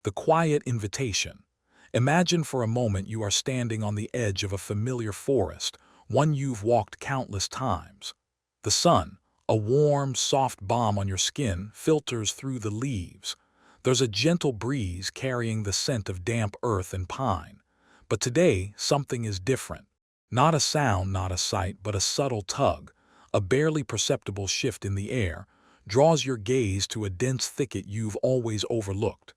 The quiet invitation. Imagine for a moment you are standing on the edge of a familiar forest, one you've walked countless times. The sun, a warm, soft balm on your skin, filters through the leaves. There's a gentle breeze carrying the scent of damp earth and pine. But today, something is different. Not a sound, not a sight, but a subtle tug, a barely perceptible shift in the air, draws your gaze to a dense thicket you've always overlooked.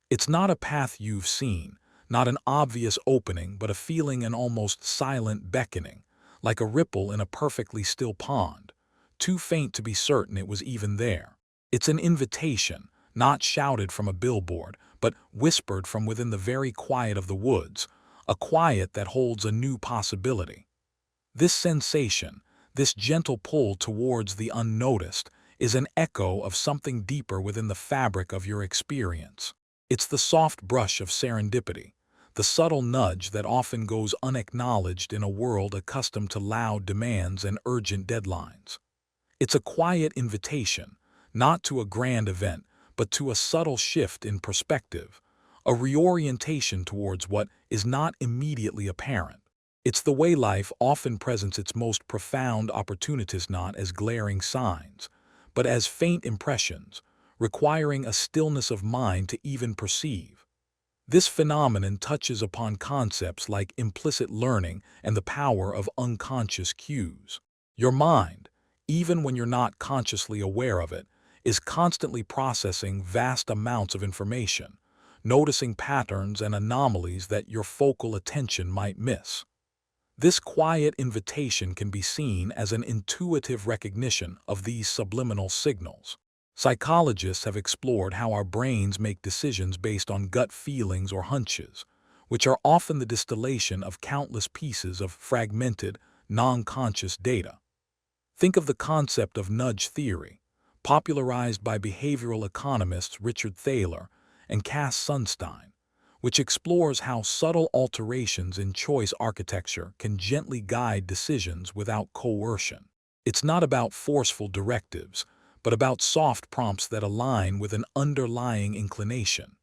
It's not a path you've seen, not an obvious opening, but a feeling, an almost silent beckoning, like a ripple in a perfectly still pond, too faint to be certain it was even there. It's an invitation, not shouted from a billboard, but whispered from within the very quiet of the woods, a quiet that holds a new possibility. This sensation, this gentle pull towards the unnoticed, is an echo of something deeper within the fabric of your experience. It's the soft brush of serendipity, the subtle nudge that often goes unacknowledged in a world accustomed to loud demands and urgent deadlines. It's a quiet invitation, not to a grand event, but to a subtle shift in perspective, a reorientation towards what is not immediately apparent. It's the way life often presents its most profound opportunities, not as glaring signs, but as faint impressions, requiring a stillness of mind to even perceive. This phenomenon touches upon concepts like implicit learning and the power of unconscious cues. Your mind, even when you're not consciously aware of it, is constantly processing vast amounts of information, noticing patterns and anomalies that your focal attention might miss. This quiet invitation can be seen as an intuitive recognition of these subliminal signals. Psychologists have explored how our brains make decisions based on gut feelings or hunches, which are often the distillation of countless pieces of fragmented, non-conscious data. Think of the concept of nudge theory, popularized by behavioral economists Richard Thaler and Cass Sunstein, which explores how subtle alterations in choice architecture can gently guide decisions without coercion. It's not about forceful directives, but about soft prompts that align with an underlying inclination.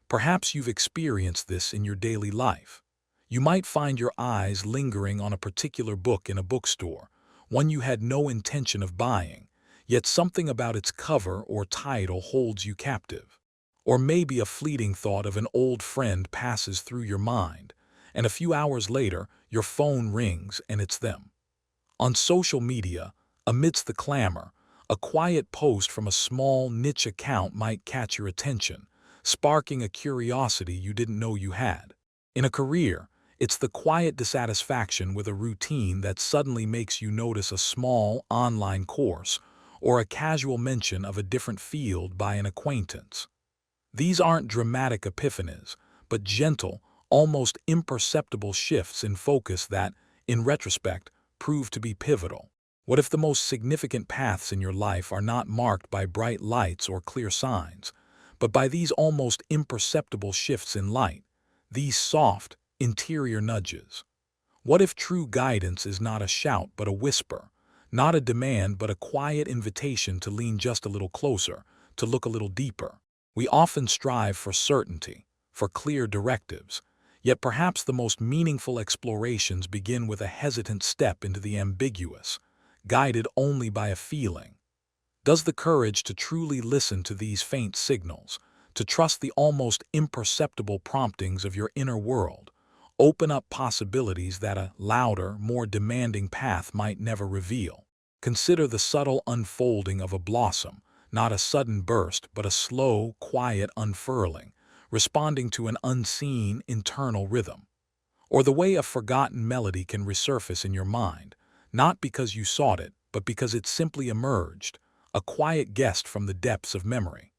Perhaps you've experienced this in your daily life. You might find your eyes lingering on a particular book in a bookstore, one you had no intention of buying, yet something about its cover or title holds you captive. Or maybe a fleeting thought of an old friend passes through your mind, and a few hours later, your phone rings and it's them. On social media, amidst the clamor, a quiet post from a small niche account might catch your attention, sparking a curiosity you didn't know you had. In a career, it's the quiet dissatisfaction with a routine that suddenly makes you notice a small online course or a casual mention of a different field by an acquaintance. These aren't dramatic epiphanies, but gentle, almost imperceptible shifts in focus that, in retrospect, prove to be pivotal. What if the most significant paths in your life are not marked by bright lights or clear signs, but by these almost imperceptible shifts in light, these soft, interior nudges? What if true guidance is not a shout but a whisper, not a demand but a quiet invitation to lean just a little closer, to look a little deeper? We often strive for certainty, for clear directives, yet perhaps the most meaningful explorations begin with a hesitant step into the ambiguous, guided only by a feeling. Does the courage to truly listen to these faint signals, to trust the almost imperceptible promptings of your inner world, open up possibilities that a louder, more demanding path might never reveal? Consider the subtle unfolding of a blossom, not a sudden burst, but a slow, quiet unfurling, responding to an unseen internal rhythm. Or the way a forgotten melody can resurface in your mind, not because you sought it, but because it simply emerged, a quiet guest from the depths of memory.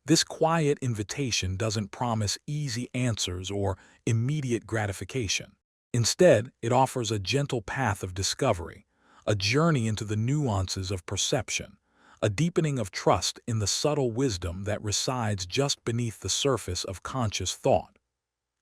This quiet invitation doesn't promise easy answers or immediate gratification. Instead, it offers a gentle path of discovery, a journey into the nuances of perception, a deepening of trust in the subtle wisdom that resides just beneath the surface of conscious thought.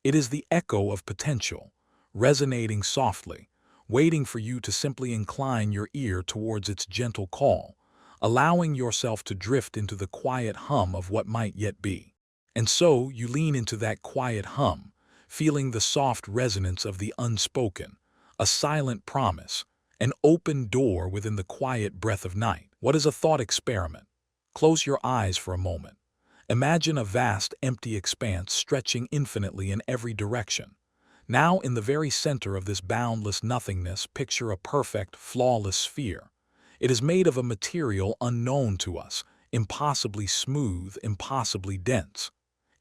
It is the echo of potential, resonating softly, waiting for you to simply incline your ear towards its gentle call, allowing yourself to drift into the quiet hum of what might yet be. And so you lean into that quiet hum, feeling the soft resonance of the unspoken, a silent promise, an open door within the quiet breath of night. What is a thought experiment? Close your eyes for a moment. Imagine a vast, empty expanse stretching infinitely in every direction. Now, in the very center of this boundless nothingness, picture a perfect, flawless sphere. It is made of a material unknown to us, impossibly smooth, impossibly dense.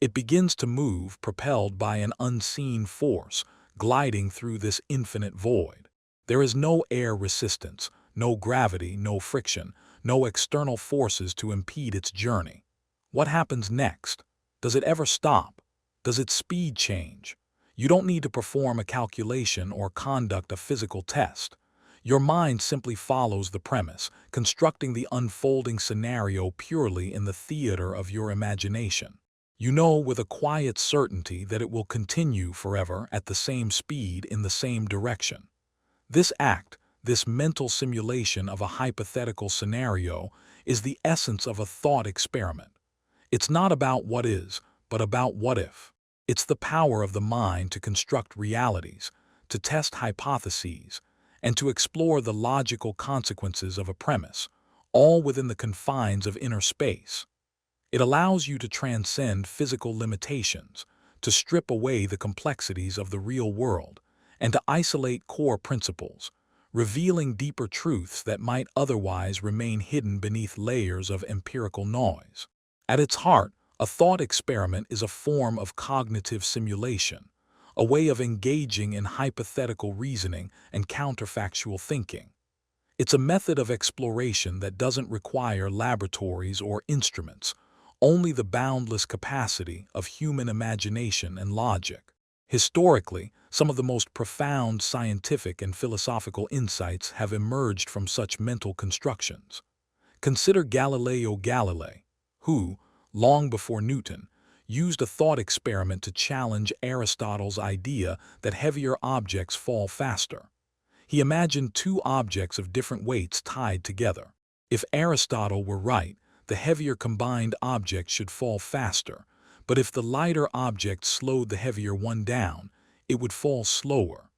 It begins to move, propelled by an unseen force, gliding through this infinite void. There is no air resistance, no gravity, no friction, no external forces to impede its journey. What happens next? Does it ever stop? Does its speed change? You don't need to perform a calculation or conduct a physical test. Your mind simply follows the premise, constructing the unfolding scenario purely in the theater of your imagination. You know with a quiet certainty that it will continue forever at the same speed in the same direction. This act, this mental simulation of a hypothetical scenario, is the essence of a thought experiment. It's not about what is, but about what if. It's the power of the mind to construct realities, to test hypotheses, and to explore the logical consequences of a premise, all within the confines of inner space. It allows you to transcend physical limitations, to strip away the complexities of the real world, and to isolate core principles, revealing deeper truths that might otherwise remain hidden beneath layers of empirical noise. At its heart, a thought experiment is a form of cognitive simulation, a way of engaging in hypothetical reasoning and counterfactual thinking. It's a method of exploration that doesn't require laboratories or instruments, only the boundless capacity of human imagination and logic. Historically, some of the most profound scientific and philosophical insights have emerged from such mental constructions. Consider Galileo Galilei, who, long before Newton, used a thought experiment to challenge Aristotle's idea that heavier objects fall faster. He imagined two objects of different weights tied together. If Aristotle were right, the heavier combined object should fall faster, but if the lighter object slowed the heavier one down, it would fall slower.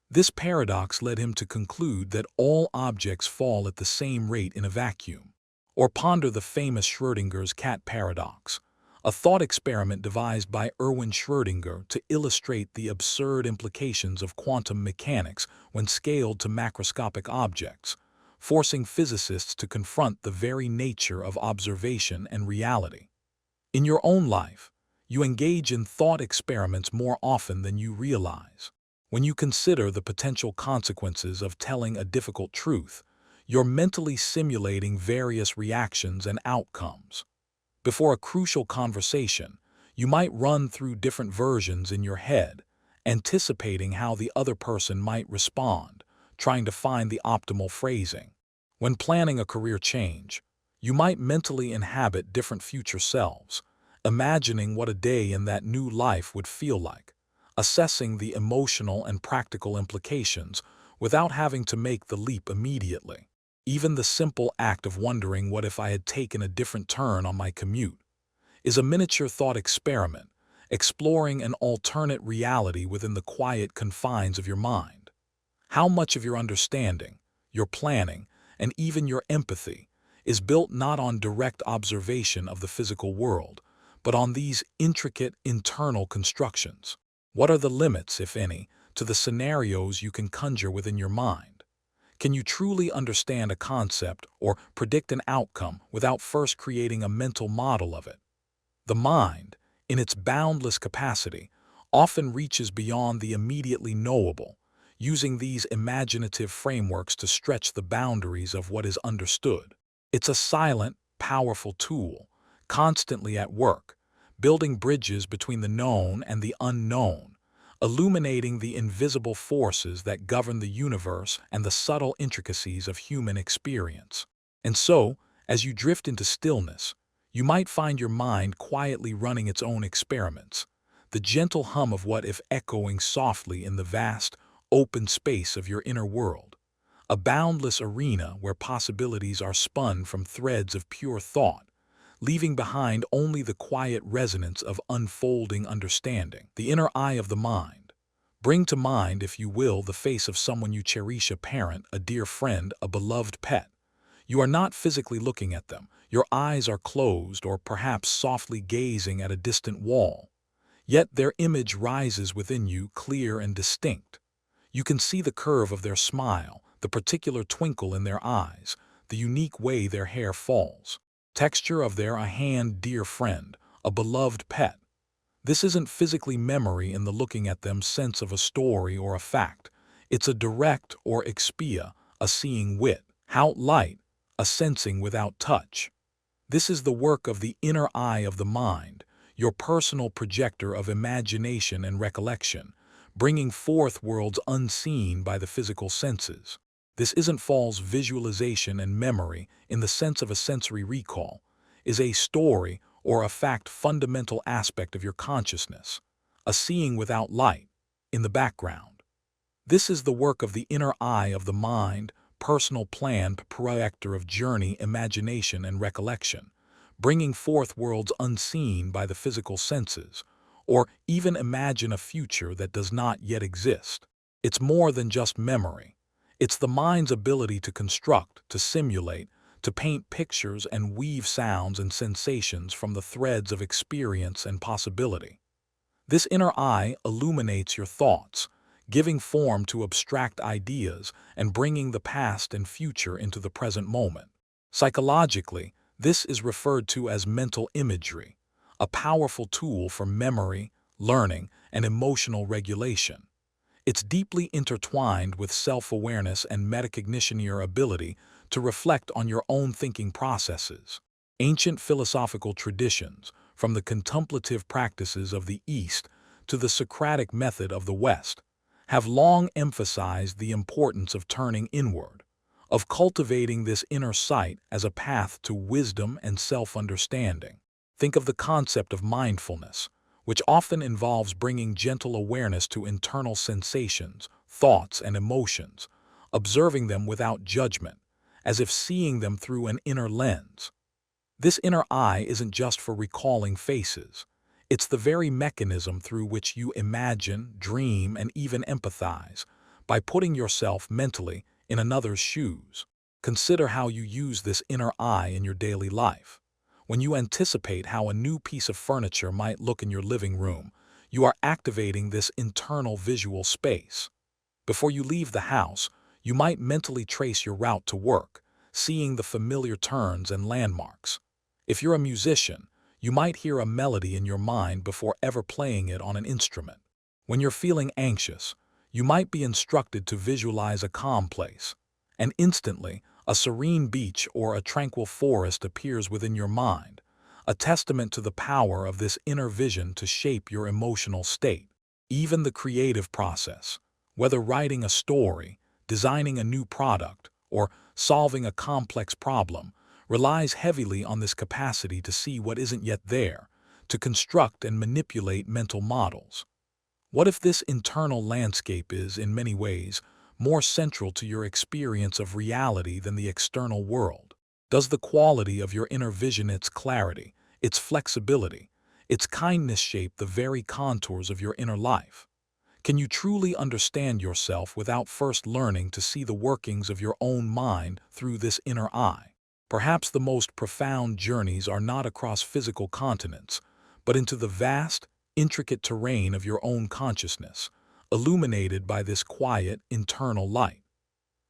This paradox led him to conclude that all objects fall at the same rate in a vacuum. Or ponder the famous Schrödinger's cat paradox, a thought experiment devised by Erwin Schrödinger to illustrate the absurd implications of quantum mechanics when scaled to macroscopic objects, forcing physicists to confront the very nature of observation and reality. In your own life, you engage in thought experiments more often than you realize. When you consider the potential consequences of telling a difficult truth, you're mentally simulating various reactions and outcomes. Before a crucial conversation, you might run through different versions in your head, anticipating how the other person might respond, trying to find the optimal phrasing. When planning a career change, you might mentally inhabit different future selves, imagining what a day in that new life would feel like, assessing the emotional and practical implications without having to make the leap immediately. Even the simple act of wondering what if I had taken a different turn on my commute is a miniature thought experiment, exploring an alternate reality within the quiet confines of your mind. How much of your understanding, your planning, and even your empathy is built not on direct observation of the physical world, but on these intricate internal constructions? What are the limits, if any, to the scenarios you can conjure within your mind? Can you truly understand a concept or predict an outcome without first creating a mental model of it? The mind, in its boundless capacity, often reaches beyond the immediately knowable, using these imaginative frameworks to stretch the boundaries of what is understood. It's a silent, powerful tool, constantly at work, building bridges between the known and the unknown, illuminating the invisible forces that govern the universe and the subtle intricacies of human experience. And so, as you drift into stillness, you might find your mind quietly running its own experiments, the gentle hum of what if echoing softly in the vast, open space of your inner world, a boundless arena where possibilities are spun from threads of pure thought, leaving behind only the quiet resonance of unfolding understanding. The inner eye of the mind. Bring to mind, if you will, the face of someone you cherish, a parent, a dear friend, a beloved pet. You are not physically looking at them. Your eyes are closed or perhaps softly gazing at a distant wall. Yet their image rises within you, clear and distinct. You can see the curve of their smile, the particular twinkle in their eyes, the unique way their hair falls, texture of their a hand, dear friend, a beloved pet. This isn't physically memory in the looking at them sense of a story or a fact. It's a direct or expia, a seeing wit, out light, a sensing without touch. This is the work of the inner eye of the mind, your personal projector of imagination and recollection, bringing forth worlds unseen by the physical senses. This isn't false visualization and memory in the sense of a sensory recall, is a story or a fact fundamental aspect of your consciousness, a seeing without light, in the background. This is the work of the inner eye of the mind, personal plan projector of journey, imagination, and recollection, bringing forth worlds unseen by the physical senses, or even imagine a future that does not yet exist. It's more than just memory. It's the mind's ability to construct, to simulate, to paint pictures and weave sounds and sensations from the threads of experience and possibility. This inner eye illuminates your thoughts, giving form to abstract ideas and bringing the past and future into the present moment. Psychologically, this is referred to as mental imagery, a powerful tool for memory, learning, and emotional regulation. It's deeply intertwined with self-awareness and metacognition, your ability to reflect on your own thinking processes. Ancient philosophical traditions, from the contemplative practices of the East to the Socratic method of the West, have long emphasized the importance of turning inward, of cultivating this inner sight as a path to wisdom and self-understanding. Think of the concept of mindfulness, which often involves bringing gentle awareness to internal sensations, thoughts, and emotions, observing them without judgment, as if seeing them through an inner lens. This inner eye isn't just for recalling faces. It's the very mechanism through which you imagine, dream, and even empathize, by putting yourself mentally in another's shoes. Consider how you use this inner eye in your daily life. When you anticipate how a new piece of furniture might look in your living room, you are activating this internal visual space. Before you leave the house, you might mentally trace your route to work, seeing the familiar turns and landmarks. If you're a musician, you might hear a melody in your mind before ever playing it on an instrument. When you're feeling anxious, you might be instructed to visualize a calm place, and instantly, a serene beach or a tranquil forest appears within your mind, a testament to the power of this inner vision to shape your emotional state. Even the creative process, whether writing a story, designing a new product, or solving a complex problem, relies heavily on this capacity to see what isn't yet there, to construct and manipulate mental models. What if this internal landscape is, in many ways, more central to your experience of reality than the external world? Does the quality of your inner vision, its clarity, its flexibility, its kindness shape the very contours of your inner life? Can you truly understand yourself without first learning to see the workings of your own mind through this inner eye? Perhaps the most profound journeys are not across physical continents, but into the vast, intricate terrain of your own consciousness, illuminated by this quiet, internal light.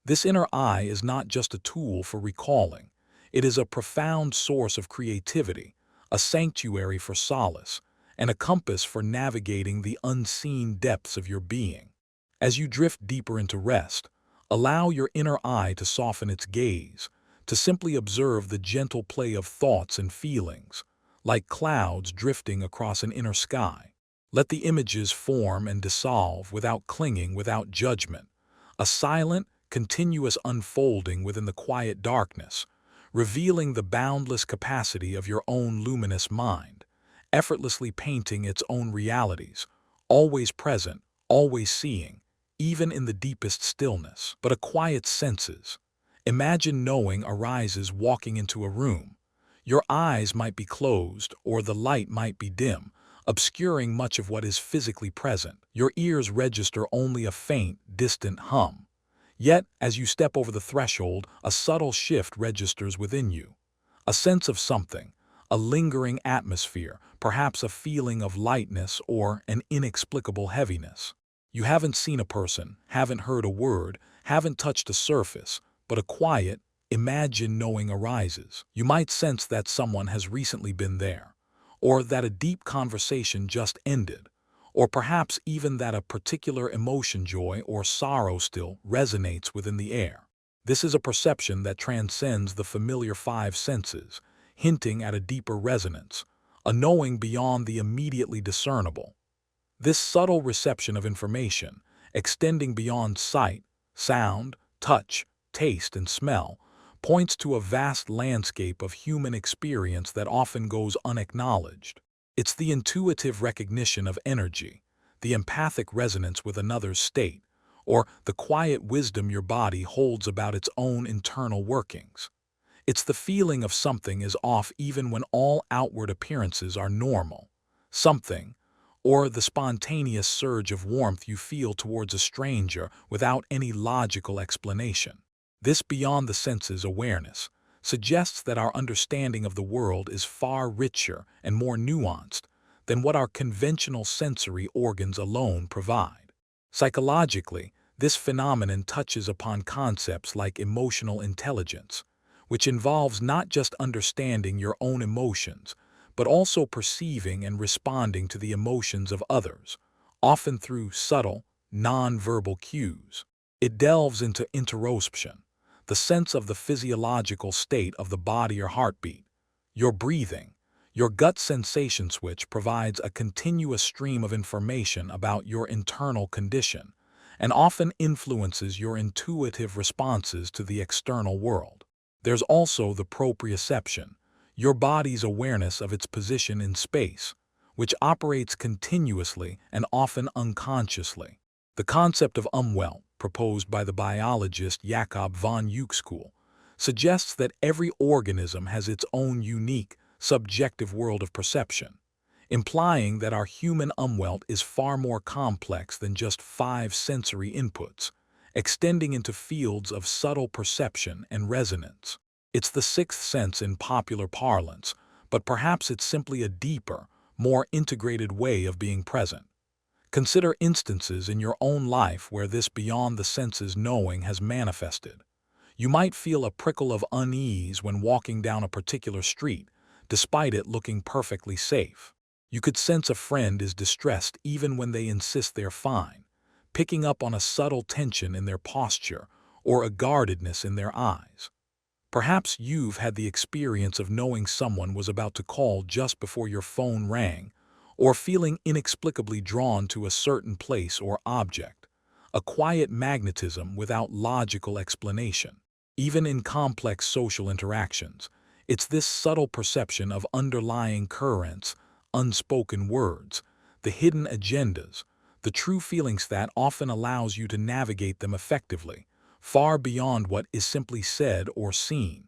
This inner eye is not just a tool for recalling. It is a profound source of creativity, a sanctuary for solace, and a compass for navigating the unseen depths of your being. As you drift deeper into rest, allow your inner eye to soften its gaze, to simply observe the gentle play of thoughts and feelings, like clouds drifting across an inner sky. Let the images form and dissolve without clinging, without judgment, a silent, continuous unfolding within the quiet darkness, revealing the boundless capacity of your own luminous mind, effortlessly painting its own realities, always present, always seeing, even in the deepest stillness. But a quiet senses. Imagine knowing arises walking into a room. Your eyes might be closed or the light might be dim, obscuring much of what is physically present. Your ears register only a faint, distant hum. Yet, as you step over the threshold, a subtle shift registers within you. A sense of something, a lingering atmosphere, perhaps a feeling of lightness or an inexplicable heaviness. You haven't seen a person, haven't heard a word, haven't touched a surface, but a quiet, imagined knowing arises. You might sense that someone has recently been there, or that a deep conversation just ended, or perhaps even that a particular emotion, joy or sorrow, still resonates within the air. This is a perception that transcends the familiar five senses, hinting at a deeper resonance, a knowing beyond the immediately discernible. This subtle reception of information, extending beyond sight, sound, touch, taste, and smell, points to a vast landscape of human experience that often goes unacknowledged. It's the intuitive recognition of energy, the empathic resonance with another's state, or the quiet wisdom your body holds about its own internal workings. It's the feeling of something is off even when all outward appearances are normal. Something, or the spontaneous surge of warmth you feel towards a stranger without any logical explanation. This beyond the senses awareness suggests that our understanding of the world is far richer and more nuanced than what our conventional sensory organs alone provide. Psychologically, this phenomenon touches upon concepts like emotional intelligence, which involves not just understanding your own emotions, but also perceiving and responding to the emotions of others, often through subtle, non-verbal cues. It delves into interoception, the sense of the physiological state of the body or heartbeat, your breathing. Your gut sensation switch provides a continuous stream of information about your internal condition and often influences your intuitive responses to the external world. There's also the proprioception, your body's awareness of its position in space, which operates continuously and often unconsciously. The concept of Umwelt, proposed by the biologist Jakob von Uexküll, suggests that every organism has its own unique, subjective world of perception, implying that our human Umwelt is far more complex than just five sensory inputs, extending into fields of subtle perception and resonance. It's the sixth sense in popular parlance, but perhaps it's simply a deeper, more integrated way of being present. Consider instances in your own life where this beyond the senses knowing has manifested. You might feel a prickle of unease when walking down a particular street, despite it looking perfectly safe. You could sense a friend is distressed even when they insist they're fine, picking up on a subtle tension in their posture or a guardedness in their eyes. Perhaps you've had the experience of knowing someone was about to call just before your phone rang, or feeling inexplicably drawn to a certain place or object, a quiet magnetism without logical explanation. Even in complex social interactions, it's this subtle perception of underlying currents, unspoken words, the hidden agendas, the true feelings that often allows you to navigate them effectively, far beyond what is simply said or seen.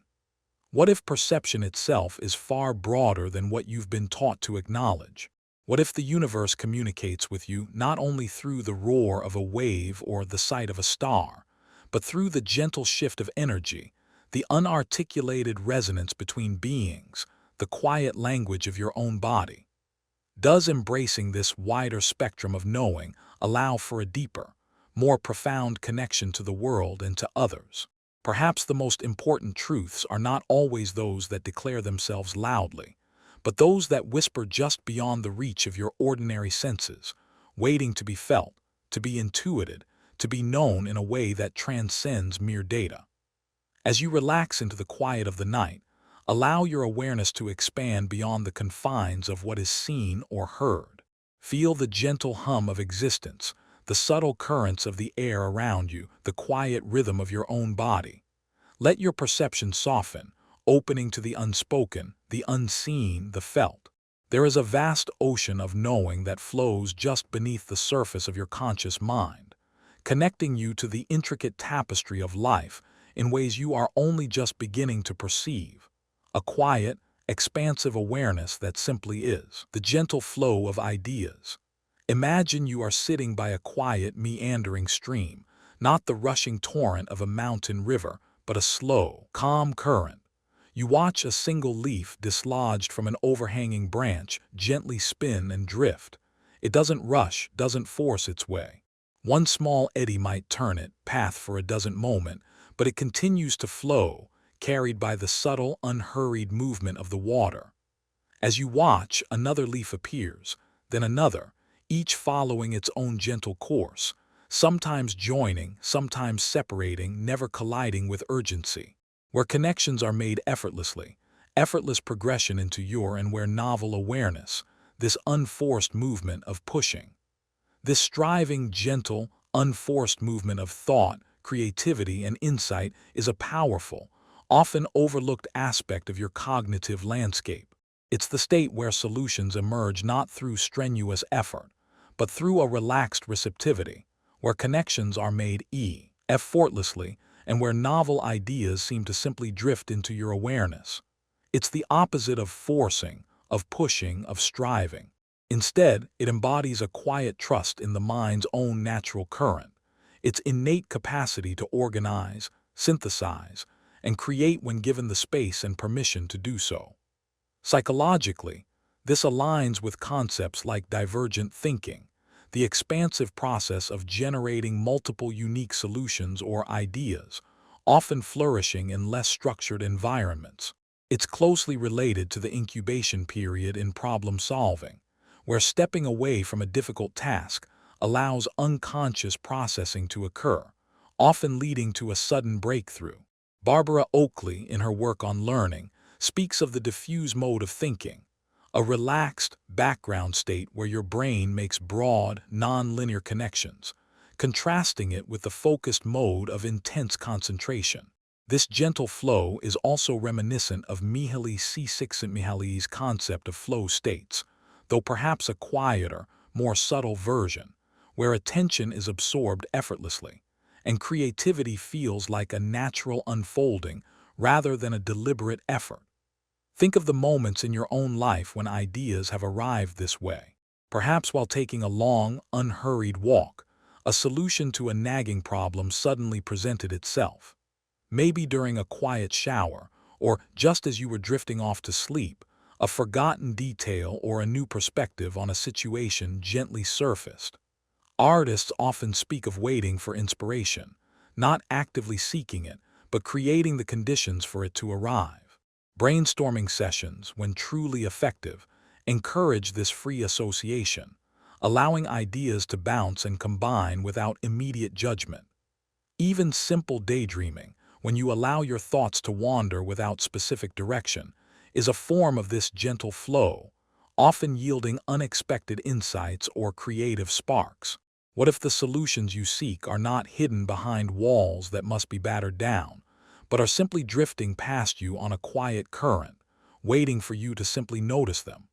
What if perception itself is far broader than what you've been taught to acknowledge? What if the universe communicates with you not only through the roar of a wave or the sight of a star, but through the gentle shift of energy, the unarticulated resonance between beings, the quiet language of your own body? Does embracing this wider spectrum of knowing allow for a deeper, more profound connection to the world and to others? Perhaps the most important truths are not always those that declare themselves loudly, but those that whisper just beyond the reach of your ordinary senses, waiting to be felt, to be intuited, to be known in a way that transcends mere data. As you relax into the quiet of the night, allow your awareness to expand beyond the confines of what is seen or heard. Feel the gentle hum of existence, the subtle currents of the air around you, the quiet rhythm of your own body. Let your perception soften, opening to the unspoken, the unseen, the felt. There is a vast ocean of knowing that flows just beneath the surface of your conscious mind, connecting you to the intricate tapestry of life in ways you are only just beginning to perceive. A quiet, expansive awareness that simply is. The gentle flow of ideas. Imagine you are sitting by a quiet, meandering stream, not the rushing torrent of a mountain river, but a slow, calm current. You watch a single leaf dislodged from an overhanging branch gently spin and drift. It doesn't rush, doesn't force its way. One small eddy might turn it, path for a dozen moment, but it continues to flow, carried by the subtle, unhurried movement of the water. As you watch, another leaf appears, then another, each following its own gentle course, sometimes joining, sometimes separating, never colliding with urgency. Where connections are made effortlessly, effortless progression into your and where novel awareness, this unforced movement of pushing. This striving, gentle, unforced movement of thought, creativity, and insight is a powerful, often overlooked aspect of your cognitive landscape. It's the state where solutions emerge not through strenuous effort, but through a relaxed receptivity, where connections are made effortlessly, and where novel ideas seem to simply drift into your awareness. It's the opposite of forcing, of pushing, of striving. Instead, it embodies a quiet trust in the mind's own natural current, its innate capacity to organize, synthesize, and create when given the space and permission to do so. Psychologically, this aligns with concepts like divergent thinking, the expansive process of generating multiple unique solutions or ideas, often flourishing in less structured environments. It's closely related to the incubation period in problem solving, where stepping away from a difficult task allows unconscious processing to occur, often leading to a sudden breakthrough. Barbara Oakley, in her work on learning, speaks of the diffuse mode of thinking, a relaxed background state where your brain makes broad, non-linear connections, contrasting it with the focused mode of intense concentration. This gentle flow is also reminiscent of Mihaly Csikszentmihalyi's concept of flow states, though perhaps a quieter, more subtle version, where attention is absorbed effortlessly, and creativity feels like a natural unfolding rather than a deliberate effort. Think of the moments in your own life when ideas have arrived this way. Perhaps while taking a long, unhurried walk, a solution to a nagging problem suddenly presented itself. Maybe during a quiet shower, or just as you were drifting off to sleep, a forgotten detail or a new perspective on a situation gently surfaced. Artists often speak of waiting for inspiration, not actively seeking it, but creating the conditions for it to arrive. Brainstorming sessions, when truly effective, encourage this free association, allowing ideas to bounce and combine without immediate judgment. Even simple daydreaming, when you allow your thoughts to wander without specific direction, is a form of this gentle flow, often yielding unexpected insights or creative sparks. What if the solutions you seek are not hidden behind walls that must be battered down, but are simply drifting past you on a quiet current, waiting for you to simply notice them?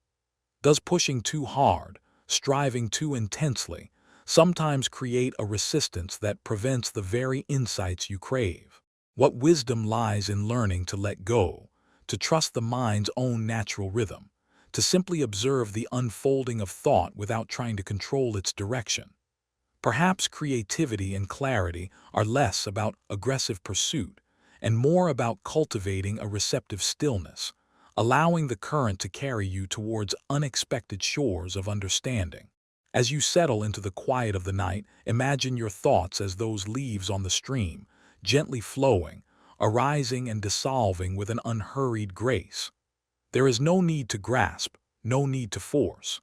Does pushing too hard, striving too intensely, sometimes create a resistance that prevents the very insights you crave? What wisdom lies in learning to let go, to trust the mind's own natural rhythm, to simply observe the unfolding of thought without trying to control its direction? Perhaps creativity and clarity are less about aggressive pursuit and more about cultivating a receptive stillness, allowing the current to carry you towards unexpected shores of understanding. As you settle into the quiet of the night, imagine your thoughts as those leaves on the stream, gently flowing, arising and dissolving with an unhurried grace. There is no need to grasp, no need to force.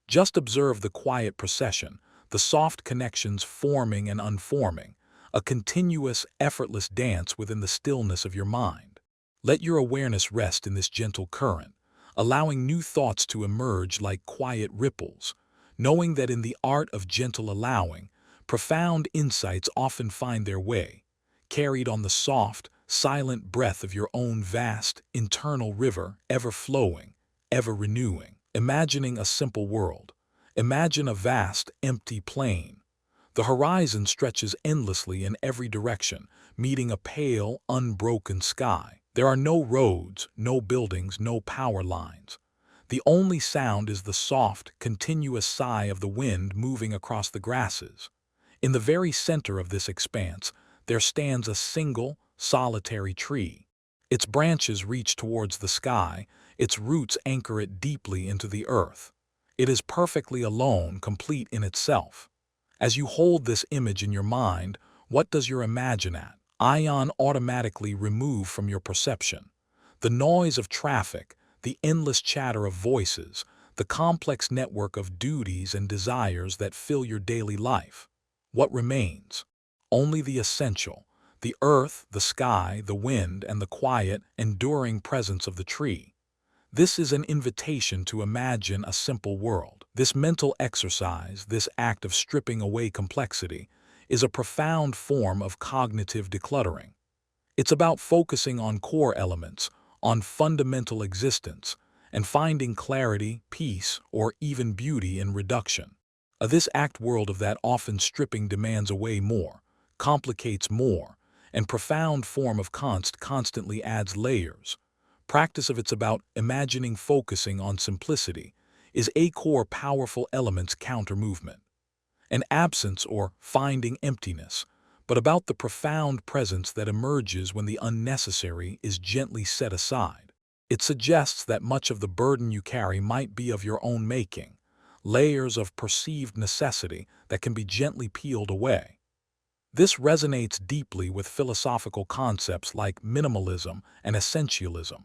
Just observe the quiet procession, the soft connections forming and unforming, a continuous, effortless dance within the stillness of your mind. Let your awareness rest in this gentle current, allowing new thoughts to emerge like quiet ripples, knowing that in the art of gentle allowing, profound insights often find their way, carried on the soft, silent breath of your own vast, internal river, ever flowing, ever renewing. Imagining a simple world. Imagine a vast, empty plain. The horizon stretches endlessly in every direction, meeting a pale, unbroken sky. There are no roads, no buildings, no power lines. The only sound is the soft, continuous sigh of the wind moving across the grasses. In the very center of this expanse, there stands a single, solitary tree. Its branches reach towards the sky, its roots anchor it deeply into the earth. It is perfectly alone, complete in itself. As you hold this image in your mind, what does your ion automatically remove from your perception? The noise of traffic, the endless chatter of voices, the complex network of duties and desires that fill your daily life. What remains? Only the essential, the earth, the sky, the wind, and the quiet, enduring presence of the tree. This is an invitation to imagine a simple world. This mental exercise, this act of stripping away complexity, is a profound form of cognitive decluttering. It's about focusing on core elements, on fundamental existence, and finding clarity, peace, or even beauty in reduction. This act world of that often stripping demands away more, complicates more, and profound form of constantly adds layers. Practice of it's about imagining focusing on simplicity is a core powerful element's counter-movement. An absence or finding emptiness, but about the profound presence that emerges when the unnecessary is gently set aside. It suggests that much of the burden you carry might be of your own making, layers of perceived necessity that can be gently peeled away. This resonates deeply with philosophical concepts like minimalism and essentialism,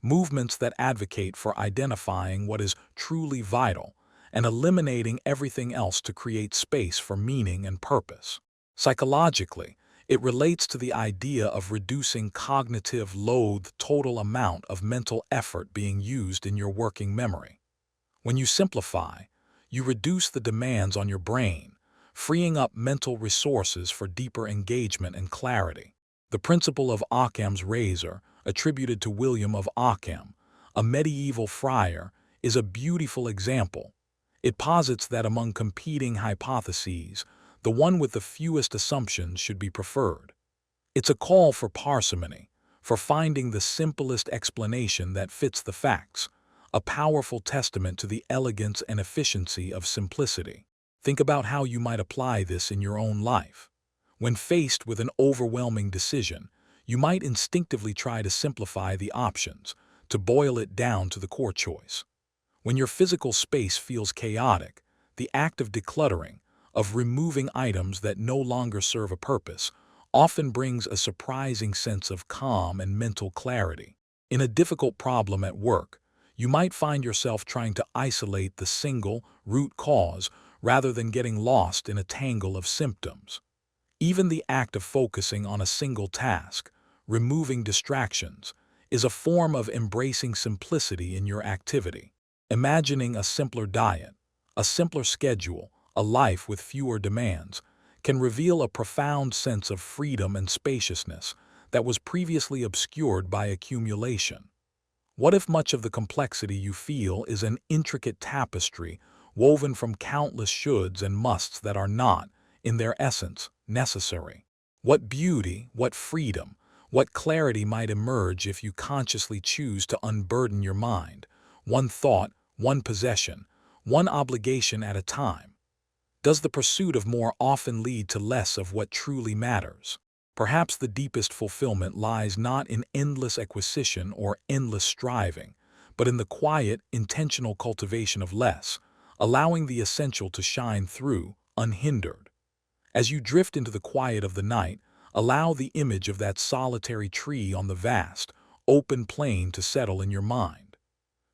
movements that advocate for identifying what is truly vital and eliminating everything else to create space for meaning and purpose. Psychologically, it relates to the idea of reducing cognitive load, the total amount of mental effort being used in your working memory. When you simplify, you reduce the demands on your brain, freeing up mental resources for deeper engagement and clarity. The principle of Occam's razor, attributed to William of Ockham, a medieval friar, is a beautiful example. It posits that among competing hypotheses, the one with the fewest assumptions should be preferred. It's a call for parsimony, for finding the simplest explanation that fits the facts, a powerful testament to the elegance and efficiency of simplicity. Think about how you might apply this in your own life. When faced with an overwhelming decision, you might instinctively try to simplify the options, to boil it down to the core choice. When your physical space feels chaotic, the act of decluttering, of removing items that no longer serve a purpose, often brings a surprising sense of calm and mental clarity. In a difficult problem at work, you might find yourself trying to isolate the single, root cause rather than getting lost in a tangle of symptoms. Even the act of focusing on a single task, removing distractions, is a form of embracing simplicity in your activity. Imagining a simpler diet, a simpler schedule, a life with fewer demands, can reveal a profound sense of freedom and spaciousness that was previously obscured by accumulation. What if much of the complexity you feel is an intricate tapestry woven from countless shoulds and musts that are not, in their essence, necessary? What beauty, what freedom, what clarity might emerge if you consciously choose to unburden your mind, one thought, one possession, one obligation at a time? Does the pursuit of more often lead to less of what truly matters? Perhaps the deepest fulfillment lies not in endless acquisition or endless striving, but in the quiet, intentional cultivation of less, allowing the essential to shine through, unhindered. As you drift into the quiet of the night, allow the image of that solitary tree on the vast, open plain to settle in your mind.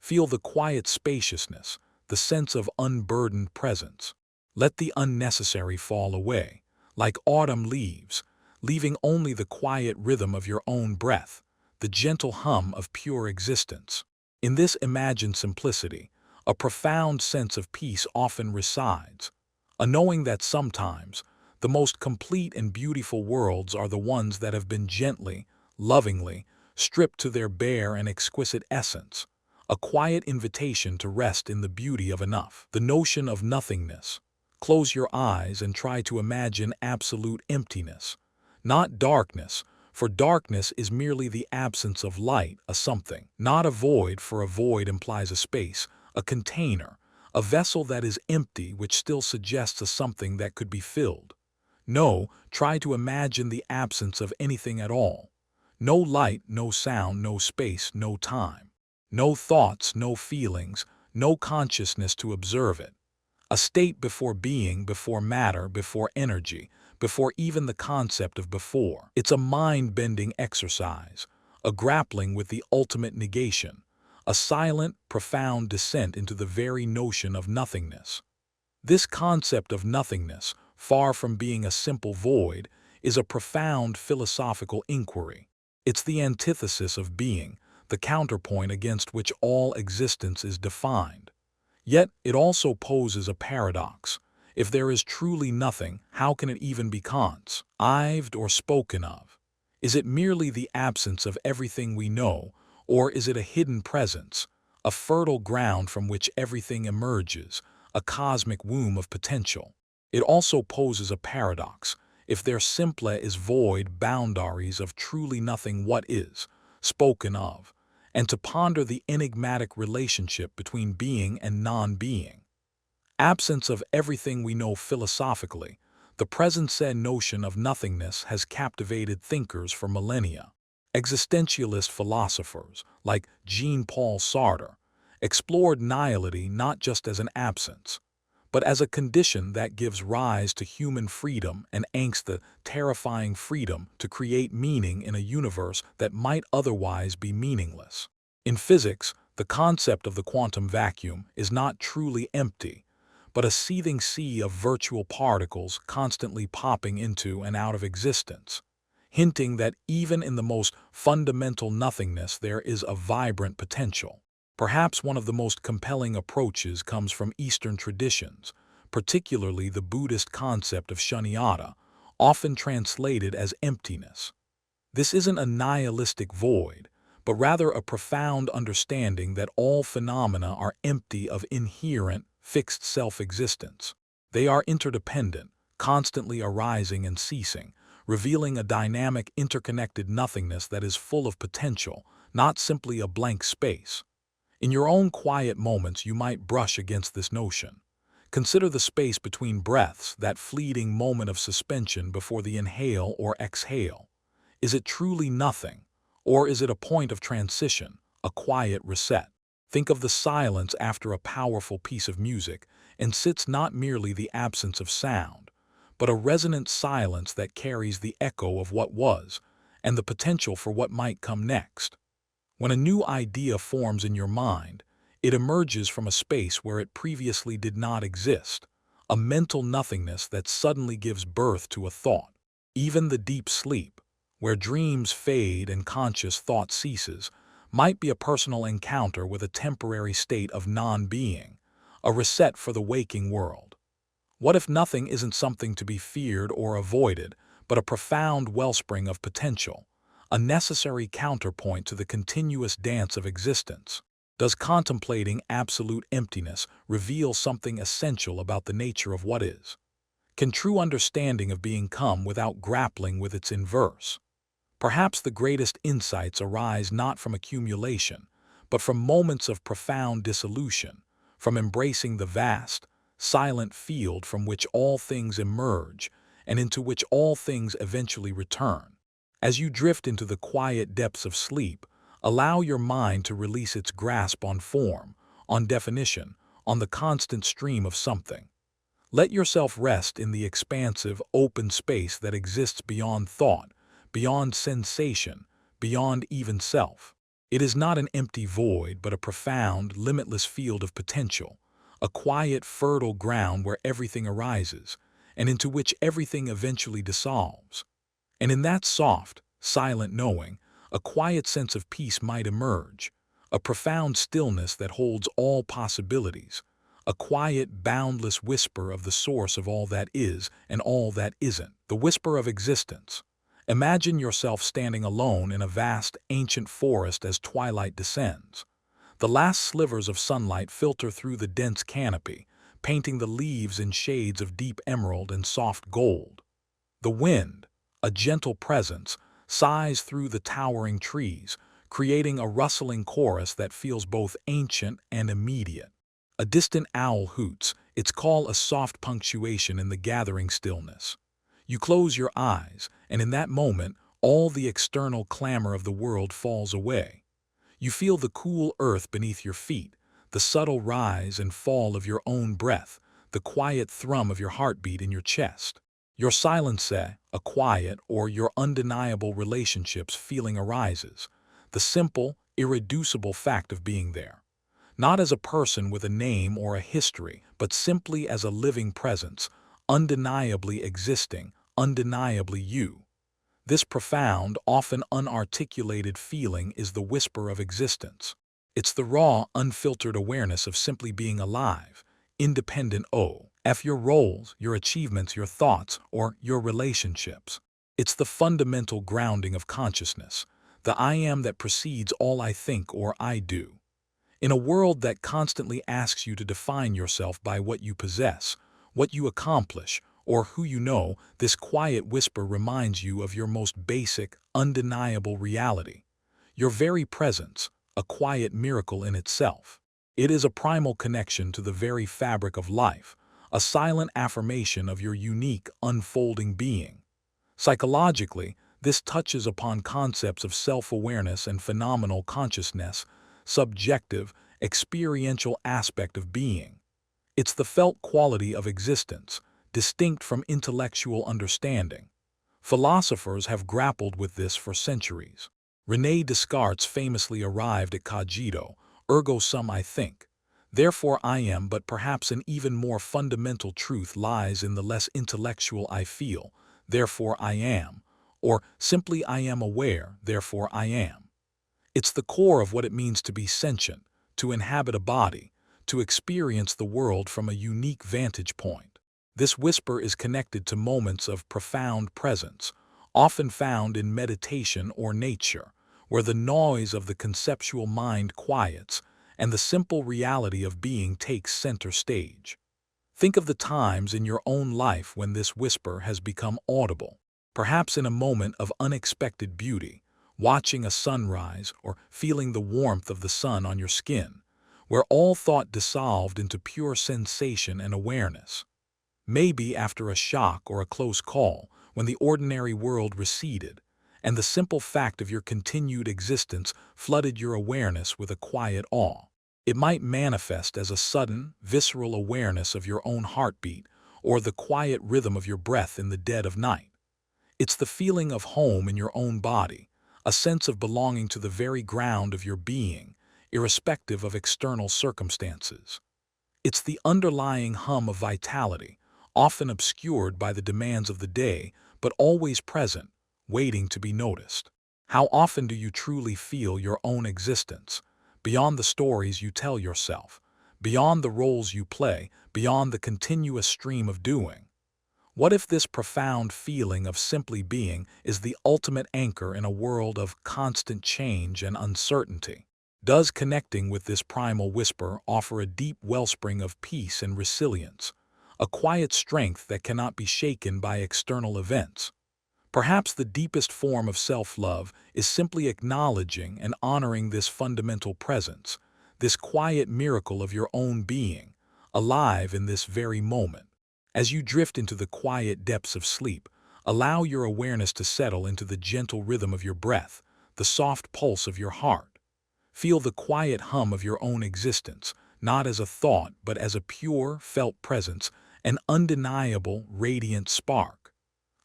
Feel the quiet spaciousness, the sense of unburdened presence. Let the unnecessary fall away, like autumn leaves, leaving only the quiet rhythm of your own breath, the gentle hum of pure existence. In this imagined simplicity, a profound sense of peace often resides, a knowing that sometimes the most complete and beautiful worlds are the ones that have been gently, lovingly, stripped to their bare and exquisite essence, a quiet invitation to rest in the beauty of enough. The notion of nothingness. Close your eyes and try to imagine absolute emptiness. Not darkness, For darkness is merely the absence of light, a something, not a void, for a void implies a space, a container, a vessel that is empty which still suggests a something that could be filled. No, try to imagine the absence of anything at all. No light, no sound, no space, no time. No thoughts, no feelings, no consciousness to observe it. A state before being, before matter, before energy, before even the concept of before. It's a mind-bending exercise, a grappling with the ultimate negation, a silent, profound descent into the very notion of nothingness. This concept of nothingness, far from being a simple void, is a profound philosophical inquiry. It's the antithesis of being, the counterpoint against which all existence is defined. Yet it also poses a paradox. If there is truly nothing, how can it even be conceived or spoken of? Is it merely the absence of everything we know, or is it a hidden presence, a fertile ground from which everything emerges, a cosmic womb of potential? It also poses a paradox. If there simply is void boundaries of truly nothing, what is spoken of, and to ponder the enigmatic relationship between being and non-being. Absence of everything we know philosophically, the present-said notion of nothingness has captivated thinkers for millennia. Existentialist philosophers, like Jean-Paul Sartre, explored nihility not just as an absence, but as a condition that gives rise to human freedom and angst, the terrifying freedom to create meaning in a universe that might otherwise be meaningless. In physics, the concept of the quantum vacuum is not truly empty, but a seething sea of virtual particles constantly popping into and out of existence, hinting that even in the most fundamental nothingness there is a vibrant potential. Perhaps one of the most compelling approaches comes from Eastern traditions, particularly the Buddhist concept of shunyata, often translated as emptiness. This isn't a nihilistic void, but rather a profound understanding that all phenomena are empty of inherent, fixed self-existence. They are interdependent, constantly arising and ceasing, revealing a dynamic, interconnected nothingness that is full of potential, not simply a blank space. In your own quiet moments, you might brush against this notion. Consider the space between breaths, that fleeting moment of suspension before the inhale or exhale. Is it truly nothing, or is it a point of transition, a quiet reset? Think of the silence after a powerful piece of music, and sits not merely the absence of sound, but a resonant silence that carries the echo of what was, and the potential for what might come next. When a new idea forms in your mind, it emerges from a space where it previously did not exist, a mental nothingness that suddenly gives birth to a thought. Even the deep sleep, where dreams fade and conscious thought ceases, might be a personal encounter with a temporary state of non-being, a reset for the waking world. What if nothing isn't something to be feared or avoided, but a profound wellspring of potential, a necessary counterpoint to the continuous dance of existence? Does contemplating absolute emptiness reveal something essential about the nature of what is? Can true understanding of being come without grappling with its inverse? Perhaps the greatest insights arise not from accumulation, but from moments of profound dissolution, from embracing the vast, silent field from which all things emerge and into which all things eventually return. As you drift into the quiet depths of sleep, allow your mind to release its grasp on form, on definition, on the constant stream of something. Let yourself rest in the expansive, open space that exists beyond thought, beyond sensation, beyond even self. It is not an empty void, but a profound, limitless field of potential, a quiet, fertile ground where everything arises, and into which everything eventually dissolves. And in that soft, silent knowing, a quiet sense of peace might emerge, a profound stillness that holds all possibilities, a quiet, boundless whisper of the source of all that is and all that isn't, the whisper of existence. Imagine yourself standing alone in a vast, ancient forest as twilight descends. The last slivers of sunlight filter through the dense canopy, painting the leaves in shades of deep emerald and soft gold. The wind, a gentle presence, sighs through the towering trees, creating a rustling chorus that feels both ancient and immediate. A distant owl hoots, its call a soft punctuation in the gathering stillness. You close your eyes, and in that moment, all the external clamor of the world falls away. You feel the cool earth beneath your feet, the subtle rise and fall of your own breath, the quiet thrum of your heartbeat in your chest. Your silence, a quiet or your undeniable relationships feeling arises, the simple, irreducible fact of being there. Not as a person with a name or a history, but simply as a living presence, undeniably existing, undeniably you. This profound, often unarticulated feeling is the whisper of existence. It's the raw, unfiltered awareness of simply being alive, independent of your roles, your achievements, your thoughts, or your relationships. It's the fundamental grounding of consciousness, the I am that precedes all I think or I do. In a world that constantly asks you to define yourself by what you possess, what you accomplish, or who you know, this quiet whisper reminds you of your most basic, undeniable reality. Your very presence, a quiet miracle in itself. It is a primal connection to the very fabric of life, a silent affirmation of your unique, unfolding being. Psychologically, this touches upon concepts of self-awareness and phenomenal consciousness, subjective, experiential aspect of being. It's the felt quality of existence, distinct from intellectual understanding. Philosophers have grappled with this for centuries. René Descartes famously arrived at cogito, ergo sum I think. Therefore I am, but perhaps an even more fundamental truth lies in the less intellectual I feel, therefore I am, or simply I am aware, therefore I am. It's the core of what it means to be sentient, to inhabit a body, to experience the world from a unique vantage point. This whisper is connected to moments of profound presence, often found in meditation or nature, where the noise of the conceptual mind quiets and the simple reality of being takes center stage. Think of the times in your own life when this whisper has become audible, perhaps in a moment of unexpected beauty, watching a sunrise or feeling the warmth of the sun on your skin, where all thought dissolved into pure sensation and awareness. Maybe after a shock or a close call, when the ordinary world receded, and the simple fact of your continued existence flooded your awareness with a quiet awe. It might manifest as a sudden, visceral awareness of your own heartbeat or the quiet rhythm of your breath in the dead of night. It's the feeling of home in your own body, a sense of belonging to the very ground of your being, irrespective of external circumstances. It's the underlying hum of vitality, often obscured by the demands of the day, but always present, waiting to be noticed. How often do you truly feel your own existence, beyond the stories you tell yourself, beyond the roles you play, beyond the continuous stream of doing? What if this profound feeling of simply being is the ultimate anchor in a world of constant change and uncertainty? Does connecting with this primal whisper offer a deep wellspring of peace and resilience, a quiet strength that cannot be shaken by external events? Perhaps the deepest form of self-love is simply acknowledging and honoring this fundamental presence, this quiet miracle of your own being, alive in this very moment. As you drift into the quiet depths of sleep, allow your awareness to settle into the gentle rhythm of your breath, the soft pulse of your heart. Feel the quiet hum of your own existence, not as a thought but as a pure, felt presence, an undeniable, radiant spark.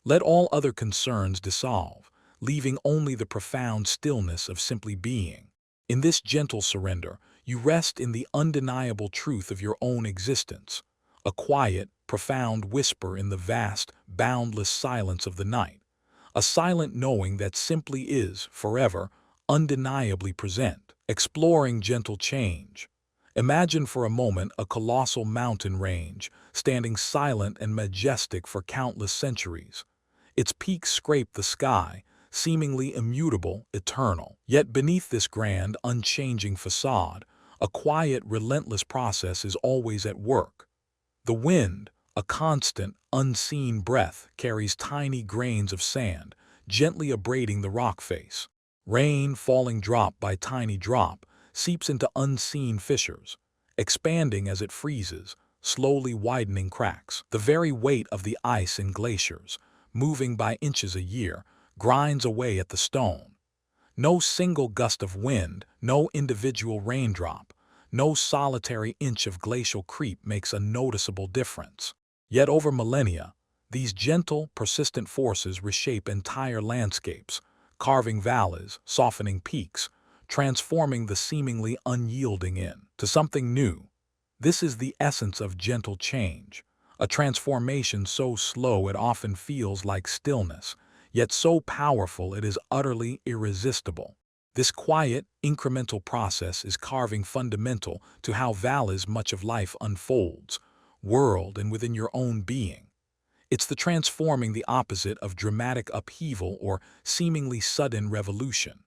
Let all other concerns dissolve, leaving only the profound stillness of simply being. In this gentle surrender, you rest in the undeniable truth of your own existence, a quiet, profound whisper in the vast, boundless silence of the night, a silent knowing that simply is, forever, undeniably present, exploring gentle change. Imagine for a moment a colossal mountain range, standing silent and majestic for countless centuries. Its peaks scrape the sky, seemingly immutable, eternal. Yet beneath this grand, unchanging facade, a quiet, relentless process is always at work. The wind, a constant, unseen breath, carries tiny grains of sand, gently abrading the rock face. Rain, falling drop by tiny drop, seeps into unseen fissures, expanding as it freezes, slowly widening cracks. The very weight of the ice in glaciers, moving by inches a year, grinds away at the stone. No single gust of wind, no individual raindrop, no solitary inch of glacial creep makes a noticeable difference. Yet over millennia, these gentle, persistent forces reshape entire landscapes, carving valleys, softening peaks, transforming the seemingly unyielding into something new. This is the essence of gentle change, a transformation so slow it often feels like stillness, yet so powerful it is utterly irresistible. This quiet, incremental process is carving fundamental to how valleys much of life unfolds, world and within your own being. It's the transforming the opposite of dramatic upheaval or seemingly sudden revolution.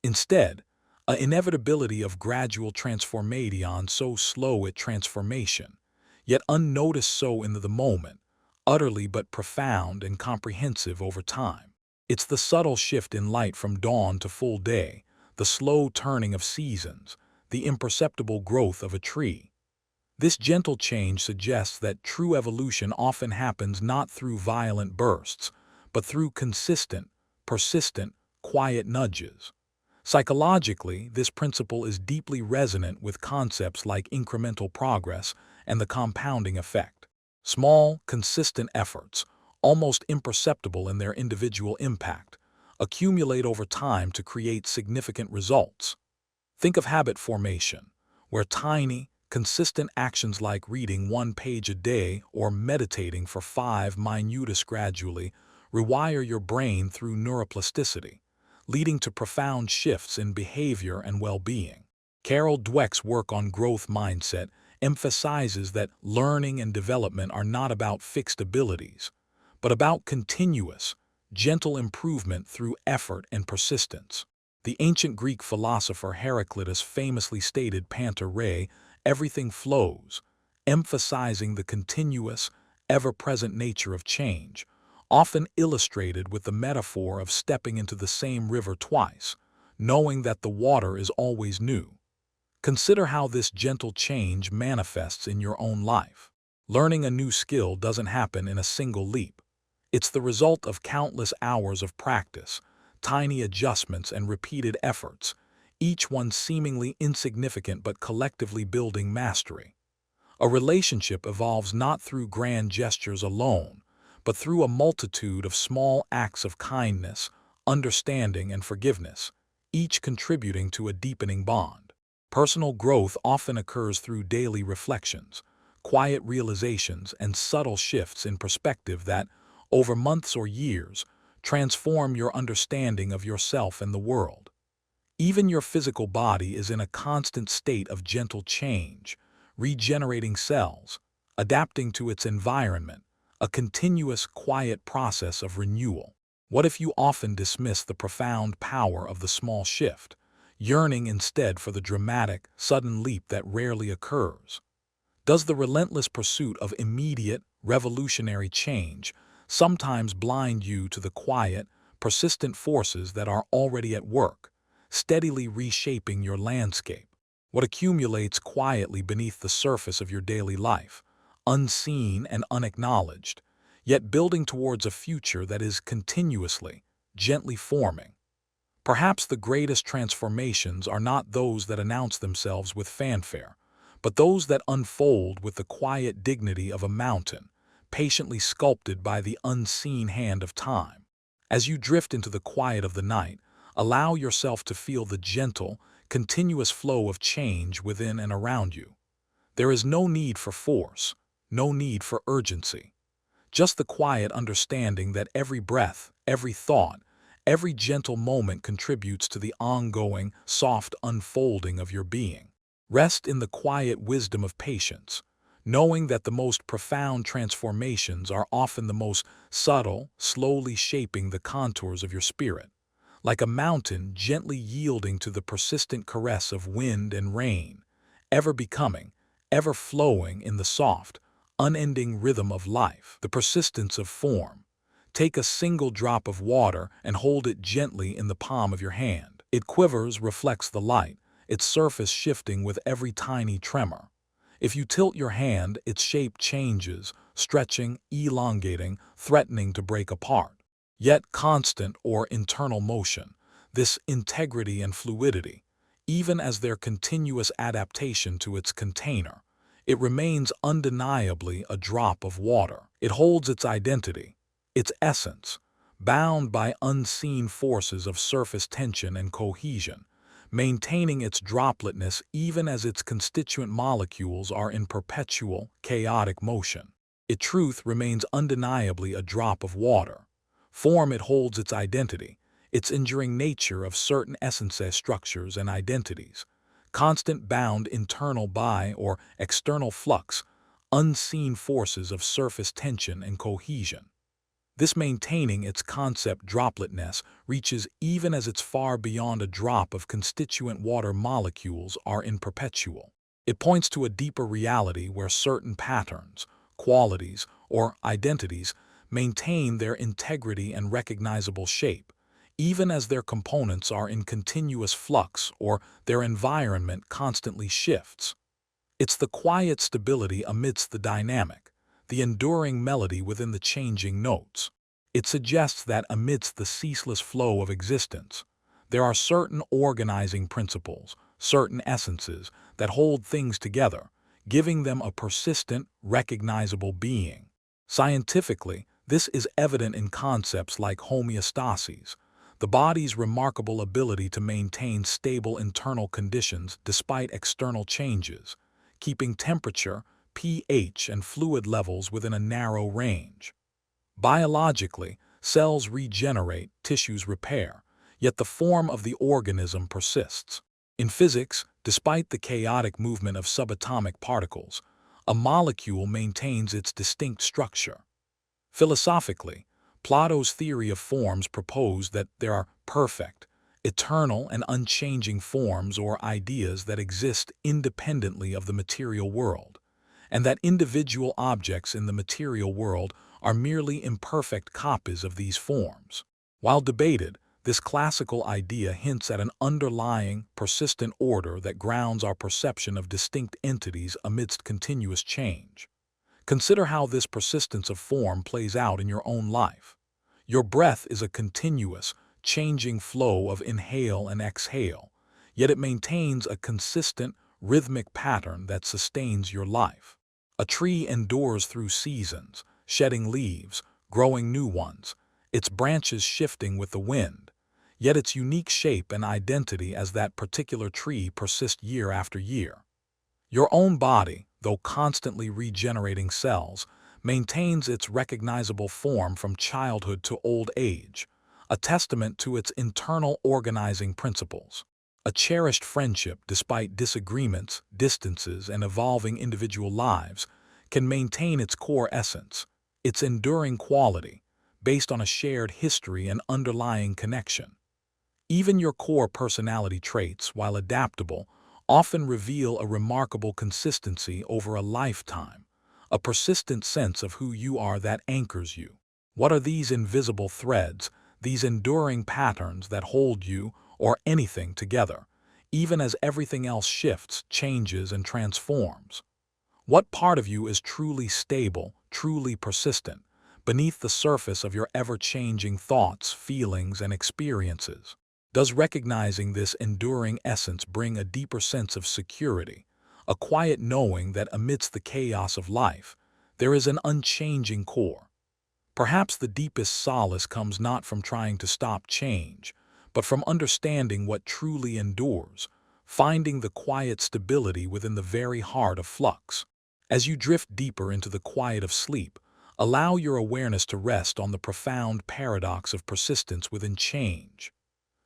Instead, an inevitability of gradual transformation, so slow at transformation, yet unnoticed so in the moment, utterly but profound and comprehensive over time. It's the subtle shift in light from dawn to full day, the slow turning of seasons, the imperceptible growth of a tree. This gentle change suggests that true evolution often happens not through violent bursts, but through consistent, persistent, quiet nudges. Psychologically, this principle is deeply resonant with concepts like incremental progress and the compounding effect. Small, consistent efforts, almost imperceptible in their individual impact, accumulate over time to create significant results. Think of habit formation, where tiny, consistent actions like reading 1 page a day or meditating for 5 minutes gradually rewire your brain through neuroplasticity, leading to profound shifts in behavior and well-being. Carol Dweck's work on growth mindset emphasizes that learning and development are not about fixed abilities, but about continuous, gentle improvement through effort and persistence. The ancient Greek philosopher Heraclitus famously stated "Panta rhei," everything flows, emphasizing the continuous, ever-present nature of change, often illustrated with the metaphor of stepping into the same river twice, knowing that the water is always new. Consider how this gentle change manifests in your own life. Learning a new skill doesn't happen in a single leap. It's the result of countless hours of practice, tiny adjustments and repeated efforts, each one seemingly insignificant but collectively building mastery. A relationship evolves not through grand gestures alone, but through a multitude of small acts of kindness, understanding, and forgiveness, each contributing to a deepening bond. Personal growth often occurs through daily reflections, quiet realizations, and subtle shifts in perspective that, over months or years, transform your understanding of yourself and the world. Even your physical body is in a constant state of gentle change, regenerating cells, adapting to its environment, a continuous, quiet process of renewal. What if you often dismiss the profound power of the small shift, yearning instead for the dramatic, sudden leap that rarely occurs? Does the relentless pursuit of immediate, revolutionary change sometimes blind you to the quiet, persistent forces that are already at work, steadily reshaping your landscape? What accumulates quietly beneath the surface of your daily life, unseen and unacknowledged, yet building towards a future that is continuously, gently forming? Perhaps the greatest transformations are not those that announce themselves with fanfare, but those that unfold with the quiet dignity of a mountain, patiently sculpted by the unseen hand of time. As you drift into the quiet of the night, allow yourself to feel the gentle, continuous flow of change within and around you. There is no need for force, no need for urgency. Just the quiet understanding that every breath, every thought, every gentle moment contributes to the ongoing, soft unfolding of your being. Rest in the quiet wisdom of patience, knowing that the most profound transformations are often the most subtle, slowly shaping the contours of your spirit. Like a mountain gently yielding to the persistent caress of wind and rain, ever becoming, ever flowing in the soft, unending rhythm of life. The persistence of form, Take a single drop of water and hold it gently in the palm of your hand. It quivers, reflects the light, its surface shifting with every tiny tremor. If you tilt your hand, its shape changes, stretching, elongating, threatening to break apart. Yet constant or internal motion, this integrity and fluidity, even as their continuous adaptation to its container, it remains undeniably a drop of water. It holds its identity, its essence, bound by unseen forces of surface tension and cohesion, maintaining its dropletness even as its constituent molecules are in perpetual, chaotic motion. Its truth remains undeniably a drop of water. Form, it holds its identity, its enduring nature of certain essences, structures, and identities, constant bound internal by or external flux, unseen forces of surface tension and cohesion. This maintaining its concept dropletness reaches even as it's far beyond a drop of constituent water molecules are in perpetual. It points to a deeper reality where certain patterns, qualities, or identities maintain their integrity and recognizable shape, even as their components are in continuous flux or their environment constantly shifts. It's the quiet stability amidst the dynamic, the enduring melody within the changing notes. It suggests that amidst the ceaseless flow of existence, there are certain organizing principles, certain essences that hold things together, giving them a persistent, recognizable being. Scientifically, this is evident in concepts like homeostasis, the body's remarkable ability to maintain stable internal conditions despite external changes, keeping temperature, pH, and fluid levels within a narrow range. Biologically, cells regenerate, tissues repair, yet the form of the organism persists. In physics, despite the chaotic movement of subatomic particles, a molecule maintains its distinct structure. Philosophically, Plato's theory of forms proposed that there are perfect, eternal, and unchanging forms or ideas that exist independently of the material world, and that individual objects in the material world are merely imperfect copies of these forms. While debated, this classical idea hints at an underlying, persistent order that grounds our perception of distinct entities amidst continuous change. Consider how this persistence of form plays out in your own life. Your breath is a continuous, changing flow of inhale and exhale, yet it maintains a consistent, rhythmic pattern that sustains your life. A tree endures through seasons, shedding leaves, growing new ones, its branches shifting with the wind, yet its unique shape and identity as that particular tree persist year after year. Your own body, though constantly regenerating cells, maintains its recognizable form from childhood to old age, a testament to its internal organizing principles. A cherished friendship, despite disagreements, distances, and evolving individual lives, can maintain its core essence, its enduring quality, based on a shared history and underlying connection. Even your core personality traits, while adaptable, often reveal a remarkable consistency over a lifetime, a persistent sense of who you are that anchors you. What are these invisible threads, these enduring patterns that hold you or anything together, even as everything else shifts, changes, and transforms? What part of you is truly stable, truly persistent, beneath the surface of your ever-changing thoughts, feelings, and experiences? Does recognizing this enduring essence bring a deeper sense of security, a quiet knowing that amidst the chaos of life, there is an unchanging core? Perhaps the deepest solace comes not from trying to stop change, but from understanding what truly endures, finding the quiet stability within the very heart of flux. As you drift deeper into the quiet of sleep, allow your awareness to rest on the profound paradox of persistence within change.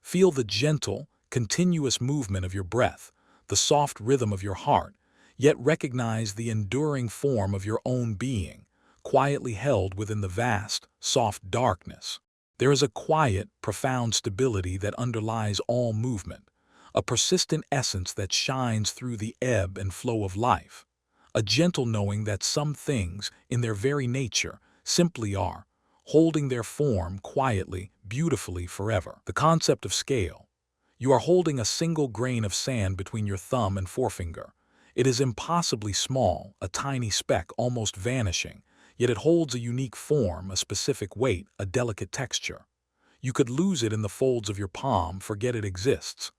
Feel the gentle, continuous movement of your breath, the soft rhythm of your heart, yet recognize the enduring form of your own being, quietly held within the vast, soft darkness. There is a quiet, profound stability that underlies all movement, a persistent essence that shines through the ebb and flow of life, a gentle knowing that some things, in their very nature, simply are, holding their form quietly, beautifully forever. The concept of scale. You are holding a single grain of sand between your thumb and forefinger. It is impossibly small, a tiny speck almost vanishing, yet it holds a unique form, a specific weight, a delicate texture. You could lose it in the folds of your palm, forget it exists.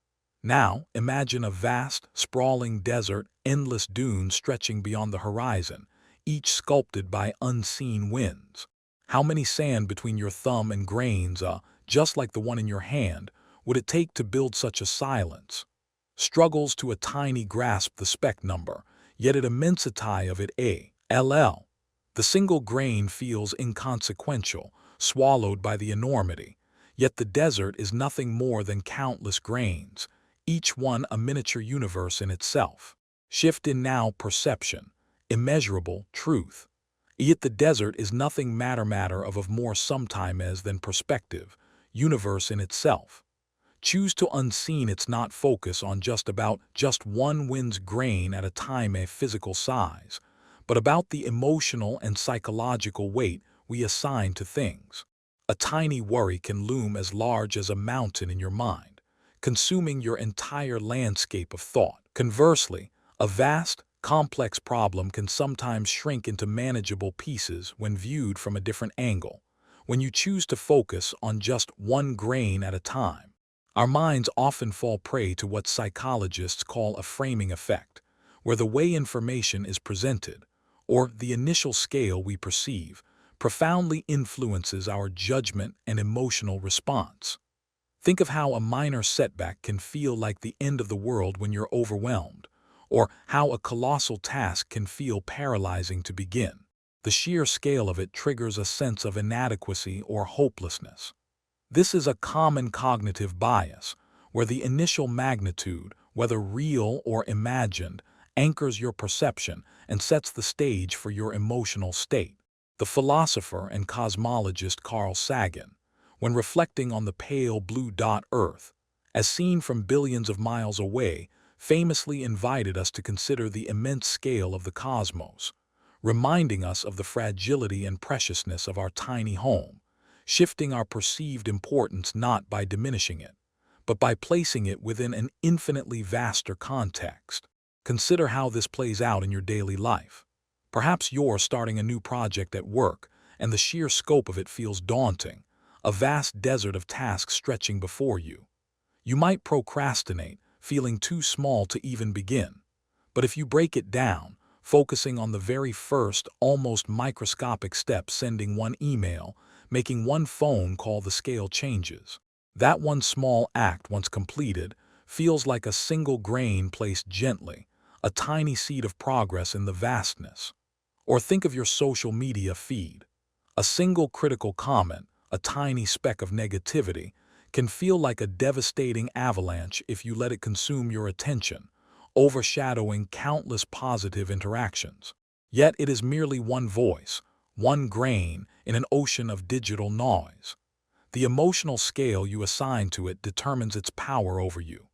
Now, imagine a vast, sprawling desert, endless dunes stretching beyond the horizon, each sculpted by unseen winds. How many sand between your thumb and grains, just like the one in your hand, would it take to build such a silence? Struggles to a tiny grasp the speck number, yet at immensity of it a.ll. The single grain feels inconsequential, swallowed by the enormity, yet the desert is nothing more than countless grains, each one a miniature universe in itself. Shift in now perception, immeasurable truth. Yet the desert is nothing matter of more sometime as than perspective, universe in itself. Choose to unseen its not focus on just one wind's grain at a time a physical size, but about the emotional and psychological weight we assign to things. A tiny worry can loom as large as a mountain in your mind, consuming your entire landscape of thought. Conversely, a vast, complex problem can sometimes shrink into manageable pieces when viewed from a different angle, when you choose to focus on just one grain at a time. Our minds often fall prey to what psychologists call a framing effect, where the way information is presented, or the initial scale we perceive, profoundly influences our judgment and emotional response. Think of how a minor setback can feel like the end of the world when you're overwhelmed, or how a colossal task can feel paralyzing to begin. The sheer scale of it triggers a sense of inadequacy or hopelessness. This is a common cognitive bias, where the initial magnitude, whether real or imagined, anchors your perception and sets the stage for your emotional state. The philosopher and cosmologist Carl Sagan, when reflecting on the pale blue dot Earth, as seen from billions of miles away, famously invited us to consider the immense scale of the cosmos, reminding us of the fragility and preciousness of our tiny home, shifting our perceived importance not by diminishing it, but by placing it within an infinitely vaster context. Consider how this plays out in your daily life. Perhaps you're starting a new project at work, and the sheer scope of it feels daunting, a vast desert of tasks stretching before you. You might procrastinate, feeling too small to even begin. But if you break it down, focusing on the very first, almost microscopic step, sending one email, making one phone call, the scale changes. That one small act, once completed, feels like a single grain placed gently, a tiny seed of progress in the vastness. Or think of your social media feed. A single critical comment, a tiny speck of negativity, can feel like a devastating avalanche if you let it consume your attention, overshadowing countless positive interactions. Yet it is merely one voice, one grain in an ocean of digital noise. The emotional scale you assign to it determines its power over you.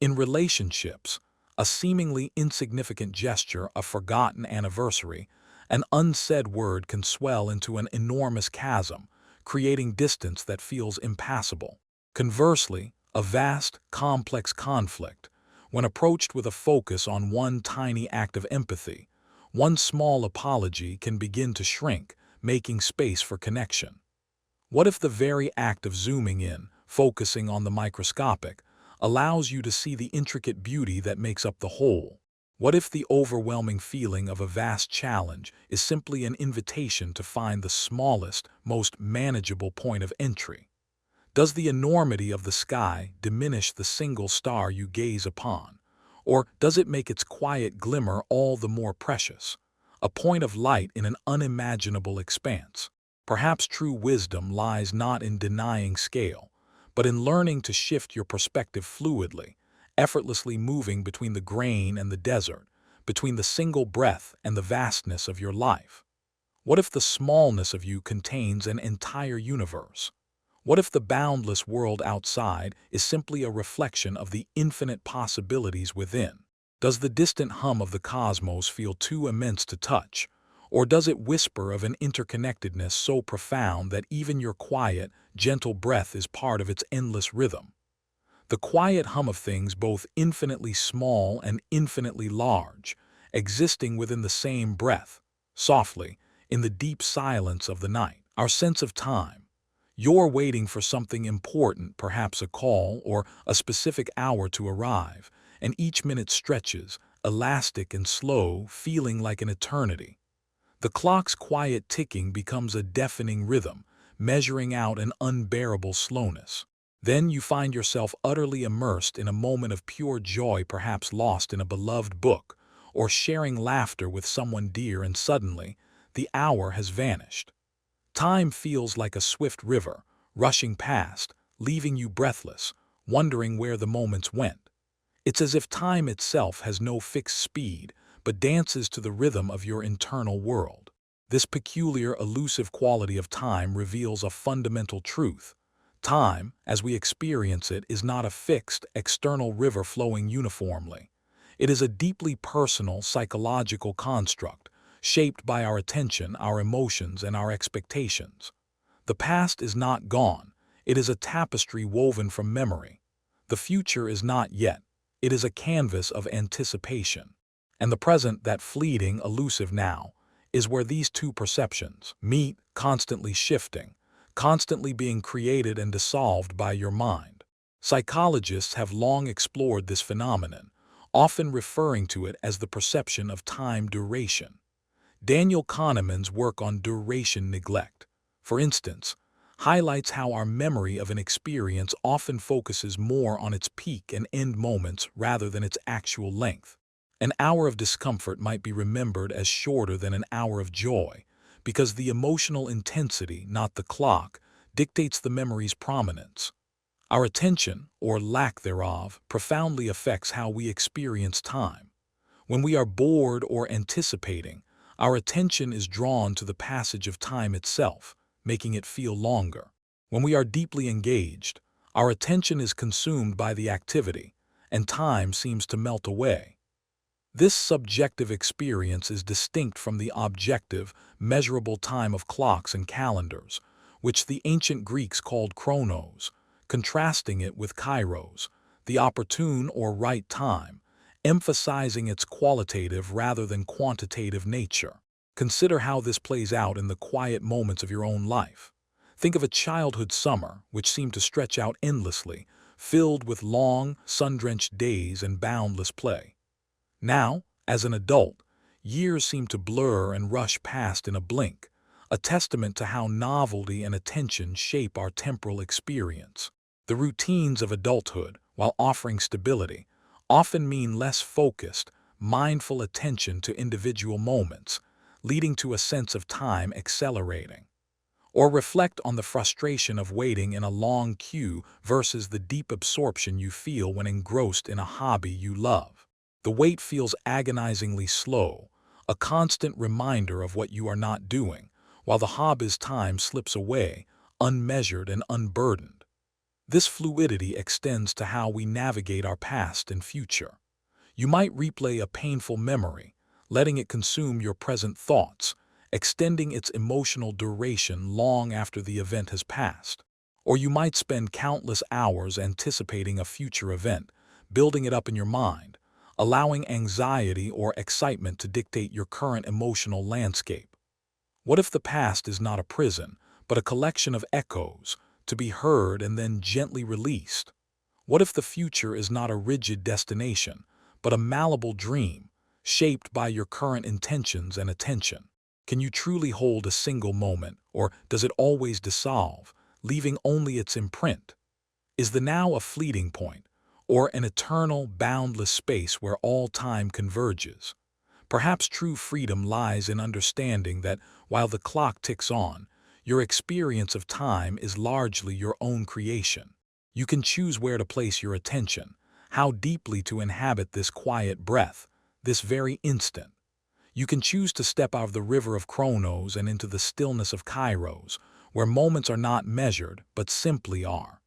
In relationships, a seemingly insignificant gesture, a forgotten anniversary, an unsaid word can swell into an enormous chasm, creating distance that feels impassable. Conversely, a vast, complex conflict, when approached with a focus on one tiny act of empathy, one small apology can begin to shrink, making space for connection. What if the very act of zooming in, focusing on the microscopic, allows you to see the intricate beauty that makes up the whole? What if the overwhelming feeling of a vast challenge is simply an invitation to find the smallest, most manageable point of entry? Does the enormity of the sky diminish the single star you gaze upon? Or does it make its quiet glimmer all the more precious, a point of light in an unimaginable expanse? Perhaps true wisdom lies not in denying scale, but in learning to shift your perspective fluidly, effortlessly moving between the grain and the desert, between the single breath and the vastness of your life. What if the smallness of you contains an entire universe? What if the boundless world outside is simply a reflection of the infinite possibilities within? Does the distant hum of the cosmos feel too immense to touch? Or does it whisper of an interconnectedness so profound that even your quiet, gentle breath is part of its endless rhythm? The quiet hum of things both infinitely small and infinitely large, existing within the same breath, softly, in the deep silence of the night. Our sense of time. You're waiting for something important, perhaps a call or a specific hour to arrive, and each minute stretches, elastic and slow, feeling like an eternity. The clock's quiet ticking becomes a deafening rhythm, measuring out an unbearable slowness. Then you find yourself utterly immersed in a moment of pure joy, perhaps lost in a beloved book, or sharing laughter with someone dear, and suddenly, the hour has vanished. Time feels like a swift river, rushing past, leaving you breathless, wondering where the moments went. It's as if time itself has no fixed speed, but dances to the rhythm of your internal world. This peculiar, elusive quality of time reveals a fundamental truth. Time, as we experience it, is not a fixed, external river flowing uniformly. It is a deeply personal, psychological construct, shaped by our attention, our emotions, and our expectations. The past is not gone. It is a tapestry woven from memory. The future is not yet. It is a canvas of anticipation. And the present, that fleeting, elusive now, is where these two perceptions meet, constantly shifting, constantly being created and dissolved by your mind. Psychologists have long explored this phenomenon, often referring to it as the perception of time duration. Daniel Kahneman's work on duration neglect, for instance, highlights how our memory of an experience often focuses more on its peak and end moments rather than its actual length. An hour of discomfort might be remembered as shorter than an hour of joy, because the emotional intensity, not the clock, dictates the memory's prominence. Our attention, or lack thereof, profoundly affects how we experience time. When we are bored or anticipating, our attention is drawn to the passage of time itself, making it feel longer. When we are deeply engaged, our attention is consumed by the activity, and time seems to melt away. This subjective experience is distinct from the objective, measurable time of clocks and calendars, which the ancient Greeks called chronos, contrasting it with kairos, the opportune or right time, emphasizing its qualitative rather than quantitative nature. Consider how this plays out in the quiet moments of your own life. Think of a childhood summer, which seemed to stretch out endlessly, filled with long, sun-drenched days and boundless play. Now, as an adult, years seem to blur and rush past in a blink, a testament to how novelty and attention shape our temporal experience. The routines of adulthood, while offering stability, often mean less focused, mindful attention to individual moments, leading to a sense of time accelerating. Or reflect on the frustration of waiting in a long queue versus the deep absorption you feel when engrossed in a hobby you love. The wait feels agonizingly slow, a constant reminder of what you are not doing, while the hobby's time slips away, unmeasured and unburdened. This fluidity extends to how we navigate our past and future. You might replay a painful memory, letting it consume your present thoughts, extending its emotional duration long after the event has passed. Or you might spend countless hours anticipating a future event, building it up in your mind, allowing anxiety or excitement to dictate your current emotional landscape. What if the past is not a prison, but a collection of echoes, to be heard and then gently released? What if the future is not a rigid destination, but a malleable dream, shaped by your current intentions and attention? Can you truly hold a single moment, or does it always dissolve, leaving only its imprint? Is the now a fleeting point, or an eternal, boundless space where all time converges? Perhaps true freedom lies in understanding that while the clock ticks on, your experience of time is largely your own creation. You can choose where to place your attention, how deeply to inhabit this quiet breath, this very instant. You can choose to step out of the river of chronos and into the stillness of kairos, where moments are not measured but simply are.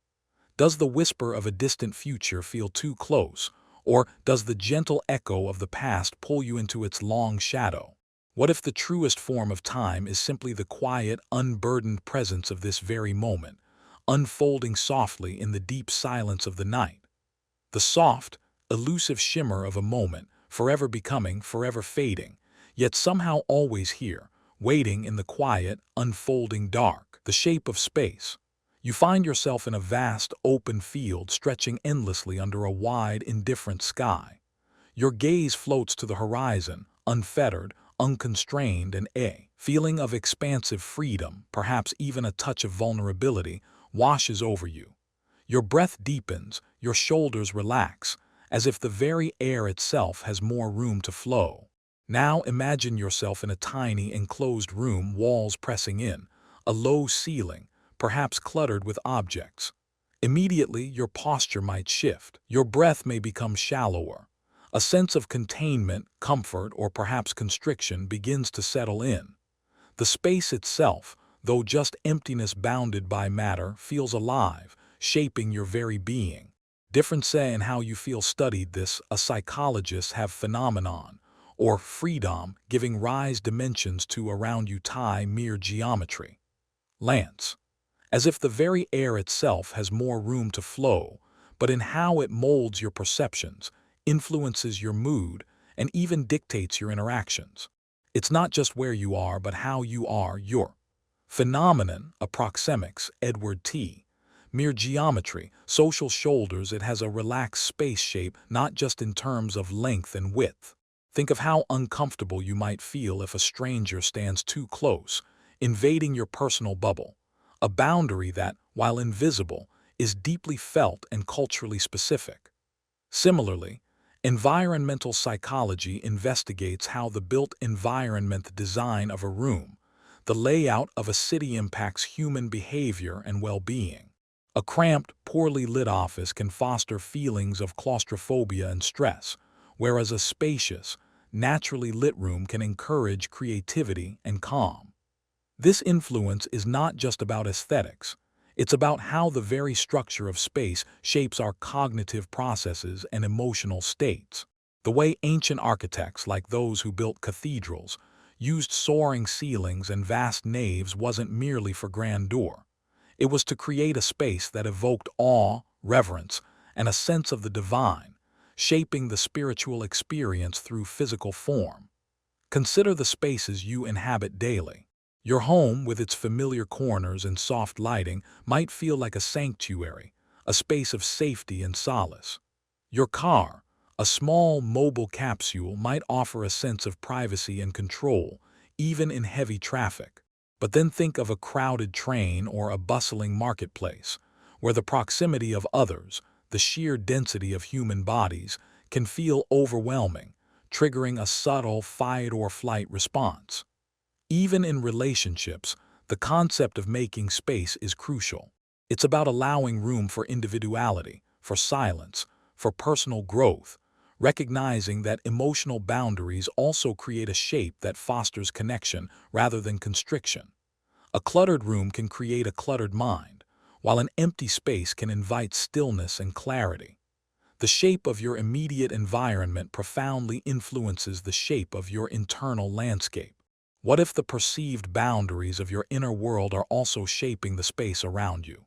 Does the whisper of a distant future feel too close, or does the gentle echo of the past pull you into its long shadow? What if the truest form of time is simply the quiet, unburdened presence of this very moment, unfolding softly in the deep silence of the night? The soft, elusive shimmer of a moment, forever becoming, forever fading, yet somehow always here, waiting in the quiet, unfolding dark, the shape of space. You find yourself in a vast, open field stretching endlessly under a wide, indifferent sky. Your gaze floats to the horizon, unfettered, unconstrained, and a feeling of expansive freedom, perhaps even a touch of vulnerability, washes over you. Your breath deepens, your shoulders relax, as if the very air itself has more room to flow. Now imagine yourself in a tiny enclosed room, walls pressing in, a low ceiling, perhaps cluttered with objects. Immediately, your posture might shift. Your breath may become shallower. A sense of containment, comfort, or perhaps constriction begins to settle in. The space itself, though just emptiness bounded by matter, feels alive, shaping your very being. Difference in how you feel studied this, a psychologist have phenomenon, or freedom, giving rise dimensions to around you tie mere geometry. Lance. As if the very air itself has more room to flow, but in how it molds your perceptions, influences your mood, and even dictates your interactions. It's not just where you are, but how you are your phenomenon, a proxemics, Edward T. Mere geometry, social shoulders, it has a relaxed space shape, not just in terms of length and width. Think of how uncomfortable you might feel if a stranger stands too close, invading your personal bubble. A boundary that, while invisible, is deeply felt and culturally specific. Similarly, environmental psychology investigates how the built environment, the design of a room, the layout of a city impacts human behavior and well-being. A cramped, poorly lit office can foster feelings of claustrophobia and stress, whereas a spacious, naturally lit room can encourage creativity and calm. This influence is not just about aesthetics. It's about how the very structure of space shapes our cognitive processes and emotional states. The way ancient architects, like those who built cathedrals, used soaring ceilings and vast naves wasn't merely for grandeur. It was to create a space that evoked awe, reverence, and a sense of the divine, shaping the spiritual experience through physical form. Consider the spaces you inhabit daily. Your home, with its familiar corners and soft lighting, might feel like a sanctuary, a space of safety and solace. Your car, a small mobile capsule, might offer a sense of privacy and control, even in heavy traffic. But then think of a crowded train or a bustling marketplace, where the proximity of others, the sheer density of human bodies, can feel overwhelming, triggering a subtle fight-or-flight response. Even in relationships, the concept of making space is crucial. It's about allowing room for individuality, for silence, for personal growth, recognizing that emotional boundaries also create a shape that fosters connection rather than constriction. A cluttered room can create a cluttered mind, while an empty space can invite stillness and clarity. The shape of your immediate environment profoundly influences the shape of your internal landscape. What if the perceived boundaries of your inner world are also shaping the space around you?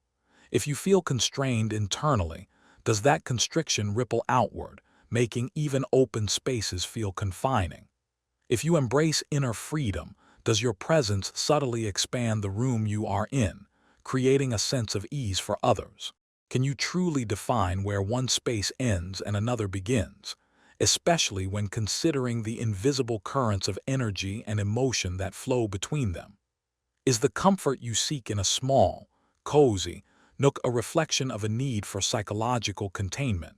If you feel constrained internally, does that constriction ripple outward, making even open spaces feel confining? If you embrace inner freedom, does your presence subtly expand the room you are in, creating a sense of ease for others? Can you truly define where one space ends and another begins, especially when considering the invisible currents of energy and emotion that flow between them? Is the comfort you seek in a small, cozy nook a reflection of a need for psychological containment,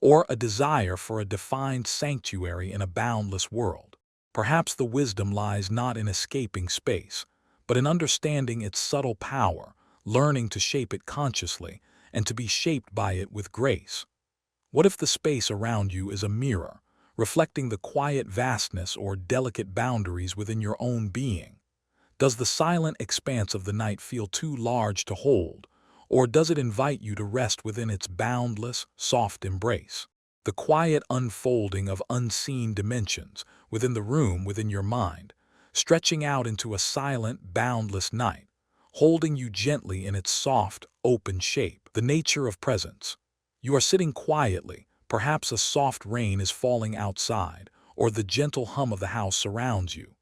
or a desire for a defined sanctuary in a boundless world? Perhaps the wisdom lies not in escaping space, but in understanding its subtle power, learning to shape it consciously, and to be shaped by it with grace. What if the space around you is a mirror, reflecting the quiet vastness or delicate boundaries within your own being? Does the silent expanse of the night feel too large to hold, or does it invite you to rest within its boundless, soft embrace? The quiet unfolding of unseen dimensions within the room within your mind, stretching out into a silent, boundless night, holding you gently in its soft, open shape. The nature of presence. You are sitting quietly, perhaps a soft rain is falling outside, or the gentle hum of the house surrounds you.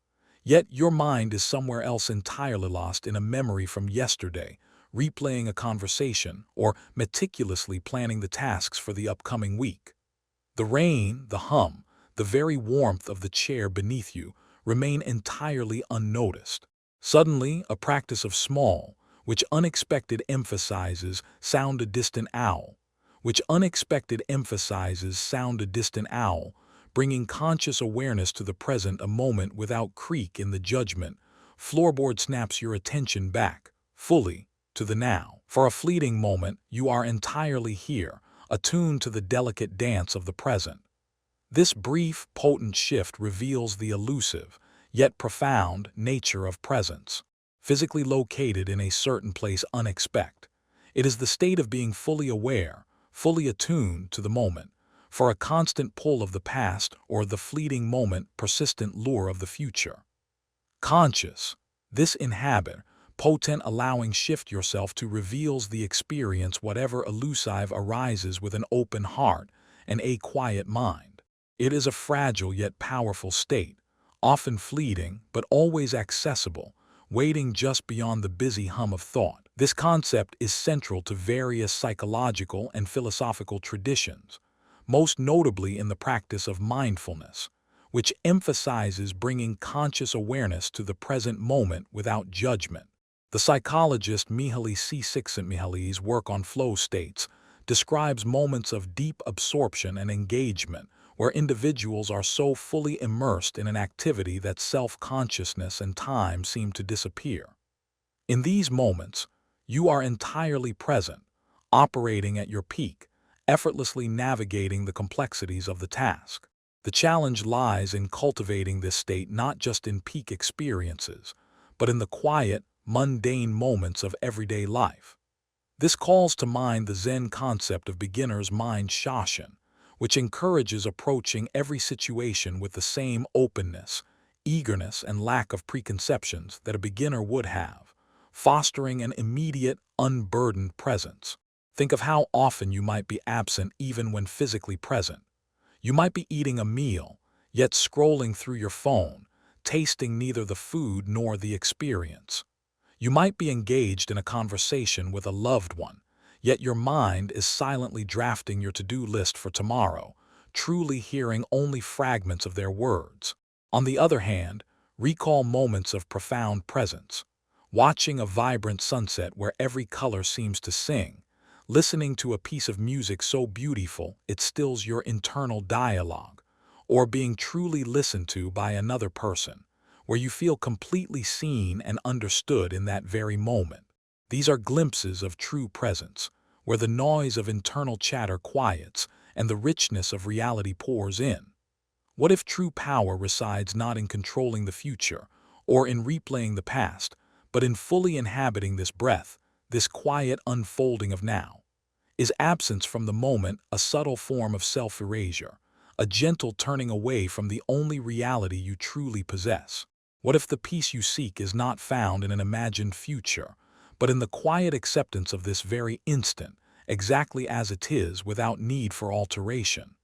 Yet your mind is somewhere else, entirely lost in a memory from yesterday, replaying a conversation, or meticulously planning the tasks for the upcoming week. The rain, the hum, the very warmth of the chair beneath you remain entirely unnoticed. Suddenly, a practice of small, which unexpected emphasizes sound a distant owl, bringing conscious awareness to the present a moment without creak in the judgment. Floorboard snaps your attention back, fully, to the now. For a fleeting moment, you are entirely here, attuned to the delicate dance of the present. This brief, potent shift reveals the elusive, yet profound, nature of presence. Physically located in a certain place unexpected, it is the state of being fully aware, fully attuned to the moment, for a constant pull of the past or the fleeting moment persistent lure of the future. Conscious, this inhabit, potent allowing shift yourself to reveals the experience whatever elusive arises with an open heart and a quiet mind. It is a fragile yet powerful state, often fleeting but always accessible, waiting just beyond the busy hum of thought. This concept is central to various psychological and philosophical traditions, most notably in the practice of mindfulness, which emphasizes bringing conscious awareness to the present moment without judgment. The psychologist Mihaly Csikszentmihalyi's work on flow states describes moments of deep absorption and engagement where individuals are so fully immersed in an activity that self-consciousness and time seem to disappear. In these moments, you are entirely present, operating at your peak, effortlessly navigating the complexities of the task. The challenge lies in cultivating this state not just in peak experiences, but in the quiet, mundane moments of everyday life. This calls to mind the Zen concept of beginner's mind Shoshin, which encourages approaching every situation with the same openness, eagerness, and lack of preconceptions that a beginner would have, fostering an immediate, unburdened presence. Think of how often you might be absent even when physically present. You might be eating a meal, yet scrolling through your phone, tasting neither the food nor the experience. You might be engaged in a conversation with a loved one, yet your mind is silently drafting your to-do list for tomorrow, truly hearing only fragments of their words. On the other hand, recall moments of profound presence, watching a vibrant sunset where every color seems to sing, listening to a piece of music so beautiful it stills your internal dialogue, or being truly listened to by another person, where you feel completely seen and understood in that very moment. These are glimpses of true presence, where the noise of internal chatter quiets and the richness of reality pours in. What if true power resides not in controlling the future or in replaying the past, but in fully inhabiting this breath, this quiet unfolding of now? Is absence from the moment a subtle form of self-erasure, a gentle turning away from the only reality you truly possess? What if the peace you seek is not found in an imagined future, but in the quiet acceptance of this very instant, exactly as it is without need for alteration?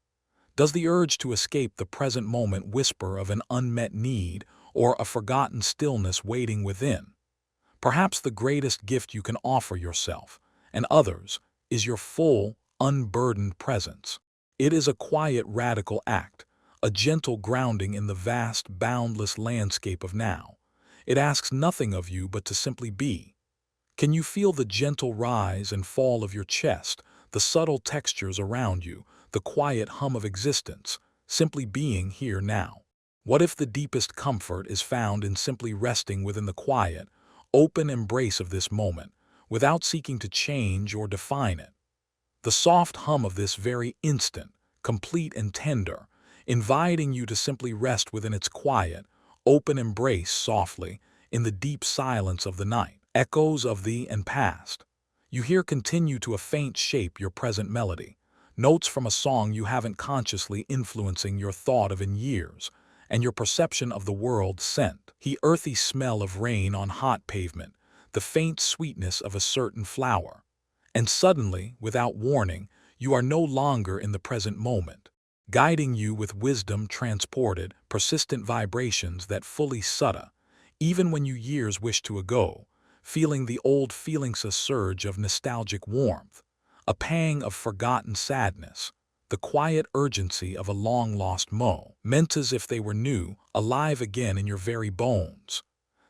Does the urge to escape the present moment whisper of an unmet need or a forgotten stillness waiting within? Perhaps the greatest gift you can offer yourself and others is your full, unburdened presence. It is a quiet, radical act, a gentle grounding in the vast, boundless landscape of now. It asks nothing of you but to simply be. Can you feel the gentle rise and fall of your chest, the subtle textures around you, the quiet hum of existence, simply being here now? What if the deepest comfort is found in simply resting within the quiet, open embrace of this moment, without seeking to change or define it? The soft hum of this very instant, complete and tender, inviting you to simply rest within its quiet, open embrace softly in the deep silence of the night. Echoes of the and past. You hear continue to a faint shape your present melody, notes from a song you haven't consciously influencing your thought of in years, and your perception of the world scent. The earthy smell of rain on hot pavement, the faint sweetness of a certain flower. And suddenly, without warning, you are no longer in the present moment, guiding you with wisdom transported, persistent vibrations that fully sutta, even when you years wish to ago, feeling the old feelings a surge of nostalgic warmth, a pang of forgotten sadness, the quiet urgency of a long-lost meant as if they were new, alive again in your very bones.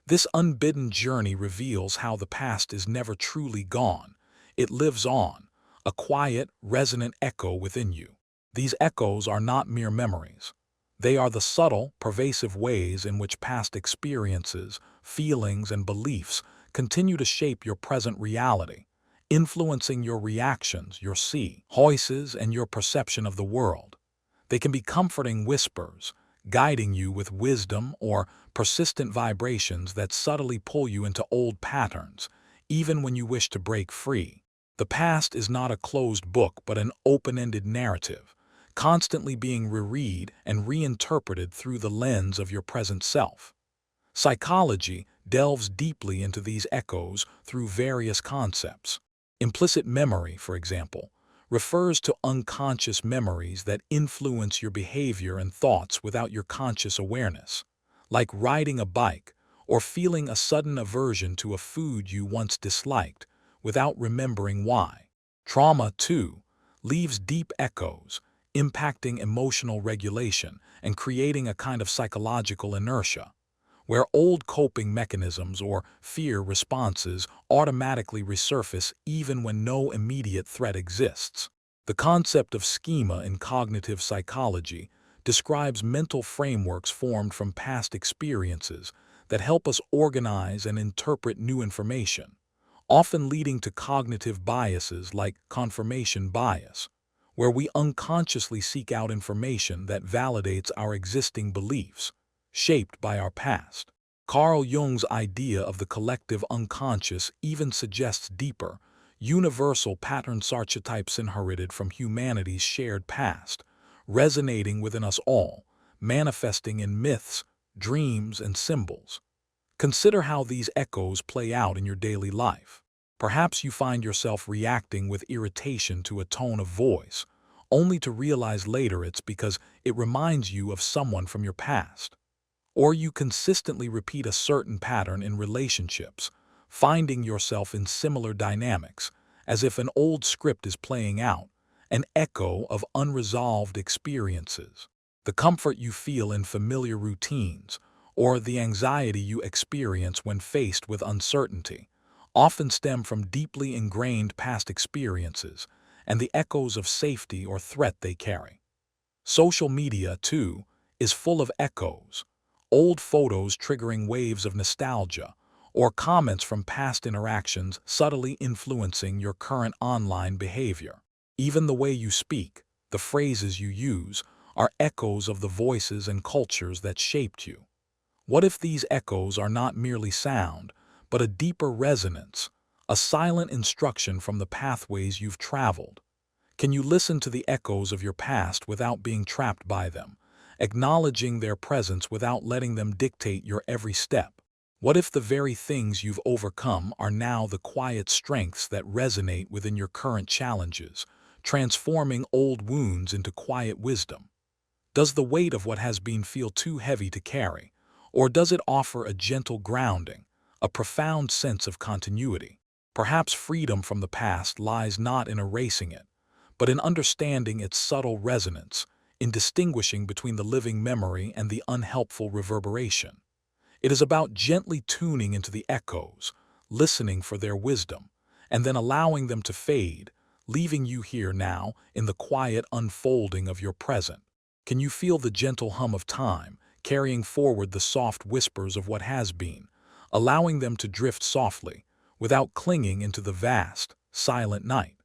This unbidden journey reveals how the past is never truly gone. It lives on, a quiet, resonant echo within you. These echoes are not mere memories. They are the subtle, pervasive ways in which past experiences, feelings, and beliefs continue to shape your present reality, influencing your reactions, your choices, and your perception of the world. They can be comforting whispers, guiding you with wisdom, or persistent vibrations that subtly pull you into old patterns, even when you wish to break free. The past is not a closed book but an open-ended narrative, constantly being reread and reinterpreted through the lens of your present self. Psychology delves deeply into these echoes through various concepts. Implicit memory, for example, refers to unconscious memories that influence your behavior and thoughts without your conscious awareness, like riding a bike or feeling a sudden aversion to a food you once disliked without remembering why. Trauma, too, leaves deep echoes, impacting emotional regulation and creating a kind of psychological inertia, where old coping mechanisms or fear responses automatically resurface even when no immediate threat exists. The concept of schema in cognitive psychology describes mental frameworks formed from past experiences that help us organize and interpret new information, often leading to cognitive biases like confirmation bias, where we unconsciously seek out information that validates our existing beliefs, shaped by our past. Carl Jung's idea of the collective unconscious even suggests deeper, universal patterns archetypes inherited from humanity's shared past, resonating within us all, manifesting in myths, dreams, and symbols. Consider how these echoes play out in your daily life. Perhaps you find yourself reacting with irritation to a tone of voice, only to realize later it's because it reminds you of someone from your past. Or you consistently repeat a certain pattern in relationships, finding yourself in similar dynamics, as if an old script is playing out, an echo of unresolved experiences. The comfort you feel in familiar routines, or the anxiety you experience when faced with uncertainty, often stem from deeply ingrained past experiences and the echoes of safety or threat they carry. Social media, too, is full of echoes, old photos triggering waves of nostalgia, or comments from past interactions subtly influencing your current online behavior. Even the way you speak, the phrases you use, are echoes of the voices and cultures that shaped you. What if these echoes are not merely sound, but a deeper resonance, a silent instruction from the pathways you've traveled? Can you listen to the echoes of your past without being trapped by them, acknowledging their presence without letting them dictate your every step? What if the very things you've overcome are now the quiet strengths that resonate within your current challenges, transforming old wounds into quiet wisdom? Does the weight of what has been feel too heavy to carry? Or does it offer a gentle grounding, a profound sense of continuity? Perhaps freedom from the past lies not in erasing it, but in understanding its subtle resonance, in distinguishing between the living memory and the unhelpful reverberation. It is about gently tuning into the echoes, listening for their wisdom, and then allowing them to fade, leaving you here now in the quiet unfolding of your present. Can you feel the gentle hum of time, carrying forward the soft whispers of what has been, allowing them to drift softly, without clinging into the vast, silent night?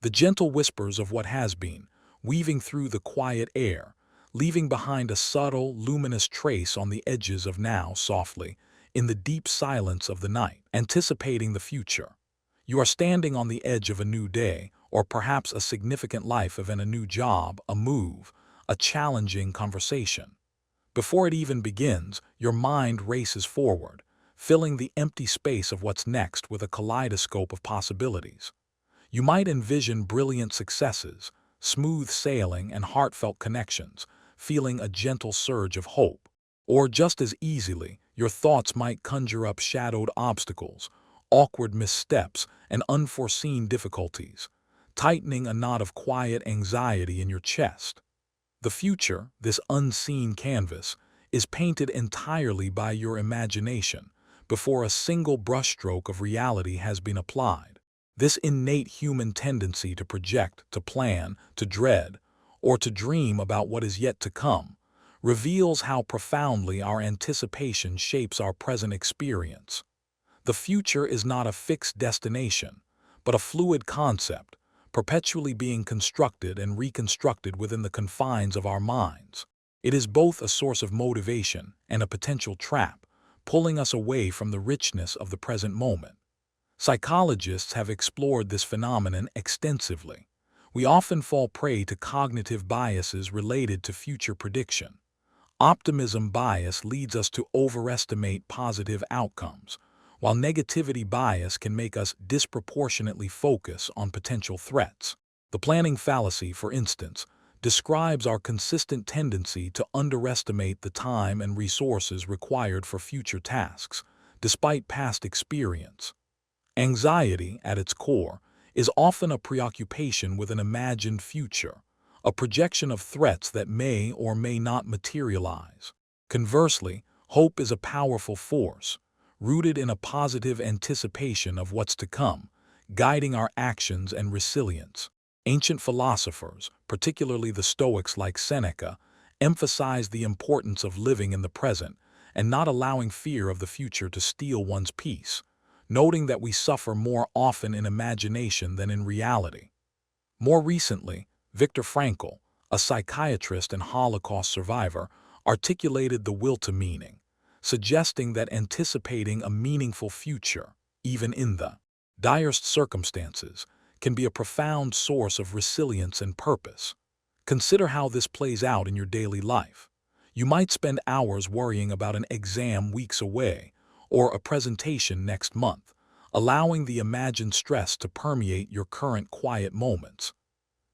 The gentle whispers of what has been, weaving through the quiet air, leaving behind a subtle, luminous trace on the edges of now softly, in the deep silence of the night, anticipating the future. You are standing on the edge of a new day, or perhaps a significant life event, a new job, a move, a challenging conversation. Before it even begins, your mind races forward, filling the empty space of what's next with a kaleidoscope of possibilities. You might envision brilliant successes, smooth sailing, and heartfelt connections, feeling a gentle surge of hope. Or just as easily, your thoughts might conjure up shadowed obstacles, awkward missteps, and unforeseen difficulties, tightening a knot of quiet anxiety in your chest. The future, this unseen canvas, is painted entirely by your imagination before a single brushstroke of reality has been applied. This innate human tendency to project, to plan, to dread, or to dream about what is yet to come reveals how profoundly our anticipation shapes our present experience. The future is not a fixed destination, but a fluid concept, perpetually being constructed and reconstructed within the confines of our minds. It is both a source of motivation and a potential trap, pulling us away from the richness of the present moment. Psychologists have explored this phenomenon extensively. We often fall prey to cognitive biases related to future prediction. Optimism bias leads us to overestimate positive outcomes, while negativity bias can make us disproportionately focus on potential threats. The planning fallacy, for instance, describes our consistent tendency to underestimate the time and resources required for future tasks, despite past experience. Anxiety, at its core, is often a preoccupation with an imagined future, a projection of threats that may or may not materialize. Conversely, hope is a powerful force, rooted in a positive anticipation of what's to come, guiding our actions and resilience. Ancient philosophers, particularly the Stoics like Seneca, emphasized the importance of living in the present and not allowing fear of the future to steal one's peace, noting that we suffer more often in imagination than in reality. More recently, Viktor Frankl, a psychiatrist and Holocaust survivor, articulated the will to meaning, suggesting that anticipating a meaningful future, even in the direst circumstances, can be a profound source of resilience and purpose. Consider how this plays out in your daily life. You might spend hours worrying about an exam weeks away or a presentation next month, allowing the imagined stress to permeate your current quiet moments.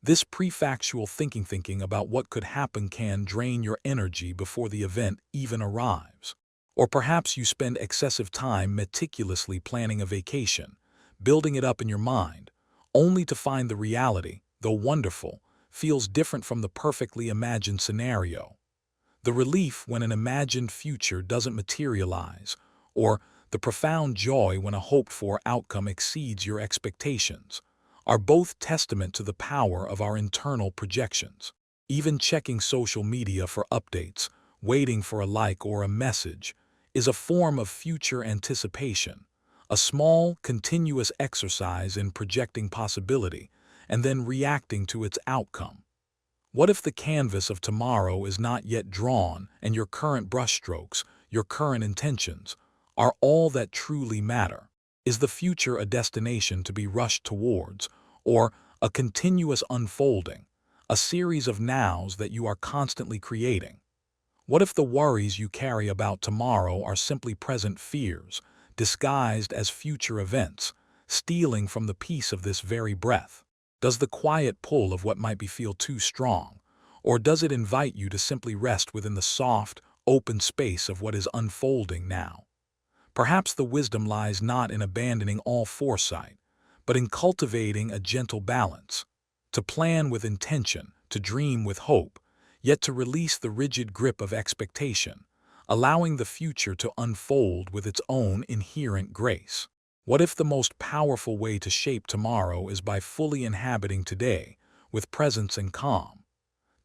This prefactual thinking about what could happen can drain your energy before the event even arrives. Or perhaps you spend excessive time meticulously planning a vacation, building it up in your mind, only to find the reality, though wonderful, feels different from the perfectly imagined scenario. The relief when an imagined future doesn't materialize, or the profound joy when a hoped-for outcome exceeds your expectations, are both testament to the power of our internal projections. Even checking social media for updates, waiting for a like or a message, is a form of future anticipation, a small, continuous exercise in projecting possibility and then reacting to its outcome. What if the canvas of tomorrow is not yet drawn and your current brushstrokes, your current intentions, are all that truly matter? Is the future a destination to be rushed towards, or a continuous unfolding, a series of nows that you are constantly creating? What if the worries you carry about tomorrow are simply present fears, disguised as future events, stealing from the peace of this very breath? Does the quiet pull of what might feel too strong, or does it invite you to simply rest within the soft, open space of what is unfolding now? Perhaps the wisdom lies not in abandoning all foresight, but in cultivating a gentle balance, to plan with intention, to dream with hope, yet to release the rigid grip of expectation, allowing the future to unfold with its own inherent grace. What if the most powerful way to shape tomorrow is by fully inhabiting today, with presence and calm?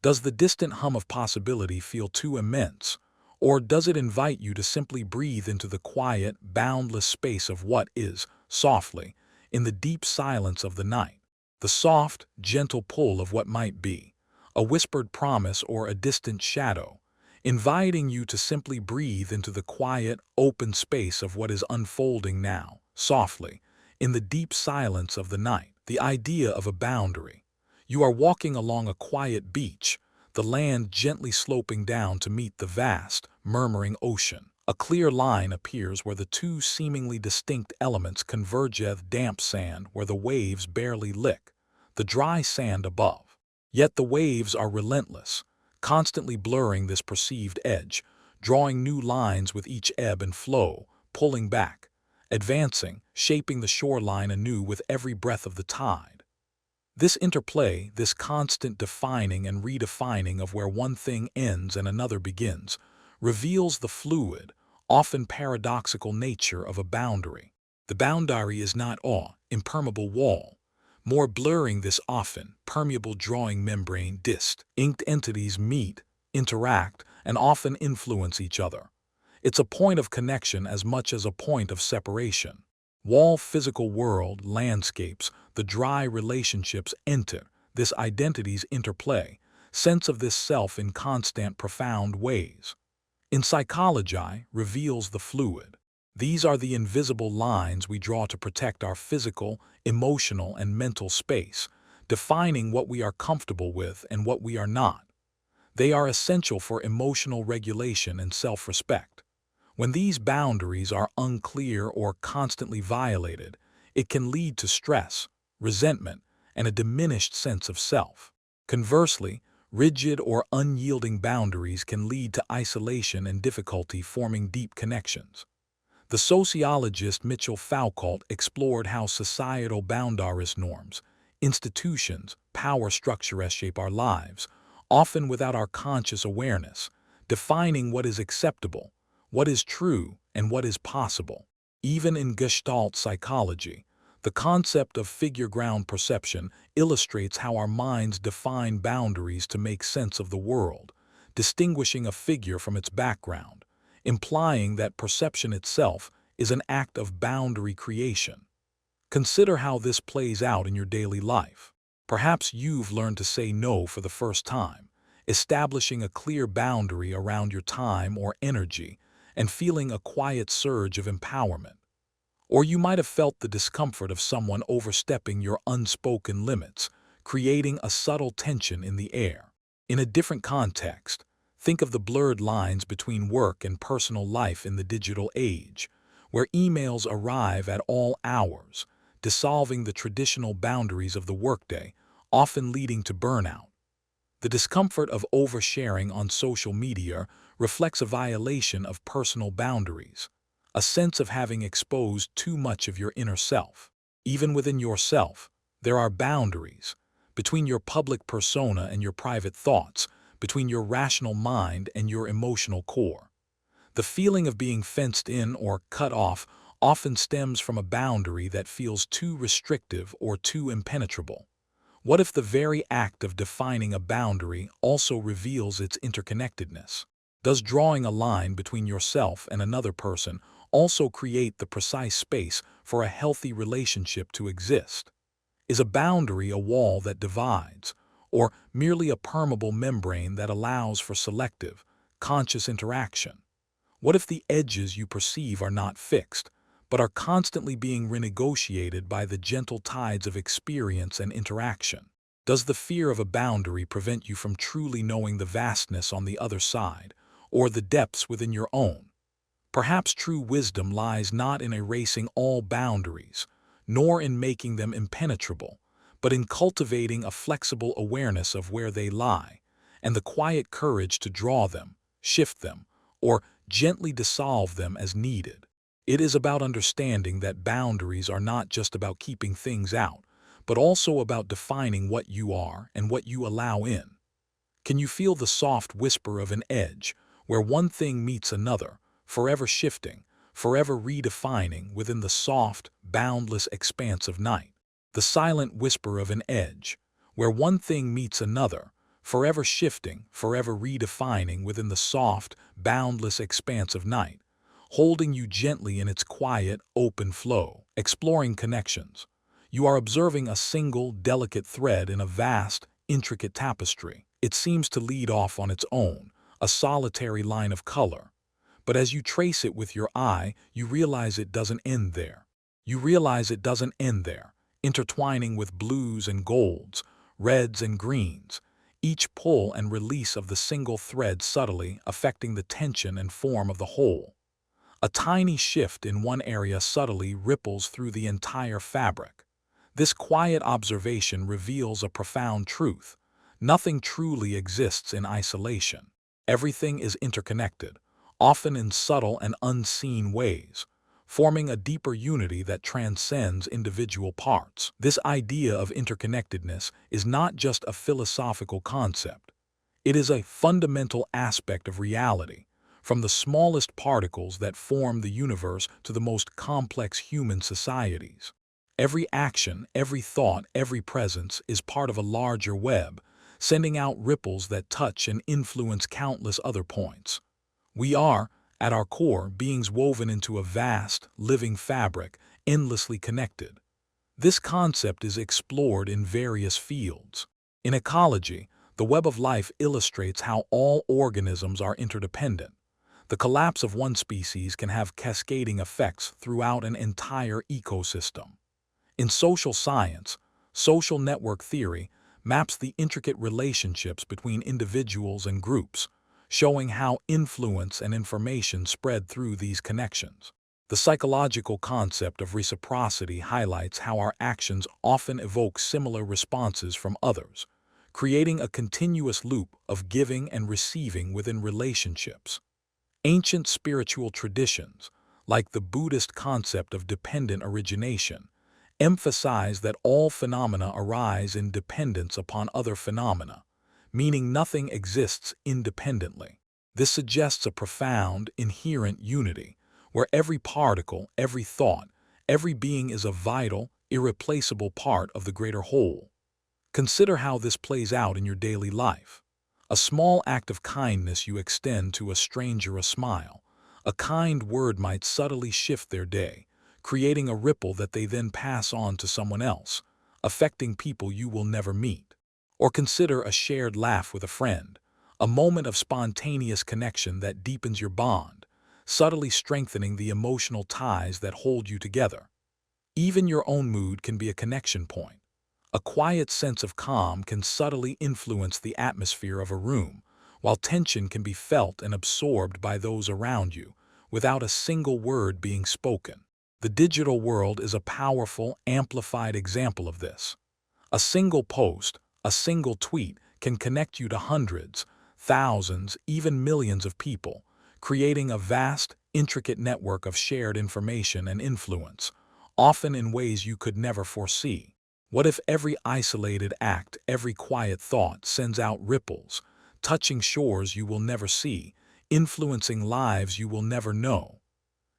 Does the distant hum of possibility feel too immense, or does it invite you to simply breathe into the quiet, boundless space of what is, softly, in the deep silence of the night? The soft, gentle pull of what might be, a whispered promise or a distant shadow, inviting you to simply breathe into the quiet, open space of what is unfolding now, softly, in the deep silence of the night. The idea of a boundary. You are walking along a quiet beach, the land gently sloping down to meet the vast, murmuring ocean. A clear line appears where the two seemingly distinct elements converge. Damp sand where the waves barely lick the dry sand above. Yet the waves are relentless, constantly blurring this perceived edge, drawing new lines with each ebb and flow, pulling back, advancing, shaping the shoreline anew with every breath of the tide. This interplay, this constant defining and redefining of where one thing ends and another begins, reveals the fluid, often paradoxical nature of a boundary. The boundary is not impermeable wall, more blurring this often permeable drawing membrane. Distinct entities meet, interact, and often influence each other. It's a point of connection as much as a point of separation. Wall physical world, landscapes, the dry relationships enter this identity's interplay, sense of this self in constant profound ways. In psychology, reveals the fluid. These are the invisible lines we draw to protect our physical, emotional, and mental space, defining what we are comfortable with and what we are not. They are essential for emotional regulation and self-respect. When these boundaries are unclear or constantly violated, it can lead to stress, resentment, and a diminished sense of self. Conversely, rigid or unyielding boundaries can lead to isolation and difficulty forming deep connections. The sociologist Mitchell Foucault explored how societal boundaries norms, institutions, power structures shape our lives, often without our conscious awareness, defining what is acceptable, what is true, and what is possible. Even in Gestalt psychology, the concept of figure-ground perception illustrates how our minds define boundaries to make sense of the world, distinguishing a figure from its background, implying that perception itself is an act of boundary creation. Consider how this plays out in your daily life. Perhaps you've learned to say no for the first time, establishing a clear boundary around your time or energy, and feeling a quiet surge of empowerment. Or you might have felt the discomfort of someone overstepping your unspoken limits, creating a subtle tension in the air. In a different context, think of the blurred lines between work and personal life in the digital age, where emails arrive at all hours, dissolving the traditional boundaries of the workday, often leading to burnout. The discomfort of oversharing on social media reflects a violation of personal boundaries, a sense of having exposed too much of your inner self. Even within yourself, there are boundaries between your public persona and your private thoughts, between your rational mind and your emotional core. The feeling of being fenced in or cut off often stems from a boundary that feels too restrictive or too impenetrable. What if the very act of defining a boundary also reveals its interconnectedness? Does drawing a line between yourself and another person also create the precise space for a healthy relationship to exist? Is a boundary a wall that divides, or merely a permeable membrane that allows for selective, conscious interaction? What if the edges you perceive are not fixed, but are constantly being renegotiated by the gentle tides of experience and interaction? Does the fear of a boundary prevent you from truly knowing the vastness on the other side, or the depths within your own? Perhaps true wisdom lies not in erasing all boundaries, nor in making them impenetrable, but in cultivating a flexible awareness of where they lie, and the quiet courage to draw them, shift them, or gently dissolve them as needed. It is about understanding that boundaries are not just about keeping things out, but also about defining what you are and what you allow in. Can you feel the soft whisper of an edge, where one thing meets another, forever shifting, forever redefining within the soft, boundless expanse of night? The silent whisper of an edge, where one thing meets another, forever shifting, forever redefining within the soft, boundless expanse of night, holding you gently in its quiet, open flow, exploring connections. You are observing a single, delicate thread in a vast, intricate tapestry. It seems to lead off on its own, a solitary line of color. But as you trace it with your eye, you realize it doesn't end there. Intertwining with blues and golds, reds and greens, each pull and release of the single thread subtly affecting the tension and form of the whole. A tiny shift in one area subtly ripples through the entire fabric. This quiet observation reveals a profound truth. Nothing truly exists in isolation. Everything is interconnected, often in subtle and unseen ways, forming a deeper unity that transcends individual parts. This idea of interconnectedness is not just a philosophical concept. It is a fundamental aspect of reality, from the smallest particles that form the universe to the most complex human societies. Every action, every thought, every presence is part of a larger web, sending out ripples that touch and influence countless other points. We are, at our core, beings woven into a vast, living fabric, endlessly connected. This concept is explored in various fields. In ecology, the web of life illustrates how all organisms are interdependent. The collapse of one species can have cascading effects throughout an entire ecosystem. In social science, social network theory maps the intricate relationships between individuals and groups, showing how influence and information spread through these connections. The psychological concept of reciprocity highlights how our actions often evoke similar responses from others, creating a continuous loop of giving and receiving within relationships. Ancient spiritual traditions, like the Buddhist concept of dependent origination, emphasize that all phenomena arise in dependence upon other phenomena, meaning nothing exists independently. This suggests a profound, inherent unity, where every particle, every thought, every being is a vital, irreplaceable part of the greater whole. Consider how this plays out in your daily life. A small act of kindness you extend to a stranger, a smile, a kind word might subtly shift their day, creating a ripple that they then pass on to someone else, affecting people you will never meet. Or consider a shared laugh with a friend, a moment of spontaneous connection that deepens your bond, subtly strengthening the emotional ties that hold you together. Even your own mood can be a connection point. A quiet sense of calm can subtly influence the atmosphere of a room, while tension can be felt and absorbed by those around you, without a single word being spoken. The digital world is a powerful, amplified example of this. A single post, a single tweet can connect you to hundreds, thousands, even millions of people, creating a vast, intricate network of shared information and influence, often in ways you could never foresee. What if every isolated act, every quiet thought sends out ripples, touching shores you will never see, influencing lives you will never know?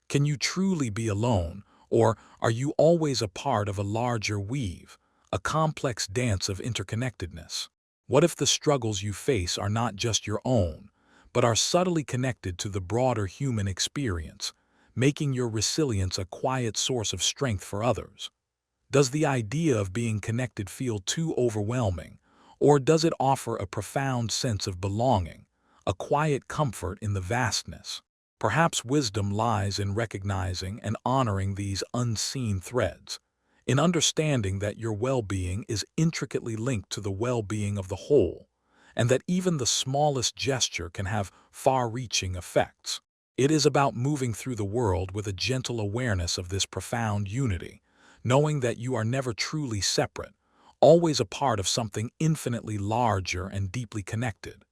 Can you truly be alone, or are you always a part of a larger weave, a complex dance of interconnectedness? What if the struggles you face are not just your own, but are subtly connected to the broader human experience, making your resilience a quiet source of strength for others? Does the idea of being connected feel too overwhelming, or does it offer a profound sense of belonging, a quiet comfort in the vastness? Perhaps wisdom lies in recognizing and honoring these unseen threads, in understanding that your well-being is intricately linked to the well-being of the whole, and that even the smallest gesture can have far-reaching effects. It is about moving through the world with a gentle awareness of this profound unity, knowing that you are never truly separate, always a part of something infinitely larger and deeply connected.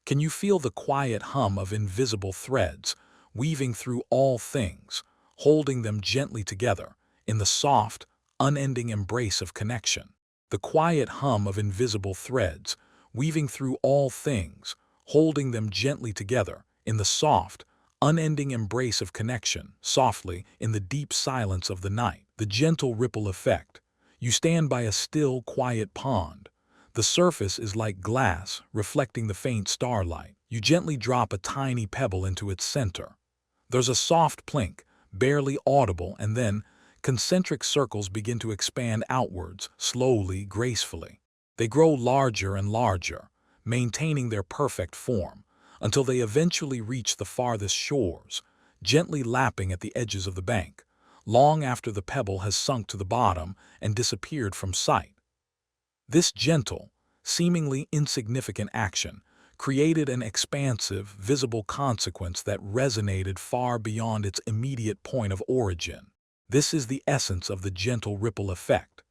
Can you feel the quiet hum of invisible threads, weaving through all things, holding them gently together, in the soft, unending embrace of connection? The quiet hum of invisible threads, weaving through all things, holding them gently together, in the soft, unending embrace of connection, softly, in the deep silence of the night. The gentle ripple effect. You stand by a still, quiet pond. The surface is like glass, reflecting the faint starlight. You gently drop a tiny pebble into its center. There's a soft plink, barely audible, and then concentric circles begin to expand outwards, slowly, gracefully. They grow larger and larger, maintaining their perfect form, until they eventually reach the farthest shores, gently lapping at the edges of the bank, long after the pebble has sunk to the bottom and disappeared from sight. This gentle, seemingly insignificant action created an expansive, visible consequence that resonated far beyond its immediate point of origin. This is the essence of the gentle ripple effect.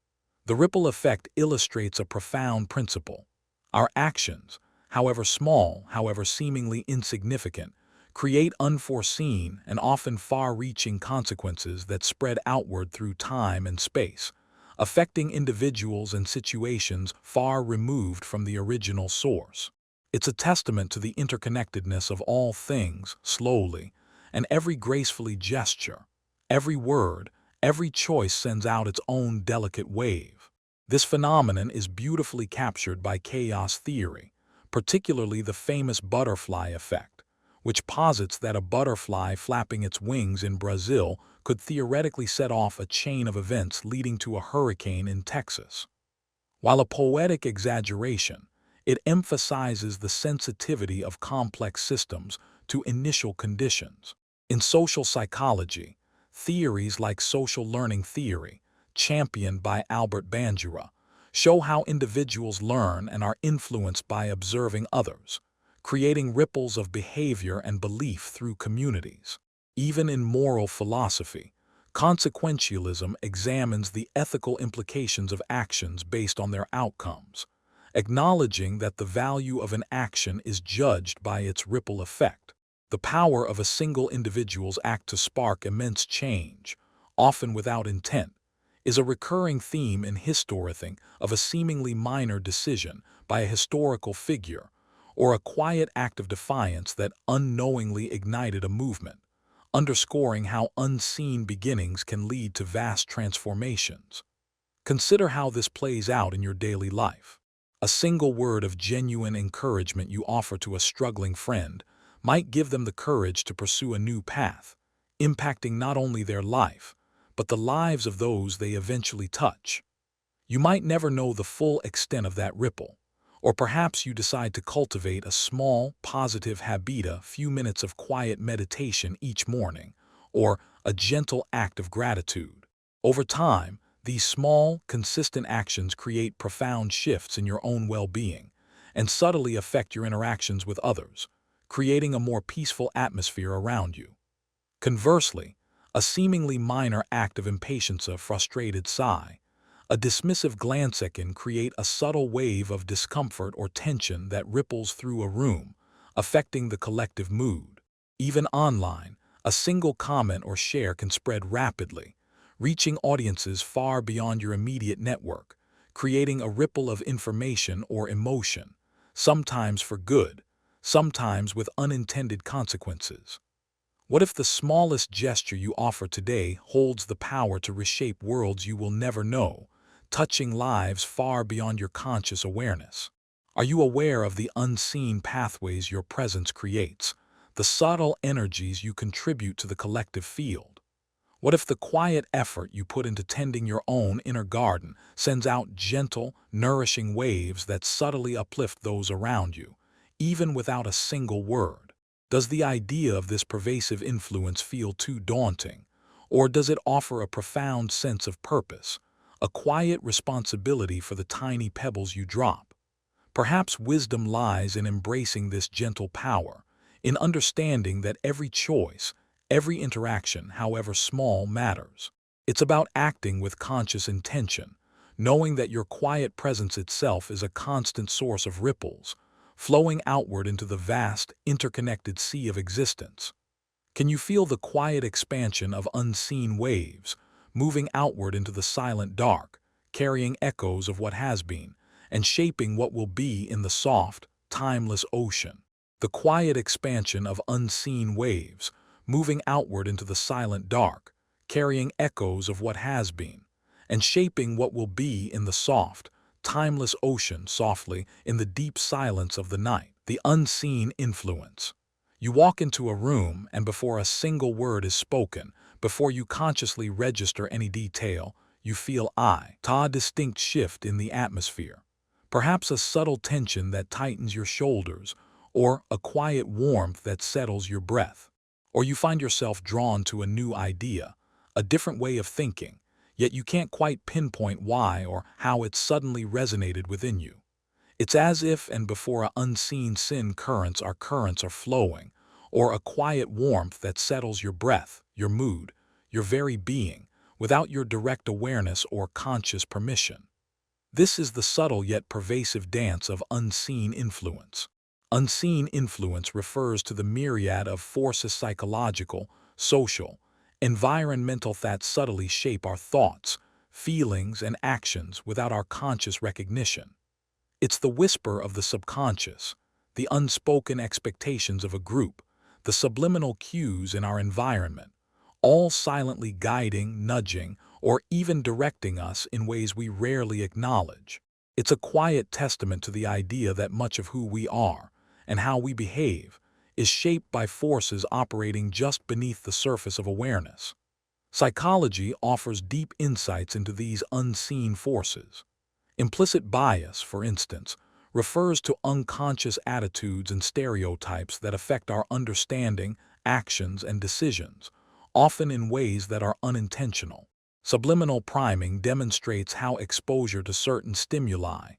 The ripple effect illustrates a profound principle. Our actions, however small, however seemingly insignificant, create unforeseen and often far-reaching consequences that spread outward through time and space, affecting individuals and situations far removed from the original source. It's a testament to the interconnectedness of all things, slowly, and every gracefully gesture, every word, every choice sends out its own delicate wave. This phenomenon is beautifully captured by chaos theory, particularly the famous butterfly effect, which posits that a butterfly flapping its wings in Brazil could theoretically set off a chain of events leading to a hurricane in Texas. While a poetic exaggeration, it emphasizes the sensitivity of complex systems to initial conditions. In social psychology, theories like social learning theory, championed by Albert Bandura, show how individuals learn and are influenced by observing others, creating ripples of behavior and belief through communities. Even in moral philosophy, consequentialism examines the ethical implications of actions based on their outcomes, acknowledging that the value of an action is judged by its ripple effect. The power of a single individual's act to spark immense change, often without intent, is a recurring theme in historicing of a seemingly minor decision by a historical figure, or a quiet act of defiance that unknowingly ignited a movement, underscoring how unseen beginnings can lead to vast transformations. Consider how this plays out in your daily life. A single word of genuine encouragement you offer to a struggling friend might give them the courage to pursue a new path, impacting not only their life, but the lives of those they eventually touch. You might never know the full extent of that ripple, or perhaps you decide to cultivate a small, positive habit, a few minutes of quiet meditation each morning, or a gentle act of gratitude. Over time, these small, consistent actions create profound shifts in your own well-being and subtly affect your interactions with others, creating a more peaceful atmosphere around you. Conversely, a seemingly minor act of impatience, a frustrated sigh, a dismissive glance can create a subtle wave of discomfort or tension that ripples through a room, affecting the collective mood. Even online, a single comment or share can spread rapidly, reaching audiences far beyond your immediate network, creating a ripple of information or emotion, sometimes for good, sometimes with unintended consequences. What if the smallest gesture you offer today holds the power to reshape worlds you will never know, touching lives far beyond your conscious awareness? Are you aware of the unseen pathways your presence creates, the subtle energies you contribute to the collective field? What if the quiet effort you put into tending your own inner garden sends out gentle, nourishing waves that subtly uplift those around you, even without a single word? Does the idea of this pervasive influence feel too daunting, or does it offer a profound sense of purpose, a quiet responsibility for the tiny pebbles you drop? Perhaps wisdom lies in embracing this gentle power, in understanding that every choice, every interaction, however small, matters. It's about acting with conscious intention, knowing that your quiet presence itself is a constant source of ripples, flowing outward into the vast, interconnected sea of existence. Can you feel the quiet expansion of unseen waves, moving outward into the silent dark, carrying echoes of what has been, and shaping what will be in the soft, timeless ocean? The quiet expansion of unseen waves, moving outward into the silent dark, carrying echoes of what has been, and shaping what will be in the soft, timeless ocean, softly in the deep silence of the night. The unseen influence. You walk into a room, and before a single word is spoken, before you consciously register any detail, you feel a distinct shift in the atmosphere. Perhaps a subtle tension that tightens your shoulders, or a quiet warmth that settles your breath. Or you find yourself drawn to a new idea, a different way of thinking, yet you can't quite pinpoint why or how it suddenly resonated within you. It's as if and before a unseen sin currents are flowing, or a quiet warmth that settles your breath, your mood, your very being, without your direct awareness or conscious permission. This is the subtle yet pervasive dance of unseen influence. Unseen influence refers to the myriad of forces psychological, social, environmental that subtly shape our thoughts, feelings, and actions without our conscious recognition. It's the whisper of the subconscious, the unspoken expectations of a group, the subliminal cues in our environment, all silently guiding, nudging, or even directing us in ways we rarely acknowledge. It's a quiet testament to the idea that much of who we are and how we behave is shaped by forces operating just beneath the surface of awareness. Psychology offers deep insights into these unseen forces. Implicit bias, for instance, refers to unconscious attitudes and stereotypes that affect our understanding, actions, and decisions, often in ways that are unintentional. Subliminal priming demonstrates how exposure to certain stimuli,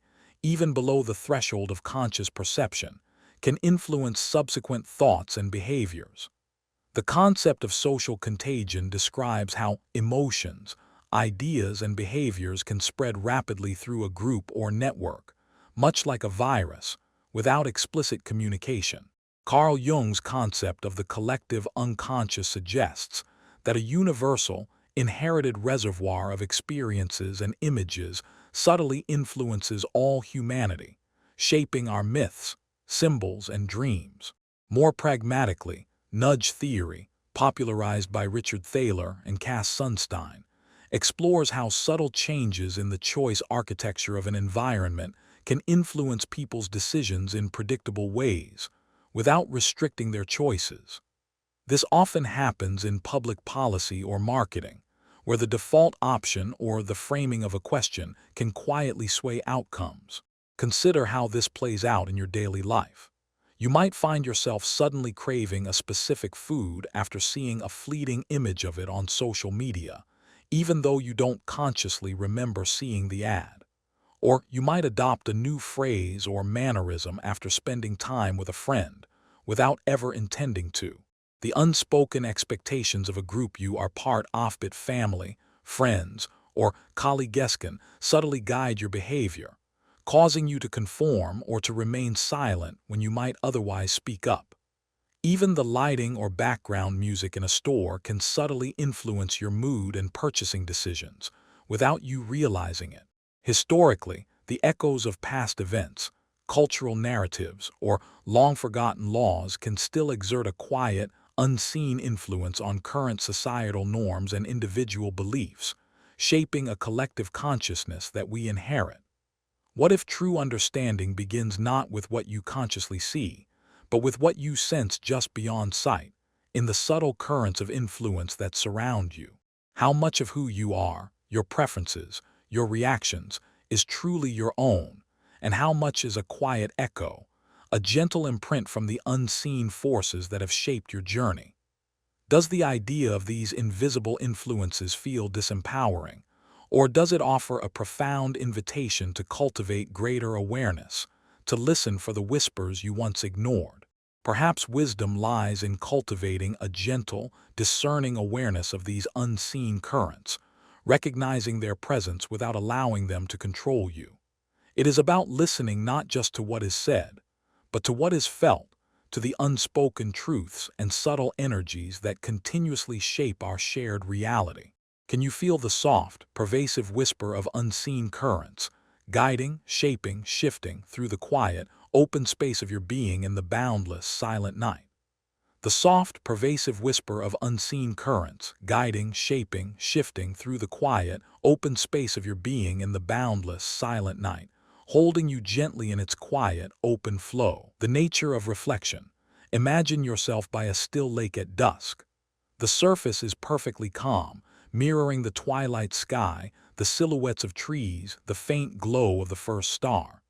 even below the threshold of conscious perception, can influence subsequent thoughts and behaviors. The concept of social contagion describes how emotions, ideas, and behaviors can spread rapidly through a group or network, much like a virus, without explicit communication. Carl Jung's concept of the collective unconscious suggests that a universal, inherited reservoir of experiences and images subtly influences all humanity, shaping our myths, symbols, and dreams. More pragmatically, nudge theory, popularized by Richard Thaler and Cass Sunstein, explores how subtle changes in the choice architecture of an environment can influence people's decisions in predictable ways, without restricting their choices. This often happens in public policy or marketing, where the default option or the framing of a question can quietly sway outcomes. Consider how this plays out in your daily life. You might find yourself suddenly craving a specific food after seeing a fleeting image of it on social media, even though you don't consciously remember seeing the ad. Or you might adopt a new phrase or mannerism after spending time with a friend, without ever intending to. The unspoken expectations of a group you are part of, be family, friends, or colleagues, can subtly guide your behavior, causing you to conform or to remain silent when you might otherwise speak up. Even the lighting or background music in a store can subtly influence your mood and purchasing decisions, without you realizing it. Historically, the echoes of past events, cultural narratives, or long-forgotten laws can still exert a quiet, unseen influence on current societal norms and individual beliefs, shaping a collective consciousness that we inherit. What if true understanding begins not with what you consciously see, but with what you sense just beyond sight, in the subtle currents of influence that surround you? How much of who you are, your preferences, your reactions, is truly your own, and how much is a quiet echo, a gentle imprint from the unseen forces that have shaped your journey? Does the idea of these invisible influences feel disempowering, or does it offer a profound invitation to cultivate greater awareness, to listen for the whispers you once ignored? Perhaps wisdom lies in cultivating a gentle, discerning awareness of these unseen currents, recognizing their presence without allowing them to control you. It is about listening not just to what is said, but to what is felt, to the unspoken truths and subtle energies that continuously shape our shared reality. Can you feel the soft, pervasive whisper of unseen currents, guiding, shaping, shifting through the quiet, open space of your being in the boundless, silent night? The soft, pervasive whisper of unseen currents, guiding, shaping, shifting through the quiet, open space of your being in the boundless, silent night, holding you gently in its quiet, open flow. The nature of reflection. Imagine yourself by a still lake at dusk. The surface is perfectly calm, mirroring the twilight sky, the silhouettes of trees, the faint glow of the first star.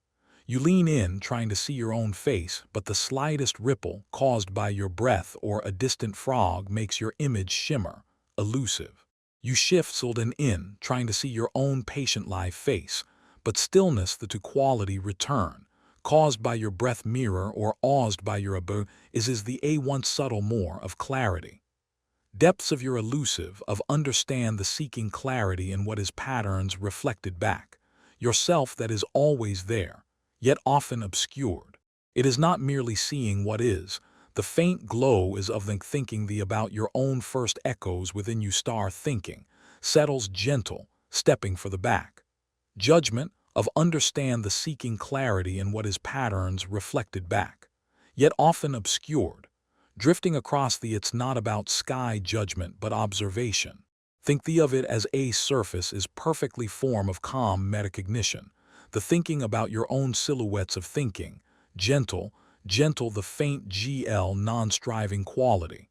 You lean in, trying to see your own face, but the slightest ripple, caused by your breath or a distant frog, makes your image shimmer, elusive. You shift and in, trying to see your own patient live face, but stillness, the to quality return, caused by your breath mirror or awed by your abo, is the a once subtle more of clarity. Depths of your elusive of understand the seeking clarity in what is patterns reflected back, yourself that is always there, yet often obscured. It is not merely seeing what is, the faint glow is of the thinking the about your own first echoes within you star thinking, settles gentle, stepping for the back. Judgment of understand the seeking clarity in what is patterns reflected back, yet often obscured, drifting across the it's not about sky judgment but observation. Think thee of it as a surface is perfectly form of calm metacognition, the thinking about your own silhouettes of thinking, gentle the faint GL non-striving quality.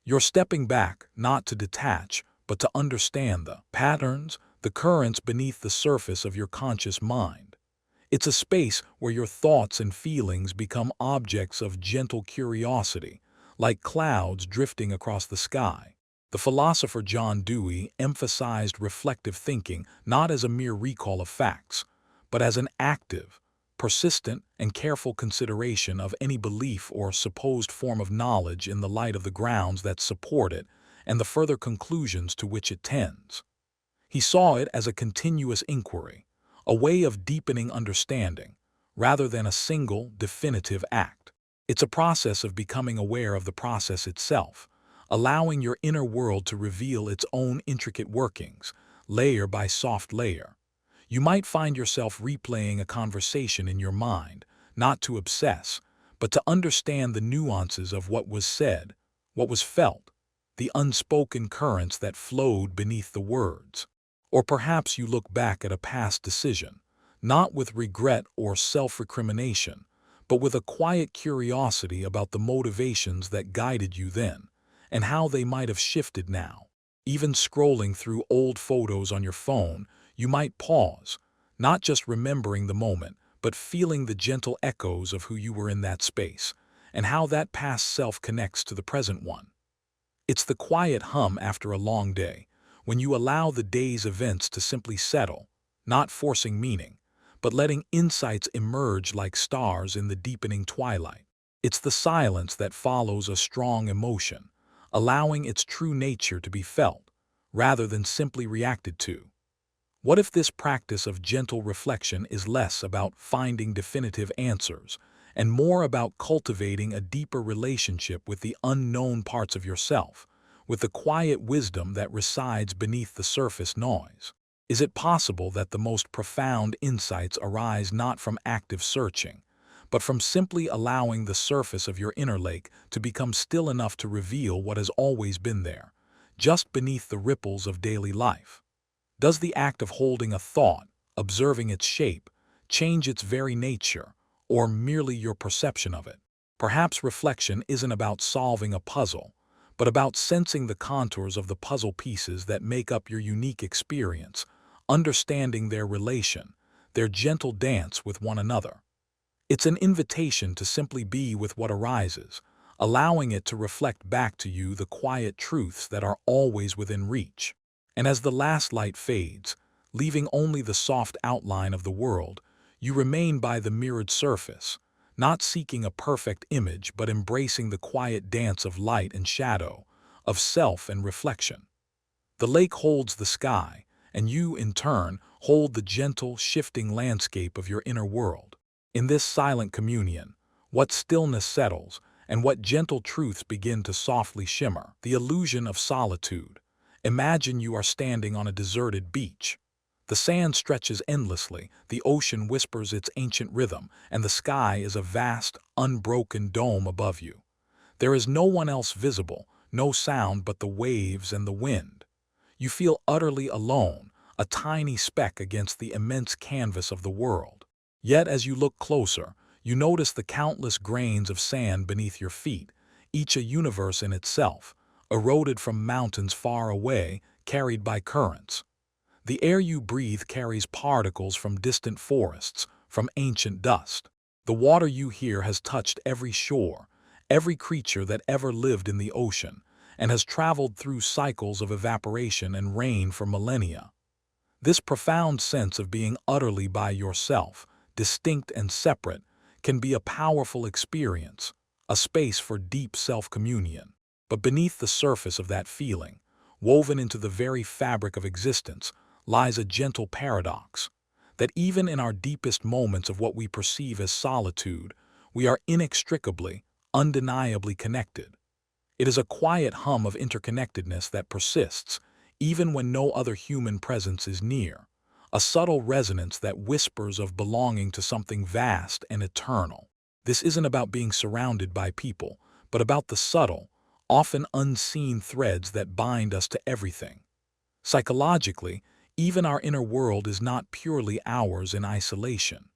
You're stepping back, not to detach, but to understand the patterns, the currents beneath the surface of your conscious mind. It's a space where your thoughts and feelings become objects of gentle curiosity, like clouds drifting across the sky. The philosopher John Dewey emphasized reflective thinking not as a mere recall of facts, but as an active, persistent, and careful consideration of any belief or supposed form of knowledge in the light of the grounds that support it and the further conclusions to which it tends. He saw it as a continuous inquiry, a way of deepening understanding, rather than a single, definitive act. It's a process of becoming aware of the process itself, allowing your inner world to reveal its own intricate workings, layer by soft layer. You might find yourself replaying a conversation in your mind, not to obsess, but to understand the nuances of what was said, what was felt, the unspoken currents that flowed beneath the words. Or perhaps you look back at a past decision, not with regret or self-recrimination, but with a quiet curiosity about the motivations that guided you then, and how they might have shifted now. Even scrolling through old photos on your phone, you might pause, not just remembering the moment, but feeling the gentle echoes of who you were in that space, and how that past self connects to the present one. It's the quiet hum after a long day, when you allow the day's events to simply settle, not forcing meaning, but letting insights emerge like stars in the deepening twilight. It's the silence that follows a strong emotion, allowing its true nature to be felt, rather than simply reacted to. What if this practice of gentle reflection is less about finding definitive answers and more about cultivating a deeper relationship with the unknown parts of yourself, with the quiet wisdom that resides beneath the surface noise? Is it possible that the most profound insights arise not from active searching, but from simply allowing the surface of your inner lake to become still enough to reveal what has always been there, just beneath the ripples of daily life? Does the act of holding a thought, observing its shape, change its very nature, or merely your perception of it? Perhaps reflection isn't about solving a puzzle, but about sensing the contours of the puzzle pieces that make up your unique experience, understanding their relation, their gentle dance with one another. It's an invitation to simply be with what arises, allowing it to reflect back to you the quiet truths that are always within reach. And as the last light fades, leaving only the soft outline of the world, you remain by the mirrored surface, not seeking a perfect image but embracing the quiet dance of light and shadow, of self and reflection. The lake holds the sky, and you, in turn, hold the gentle, shifting landscape of your inner world. In this silent communion, what stillness settles, and what gentle truths begin to softly shimmer. The illusion of solitude. Imagine you are standing on a deserted beach. The sand stretches endlessly, the ocean whispers its ancient rhythm, and the sky is a vast, unbroken dome above you. There is no one else visible, no sound but the waves and the wind. You feel utterly alone, a tiny speck against the immense canvas of the world. Yet as you look closer, you notice the countless grains of sand beneath your feet, each a universe in itself, eroded from mountains far away, carried by currents. The air you breathe carries particles from distant forests, from ancient dust. The water you hear has touched every shore, every creature that ever lived in the ocean, and has traveled through cycles of evaporation and rain for millennia. This profound sense of being utterly by yourself, distinct and separate, can be a powerful experience, a space for deep self-communion. But beneath the surface of that feeling, woven into the very fabric of existence, lies a gentle paradox, that even in our deepest moments of what we perceive as solitude, we are inextricably, undeniably connected. It is a quiet hum of interconnectedness that persists, even when no other human presence is near, a subtle resonance that whispers of belonging to something vast and eternal. This isn't about being surrounded by people, but about the subtle, often unseen threads that bind us to everything. Psychologically, even our inner world is not purely ours in isolation.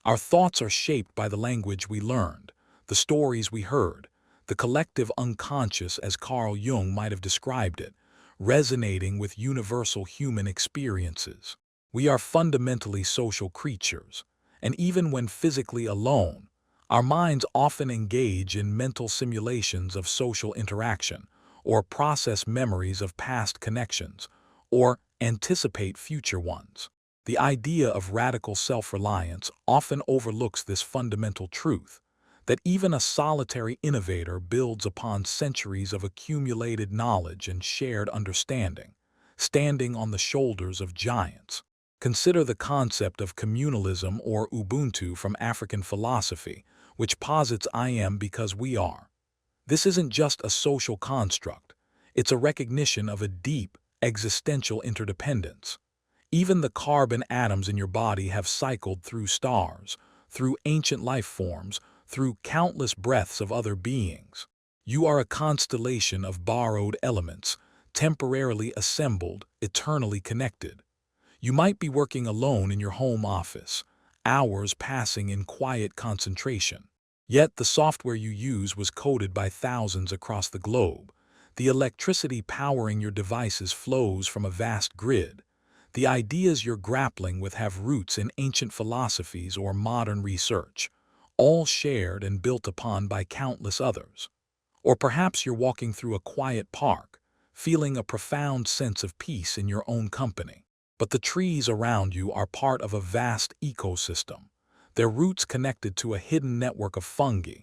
Our thoughts are shaped by the language we learned, the stories we heard, the collective unconscious, as Carl Jung might have described it, resonating with universal human experiences. We are fundamentally social creatures, and even when physically alone, our minds often engage in mental simulations of social interaction, or process memories of past connections, or anticipate future ones. The idea of radical self-reliance often overlooks this fundamental truth, that even a solitary innovator builds upon centuries of accumulated knowledge and shared understanding, standing on the shoulders of giants. Consider the concept of communalism or Ubuntu from African philosophy, which posits I am because we are. This isn't just a social construct, it's a recognition of a deep, existential interdependence. Even the carbon atoms in your body have cycled through stars, through ancient life forms, through countless breaths of other beings. You are a constellation of borrowed elements, temporarily assembled, eternally connected. You might be working alone in your home office, hours passing in quiet concentration. Yet the software you use was coded by thousands across the globe. The electricity powering your devices flows from a vast grid. The ideas you're grappling with have roots in ancient philosophies or modern research, all shared and built upon by countless others. Or perhaps you're walking through a quiet park, feeling a profound sense of peace in your own company. But the trees around you are part of a vast ecosystem, their roots connected to a hidden network of fungi,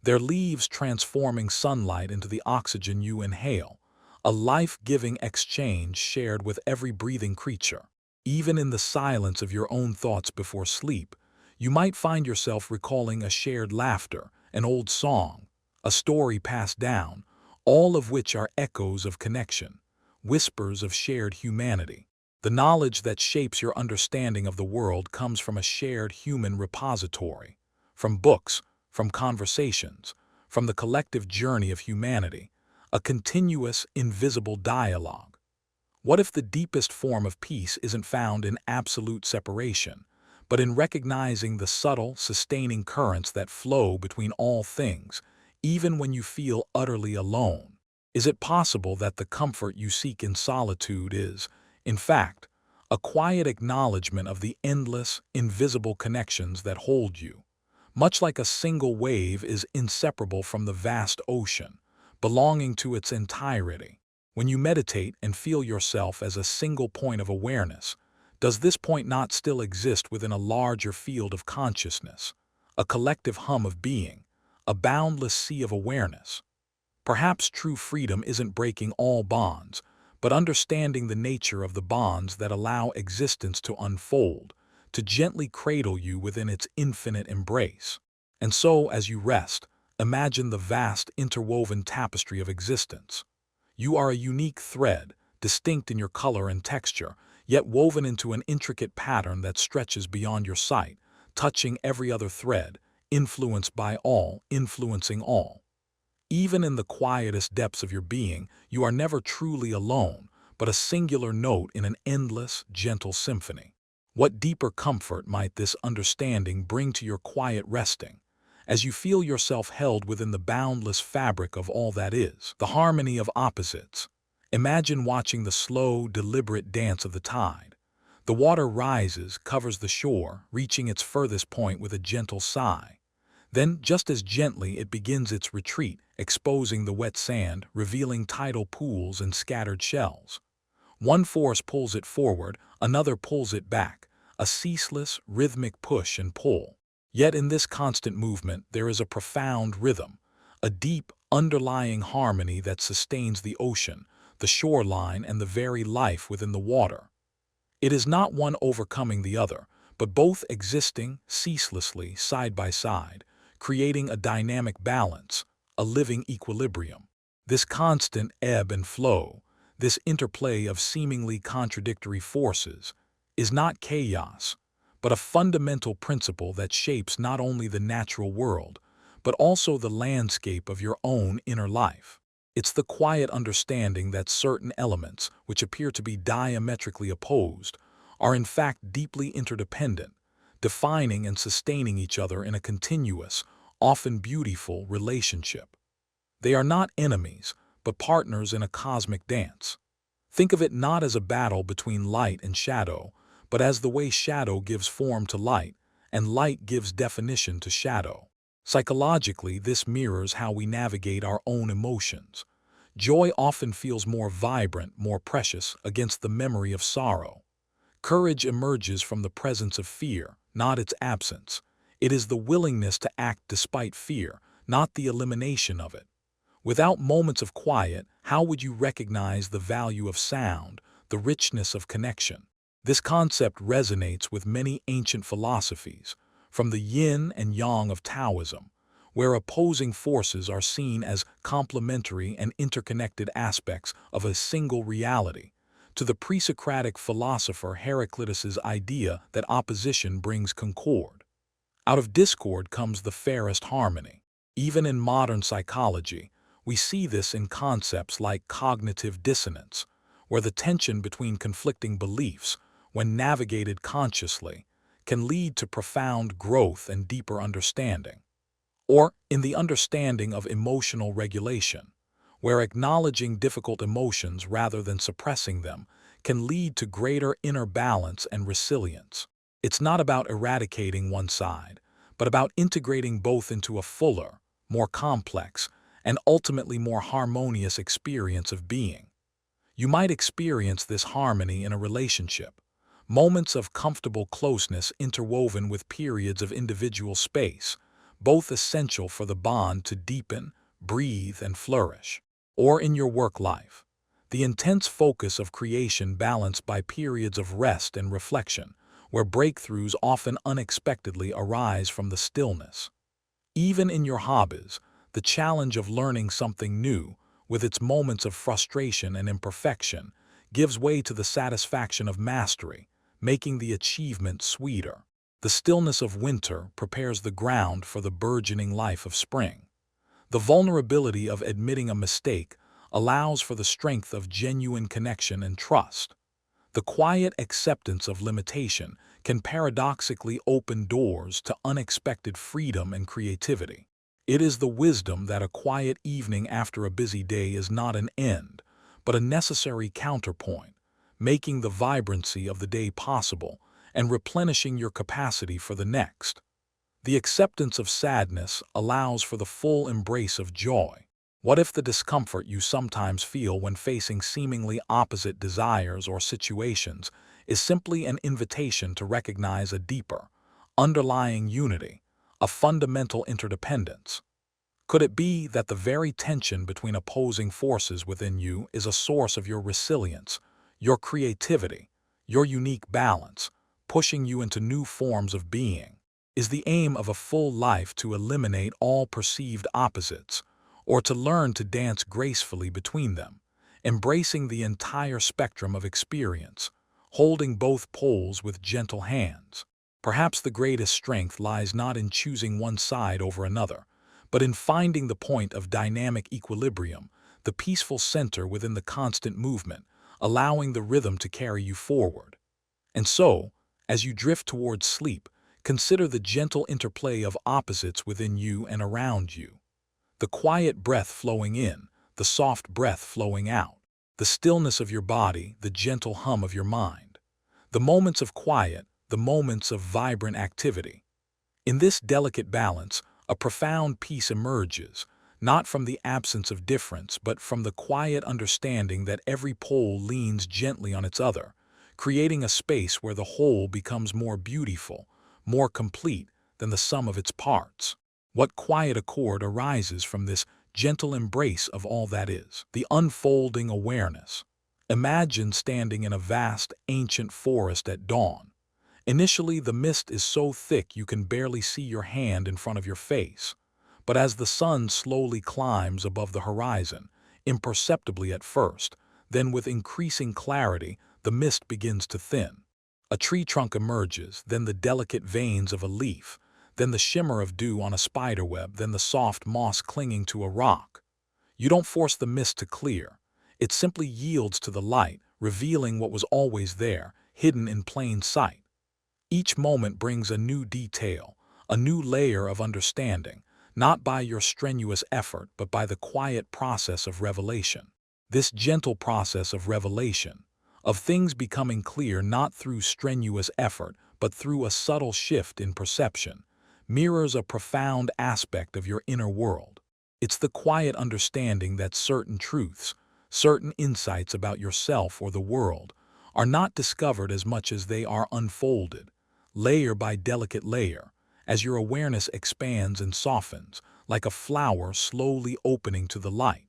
their leaves transforming sunlight into the oxygen you inhale, a life-giving exchange shared with every breathing creature. Even in the silence of your own thoughts before sleep, you might find yourself recalling a shared laughter, an old song, a story passed down, all of which are echoes of connection, whispers of shared humanity. The knowledge that shapes your understanding of the world comes from a shared human repository, from books, from conversations, from the collective journey of humanity, a continuous, invisible dialogue. What if the deepest form of peace isn't found in absolute separation, but in recognizing the subtle, sustaining currents that flow between all things, even when you feel utterly alone? Is it possible that the comfort you seek in solitude is, in fact, a quiet acknowledgement of the endless, invisible connections that hold you? Much like a single wave is inseparable from the vast ocean, belonging to its entirety. When you meditate and feel yourself as a single point of awareness, does this point not still exist within a larger field of consciousness, a collective hum of being, a boundless sea of awareness? Perhaps true freedom isn't breaking all bonds, but understanding the nature of the bonds that allow existence to unfold, to gently cradle you within its infinite embrace. And so, as you rest, imagine the vast interwoven tapestry of existence. You are a unique thread, distinct in your color and texture, yet woven into an intricate pattern that stretches beyond your sight, touching every other thread, influenced by all, influencing all. Even in the quietest depths of your being, you are never truly alone, but a singular note in an endless, gentle symphony. What deeper comfort might this understanding bring to your quiet resting, as you feel yourself held within the boundless fabric of all that is, the harmony of opposites? Imagine watching the slow, deliberate dance of the tide. The water rises, covers the shore, reaching its furthest point with a gentle sigh. Then, just as gently, it begins its retreat, exposing the wet sand, revealing tidal pools and scattered shells. One force pulls it forward, another pulls it back, a ceaseless, rhythmic push and pull. Yet in this constant movement there is a profound rhythm, a deep, underlying harmony that sustains the ocean, the shoreline, and the very life within the water. It is not one overcoming the other, but both existing ceaselessly side by side, creating a dynamic balance, a living equilibrium. This constant ebb and flow, this interplay of seemingly contradictory forces, is not chaos, but a fundamental principle that shapes not only the natural world, but also the landscape of your own inner life. It's the quiet understanding that certain elements, which appear to be diametrically opposed, are in fact deeply interdependent, defining and sustaining each other in a continuous, often beautiful relationship. They are not enemies, but partners in a cosmic dance. Think of it not as a battle between light and shadow, but as the way shadow gives form to light, and light gives definition to shadow. Psychologically, this mirrors how we navigate our own emotions. Joy often feels more vibrant, more precious, against the memory of sorrow. Courage emerges from the presence of fear, not its absence. It is the willingness to act despite fear, not the elimination of it. Without moments of quiet, how would you recognize the value of sound, the richness of connection? This concept resonates with many ancient philosophies, from the yin and yang of Taoism, where opposing forces are seen as complementary and interconnected aspects of a single reality, to the pre-Socratic philosopher Heraclitus's idea that opposition brings concord. Out of discord comes the fairest harmony. Even in modern psychology, we see this in concepts like cognitive dissonance, where the tension between conflicting beliefs, when navigated consciously, can lead to profound growth and deeper understanding. Or in the understanding of emotional regulation, where acknowledging difficult emotions rather than suppressing them can lead to greater inner balance and resilience. It's not about eradicating one side, but about integrating both into a fuller, more complex, and ultimately more harmonious experience of being. You might experience this harmony in a relationship, moments of comfortable closeness interwoven with periods of individual space, both essential for the bond to deepen, breathe, and flourish. Or in your work life, the intense focus of creation balanced by periods of rest and reflection, where breakthroughs often unexpectedly arise from the stillness. Even in your hobbies, the challenge of learning something new, with its moments of frustration and imperfection, gives way to the satisfaction of mastery, making the achievement sweeter. The stillness of winter prepares the ground for the burgeoning life of spring. The vulnerability of admitting a mistake allows for the strength of genuine connection and trust. The quiet acceptance of limitation can paradoxically open doors to unexpected freedom and creativity. It is the wisdom that a quiet evening after a busy day is not an end, but a necessary counterpoint, making the vibrancy of the day possible and replenishing your capacity for the next. The acceptance of sadness allows for the full embrace of joy. What if the discomfort you sometimes feel when facing seemingly opposite desires or situations is simply an invitation to recognize a deeper, underlying unity, a fundamental interdependence? Could it be that the very tension between opposing forces within you is a source of your resilience, your creativity, your unique balance, pushing you into new forms of being? Is the aim of a full life to eliminate all perceived opposites, or to learn to dance gracefully between them, embracing the entire spectrum of experience, holding both poles with gentle hands? Perhaps the greatest strength lies not in choosing one side over another, but in finding the point of dynamic equilibrium, the peaceful center within the constant movement, allowing the rhythm to carry you forward. And so, as you drift towards sleep, consider the gentle interplay of opposites within you and around you. The quiet breath flowing in, the soft breath flowing out, the stillness of your body, the gentle hum of your mind. The moments of quiet, the moments of vibrant activity. In this delicate balance, a profound peace emerges, not from the absence of difference, but from the quiet understanding that every pole leans gently on its other, creating a space where the whole becomes more beautiful, more complete, than the sum of its parts. What quiet accord arises from this gentle embrace of all that is? The unfolding awareness. Imagine standing in a vast, ancient forest at dawn. Initially, the mist is so thick you can barely see your hand in front of your face. But as the sun slowly climbs above the horizon, imperceptibly at first, then with increasing clarity, the mist begins to thin. A tree trunk emerges, then the delicate veins of a leaf, then the shimmer of dew on a spiderweb, then the soft moss clinging to a rock. You don't force the mist to clear. It simply yields to the light, revealing what was always there, hidden in plain sight. Each moment brings a new detail, a new layer of understanding, not by your strenuous effort, but by the quiet process of revelation. This gentle process of revelation, of things becoming clear not through strenuous effort, but through a subtle shift in perception, mirrors a profound aspect of your inner world. It's the quiet understanding that certain truths, certain insights about yourself or the world, are not discovered as much as they are unfolded, layer by delicate layer, as your awareness expands and softens, like a flower slowly opening to the light.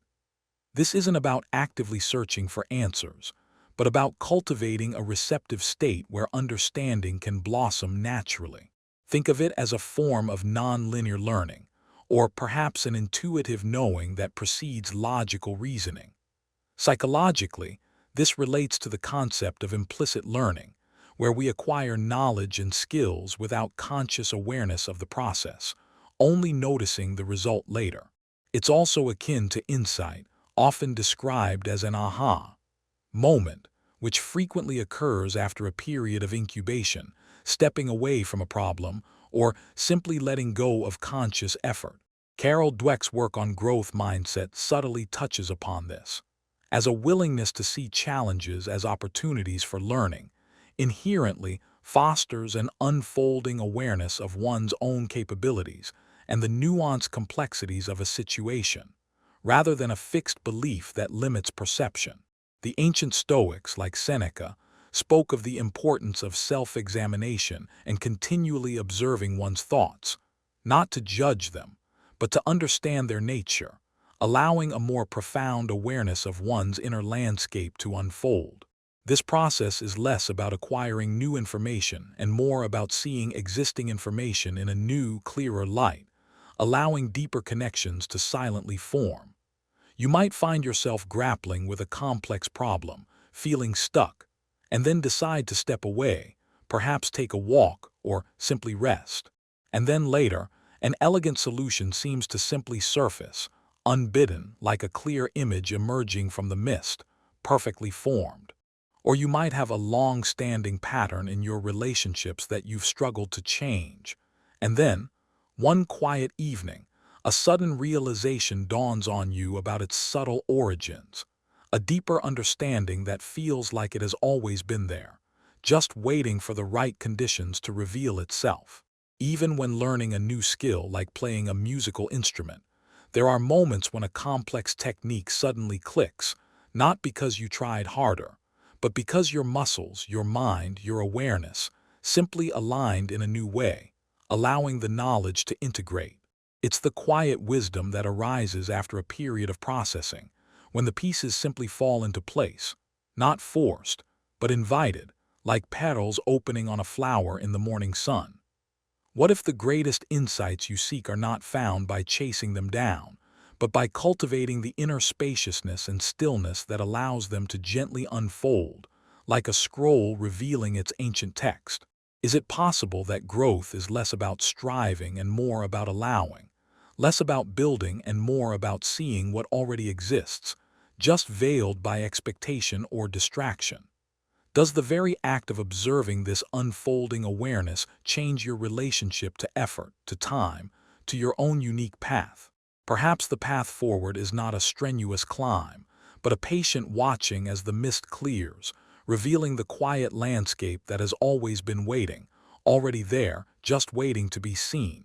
This isn't about actively searching for answers, but about cultivating a receptive state where understanding can blossom naturally. Think of it as a form of non-linear learning, or perhaps an intuitive knowing that precedes logical reasoning. Psychologically, this relates to the concept of implicit learning, where we acquire knowledge and skills without conscious awareness of the process, only noticing the result later. It's also akin to insight, often described as an aha moment, which frequently occurs after a period of incubation, stepping away from a problem, or simply letting go of conscious effort. Carol Dweck's work on growth mindset subtly touches upon this. As a willingness to see challenges as opportunities for learning, inherently fosters an unfolding awareness of one's own capabilities and the nuanced complexities of a situation, rather than a fixed belief that limits perception. The ancient Stoics, like Seneca, spoke of the importance of self-examination and continually observing one's thoughts, not to judge them, but to understand their nature, allowing a more profound awareness of one's inner landscape to unfold. This process is less about acquiring new information and more about seeing existing information in a new, clearer light, allowing deeper connections to silently form. You might find yourself grappling with a complex problem, feeling stuck, and then decide to step away, perhaps take a walk or simply rest. And then later, an elegant solution seems to simply surface, unbidden, like a clear image emerging from the mist, perfectly formed. Or you might have a long-standing pattern in your relationships that you've struggled to change. And then, one quiet evening, a sudden realization dawns on you about its subtle origins, a deeper understanding that feels like it has always been there, just waiting for the right conditions to reveal itself. Even when learning a new skill like playing a musical instrument, there are moments when a complex technique suddenly clicks, not because you tried harder, but because your muscles, your mind, your awareness simply aligned in a new way, allowing the knowledge to integrate. It's the quiet wisdom that arises after a period of processing, when the pieces simply fall into place, not forced, but invited, like petals opening on a flower in the morning sun. What if the greatest insights you seek are not found by chasing them down, but by cultivating the inner spaciousness and stillness that allows them to gently unfold, like a scroll revealing its ancient text? Is it possible that growth is less about striving and more about allowing, less about building and more about seeing what already exists, just veiled by expectation or distraction? Does the very act of observing this unfolding awareness change your relationship to effort, to time, to your own unique path? Perhaps the path forward is not a strenuous climb, but a patient watching as the mist clears, revealing the quiet landscape that has always been waiting, already there, just waiting to be seen.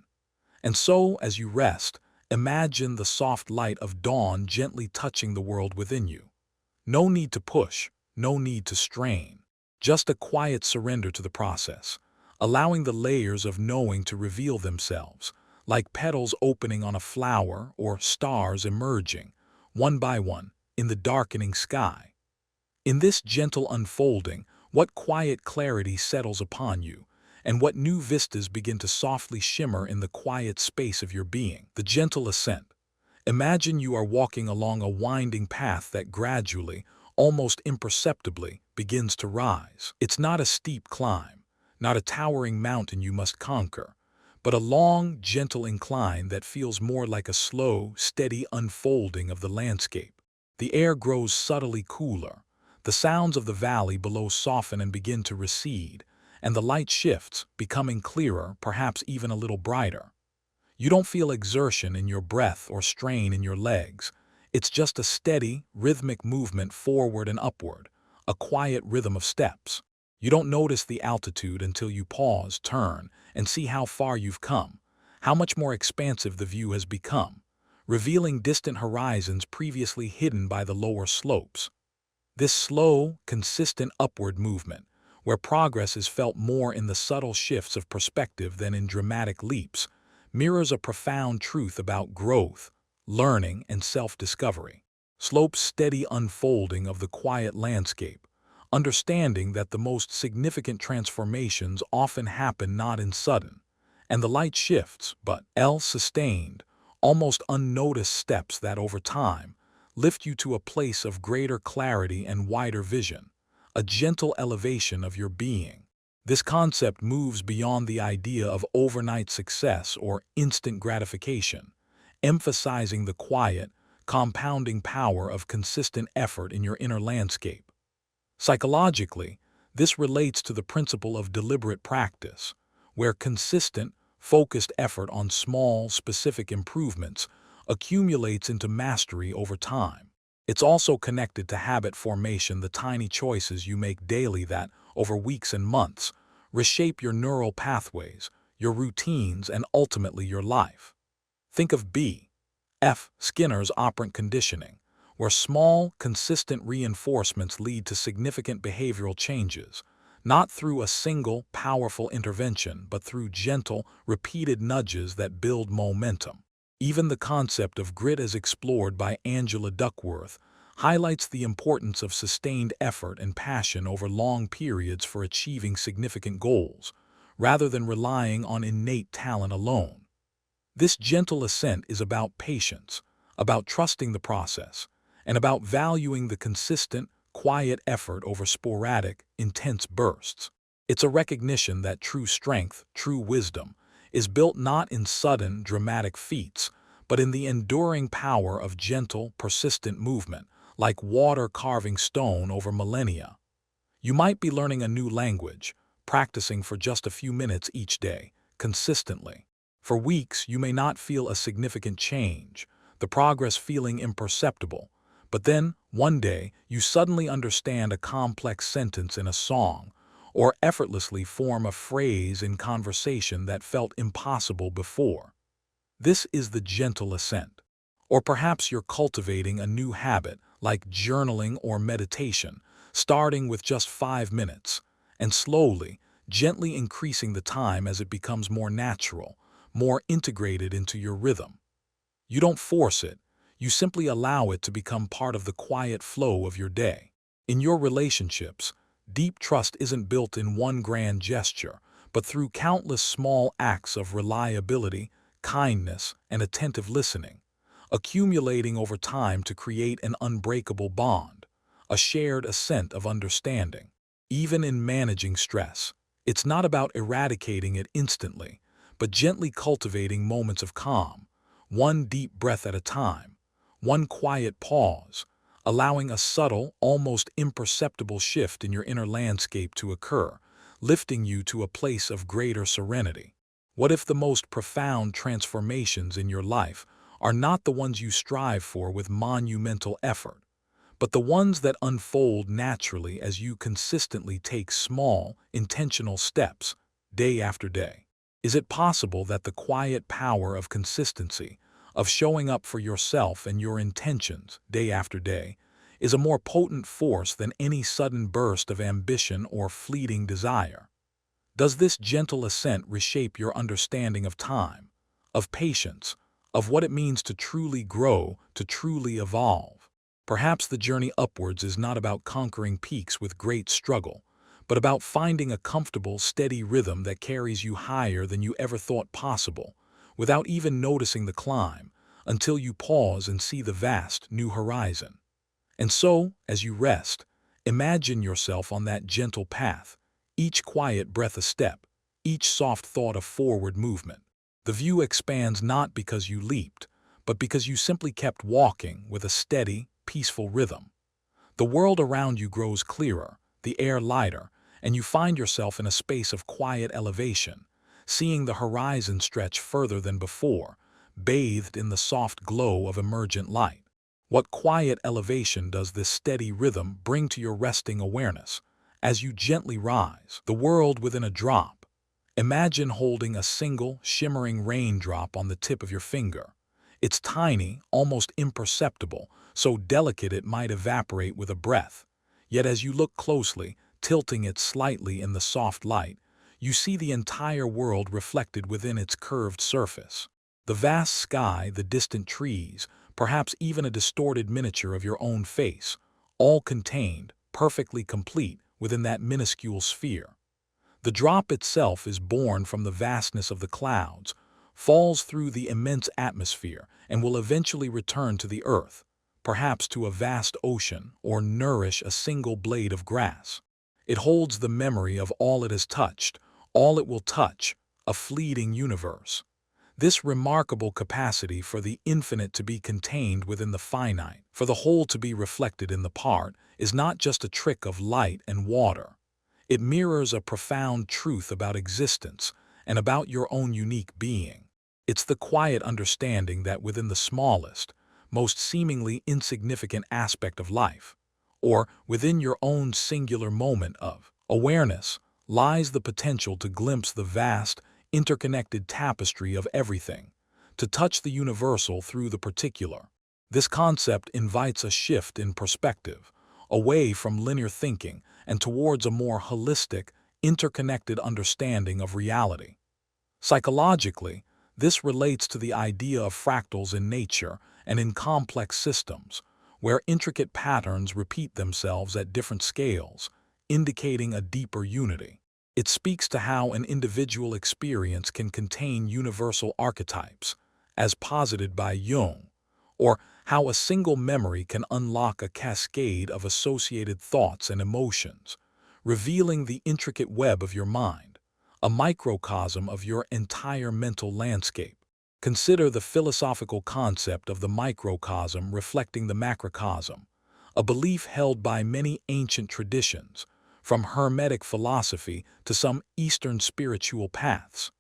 And so, as you rest, imagine the soft light of dawn gently touching the world within you. No need to push, no need to strain, just a quiet surrender to the process, allowing the layers of knowing to reveal themselves, like petals opening on a flower or stars emerging, one by one, in the darkening sky. In this gentle unfolding, what quiet clarity settles upon you, and what new vistas begin to softly shimmer in the quiet space of your being. The gentle ascent. Imagine you are walking along a winding path that gradually, almost imperceptibly, begins to rise. It's not a steep climb, not a towering mountain you must conquer, but a long, gentle incline that feels more like a slow, steady unfolding of the landscape. The air grows subtly cooler, the sounds of the valley below soften and begin to recede, and the light shifts, becoming clearer, perhaps even a little brighter. You don't feel exertion in your breath or strain in your legs. It's just a steady, rhythmic movement forward and upward, a quiet rhythm of steps. You don't notice the altitude until you pause, turn, and see how far you've come, how much more expansive the view has become, revealing distant horizons previously hidden by the lower slopes. This slow, consistent upward movement, where progress is felt more in the subtle shifts of perspective than in dramatic leaps, mirrors a profound truth about growth, learning, and self-discovery. Slope's steady unfolding of the quiet landscape, understanding that the most significant transformations often happen not in sudden, and the light shifts, but sustained, almost unnoticed steps that over time lift you to a place of greater clarity and wider vision, a gentle elevation of your being. This concept moves beyond the idea of overnight success or instant gratification, emphasizing the quiet, compounding power of consistent effort in your inner landscape. Psychologically, this relates to the principle of deliberate practice, where consistent, focused effort on small, specific improvements accumulates into mastery over time. It's also connected to habit formation, the tiny choices you make daily that, over weeks and months, reshape your neural pathways, your routines, and ultimately your life. Think of B.F. Skinner's operant conditioning, where small, consistent reinforcements lead to significant behavioral changes, not through a single, powerful intervention, but through gentle, repeated nudges that build momentum. Even the concept of grit as explored by Angela Duckworth highlights the importance of sustained effort and passion over long periods for achieving significant goals, rather than relying on innate talent alone. This gentle ascent is about patience, about trusting the process, and about valuing the consistent, quiet effort over sporadic, intense bursts. It's a recognition that true strength, true wisdom, is built not in sudden, dramatic feats, but in the enduring power of gentle, persistent movement, like water carving stone over millennia. You might be learning a new language, practicing for just a few minutes each day, consistently. For weeks, you may not feel a significant change, the progress feeling imperceptible, but then, one day, you suddenly understand a complex sentence in a song, or effortlessly form a phrase in conversation that felt impossible before. This is the gentle ascent. Or perhaps you're cultivating a new habit, like journaling or meditation, starting with just 5 minutes, and slowly, gently increasing the time as it becomes more natural, more integrated into your rhythm. You don't force it, you simply allow it to become part of the quiet flow of your day. In your relationships, deep trust isn't built in one grand gesture, but through countless small acts of reliability, kindness, and attentive listening, accumulating over time to create an unbreakable bond, a shared ascent of understanding. Even in managing stress, it's not about eradicating it instantly, but gently cultivating moments of calm, one deep breath at a time, one quiet pause, allowing a subtle, almost imperceptible shift in your inner landscape to occur, lifting you to a place of greater serenity. What if the most profound transformations in your life are not the ones you strive for with monumental effort, but the ones that unfold naturally as you consistently take small, intentional steps, day after day? Is it possible that the quiet power of consistency, of showing up for yourself and your intentions day after day, is a more potent force than any sudden burst of ambition or fleeting desire? Does this gentle ascent reshape your understanding of time, of patience, of what it means to truly grow, to truly evolve? Perhaps the journey upwards is not about conquering peaks with great struggle, but about finding a comfortable, steady rhythm that carries you higher than you ever thought possible, without even noticing the climb, until you pause and see the vast new horizon. And so, as you rest, imagine yourself on that gentle path, each quiet breath a step, each soft thought a forward movement. The view expands not because you leaped, but because you simply kept walking with a steady, peaceful rhythm. The world around you grows clearer, the air lighter, and you find yourself in a space of quiet elevation, seeing the horizon stretch further than before, bathed in the soft glow of emergent light. What quiet elevation does this steady rhythm bring to your resting awareness? As you gently rise, the world within a drop. Imagine holding a single, shimmering raindrop on the tip of your finger. It's tiny, almost imperceptible, so delicate it might evaporate with a breath. Yet as you look closely, tilting it slightly in the soft light, you see the entire world reflected within its curved surface. The vast sky, the distant trees, perhaps even a distorted miniature of your own face, all contained, perfectly complete, within that minuscule sphere. The drop itself is born from the vastness of the clouds, falls through the immense atmosphere, and will eventually return to the earth, perhaps to a vast ocean, or nourish a single blade of grass. It holds the memory of all it has touched, all it will touch, a fleeting universe. This remarkable capacity for the infinite to be contained within the finite, for the whole to be reflected in the part, is not just a trick of light and water. It mirrors a profound truth about existence and about your own unique being. It's the quiet understanding that within the smallest, most seemingly insignificant aspect of life, or within your own singular moment of awareness, lies the potential to glimpse the vast, interconnected tapestry of everything, to touch the universal through the particular. This concept invites a shift in perspective, away from linear thinking and towards a more holistic, interconnected understanding of reality. Psychologically, this relates to the idea of fractals in nature and in complex systems, where intricate patterns repeat themselves at different scales, indicating a deeper unity. It speaks to how an individual experience can contain universal archetypes, as posited by Jung, or how a single memory can unlock a cascade of associated thoughts and emotions, revealing the intricate web of your mind, a microcosm of your entire mental landscape. Consider the philosophical concept of the microcosm reflecting the macrocosm, a belief held by many ancient traditions, from Hermetic philosophy to some Eastern spiritual paths.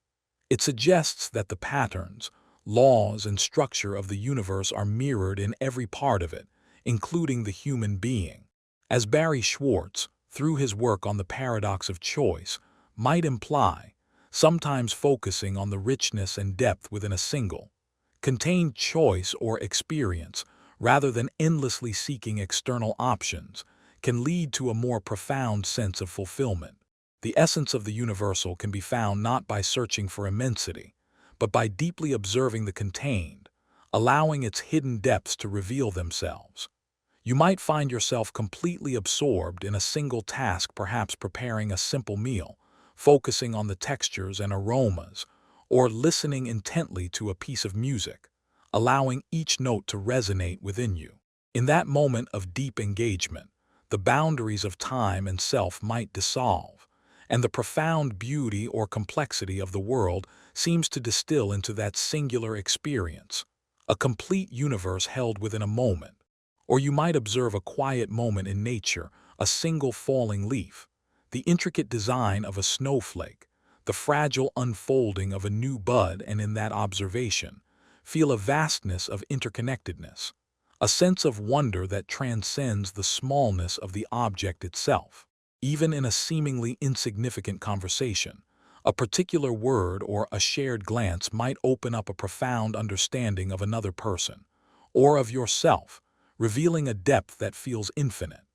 It suggests that the patterns, laws, and structure of the universe are mirrored in every part of it, including the human being. As Barry Schwartz, through his work on the paradox of choice, might imply, sometimes focusing on the richness and depth within a single, contained choice or experience, rather than endlessly seeking external options, can lead to a more profound sense of fulfillment. The essence of the universal can be found not by searching for immensity, but by deeply observing the contained, allowing its hidden depths to reveal themselves. You might find yourself completely absorbed in a single task, perhaps preparing a simple meal, focusing on the textures and aromas, or listening intently to a piece of music, allowing each note to resonate within you. In that moment of deep engagement, the boundaries of time and self might dissolve, and the profound beauty or complexity of the world seems to distill into that singular experience, a complete universe held within a moment. Or you might observe a quiet moment in nature, a single falling leaf, the intricate design of a snowflake, the fragile unfolding of a new bud, and in that observation, feel a vastness of interconnectedness, a sense of wonder that transcends the smallness of the object itself. Even in a seemingly insignificant conversation, a particular word or a shared glance might open up a profound understanding of another person, or of yourself, revealing a depth that feels infinite.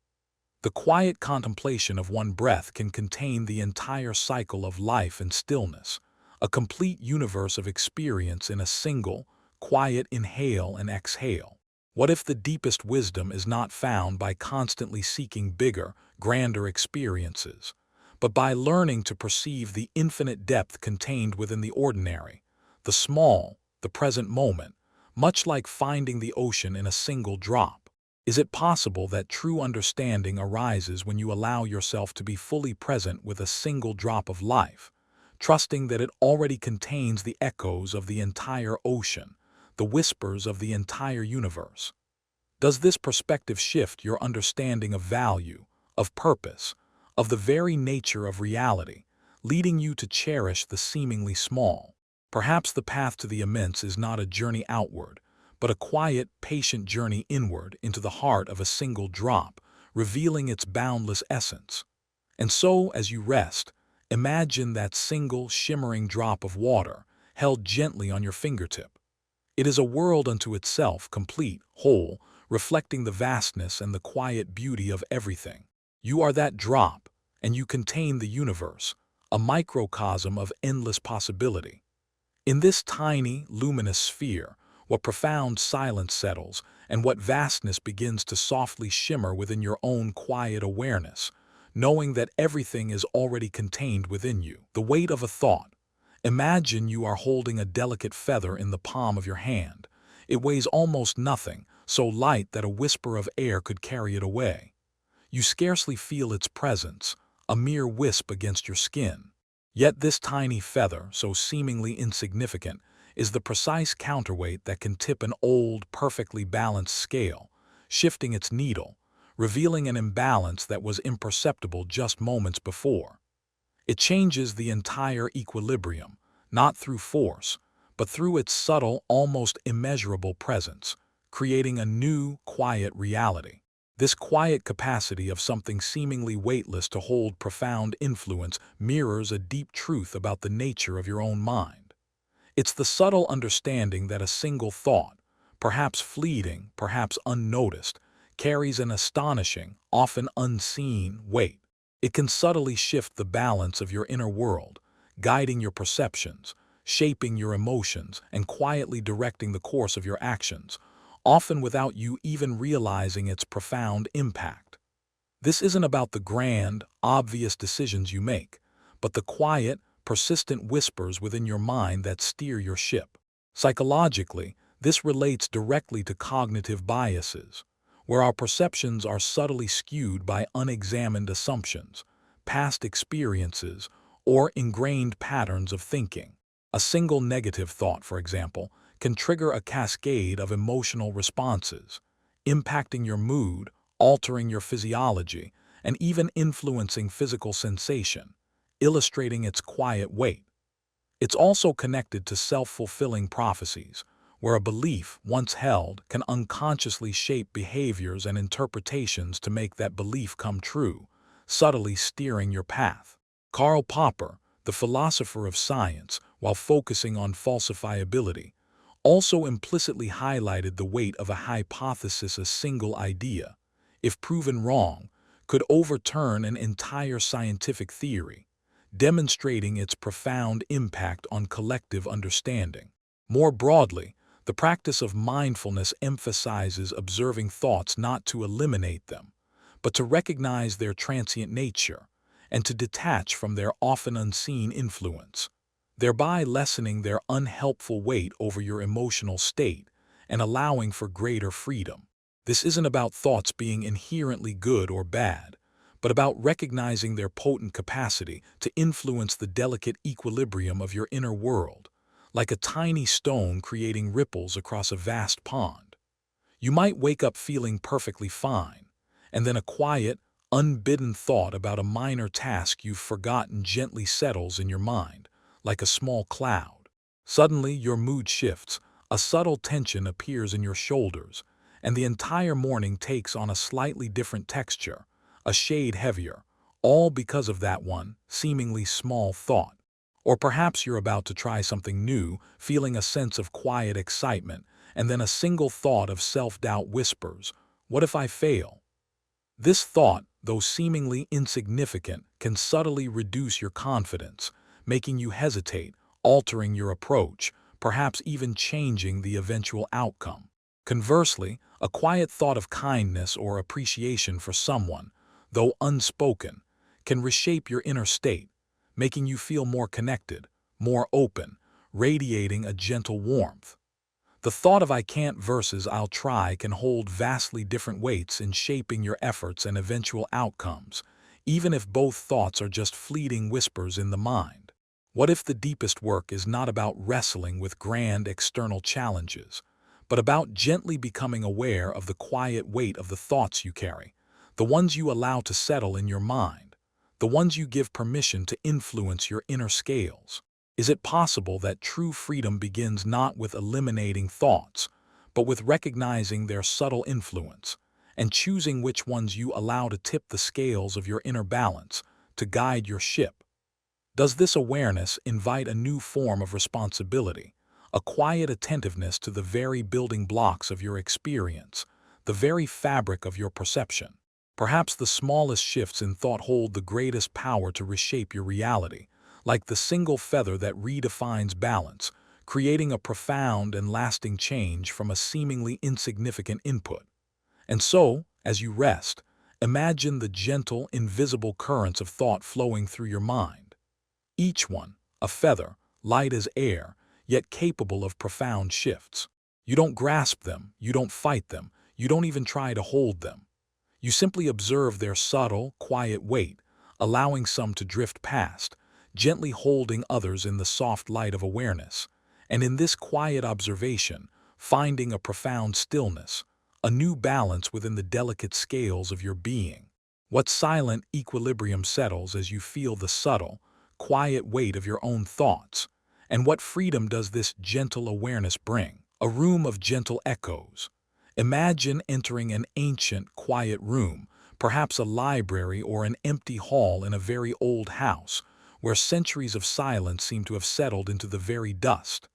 The quiet contemplation of one breath can contain the entire cycle of life and stillness, a complete universe of experience in a single, quiet inhale and exhale. What if the deepest wisdom is not found by constantly seeking bigger, grander experiences, but by learning to perceive the infinite depth contained within the ordinary, the small, the present moment, much like finding the ocean in a single drop? Is it possible that true understanding arises when you allow yourself to be fully present with a single drop of life, trusting that it already contains the echoes of the entire ocean, the whispers of the entire universe? Does this perspective shift your understanding of value, of purpose, of the very nature of reality, leading you to cherish the seemingly small? Perhaps the path to the immense is not a journey outward, but a quiet, patient journey inward into the heart of a single drop, revealing its boundless essence. And so, as you rest, imagine that single, shimmering drop of water held gently on your fingertip. It is a world unto itself, complete, whole, reflecting the vastness and the quiet beauty of everything. You are that drop, and you contain the universe, a microcosm of endless possibility. In this tiny, luminous sphere, what profound silence settles, and what vastness begins to softly shimmer within your own quiet awareness, knowing that everything is already contained within you. The weight of a thought. Imagine you are holding a delicate feather in the palm of your hand. It weighs almost nothing, so light that a whisper of air could carry it away. You scarcely feel its presence, a mere wisp against your skin. Yet this tiny feather, so seemingly insignificant, is the precise counterweight that can tip an old, perfectly balanced scale, shifting its needle, revealing an imbalance that was imperceptible just moments before. It changes the entire equilibrium, not through force, but through its subtle, almost immeasurable presence, creating a new, quiet reality. This quiet capacity of something seemingly weightless to hold profound influence mirrors a deep truth about the nature of your own mind. It's the subtle understanding that a single thought, perhaps fleeting, perhaps unnoticed, carries an astonishing, often unseen weight. It can subtly shift the balance of your inner world, guiding your perceptions, shaping your emotions, and quietly directing the course of your actions, often without you even realizing its profound impact. This isn't about the grand, obvious decisions you make, but the quiet, persistent whispers within your mind that steer your ship. Psychologically, this relates directly to cognitive biases, where our perceptions are subtly skewed by unexamined assumptions, past experiences, or ingrained patterns of thinking. A single negative thought, for example, can trigger a cascade of emotional responses, impacting your mood, altering your physiology, and even influencing physical sensation, illustrating its quiet weight. It's also connected to self-fulfilling prophecies, where a belief once held can unconsciously shape behaviors and interpretations to make that belief come true, subtly steering your path. Karl Popper, the philosopher of science, while focusing on falsifiability, also implicitly highlighted the weight of a hypothesis. A single idea, if proven wrong, could overturn an entire scientific theory, demonstrating its profound impact on collective understanding. More broadly, the practice of mindfulness emphasizes observing thoughts not to eliminate them, but to recognize their transient nature and to detach from their often unseen influence, thereby lessening their unhelpful weight over your emotional state and allowing for greater freedom. This isn't about thoughts being inherently good or bad, but about recognizing their potent capacity to influence the delicate equilibrium of your inner world, like a tiny stone creating ripples across a vast pond. You might wake up feeling perfectly fine, and then a quiet, unbidden thought about a minor task you've forgotten gently settles in your mind, like a small cloud. Suddenly, your mood shifts, a subtle tension appears in your shoulders, and the entire morning takes on a slightly different texture, a shade heavier, all because of that one, seemingly small thought. Or perhaps you're about to try something new, feeling a sense of quiet excitement, and then a single thought of self-doubt whispers, "What if I fail?" This thought, though seemingly insignificant, can subtly reduce your confidence, making you hesitate, altering your approach, perhaps even changing the eventual outcome. Conversely, a quiet thought of kindness or appreciation for someone, though unspoken, can reshape your inner state, making you feel more connected, more open, radiating a gentle warmth. The thought of "I can't" versus "I'll try" can hold vastly different weights in shaping your efforts and eventual outcomes, even if both thoughts are just fleeting whispers in the mind. What if the deepest work is not about wrestling with grand external challenges, but about gently becoming aware of the quiet weight of the thoughts you carry, the ones you allow to settle in your mind, the ones you give permission to influence your inner scales? Is it possible that true freedom begins not with eliminating thoughts, but with recognizing their subtle influence and choosing which ones you allow to tip the scales of your inner balance, to guide your ship? Does this awareness invite a new form of responsibility, a quiet attentiveness to the very building blocks of your experience, the very fabric of your perception? Perhaps the smallest shifts in thought hold the greatest power to reshape your reality, like the single feather that redefines balance, creating a profound and lasting change from a seemingly insignificant input. And so, as you rest, imagine the gentle, invisible currents of thought flowing through your mind. Each one, a feather, light as air, yet capable of profound shifts. You don't grasp them, you don't fight them, you don't even try to hold them. You simply observe their subtle, quiet weight, allowing some to drift past, gently holding others in the soft light of awareness, and in this quiet observation, finding a profound stillness, a new balance within the delicate scales of your being. What silent equilibrium settles as you feel the subtle, quiet weight of your own thoughts? And what freedom does this gentle awareness bring? A room of gentle echoes. Imagine entering an ancient, quiet room, perhaps a library or an empty hall in a very old house, where centuries of silence seem to have settled into the very dust.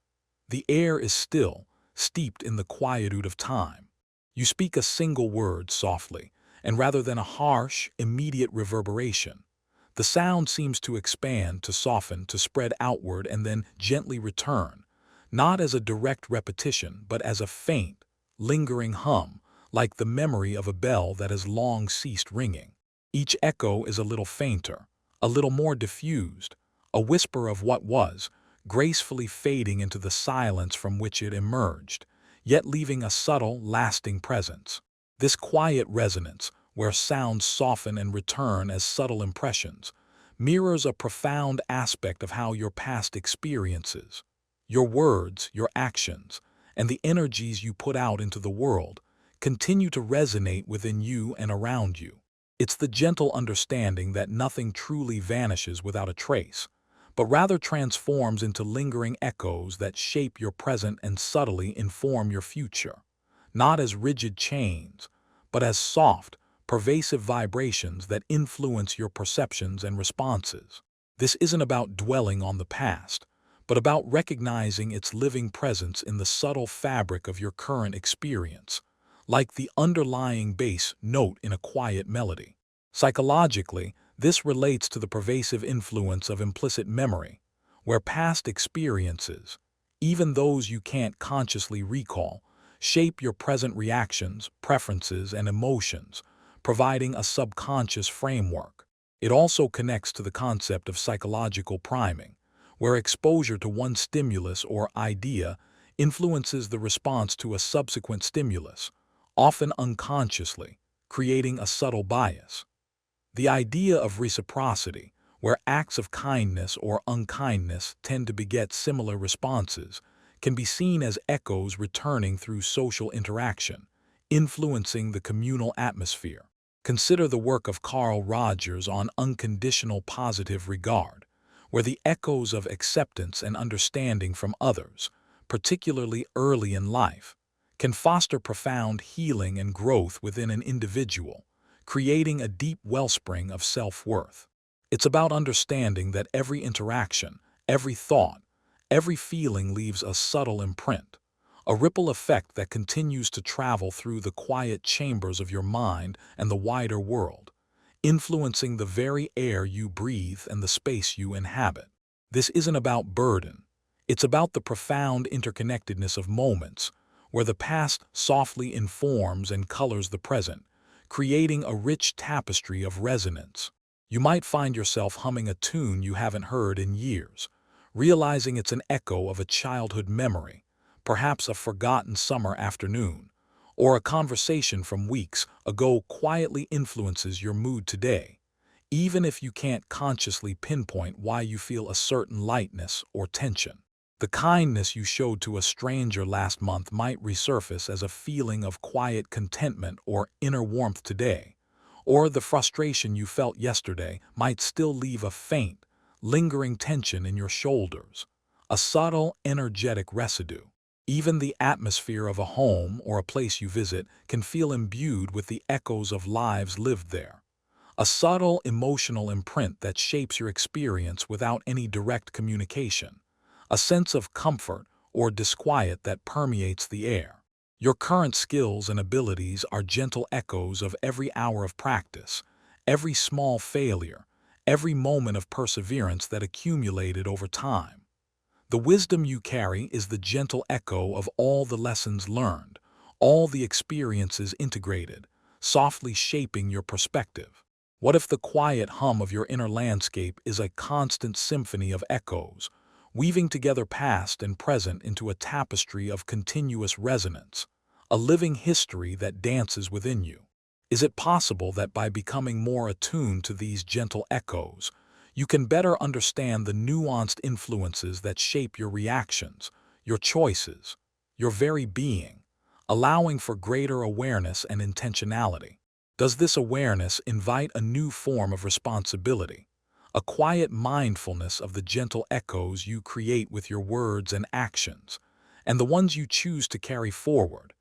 The air is still, steeped in the quietude of time. You speak a single word softly, and rather than a harsh, immediate reverberation, the sound seems to expand, to soften, to spread outward and then gently return, not as a direct repetition, but as a faint, lingering hum, like the memory of a bell that has long ceased ringing. Each echo is a little fainter, a little more diffused, a whisper of what was, gracefully fading into the silence from which it emerged, yet leaving a subtle, lasting presence. This quiet resonance, where sounds soften and return as subtle impressions, mirrors a profound aspect of how your past experiences, your words, your actions, and the energies you put out into the world continue to resonate within you and around you. It's the gentle understanding that nothing truly vanishes without a trace, but rather transforms into lingering echoes that shape your present and subtly inform your future, not as rigid chains, but as soft, pervasive vibrations that influence your perceptions and responses. This isn't about dwelling on the past, but about recognizing its living presence in the subtle fabric of your current experience, like the underlying bass note in a quiet melody. Psychologically, this relates to the pervasive influence of implicit memory, where past experiences, even those you can't consciously recall, shape your present reactions, preferences, and emotions, providing a subconscious framework. It also connects to the concept of psychological priming, where exposure to one stimulus or idea influences the response to a subsequent stimulus, often unconsciously, creating a subtle bias. The idea of reciprocity, where acts of kindness or unkindness tend to beget similar responses, can be seen as echoes returning through social interaction, influencing the communal atmosphere. Consider the work of Carl Rogers on unconditional positive regard, where the echoes of acceptance and understanding from others, particularly early in life, can foster profound healing and growth within an individual, creating a deep wellspring of self-worth. It's about understanding that every interaction, every thought, every feeling leaves a subtle imprint, a ripple effect that continues to travel through the quiet chambers of your mind and the wider world, influencing the very air you breathe and the space you inhabit. This isn't about burden. It's about the profound interconnectedness of moments, where the past softly informs and colors the present, creating a rich tapestry of resonance. You might find yourself humming a tune you haven't heard in years, realizing it's an echo of a childhood memory, perhaps a forgotten summer afternoon, or a conversation from weeks ago quietly influences your mood today, even if you can't consciously pinpoint why you feel a certain lightness or tension. The kindness you showed to a stranger last month might resurface as a feeling of quiet contentment or inner warmth today, or the frustration you felt yesterday might still leave a faint, lingering tension in your shoulders, a subtle, energetic residue. Even the atmosphere of a home or a place you visit can feel imbued with the echoes of lives lived there, a subtle emotional imprint that shapes your experience without any direct communication, a sense of comfort or disquiet that permeates the air. Your current skills and abilities are gentle echoes of every hour of practice, every small failure, every moment of perseverance that accumulated over time. The wisdom you carry is the gentle echo of all the lessons learned, all the experiences integrated, softly shaping your perspective. What if the quiet hum of your inner landscape is a constant symphony of echoes, weaving together past and present into a tapestry of continuous resonance, a living history that dances within you? Is it possible that by becoming more attuned to these gentle echoes, you can better understand the nuanced influences that shape your reactions, your choices, your very being, allowing for greater awareness and intentionality? Does this awareness invite a new form of responsibility, a quiet mindfulness of the gentle echoes you create with your words and actions, and the ones you choose to carry forward,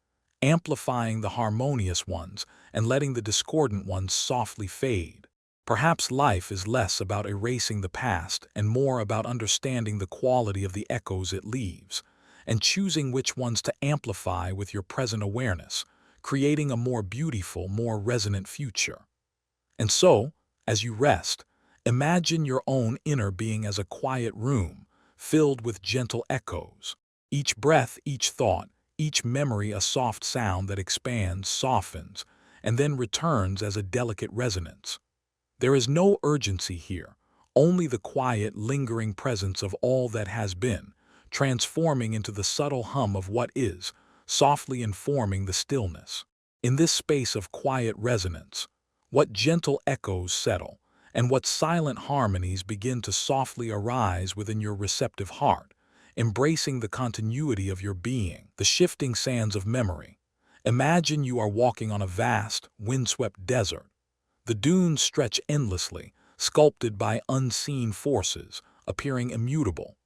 amplifying the harmonious ones and letting the discordant ones softly fade? Perhaps life is less about erasing the past and more about understanding the quality of the echoes it leaves, and choosing which ones to amplify with your present awareness, creating a more beautiful, more resonant future. And so, as you rest, imagine your own inner being as a quiet room, filled with gentle echoes. Each breath, each thought, each memory a soft sound that expands, softens, and then returns as a delicate resonance. There is no urgency here, only the quiet, lingering presence of all that has been, transforming into the subtle hum of what is, softly informing the stillness. In this space of quiet resonance, what gentle echoes settle, and what silent harmonies begin to softly arise within your receptive heart, embracing the continuity of your being, the shifting sands of memory. Imagine you are walking on a vast, windswept desert. The dunes stretch endlessly, sculpted by unseen forces, appearing immutable.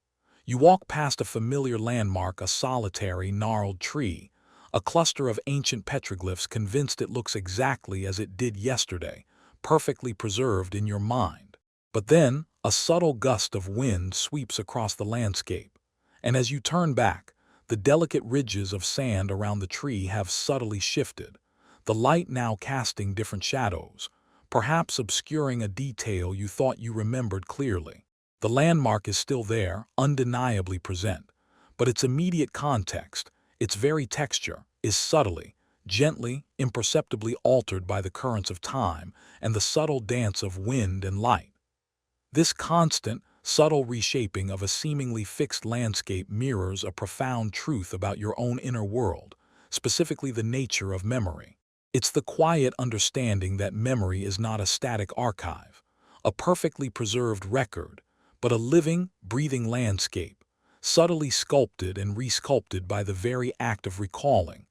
You walk past a familiar landmark, a solitary, gnarled tree, a cluster of ancient petroglyphs, convinced it looks exactly as it did yesterday, perfectly preserved in your mind. But then, a subtle gust of wind sweeps across the landscape, and as you turn back, the delicate ridges of sand around the tree have subtly shifted, the light now casting different shadows, perhaps obscuring a detail you thought you remembered clearly. The landmark is still there, undeniably present, but its immediate context, its very texture, is subtly, gently, imperceptibly altered by the currents of time and the subtle dance of wind and light. This constant, subtle reshaping of a seemingly fixed landscape mirrors a profound truth about your own inner world, specifically the nature of memory. It's the quiet understanding that memory is not a static archive, a perfectly preserved record, but a living, breathing landscape, subtly sculpted and resculpted by the very act of recalling,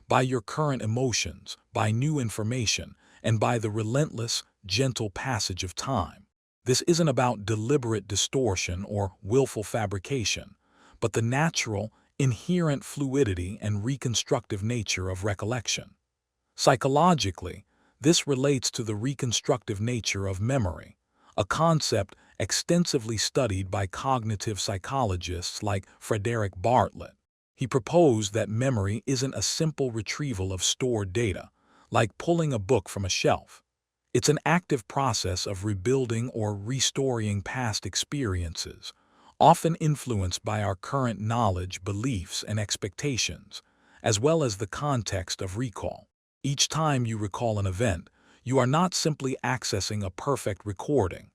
by your current emotions, by new information, and by the relentless, gentle passage of time. This isn't about deliberate distortion or willful fabrication, but the natural, inherent fluidity and reconstructive nature of recollection. Psychologically, this relates to the reconstructive nature of memory, a concept extensively studied by cognitive psychologists like Frederick Bartlett. He proposed that memory isn't a simple retrieval of stored data, like pulling a book from a shelf. It's an active process of rebuilding or restoring past experiences, often influenced by our current knowledge, beliefs, and expectations, as well as the context of recall. Each time you recall an event, you are not simply accessing a perfect recording.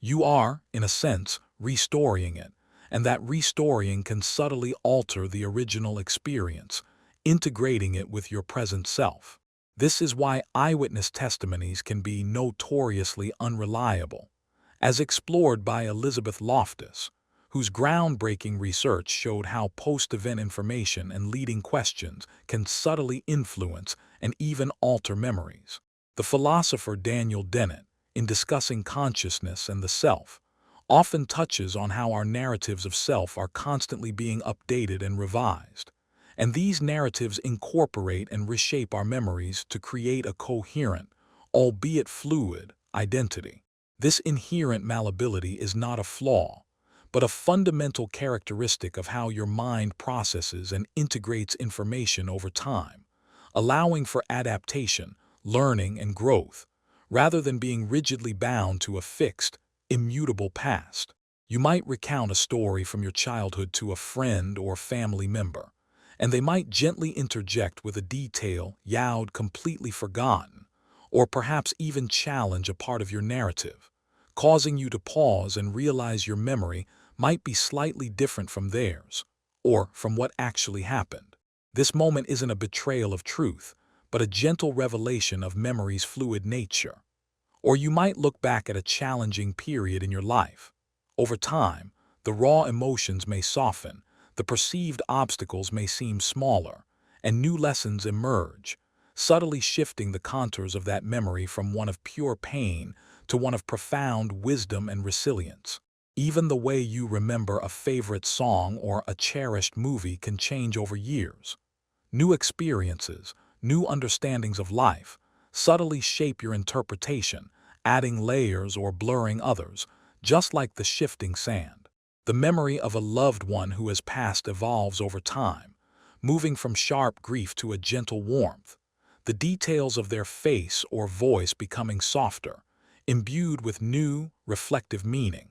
You are, in a sense, restoring it, and that restoring can subtly alter the original experience, integrating it with your present self. This is why eyewitness testimonies can be notoriously unreliable, as explored by Elizabeth Loftus, whose groundbreaking research showed how post-event information and leading questions can subtly influence and even alter memories. The philosopher Daniel Dennett, in discussing consciousness and the self, often touches on how our narratives of self are constantly being updated and revised, and these narratives incorporate and reshape our memories to create a coherent, albeit fluid, identity. This inherent malleability is not a flaw, but a fundamental characteristic of how your mind processes and integrates information over time, allowing for adaptation, learning, and growth, rather than being rigidly bound to a fixed, immutable past. You might recount a story from your childhood to a friend or family member, and they might gently interject with a detail you'd completely forgotten, or perhaps even challenge a part of your narrative, causing you to pause and realize your memory might be slightly different from theirs, or from what actually happened. This moment isn't a betrayal of truth, but a gentle revelation of memory's fluid nature. Or you might look back at a challenging period in your life. Over time, the raw emotions may soften, the perceived obstacles may seem smaller, and new lessons emerge, subtly shifting the contours of that memory from one of pure pain to one of profound wisdom and resilience. Even the way you remember a favorite song or a cherished movie can change over years. New experiences, new understandings of life, subtly shape your interpretation, adding layers or blurring others, just like the shifting sand. The memory of a loved one who has passed evolves over time, moving from sharp grief to a gentle warmth, the details of their face or voice becoming softer, imbued with new, reflective meaning,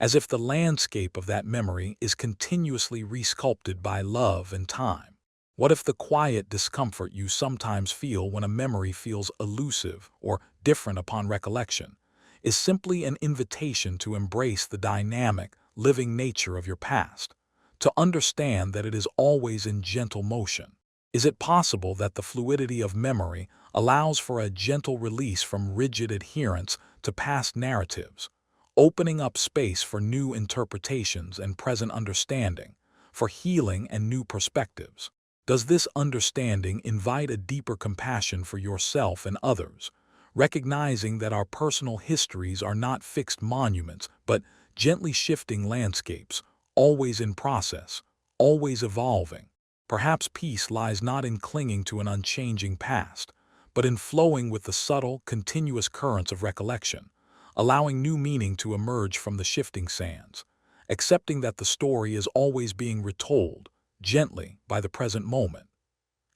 as if the landscape of that memory is continuously resculpted by love and time. What if the quiet discomfort you sometimes feel when a memory feels elusive or different upon recollection is simply an invitation to embrace the dynamic, living nature of your past, to understand that it is always in gentle motion? Is it possible that the fluidity of memory allows for a gentle release from rigid adherence to past narratives, opening up space for new interpretations and present understanding, for healing and new perspectives? Does this understanding invite a deeper compassion for yourself and others, recognizing that our personal histories are not fixed monuments, but gently shifting landscapes, always in process, always evolving? Perhaps peace lies not in clinging to an unchanging past, but in flowing with the subtle, continuous currents of recollection, allowing new meaning to emerge from the shifting sands, accepting that the story is always being retold, gently, by the present moment.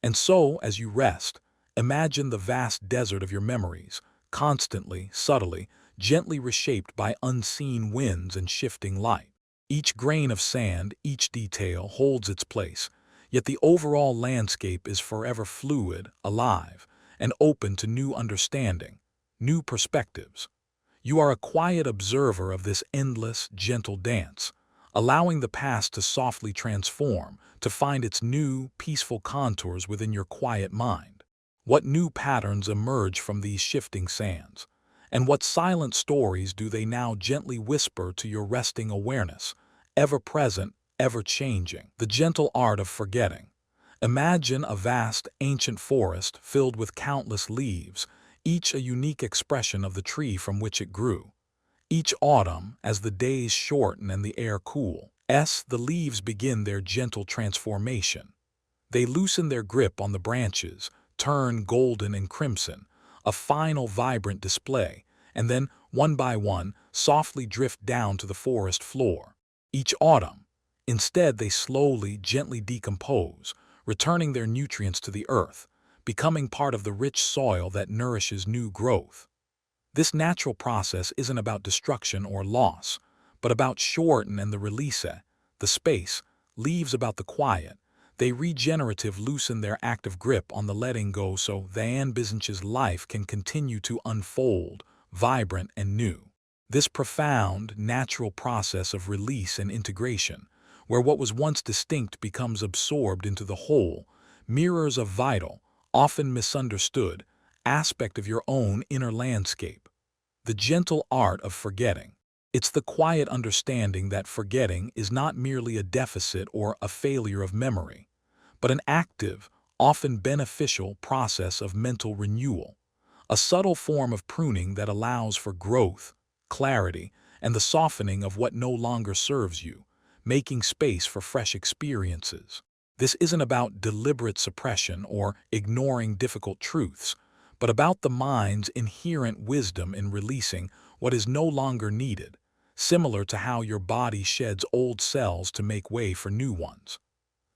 And so, as you rest, imagine the vast desert of your memories, constantly, subtly, gently reshaped by unseen winds and shifting light. Each grain of sand, each detail holds its place, yet the overall landscape is forever fluid, alive, and open to new understanding, new perspectives. You are a quiet observer of this endless, gentle dance, allowing the past to softly transform, to find its new, peaceful contours within your quiet mind. What new patterns emerge from these shifting sands? And what silent stories do they now gently whisper to your resting awareness, ever present, ever changing? The gentle art of forgetting. Imagine a vast, ancient forest filled with countless leaves, each a unique expression of the tree from which it grew. Each autumn, as the days shorten and the air cools, the leaves begin their gentle transformation. They loosen their grip on the branches, turn golden and crimson, a final vibrant display, and then, one by one, softly drift down to the forest floor. Each autumn, Instead, they slowly, gently decompose, returning their nutrients to the earth, becoming part of the rich soil that nourishes new growth. This natural process isn't about destruction or loss, but about shorten and the release, the space, leaves about the quiet. They regenerative loosen their active grip on the letting go so the ambition's life can continue to unfold, vibrant and new. This profound, natural process of release and integration, where what was once distinct becomes absorbed into the whole, mirrors a vital, often misunderstood, aspect of your own inner landscape. The gentle art of forgetting. It's the quiet understanding that forgetting is not merely a deficit or a failure of memory, but an active, often beneficial process of mental renewal, a subtle form of pruning that allows for growth, clarity, and the softening of what no longer serves you, making space for fresh experiences. This isn't about deliberate suppression or ignoring difficult truths, but about the mind's inherent wisdom in releasing what is no longer needed, similar to how your body sheds old cells to make way for new ones.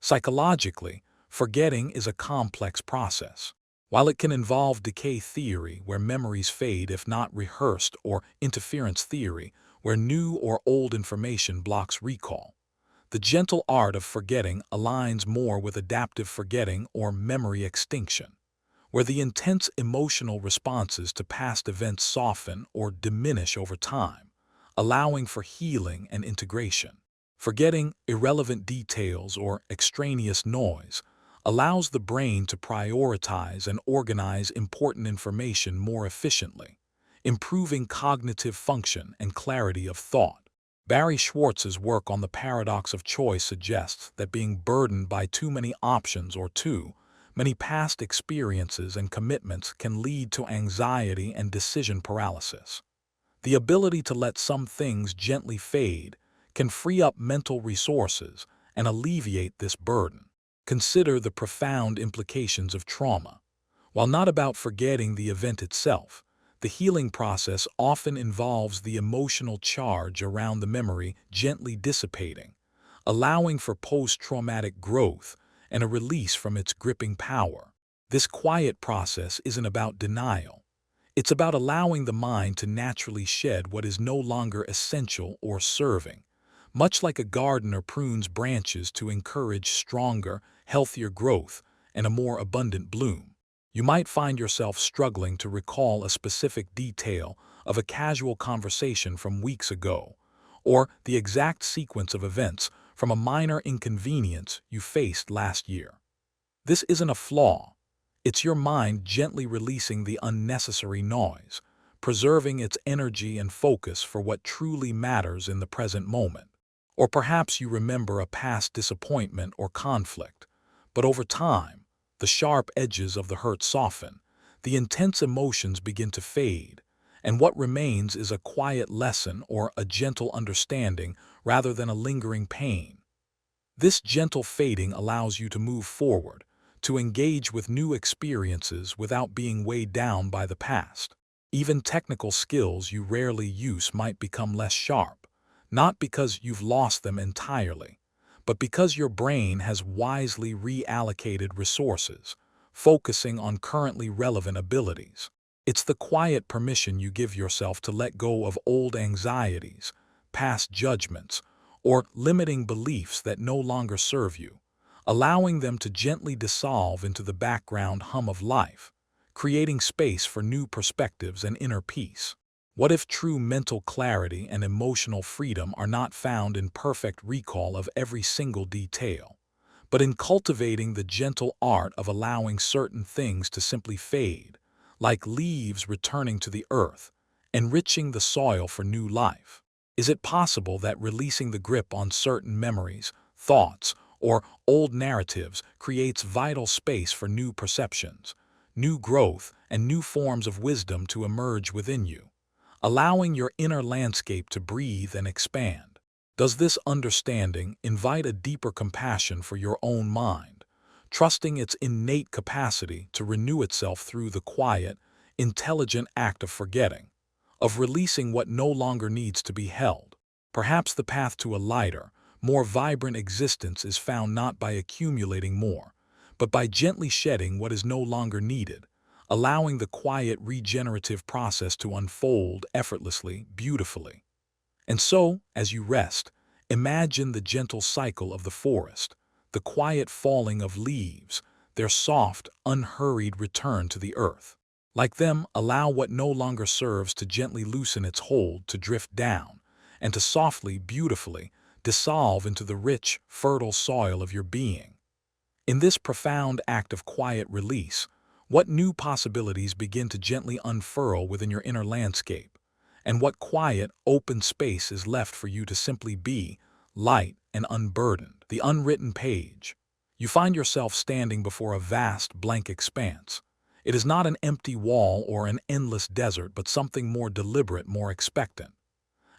Psychologically, forgetting is a complex process. While it can involve decay theory, where memories fade if not rehearsed, or interference theory, where new or old information blocks recall, the gentle art of forgetting aligns more with adaptive forgetting or memory extinction, where the intense emotional responses to past events soften or diminish over time, allowing for healing and integration. Forgetting irrelevant details or extraneous noise allows the brain to prioritize and organize important information more efficiently, improving cognitive function and clarity of thought. Barry Schwartz's work on the paradox of choice suggests that being burdened by too many options or too many past experiences and commitments can lead to anxiety and decision paralysis. The ability to let some things gently fade can free up mental resources and alleviate this burden. Consider the profound implications of trauma. While not about forgetting the event itself, the healing process often involves the emotional charge around the memory gently dissipating, allowing for post-traumatic growth and a release from its gripping power. This quiet process isn't about denial. It's about allowing the mind to naturally shed what is no longer essential or serving, much like a gardener prunes branches to encourage stronger, healthier growth and a more abundant bloom. You might find yourself struggling to recall a specific detail of a casual conversation from weeks ago, or the exact sequence of events from a minor inconvenience you faced last year. This isn't a flaw. It's your mind gently releasing the unnecessary noise, preserving its energy and focus for what truly matters in the present moment. Or perhaps you remember a past disappointment or conflict, but over time, the sharp edges of the hurt soften, the intense emotions begin to fade, and what remains is a quiet lesson or a gentle understanding rather than a lingering pain. This gentle fading allows you to move forward, to engage with new experiences without being weighed down by the past. Even technical skills you rarely use might become less sharp, not because you've lost them entirely, but because your brain has wisely reallocated resources, focusing on currently relevant abilities. It's the quiet permission you give yourself to let go of old anxieties, past judgments, or limiting beliefs that no longer serve you, allowing them to gently dissolve into the background hum of life, creating space for new perspectives and inner peace. What if true mental clarity and emotional freedom are not found in perfect recall of every single detail, but in cultivating the gentle art of allowing certain things to simply fade, like leaves returning to the earth, enriching the soil for new life? Is it possible that releasing the grip on certain memories, thoughts, or old narratives creates vital space for new perceptions, new growth, and new forms of wisdom to emerge within you, allowing your inner landscape to breathe and expand? Does this understanding invite a deeper compassion for your own mind, trusting its innate capacity to renew itself through the quiet, intelligent act of forgetting, of releasing what no longer needs to be held? Perhaps the path to a lighter, more vibrant existence is found not by accumulating more, but by gently shedding what is no longer needed, allowing the quiet regenerative process to unfold effortlessly, beautifully. And so, as you rest, imagine the gentle cycle of the forest, the quiet falling of leaves, their soft, unhurried return to the earth. Like them, allow what no longer serves to gently loosen its hold to drift down, and to softly, beautifully, dissolve into the rich, fertile soil of your being. In this profound act of quiet release, what new possibilities begin to gently unfurl within your inner landscape, and what quiet, open space is left for you to simply be, light and unburdened. The unwritten page. You find yourself standing before a vast, blank expanse. It is not an empty wall or an endless desert, but something more deliberate, more expectant.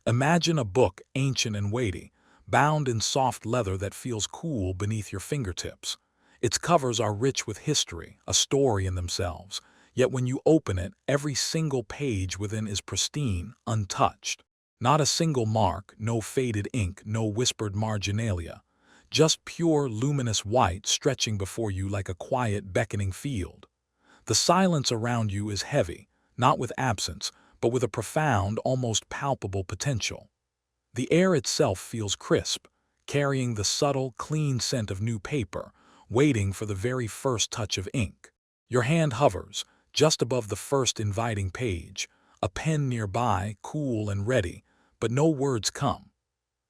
Imagine a book, ancient and weighty, bound in soft leather that feels cool beneath your fingertips. Its covers are rich with history, a story in themselves, yet when you open it, every single page within is pristine, untouched. Not a single mark, no faded ink, no whispered marginalia. Just pure, luminous white stretching before you like a quiet, beckoning field. The silence around you is heavy, not with absence, but with a profound, almost palpable potential. The air itself feels crisp, carrying the subtle, clean scent of new paper, waiting for the very first touch of ink. Your hand hovers, just above the first inviting page, a pen nearby, cool and ready, but no words come.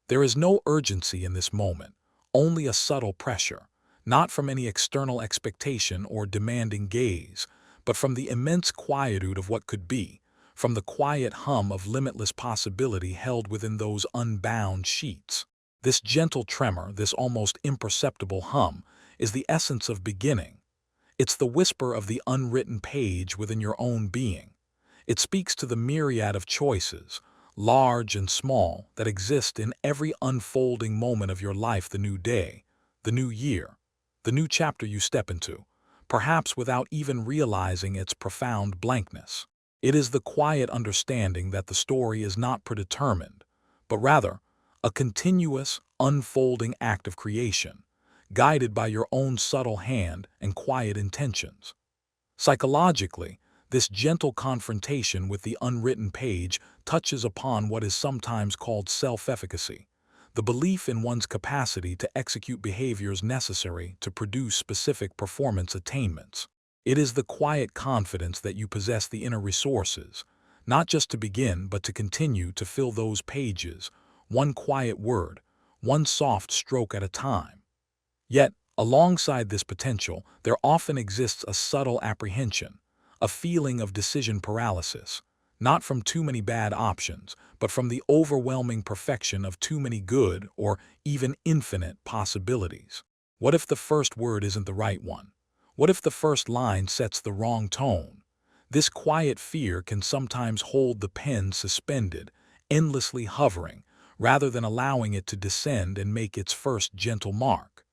There is no urgency in this moment, only a subtle pressure, not from any external expectation or demanding gaze, but from the immense quietude of what could be, from the quiet hum of limitless possibility held within those unbound sheets. This gentle tremor, this almost imperceptible hum, is the essence of beginning. It's the whisper of the unwritten page within your own being. It speaks to the myriad of choices, large and small, that exist in every unfolding moment of your life, the new day, the new year, the new chapter you step into, perhaps without even realizing its profound blankness. It is the quiet understanding that the story is not predetermined, but rather a continuous, unfolding act of creation, guided by your own subtle hand and quiet intentions. Psychologically, this gentle confrontation with the unwritten page touches upon what is sometimes called self-efficacy, the belief in one's capacity to execute behaviors necessary to produce specific performance attainments. It is the quiet confidence that you possess the inner resources, not just to begin but to continue to fill those pages, one quiet word, one soft stroke at a time. Yet, alongside this potential, there often exists a subtle apprehension, a feeling of decision paralysis, not from too many bad options, but from the overwhelming perfection of too many good or even infinite possibilities. What if the first word isn't the right one? What if the first line sets the wrong tone? This quiet fear can sometimes hold the pen suspended, endlessly hovering, rather than allowing it to descend and make its first gentle mark.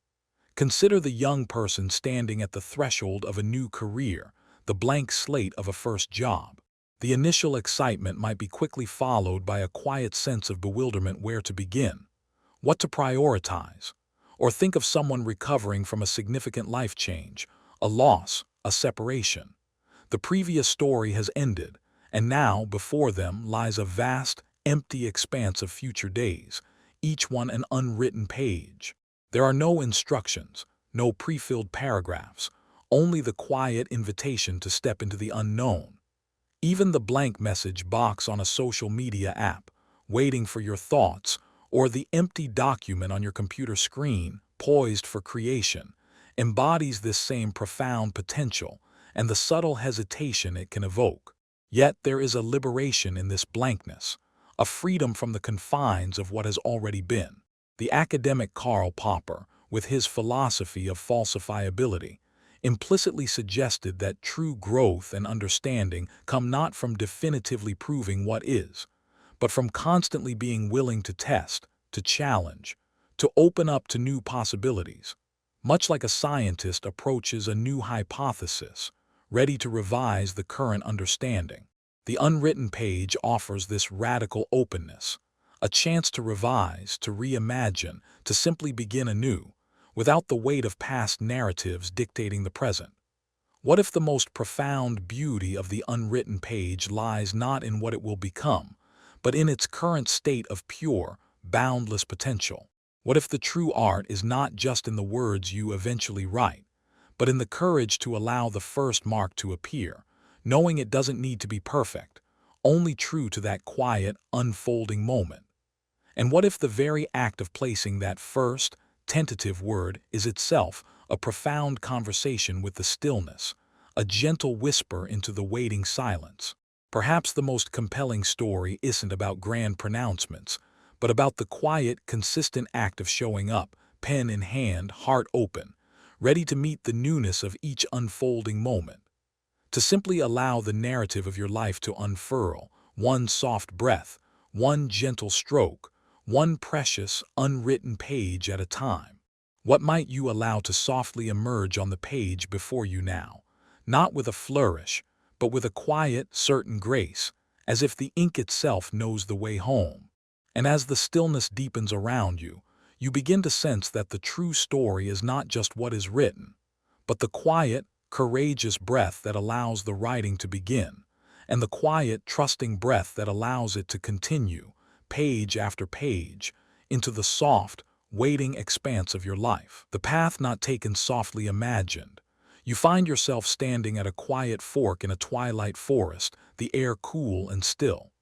Consider the young person standing at the threshold of a new career, the blank slate of a first job. The initial excitement might be quickly followed by a quiet sense of bewilderment: where to begin, what to prioritize. Or think of someone recovering from a significant life change, a loss, a separation. The previous story has ended, and now before them lies a vast, empty expanse of future days, each one an unwritten page. There are no instructions, no pre-filled paragraphs, only the quiet invitation to step into the unknown. Even the blank message box on a social media app, waiting for your thoughts, or the empty document on your computer screen, poised for creation, embodies this same profound potential and the subtle hesitation it can evoke. Yet there is a liberation in this blankness, a freedom from the confines of what has already been. The academic Karl Popper, with his philosophy of falsifiability, implicitly suggested that true growth and understanding come not from definitively proving what is, but from constantly being willing to test, to challenge, to open up to new possibilities. Much like a scientist approaches a new hypothesis, ready to revise the current understanding. The unwritten page offers this radical openness, a chance to revise, to reimagine, to simply begin anew, without the weight of past narratives dictating the present. What if the most profound beauty of the unwritten page lies not in what it will become, but in its current state of pure, boundless potential? What if the true art is not just in the words you eventually write, but in the courage to allow the first mark to appear, knowing it doesn't need to be perfect, only true to that quiet, unfolding moment? And what if the very act of placing that first, tentative word is itself a profound conversation with the stillness, a gentle whisper into the waiting silence? Perhaps the most compelling story isn't about grand pronouncements, but about the quiet, consistent act of showing up, pen in hand, heart open, ready to meet the newness of each unfolding moment. To simply allow the narrative of your life to unfurl, one soft breath, one gentle stroke, one precious, unwritten page at a time. What might you allow to softly emerge on the page before you now? Not with a flourish, but with a quiet, certain grace, as if the ink itself knows the way home. And as the stillness deepens around you, you begin to sense that the true story is not just what is written, but the quiet, courageous breath that allows the writing to begin, and the quiet, trusting breath that allows it to continue, page after page, into the soft, waiting expanse of your life. The path not taken, softly imagined. You find yourself standing at a quiet fork in a twilight forest, the air cool and still.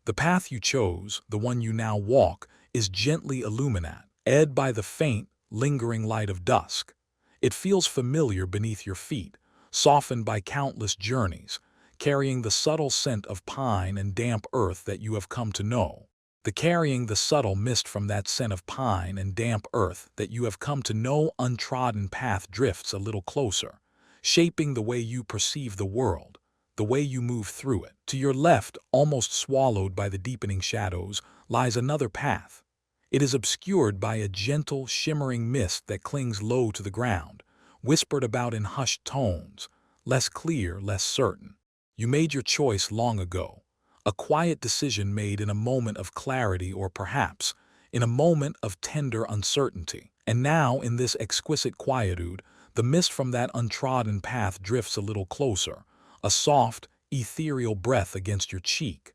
The path you chose, the one you now walk, is gently illuminate, ed by the faint, lingering light of dusk. It feels familiar beneath your feet, softened by countless journeys, carrying the subtle scent of pine and damp earth that you have come to know. Carrying the subtle mist from that scent of pine and damp earth that you have come to know, untrodden path drifts a little closer, shaping the way you perceive the world, the way you move through it. To your left, almost swallowed by the deepening shadows, lies another path. It is obscured by a gentle, shimmering mist that clings low to the ground, whispered about in hushed tones, less clear, less certain. You made your choice long ago. A quiet decision made in a moment of clarity, or perhaps in a moment of tender uncertainty. And now, in this exquisite quietude, the mist from that untrodden path drifts a little closer, a soft, ethereal breath against your cheek.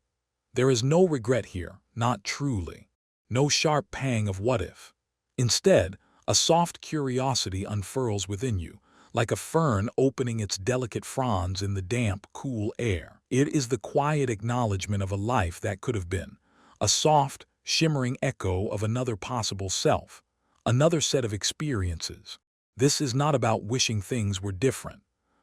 There is no regret here, not truly. No sharp pang of what if. Instead, a soft curiosity unfurls within you, like a fern opening its delicate fronds in the damp, cool air. It is the quiet acknowledgement of a life that could have been, a soft, shimmering echo of another possible self, another set of experiences. This is not about wishing things were different,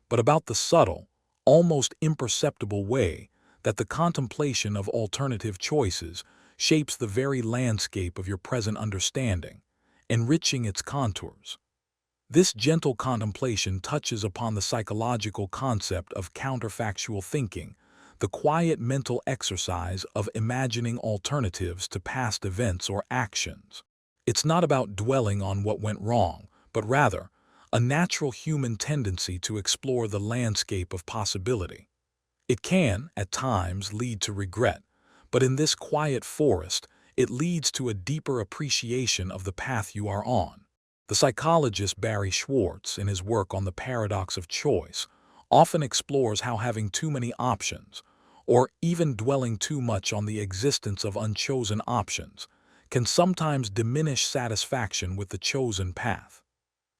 but about the subtle, almost imperceptible way that the contemplation of alternative choices shapes the very landscape of your present understanding, enriching its contours. This gentle contemplation touches upon the psychological concept of counterfactual thinking, the quiet mental exercise of imagining alternatives to past events or actions. It's not about dwelling on what went wrong, but rather a natural human tendency to explore the landscape of possibility. It can, at times, lead to regret, but in this quiet forest, it leads to a deeper appreciation of the path you are on. The psychologist Barry Schwartz, in his work on the paradox of choice, often explores how having too many options, or even dwelling too much on the existence of unchosen options, can sometimes diminish satisfaction with the chosen path.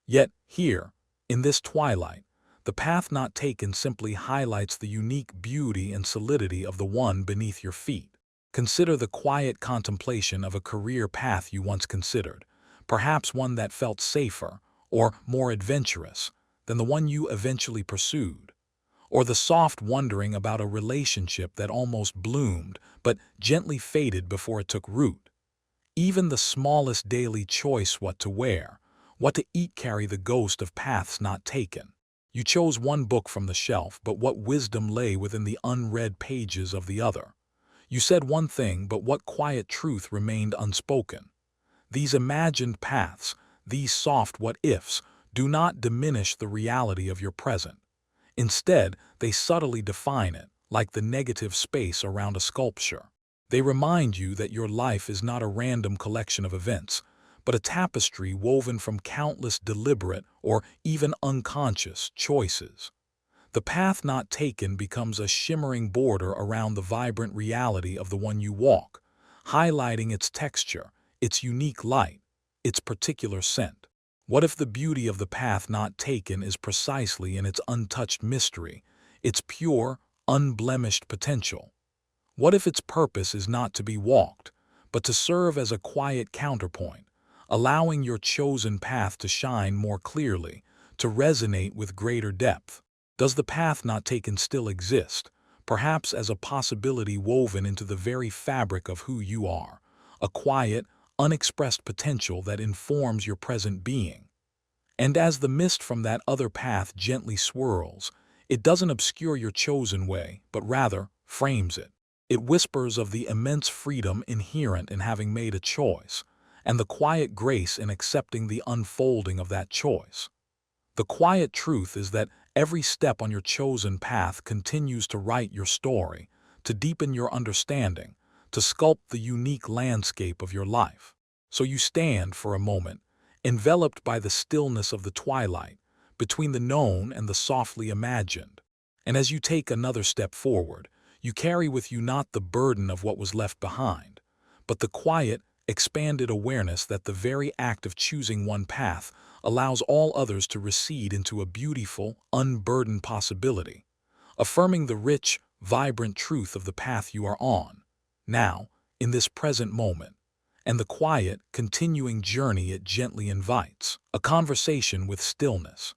Yet here, in this twilight, the path not taken simply highlights the unique beauty and solidity of the one beneath your feet. Consider the quiet contemplation of a career path you once considered, perhaps one that felt safer or more adventurous than the one you eventually pursued, or the soft wondering about a relationship that almost bloomed but gently faded before it took root. Even the smallest daily choice, what to wear, what to eat, carry the ghost of paths not taken. You chose one book from the shelf, but what wisdom lay within the unread pages of the other? You said one thing, but what quiet truth remained unspoken? These imagined paths, these soft what-ifs, do not diminish the reality of your present. Instead, they subtly define it, like the negative space around a sculpture. They remind you that your life is not a random collection of events, but a tapestry woven from countless deliberate or even unconscious choices. The path not taken becomes a shimmering border around the vibrant reality of the one you walk, highlighting its texture, its unique light, its particular scent. What if the beauty of the path not taken is precisely in its untouched mystery, its pure, unblemished potential? What if its purpose is not to be walked, but to serve as a quiet counterpoint, allowing your chosen path to shine more clearly, to resonate with greater depth? Does the path not taken still exist, perhaps as a possibility woven into the very fabric of who you are, a quiet, unexpressed potential that informs your present being? And as the mist from that other path gently swirls, it doesn't obscure your chosen way, but rather frames it. It whispers of the immense freedom inherent in having made a choice, and the quiet grace in accepting the unfolding of that choice. The quiet truth is that every step on your chosen path continues to write your story, to deepen your understanding, to sculpt the unique landscape of your life. So you stand for a moment, enveloped by the stillness of the twilight, between the known and the softly imagined. And as you take another step forward, you carry with you not the burden of what was left behind, but the quiet, expanded awareness that the very act of choosing one path allows all others to recede into a beautiful, unburdened possibility, affirming the rich, vibrant truth of the path you are on, now, in this present moment, and the quiet, continuing journey it gently invites, a conversation with stillness.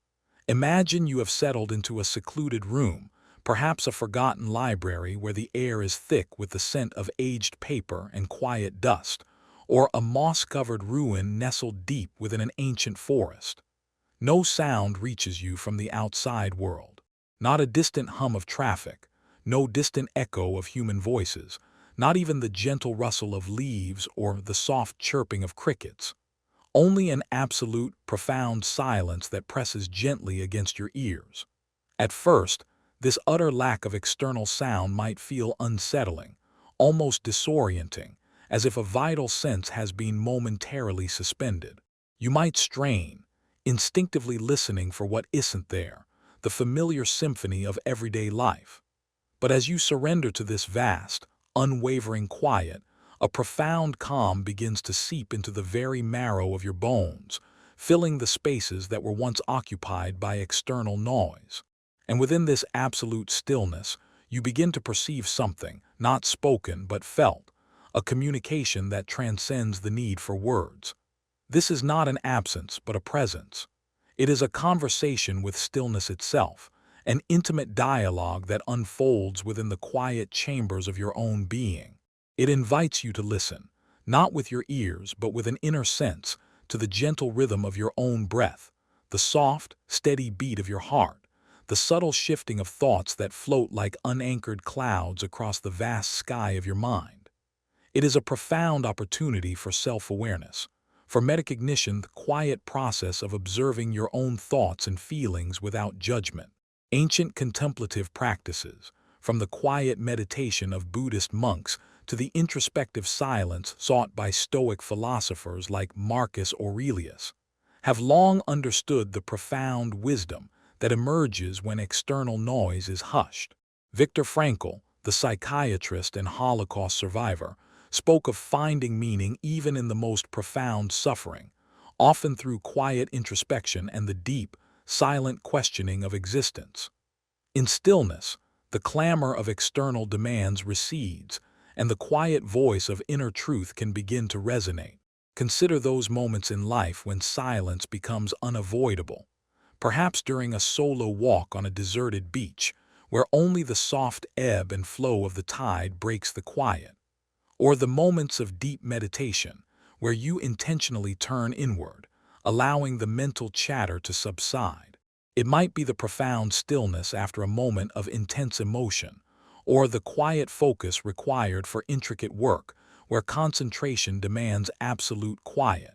Imagine you have settled into a secluded room, perhaps a forgotten library where the air is thick with the scent of aged paper and quiet dust, or a moss-covered ruin nestled deep within an ancient forest. No sound reaches you from the outside world. Not a distant hum of traffic, no distant echo of human voices, not even the gentle rustle of leaves or the soft chirping of crickets. Only an absolute, profound silence that presses gently against your ears. At first, this utter lack of external sound might feel unsettling, almost disorienting, as if a vital sense has been momentarily suspended. You might strain, instinctively listening for what isn't there, the familiar symphony of everyday life. But as you surrender to this vast, unwavering quiet, a profound calm begins to seep into the very marrow of your bones, filling the spaces that were once occupied by external noise. And within this absolute stillness, you begin to perceive something, not spoken but felt, a communication that transcends the need for words. This is not an absence but a presence. It is a conversation with stillness itself, an intimate dialogue that unfolds within the quiet chambers of your own being. It invites you to listen, not with your ears but with an inner sense, to the gentle rhythm of your own breath, the soft, steady beat of your heart, the subtle shifting of thoughts that float like unanchored clouds across the vast sky of your mind. It is a profound opportunity for self-awareness, for metacognition, the quiet process of observing your own thoughts and feelings without judgment. Ancient contemplative practices, from the quiet meditation of Buddhist monks to the introspective silence sought by Stoic philosophers like Marcus Aurelius, have long understood the profound wisdom that emerges when external noise is hushed. Viktor Frankl, the psychiatrist and Holocaust survivor, spoke of finding meaning even in the most profound suffering, often through quiet introspection and the deep, silent questioning of existence. In stillness, the clamor of external demands recedes, and the quiet voice of inner truth can begin to resonate. Consider those moments in life when silence becomes unavoidable, perhaps during a solo walk on a deserted beach, where only the soft ebb and flow of the tide breaks the quiet, or the moments of deep meditation, where you intentionally turn inward, allowing the mental chatter to subside. It might be the profound stillness after a moment of intense emotion, or the quiet focus required for intricate work, where concentration demands absolute quiet.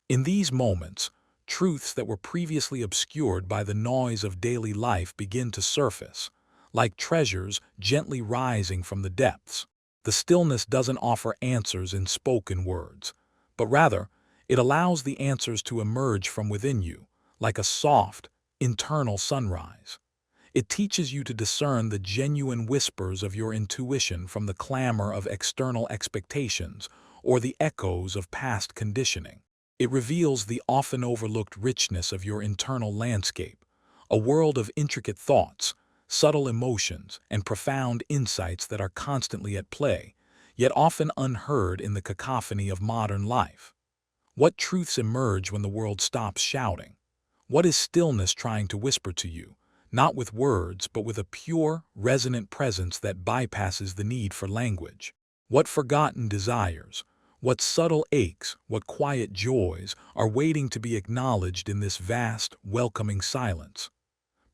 In these moments, truths that were previously obscured by the noise of daily life begin to surface, like treasures gently rising from the depths. The stillness doesn't offer answers in spoken words, but rather, it allows the answers to emerge from within you, like a soft, internal sunrise. It teaches you to discern the genuine whispers of your intuition from the clamor of external expectations or the echoes of past conditioning. It reveals the often overlooked richness of your internal landscape, a world of intricate thoughts, subtle emotions, and profound insights that are constantly at play, yet often unheard in the cacophony of modern life. What truths emerge when the world stops shouting? What is stillness trying to whisper to you, not with words, but with a pure, resonant presence that bypasses the need for language? What forgotten desires, what subtle aches, what quiet joys are waiting to be acknowledged in this vast, welcoming silence?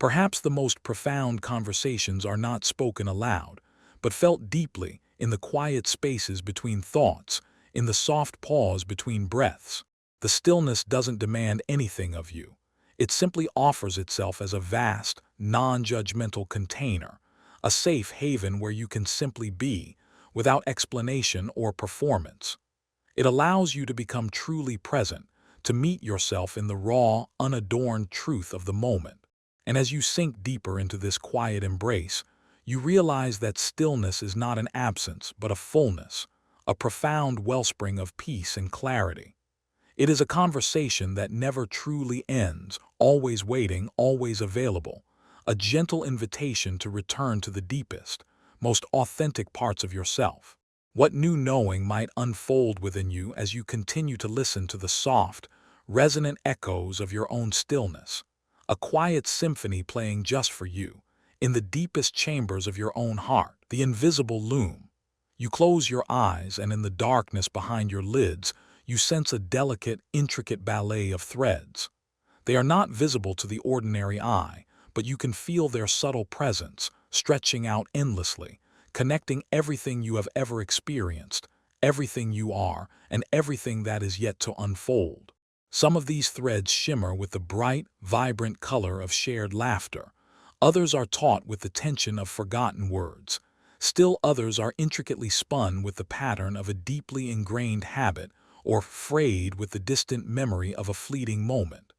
Perhaps the most profound conversations are not spoken aloud, but felt deeply in the quiet spaces between thoughts, in the soft pause between breaths. The stillness doesn't demand anything of you. It simply offers itself as a vast, non-judgmental container, a safe haven where you can simply be, without explanation or performance. It allows you to become truly present, to meet yourself in the raw, unadorned truth of the moment. And as you sink deeper into this quiet embrace, you realize that stillness is not an absence, but a fullness, a profound wellspring of peace and clarity. It is a conversation that never truly ends, always waiting, always available, a gentle invitation to return to the deepest, most authentic parts of yourself. What new knowing might unfold within you as you continue to listen to the soft, resonant echoes of your own stillness, a quiet symphony playing just for you, in the deepest chambers of your own heart, the invisible loom. You close your eyes, and in the darkness behind your lids, you sense a delicate, intricate ballet of threads. They are not visible to the ordinary eye, but you can feel their subtle presence, stretching out endlessly, connecting everything you have ever experienced, everything you are, and everything that is yet to unfold. Some of these threads shimmer with the bright, vibrant color of shared laughter. Others are taut with the tension of forgotten words. Still others are intricately spun with the pattern of a deeply ingrained habit or frayed with the distant memory of a fleeting moment.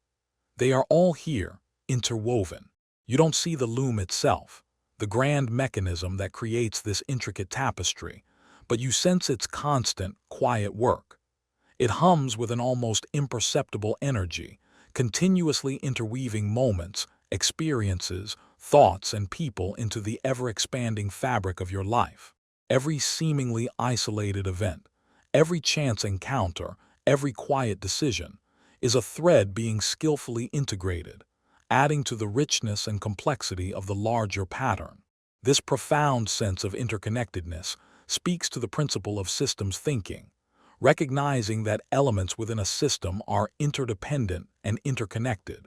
They are all here, interwoven. You don't see the loom itself, the grand mechanism that creates this intricate tapestry, but you sense its constant, quiet work. It hums with an almost imperceptible energy, continuously interweaving moments, experiences, thoughts, and people into the ever-expanding fabric of your life. Every seemingly isolated event, every chance encounter, every quiet decision, is a thread being skillfully integrated, adding to the richness and complexity of the larger pattern. This profound sense of interconnectedness speaks to the principle of systems thinking, recognizing that elements within a system are interdependent and interconnected,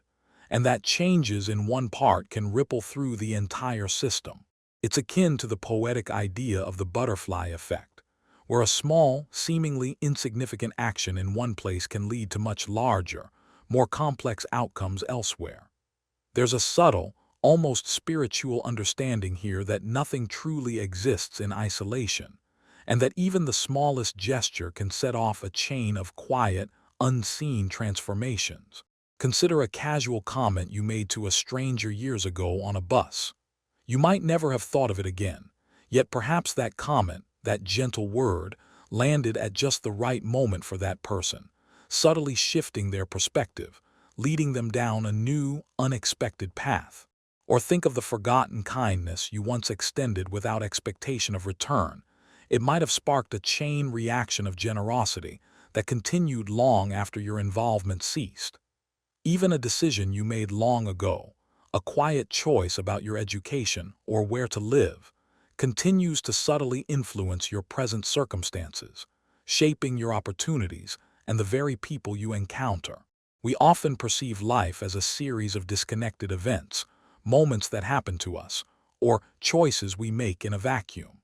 and that changes in one part can ripple through the entire system. It's akin to the poetic idea of the butterfly effect, where a small, seemingly insignificant action in one place can lead to much larger, more complex outcomes elsewhere. There's a subtle, almost spiritual understanding here that nothing truly exists in isolation, and that even the smallest gesture can set off a chain of quiet, unseen transformations. Consider a casual comment you made to a stranger years ago on a bus. You might never have thought of it again, yet perhaps that comment, that gentle word, landed at just the right moment for that person, subtly shifting their perspective, leading them down a new, unexpected path. Or think of the forgotten kindness you once extended without expectation of return. It might have sparked a chain reaction of generosity that continued long after your involvement ceased. Even a decision you made long ago, a quiet choice about your education or where to live, continues to subtly influence your present circumstances, shaping your opportunities and the very people you encounter. We often perceive life as a series of disconnected events, moments that happen to us, or choices we make in a vacuum.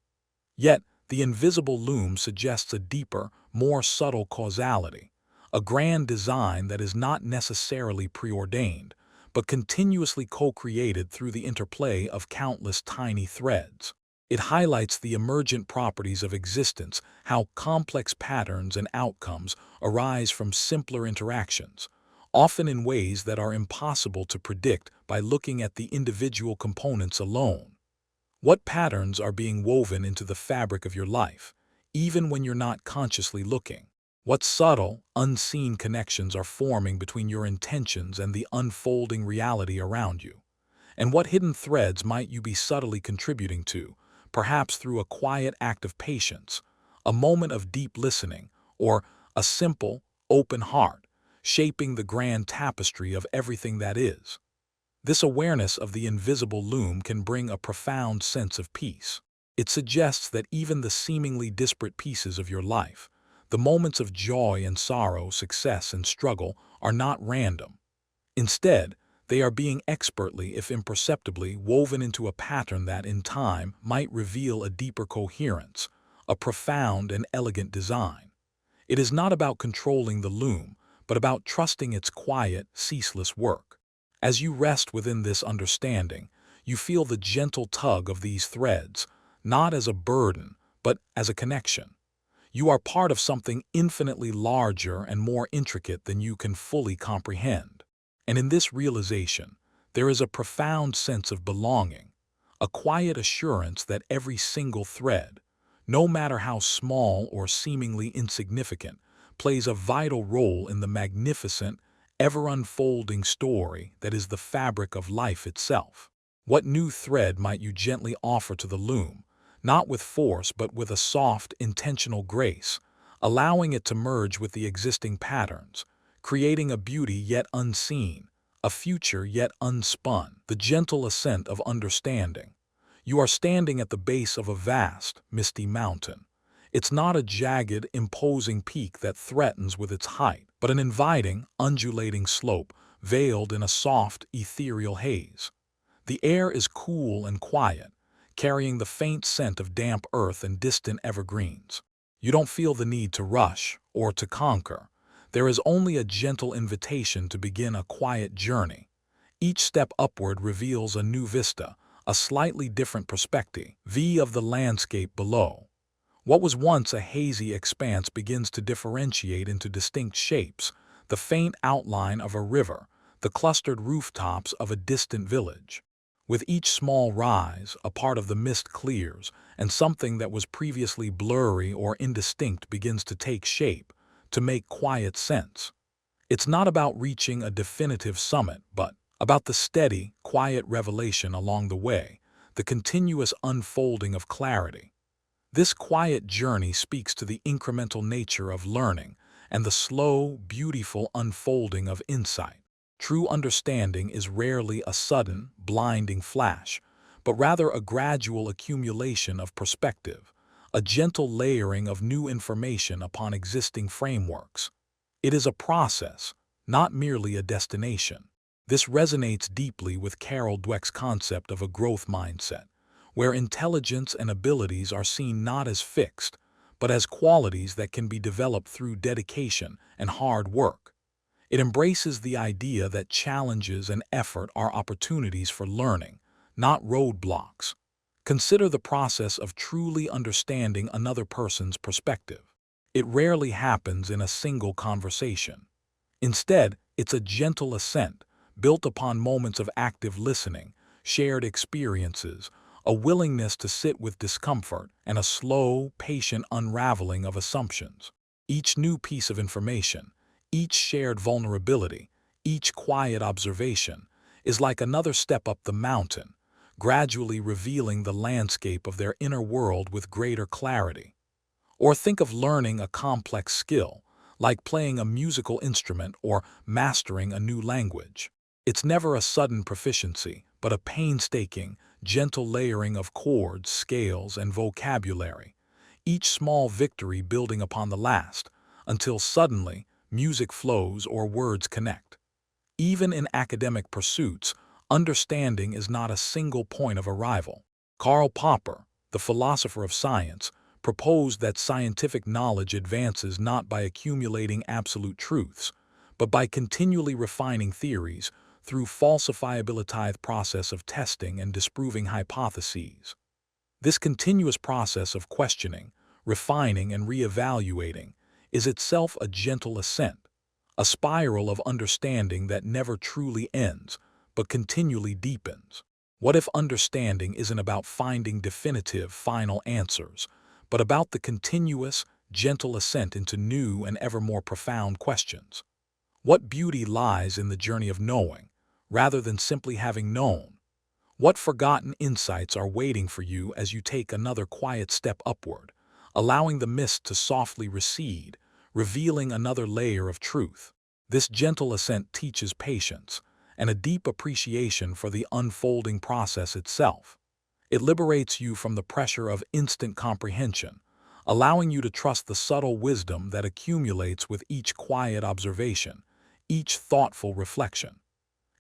Yet, the invisible loom suggests a deeper, more subtle causality, a grand design that is not necessarily preordained, but continuously co-created through the interplay of countless tiny threads. It highlights the emergent properties of existence, how complex patterns and outcomes arise from simpler interactions, often in ways that are impossible to predict by looking at the individual components alone. What patterns are being woven into the fabric of your life, even when you're not consciously looking? What subtle, unseen connections are forming between your intentions and the unfolding reality around you? And what hidden threads might you be subtly contributing to, perhaps through a quiet act of patience, a moment of deep listening, or a simple, open heart, shaping the grand tapestry of everything that is? This awareness of the invisible loom can bring a profound sense of peace. It suggests that even the seemingly disparate pieces of your life, the moments of joy and sorrow, success and struggle, are not random. Instead, they are being expertly, if imperceptibly, woven into a pattern that, in time, might reveal a deeper coherence, a profound and elegant design. It is not about controlling the loom, but about trusting its quiet, ceaseless work. As you rest within this understanding, you feel the gentle tug of these threads, not as a burden, but as a connection. You are part of something infinitely larger and more intricate than you can fully comprehend. And in this realization, there is a profound sense of belonging, a quiet assurance that every single thread, no matter how small or seemingly insignificant, plays a vital role in the magnificent, ever-unfolding story that is the fabric of life itself. What new thread might you gently offer to the loom, not with force but with a soft, intentional grace, allowing it to merge with the existing patterns, creating a beauty yet unseen, a future yet unspun, the gentle ascent of understanding? You are standing at the base of a vast, misty mountain. It's not a jagged, imposing peak that threatens with its height, but an inviting, undulating slope veiled in a soft, ethereal haze. The air is cool and quiet, carrying the faint scent of damp earth and distant evergreens. You don't feel the need to rush or to conquer. There is only a gentle invitation to begin a quiet journey. Each step upward reveals a new vista, a slightly different perspective of the landscape below. What was once a hazy expanse begins to differentiate into distinct shapes, the faint outline of a river, the clustered rooftops of a distant village. With each small rise, a part of the mist clears, and something that was previously blurry or indistinct begins to take shape, to make quiet sense. It's not about reaching a definitive summit, but about the steady, quiet revelation along the way, the continuous unfolding of clarity. This quiet journey speaks to the incremental nature of learning and the slow, beautiful unfolding of insight. True understanding is rarely a sudden, blinding flash, but rather a gradual accumulation of perspective, a gentle layering of new information upon existing frameworks. It is a process, not merely a destination. This resonates deeply with Carol Dweck's concept of a growth mindset, where intelligence and abilities are seen not as fixed, but as qualities that can be developed through dedication and hard work. It embraces the idea that challenges and effort are opportunities for learning, not roadblocks. Consider the process of truly understanding another person's perspective. It rarely happens in a single conversation. Instead, it's a gentle ascent, built upon moments of active listening, shared experiences, a willingness to sit with discomfort, and a slow, patient unraveling of assumptions. Each new piece of information, each shared vulnerability, each quiet observation, is like another step up the mountain, gradually revealing the landscape of their inner world with greater clarity. Or think of learning a complex skill, like playing a musical instrument or mastering a new language. It's never a sudden proficiency, but a painstaking, gentle layering of chords, scales, and vocabulary, each small victory building upon the last, until suddenly music flows or words connect. Even in academic pursuits, understanding is not a single point of arrival. Karl Popper, the philosopher of science, proposed that scientific knowledge advances not by accumulating absolute truths, but by continually refining theories through falsifiability process of testing and disproving hypotheses. This continuous process of questioning, refining, and reevaluating is itself a gentle ascent, a spiral of understanding that never truly ends, but continually deepens. What if understanding isn't about finding definitive, final answers, but about the continuous, gentle ascent into new and ever more profound questions? What beauty lies in the journey of knowing, rather than simply having known? What forgotten insights are waiting for you as you take another quiet step upward, allowing the mist to softly recede, revealing another layer of truth? This gentle ascent teaches patience and a deep appreciation for the unfolding process itself. It liberates you from the pressure of instant comprehension, allowing you to trust the subtle wisdom that accumulates with each quiet observation, each thoughtful reflection.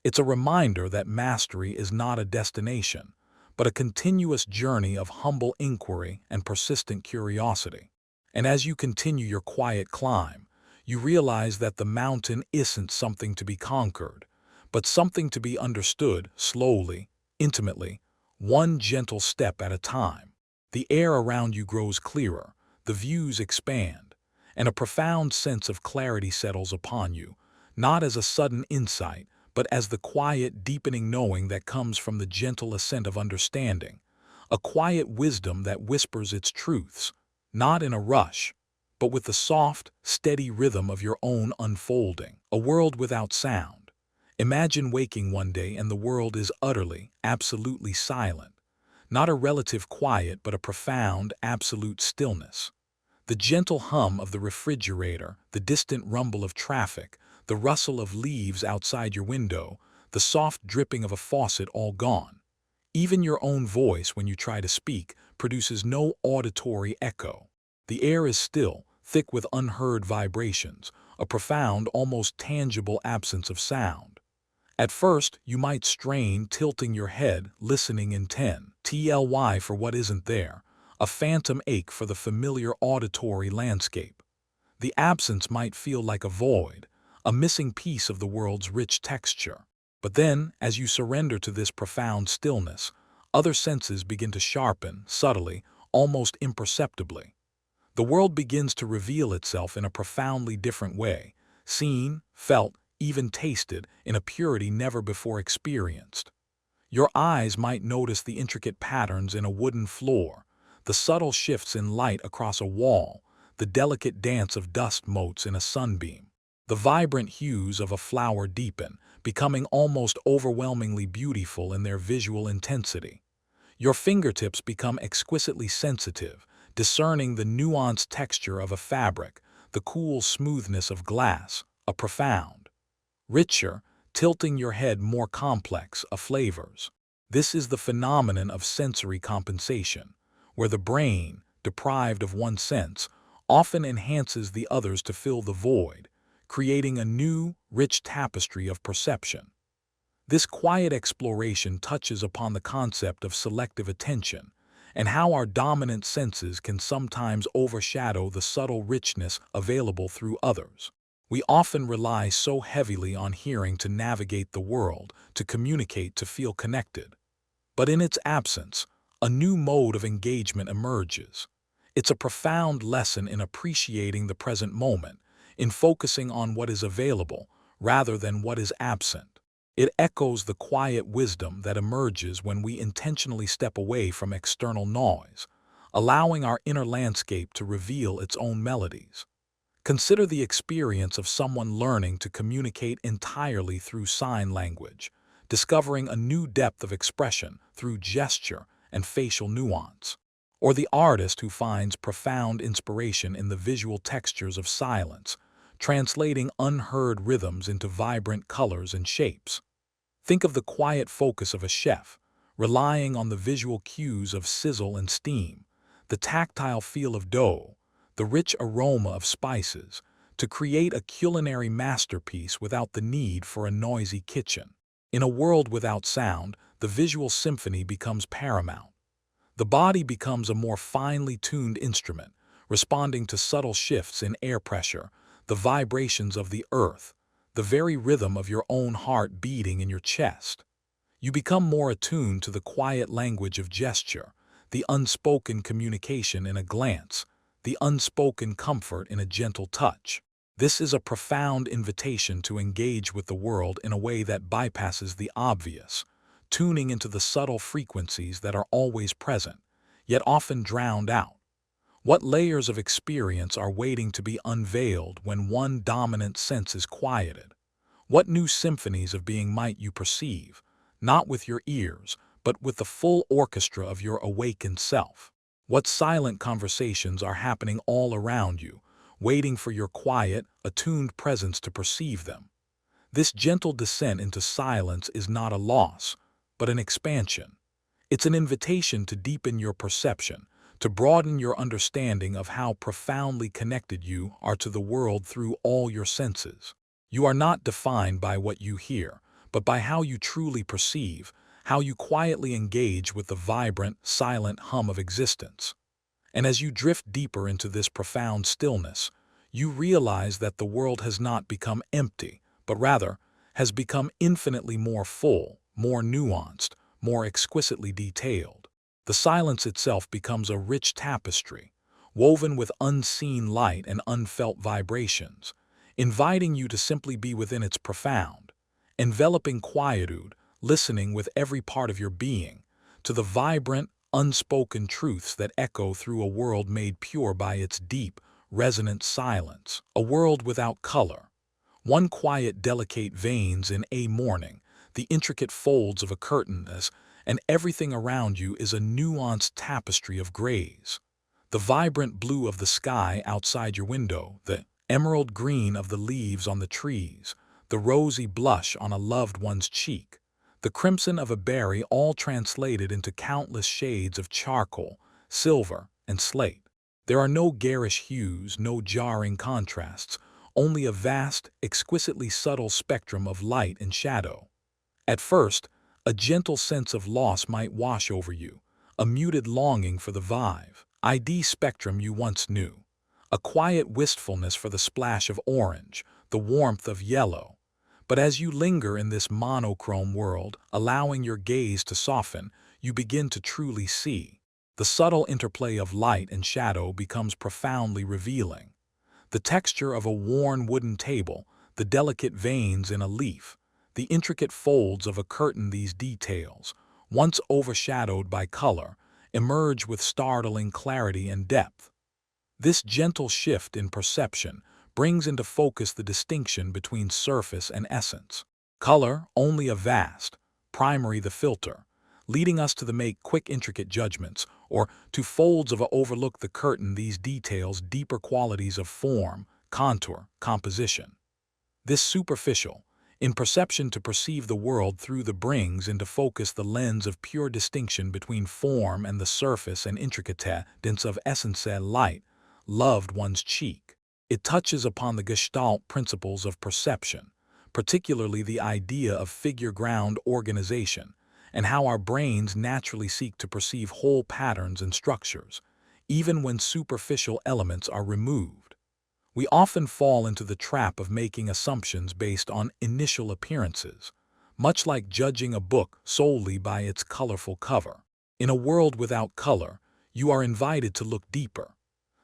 It's a reminder that mastery is not a destination, but a continuous journey of humble inquiry and persistent curiosity. And as you continue your quiet climb, you realize that the mountain isn't something to be conquered, but something to be understood slowly, intimately, one gentle step at a time. The air around you grows clearer, the views expand, and a profound sense of clarity settles upon you, not as a sudden insight, but as the quiet, deepening knowing that comes from the gentle ascent of understanding, a quiet wisdom that whispers its truths, not in a rush, but with the soft, steady rhythm of your own unfolding. A world without sound. Imagine waking one day and the world is utterly, absolutely silent. Not a relative quiet, but a profound, absolute stillness. The gentle hum of the refrigerator, the distant rumble of traffic, the rustle of leaves outside your window, the soft dripping of a faucet all gone. Even your own voice, when you try to speak, produces no auditory echo. The air is still, thick with unheard vibrations, a profound, almost tangible absence of sound. At first, you might strain, tilting your head, listening in 10 TLY for what isn't there, a phantom ache for the familiar auditory landscape. The absence might feel like a void, a missing piece of the world's rich texture. But then, as you surrender to this profound stillness, other senses begin to sharpen, subtly, almost imperceptibly. The world begins to reveal itself in a profoundly different way, seen, felt, even tasted, in a purity never before experienced. Your eyes might notice the intricate patterns in a wooden floor, the subtle shifts in light across a wall, the delicate dance of dust motes in a sunbeam. The vibrant hues of a flower deepen, becoming almost overwhelmingly beautiful in their visual intensity. Your fingertips become exquisitely sensitive, discerning the nuanced texture of a fabric, the cool smoothness of glass, a profound, richer, tilting your head more complex of flavors. This is the phenomenon of sensory compensation, where the brain, deprived of one sense, often enhances the others to fill the void, creating a new, rich tapestry of perception. This quiet exploration touches upon the concept of selective attention and how our dominant senses can sometimes overshadow the subtle richness available through others. We often rely so heavily on hearing to navigate the world, to communicate, to feel connected. But in its absence, a new mode of engagement emerges. It's a profound lesson in appreciating the present moment, in focusing on what is available rather than what is absent. It echoes the quiet wisdom that emerges when we intentionally step away from external noise, allowing our inner landscape to reveal its own melodies. Consider the experience of someone learning to communicate entirely through sign language, discovering a new depth of expression through gesture and facial nuance. Or the artist who finds profound inspiration in the visual textures of silence, translating unheard rhythms into vibrant colors and shapes. Think of the quiet focus of a chef, relying on the visual cues of sizzle and steam, the tactile feel of dough, the rich aroma of spices, to create a culinary masterpiece without the need for a noisy kitchen. In a world without sound, the visual symphony becomes paramount. The body becomes a more finely tuned instrument, responding to subtle shifts in air pressure, the vibrations of the earth, the very rhythm of your own heart beating in your chest. You become more attuned to the quiet language of gesture, the unspoken communication in a glance, the unspoken comfort in a gentle touch. This is a profound invitation to engage with the world in a way that bypasses the obvious, tuning into the subtle frequencies that are always present, yet often drowned out. What layers of experience are waiting to be unveiled when one dominant sense is quieted? What new symphonies of being might you perceive, not with your ears, but with the full orchestra of your awakened self? What silent conversations are happening all around you, waiting for your quiet, attuned presence to perceive them? This gentle descent into silence is not a loss, but an expansion. It's an invitation to deepen your perception, to broaden your understanding of how profoundly connected you are to the world through all your senses. You are not defined by what you hear, but by how you truly perceive, how you quietly engage with the vibrant, silent hum of existence. And as you drift deeper into this profound stillness, you realize that the world has not become empty, but rather has become infinitely more full, more nuanced, more exquisitely detailed. The silence itself becomes a rich tapestry, woven with unseen light and unfelt vibrations, inviting you to simply be within its profound, enveloping quietude, listening with every part of your being, to the vibrant, unspoken truths that echo through a world made pure by its deep, resonant silence, a world without color. One quiet, delicate veins in a morning, the intricate folds of a curtain, and everything around you is a nuanced tapestry of grays. The vibrant blue of the sky outside your window, the emerald green of the leaves on the trees, the rosy blush on a loved one's cheek, the crimson of a berry, all translated into countless shades of charcoal, silver, and slate. There are no garish hues, no jarring contrasts, only a vast, exquisitely subtle spectrum of light and shadow. At first, a gentle sense of loss might wash over you, a muted longing for the vive, ID spectrum you once knew, a quiet wistfulness for the splash of orange, the warmth of yellow. But as you linger in this monochrome world, allowing your gaze to soften, you begin to truly see. The subtle interplay of light and shadow becomes profoundly revealing. The texture of a worn wooden table, the delicate veins in a leaf, the intricate folds of a curtain, these details, once overshadowed by color, emerge with startling clarity and depth. This gentle shift in perception brings into focus the distinction between surface and essence. Color, only a vast, primary the filter, leading us to make quick intricate judgments, or to folds of a overlook the curtain, these details, deeper qualities of form, contour, composition. This superficial, in perception to perceive the world through the brings into focus the lens of pure distinction between form and the surface and intricateness of essence, light, loved one's cheek. It touches upon the Gestalt principles of perception, particularly the idea of figure-ground organization, and how our brains naturally seek to perceive whole patterns and structures, even when superficial elements are removed. We often fall into the trap of making assumptions based on initial appearances, much like judging a book solely by its colorful cover. In a world without color, you are invited to look deeper.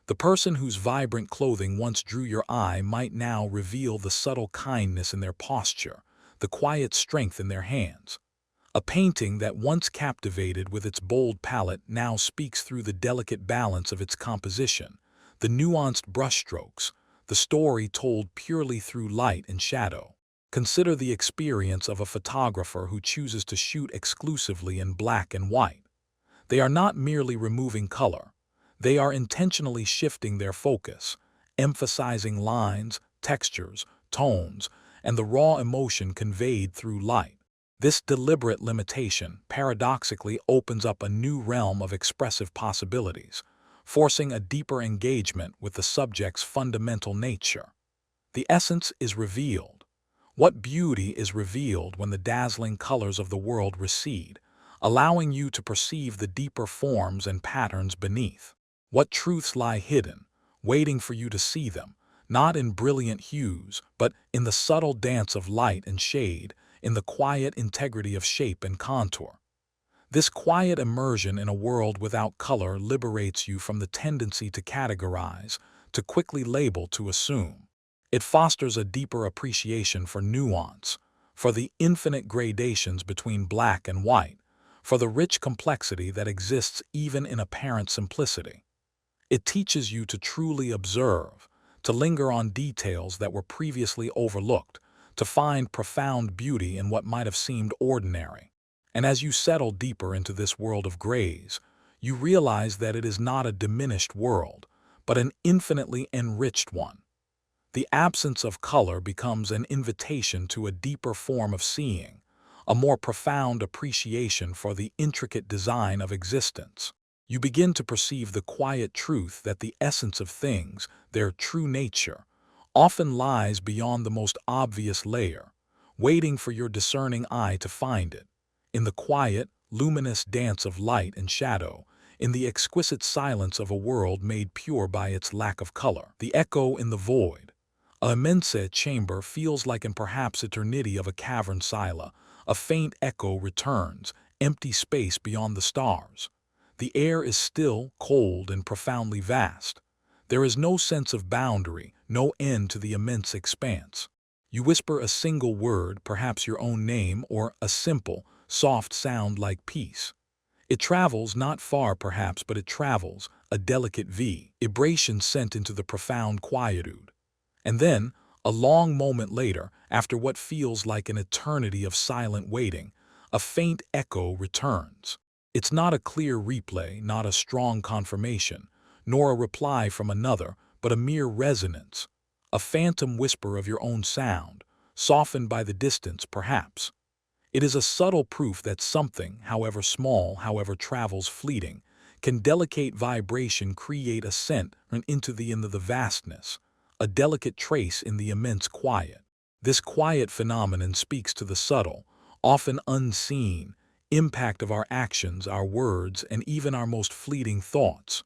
The person whose vibrant clothing once drew your eye might now reveal the subtle kindness in their posture, the quiet strength in their hands. A painting that once captivated with its bold palette now speaks through the delicate balance of its composition, the nuanced brushstrokes, the story told purely through light and shadow. Consider the experience of a photographer who chooses to shoot exclusively in black and white. They are not merely removing color. They are intentionally shifting their focus, emphasizing lines, textures, tones, and the raw emotion conveyed through light. This deliberate limitation paradoxically opens up a new realm of expressive possibilities, forcing a deeper engagement with the subject's fundamental nature. The essence is revealed. What beauty is revealed when the dazzling colors of the world recede, allowing you to perceive the deeper forms and patterns beneath? What truths lie hidden, waiting for you to see them, not in brilliant hues, but in the subtle dance of light and shade, in the quiet integrity of shape and contour? This quiet immersion in a world without color liberates you from the tendency to categorize, to quickly label, to assume. It fosters a deeper appreciation for nuance, for the infinite gradations between black and white, for the rich complexity that exists even in apparent simplicity. It teaches you to truly observe, to linger on details that were previously overlooked, to find profound beauty in what might have seemed ordinary. And as you settle deeper into this world of grays, you realize that it is not a diminished world, but an infinitely enriched one. The absence of color becomes an invitation to a deeper form of seeing, a more profound appreciation for the intricate design of existence. You begin to perceive the quiet truth that the essence of things, their true nature, often lies beyond the most obvious layer, waiting for your discerning eye to find it. In the quiet, luminous dance of light and shadow, in the exquisite silence of a world made pure by its lack of color. The echo in the void. A immense chamber feels like in perhaps eternity of a cavern sila. A faint echo returns, empty space beyond the stars. The air is still, cold, and profoundly vast. There is no sense of boundary, no end to the immense expanse. You whisper a single word, perhaps your own name, or a simple, soft sound like peace. It travels not far perhaps, but it travels, a delicate vibration sent into the profound quietude. And then, a long moment later, after what feels like an eternity of silent waiting, a faint echo returns. It's not a clear replay, not a strong confirmation, nor a reply from another, but a mere resonance, a phantom whisper of your own sound, softened by the distance, perhaps. It is a subtle proof that something, however small, however travels fleeting, can delicate vibration create ascent into the vastness, a delicate trace in the immense quiet. This quiet phenomenon speaks to the subtle, often unseen, impact of our actions, our words, and even our most fleeting thoughts.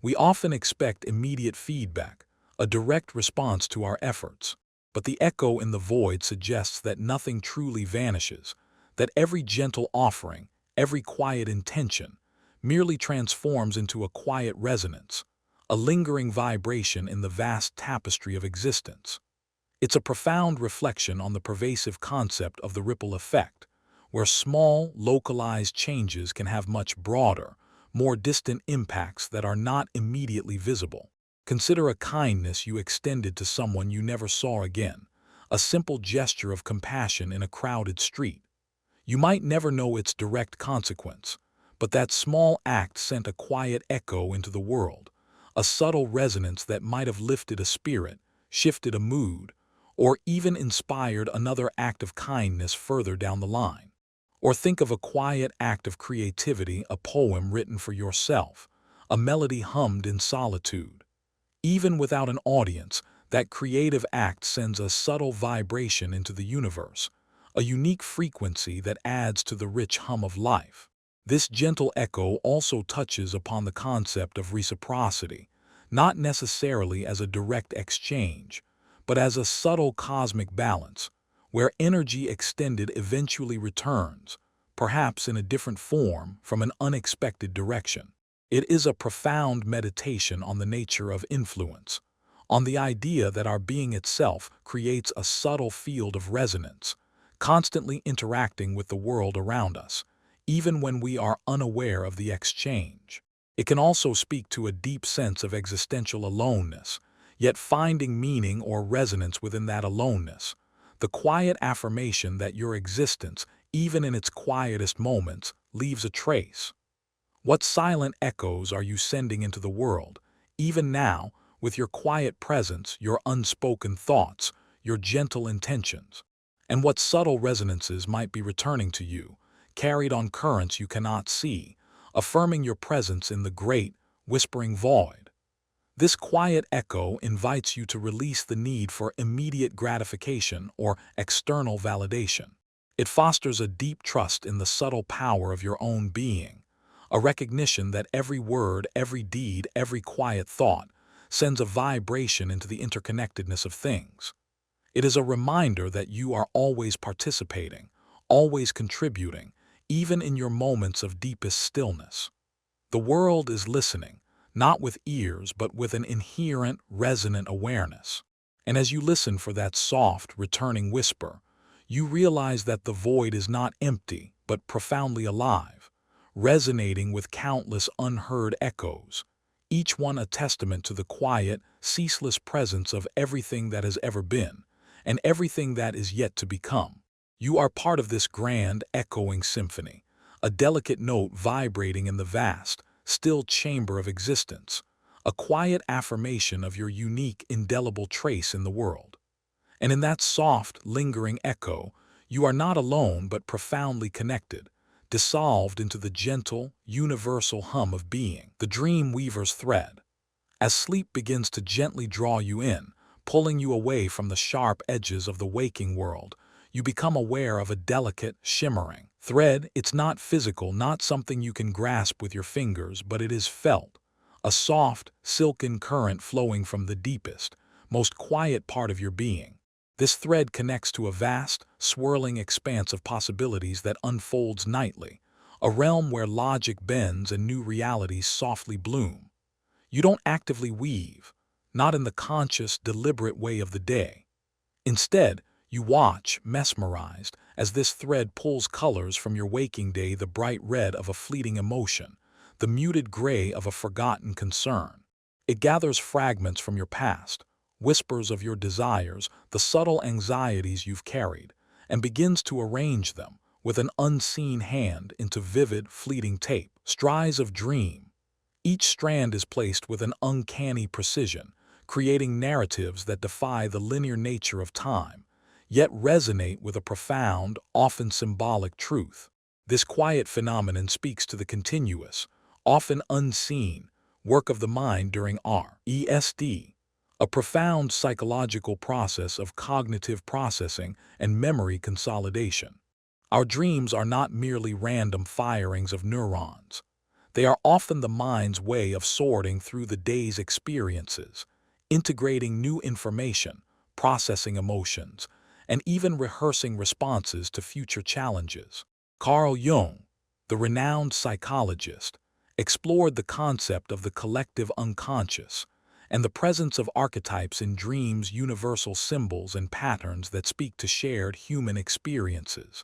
We often expect immediate feedback, a direct response to our efforts. But the echo in the void suggests that nothing truly vanishes, that every gentle offering, every quiet intention, merely transforms into a quiet resonance, a lingering vibration in the vast tapestry of existence. It's a profound reflection on the pervasive concept of the ripple effect, where small, localized changes can have much broader, more distant impacts that are not immediately visible. Consider a kindness you extended to someone you never saw again, a simple gesture of compassion in a crowded street. You might never know its direct consequence, but that small act sent a quiet echo into the world, a subtle resonance that might have lifted a spirit, shifted a mood, or even inspired another act of kindness further down the line. Or think of a quiet act of creativity, a poem written for yourself, a melody hummed in solitude. Even without an audience, that creative act sends a subtle vibration into the universe, a unique frequency that adds to the rich hum of life. This gentle echo also touches upon the concept of reciprocity, not necessarily as a direct exchange, but as a subtle cosmic balance, where energy extended eventually returns, perhaps in a different form, from an unexpected direction. It is a profound meditation on the nature of influence, on the idea that our being itself creates a subtle field of resonance, constantly interacting with the world around us, even when we are unaware of the exchange. It can also speak to a deep sense of existential aloneness, yet finding meaning or resonance within that aloneness, the quiet affirmation that your existence, even in its quietest moments, leaves a trace. What silent echoes are you sending into the world, even now, with your quiet presence, your unspoken thoughts, your gentle intentions? And what subtle resonances might be returning to you, carried on currents you cannot see, affirming your presence in the great, whispering void? This quiet echo invites you to release the need for immediate gratification or external validation. It fosters a deep trust in the subtle power of your own being, a recognition that every word, every deed, every quiet thought sends a vibration into the interconnectedness of things. It is a reminder that you are always participating, always contributing, even in your moments of deepest stillness. The world is listening, not with ears but with an inherent, resonant awareness. And as you listen for that soft, returning whisper, you realize that the void is not empty but profoundly alive, resonating with countless unheard echoes, each one a testament to the quiet, ceaseless presence of everything that has ever been, and everything that is yet to become. You are part of this grand, echoing symphony, a delicate note vibrating in the vast, still chamber of existence, a quiet affirmation of your unique, indelible trace in the world. And in that soft, lingering echo, you are not alone but profoundly connected, dissolved into the gentle, universal hum of being, the dream weaver's thread. As sleep begins to gently draw you in, pulling you away from the sharp edges of the waking world, you become aware of a delicate, shimmering thread. It's not physical, not something you can grasp with your fingers, but it is felt, a soft, silken current flowing from the deepest, most quiet part of your being. This thread connects to a vast, swirling expanse of possibilities that unfolds nightly, a realm where logic bends and new realities softly bloom. You don't actively weave, not in the conscious, deliberate way of the day. Instead, you watch, mesmerized, as this thread pulls colors from your waking day, the bright red of a fleeting emotion, the muted gray of a forgotten concern. It gathers fragments from your past, whispers of your desires, the subtle anxieties you've carried, and begins to arrange them, with an unseen hand, into vivid, fleeting tape, strides of dream. Each strand is placed with an uncanny precision, creating narratives that defy the linear nature of time, yet resonate with a profound, often symbolic truth. This quiet phenomenon speaks to the continuous, often unseen, work of the mind during rest, a profound psychological process of cognitive processing and memory consolidation. Our dreams are not merely random firings of neurons. They are often the mind's way of sorting through the day's experiences, integrating new information, processing emotions, and even rehearsing responses to future challenges. Carl Jung, the renowned psychologist, explored the concept of the collective unconscious and the presence of archetypes in dreams, universal symbols and patterns that speak to shared human experiences,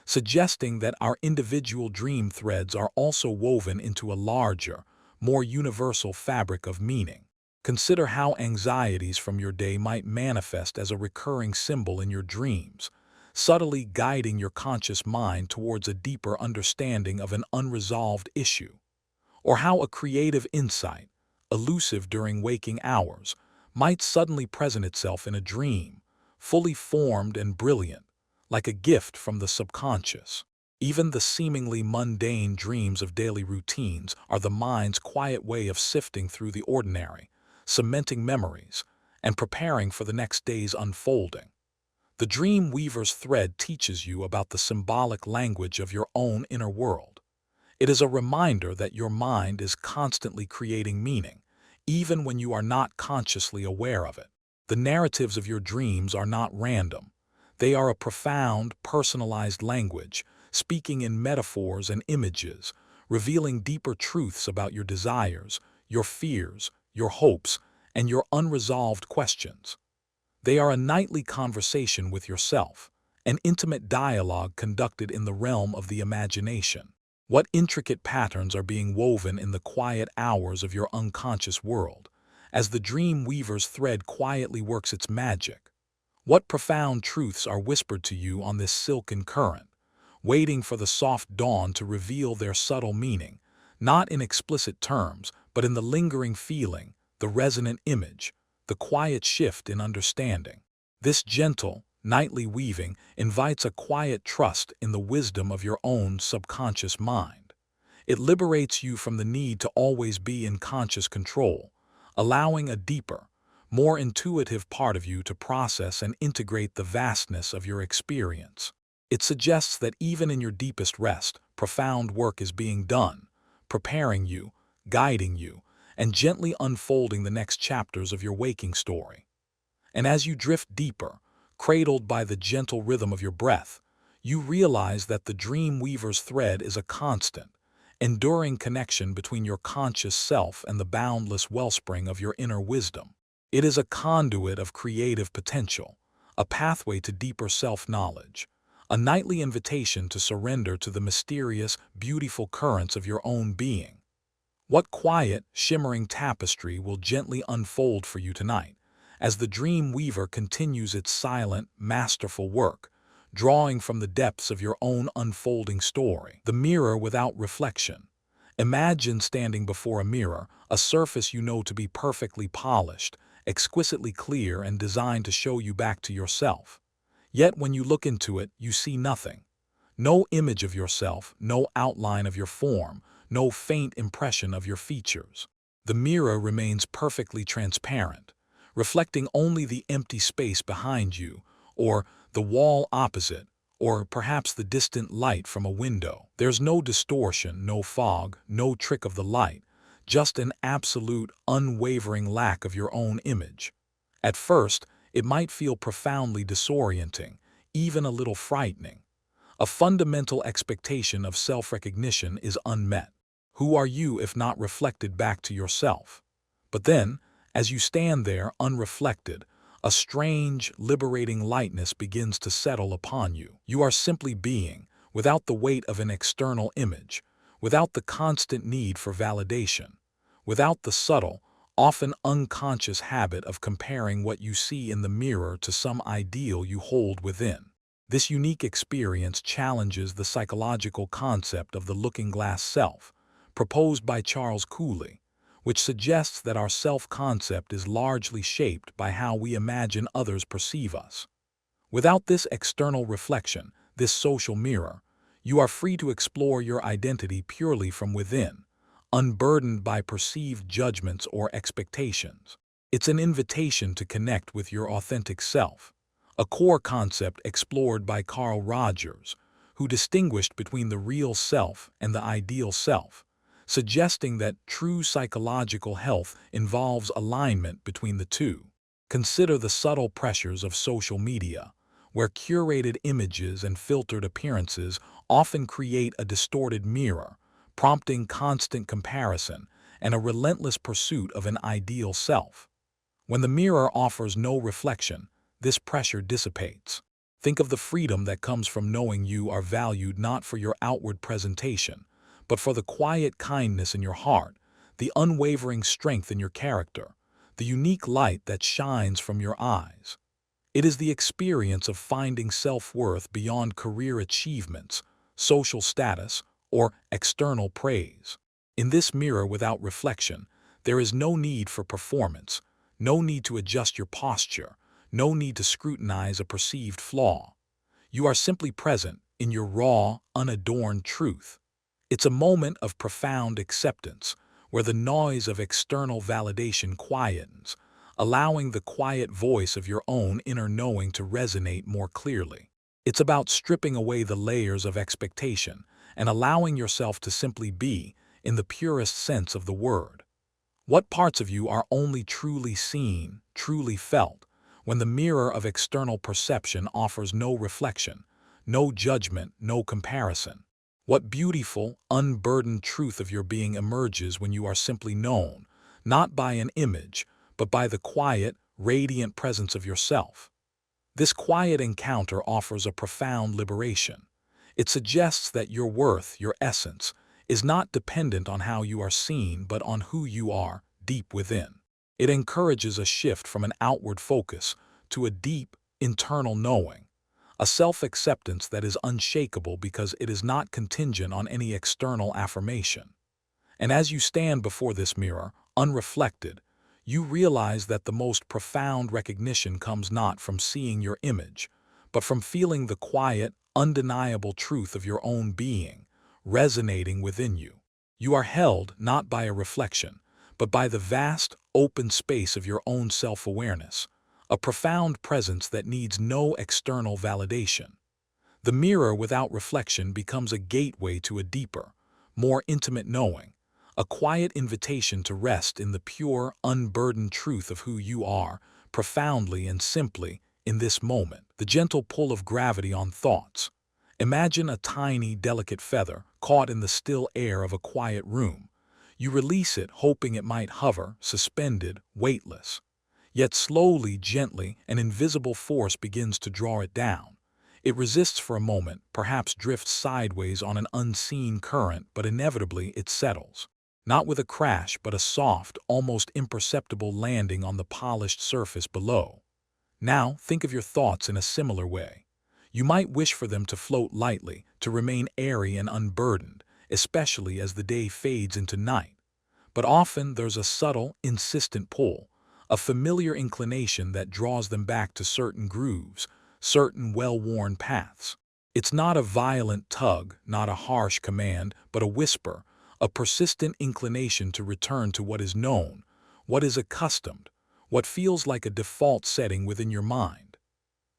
suggesting that our individual dream threads are also woven into a larger, more universal fabric of meaning. Consider how anxieties from your day might manifest as a recurring symbol in your dreams, subtly guiding your conscious mind towards a deeper understanding of an unresolved issue. Or how a creative insight, elusive during waking hours, might suddenly present itself in a dream, fully formed and brilliant, like a gift from the subconscious. Even the seemingly mundane dreams of daily routines are the mind's quiet way of sifting through the ordinary, cementing memories, and preparing for the next day's unfolding. The dream weaver's thread teaches you about the symbolic language of your own inner world. It is a reminder that your mind is constantly creating meaning, even when you are not consciously aware of it. The narratives of your dreams are not random. They are a profound, personalized language, speaking in metaphors and images, revealing deeper truths about your desires, your fears, your hopes, and your unresolved questions. They are a nightly conversation with yourself, an intimate dialogue conducted in the realm of the imagination. What intricate patterns are being woven in the quiet hours of your unconscious world, as the dream weaver's thread quietly works its magic? What profound truths are whispered to you on this silken current, waiting for the soft dawn to reveal their subtle meaning, not in explicit terms, but in the lingering feeling, the resonant image, the quiet shift in understanding? This gentle, nightly weaving invites a quiet trust in the wisdom of your own subconscious mind. It liberates you from the need to always be in conscious control, allowing a deeper, more intuitive part of you to process and integrate the vastness of your experience. It suggests that even in your deepest rest, profound work is being done, preparing you, guiding you, and gently unfolding the next chapters of your waking story. And as you drift deeper, cradled by the gentle rhythm of your breath, You realize that the dream weaver's thread is a constant, enduring connection between your conscious self and the boundless wellspring of your inner wisdom. It is a conduit of creative potential, a pathway to deeper self-knowledge, a nightly invitation to surrender to the mysterious, beautiful currents of your own being. What quiet, shimmering tapestry will gently unfold for you tonight, as the dream weaver continues its silent, masterful work, drawing from the depths of your own unfolding story? The mirror without reflection. Imagine standing before a mirror, a surface you know to be perfectly polished, exquisitely clear and designed to show you back to yourself. Yet when you look into it, you see nothing. No image of yourself, no outline of your form, no faint impression of your features. The mirror remains perfectly transparent, reflecting only the empty space behind you, or the wall opposite, or perhaps the distant light from a window. There's no distortion, no fog, no trick of the light, just an absolute, unwavering lack of your own image. At first, it might feel profoundly disorienting, even a little frightening. A fundamental expectation of self-recognition is unmet. Who are you if not reflected back to yourself? But then, as you stand there unreflected, a strange, liberating lightness begins to settle upon you. You are simply being, without the weight of an external image, without the constant need for validation, without the subtle, often unconscious habit of comparing what you see in the mirror to some ideal you hold within. This unique experience challenges the psychological concept of the looking-glass self, proposed by Charles Cooley, which suggests that our self-concept is largely shaped by how we imagine others perceive us. Without this external reflection, this social mirror, you are free to explore your identity purely from within, unburdened by perceived judgments or expectations. It's an invitation to connect with your authentic self, a core concept explored by Carl Rogers, who distinguished between the real self and the ideal self, suggesting that true psychological health involves alignment between the two. Consider the subtle pressures of social media, where curated images and filtered appearances often create a distorted mirror, prompting constant comparison and a relentless pursuit of an ideal self. When the mirror offers no reflection, this pressure dissipates. Think of the freedom that comes from knowing you are valued not for your outward presentation, but for the quiet kindness in your heart, the unwavering strength in your character, the unique light that shines from your eyes. It is the experience of finding self-worth beyond career achievements, social status, or external praise. In this mirror without reflection, there is no need for performance, no need to adjust your posture, no need to scrutinize a perceived flaw. You are simply present in your raw, unadorned truth. It's a moment of profound acceptance, where the noise of external validation quietens, allowing the quiet voice of your own inner knowing to resonate more clearly. It's about stripping away the layers of expectation and allowing yourself to simply be, in the purest sense of the word. What parts of you are only truly seen, truly felt, when the mirror of external perception offers no reflection, no judgment, no comparison? What beautiful, unburdened truth of your being emerges when you are simply known, not by an image, but by the quiet, radiant presence of yourself? This quiet encounter offers a profound liberation. It suggests that your worth, your essence, is not dependent on how you are seen, but on who you are deep within. It encourages a shift from an outward focus to a deep, internal knowing, a self-acceptance that is unshakable because it is not contingent on any external affirmation. And as you stand before this mirror, unreflected, you realize that the most profound recognition comes not from seeing your image, but from feeling the quiet, undeniable truth of your own being, resonating within you. You are held not by a reflection, but by the vast, open space of your own self-awareness, a profound presence that needs no external validation. The mirror without reflection becomes a gateway to a deeper, more intimate knowing, a quiet invitation to rest in the pure, unburdened truth of who you are, profoundly and simply, in this moment. The gentle pull of gravity on thoughts. Imagine a tiny, delicate feather caught in the still air of a quiet room. You release it, hoping it might hover, suspended, weightless. Yet slowly, gently, an invisible force begins to draw it down. It resists for a moment, perhaps drifts sideways on an unseen current, but inevitably it settles. Not with a crash, but a soft, almost imperceptible landing on the polished surface below. Now, think of your thoughts in a similar way. You might wish for them to float lightly, to remain airy and unburdened, especially as the day fades into night. But often there's a subtle, insistent pull, a familiar inclination that draws them back to certain grooves, certain well-worn paths. It's not a violent tug, not a harsh command, but a whisper, a persistent inclination to return to what is known, what is accustomed, what feels like a default setting within your mind.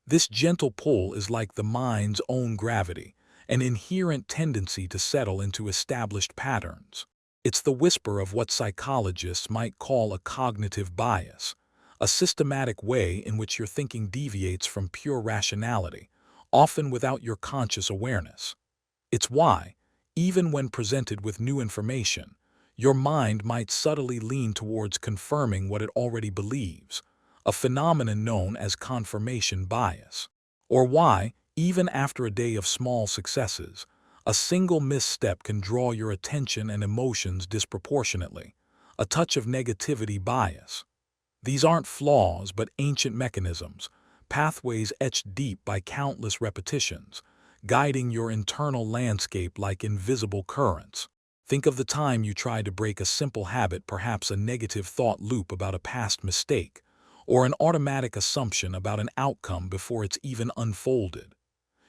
This gentle pull is like the mind's own gravity, an inherent tendency to settle into established patterns. It's the whisper of what psychologists might call a cognitive bias, a systematic way in which your thinking deviates from pure rationality, often without your conscious awareness. It's why, even when presented with new information, your mind might subtly lean towards confirming what it already believes, a phenomenon known as confirmation bias. Or why, even after a day of small successes, a single misstep can draw your attention and emotions disproportionately, a touch of negativity bias. These aren't flaws but ancient mechanisms, pathways etched deep by countless repetitions, guiding your internal landscape like invisible currents. Think of the time you tried to break a simple habit, perhaps a negative thought loop about a past mistake, or an automatic assumption about an outcome before it's even unfolded.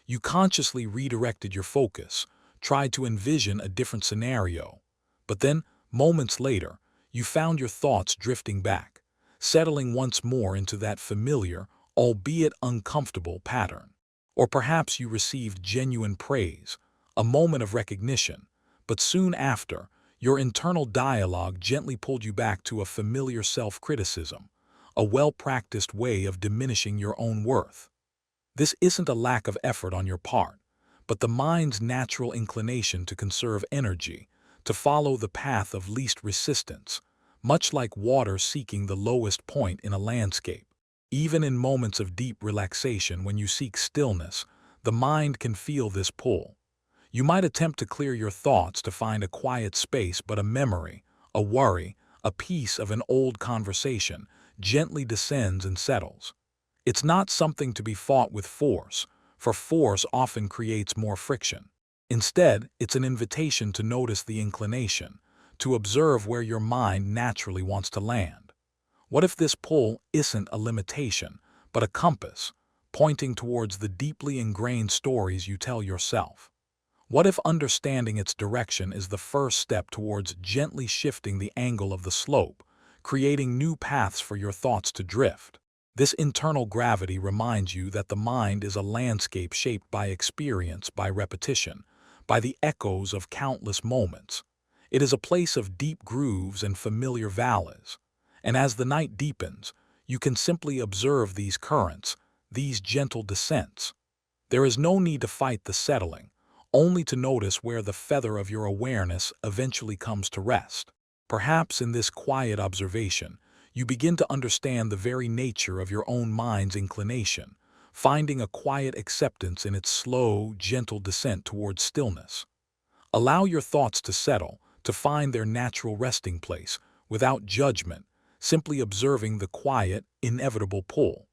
You consciously redirected your focus, tried to envision a different scenario, but then, moments later, you found your thoughts drifting back, settling once more into that familiar, albeit uncomfortable pattern. Or perhaps you received genuine praise, a moment of recognition, but soon after, your internal dialogue gently pulled you back to a familiar self-criticism, a well-practiced way of diminishing your own worth. This isn't a lack of effort on your part, but the mind's natural inclination to conserve energy, to follow the path of least resistance, much like water seeking the lowest point in a landscape. Even in moments of deep relaxation, when you seek stillness, the mind can feel this pull. You might attempt to clear your thoughts to find a quiet space, but a memory, a worry, a piece of an old conversation gently descends and settles. It's not something to be fought with force, for force often creates more friction. Instead, it's an invitation to notice the inclination, to observe where your mind naturally wants to land. What if this pull isn't a limitation, but a compass, pointing towards the deeply ingrained stories you tell yourself? What if understanding its direction is the first step towards gently shifting the angle of the slope, creating new paths for your thoughts to drift? This internal gravity reminds you that the mind is a landscape shaped by experience, by repetition, by the echoes of countless moments. It is a place of deep grooves and familiar valleys. And as the night deepens, you can simply observe these currents, these gentle descents. There is no need to fight the settling, only to notice where the feather of your awareness eventually comes to rest. Perhaps in this quiet observation, you begin to understand the very nature of your own mind's inclination, finding a quiet acceptance in its slow, gentle descent towards stillness. Allow your thoughts to settle, to find their natural resting place, without judgment, simply observing the quiet, inevitable pull.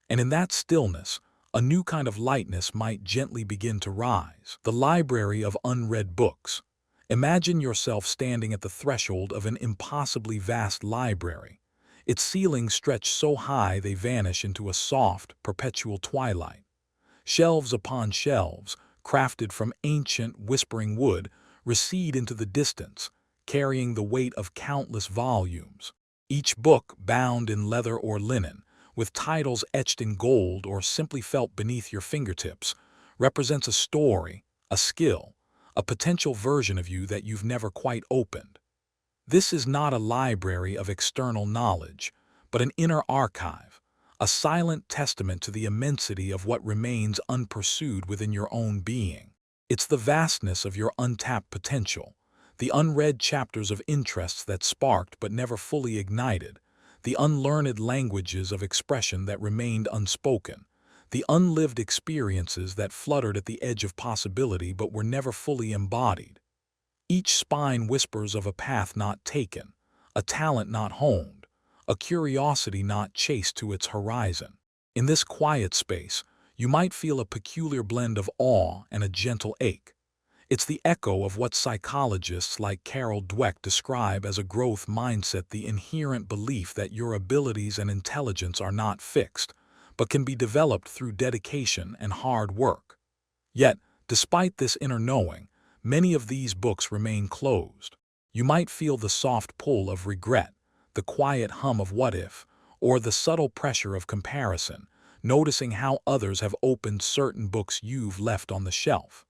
And in that stillness, a new kind of lightness might gently begin to rise. The library of unread books. Imagine yourself standing at the threshold of an impossibly vast library. Its ceilings stretch so high they vanish into a soft, perpetual twilight. Shelves upon shelves, crafted from ancient, whispering wood, recede into the distance, carrying the weight of countless volumes. Each book, bound in leather or linen, with titles etched in gold or simply felt beneath your fingertips, represents a story, a skill, a potential version of you that you've never quite opened. This is not a library of external knowledge, but an inner archive, a silent testament to the immensity of what remains unpursued within your own being. It's the vastness of your untapped potential, the unread chapters of interests that sparked but never fully ignited, the unlearned languages of expression that remained unspoken, the unlived experiences that fluttered at the edge of possibility but were never fully embodied. Each spine whispers of a path not taken, a talent not honed, a curiosity not chased to its horizon. In this quiet space, you might feel a peculiar blend of awe and a gentle ache. It's the echo of what psychologists like Carol Dweck describe as a growth mindset, the inherent belief that your abilities and intelligence are not fixed, but can be developed through dedication and hard work. Yet, despite this inner knowing, many of these books remain closed. You might feel the soft pull of regret, the quiet hum of what if, or the subtle pressure of comparison, noticing how others have opened certain books you've left on the shelf.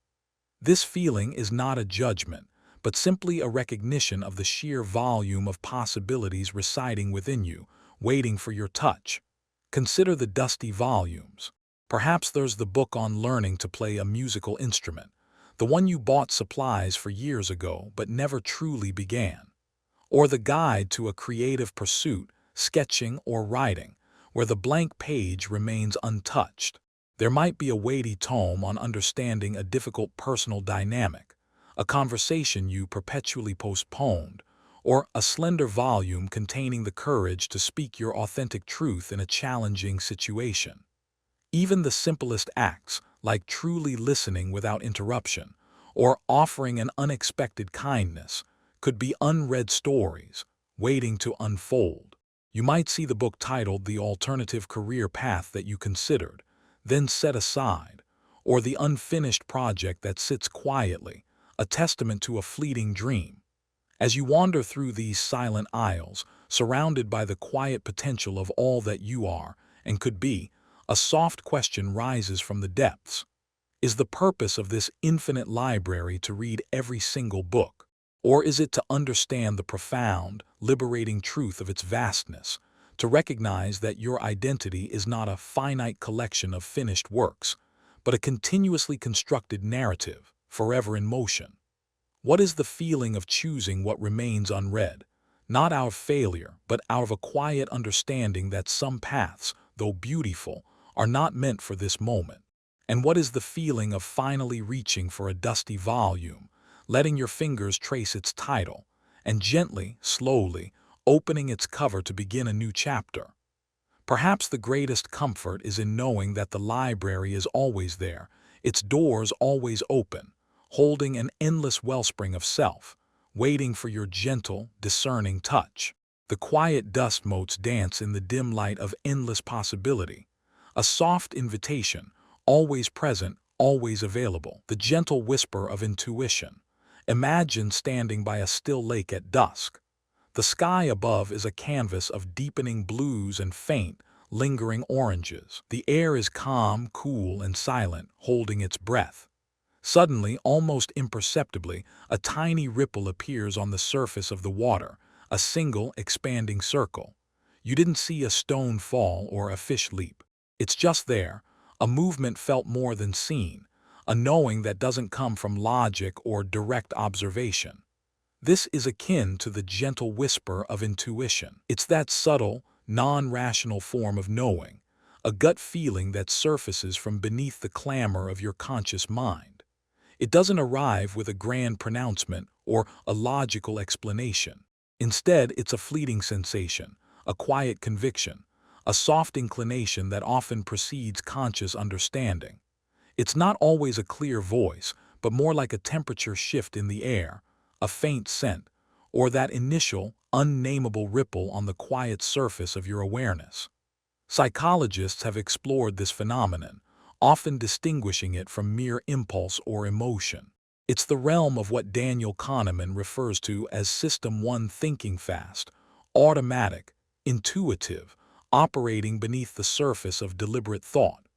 This feeling is not a judgment, but simply a recognition of the sheer volume of possibilities residing within you, waiting for your touch. Consider the dusty volumes. Perhaps there's the book on learning to play a musical instrument, the one you bought supplies for years ago but never truly began. Or the guide to a creative pursuit, sketching or writing, where the blank page remains untouched. There might be a weighty tome on understanding a difficult personal dynamic, a conversation you perpetually postponed, or a slender volume containing the courage to speak your authentic truth in a challenging situation. Even the simplest acts, like truly listening without interruption, or offering an unexpected kindness, could be unread stories, waiting to unfold. You might see the book titled The Alternative Career Path That You Considered, Then Set Aside, or The Unfinished Project That Sits Quietly, a testament to a fleeting dream. As you wander through these silent aisles, surrounded by the quiet potential of all that you are and could be, a soft question rises from the depths. Is the purpose of this infinite library to read every single book? Or is it to understand the profound, liberating truth of its vastness, to recognize that your identity is not a finite collection of finished works, but a continuously constructed narrative, forever in motion? What is the feeling of choosing what remains unread? Not out of failure, but out of a quiet understanding that some paths, though beautiful, are not meant for this moment. And what is the feeling of finally reaching for a dusty volume, letting your fingers trace its title, and gently, slowly, opening its cover to begin a new chapter? Perhaps the greatest comfort is in knowing that the library is always there, its doors always open, holding an endless wellspring of self, waiting for your gentle, discerning touch. The quiet dust motes dance in the dim light of endless possibility, a soft invitation, always present, always available, the gentle whisper of intuition. Imagine standing by a still lake at dusk. The sky above is a canvas of deepening blues and faint, lingering oranges. The air is calm, cool, and silent, holding its breath. Suddenly, almost imperceptibly, a tiny ripple appears on the surface of the water, a single, expanding circle. You didn't see a stone fall or a fish leap. It's just there, a movement felt more than seen, a knowing that doesn't come from logic or direct observation. This is akin to the gentle whisper of intuition. It's that subtle, non-rational form of knowing, a gut feeling that surfaces from beneath the clamor of your conscious mind. It doesn't arrive with a grand pronouncement or a logical explanation. Instead, it's a fleeting sensation, a quiet conviction, a soft inclination that often precedes conscious understanding. It's not always a clear voice, but more like a temperature shift in the air, a faint scent, or that initial, unnameable ripple on the quiet surface of your awareness. Psychologists have explored this phenomenon, often distinguishing it from mere impulse or emotion. It's the realm of what Daniel Kahneman refers to as System 1 thinking, fast, automatic, intuitive, operating beneath the surface of deliberate thought.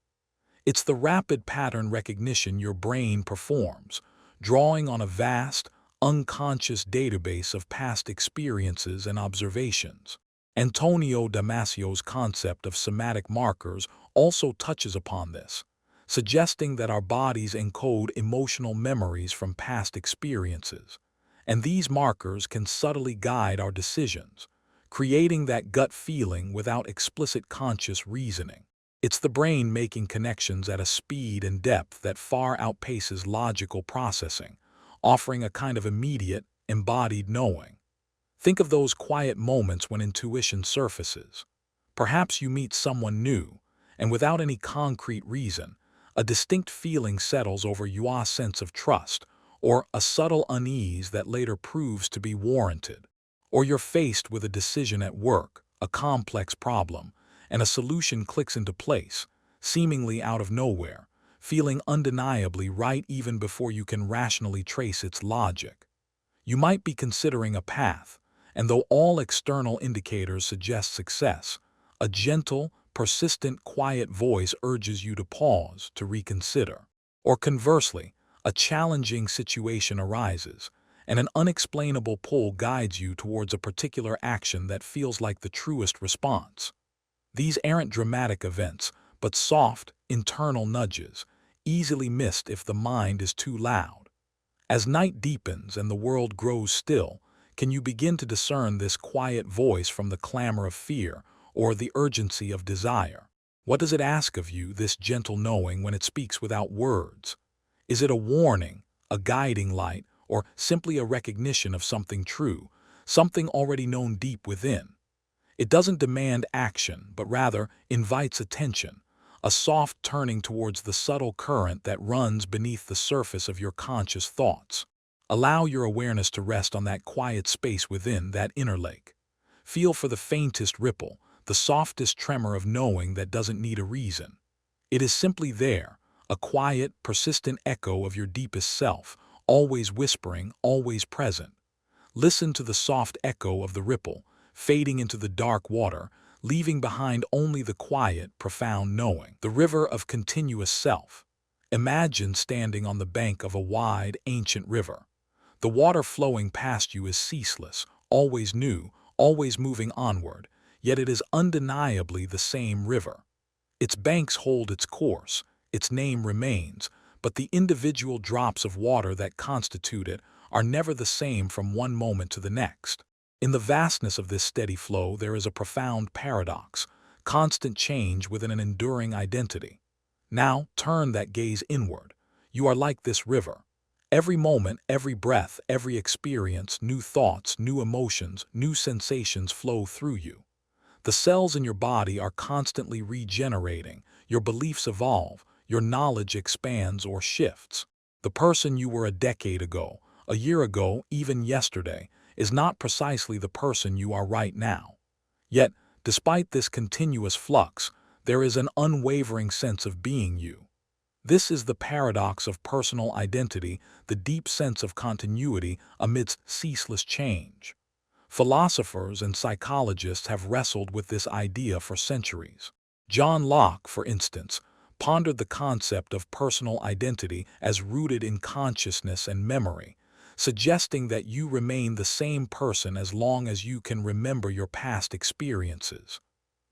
It's the rapid pattern recognition your brain performs, drawing on a vast, unconscious database of past experiences and observations. Antonio Damasio's concept of somatic markers also touches upon this, suggesting that our bodies encode emotional memories from past experiences, and these markers can subtly guide our decisions, creating that gut feeling without explicit conscious reasoning. It's the brain making connections at a speed and depth that far outpaces logical processing, offering a kind of immediate, embodied knowing. Think of those quiet moments when intuition surfaces. Perhaps you meet someone new, and without any concrete reason, a distinct feeling settles over your sense of trust, or a subtle unease that later proves to be warranted. Or you're faced with a decision at work, a complex problem, and a solution clicks into place, seemingly out of nowhere, feeling undeniably right even before you can rationally trace its logic. You might be considering a path, and though all external indicators suggest success, a gentle, persistent, quiet voice urges you to pause, to reconsider. Or conversely, a challenging situation arises, and an unexplainable pull guides you towards a particular action that feels like the truest response. These aren't dramatic events, but soft, internal nudges, easily missed if the mind is too loud. As night deepens and the world grows still, can you begin to discern this quiet voice from the clamor of fear or the urgency of desire? What does it ask of you, this gentle knowing, when it speaks without words? Is it a warning, a guiding light, or simply a recognition of something true, something already known deep within? It doesn't demand action, but rather invites attention, a soft turning towards the subtle current that runs beneath the surface of your conscious thoughts. Allow your awareness to rest on that quiet space within, that inner lake. Feel for the faintest ripple, the softest tremor of knowing that doesn't need a reason. It is simply there, a quiet, persistent echo of your deepest self, always whispering, always present. Listen to the soft echo of the ripple, fading into the dark water, leaving behind only the quiet, profound knowing. The river of continuous self. Imagine standing on the bank of a wide, ancient river. The water flowing past you is ceaseless, always new, always moving onward, yet it is undeniably the same river. Its banks hold its course, its name remains, but the individual drops of water that constitute it are never the same from one moment to the next. In the vastness of this steady flow, there is a profound paradox, constant change within an enduring identity. Now, turn that gaze inward. You are like this river. Every moment, every breath, every experience, new thoughts, new emotions, new sensations flow through you. The cells in your body are constantly regenerating, your beliefs evolve, your knowledge expands or shifts. The person you were a decade ago, a year ago, even yesterday, is not precisely the person you are right now. Yet, despite this continuous flux, there is an unwavering sense of being you. This is the paradox of personal identity, the deep sense of continuity amidst ceaseless change. Philosophers and psychologists have wrestled with this idea for centuries. John Locke, for instance, pondered the concept of personal identity as rooted in consciousness and memory, suggesting that you remain the same person as long as you can remember your past experiences.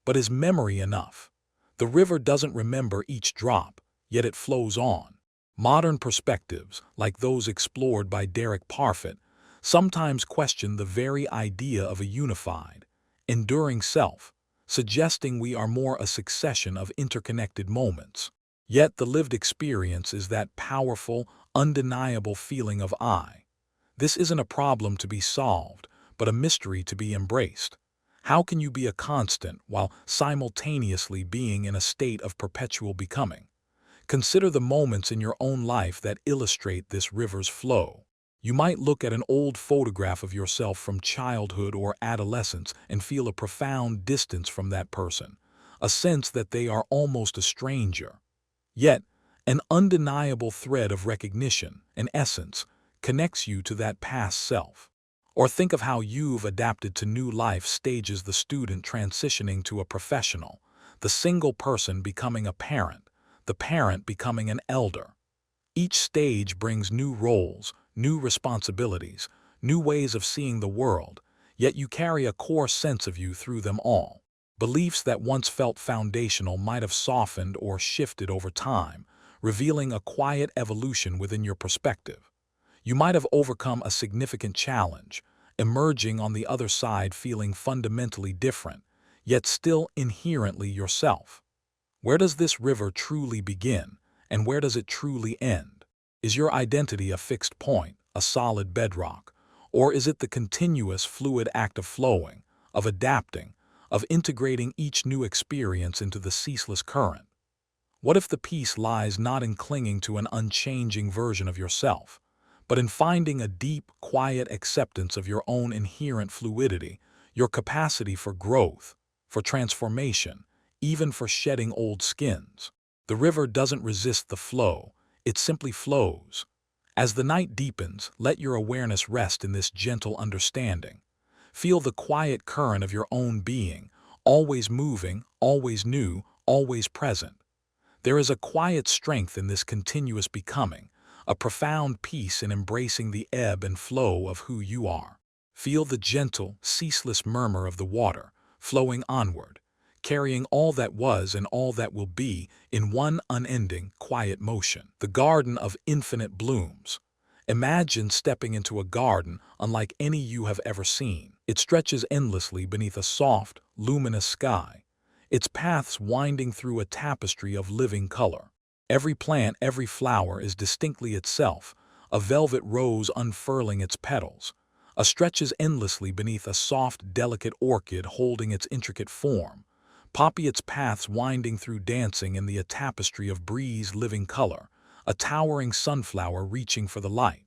But is memory enough? The river doesn't remember each drop, yet it flows on. Modern perspectives, like those explored by Derek Parfit, sometimes question the very idea of a unified, enduring self, suggesting we are more a succession of interconnected moments. Yet the lived experience is that powerful, undeniable feeling of I. This isn't a problem to be solved, but a mystery to be embraced. How can you be a constant while simultaneously being in a state of perpetual becoming? Consider the moments in your own life that illustrate this river's flow. You might look at an old photograph of yourself from childhood or adolescence and feel a profound distance from that person, a sense that they are almost a stranger. Yet, an undeniable thread of recognition, an essence, connects you to that past self. Or think of how you've adapted to new life stages, the student transitioning to a professional, the single person becoming a parent, the parent becoming an elder. Each stage brings new roles, new responsibilities, new ways of seeing the world, yet you carry a core sense of you through them all. Beliefs that once felt foundational might have softened or shifted over time, revealing a quiet evolution within your perspective. You might have overcome a significant challenge, emerging on the other side feeling fundamentally different, yet still inherently yourself. Where does this river truly begin, and where does it truly end? Is your identity a fixed point, a solid bedrock, or is it the continuous fluid act of flowing, of adapting, of integrating each new experience into the ceaseless current? What if the peace lies not in clinging to an unchanging version of yourself, but in finding a deep, quiet acceptance of your own inherent fluidity, your capacity for growth, for transformation, even for shedding old skins? The river doesn't resist the flow, it simply flows. As the night deepens, let your awareness rest in this gentle understanding. Feel the quiet current of your own being, always moving, always new, always present. There is a quiet strength in this continuous becoming, a profound peace in embracing the ebb and flow of who you are. Feel the gentle, ceaseless murmur of the water, flowing onward, carrying all that was and all that will be in one unending, quiet motion. The garden of infinite blooms. Imagine stepping into a garden unlike any you have ever seen. It stretches endlessly beneath a soft, luminous sky, its paths winding through a tapestry of living color. Every plant, every flower is distinctly itself, a velvet rose unfurling its petals. Stretches endlessly beneath a soft, delicate orchid holding its intricate form. Poppy, its paths winding through dancing in the tapestry of breeze living color, a towering sunflower reaching for the light.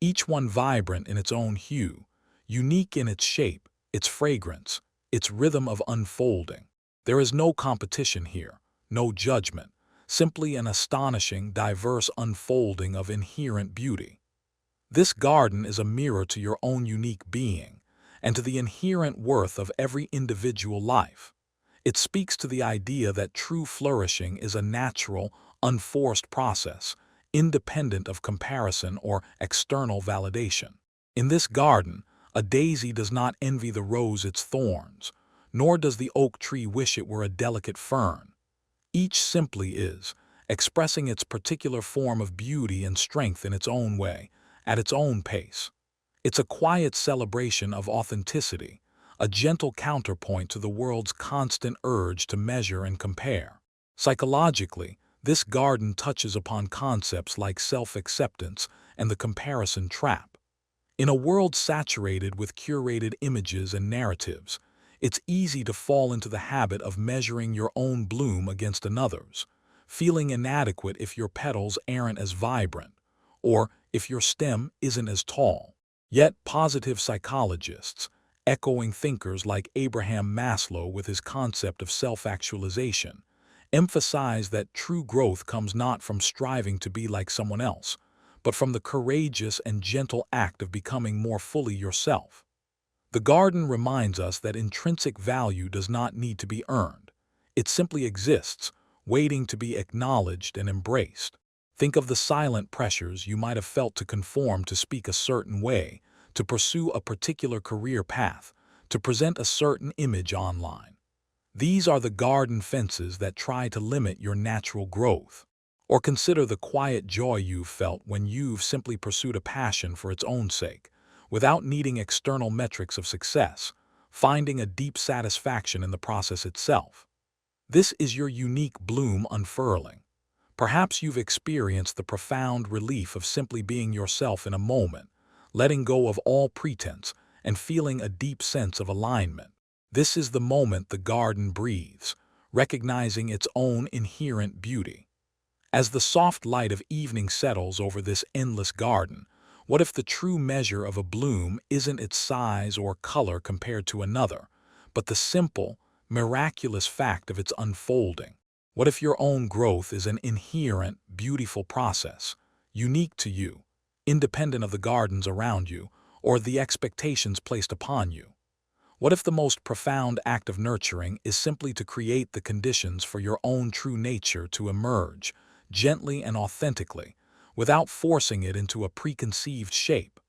Each one vibrant in its own hue, unique in its shape, its fragrance, its rhythm of unfolding. There is no competition here, no judgment, simply an astonishing, diverse unfolding of inherent beauty. This garden is a mirror to your own unique being, and to the inherent worth of every individual life. It speaks to the idea that true flourishing is a natural, unforced process, independent of comparison or external validation. In this garden, a daisy does not envy the rose its thorns, nor does the oak tree wish it were a delicate fern. Each simply is, expressing its particular form of beauty and strength in its own way, at its own pace. It's a quiet celebration of authenticity, a gentle counterpoint to the world's constant urge to measure and compare. Psychologically, this garden touches upon concepts like self-acceptance and the comparison trap. In a world saturated with curated images and narratives, it's easy to fall into the habit of measuring your own bloom against another's, feeling inadequate if your petals aren't as vibrant, or if your stem isn't as tall. Yet positive psychologists, echoing thinkers like Abraham Maslow with his concept of self-actualization, emphasize that true growth comes not from striving to be like someone else, but from the courageous and gentle act of becoming more fully yourself. The garden reminds us that intrinsic value does not need to be earned. It simply exists, waiting to be acknowledged and embraced. Think of the silent pressures you might have felt to conform, to speak a certain way, to pursue a particular career path, to present a certain image online. These are the garden fences that try to limit your natural growth. Or consider the quiet joy you've felt when you've simply pursued a passion for its own sake, without needing external metrics of success, finding a deep satisfaction in the process itself. This is your unique bloom unfurling. Perhaps you've experienced the profound relief of simply being yourself in a moment, letting go of all pretense and feeling a deep sense of alignment. This is the moment the garden breathes, recognizing its own inherent beauty. As the soft light of evening settles over this endless garden, what if the true measure of a bloom isn't its size or color compared to another, but the simple, miraculous fact of its unfolding? What if your own growth is an inherent, beautiful process, unique to you, independent of the gardens around you or the expectations placed upon you? What if the most profound act of nurturing is simply to create the conditions for your own true nature to emerge, gently and authentically, without forcing it into a preconceived shape?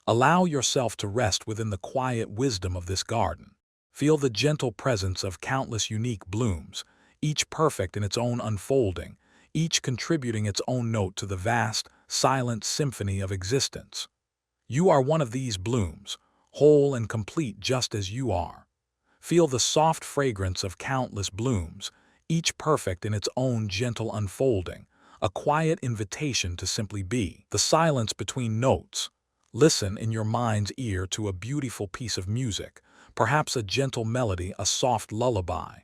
Allow yourself to rest within the quiet wisdom of this garden. Feel the gentle presence of countless unique blooms, each perfect in its own unfolding, each contributing its own note to the vast, silent symphony of existence. You are one of these blooms, whole and complete just as you are. Feel the soft fragrance of countless blooms, each perfect in its own gentle unfolding, a quiet invitation to simply be. The silence between notes. Listen in your mind's ear to a beautiful piece of music, perhaps a gentle melody, a soft lullaby.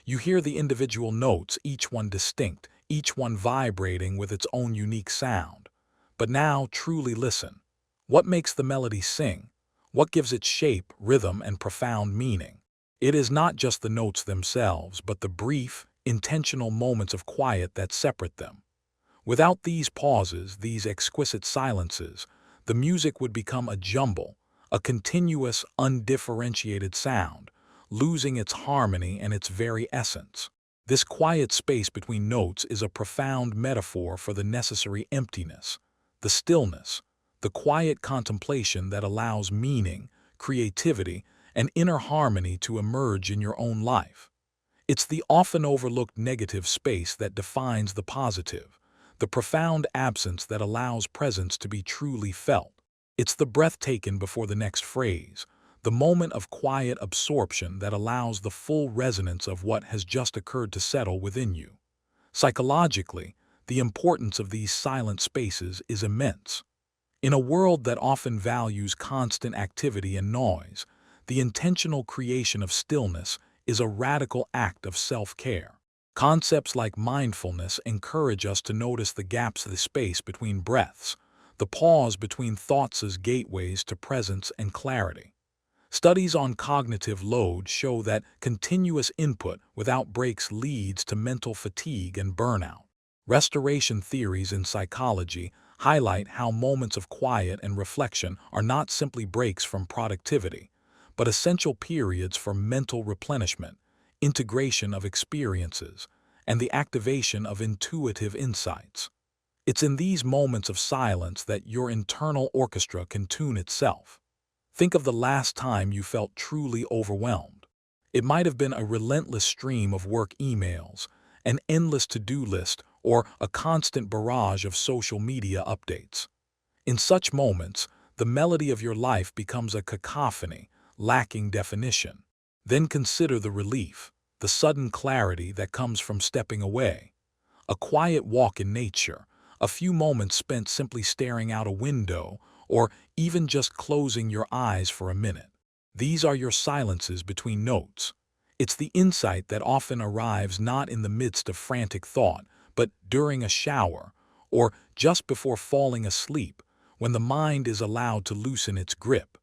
You hear the individual notes, each one distinct, each one vibrating with its own unique sound. But now truly listen. What makes the melody sing? What gives it shape, rhythm, and profound meaning? It is not just the notes themselves, but the brief, intentional moments of quiet that separate them. Without these pauses, these exquisite silences, the music would become a jumble, a continuous, undifferentiated sound, losing its harmony and its very essence. This quiet space between notes is a profound metaphor for the necessary emptiness, the stillness, the quiet contemplation that allows meaning, creativity, and inner harmony to emerge in your own life. It's the often overlooked negative space that defines the positive, the profound absence that allows presence to be truly felt. It's the breath taken before the next phrase, the moment of quiet absorption that allows the full resonance of what has just occurred to settle within you. Psychologically, the importance of these silent spaces is immense. In a world that often values constant activity and noise, the intentional creation of stillness is a radical act of self-care. Concepts like mindfulness encourage us to notice the gaps of the space between breaths, the pause between thoughts as gateways to presence and clarity. Studies on cognitive load show that continuous input without breaks leads to mental fatigue and burnout. Restoration theories in psychology highlight how moments of quiet and reflection are not simply breaks from productivity, but essential periods for mental replenishment, integration of experiences, and the activation of intuitive insights. It's in these moments of silence that your internal orchestra can tune itself. Think of the last time you felt truly overwhelmed. It might have been a relentless stream of work emails, an endless to-do list, or a constant barrage of social media updates. In such moments, the melody of your life becomes a cacophony, lacking definition. Then consider the relief, the sudden clarity that comes from stepping away. A quiet walk in nature, a few moments spent simply staring out a window, or even just closing your eyes for a minute. These are your silences between notes. It's the insight that often arrives not in the midst of frantic thought, but during a shower, or just before falling asleep, when the mind is allowed to loosen its grip.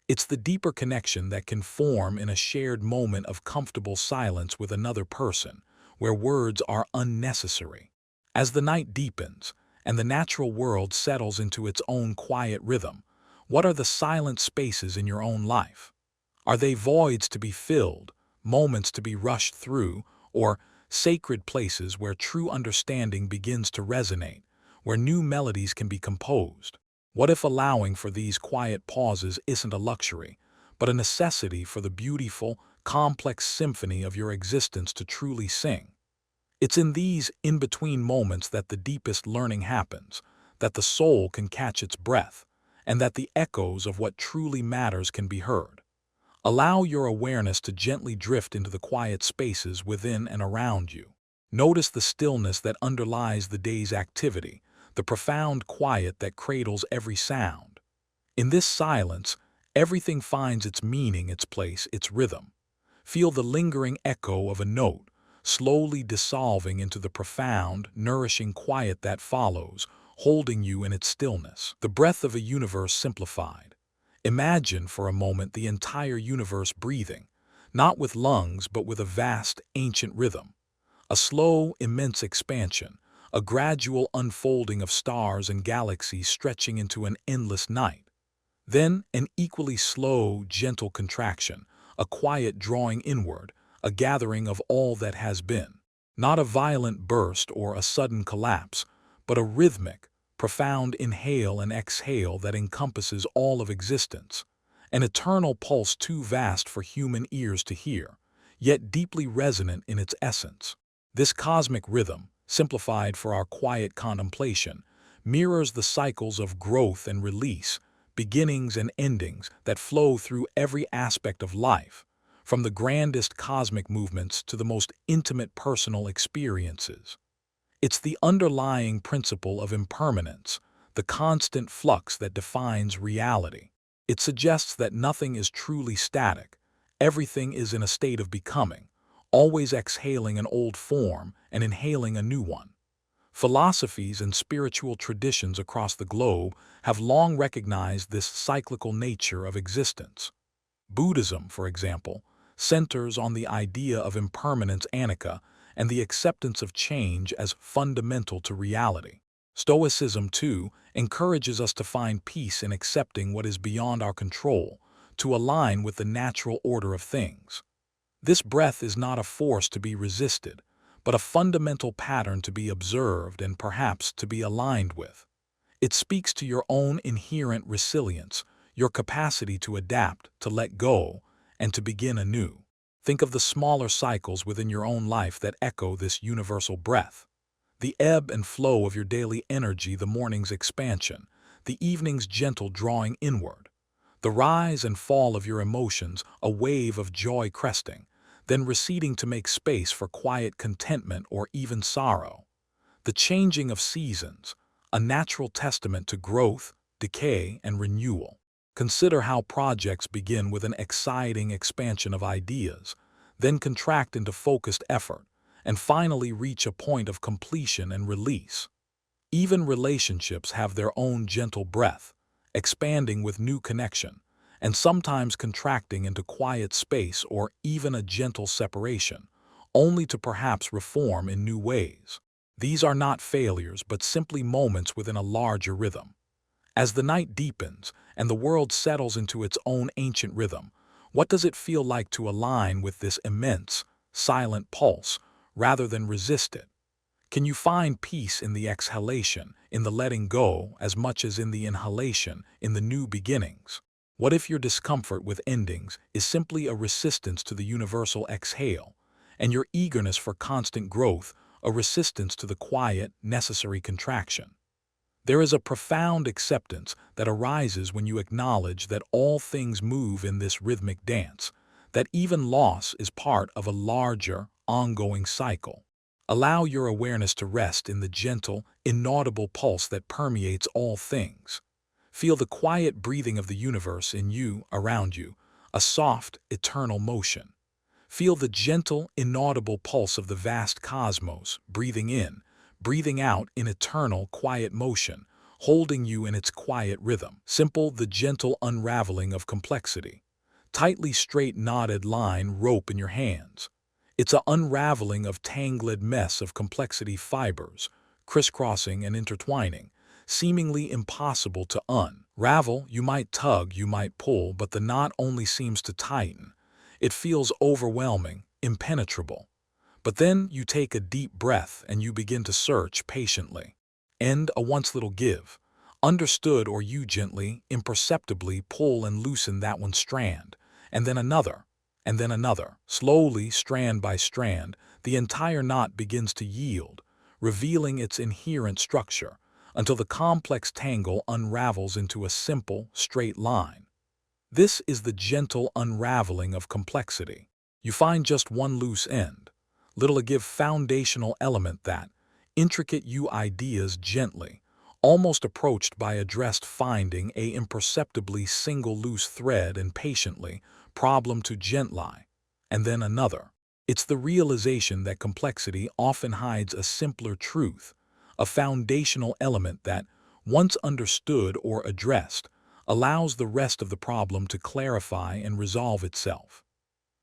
It's the deeper connection that can form in a shared moment of comfortable silence with another person, where words are unnecessary. As the night deepens, and the natural world settles into its own quiet rhythm, what are the silent spaces in your own life? Are they voids to be filled, moments to be rushed through, or sacred places where true understanding begins to resonate, where new melodies can be composed? What if allowing for these quiet pauses isn't a luxury, but a necessity for the beautiful, complex symphony of your existence to truly sing? It's in these in-between moments that the deepest learning happens, that the soul can catch its breath, and that the echoes of what truly matters can be heard. Allow your awareness to gently drift into the quiet spaces within and around you. Notice the stillness that underlies the day's activity, the profound quiet that cradles every sound. In this silence, everything finds its meaning, its place, its rhythm. Feel the lingering echo of a note, slowly dissolving into the profound, nourishing quiet that follows, holding you in its stillness. The breath of a universe simplified. Imagine for a moment the entire universe breathing, not with lungs but with a vast, ancient rhythm. A slow, immense expansion, a gradual unfolding of stars and galaxies stretching into an endless night. Then an equally slow, gentle contraction, a quiet drawing inward, a gathering of all that has been. Not a violent burst or a sudden collapse, but a rhythmic, profound inhale and exhale that encompasses all of existence, an eternal pulse too vast for human ears to hear, yet deeply resonant in its essence. This cosmic rhythm, simplified for our quiet contemplation, mirrors the cycles of growth and release, beginnings and endings that flow through every aspect of life, from the grandest cosmic movements to the most intimate personal experiences. It's the underlying principle of impermanence, the constant flux that defines reality. It suggests that nothing is truly static, everything is in a state of becoming, always exhaling an old form and inhaling a new one. Philosophies and spiritual traditions across the globe have long recognized this cyclical nature of existence. Buddhism, for example, centers on the idea of impermanence anicca and the acceptance of change as fundamental to reality. Stoicism, too, encourages us to find peace in accepting what is beyond our control, to align with the natural order of things. This breath is not a force to be resisted, but a fundamental pattern to be observed and perhaps to be aligned with. It speaks to your own inherent resilience, your capacity to adapt, to let go, and to begin anew. Think of the smaller cycles within your own life that echo this universal breath. The ebb and flow of your daily energy, the morning's expansion, the evening's gentle drawing inward. The rise and fall of your emotions, a wave of joy cresting, then receding to make space for quiet contentment or even sorrow. The changing of seasons, a natural testament to growth, decay, and renewal. Consider how projects begin with an exciting expansion of ideas, then contract into focused effort, and finally reach a point of completion and release. Even relationships have their own gentle breath, expanding with new connection, and sometimes contracting into quiet space or even a gentle separation, only to perhaps reform in new ways. These are not failures, but simply moments within a larger rhythm. As the night deepens and the world settles into its own ancient rhythm, what does it feel like to align with this immense, silent pulse rather than resist it? Can you find peace in the exhalation, in the letting go, as much as in the inhalation, in the new beginnings? What if your discomfort with endings is simply a resistance to the universal exhale, and your eagerness for constant growth a resistance to the quiet, necessary contraction? There is a profound acceptance that arises when you acknowledge that all things move in this rhythmic dance, that even loss is part of a larger, ongoing cycle. Allow your awareness to rest in the gentle, inaudible pulse that permeates all things. Feel the quiet breathing of the universe in you, around you, a soft, eternal motion. Feel the gentle, inaudible pulse of the vast cosmos, breathing in, breathing out in eternal, quiet motion, holding you in its quiet rhythm. Simple, the gentle unraveling of complexity. Tightly straight knotted line rope in your hands. It's an unraveling of tangled mess of complexity fibers, crisscrossing and intertwining, seemingly impossible to unravel. You might tug, you might pull, but the knot only seems to tighten. It feels overwhelming, impenetrable. But then you take a deep breath and you begin to search patiently. End a once little give. Understood, or you gently, imperceptibly pull and loosen that one strand, and then another, and then another. Slowly, strand by strand, the entire knot begins to yield, revealing its inherent structure, until the complex tangle unravels into a simple, straight line. This is the gentle unraveling of complexity. You find just one loose end, little a give foundational element that, intricate you ideas gently, almost approached by addressed finding a imperceptibly single loose thread and patiently, problem to gently, and then another. It's the realization that complexity often hides a simpler truth, a foundational element that, once understood or addressed, allows the rest of the problem to clarify and resolve itself.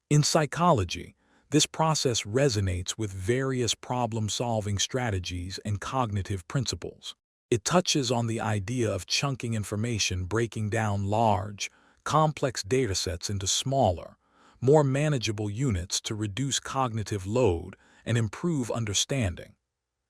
In psychology, this process resonates with various problem-solving strategies and cognitive principles. It touches on the idea of chunking information, breaking down large, complex datasets into smaller, more manageable units to reduce cognitive load and improve understanding.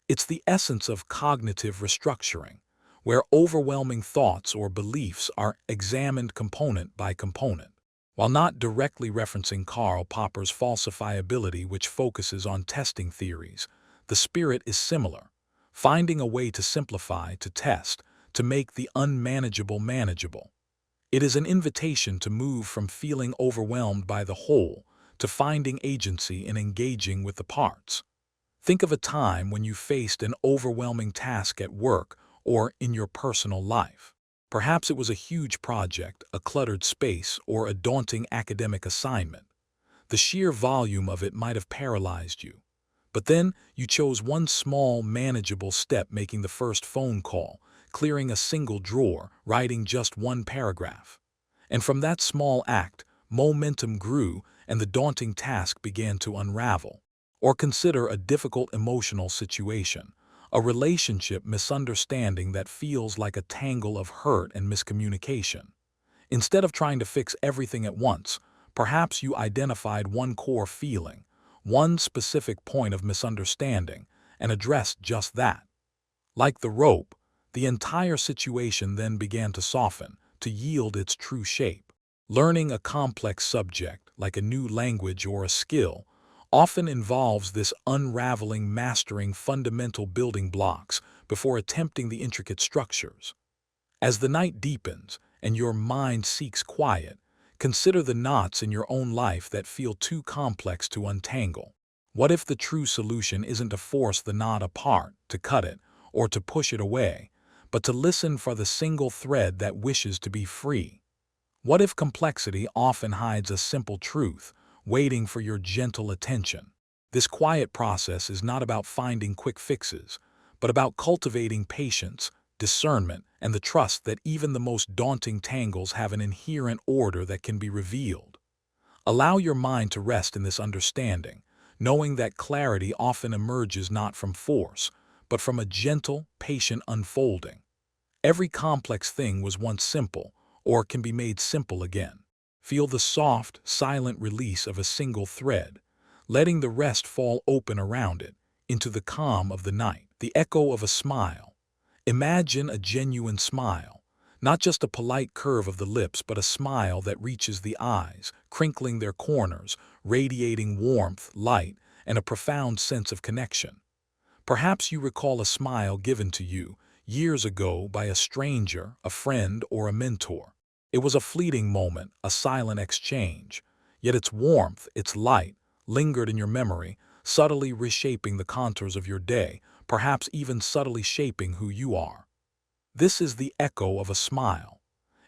It's the essence of cognitive restructuring, where overwhelming thoughts or beliefs are examined component by component. While not directly referencing Karl Popper's falsifiability, which focuses on testing theories, the spirit is similar, finding a way to simplify, to test, to make the unmanageable manageable. It is an invitation to move from feeling overwhelmed by the whole to finding agency in engaging with the parts. Think of a time when you faced an overwhelming task at work or in your personal life. Perhaps it was a huge project, a cluttered space, or a daunting academic assignment. The sheer volume of it might have paralyzed you. But then you chose one small, manageable step, making the first phone call, clearing a single drawer, writing just one paragraph. And from that small act, momentum grew and the daunting task began to unravel. Or consider a difficult emotional situation, a relationship misunderstanding that feels like a tangle of hurt and miscommunication. Instead of trying to fix everything at once, perhaps you identified one core feeling, one specific point of misunderstanding, and addressed just that. Like the rope, the entire situation then began to soften, to yield its true shape. Learning a complex subject, like a new language or a skill, often involves this unraveling, mastering fundamental building blocks before attempting the intricate structures. As the night deepens and your mind seeks quiet, consider the knots in your own life that feel too complex to untangle. What if the true solution isn't to force the knot apart, to cut it, or to push it away, but to listen for the single thread that wishes to be free? What if complexity often hides a simple truth, waiting for your gentle attention? This quiet process is not about finding quick fixes, but about cultivating patience, discernment, and the trust that even the most daunting tangles have an inherent order that can be revealed. Allow your mind to rest in this understanding, knowing that clarity often emerges not from force, but from a gentle, patient unfolding. Every complex thing was once simple, or can be made simple again. Feel the soft, silent release of a single thread, letting the rest fall open around it, into the calm of the night. The echo of a smile. Imagine a genuine smile, not just a polite curve of the lips, but a smile that reaches the eyes, crinkling their corners, radiating warmth, light, and a profound sense of connection. Perhaps you recall a smile given to you years ago by a stranger, a friend, or a mentor. It was a fleeting moment, a silent exchange, yet its warmth, its light, lingered in your memory, subtly reshaping the contours of your day, perhaps even subtly shaping who you are. This is the echo of a smile.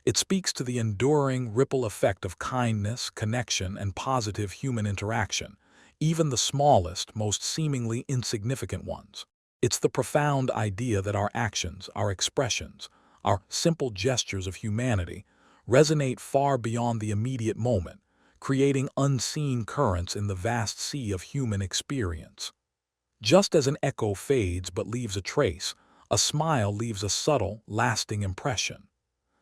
It speaks to the enduring ripple effect of kindness, connection, and positive human interaction, even the smallest, most seemingly insignificant ones. It's the profound idea that our actions, our expressions, our simple gestures of humanity resonate far beyond the immediate moment, creating unseen currents in the vast sea of human experience. Just as an echo fades but leaves a trace, a smile leaves a subtle, lasting impression.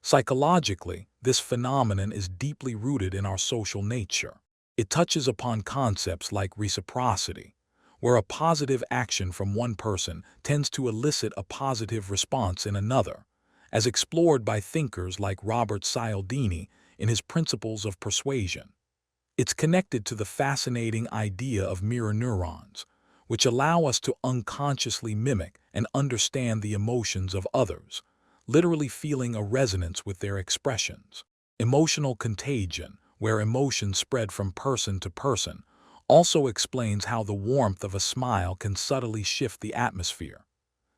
Psychologically, this phenomenon is deeply rooted in our social nature. It touches upon concepts like reciprocity, where a positive action from one person tends to elicit a positive response in another, as explored by thinkers like Robert Cialdini in his Principles of Persuasion. It's connected to the fascinating idea of mirror neurons, which allow us to unconsciously mimic and understand the emotions of others, literally feeling a resonance with their expressions. Emotional contagion, where emotions spread from person to person, also explains how the warmth of a smile can subtly shift the atmosphere.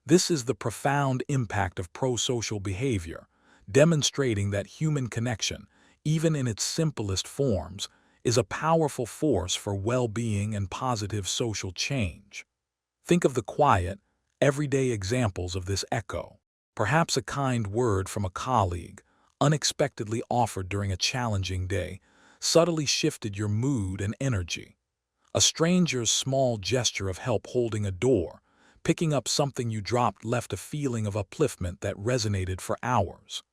This is the profound impact of pro-social behavior, demonstrating that human connection, even in its simplest forms, is a powerful force for well-being and positive social change. Think of the quiet, everyday examples of this echo. Perhaps a kind word from a colleague, unexpectedly offered during a challenging day, subtly shifted your mood and energy. A stranger's small gesture of help holding a door, picking up something you dropped, left a feeling of upliftment that resonated for hours.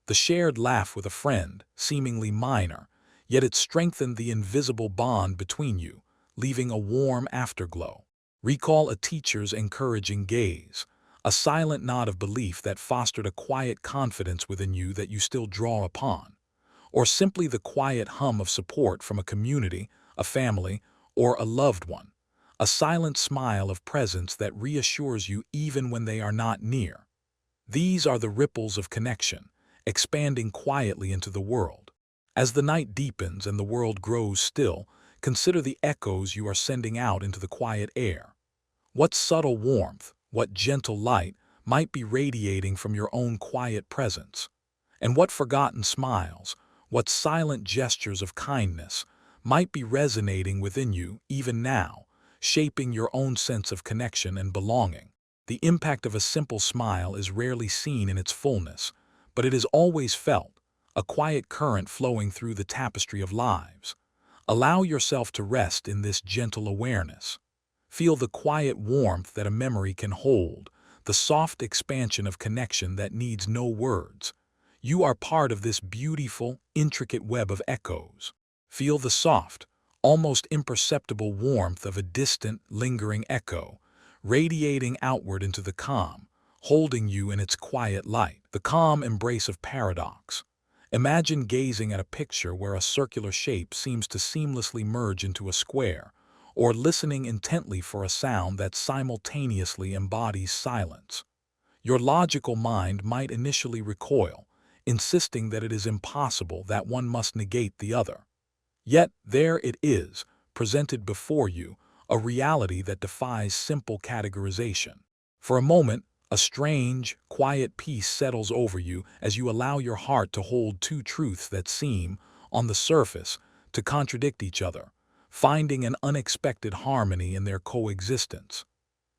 The shared laugh with a friend, seemingly minor, yet it strengthened the invisible bond between you, leaving a warm afterglow. Recall a teacher's encouraging gaze, a silent nod of belief that fostered a quiet confidence within you that you still draw upon, or simply the quiet hum of support from a community, a family, or a loved one, a silent smile of presence that reassures you even when they are not near. These are the ripples of connection, expanding quietly into the world. As the night deepens and the world grows still, consider the echoes you are sending out into the quiet air. What subtle warmth, what gentle light might be radiating from your own quiet presence? And what forgotten smiles, what silent gestures of kindness might be resonating within you even now, shaping your own sense of connection and belonging? The impact of a simple smile is rarely seen in its fullness, but it is always felt, a quiet current flowing through the tapestry of lives. Allow yourself to rest in this gentle awareness. Feel the quiet warmth that a memory can hold, the soft expansion of connection that needs no words. You are part of this beautiful, intricate web of echoes. Feel the soft, almost imperceptible warmth of a distant, lingering echo, radiating outward into the calm, holding you in its quiet light. The calm embrace of paradox. Imagine gazing at a picture where a circular shape seems to seamlessly merge into a square, or listening intently for a sound that simultaneously embodies silence. Your logical mind might initially recoil, insisting that it is impossible, that one must negate the other. Yet there it is, presented before you, a reality that defies simple categorization. For a moment, a strange, quiet peace settles over you as you allow your heart to hold two truths that seem, on the surface, to contradict each other, finding an unexpected harmony in their coexistence.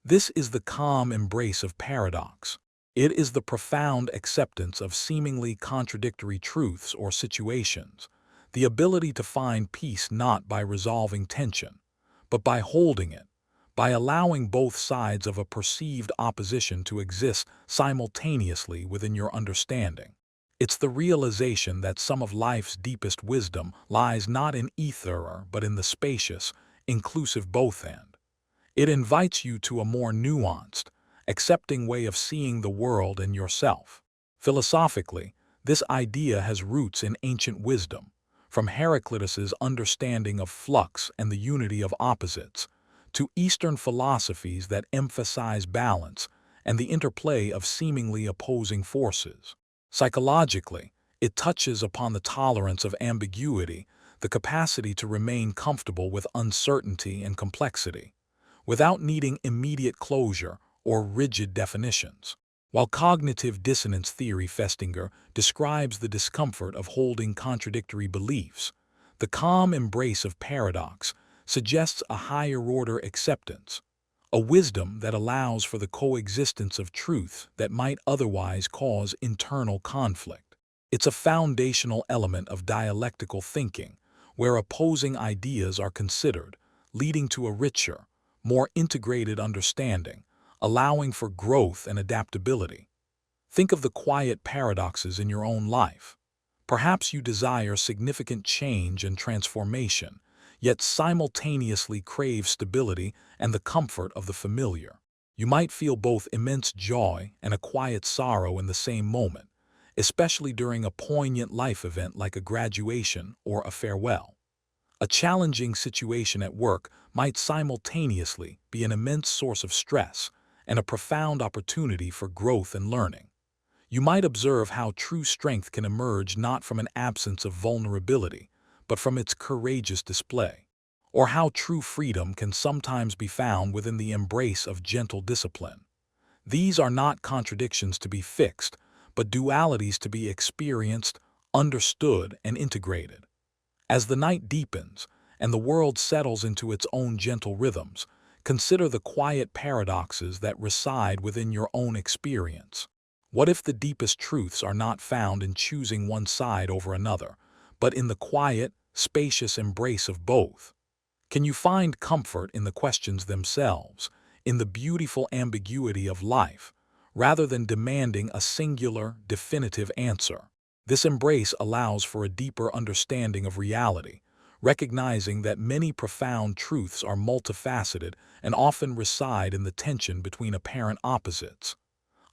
This is the calm embrace of paradox. It is the profound acceptance of seemingly contradictory truths or situations, the ability to find peace not by resolving tension, but by holding it, by allowing both sides of a perceived opposition to exist simultaneously within your understanding. It's the realization that some of life's deepest wisdom lies not in ether but in the spacious, inclusive both and. It invites you to a more nuanced, accepting way of seeing the world and yourself. Philosophically, this idea has roots in ancient wisdom, from Heraclitus's understanding of flux and the unity of opposites, to Eastern philosophies that emphasize balance and the interplay of seemingly opposing forces. Psychologically, it touches upon the tolerance of ambiguity, the capacity to remain comfortable with uncertainty and complexity, without needing immediate closure or rigid definitions. While cognitive dissonance theory Festinger describes the discomfort of holding contradictory beliefs, the calm embrace of paradox suggests a higher-order acceptance, a wisdom that allows for the coexistence of truths that might otherwise cause internal conflict. It's a foundational element of dialectical thinking, where opposing ideas are considered, leading to a richer, more integrated understanding, allowing for growth and adaptability. Think of the quiet paradoxes in your own life. Perhaps you desire significant change and transformation, yet simultaneously crave stability and the comfort of the familiar. You might feel both immense joy and a quiet sorrow in the same moment, especially during a poignant life event like a graduation or a farewell. A challenging situation at work might simultaneously be an immense source of stress and a profound opportunity for growth and learning. You might observe how true strength can emerge not from an absence of vulnerability, but from its courageous display, or how true freedom can sometimes be found within the embrace of gentle discipline. These are not contradictions to be fixed, but dualities to be experienced, understood, and integrated. As the night deepens and the world settles into its own gentle rhythms, consider the quiet paradoxes that reside within your own experience. What if the deepest truths are not found in choosing one side over another, but in the quiet, spacious embrace of both? Can you find comfort in the questions themselves, in the beautiful ambiguity of life, rather than demanding a singular, definitive answer? This embrace allows for a deeper understanding of reality, recognizing that many profound truths are multifaceted and often reside in the tension between apparent opposites.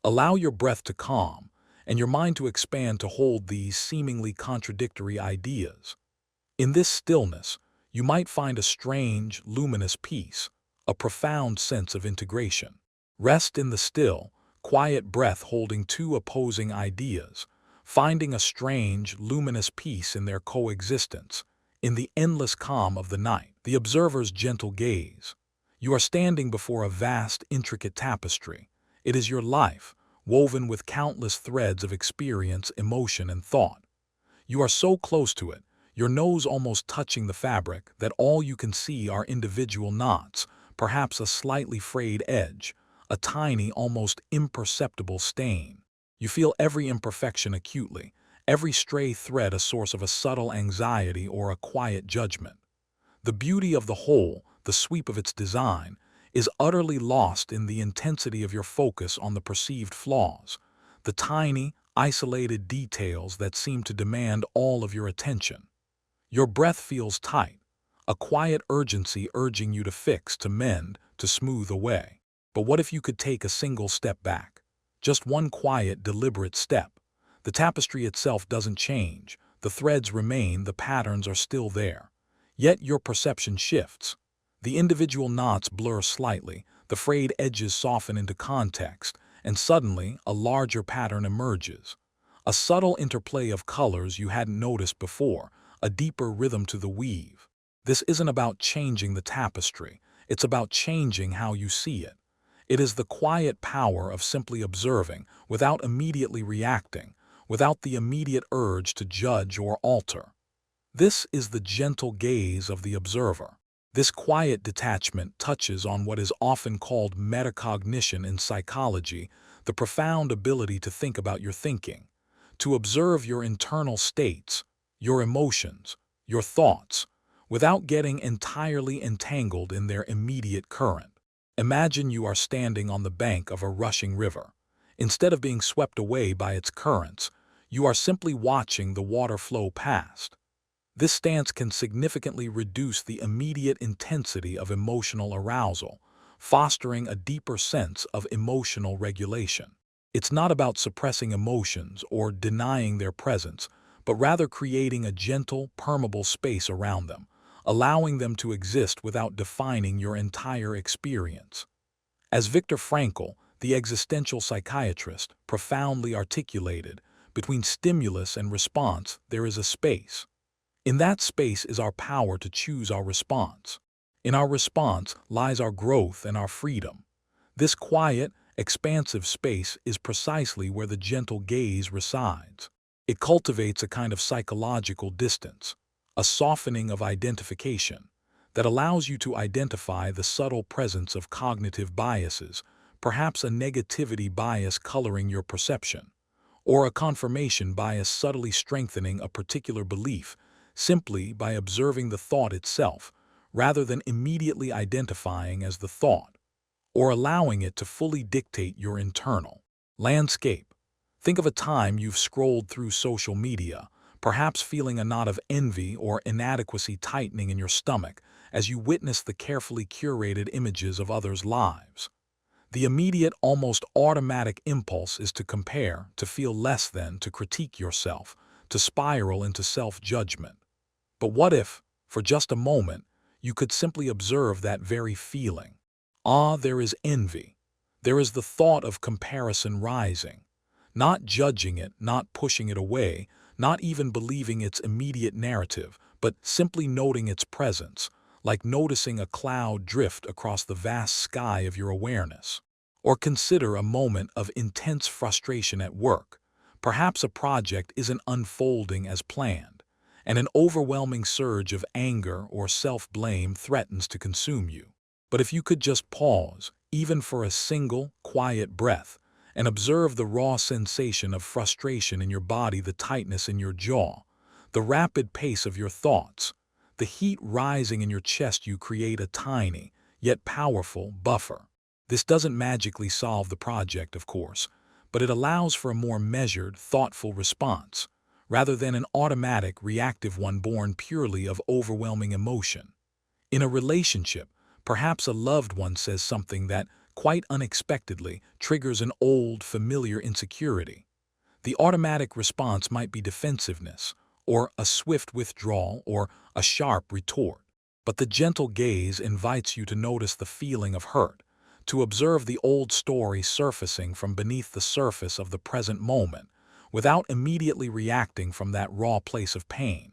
Allow your breath to calm and your mind to expand to hold these seemingly contradictory ideas. In this stillness, you might find a strange, luminous peace, a profound sense of integration. Rest in the still, quiet breath holding two opposing ideas, finding a strange, luminous peace in their coexistence. In the endless calm of the night, the observer's gentle gaze. You are standing before a vast, intricate tapestry. It is your life, woven with countless threads of experience, emotion, and thought. You are so close to it, your nose almost touching the fabric, that all you can see are individual knots, perhaps a slightly frayed edge, a tiny, almost imperceptible stain. You feel every imperfection acutely, every stray thread a source of a subtle anxiety or a quiet judgment. The beauty of the whole, the sweep of its design, is utterly lost in the intensity of your focus on the perceived flaws, the tiny, isolated details that seem to demand all of your attention. Your breath feels tight, a quiet urgency urging you to fix, to mend, to smooth away. But what if you could take a single step back? Just one quiet, deliberate step. The tapestry itself doesn't change, the threads remain, the patterns are still there. Yet your perception shifts. The individual knots blur slightly, the frayed edges soften into context, and suddenly a larger pattern emerges. A subtle interplay of colors you hadn't noticed before, a deeper rhythm to the weave. This isn't about changing the tapestry, it's about changing how you see it. It is the quiet power of simply observing, without immediately reacting, without the immediate urge to judge or alter. This is the gentle gaze of the observer. This quiet detachment touches on what is often called metacognition in psychology, the profound ability to think about your thinking, to observe your internal states, your emotions, your thoughts, without getting entirely entangled in their immediate current. Imagine you are standing on the bank of a rushing river. Instead of being swept away by its currents, you are simply watching the water flow past. This stance can significantly reduce the immediate intensity of emotional arousal, fostering a deeper sense of emotional regulation. It's not about suppressing emotions or denying their presence, but rather creating a gentle, permeable space around them, allowing them to exist without defining your entire experience. As Viktor Frankl, the existential psychiatrist, profoundly articulated, between stimulus and response there is a space. In that space is our power to choose our response. In our response lies our growth and our freedom. This quiet, expansive space is precisely where the gentle gaze resides. It cultivates a kind of psychological distance, a softening of identification, that allows you to identify the subtle presence of cognitive biases, perhaps a negativity bias coloring your perception, or a confirmation bias subtly strengthening a particular belief, simply by observing the thought itself, rather than immediately identifying as the thought, or allowing it to fully dictate your internal landscape. Think of a time you've scrolled through social media, perhaps feeling a knot of envy or inadequacy tightening in your stomach as you witness the carefully curated images of others' lives. The immediate, almost automatic impulse is to compare, to feel less than, to critique yourself, to spiral into self-judgment. But what if, for just a moment, you could simply observe that very feeling? There is envy. There is the thought of comparison rising. Not judging it, not pushing it away, not even believing its immediate narrative, but simply noting its presence, like noticing a cloud drift across the vast sky of your awareness. Or consider a moment of intense frustration at work. Perhaps a project isn't unfolding as planned, and an overwhelming surge of anger or self-blame threatens to consume you. But if you could just pause, even for a single, quiet breath, and observe the raw sensation of frustration in your body, the tightness in your jaw, the rapid pace of your thoughts, the heat rising in your chest, you create a tiny, yet powerful buffer. This doesn't magically solve the project, of course, but it allows for a more measured, thoughtful response, rather than an automatic, reactive one born purely of overwhelming emotion. In a relationship, perhaps a loved one says something that quite unexpectedly, triggers an old, familiar insecurity. The automatic response might be defensiveness, or a swift withdrawal, or a sharp retort. But the gentle gaze invites you to notice the feeling of hurt, to observe the old story surfacing from beneath the surface of the present moment, without immediately reacting from that raw place of pain.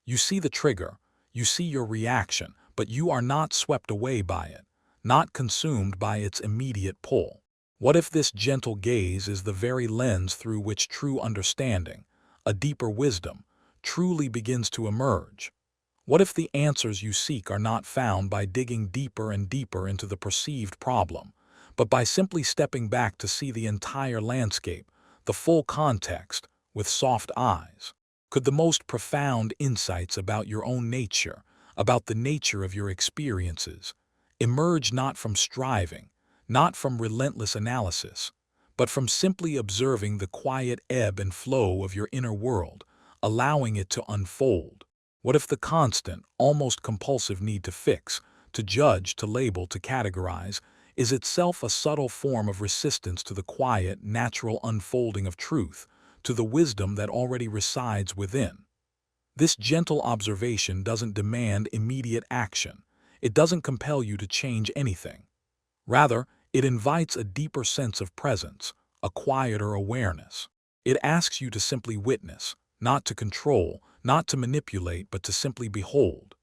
You see the trigger, you see your reaction, but you are not swept away by it, not consumed by its immediate pull. What if this gentle gaze is the very lens through which true understanding, a deeper wisdom, truly begins to emerge? What if the answers you seek are not found by digging deeper and deeper into the perceived problem, but by simply stepping back to see the entire landscape, the full context, with soft eyes? Could the most profound insights about your own nature, about the nature of your experiences, emerge not from striving, not from relentless analysis, but from simply observing the quiet ebb and flow of your inner world, allowing it to unfold? What if the constant, almost compulsive need to fix, to judge, to label, to categorize, is itself a subtle form of resistance to the quiet, natural unfolding of truth, to the wisdom that already resides within? This gentle observation doesn't demand immediate action. It doesn't compel you to change anything. Rather, it invites a deeper sense of presence, a quieter awareness. It asks you to simply witness, not to control, not to manipulate, but to simply behold.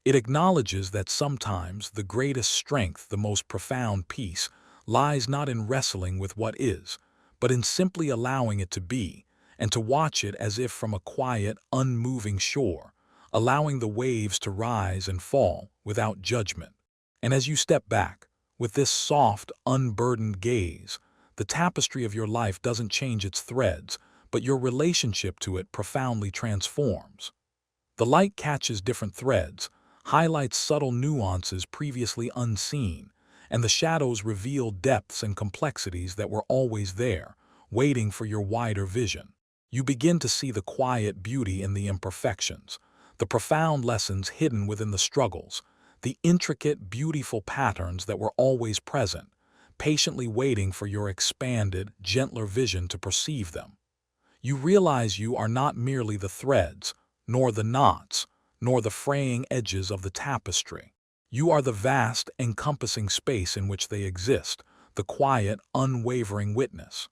It acknowledges that sometimes the greatest strength, the most profound peace, lies not in wrestling with what is, but in simply allowing it to be, and to watch it as if from a quiet, unmoving shore, allowing the waves to rise and fall without judgment. And as you step back, with this soft, unburdened gaze, the tapestry of your life doesn't change its threads, but your relationship to it profoundly transforms. The light catches different threads, highlights subtle nuances previously unseen, and the shadows reveal depths and complexities that were always there, waiting for your wider vision. You begin to see the quiet beauty in the imperfections, the profound lessons hidden within the struggles, the intricate, beautiful patterns that were always present, patiently waiting for your expanded, gentler vision to perceive them. You realize you are not merely the threads, nor the knots, nor the fraying edges of the tapestry. You are the vast, encompassing space in which they exist, the quiet, unwavering witness.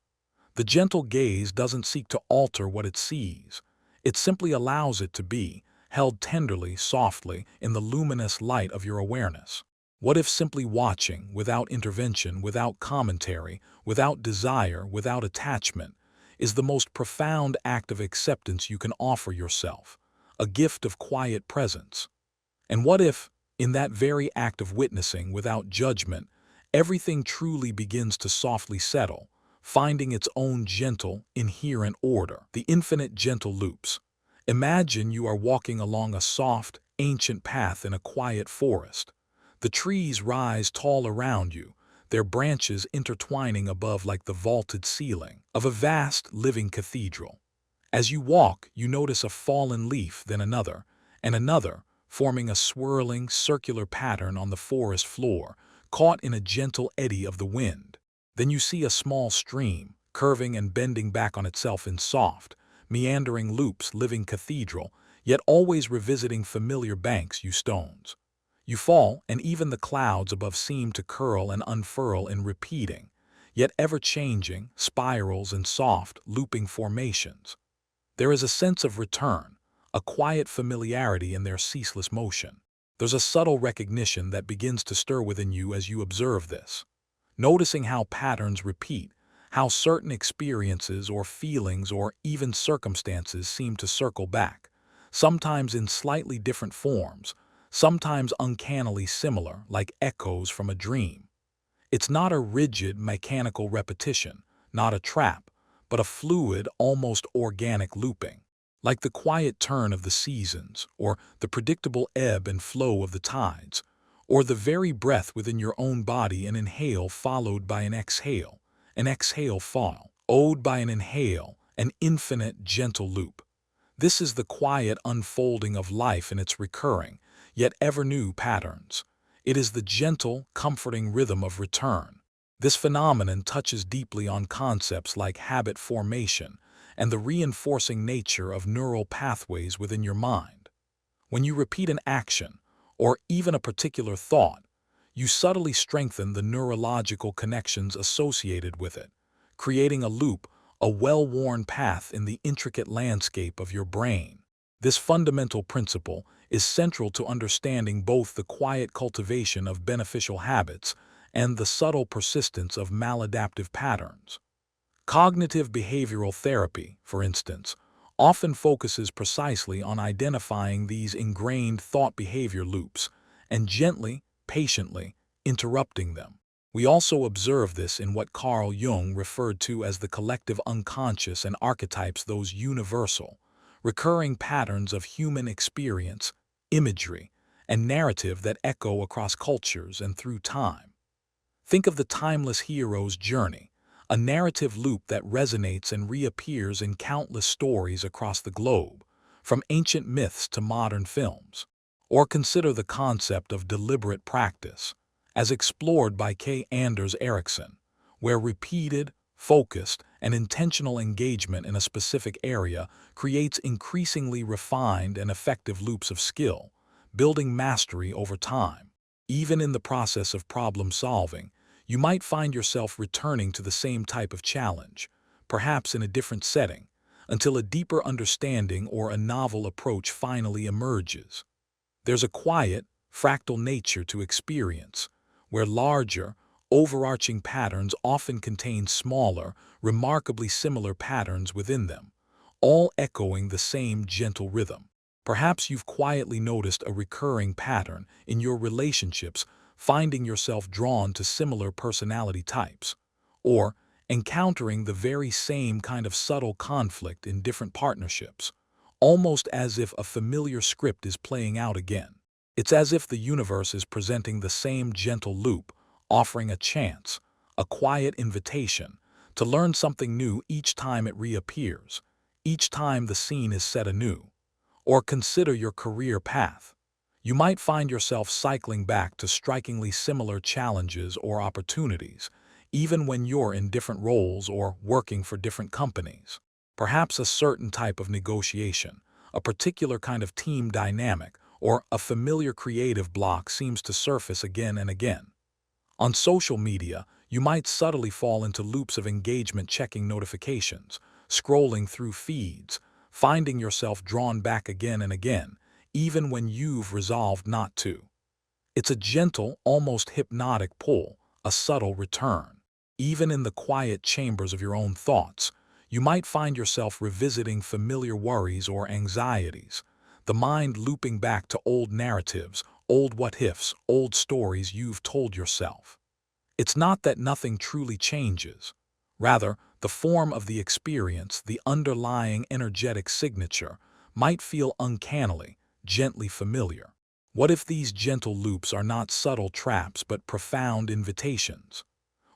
The gentle gaze doesn't seek to alter what it sees. It simply allows it to be, held tenderly, softly, in the luminous light of your awareness. What if simply watching, without intervention, without commentary, without desire, without attachment, is the most profound act of acceptance you can offer yourself, a gift of quiet presence? And what if, in that very act of witnessing, without judgment, everything truly begins to softly settle, finding its own gentle, inherent order, the infinite gentle loops? Imagine you are walking along a soft, ancient path in a quiet forest. The trees rise tall around you, their branches intertwining above like the vaulted ceiling of a vast, living cathedral. As you walk, you notice a fallen leaf, then another, and another, forming a swirling, circular pattern on the forest floor, caught in a gentle eddy of the wind. Then you see a small stream, curving and bending back on itself in soft, meandering loops, living cathedral, yet always revisiting familiar banks you stones. You fall, and even the clouds above seem to curl and unfurl in repeating, yet ever-changing, spirals and soft, looping formations. There is a sense of return, a quiet familiarity in their ceaseless motion. There's a subtle recognition that begins to stir within you as you observe this, noticing how patterns repeat, how certain experiences or feelings or even circumstances seem to circle back, sometimes in slightly different forms, sometimes uncannily similar, like echoes from a dream. It's not a rigid, mechanical repetition, not a trap, but a fluid, almost organic looping, like the quiet turn of the seasons, or the predictable ebb and flow of the tides, or the very breath within your own body, an inhale followed by an exhale followed by an inhale, an infinite, gentle loop. This is the quiet unfolding of life in its recurring, yet ever-new patterns. It is the gentle, comforting rhythm of return, This phenomenon touches deeply on concepts like habit formation and the reinforcing nature of neural pathways within your mind. When you repeat an action, or even a particular thought, you subtly strengthen the neurological connections associated with it, creating a loop, a well-worn path in the intricate landscape of your brain. This fundamental principle is central to understanding both the quiet cultivation of beneficial habits and the subtle persistence of maladaptive patterns. Cognitive behavioral therapy, for instance, often focuses precisely on identifying these ingrained thought-behavior loops and gently, patiently interrupting them. We also observe this in what Carl Jung referred to as the collective unconscious and archetypes, those universal, recurring patterns of human experience, imagery, and narrative that echo across cultures and through time. Think of the timeless hero's journey, a narrative loop that resonates and reappears in countless stories across the globe, from ancient myths to modern films. Or consider the concept of deliberate practice, as explored by K. Anders Ericsson, where repeated, focused, and intentional engagement in a specific area creates increasingly refined and effective loops of skill, building mastery over time. Even in the process of problem solving, you might find yourself returning to the same type of challenge, perhaps in a different setting, until a deeper understanding or a novel approach finally emerges. There's a quiet, fractal nature to experience, where larger, overarching patterns often contain smaller, remarkably similar patterns within them, all echoing the same gentle rhythm. Perhaps you've quietly noticed a recurring pattern in your relationships, finding yourself drawn to similar personality types, or encountering the very same kind of subtle conflict in different partnerships, almost as if a familiar script is playing out again. It's as if the universe is presenting the same gentle loop, offering a chance, a quiet invitation, to learn something new each time it reappears, each time the scene is set anew. Or consider your career path. You might find yourself cycling back to strikingly similar challenges or opportunities, even when you're in different roles or working for different companies. Perhaps a certain type of negotiation, a particular kind of team dynamic, or a familiar creative block seems to surface again and again. On social media, you might subtly fall into loops of engagement, checking notifications, scrolling through feeds, finding yourself drawn back again and again, even when you've resolved not to. It's a gentle, almost hypnotic pull, a subtle return. Even in the quiet chambers of your own thoughts, you might find yourself revisiting familiar worries or anxieties, the mind looping back to old narratives, old what-ifs, old stories you've told yourself. It's not that nothing truly changes. Rather, the form of the experience, the underlying energetic signature, might feel uncannily, gently familiar. What if these gentle loops are not subtle traps but profound invitations?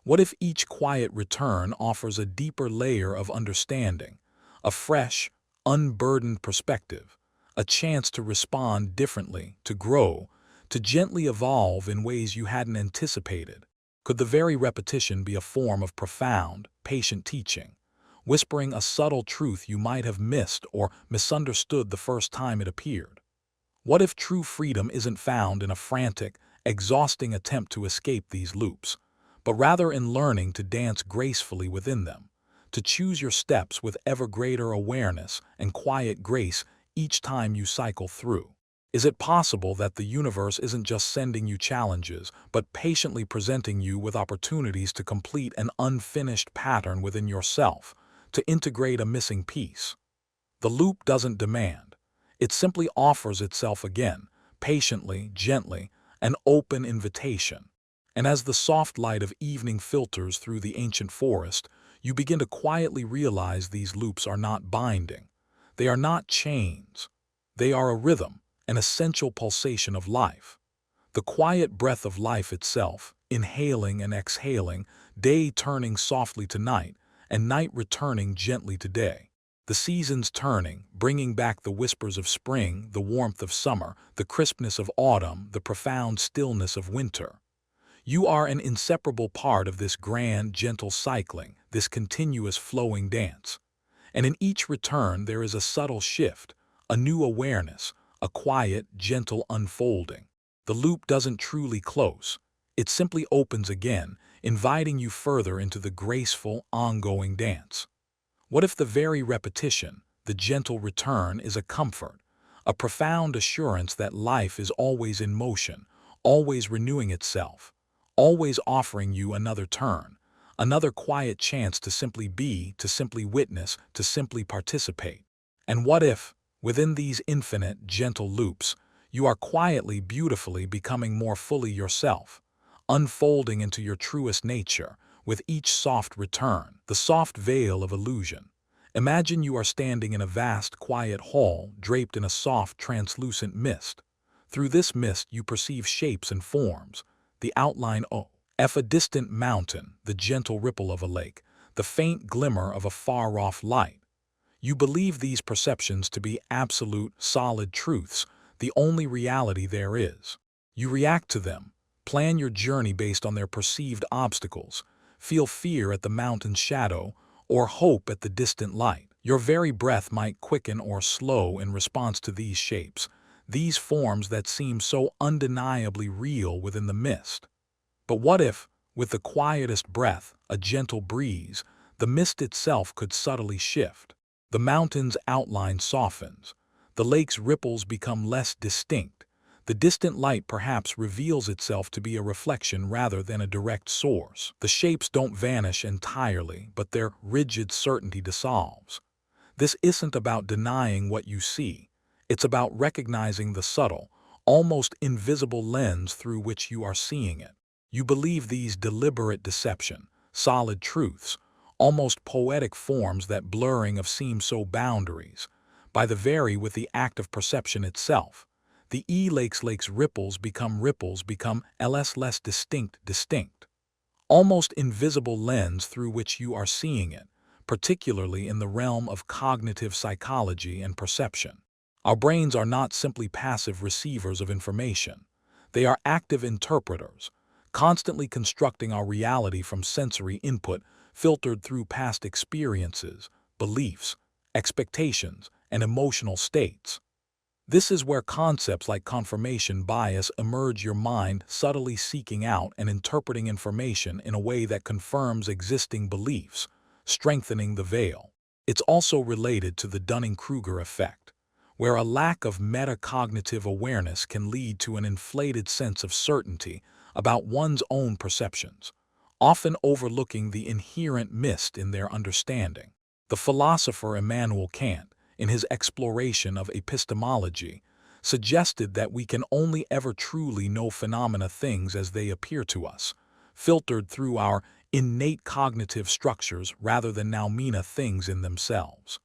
What if each quiet return offers a deeper layer of understanding, a fresh, unburdened perspective, a chance to respond differently, to grow, to gently evolve in ways you hadn't anticipated? Could the very repetition be a form of profound, patient teaching, whispering a subtle truth you might have missed or misunderstood the first time it appeared? What if true freedom isn't found in a frantic, exhausting attempt to escape these loops, but rather in learning to dance gracefully within them, to choose your steps with ever greater awareness and quiet grace each time you cycle through? Is it possible that the universe isn't just sending you challenges, but patiently presenting you with opportunities to complete an unfinished pattern within yourself, to integrate a missing piece? The loop doesn't demand. It simply offers itself again, patiently, gently, an open invitation. And as the soft light of evening filters through the ancient forest, you begin to quietly realize these loops are not binding. They are not chains. They are a rhythm, an essential pulsation of life. The quiet breath of life itself, inhaling and exhaling, day turning softly to night, and night returning gently to day. The seasons turning, bringing back the whispers of spring, the warmth of summer, the crispness of autumn, the profound stillness of winter. You are an inseparable part of this grand, gentle cycling, this continuous flowing dance. And in each return there is a subtle shift, a new awareness, a quiet, gentle unfolding. The loop doesn't truly close. It simply opens again, inviting you further into the graceful, ongoing dance. What if the very repetition, the gentle return, is a comfort, a profound assurance that life is always in motion, always renewing itself, always offering you another turn, another quiet chance to simply be, to simply witness, to simply participate? And what if, within these infinite, gentle loops, you are quietly, beautifully becoming more fully yourself, unfolding into your truest nature, with each soft return, the soft veil of illusion? Imagine you are standing in a vast, quiet hall draped in a soft, translucent mist. Through this mist you perceive shapes and forms, the outline of a distant mountain, the gentle ripple of a lake, the faint glimmer of a far-off light. You believe these perceptions to be absolute, solid truths, the only reality there is. You react to them, plan your journey based on their perceived obstacles, feel fear at the mountain's shadow, or hope at the distant light. Your very breath might quicken or slow in response to these shapes, these forms that seem so undeniably real within the mist. But what if, with the quietest breath, a gentle breeze, the mist itself could subtly shift? The mountain's outline softens, the lake's ripples become less distinct, the distant light perhaps reveals itself to be a reflection rather than a direct source. The shapes don't vanish entirely, but their rigid certainty dissolves. This isn't about denying what you see. It's about recognizing the subtle, almost invisible lens through which you are seeing it. You believe these deliberate deception, solid truths, almost poetic forms that blurring of seem so boundaries, by the very with the act of perception itself. The lake's ripples become less distinct, almost invisible lens through which you are seeing it, particularly in the realm of cognitive psychology and perception. Our brains are not simply passive receivers of information. They are active interpreters, constantly constructing our reality from sensory input filtered through past experiences, beliefs, expectations, and emotional states. This is where concepts like confirmation bias emerge, your mind subtly seeking out and interpreting information in a way that confirms existing beliefs, strengthening the veil. It's also related to the Dunning-Kruger effect, where a lack of metacognitive awareness can lead to an inflated sense of certainty about one's own perceptions, often overlooking the inherent mist in their understanding. The philosopher Immanuel Kant, in his exploration of epistemology, suggested that we can only ever truly know phenomena things as they appear to us, filtered through our innate cognitive structures rather than noumena things in themselves.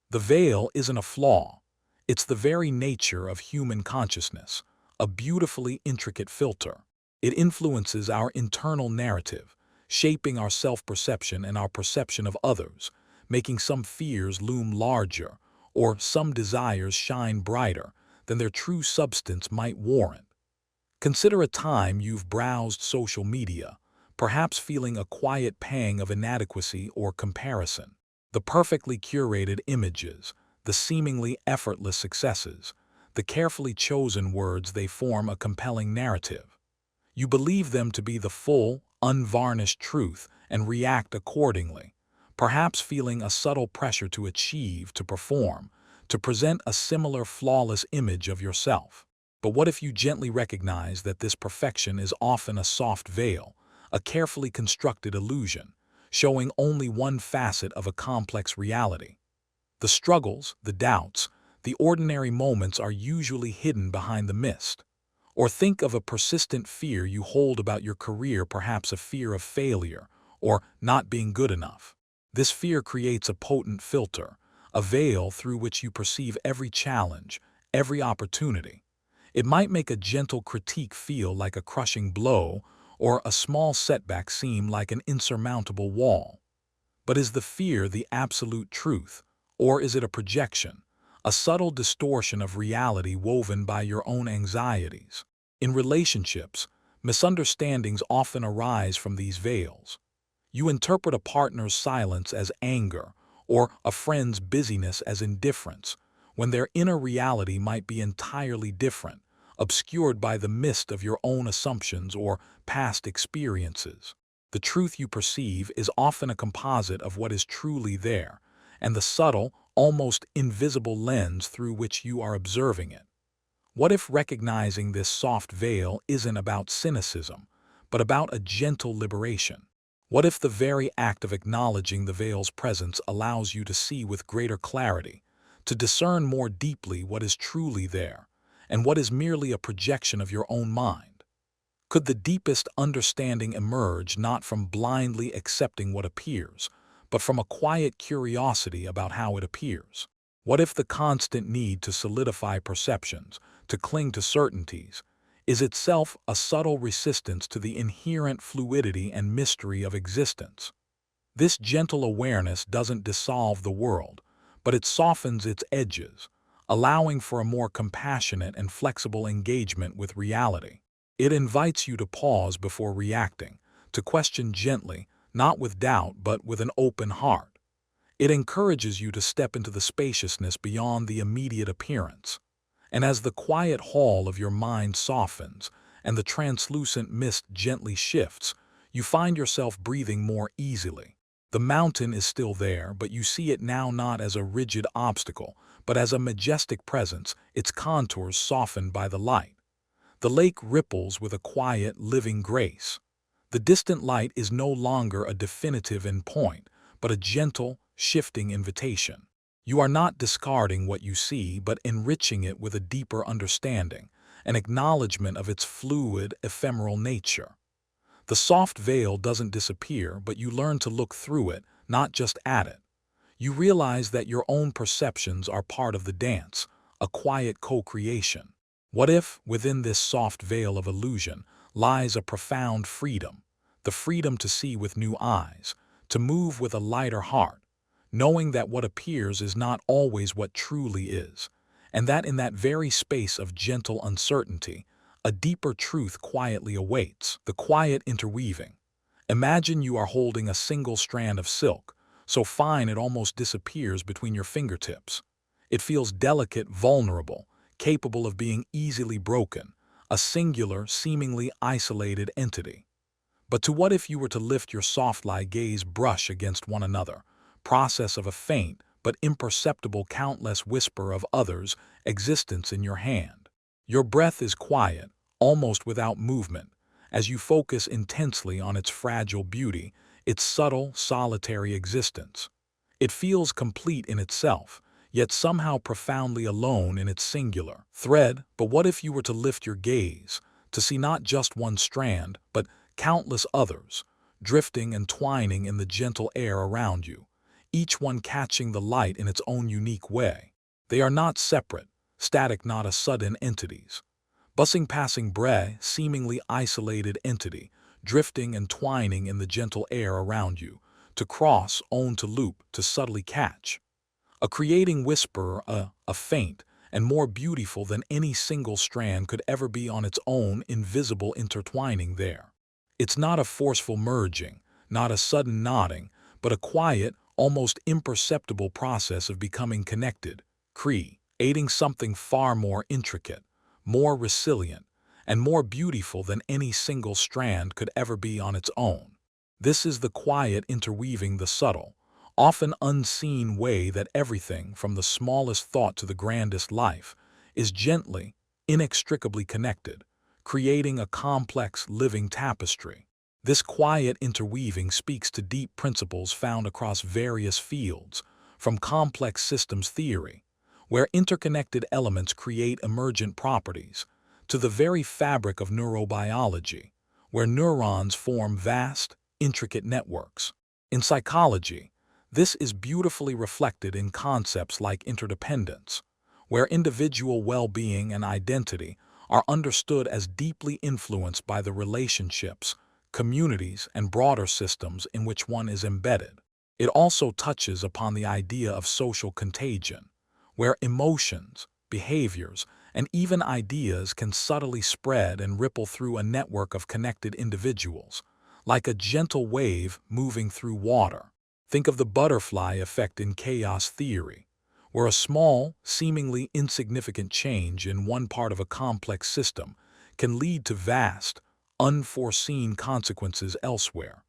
The veil isn't a flaw. It's the very nature of human consciousness, a beautifully intricate filter. It influences our internal narrative, shaping our self-perception and our perception of others, making some fears loom larger, or some desires shine brighter than their true substance might warrant. Consider a time you've browsed social media, perhaps feeling a quiet pang of inadequacy or comparison. The perfectly curated images, the seemingly effortless successes, the carefully chosen words, they form a compelling narrative. You believe them to be the full, unvarnished truth and react accordingly, perhaps feeling a subtle pressure to achieve, to perform, to present a similar flawless image of yourself. But what if you gently recognize that this perfection is often a soft veil, a carefully constructed illusion, showing only one facet of a complex reality? The struggles, the doubts, the ordinary moments are usually hidden behind the mist. Or think of a persistent fear you hold about your career, perhaps a fear of failure or not being good enough. This fear creates a potent filter, a veil through which you perceive every challenge, every opportunity. It might make a gentle critique feel like a crushing blow, or a small setback seem like an insurmountable wall. But is the fear the absolute truth, or is it a projection, a subtle distortion of reality woven by your own anxieties? In relationships, Misunderstandings often arise from these veils. You interpret a partner's silence as anger or a friend's busyness as indifference, when their inner reality might be entirely different, obscured by the mist of your own assumptions or past experiences. The truth you perceive is often a composite of what is truly there, and the subtle, almost invisible lens through which you are observing it. What if recognizing this soft veil isn't about cynicism, but about a gentle liberation? What if the very act of acknowledging the veil's presence allows you to see with greater clarity, to discern more deeply what is truly there, and what is merely a projection of your own mind? Could the deepest understanding emerge not from blindly accepting what appears, but from a quiet curiosity about how it appears? What if the constant need to solidify perceptions, to cling to certainties, is itself a subtle resistance to the inherent fluidity and mystery of existence? This gentle awareness doesn't dissolve the world, but it softens its edges, allowing for a more compassionate and flexible engagement with reality. It invites you to pause before reacting, to question gently, not with doubt but with an open heart. It encourages you to step into the spaciousness beyond the immediate appearance. And as the quiet hall of your mind softens and the translucent mist gently shifts, you find yourself breathing more easily. The mountain is still there, but you see it now not as a rigid obstacle, but as a majestic presence, its contours softened by the light. The lake ripples with a quiet, living grace. The distant light is no longer a definitive endpoint, but a gentle, shifting invitation. You are not discarding what you see, but enriching it with a deeper understanding, an acknowledgement of its fluid, ephemeral nature. The soft veil doesn't disappear, but you learn to look through it, not just at it. You realize that your own perceptions are part of the dance, a quiet co-creation. What if, within this soft veil of illusion, lies a profound freedom, the freedom to see with new eyes, to move with a lighter heart, knowing that what appears is not always what truly is, and that in that very space of gentle uncertainty, a deeper truth quietly awaits, the quiet interweaving. Imagine you are holding a single strand of silk, so fine it almost disappears between your fingertips. It feels delicate, vulnerable, capable of being easily broken, a singular, seemingly isolated entity. But to what if you were to lift your soft-light gaze brush against one another, process of a faint but imperceptible countless whisper of others' existence in your hand? Your breath is quiet, almost without movement, as you focus intensely on its fragile beauty, its subtle, solitary existence. It feels complete in itself, yet somehow profoundly alone in its singular thread. But what if you were to lift your gaze, to see not just one strand, but countless others, drifting and twining in the gentle air around you, each one catching the light in its own unique way? They are not separate, static, not a sudden entities. Passing breath, seemingly isolated entity, drifting and twining in the gentle air around you, to cross, own to loop, to subtly catch. A creating whisper, a faint, and more beautiful than any single strand could ever be on its own invisible intertwining there. It's not a forceful merging, not a sudden nodding, but a quiet, almost imperceptible process of becoming connected, creating something far more intricate, more resilient, and more beautiful than any single strand could ever be on its own. This is the quiet interweaving, the subtle, often unseen way that everything, from the smallest thought to the grandest life, is gently, inextricably connected, creating a complex living tapestry. This quiet interweaving speaks to deep principles found across various fields, from complex systems theory, where interconnected elements create emergent properties, to the very fabric of neurobiology, where neurons form vast, intricate networks. In psychology, this is beautifully reflected in concepts like interdependence, where individual well-being and identity are understood as deeply influenced by the relationships, communities, and broader systems in which one is embedded. It also touches upon the idea of social contagion, where emotions, behaviors, and even ideas can subtly spread and ripple through a network of connected individuals, like a gentle wave moving through water. Think of the butterfly effect in chaos theory, where a small, seemingly insignificant change in one part of a complex system can lead to vast, unforeseen consequences elsewhere,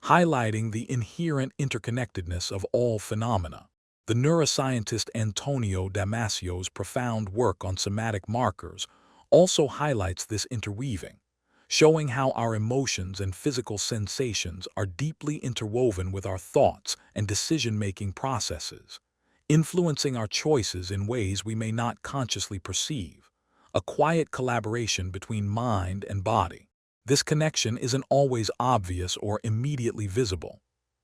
highlighting the inherent interconnectedness of all phenomena. The neuroscientist Antonio Damasio's profound work on somatic markers also highlights this interweaving, showing how our emotions and physical sensations are deeply interwoven with our thoughts and decision-making processes, influencing our choices in ways we may not consciously perceive, a quiet collaboration between mind and body. This connection isn't always obvious or immediately visible.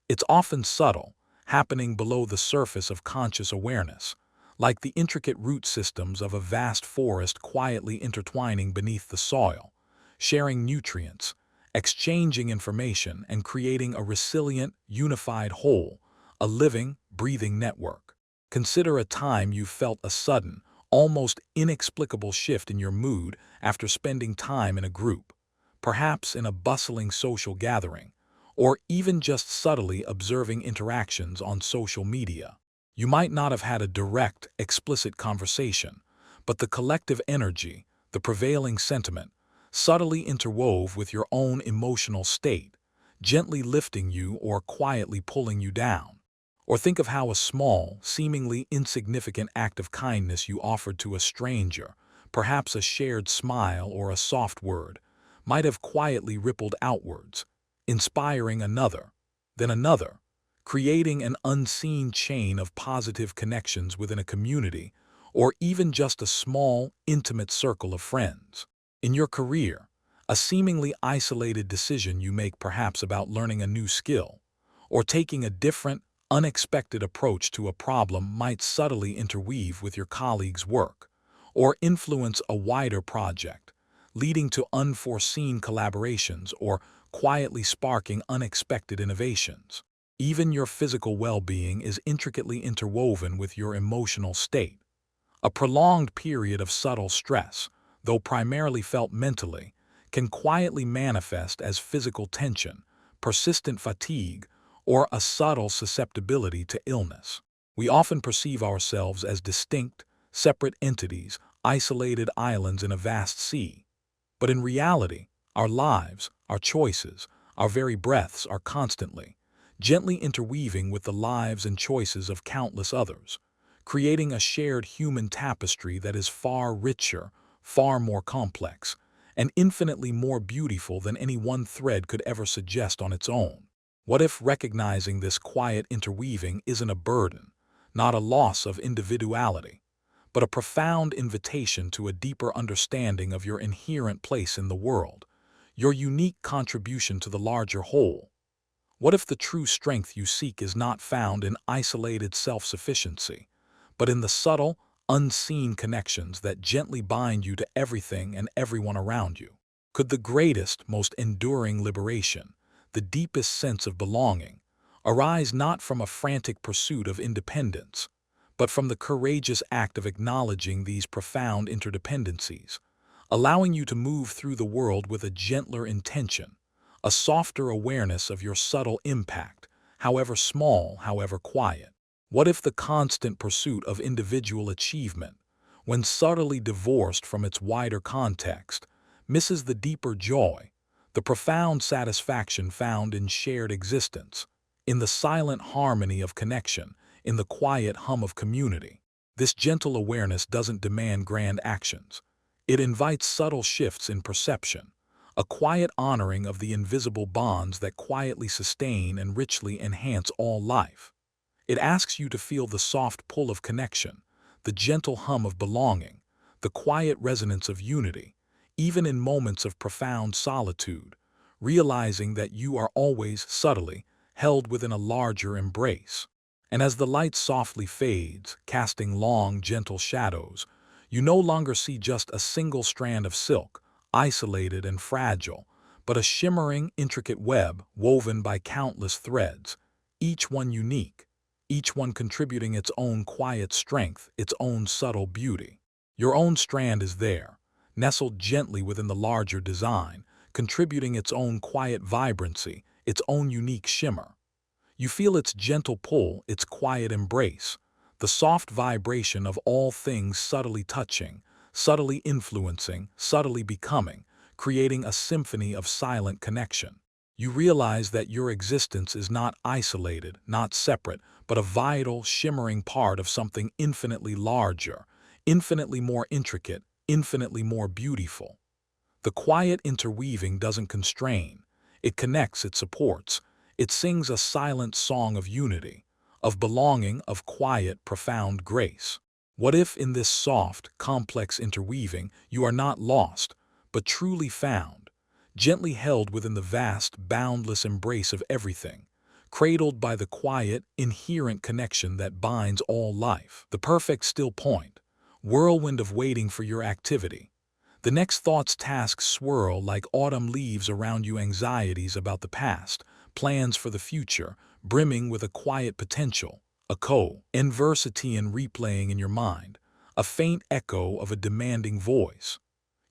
It's often subtle, happening below the surface of conscious awareness, like the intricate root systems of a vast forest quietly intertwining beneath the soil, sharing nutrients, exchanging information, and creating a resilient, unified whole, a living, breathing network. Consider a time you felt a sudden, almost inexplicable shift in your mood after spending time in a group, perhaps in a bustling social gathering, or even just subtly observing interactions on social media. You might not have had a direct, explicit conversation, but the collective energy, the prevailing sentiment, subtly interwove with your own emotional state, gently lifting you or quietly pulling you down. Or think of how a small, seemingly insignificant act of kindness you offered to a stranger, perhaps a shared smile or a soft word, might have quietly rippled outwards, inspiring another, then another, creating an unseen chain of positive connections within a community, or even just a small, intimate circle of friends. In your career, a seemingly isolated decision you make perhaps about learning a new skill, or taking a different, unexpected approach to a problem might subtly interweave with your colleagues' work, or influence a wider project, leading to unforeseen collaborations or quietly sparking unexpected innovations. Even your physical well-being is intricately interwoven with your emotional state. A prolonged period of subtle stress, though primarily felt mentally, can quietly manifest as physical tension, persistent fatigue, or a subtle susceptibility to illness. We often perceive ourselves as distinct, separate entities, isolated islands in a vast sea. But in reality, our lives, our choices, our very breaths are constantly, gently interweaving with the lives and choices of countless others, creating a shared human tapestry that is far richer, far more complex, and infinitely more beautiful than any one thread could ever suggest on its own. What if recognizing this quiet interweaving isn't a burden, not a loss of individuality, but a profound invitation to a deeper understanding of your inherent place in the world, your unique contribution to the larger whole? What if the true strength you seek is not found in isolated self-sufficiency, but in the subtle, unseen connections that gently bind you to everything and everyone around you? Could the greatest, most enduring liberation, the deepest sense of belonging, arise not from a frantic pursuit of independence, but from the courageous act of acknowledging these profound interdependencies, allowing you to move through the world with a gentler intention, a softer awareness of your subtle impact, however small, however quiet? What if the constant pursuit of individual achievement, when subtly divorced from its wider context, misses the deeper joy, the profound satisfaction found in shared existence, in the silent harmony of connection, in the quiet hum of community? This gentle awareness doesn't demand grand actions. It invites subtle shifts in perception, a quiet honoring of the invisible bonds that quietly sustain and richly enhance all life. It asks you to feel the soft pull of connection, the gentle hum of belonging, the quiet resonance of unity, even in moments of profound solitude, realizing that you are always subtly held within a larger embrace. And as the light softly fades, casting long, gentle shadows, you no longer see just a single strand of silk, isolated and fragile, but a shimmering, intricate web woven by countless threads, each one unique, each one contributing its own quiet strength, its own subtle beauty. Your own strand is there, nestled gently within the larger design, contributing its own quiet vibrancy, its own unique shimmer. You feel its gentle pull, its quiet embrace, the soft vibration of all things subtly touching, subtly influencing, subtly becoming, creating a symphony of silent connection. You realize that your existence is not isolated, not separate, but a vital, shimmering part of something infinitely larger, infinitely more intricate, infinitely more beautiful. The quiet interweaving doesn't constrain. It connects, it supports. It sings a silent song of unity, of belonging, of quiet, profound grace. What if in this soft, complex interweaving you are not lost, but truly found, gently held within the vast, boundless embrace of everything, cradled by the quiet, inherent connection that binds all life, the perfect still point, whirlwind of waiting for your activity. The next thought's tasks swirl like autumn leaves around you, anxieties about the past, plans for the future, brimming with a quiet potential, a co-inversity in replaying in your mind, a faint echo of a demanding voice.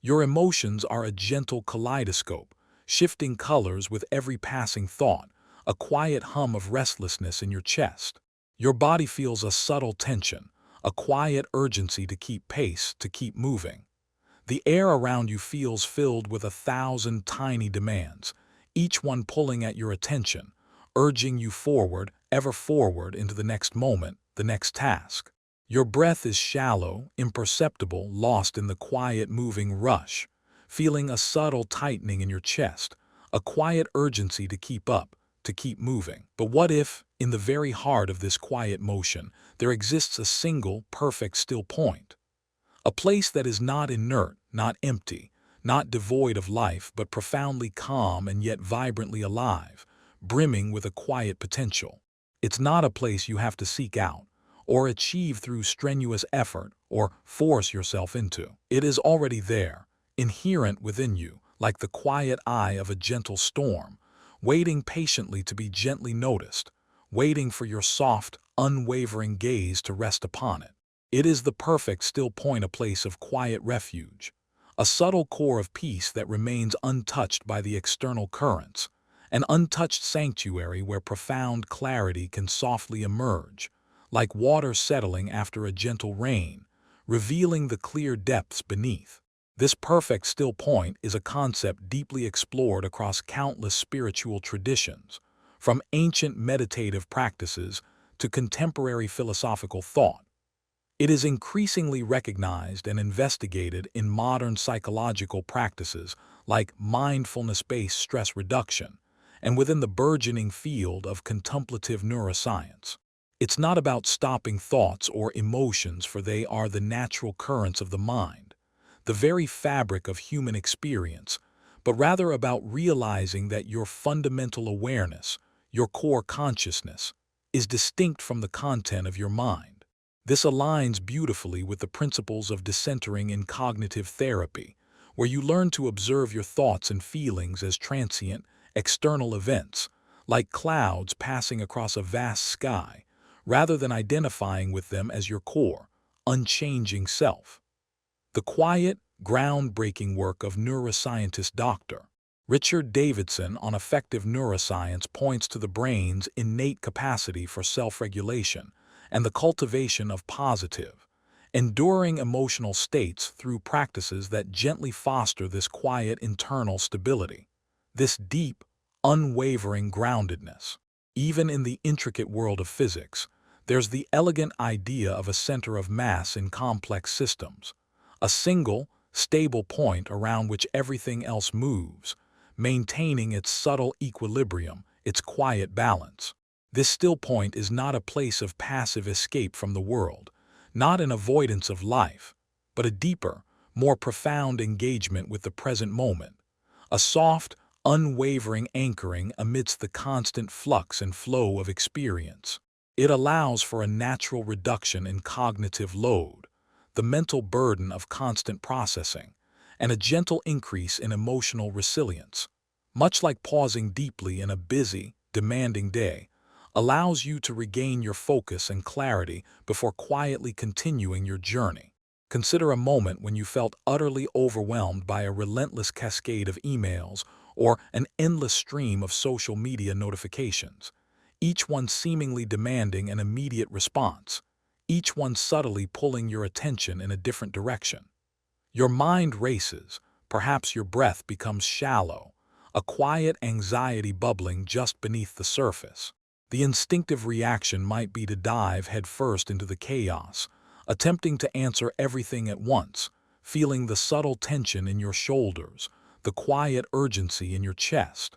Your emotions are a gentle kaleidoscope, shifting colors with every passing thought, a quiet hum of restlessness in your chest. Your body feels a subtle tension, a quiet urgency to keep pace, to keep moving. The air around you feels filled with 1,000 tiny demands, each one pulling at your attention, urging you forward, ever forward into the next moment, the next task. Your breath is shallow, imperceptible, lost in the quiet moving rush, feeling a subtle tightening in your chest, a quiet urgency to keep up, to keep moving. But what if, in the very heart of this quiet motion, there exists a single, perfect still point? A place that is not inert, not empty, not devoid of life, but profoundly calm and yet vibrantly alive, brimming with a quiet potential. It's not a place you have to seek out, or achieve through strenuous effort, or force yourself into. It is already there, inherent within you, like the quiet eye of a gentle storm, waiting patiently to be gently noticed, waiting for your soft, unwavering gaze to rest upon it. It is the perfect still point, a place of quiet refuge, a subtle core of peace that remains untouched by the external currents, an untouched sanctuary where profound clarity can softly emerge, like water settling after a gentle rain, revealing the clear depths beneath. This perfect still point is a concept deeply explored across countless spiritual traditions, from ancient meditative practices to contemporary philosophical thought. It is increasingly recognized and investigated in modern psychological practices like mindfulness-based stress reduction and within the burgeoning field of contemplative neuroscience. It's not about stopping thoughts or emotions, for they are the natural currents of the mind, the very fabric of human experience, but rather about realizing that your fundamental awareness, your core consciousness, is distinct from the content of your mind. This aligns beautifully with the principles of decentering in cognitive therapy, where you learn to observe your thoughts and feelings as transient, external events, like clouds passing across a vast sky, rather than identifying with them as your core, unchanging self. The quiet, groundbreaking work of neuroscientist Dr. Richard Davidson on effective neuroscience points to the brain's innate capacity for self-regulation and the cultivation of positive, enduring emotional states through practices that gently foster this quiet internal stability, this deep, unwavering groundedness. Even in the intricate world of physics, there's the elegant idea of a center of mass in complex systems, a single, stable point around which everything else moves, maintaining its subtle equilibrium, its quiet balance. This still point is not a place of passive escape from the world, not an avoidance of life, but a deeper, more profound engagement with the present moment, a soft, unwavering anchoring amidst the constant flux and flow of experience. It allows for a natural reduction in cognitive load, the mental burden of constant processing, and a gentle increase in emotional resilience. Much like pausing deeply in a busy, demanding day, allows you to regain your focus and clarity before quietly continuing your journey. Consider a moment when you felt utterly overwhelmed by a relentless cascade of emails or an endless stream of social media notifications, each one seemingly demanding an immediate response, each one subtly pulling your attention in a different direction. Your mind races, perhaps your breath becomes shallow, a quiet anxiety bubbling just beneath the surface. The instinctive reaction might be to dive headfirst into the chaos, attempting to answer everything at once, feeling the subtle tension in your shoulders, the quiet urgency in your chest.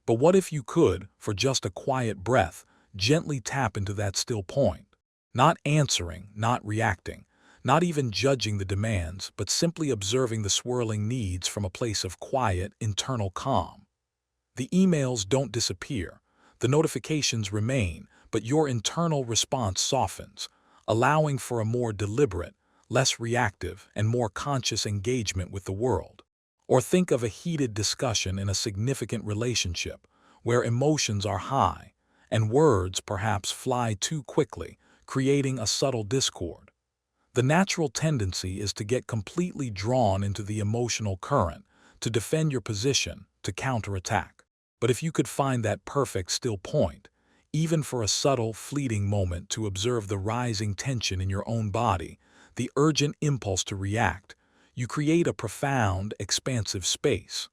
But what if you could, for just a quiet breath, gently tap into that still point? Not answering, not reacting, not even judging the demands, but simply observing the swirling needs from a place of quiet, internal calm. The emails don't disappear, the notifications remain, but your internal response softens, allowing for a more deliberate, less reactive, and more conscious engagement with the world. Or think of a heated discussion in a significant relationship, where emotions are high, and words perhaps fly too quickly, creating a subtle discord. The natural tendency is to get completely drawn into the emotional current, to defend your position, to counterattack. But if you could find that perfect still point, even for a subtle, fleeting moment to observe the rising tension in your own body, the urgent impulse to react, you create a profound, expansive space.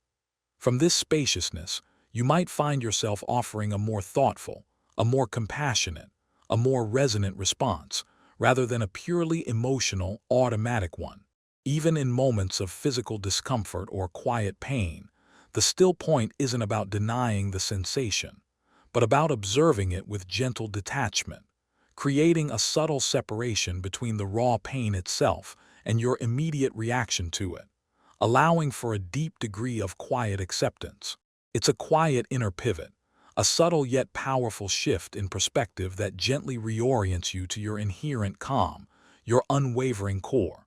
From this spaciousness, you might find yourself offering a more thoughtful, a more compassionate, a more resonant response, rather than a purely emotional, automatic one. Even in moments of physical discomfort or quiet pain, the still point isn't about denying the sensation, but about observing it with gentle detachment, creating a subtle separation between the raw pain itself and your immediate reaction to it, allowing for a deep degree of quiet acceptance. It's a quiet inner pivot, a subtle yet powerful shift in perspective that gently reorients you to your inherent calm, your unwavering core.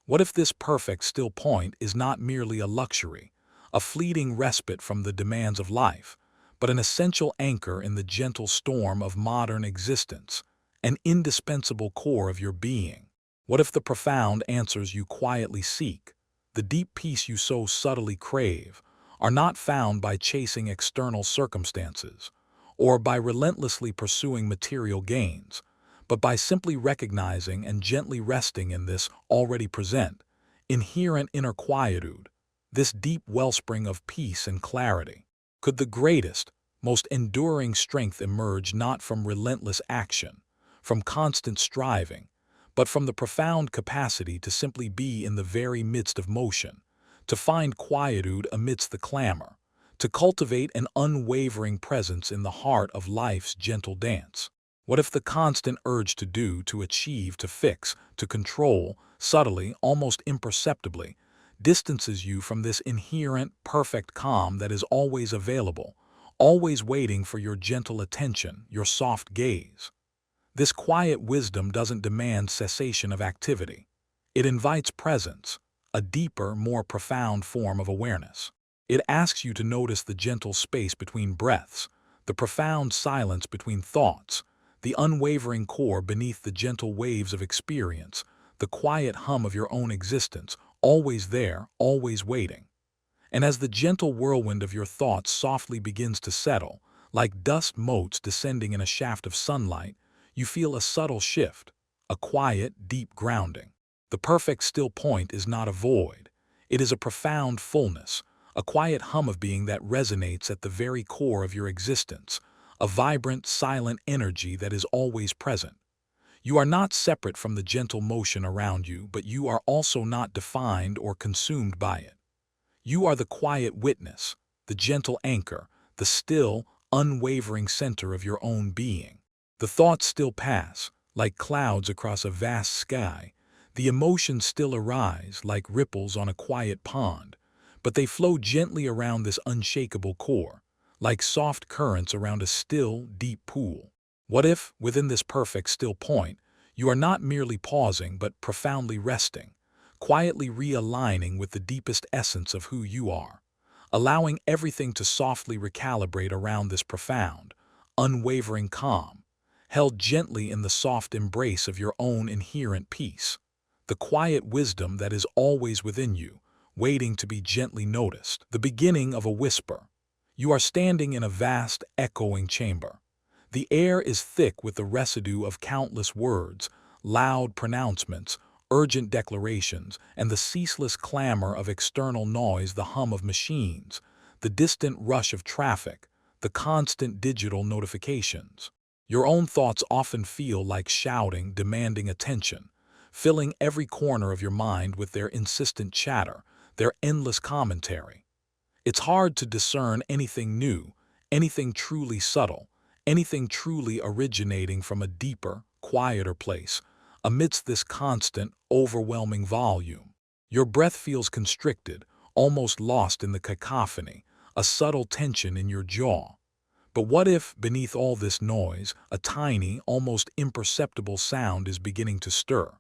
What if this perfect still point is not merely a luxury, a fleeting respite from the demands of life, but an essential anchor in the gentle storm of modern existence, an indispensable core of your being? What if the profound answers you quietly seek, the deep peace you so subtly crave, are not found by chasing external circumstances, or by relentlessly pursuing material gains, but by simply recognizing and gently resting in this already present, inherent inner quietude, this deep wellspring of peace and clarity? Could the greatest, most enduring strength emerge not from relentless action, from constant striving, but from the profound capacity to simply be in the very midst of motion, to find quietude amidst the clamor, to cultivate an unwavering presence in the heart of life's gentle dance? What if the constant urge to do, to achieve, to fix, to control, subtly, almost imperceptibly, distances you from this inherent, perfect calm that is always available, always waiting for your gentle attention, your soft gaze? This quiet wisdom doesn't demand cessation of activity. It invites presence, a deeper, more profound form of awareness. It asks you to notice the gentle space between breaths, the profound silence between thoughts, the unwavering core beneath the gentle waves of experience, the quiet hum of your own existence, always there, always waiting. And as the gentle whirlwind of your thoughts softly begins to settle, like dust motes descending in a shaft of sunlight, you feel a subtle shift, a quiet, deep grounding. The perfect still point is not a void. It is a profound fullness, a quiet hum of being that resonates at the very core of your existence, a vibrant, silent energy that is always present. You are not separate from the gentle motion around you, but you are also not defined or consumed by it. You are the quiet witness, the gentle anchor, the still, unwavering center of your own being. The thoughts still pass, like clouds across a vast sky. The emotions still arise, like ripples on a quiet pond, but they flow gently around this unshakable core, like soft currents around a still, deep pool. What if, within this perfect still point, you are not merely pausing but profoundly resting, quietly realigning with the deepest essence of who you are, allowing everything to softly recalibrate around this profound, unwavering calm, held gently in the soft embrace of your own inherent peace? the quiet wisdom that is always within you, waiting to be gently noticed. The beginning of a whisper. You are standing in a vast, echoing chamber. The air is thick with the residue of countless words, loud pronouncements, urgent declarations, and the ceaseless clamor of external noise, the hum of machines, the distant rush of traffic, the constant digital notifications. Your own thoughts often feel like shouting, demanding attention, filling every corner of your mind with their insistent chatter, their endless commentary. It's hard to discern anything new, anything truly subtle, anything truly originating from a deeper, quieter place, amidst this constant, overwhelming volume. Your breath feels constricted, almost lost in the cacophony, a subtle tension in your jaw. But what if, beneath all this noise, a tiny, almost imperceptible sound is beginning to stir,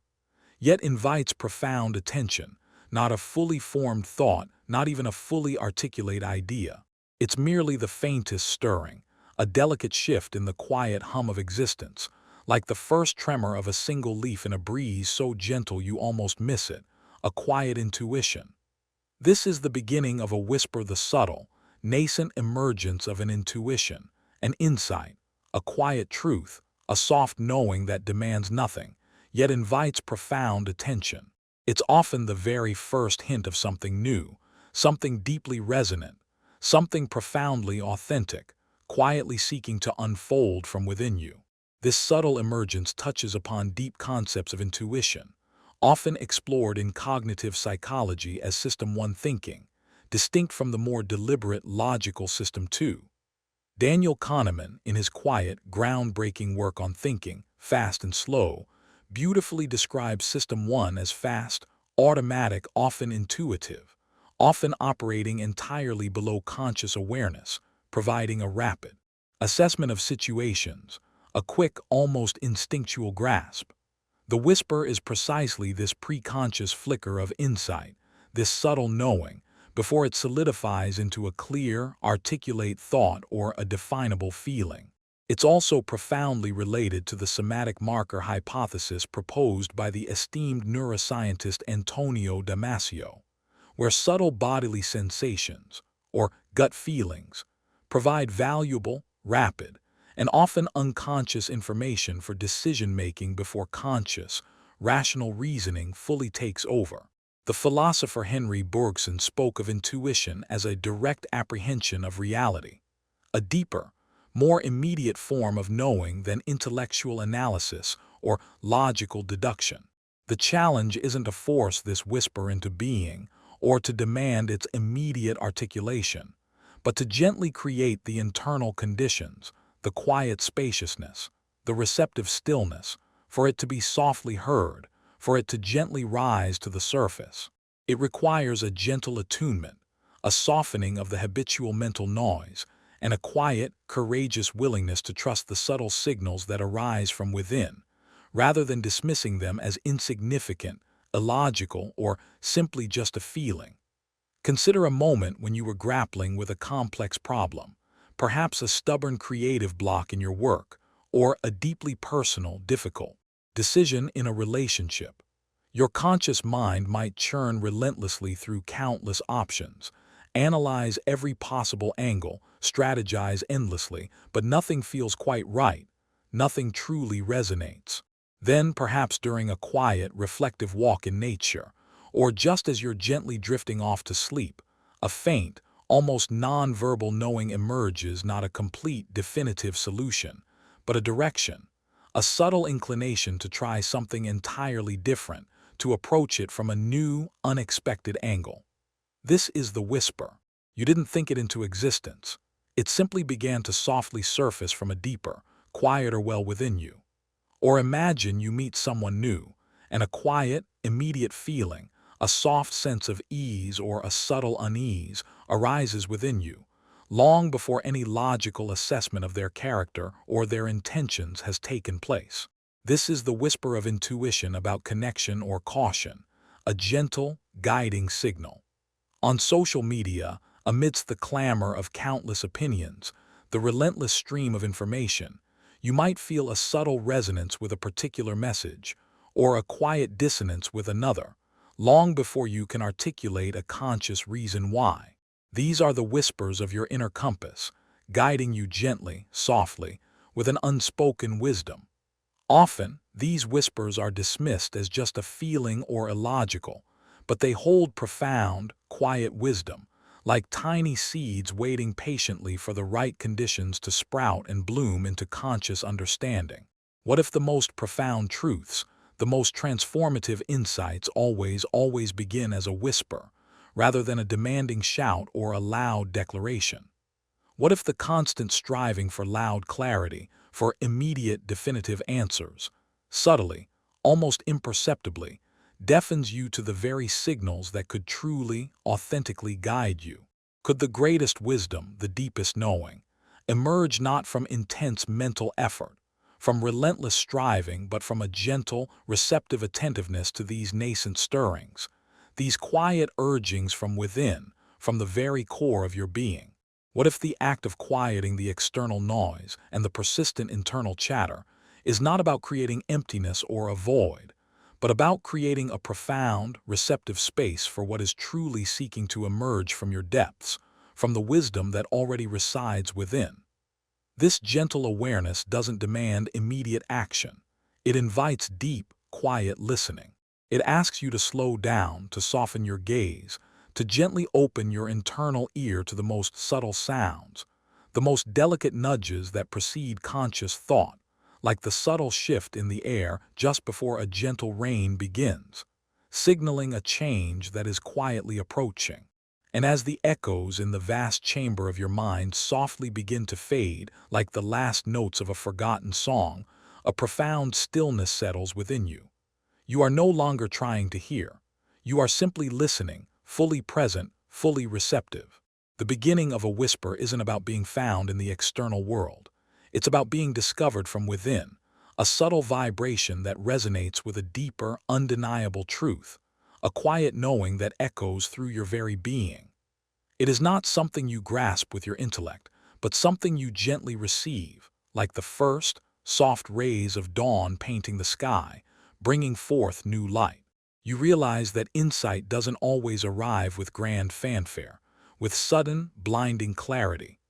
yet invites profound attention, not a fully formed thought, not even a fully articulate idea. It's merely the faintest stirring, a delicate shift in the quiet hum of existence, like the first tremor of a single leaf in a breeze so gentle you almost miss it, a quiet intuition. This is the beginning of a whisper, the subtle, nascent emergence of an intuition, an insight, a quiet truth, a soft knowing that demands nothing, yet invites profound attention. It's often the very first hint of something new, something deeply resonant, something profoundly authentic, quietly seeking to unfold from within you. This subtle emergence touches upon deep concepts of intuition, often explored in cognitive psychology as System 1 thinking, distinct from the more deliberate logical System 2. Daniel Kahneman, in his quiet, groundbreaking work on thinking, fast and slow, beautifully describes System 1 as fast, automatic, often intuitive, often operating entirely below conscious awareness, providing a rapid assessment of situations, a quick, almost instinctual grasp. The whisper is precisely this preconscious flicker of insight, this subtle knowing, before it solidifies into a clear, articulate thought or a definable feeling. It's also profoundly related to the somatic marker hypothesis proposed by the esteemed neuroscientist Antonio Damasio, where subtle bodily sensations, or gut feelings, provide valuable, rapid, and often unconscious information for decision-making before conscious, rational reasoning fully takes over. The philosopher Henry Bergson spoke of intuition as a direct apprehension of reality, a deeper, more immediate form of knowing than intellectual analysis or logical deduction. The challenge isn't to force this whisper into being or to demand its immediate articulation, but to gently create the internal conditions, the quiet spaciousness, the receptive stillness, for it to be softly heard, for it to gently rise to the surface. It requires a gentle attunement, a softening of the habitual mental noise, and a quiet, courageous willingness to trust the subtle signals that arise from within, rather than dismissing them as insignificant, illogical, or simply just a feeling. Consider a moment when you were grappling with a complex problem, perhaps a stubborn creative block in your work, or a deeply personal, difficult decision in a relationship. Your conscious mind might churn relentlessly through countless options, analyze every possible angle, strategize endlessly, but nothing feels quite right, nothing truly resonates. Then, perhaps during a quiet, reflective walk in nature, or just as you're gently drifting off to sleep, a faint, almost non-verbal knowing emerges, not a complete, definitive solution, but a direction, a subtle inclination to try something entirely different, to approach it from a new, unexpected angle. This is the whisper. You didn't think it into existence. It simply began to softly surface from a deeper, quieter well within you. Or imagine you meet someone new, and a quiet, immediate feeling, a soft sense of ease or a subtle unease arises within you, long before any logical assessment of their character or their intentions has taken place. This is the whisper of intuition about connection or caution, a gentle, guiding signal. On social media, amidst the clamor of countless opinions, the relentless stream of information, you might feel a subtle resonance with a particular message, or a quiet dissonance with another, long before you can articulate a conscious reason why. These are the whispers of your inner compass, guiding you gently, softly, with an unspoken wisdom. Often, these whispers are dismissed as just a feeling or illogical, but they hold profound, quiet wisdom, like tiny seeds waiting patiently for the right conditions to sprout and bloom into conscious understanding. What if the most profound truths, the most transformative insights always begin as a whisper, rather than a demanding shout or a loud declaration? What if the constant striving for loud clarity, for immediate definitive answers, subtly, almost imperceptibly, deafens you to the very signals that could truly, authentically guide you? Could the greatest wisdom, the deepest knowing, emerge not from intense mental effort, from relentless striving, but from a gentle, receptive attentiveness to these nascent stirrings, these quiet urgings from within, from the very core of your being? What if the act of quieting the external noise and the persistent internal chatter is not about creating emptiness or a void, but about creating a profound, receptive space for what is truly seeking to emerge from your depths, from the wisdom that already resides within? This gentle awareness doesn't demand immediate action. It invites deep, quiet listening. It asks you to slow down, to soften your gaze, to gently open your internal ear to the most subtle sounds, the most delicate nudges that precede conscious thought, like the subtle shift in the air just before a gentle rain begins, signaling a change that is quietly approaching. And as the echoes in the vast chamber of your mind softly begin to fade, like the last notes of a forgotten song, a profound stillness settles within you. You are no longer trying to hear. You are simply listening, fully present, fully receptive. The beginning of a whisper isn't about being found in the external world. It's about being discovered from within, a subtle vibration that resonates with a deeper, undeniable truth, a quiet knowing that echoes through your very being. It is not something you grasp with your intellect, but something you gently receive, like the first, soft rays of dawn painting the sky, bringing forth new light. You realize that insight doesn't always arrive with grand fanfare, with sudden, blinding clarity.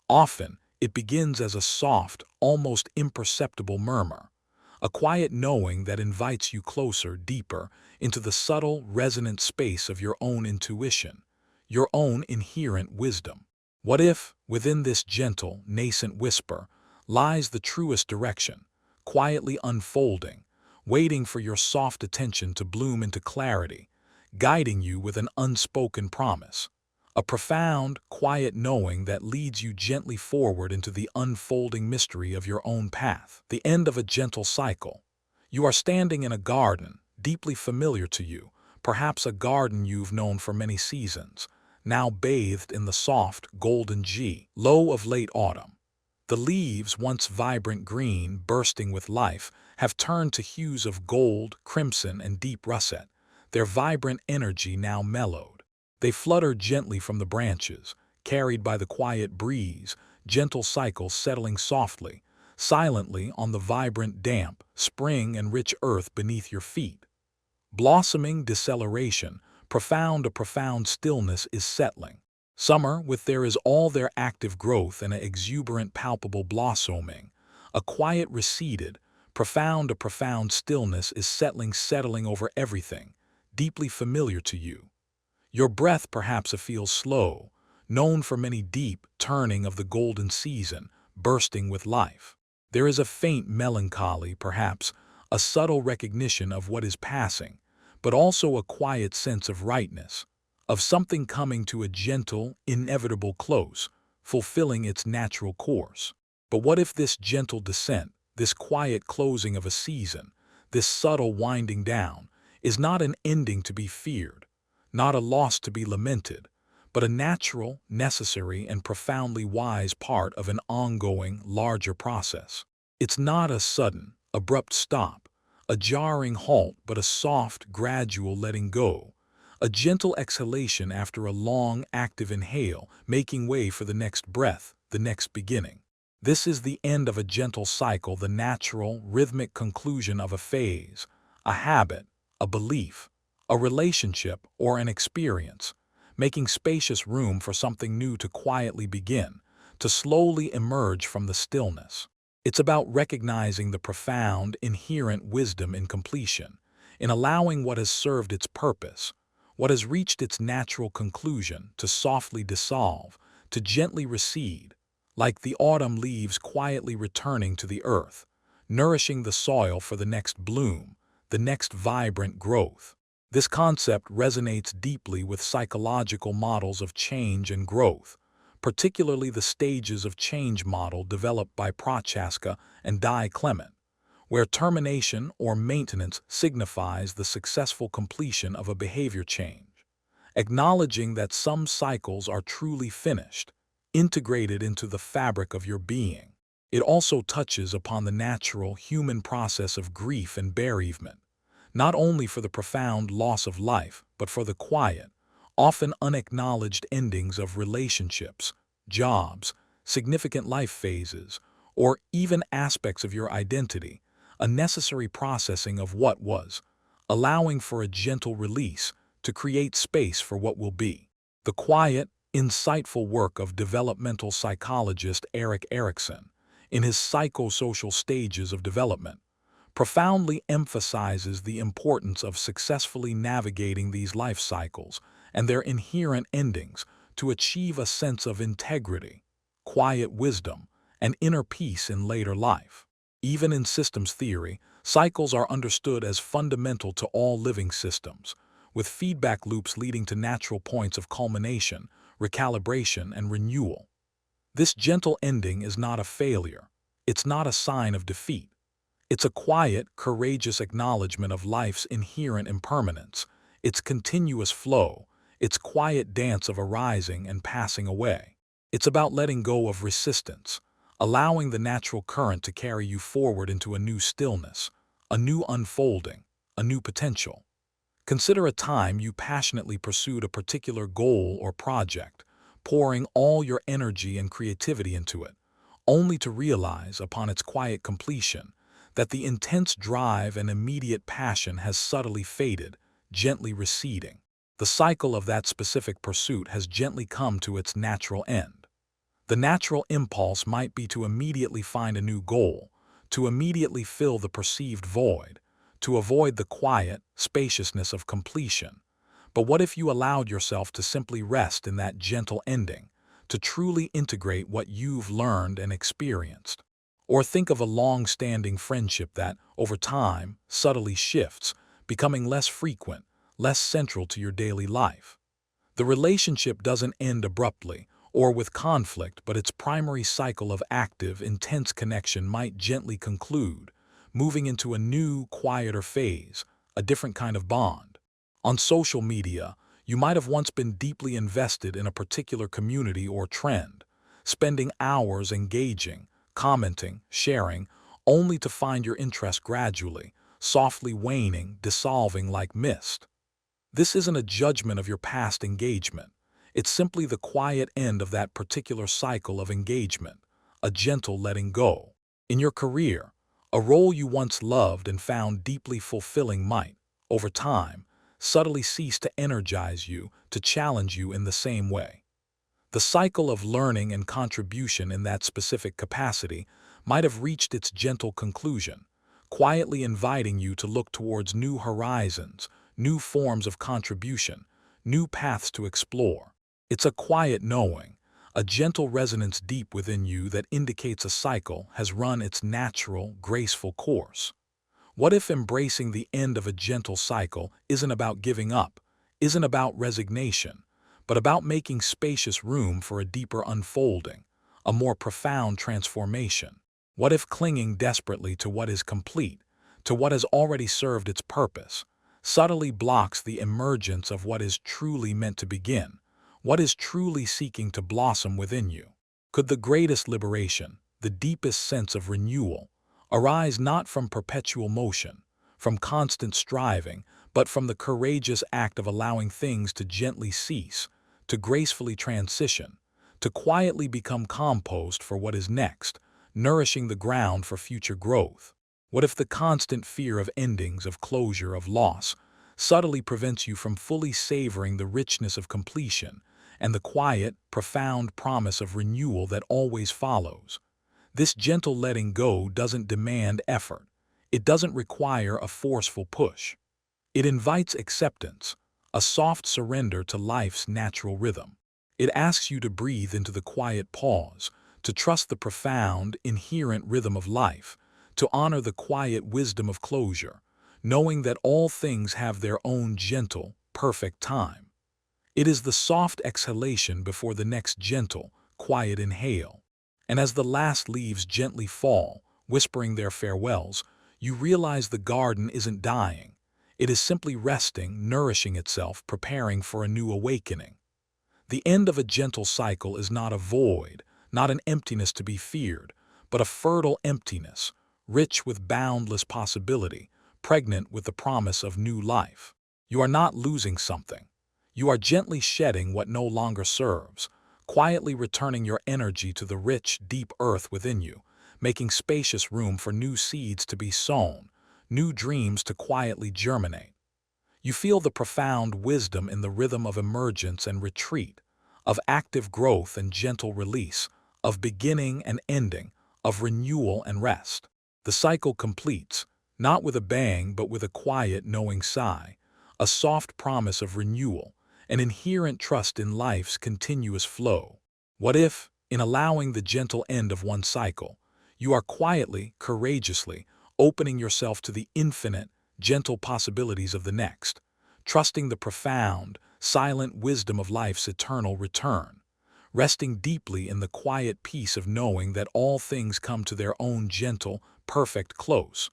Often, it begins as a soft, almost imperceptible murmur, a quiet knowing that invites you closer, deeper, into the subtle, resonant space of your own intuition, your own inherent wisdom. What if, within this gentle, nascent whisper, lies the truest direction, quietly unfolding, waiting for your soft attention to bloom into clarity, guiding you with an unspoken promise, a profound, quiet knowing that leads you gently forward into the unfolding mystery of your own path, the end of a gentle cycle. You are standing in a garden, deeply familiar to you, perhaps a garden you've known for many seasons, now bathed in the soft, golden glow of late autumn. The leaves, once vibrant green, bursting with life, have turned to hues of gold, crimson, and deep russet, their vibrant energy now mellowed. They flutter gently from the branches, carried by the quiet breeze, gentle cycles settling softly, silently on the vibrant, damp, spring and rich earth beneath your feet. Blossoming deceleration, a profound stillness is settling. Summer, with there is all their active growth and an exuberant palpable blossoming, a quiet receded, a profound stillness is settling over everything, deeply familiar to you. Your breath perhaps feels slow, known for many deep turning of the golden season, bursting with life. There is a faint melancholy, perhaps, a subtle recognition of what is passing, but also a quiet sense of rightness, of something coming to a gentle, inevitable close, fulfilling its natural course. But what if this gentle descent, this quiet closing of a season, this subtle winding down, is not an ending to be feared, not a loss to be lamented, but a natural, necessary, and profoundly wise part of an ongoing, larger process? It's not a sudden, abrupt stop, a jarring halt, but a soft, gradual letting go, a gentle exhalation after a long, active inhale, making way for the next breath, the next beginning. This is the end of a gentle cycle, the natural, rhythmic conclusion of a phase, a habit, a belief, a relationship, or an experience, making spacious room for something new to quietly begin, to slowly emerge from the stillness. It's about recognizing the profound, inherent wisdom in completion, in allowing what has served its purpose, what has reached its natural conclusion, to softly dissolve, to gently recede, like the autumn leaves quietly returning to the earth, nourishing the soil for the next bloom, the next vibrant growth. This concept resonates deeply with psychological models of change and growth, particularly the stages of change model developed by Prochaska and Di Clement, where termination or maintenance signifies the successful completion of a behavior change, acknowledging that some cycles are truly finished, integrated into the fabric of your being. It also touches upon the natural human process of grief and bereavement, not only for the profound loss of life, but for the quiet, often unacknowledged endings of relationships, jobs, significant life phases, or even aspects of your identity, a necessary processing of what was, allowing for a gentle release to create space for what will be. The quiet, insightful work of developmental psychologist Erik Erikson, in his Psychosocial Stages of Development, profoundly emphasizes the importance of successfully navigating these life cycles and their inherent endings to achieve a sense of integrity, quiet wisdom, and inner peace in later life. Even in systems theory, cycles are understood as fundamental to all living systems, with feedback loops leading to natural points of culmination, recalibration, and renewal. This gentle ending is not a failure. It's not a sign of defeat. It's a quiet, courageous acknowledgement of life's inherent impermanence, its continuous flow, its quiet dance of arising and passing away. It's about letting go of resistance, allowing the natural current to carry you forward into a new stillness, a new unfolding, a new potential. Consider a time you passionately pursued a particular goal or project, pouring all your energy and creativity into it, only to realize, upon its quiet completion, that the intense drive and immediate passion has subtly faded, gently receding. The cycle of that specific pursuit has gently come to its natural end. The natural impulse might be to immediately find a new goal, to immediately fill the perceived void, to avoid the quiet spaciousness of completion. But what if you allowed yourself to simply rest in that gentle ending, to truly integrate what you've learned and experienced? Or think of a long-standing friendship that, over time, subtly shifts, becoming less frequent, less central to your daily life. The relationship doesn't end abruptly or with conflict, but its primary cycle of active, intense connection might gently conclude, moving into a new, quieter phase, a different kind of bond. On social media, you might have once been deeply invested in a particular community or trend, spending hours engaging, commenting, sharing, only to find your interest gradually, softly waning, dissolving like mist. This isn't a judgment of your past engagement. It's simply the quiet end of that particular cycle of engagement, a gentle letting go. In your career, a role you once loved and found deeply fulfilling might, over time, subtly cease to energize you, to challenge you in the same way. The cycle of learning and contribution in that specific capacity might have reached its gentle conclusion, quietly inviting you to look towards new horizons, new forms of contribution, new paths to explore. It's a quiet knowing, a gentle resonance deep within you that indicates a cycle has run its natural, graceful course. What if embracing the end of a gentle cycle isn't about giving up, isn't about resignation, but about making spacious room for a deeper unfolding, a more profound transformation? What if clinging desperately to what is complete, to what has already served its purpose, subtly blocks the emergence of what is truly meant to begin, what is truly seeking to blossom within you? Could the greatest liberation, the deepest sense of renewal, arise not from perpetual motion, from constant striving, but from the courageous act of allowing things to gently cease, to gracefully transition, to quietly become compost for what is next, nourishing the ground for future growth? What if the constant fear of endings, of closure, of loss, subtly prevents you from fully savoring the richness of completion and the quiet, profound promise of renewal that always follows? This gentle letting go doesn't demand effort. It doesn't require a forceful push. It invites acceptance, a soft surrender to life's natural rhythm. It asks you to breathe into the quiet pause, to trust the profound, inherent rhythm of life, to honor the quiet wisdom of closure, knowing that all things have their own gentle, perfect time. It is the soft exhalation before the next gentle, quiet inhale. And as the last leaves gently fall, whispering their farewells, you realize the garden isn't dying. It is simply resting, nourishing itself, preparing for a new awakening. The end of a gentle cycle is not a void, not an emptiness to be feared, but a fertile emptiness, rich with boundless possibility, pregnant with the promise of new life. You are not losing something. You are gently shedding what no longer serves, quietly returning your energy to the rich, deep earth within you, making spacious room for new seeds to be sown, new dreams to quietly germinate. You feel the profound wisdom in the rhythm of emergence and retreat, of active growth and gentle release, of beginning and ending, of renewal and rest. The cycle completes, not with a bang but with a quiet, knowing sigh, a soft promise of renewal, an inherent trust in life's continuous flow. What if, in allowing the gentle end of one cycle, you are quietly, courageously, opening yourself to the infinite, gentle possibilities of the next, trusting the profound, silent wisdom of life's eternal return, resting deeply in the quiet peace of knowing that all things come to their own gentle, perfect close,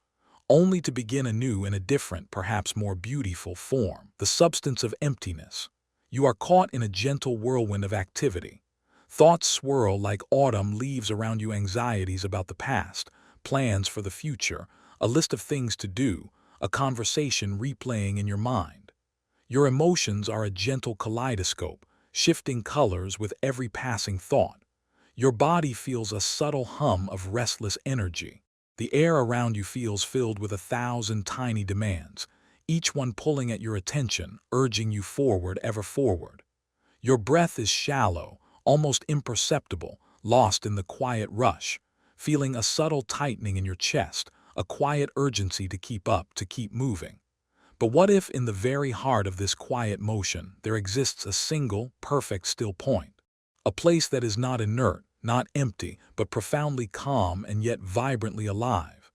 only to begin anew in a different, perhaps more beautiful form, the substance of emptiness. You are caught in a gentle whirlwind of activity. Thoughts swirl like autumn leaves around you, anxieties about the past, plans for the future, a list of things to do, a conversation replaying in your mind. Your emotions are a gentle kaleidoscope, shifting colors with every passing thought. Your body feels a subtle hum of restless energy. The air around you feels filled with 1,000 tiny demands, each one pulling at your attention, urging you forward, ever forward. Your breath is shallow, almost imperceptible, lost in the quiet rush, feeling a subtle tightening in your chest, a quiet urgency to keep up, to keep moving. But what if in the very heart of this quiet motion there exists a single, perfect still point? A place that is not inert, not empty, but profoundly calm and yet vibrantly alive.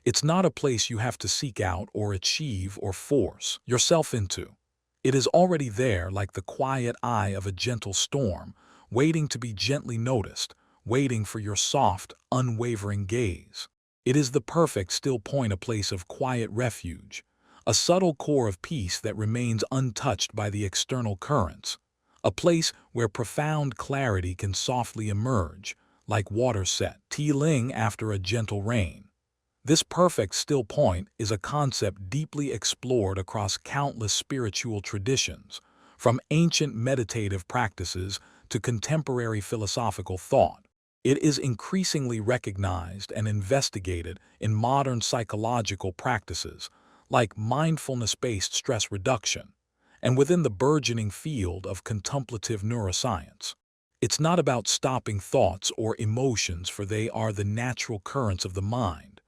It's not a place you have to seek out or achieve or force yourself into. It is already there, like the quiet eye of a gentle storm, waiting to be gently noticed, waiting for your soft, unwavering gaze. It is the perfect still point, a place of quiet refuge, a subtle core of peace that remains untouched by the external currents, a place where profound clarity can softly emerge, like water set, tealing after a gentle rain. This perfect still point is a concept deeply explored across countless spiritual traditions, from ancient meditative practices to contemporary philosophical thought. It is increasingly recognized and investigated in modern psychological practices, like mindfulness-based stress reduction, and within the burgeoning field of contemplative neuroscience. It's not about stopping thoughts or emotions, for they are the natural currents of the mind,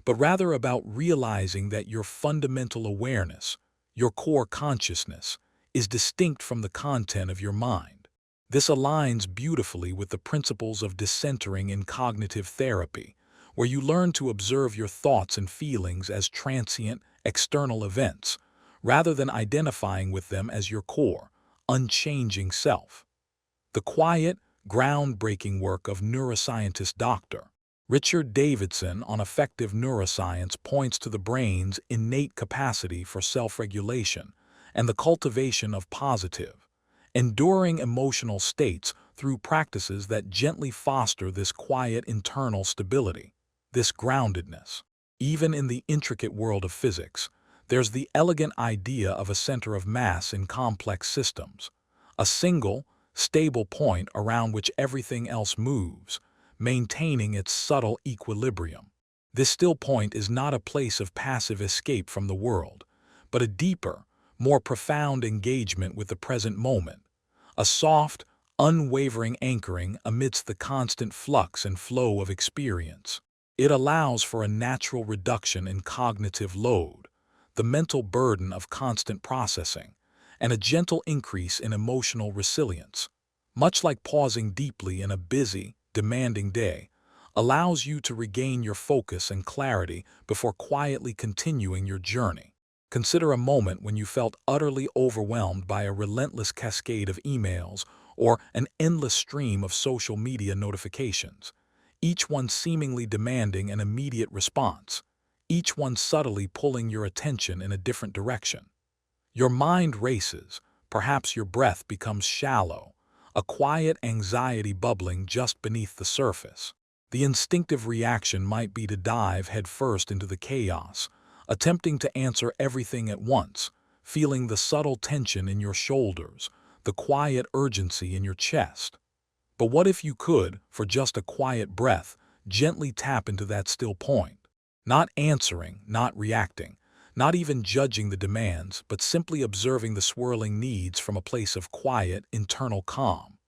but rather about realizing that your fundamental awareness, your core consciousness, is distinct from the content of your mind. This aligns beautifully with the principles of decentering in cognitive therapy, where you learn to observe your thoughts and feelings as transient, external events, rather than identifying with them as your core, unchanging self. The quiet, groundbreaking work of neuroscientist Dr. Richard Davidson on effective neuroscience points to the brain's innate capacity for self-regulation and the cultivation of positive, enduring emotional states through practices that gently foster this quiet internal stability, this groundedness. Even in the intricate world of physics, there's the elegant idea of a center of mass in complex systems, a single, stable point around which everything else moves, maintaining its subtle equilibrium. This still point is not a place of passive escape from the world, but a deeper, more profound engagement with the present moment, a soft, unwavering anchoring amidst the constant flux and flow of experience. It allows for a natural reduction in cognitive load, the mental burden of constant processing, and a gentle increase in emotional resilience. Much like pausing deeply in a busy, demanding day, allows you to regain your focus and clarity before quietly continuing your journey. Consider a moment when you felt utterly overwhelmed by a relentless cascade of emails or an endless stream of social media notifications, each one seemingly demanding an immediate response, each one subtly pulling your attention in a different direction. Your mind races, perhaps your breath becomes shallow, a quiet anxiety bubbling just beneath the surface. The instinctive reaction might be to dive headfirst into the chaos, attempting to answer everything at once, feeling the subtle tension in your shoulders, the quiet urgency in your chest. But what if you could, for just a quiet breath, gently tap into that still point? Not answering, not reacting, not even judging the demands, but simply observing the swirling needs from a place of quiet, internal calm.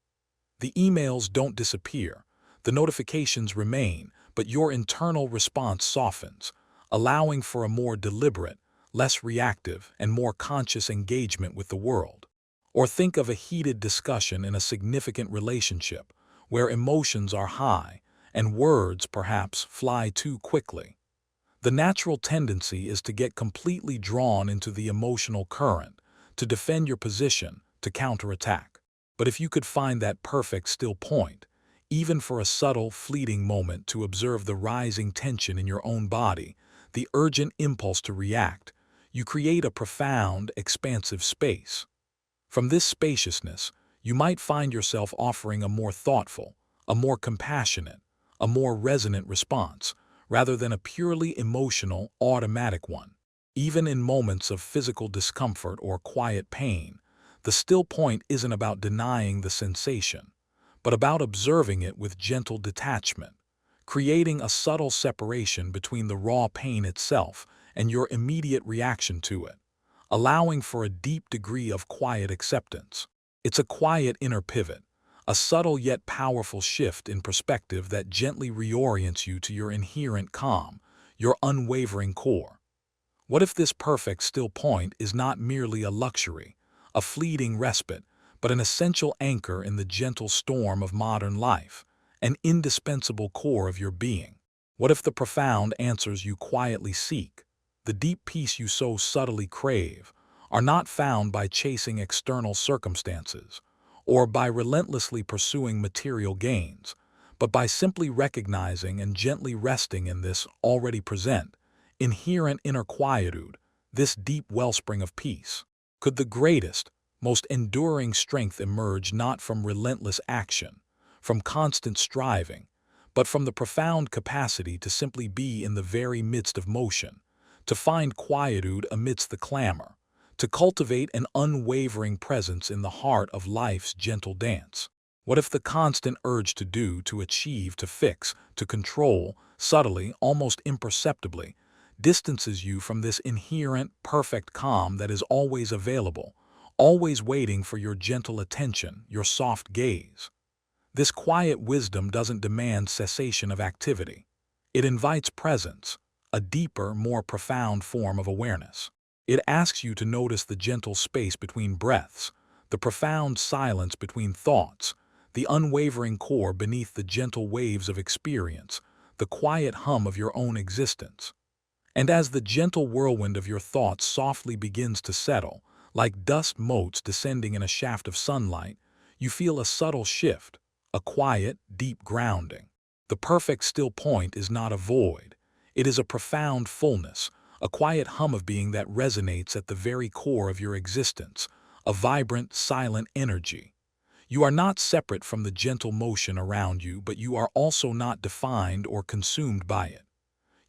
The emails don't disappear, the notifications remain, but your internal response softens, allowing for a more deliberate, less reactive, and more conscious engagement with the world. Or think of a heated discussion in a significant relationship, where emotions are high, and words, perhaps, fly too quickly. The natural tendency is to get completely drawn into the emotional current, to defend your position, to counterattack. But if you could find that perfect still point, even for a subtle, fleeting moment to observe the rising tension in your own body, the urgent impulse to react, you create a profound, expansive space. From this spaciousness, you might find yourself offering a more thoughtful, a more compassionate, a more resonant response, rather than a purely emotional, automatic one. Even in moments of physical discomfort or quiet pain, the still point isn't about denying the sensation, but about observing it with gentle detachment, creating a subtle separation between the raw pain itself and your immediate reaction to it, allowing for a deep degree of quiet acceptance. It's a quiet inner pivot, a subtle yet powerful shift in perspective that gently reorients you to your inherent calm, your unwavering core. What if this perfect still point is not merely a luxury, a fleeting respite, but an essential anchor in the gentle storm of modern life, an indispensable core of your being? What if the profound answers you quietly seek, the deep peace you so subtly crave, are not found by chasing external circumstances, or by relentlessly pursuing material gains, but by simply recognizing and gently resting in this already present, inherent inner quietude, this deep wellspring of peace? Could the greatest, most enduring strength emerge not from relentless action, from constant striving, but from the profound capacity to simply be in the very midst of motion, to find quietude amidst the clamor, to cultivate an unwavering presence in the heart of life's gentle dance? What if the constant urge to do, to achieve, to fix, to control, subtly, almost imperceptibly, distances you from this inherent, perfect calm that is always available, always waiting for your gentle attention, your soft gaze? This quiet wisdom doesn't demand cessation of activity. It invites presence, a deeper, more profound form of awareness. It asks you to notice the gentle space between breaths, the profound silence between thoughts, the unwavering core beneath the gentle waves of experience, the quiet hum of your own existence. And as the gentle whirlwind of your thoughts softly begins to settle, like dust motes descending in a shaft of sunlight, you feel a subtle shift, a quiet, deep grounding. The perfect still point is not a void. It is a profound fullness, a quiet hum of being that resonates at the very core of your existence, a vibrant, silent energy. You are not separate from the gentle motion around you, but you are also not defined or consumed by it.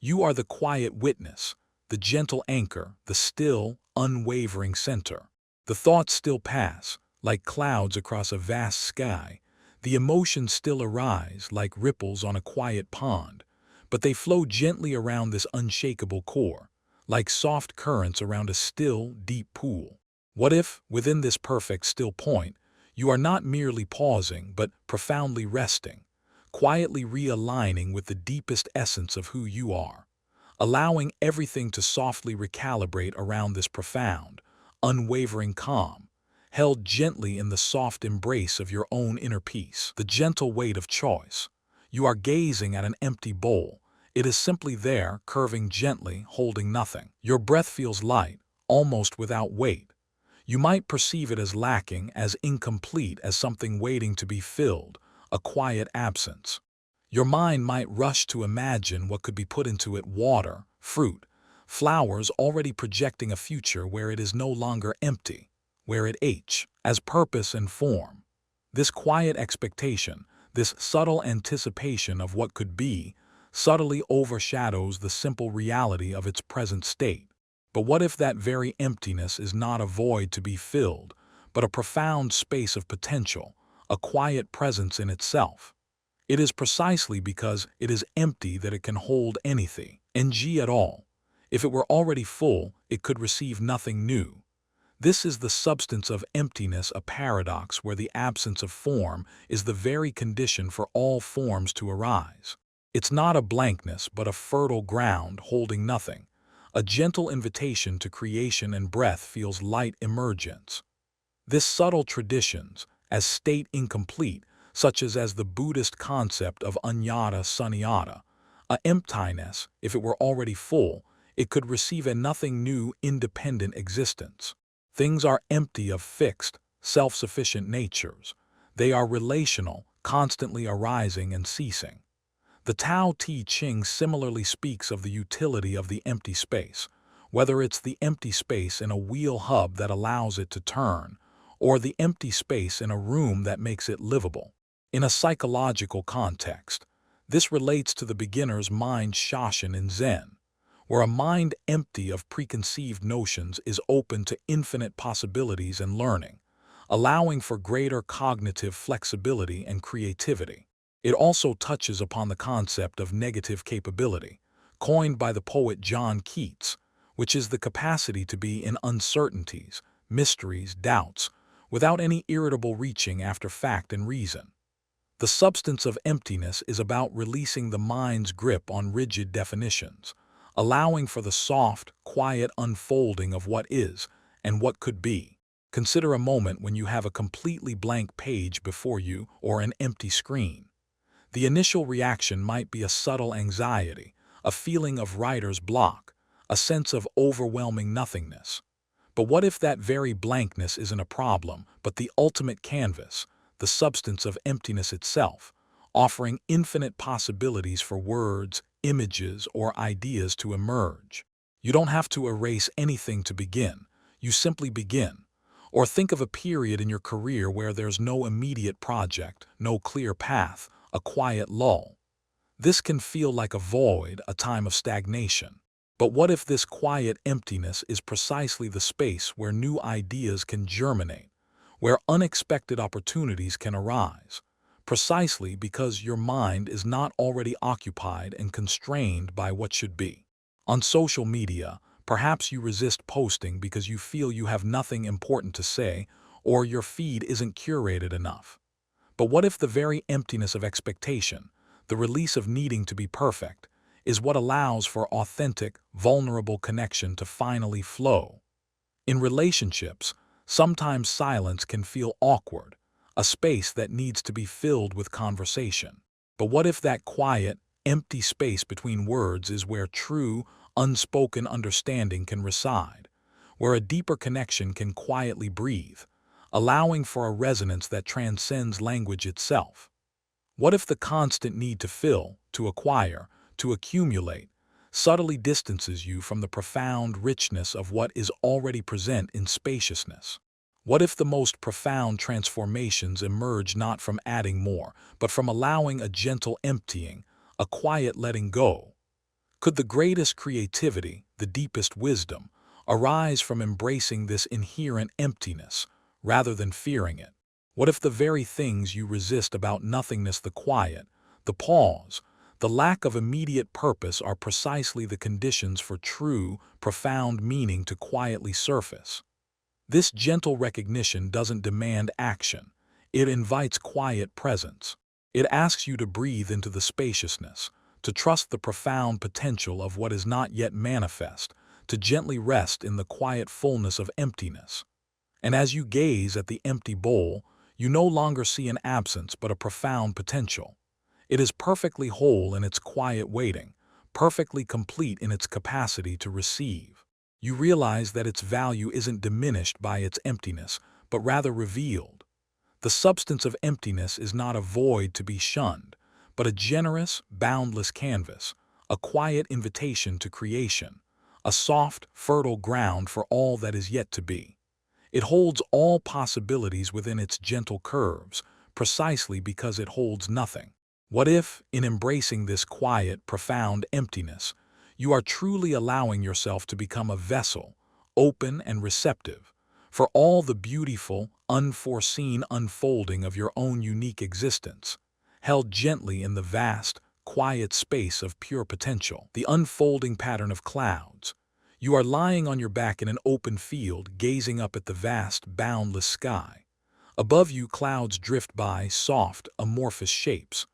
You are the quiet witness, the gentle anchor, the still, unwavering center. The thoughts still pass, like clouds across a vast sky. The emotions still arise, like ripples on a quiet pond. but they flow gently around this unshakable core, like soft currents around a still, deep pool. What if, within this perfect still point, you are not merely pausing but profoundly resting, quietly realigning with the deepest essence of who you are, allowing everything to softly recalibrate around this profound, unwavering calm, held gently in the soft embrace of your own inner peace, the gentle weight of choice. You are gazing at an empty bowl. It is simply there, curving gently, holding nothing. Your breath feels light, almost without weight. You might perceive it as lacking, as incomplete, as something waiting to be filled, a quiet absence. Your mind might rush to imagine what could be put into it: water, fruit, flowers, already projecting a future where it is no longer empty, where it has purpose and form. This quiet expectation, this subtle anticipation of what could be, subtly overshadows the simple reality of its present state. But what if that very emptiness is not a void to be filled, but a profound space of potential, a quiet presence in itself? It is precisely because it is empty that it can hold anything, at all. If it were already full, it could receive nothing new. This is the substance of emptiness, a paradox where the absence of form is the very condition for all forms to arise. It's not a blankness, but a fertile ground holding nothing. A gentle invitation to creation, and breath feels light emergence. This subtle traditions, as state incomplete, such as the Buddhist concept of anyata sunyata, a emptiness. If it were already full, it could receive a nothing new, independent existence. Things are empty of fixed, self-sufficient natures. They are relational, constantly arising and ceasing. The Tao Te Ching similarly speaks of the utility of the empty space, whether it's the empty space in a wheel hub that allows it to turn, or the empty space in a room that makes it livable. In a psychological context, this relates to the beginner's mind shoshin in Zen, where a mind empty of preconceived notions is open to infinite possibilities and learning, allowing for greater cognitive flexibility and creativity. It also touches upon the concept of negative capability, coined by the poet John Keats, which is the capacity to be in uncertainties, mysteries, doubts, without any irritable reaching after fact and reason. The substance of emptiness is about releasing the mind's grip on rigid definitions, allowing for the soft, quiet unfolding of what is and what could be. Consider a moment when you have a completely blank page before you or an empty screen. The initial reaction might be a subtle anxiety, a feeling of writer's block, a sense of overwhelming nothingness. But what if that very blankness isn't a problem, but the ultimate canvas, the substance of emptiness itself, offering infinite possibilities for words, images, or ideas to emerge? You don't have to erase anything to begin. You simply begin. Or think of a period in your career where there's no immediate project, no clear path, a quiet lull. This can feel like a void, a time of stagnation. But what if this quiet emptiness is precisely the space where new ideas can germinate, where unexpected opportunities can arise, precisely because your mind is not already occupied and constrained by what should be? On social media, perhaps you resist posting because you feel you have nothing important to say, or your feed isn't curated enough. But what if the very emptiness of expectation, the release of needing to be perfect, is what allows for authentic, vulnerable connection to finally flow? In relationships, sometimes silence can feel awkward, a space that needs to be filled with conversation. But what if that quiet, empty space between words is where true, unspoken understanding can reside, where a deeper connection can quietly breathe, allowing for a resonance that transcends language itself? What if the constant need to fill, to acquire, to accumulate, subtly distances you from the profound richness of what is already present in spaciousness? What if the most profound transformations emerge not from adding more, but from allowing a gentle emptying, a quiet letting go? Could the greatest creativity, the deepest wisdom, arise from embracing this inherent emptiness, rather than fearing it? What if the very things you resist about nothingness, the quiet, the pause, The lack of immediate purpose are precisely the conditions for true, profound meaning to quietly surface. This gentle recognition doesn't demand action. It invites quiet presence. It asks you to breathe into the spaciousness, to trust the profound potential of what is not yet manifest, to gently rest in the quiet fullness of emptiness. And as you gaze at the empty bowl, you no longer see an absence but a profound potential. It is perfectly whole in its quiet waiting, perfectly complete in its capacity to receive. You realize that its value isn't diminished by its emptiness, but rather revealed. The substance of emptiness is not a void to be shunned, but a generous, boundless canvas, a quiet invitation to creation, a soft, fertile ground for all that is yet to be. It holds all possibilities within its gentle curves, precisely because it holds nothing. What if, in embracing this quiet, profound emptiness, you are truly allowing yourself to become a vessel, open and receptive, for all the beautiful, unforeseen unfolding of your own unique existence, held gently in the vast, quiet space of pure potential, the unfolding pattern of clouds? You are lying on your back in an open field, gazing up at the vast, boundless sky. Above you, clouds drift by, soft, amorphous shapes.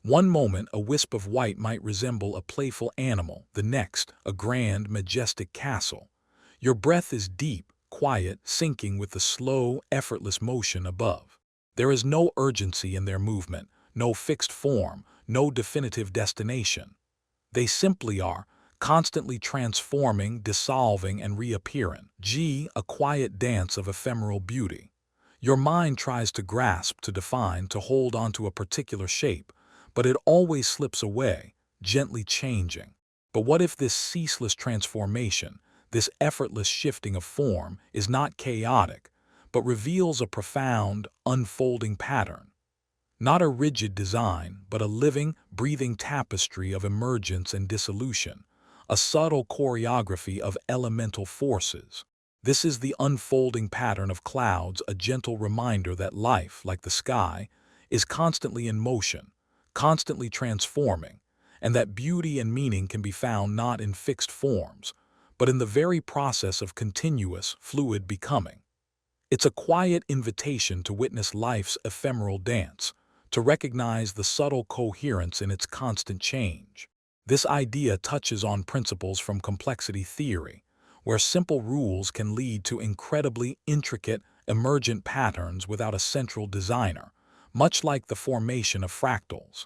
One moment, a wisp of white might resemble a playful animal, the next, a grand, majestic castle. Your breath is deep, quiet, syncing with the slow, effortless motion above. There is no urgency in their movement, no fixed form, no definitive destination. They simply are, constantly transforming, dissolving, and reappearing. A quiet dance of ephemeral beauty. Your mind tries to grasp, to define, to hold onto a particular shape, but it always slips away, gently changing. But what if this ceaseless transformation, this effortless shifting of form, is not chaotic, but reveals a profound, unfolding pattern? Not a rigid design, but a living, breathing tapestry of emergence and dissolution, a subtle choreography of elemental forces. This is the unfolding pattern of clouds, a gentle reminder that life, like the sky, is constantly in motion, constantly transforming, and that beauty and meaning can be found not in fixed forms, but in the very process of continuous, fluid becoming. It's a quiet invitation to witness life's ephemeral dance, to recognize the subtle coherence in its constant change. This idea touches on principles from complexity theory, where simple rules can lead to incredibly intricate, emergent patterns without a central designer, much like the formation of fractals.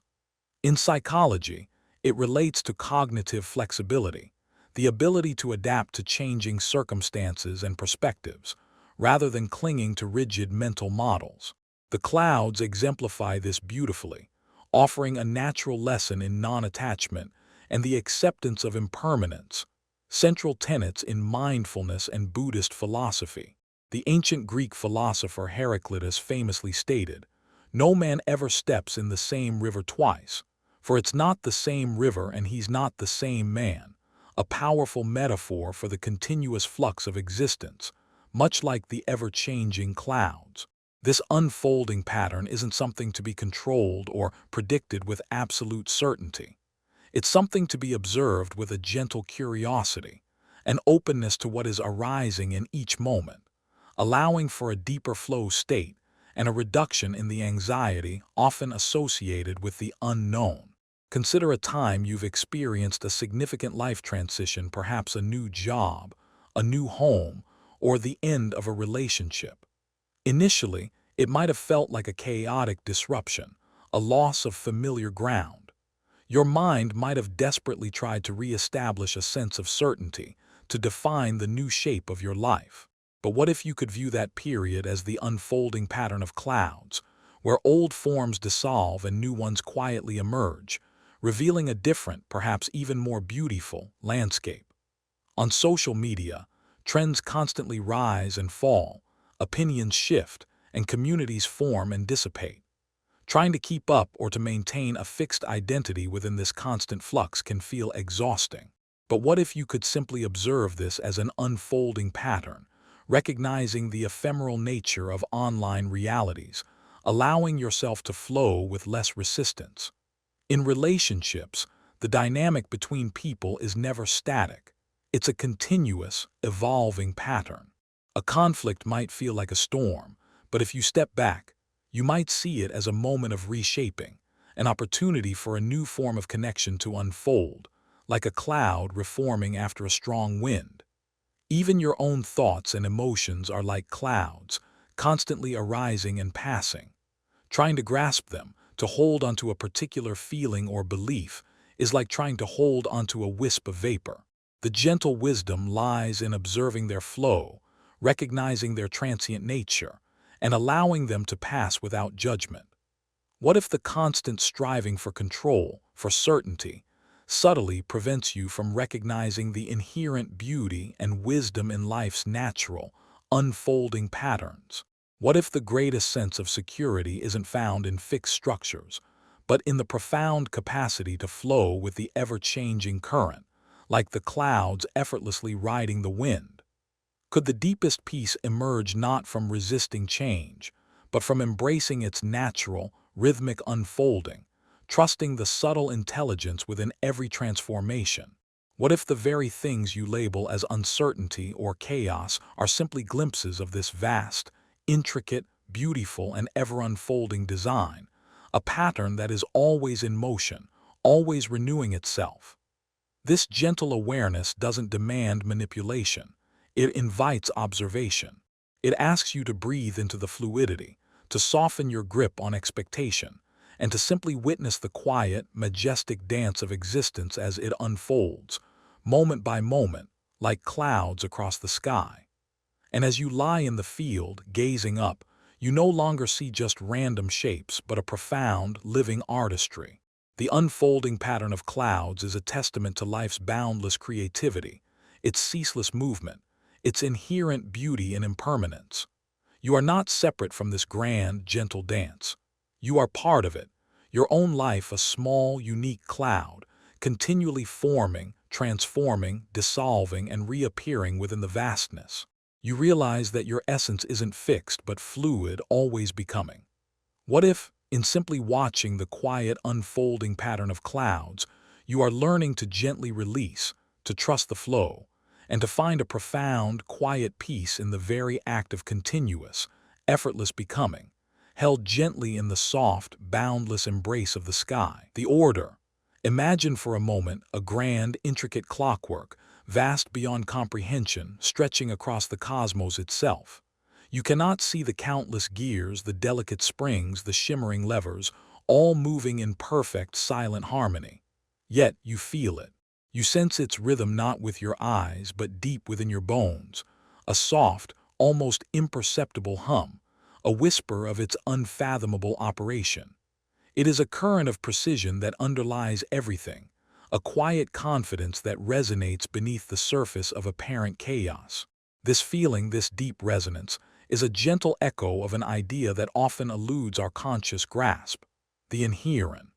In psychology, it relates to cognitive flexibility, the ability to adapt to changing circumstances and perspectives, rather than clinging to rigid mental models. The clouds exemplify this beautifully, offering a natural lesson in non-attachment and the acceptance of impermanence, central tenets in mindfulness and Buddhist philosophy. The ancient Greek philosopher Heraclitus famously stated, "No man ever steps in the same river twice, for it's not the same river and he's not the same man," a powerful metaphor for the continuous flux of existence, much like the ever-changing clouds. This unfolding pattern isn't something to be controlled or predicted with absolute certainty. It's something to be observed with a gentle curiosity, an openness to what is arising in each moment, allowing for a deeper flow state and a reduction in the anxiety often associated with the unknown. Consider a time you've experienced a significant life transition, perhaps a new job, a new home, or the end of a relationship. Initially, it might have felt like a chaotic disruption, a loss of familiar ground. Your mind might have desperately tried to reestablish a sense of certainty, to define the new shape of your life. But what if you could view that period as the unfolding pattern of clouds, where old forms dissolve and new ones quietly emerge, revealing a different, perhaps even more beautiful, landscape? On social media, trends constantly rise and fall, opinions shift, and communities form and dissipate. Trying to keep up or to maintain a fixed identity within this constant flux can feel exhausting. But what if you could simply observe this as an unfolding pattern, recognizing the ephemeral nature of online realities, allowing yourself to flow with less resistance? In relationships, the dynamic between people is never static. It's a continuous, evolving pattern. A conflict might feel like a storm, but if you step back, you might see it as a moment of reshaping, an opportunity for a new form of connection to unfold, like a cloud reforming after a strong wind. Even your own thoughts and emotions are like clouds, constantly arising and passing. Trying to grasp them, to hold onto a particular feeling or belief, is like trying to hold onto a wisp of vapor. The gentle wisdom lies in observing their flow, recognizing their transient nature, and allowing them to pass without judgment. What if the constant striving for control, for certainty, subtly prevents you from recognizing the inherent beauty and wisdom in life's natural, unfolding patterns? What if the greatest sense of security isn't found in fixed structures, but in the profound capacity to flow with the ever-changing current, like the clouds effortlessly riding the wind? Could the deepest peace emerge not from resisting change, but from embracing its natural, rhythmic unfolding, trusting the subtle intelligence within every transformation? What if the very things you label as uncertainty or chaos are simply glimpses of this vast, intricate, beautiful, and ever-unfolding design, a pattern that is always in motion, always renewing itself? This gentle awareness doesn't demand manipulation. It invites observation. It asks you to breathe into the fluidity, to soften your grip on expectation, and to simply witness the quiet, majestic dance of existence as it unfolds, moment by moment, like clouds across the sky. And as you lie in the field, gazing up, you no longer see just random shapes, but a profound, living artistry. The unfolding pattern of clouds is a testament to life's boundless creativity, its ceaseless movement, its inherent beauty and impermanence. You are not separate from this grand, gentle dance. You are part of it, your own life a small, unique cloud, continually forming, transforming, dissolving, and reappearing within the vastness. You realize that your essence isn't fixed but fluid, always becoming. What if, in simply watching the quiet unfolding pattern of clouds, you are learning to gently release, to trust the flow, and to find a profound, quiet peace in the very act of continuous, effortless becoming, held gently in the soft, boundless embrace of the sky? The order. Imagine for a moment a grand, intricate clockwork, vast beyond comprehension, stretching across the cosmos itself. You cannot see the countless gears, the delicate springs, the shimmering levers, all moving in perfect, silent harmony. Yet you feel it. You sense its rhythm not with your eyes, but deep within your bones, a soft, almost imperceptible hum, a whisper of its unfathomable operation. It is a current of precision that underlies everything, a quiet confidence that resonates beneath the surface of apparent chaos. This feeling, this deep resonance, is a gentle echo of an idea that often eludes our conscious grasp: the inherent,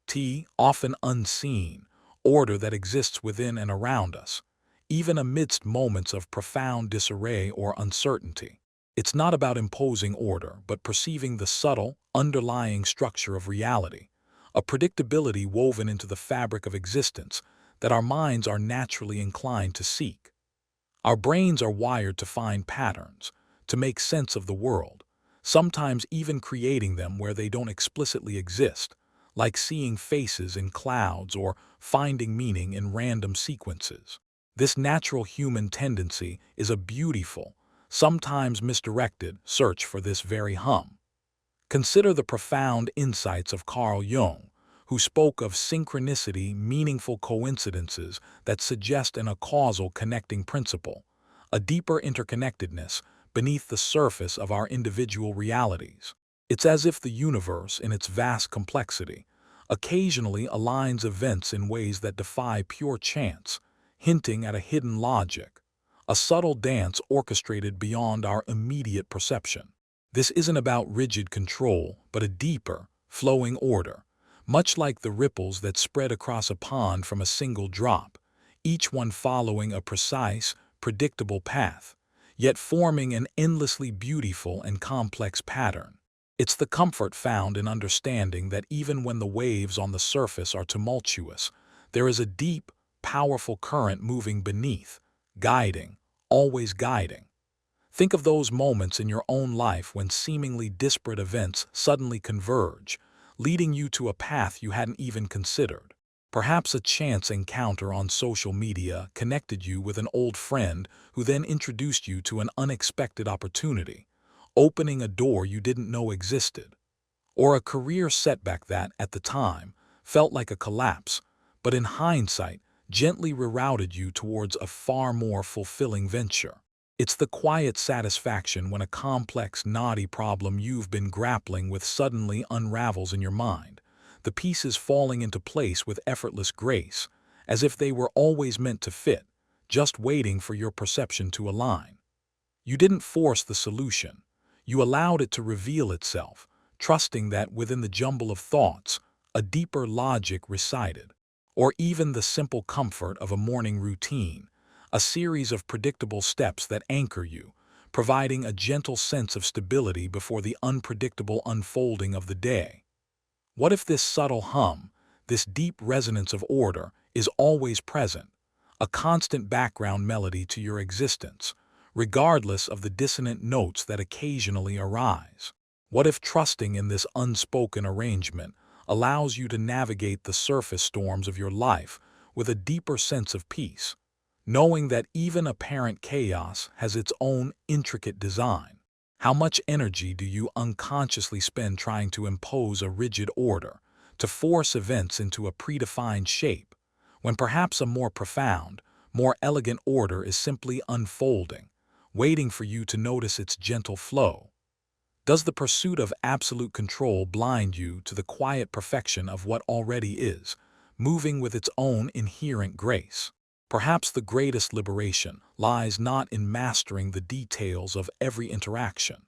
often unseen, order that exists within and around us, even amidst moments of profound disarray or uncertainty. It's not about imposing order, but perceiving the subtle, underlying structure of reality, a predictability woven into the fabric of existence that our minds are naturally inclined to seek. Our brains are wired to find patterns, to make sense of the world, sometimes even creating them where they don't explicitly exist, like seeing faces in clouds or finding meaning in random sequences. This natural human tendency is a beautiful, sometimes misdirected, search for this very hum. Consider the profound insights of Carl Jung, who spoke of synchronicity, meaningful coincidences that suggest a causal connecting principle, a deeper interconnectedness beneath the surface of our individual realities. It's as if the universe, in its vast complexity, occasionally aligns events in ways that defy pure chance, hinting at a hidden logic, a subtle dance orchestrated beyond our immediate perception. This isn't about rigid control, but a deeper, flowing order, much like the ripples that spread across a pond from a single drop, each one following a precise, predictable path, yet forming an endlessly beautiful and complex pattern. It's the comfort found in understanding that even when the waves on the surface are tumultuous, there is a deep, powerful current moving beneath, guiding, always guiding. Think of those moments in your own life when seemingly disparate events suddenly converge, leading you to a path you hadn't even considered. Perhaps a chance encounter on social media connected you with an old friend who then introduced you to an unexpected opportunity, opening a door you didn't know existed. Or a career setback that, at the time, felt like a collapse, but in hindsight, gently rerouted you towards a far more fulfilling venture. It's the quiet satisfaction when a complex, knotty problem you've been grappling with suddenly unravels in your mind, the pieces falling into place with effortless grace, as if they were always meant to fit, just waiting for your perception to align. You didn't force the solution. You allowed it to reveal itself, trusting that within the jumble of thoughts, a deeper logic resided. Or even the simple comfort of a morning routine, a series of predictable steps that anchor you, providing a gentle sense of stability before the unpredictable unfolding of the day. What if this subtle hum, this deep resonance of order, is always present, a constant background melody to your existence, regardless of the dissonant notes that occasionally arise? What if trusting in this unspoken arrangement allows you to navigate the surface storms of your life with a deeper sense of peace, knowing that even apparent chaos has its own intricate design? How much energy do you unconsciously spend trying to impose a rigid order, to force events into a predefined shape, when perhaps a more profound, more elegant order is simply unfolding, waiting for you to notice its gentle flow? Does the pursuit of absolute control blind you to the quiet perfection of what already is, moving with its own inherent grace? Perhaps the greatest liberation lies not in mastering the details of every interaction,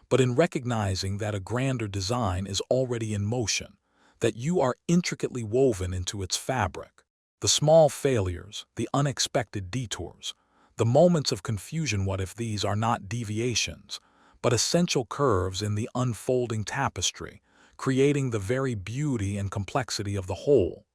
but in recognizing that a grander design is already in motion, that you are intricately woven into its fabric. The small failures, the unexpected detours, the moments of confusion, what if these are not deviations, but essential curves in the unfolding tapestry, creating the very beauty and complexity of the whole?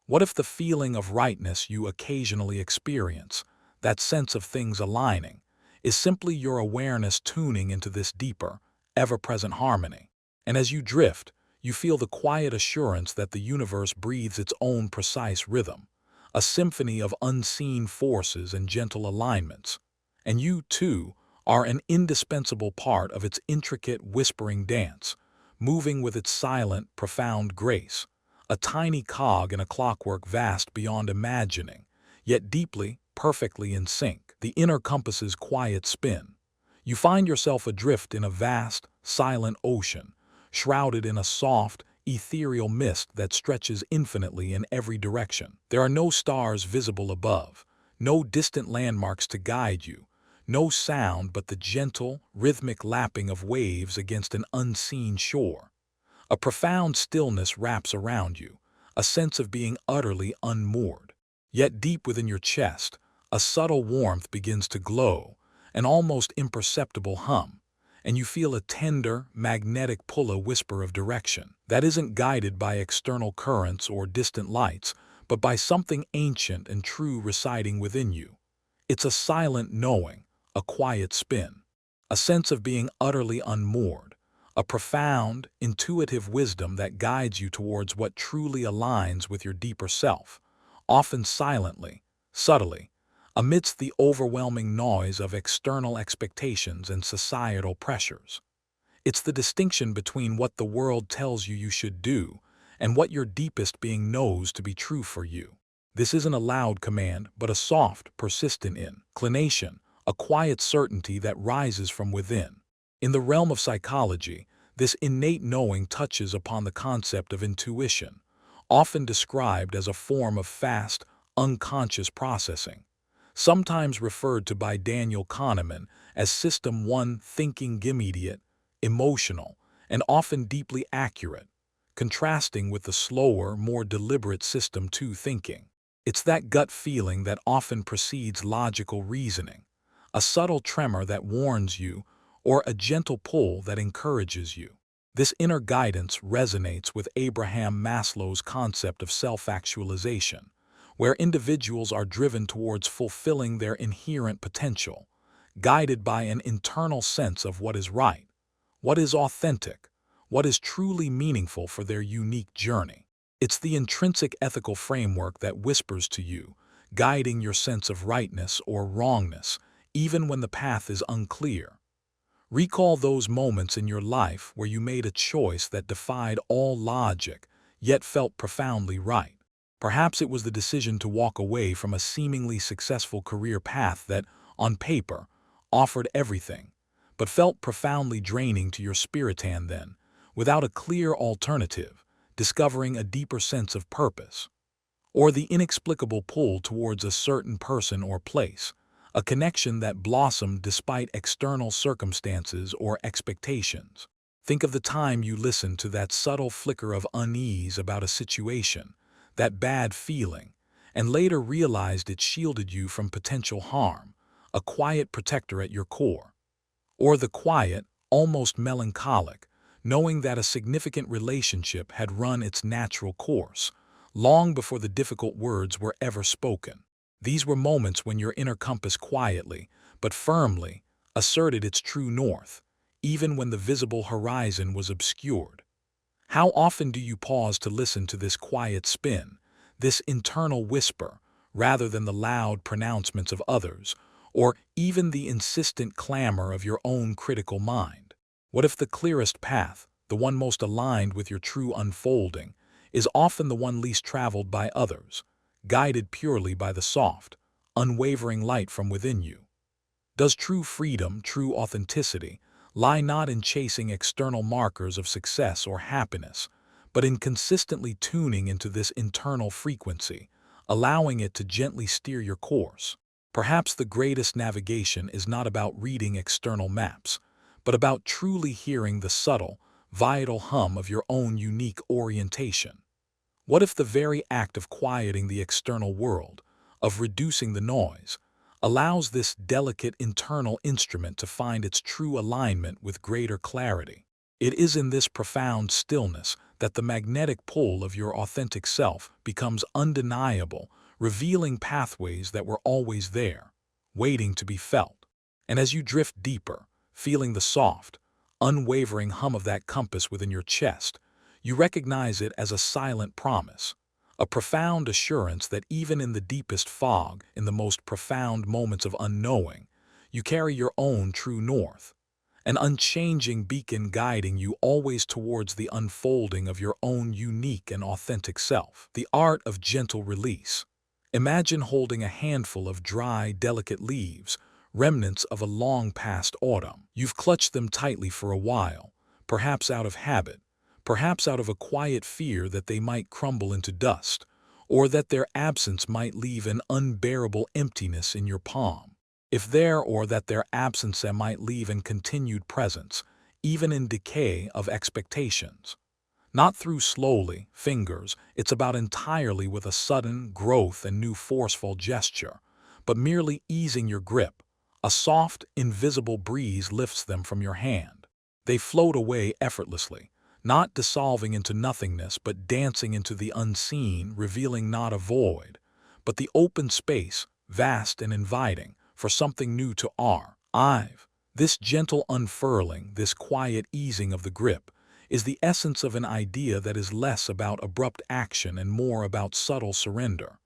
What if the feeling of rightness you occasionally experience, that sense of things aligning, is simply your awareness tuning into this deeper, ever-present harmony? And as you drift, you feel the quiet assurance that the universe breathes its own precise rhythm, a symphony of unseen forces and gentle alignments. And you, too, are an indispensable part of its intricate, whispering dance, moving with its silent, profound grace, a tiny cog in a clockwork vast beyond imagining, yet deeply, perfectly in sync. The inner compass's quiet spin. You find yourself adrift in a vast, silent ocean, shrouded in a soft, ethereal mist that stretches infinitely in every direction. There are no stars visible above, no distant landmarks to guide you, no sound but the gentle, rhythmic lapping of waves against an unseen shore. A profound stillness wraps around you, a sense of being utterly unmoored. Yet deep within your chest, a subtle warmth begins to glow, an almost imperceptible hum, and you feel a tender, magnetic pull, a whisper of direction that isn't guided by external currents or distant lights, but by something ancient and true residing within you. It's a silent knowing, a quiet spin, a sense of being utterly unmoored, a profound, intuitive wisdom that guides you towards what truly aligns with your deeper self, often silently, subtly, amidst the overwhelming noise of external expectations and societal pressures. It's the distinction between what the world tells you should do and what your deepest being knows to be true for you. This isn't a loud command, but a soft, persistent inclination, a quiet certainty that rises from within. In the realm of psychology, this innate knowing touches upon the concept of intuition, often described as a form of fast, unconscious processing, sometimes referred to by Daniel Kahneman as System 1 thinking, immediate, emotional, and often deeply accurate, contrasting with the slower, more deliberate System 2 thinking. It's that gut feeling that often precedes logical reasoning, a subtle tremor that warns you, or a gentle pull that encourages you. This inner guidance resonates with Abraham Maslow's concept of self-actualization, where individuals are driven towards fulfilling their inherent potential, guided by an internal sense of what is right, what is authentic, what is truly meaningful for their unique journey. It's the intrinsic ethical framework that whispers to you, guiding your sense of rightness or wrongness, even when the path is unclear. Recall those moments in your life where you made a choice that defied all logic, yet felt profoundly right. Perhaps it was the decision to walk away from a seemingly successful career path that, on paper, offered everything, but felt profoundly draining to your spirit, and then, without a clear alternative, discovering a deeper sense of purpose. Or the inexplicable pull towards a certain person or place, a connection that blossomed despite external circumstances or expectations. Think of the time you listened to that subtle flicker of unease about a situation, that bad feeling, and later realized it shielded you from potential harm, a quiet protector at your core. Or the quiet, almost melancholic, knowing that a significant relationship had run its natural course, long before the difficult words were ever spoken. These were moments when your inner compass quietly, but firmly, asserted its true north, even when the visible horizon was obscured. How often do you pause to listen to this quiet spin, this internal whisper, rather than the loud pronouncements of others, or even the insistent clamor of your own critical mind? What if the clearest path, the one most aligned with your true unfolding, is often the one least traveled by others, guided purely by the soft, unwavering light from within you? Does true freedom, true authenticity, lie not in chasing external markers of success or happiness, but in consistently tuning into this internal frequency, allowing it to gently steer your course? Perhaps the greatest navigation is not about reading external maps, but about truly hearing the subtle, vital hum of your own unique orientation. What if the very act of quieting the external world, of reducing the noise, allows this delicate internal instrument to find its true alignment with greater clarity? It is in this profound stillness that the magnetic pull of your authentic self becomes undeniable, revealing pathways that were always there, waiting to be felt. And as you drift deeper, feeling the soft, unwavering hum of that compass within your chest, you recognize it as a silent promise, a profound assurance that even in the deepest fog, in the most profound moments of unknowing, you carry your own true north, an unchanging beacon guiding you always towards the unfolding of your own unique and authentic self. The art of gentle release. Imagine holding a handful of dry, delicate leaves, remnants of a long-past autumn. You've clutched them tightly for a while, perhaps out of habit, perhaps out of a quiet fear that they might crumble into dust, or that their absence might leave an unbearable emptiness in your palm. Or that their absence might leave an continued presence, even in decay of expectations. Not through slowly, fingers, it's about entirely with a sudden growth and new forceful gesture, but merely easing your grip. A soft, invisible breeze lifts them from your hand. They float away effortlessly, not dissolving into nothingness but dancing into the unseen, revealing not a void, but the open space, vast and inviting, for something new to arrive. This gentle unfurling, this quiet easing of the grip, is the essence of an idea that is less about abrupt action and more about subtle surrender.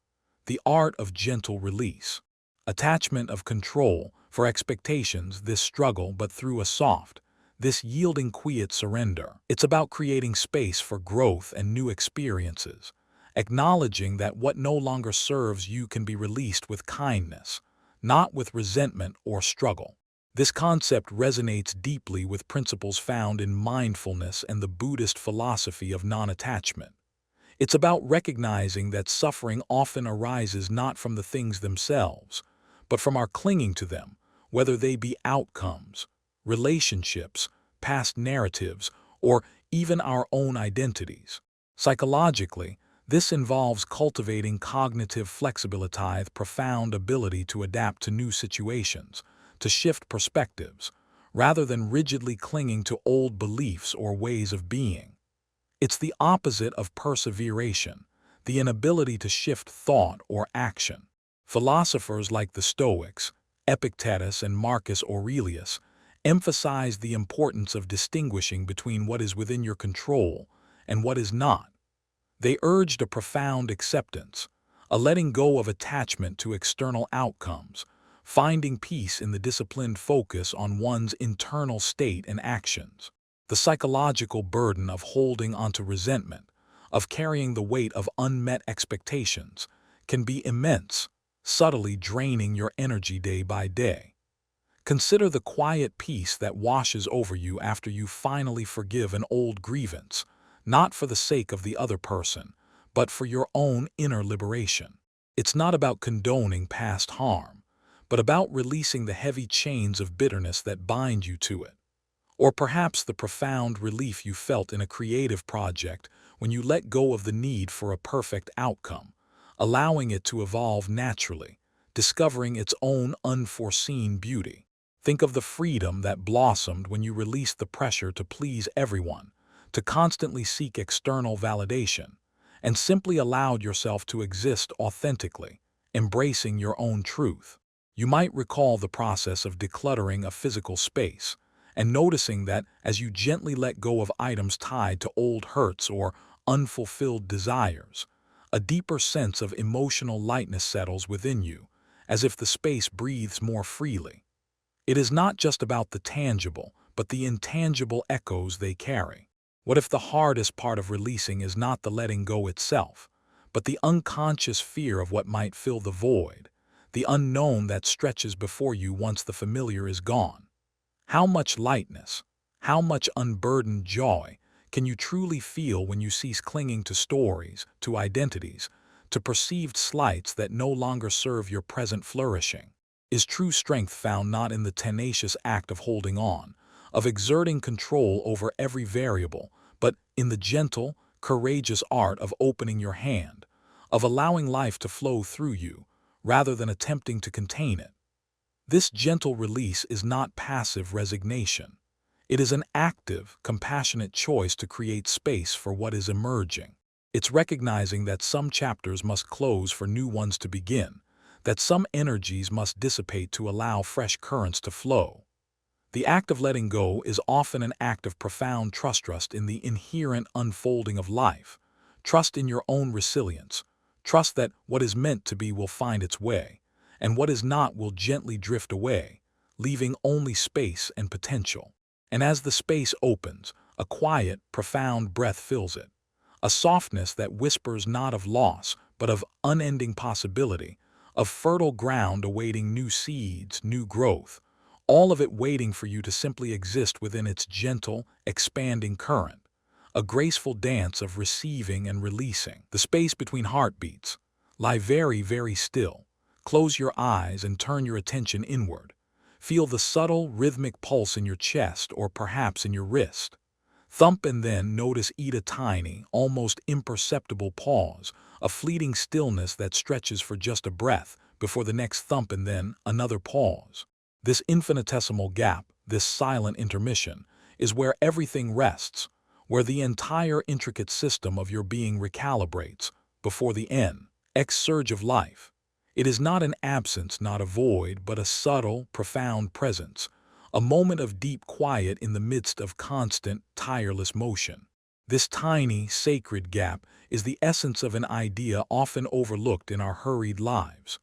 The art of gentle release. Attachment of control, for expectations, this struggle, but through a soft, this yielding quiet surrender. It's about creating space for growth and new experiences, acknowledging that what no longer serves you can be released with kindness, not with resentment or struggle. This concept resonates deeply with principles found in mindfulness and the Buddhist philosophy of non-attachment. It's about recognizing that suffering often arises not from the things themselves, but from our clinging to them, whether they be outcomes, relationships, past narratives, or even our own identities. Psychologically, this involves cultivating cognitive flexibility, the profound ability to adapt to new situations, to shift perspectives, rather than rigidly clinging to old beliefs or ways of being. It's the opposite of perseveration, the inability to shift thought or action. Philosophers like the Stoics, Epictetus and Marcus Aurelius, emphasize the importance of distinguishing between what is within your control and what is not. They urged a profound acceptance, a letting go of attachment to external outcomes, finding peace in the disciplined focus on one's internal state and actions. The psychological burden of holding onto resentment, of carrying the weight of unmet expectations, can be immense, subtly draining your energy day by day. Consider the quiet peace that washes over you after you finally forgive an old grievance, not for the sake of the other person, but for your own inner liberation. It's not about condoning past harm, but about releasing the heavy chains of bitterness that bind you to it. Or perhaps the profound relief you felt in a creative project when you let go of the need for a perfect outcome, allowing it to evolve naturally, discovering its own unforeseen beauty. Think of the freedom that blossomed when you released the pressure to please everyone, to constantly seek external validation, and simply allowed yourself to exist authentically, embracing your own truth. You might recall the process of decluttering a physical space, and noticing that as you gently let go of items tied to old hurts or unfulfilled desires, a deeper sense of emotional lightness settles within you, as if the space breathes more freely. It is not just about the tangible, but the intangible echoes they carry. What if the hardest part of releasing is not the letting go itself, but the unconscious fear of what might fill the void, the unknown that stretches before you once the familiar is gone? How much lightness, how much unburdened joy can you truly feel when you cease clinging to stories, to identities, to perceived slights that no longer serve your present flourishing? Is true strength found not in the tenacious act of holding on, of exerting control over every variable, but in the gentle, courageous art of opening your hand, of allowing life to flow through you, rather than attempting to contain it? This gentle release is not passive resignation. It is an active, compassionate choice to create space for what is emerging. It's recognizing that some chapters must close for new ones to begin, that some energies must dissipate to allow fresh currents to flow. The act of letting go is often an act of profound trust in the inherent unfolding of life, trust in your own resilience, trust that what is meant to be will find its way, and what is not will gently drift away, leaving only space and potential. And as the space opens, a quiet, profound breath fills it, a softness that whispers not of loss, but of unending possibility, of fertile ground awaiting new seeds, new growth, all of it waiting for you to simply exist within its gentle, expanding current, a graceful dance of receiving and releasing. The space between heartbeats. Lie very, very still. Close your eyes and turn your attention inward. Feel the subtle, rhythmic pulse in your chest or perhaps in your wrist. Thump and then notice a tiny, almost imperceptible pause, a fleeting stillness that stretches for just a breath before the next thump and then another pause. This infinitesimal gap, this silent intermission, is where everything rests, where the entire intricate system of your being recalibrates before the next surge of life. It is not an absence, not a void, but a subtle, profound presence, a moment of deep quiet in the midst of constant, tireless motion. This tiny, sacred gap is the essence of an idea often overlooked in our hurried lives.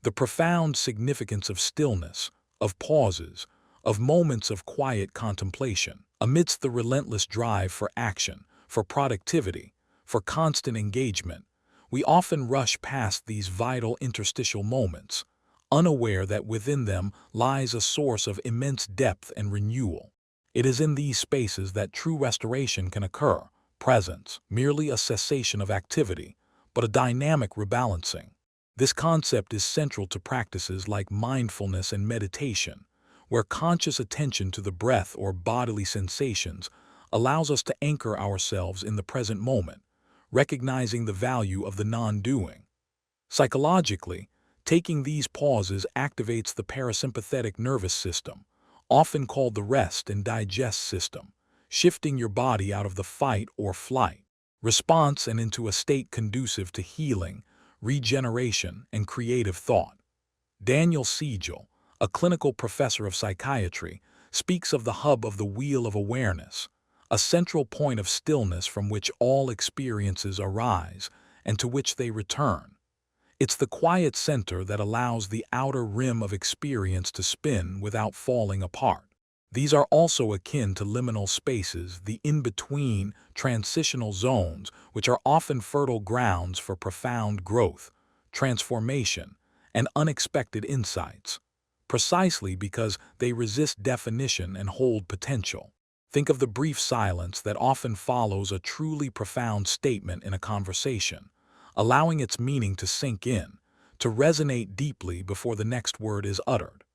The profound significance of stillness, of pauses, of moments of quiet contemplation. Amidst the relentless drive for action, for productivity, for constant engagement, we often rush past these vital interstitial moments, unaware that within them lies a source of immense depth and renewal. It is in these spaces that true restoration can occur, presence, merely a cessation of activity, but a dynamic rebalancing. This concept is central to practices like mindfulness and meditation, where conscious attention to the breath or bodily sensations allows us to anchor ourselves in the present moment, recognizing the value of the non-doing. Psychologically, taking these pauses activates the parasympathetic nervous system, often called the rest and digest system, shifting your body out of the fight or flight response and into a state conducive to healing, regeneration, and creative thought. Daniel Siegel, a clinical professor of psychiatry, speaks of the hub of the wheel of awareness, a central point of stillness from which all experiences arise and to which they return. It's the quiet center that allows the outer rim of experience to spin without falling apart. These are also akin to liminal spaces, the in-between, transitional zones, which are often fertile grounds for profound growth, transformation, and unexpected insights, precisely because they resist definition and hold potential. Think of the brief silence that often follows a truly profound statement in a conversation, allowing its meaning to sink in, to resonate deeply before the next word is uttered.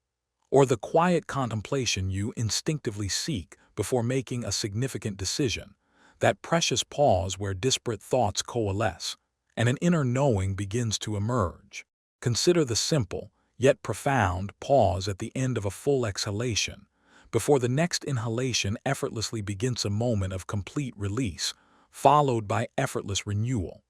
Or the quiet contemplation you instinctively seek before making a significant decision, that precious pause where disparate thoughts coalesce, and an inner knowing begins to emerge. Consider the simple, yet profound, pause at the end of a full exhalation, before the next inhalation effortlessly begins a moment of complete release, followed by effortless renewal.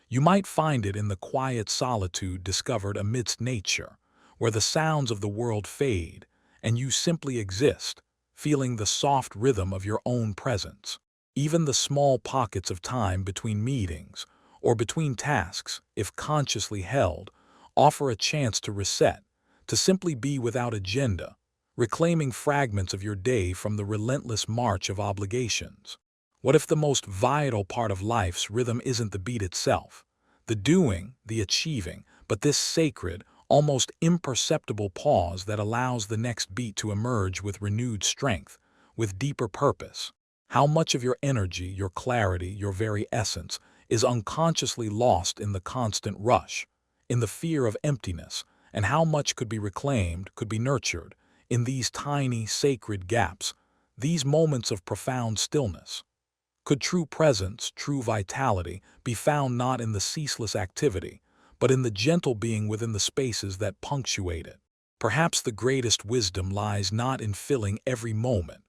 You might find it in the quiet solitude discovered amidst nature, where the sounds of the world fade, and you simply exist, feeling the soft rhythm of your own presence. Even the small pockets of time between meetings, or between tasks, if consciously held, offer a chance to reset, to simply be without agenda, reclaiming fragments of your day from the relentless march of obligations. What if the most vital part of life's rhythm isn't the beat itself, the doing, the achieving, but this sacred, almost imperceptible pause that allows the next beat to emerge with renewed strength, with deeper purpose? How much of your energy, your clarity, your very essence is unconsciously lost in the constant rush, in the fear of emptiness, and how much could be reclaimed, could be nurtured, in these tiny, sacred gaps, these moments of profound stillness? Could true presence, true vitality, be found not in the ceaseless activity, but in the gentle being within the spaces that punctuate it? Perhaps the greatest wisdom lies not in filling every moment,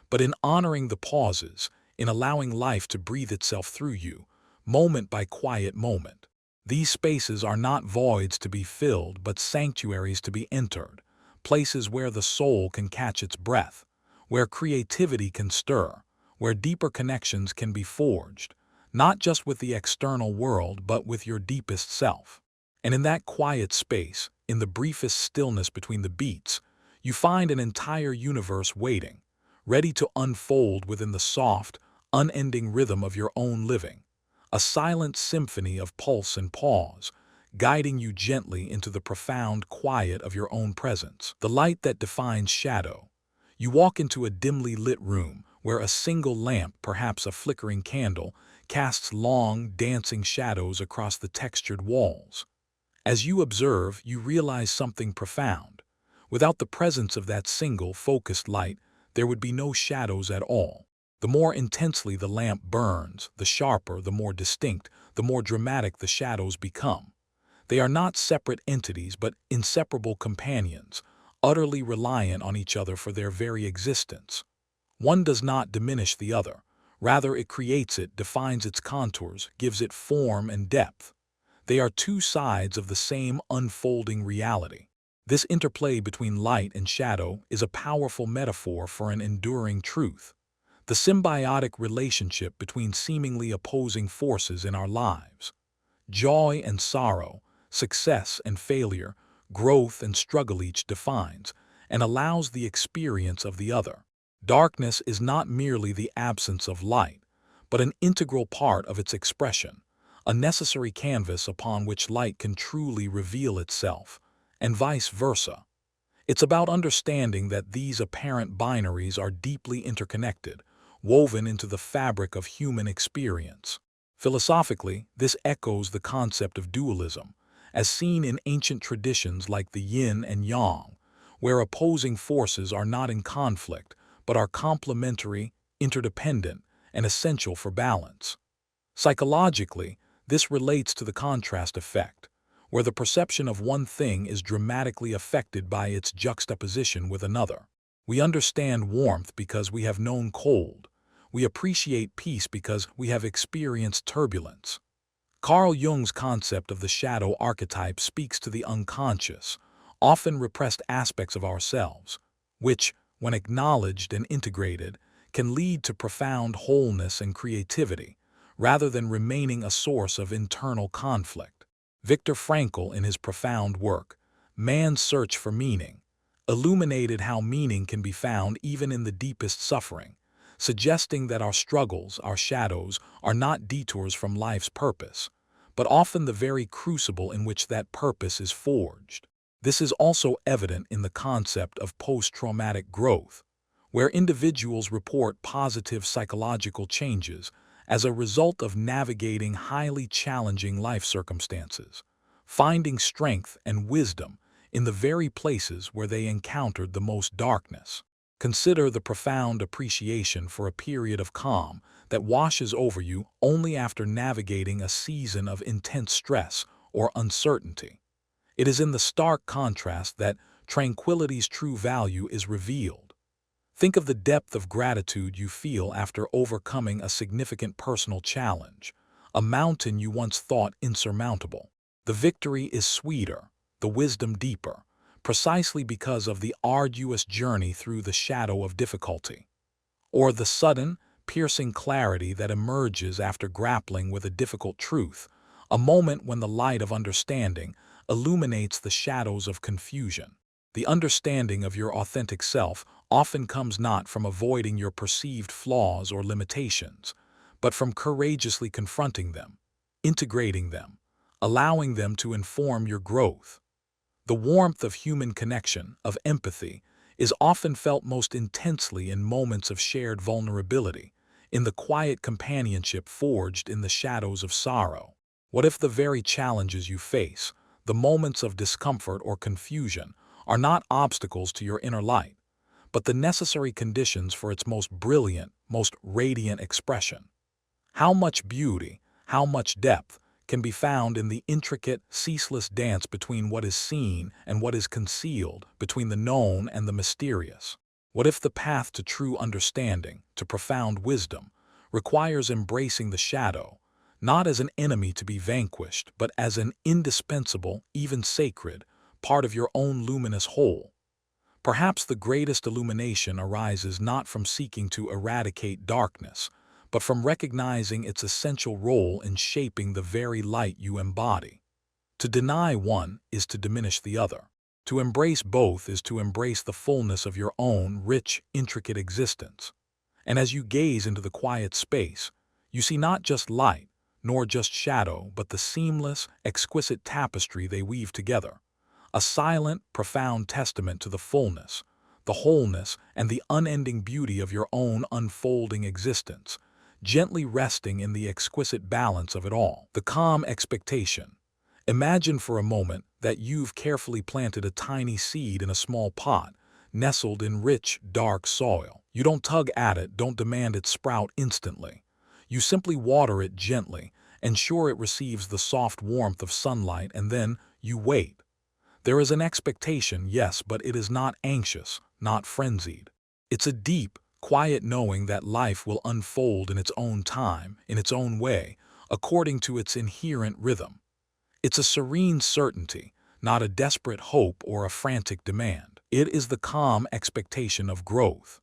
but in honoring the pauses, in allowing life to breathe itself through you, moment by quiet moment. These spaces are not voids to be filled, but sanctuaries to be entered, places where the soul can catch its breath, where creativity can stir, where deeper connections can be forged, not just with the external world, but with your deepest self. And in that quiet space, in the briefest stillness between the beats, you find an entire universe waiting, ready to unfold within the soft, unending rhythm of your own living, a silent symphony of pulse and pause, guiding you gently into the profound quiet of your own presence. The light that defines shadow. You walk into a dimly lit room where a single lamp, perhaps a flickering candle, casts long, dancing shadows across the textured walls. As you observe, you realize something profound. Without the presence of that single, focused light, there would be no shadows at all. The more intensely the lamp burns, the sharper, the more distinct, the more dramatic the shadows become. They are not separate entities, but inseparable companions, utterly reliant on each other for their very existence. One does not diminish the other. Rather, it creates it, defines its contours, gives it form and depth. They are two sides of the same unfolding reality. This interplay between light and shadow is a powerful metaphor for an enduring truth. The symbiotic relationship between seemingly opposing forces in our lives. Joy and sorrow, success and failure, growth and struggle each defines and allows the experience of the other. Darkness is not merely the absence of light, but an integral part of its expression, a necessary canvas upon which light can truly reveal itself, and vice versa. It's about understanding that these apparent binaries are deeply interconnected, woven into the fabric of human experience. Philosophically, this echoes the concept of dualism, as seen in ancient traditions like the yin and yang, where opposing forces are not in conflict, but are complementary, interdependent, and essential for balance. Psychologically, this relates to the contrast effect, where the perception of one thing is dramatically affected by its juxtaposition with another. We understand warmth because we have known cold. We appreciate peace because we have experienced turbulence. Carl Jung's concept of the shadow archetype speaks to the unconscious, often repressed aspects of ourselves, which, when acknowledged and integrated, can lead to profound wholeness and creativity, rather than remaining a source of internal conflict. Viktor Frankl, in his profound work, Man's Search for Meaning, illuminated how meaning can be found even in the deepest suffering, suggesting that our struggles, our shadows, are not detours from life's purpose, but often the very crucible in which that purpose is forged. This is also evident in the concept of post-traumatic growth, where individuals report positive psychological changes as a result of navigating highly challenging life circumstances, finding strength and wisdom in the very places where they encountered the most darkness. Consider the profound appreciation for a period of calm that washes over you only after navigating a season of intense stress or uncertainty. It is in the stark contrast that tranquility's true value is revealed. Think of the depth of gratitude you feel after overcoming a significant personal challenge, a mountain you once thought insurmountable. The victory is sweeter, the wisdom deeper, precisely because of the arduous journey through the shadow of difficulty, or the sudden, piercing clarity that emerges after grappling with a difficult truth, a moment when the light of understanding illuminates the shadows of confusion. The understanding of your authentic self often comes not from avoiding your perceived flaws or limitations, but from courageously confronting them, integrating them, allowing them to inform your growth. The warmth of human connection, of empathy, is often felt most intensely in moments of shared vulnerability, in the quiet companionship forged in the shadows of sorrow. What if the very challenges you face, the moments of discomfort or confusion, are not obstacles to your inner light, but the necessary conditions for its most brilliant, most radiant expression? How much beauty, how much depth, can be found in the intricate, ceaseless dance between what is seen and what is concealed, between the known and the mysterious? What if the path to true understanding, to profound wisdom, requires embracing the shadow, not as an enemy to be vanquished, but as an indispensable, even sacred, part of your own luminous whole? Perhaps the greatest illumination arises not from seeking to eradicate darkness, but from recognizing its essential role in shaping the very light you embody. To deny one is to diminish the other. To embrace both is to embrace the fullness of your own rich, intricate existence. And as you gaze into the quiet space, you see not just light, nor just shadow, but the seamless, exquisite tapestry they weave together. A silent, profound testament to the fullness, the wholeness, and the unending beauty of your own unfolding existence, gently resting in the exquisite balance of it all. The calm expectation. Imagine for a moment that you've carefully planted a tiny seed in a small pot, nestled in rich, dark soil. You don't tug at it, don't demand it sprout instantly. You simply water it gently, ensure it receives the soft warmth of sunlight, and then you wait. There is an expectation, yes, but it is not anxious, not frenzied. It's a deep, quiet knowing that life will unfold in its own time, in its own way, according to its inherent rhythm. It's a serene certainty, not a desperate hope or a frantic demand. It is the calm expectation of growth.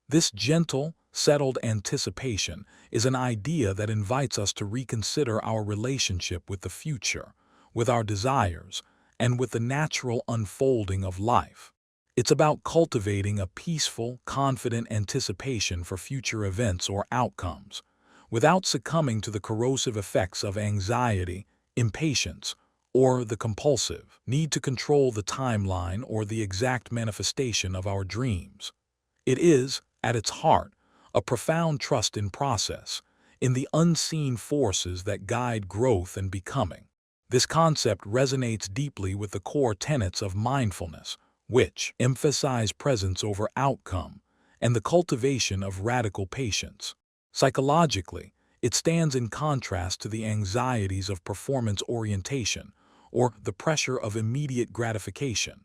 This gentle, settled anticipation is an idea that invites us to reconsider our relationship with the future, with our desires, and with the natural unfolding of life. It's about cultivating a peaceful, confident anticipation for future events or outcomes, without succumbing to the corrosive effects of anxiety, impatience, or the compulsive need to control the timeline or the exact manifestation of our dreams. It is, at its heart, a profound trust in process, in the unseen forces that guide growth and becoming. This concept resonates deeply with the core tenets of mindfulness, which emphasize presence over outcome and the cultivation of radical patience. Psychologically, it stands in contrast to the anxieties of performance orientation or the pressure of immediate gratification.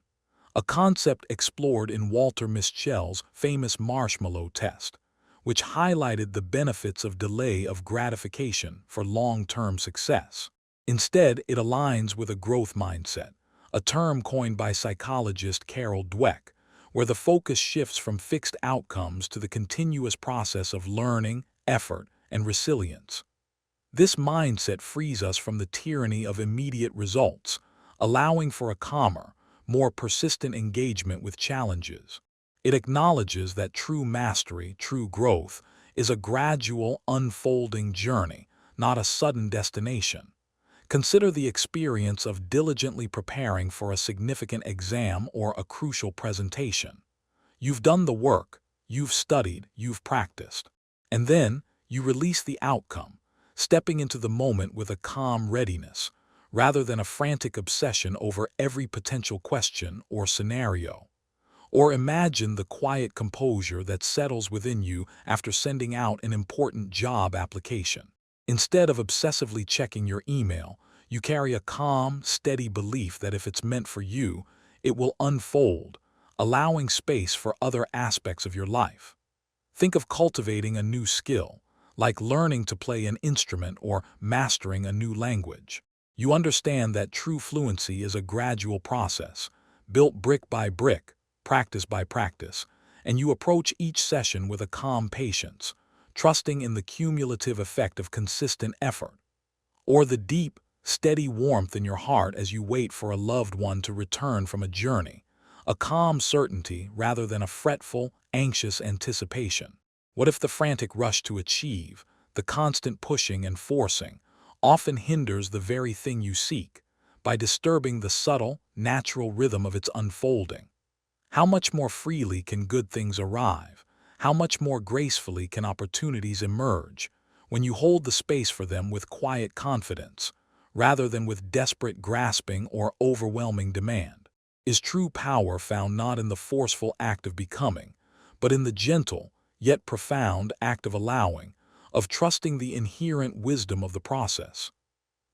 a concept explored in Walter Mischel's famous marshmallow test, which highlighted the benefits of delay of gratification for long-term success. Instead, it aligns with a growth mindset, a term coined by psychologist Carol Dweck, where the focus shifts from fixed outcomes to the continuous process of learning, effort, and resilience. This mindset frees us from the tyranny of immediate results, allowing for a calmer, more persistent engagement with challenges. It acknowledges that true mastery, true growth, is a gradual, unfolding journey, not a sudden destination. Consider the experience of diligently preparing for a significant exam or a crucial presentation. You've done the work, you've studied, you've practiced. And then, you release the outcome, stepping into the moment with a calm readiness, rather than a frantic obsession over every potential question or scenario. Or imagine the quiet composure that settles within you after sending out an important job application. Instead of obsessively checking your email, you carry a calm, steady belief that if it's meant for you, it will unfold, allowing space for other aspects of your life. Think of cultivating a new skill, like learning to play an instrument or mastering a new language. You understand that true fluency is a gradual process, built brick by brick, practice by practice, and you approach each session with a calm patience, trusting in the cumulative effect of consistent effort. Or the deep, steady warmth in your heart as you wait for a loved one to return from a journey, a calm certainty rather than a fretful, anxious anticipation. What if the frantic rush to achieve, the constant pushing and forcing, often hinders the very thing you seek, by disturbing the subtle, natural rhythm of its unfolding? How much more freely can good things arrive? How much more gracefully can opportunities emerge when you hold the space for them with quiet confidence, rather than with desperate grasping or overwhelming demand? Is true power found not in the forceful act of becoming, but in the gentle, yet profound act of allowing, of trusting the inherent wisdom of the process?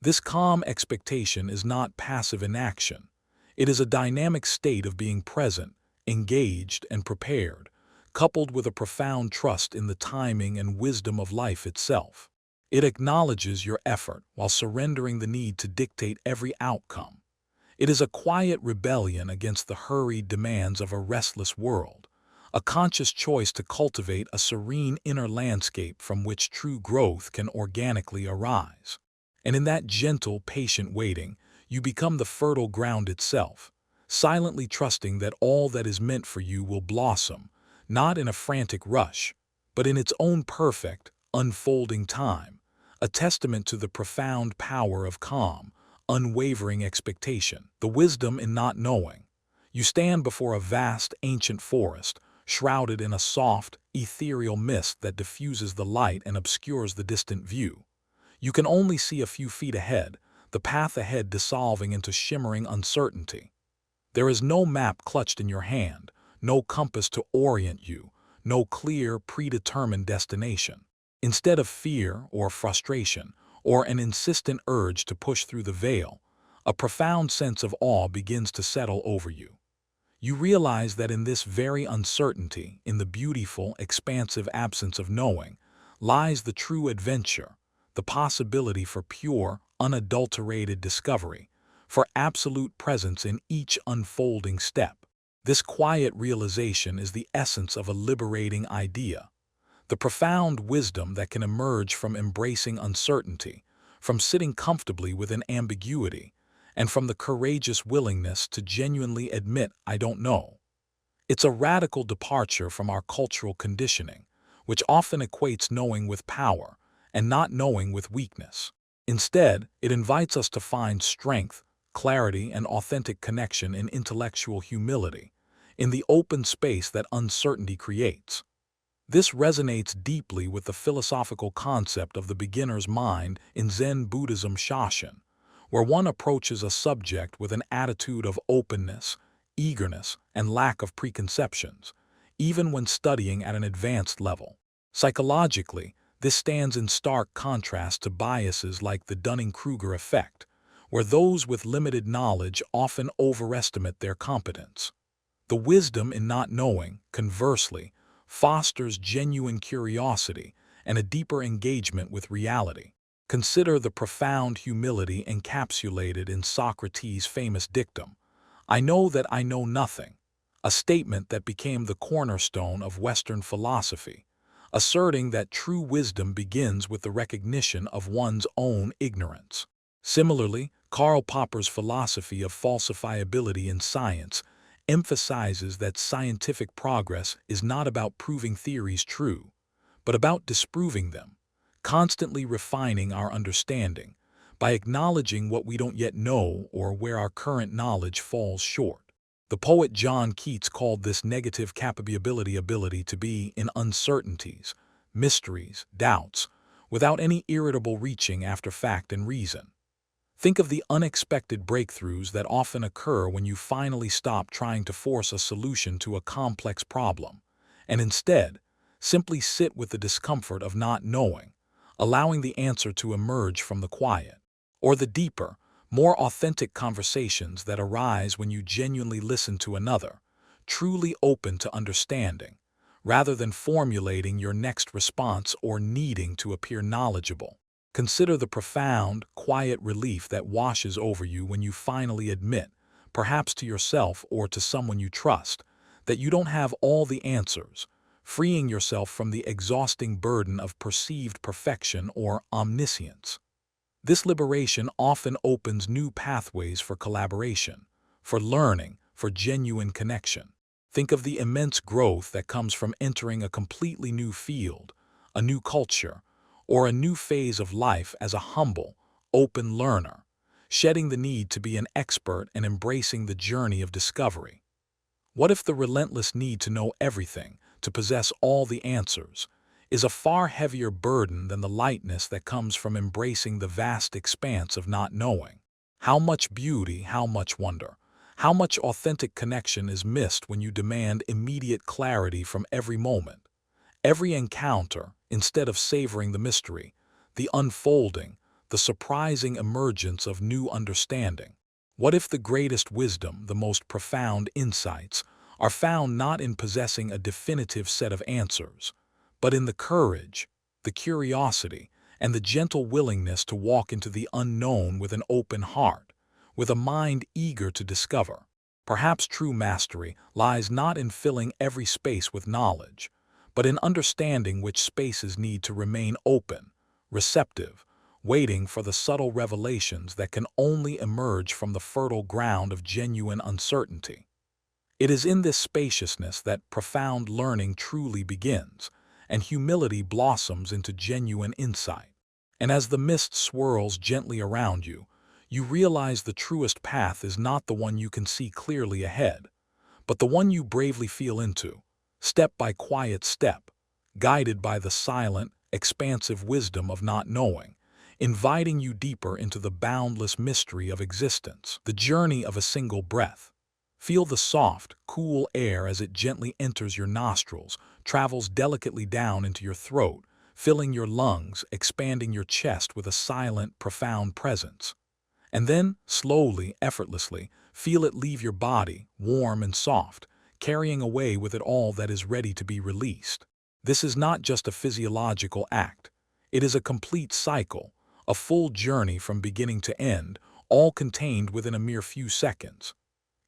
This calm expectation is not passive inaction. It is a dynamic state of being present, engaged, and prepared, coupled with a profound trust in the timing and wisdom of life itself. It acknowledges your effort while surrendering the need to dictate every outcome. It is a quiet rebellion against the hurried demands of a restless world, a conscious choice to cultivate a serene inner landscape from which true growth can organically arise. And in that gentle, patient waiting, you become the fertile ground itself, silently trusting that all that is meant for you will blossom, not in a frantic rush, but in its own perfect, unfolding time, a testament to the profound power of calm, unwavering expectation, the wisdom in not knowing. You stand before a vast, ancient forest, shrouded in a soft, ethereal mist that diffuses the light and obscures the distant view. You can only see a few feet ahead, the path ahead dissolving into shimmering uncertainty. There is no map clutched in your hand, no compass to orient you, no clear, predetermined destination. Instead of fear or frustration, or an insistent urge to push through the veil, a profound sense of awe begins to settle over you. You realize that in this very uncertainty, in the beautiful, expansive absence of knowing, lies the true adventure, the possibility for pure, unadulterated discovery, for absolute presence in each unfolding step. This quiet realization is the essence of a liberating idea, the profound wisdom that can emerge from embracing uncertainty, from sitting comfortably within ambiguity, and from the courageous willingness to genuinely admit "I don't know." It's a radical departure from our cultural conditioning, which often equates knowing with power and not knowing with weakness. Instead, it invites us to find strength, clarity, and authentic connection in intellectual humility, in the open space that uncertainty creates. This resonates deeply with the philosophical concept of the beginner's mind in Zen Buddhism Shoshin, where one approaches a subject with an attitude of openness, eagerness, and lack of preconceptions, even when studying at an advanced level. Psychologically, this stands in stark contrast to biases like the Dunning-Kruger effect, where those with limited knowledge often overestimate their competence. The wisdom in not knowing, conversely, fosters genuine curiosity and a deeper engagement with reality. Consider the profound humility encapsulated in Socrates' famous dictum, "I know that I know nothing," a statement that became the cornerstone of Western philosophy, asserting that true wisdom begins with the recognition of one's own ignorance. Similarly, Karl Popper's philosophy of falsifiability in science emphasizes that scientific progress is not about proving theories true, but about disproving them, constantly refining our understanding by acknowledging what we don't yet know or where our current knowledge falls short. The poet John Keats called this negative ability to be in uncertainties, mysteries, doubts, without any irritable reaching after fact and reason. Think of the unexpected breakthroughs that often occur when you finally stop trying to force a solution to a complex problem, and instead, simply sit with the discomfort of not knowing, allowing the answer to emerge from the quiet. Or the deeper, more authentic conversations that arise when you genuinely listen to another, truly open to understanding, rather than formulating your next response or needing to appear knowledgeable. Consider the profound, quiet relief that washes over you when you finally admit, perhaps to yourself or to someone you trust, that you don't have all the answers, freeing yourself from the exhausting burden of perceived perfection or omniscience. This liberation often opens new pathways for collaboration, for learning, for genuine connection. Think of the immense growth that comes from entering a completely new field, a new culture, or a new phase of life as a humble, open learner, shedding the need to be an expert and embracing the journey of discovery. What if the relentless need to know everything, to possess all the answers, is a far heavier burden than the lightness that comes from embracing the vast expanse of not knowing? How much beauty, how much wonder, how much authentic connection is missed when you demand immediate clarity from every moment, every encounter, instead of savoring the mystery, the unfolding, the surprising emergence of new understanding? What if the greatest wisdom, the most profound insights, are found not in possessing a definitive set of answers, but in the courage, the curiosity, and the gentle willingness to walk into the unknown with an open heart, with a mind eager to discover? Perhaps true mastery lies not in filling every space with knowledge, but in understanding which spaces need to remain open, receptive, waiting for the subtle revelations that can only emerge from the fertile ground of genuine uncertainty. It is in this spaciousness that profound learning truly begins, and humility blossoms into genuine insight. And as the mist swirls gently around you, you realize the truest path is not the one you can see clearly ahead, but the one you bravely feel into, step by quiet step, guided by the silent, expansive wisdom of not knowing, inviting you deeper into the boundless mystery of existence, the journey of a single breath. Feel the soft, cool air as it gently enters your nostrils, travels delicately down into your throat, filling your lungs, expanding your chest with a silent, profound presence. And then, slowly, effortlessly, feel it leave your body, warm and soft, carrying away with it all that is ready to be released. This is not just a physiological act. It is a complete cycle, a full journey from beginning to end, all contained within a mere few seconds.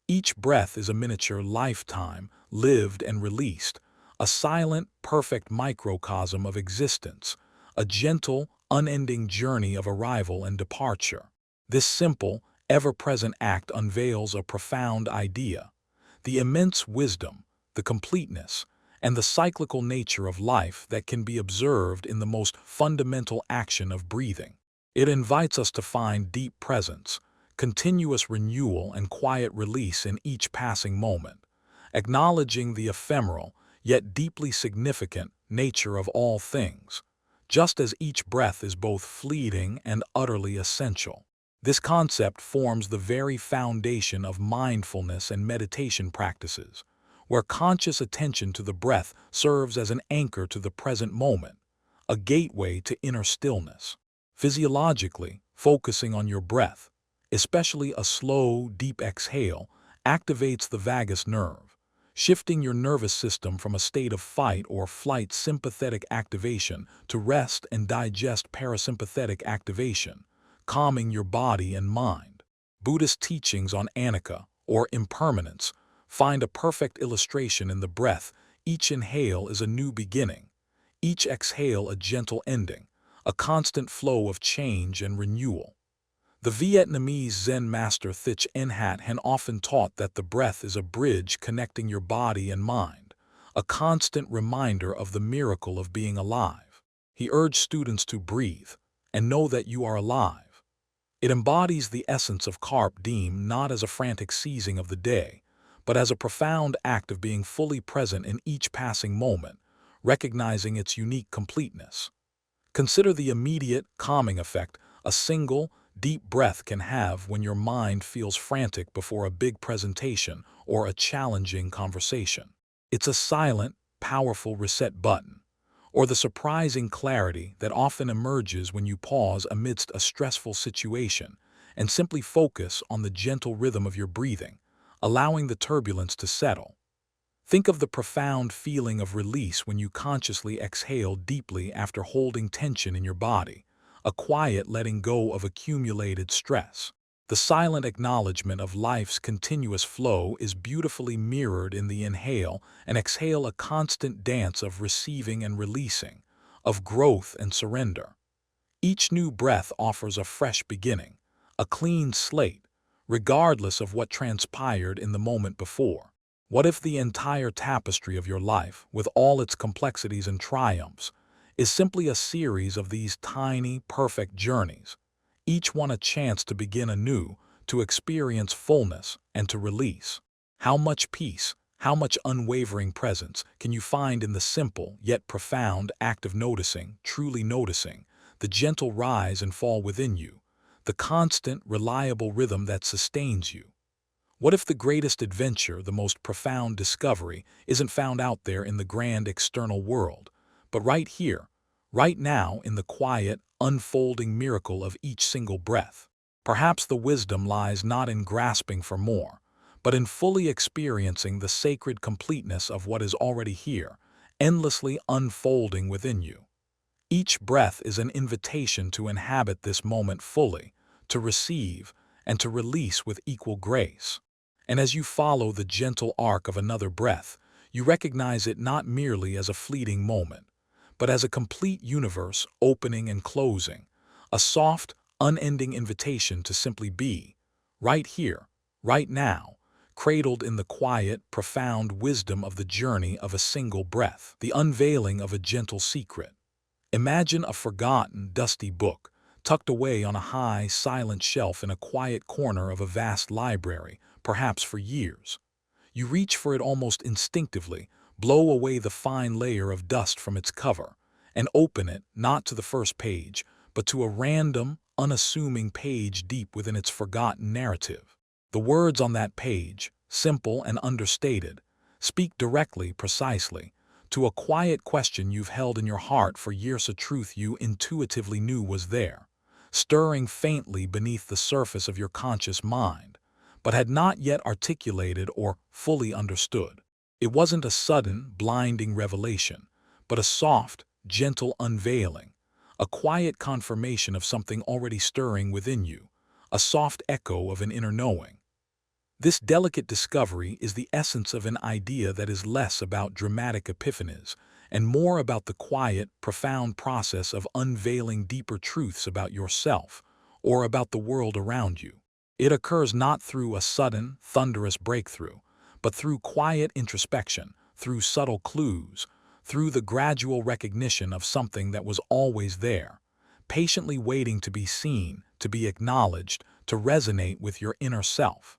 Each breath is a miniature lifetime, lived and released, a silent, perfect microcosm of existence, a gentle, unending journey of arrival and departure. This simple, ever-present act unveils a profound idea: the immense wisdom, the completeness, and the cyclical nature of life that can be observed in the most fundamental action of breathing. It invites us to find deep presence, continuous renewal, and quiet release in each passing moment, acknowledging the ephemeral, yet deeply significant, nature of all things, just as each breath is both fleeting and utterly essential. This concept forms the very foundation of mindfulness and meditation practices, where conscious attention to the breath serves as an anchor to the present moment, a gateway to inner stillness. Physiologically, focusing on your breath, especially a slow, deep exhale, activates the vagus nerve, shifting your nervous system from a state of fight or flight sympathetic activation to rest and digest parasympathetic activation, calming your body and mind. Buddhist teachings on anicca, or impermanence, find a perfect illustration in the breath. Each inhale is a new beginning, each exhale a gentle ending, a constant flow of change and renewal. The Vietnamese Zen master Thich Nhat Hanh often taught that the breath is a bridge connecting your body and mind, a constant reminder of the miracle of being alive. He urged students to breathe and know that you are alive. It embodies the essence of carpe diem, not as a frantic seizing of the day, but as a profound act of being fully present in each passing moment, recognizing its unique completeness. Consider the immediate, calming effect a single, deep breath can have when your mind feels frantic before a big presentation or a challenging conversation. It's a silent, powerful reset button, or the surprising clarity that often emerges when you pause amidst a stressful situation and simply focus on the gentle rhythm of your breathing, allowing the turbulence to settle. Think of the profound feeling of release when you consciously exhale deeply after holding tension in your body, a quiet letting go of accumulated stress. The silent acknowledgement of life's continuous flow is beautifully mirrored in the inhale and exhale, a constant dance of receiving and releasing, of growth and surrender. Each new breath offers a fresh beginning, a clean slate, regardless of what transpired in the moment before. What if the entire tapestry of your life, with all its complexities and triumphs, is simply a series of these tiny, perfect journeys, each one a chance to begin anew, to experience fullness, and to release? How much peace, how much unwavering presence can you find in the simple yet profound act of noticing, truly noticing, the gentle rise and fall within you, the constant, reliable rhythm that sustains you? What if the greatest adventure, the most profound discovery, isn't found out there in the grand external world, but right here, right now, in the quiet, unfolding miracle of each single breath? Perhaps the wisdom lies not in grasping for more, but in fully experiencing the sacred completeness of what is already here, endlessly unfolding within you. Each breath is an invitation to inhabit this moment fully, to receive, and to release with equal grace. And as you follow the gentle arc of another breath, you recognize it not merely as a fleeting moment, but as a complete universe opening and closing, a soft, unending invitation to simply be, right here, right now, cradled in the quiet, profound wisdom of the journey of a single breath, the unveiling of a gentle secret. Imagine a forgotten, dusty book, tucked away on a high, silent shelf in a quiet corner of a vast library, perhaps for years. You reach for it almost instinctively, blow away the fine layer of dust from its cover, and open it not to the first page, but to a random, unassuming page deep within its forgotten narrative. The words on that page, simple and understated, speak directly, precisely, to a quiet question you've held in your heart for years, a truth you intuitively knew was there, stirring faintly beneath the surface of your conscious mind, but had not yet articulated or fully understood. It wasn't a sudden, blinding revelation, but a soft, gentle unveiling, a quiet confirmation of something already stirring within you, a soft echo of an inner knowing. This delicate discovery is the essence of an idea that is less about dramatic epiphanies and more about the quiet, profound process of unveiling deeper truths about yourself or about the world around you. It occurs not through a sudden, thunderous breakthrough, but through quiet introspection, through subtle clues, through the gradual recognition of something that was always there, patiently waiting to be seen, to be acknowledged, to resonate with your inner self.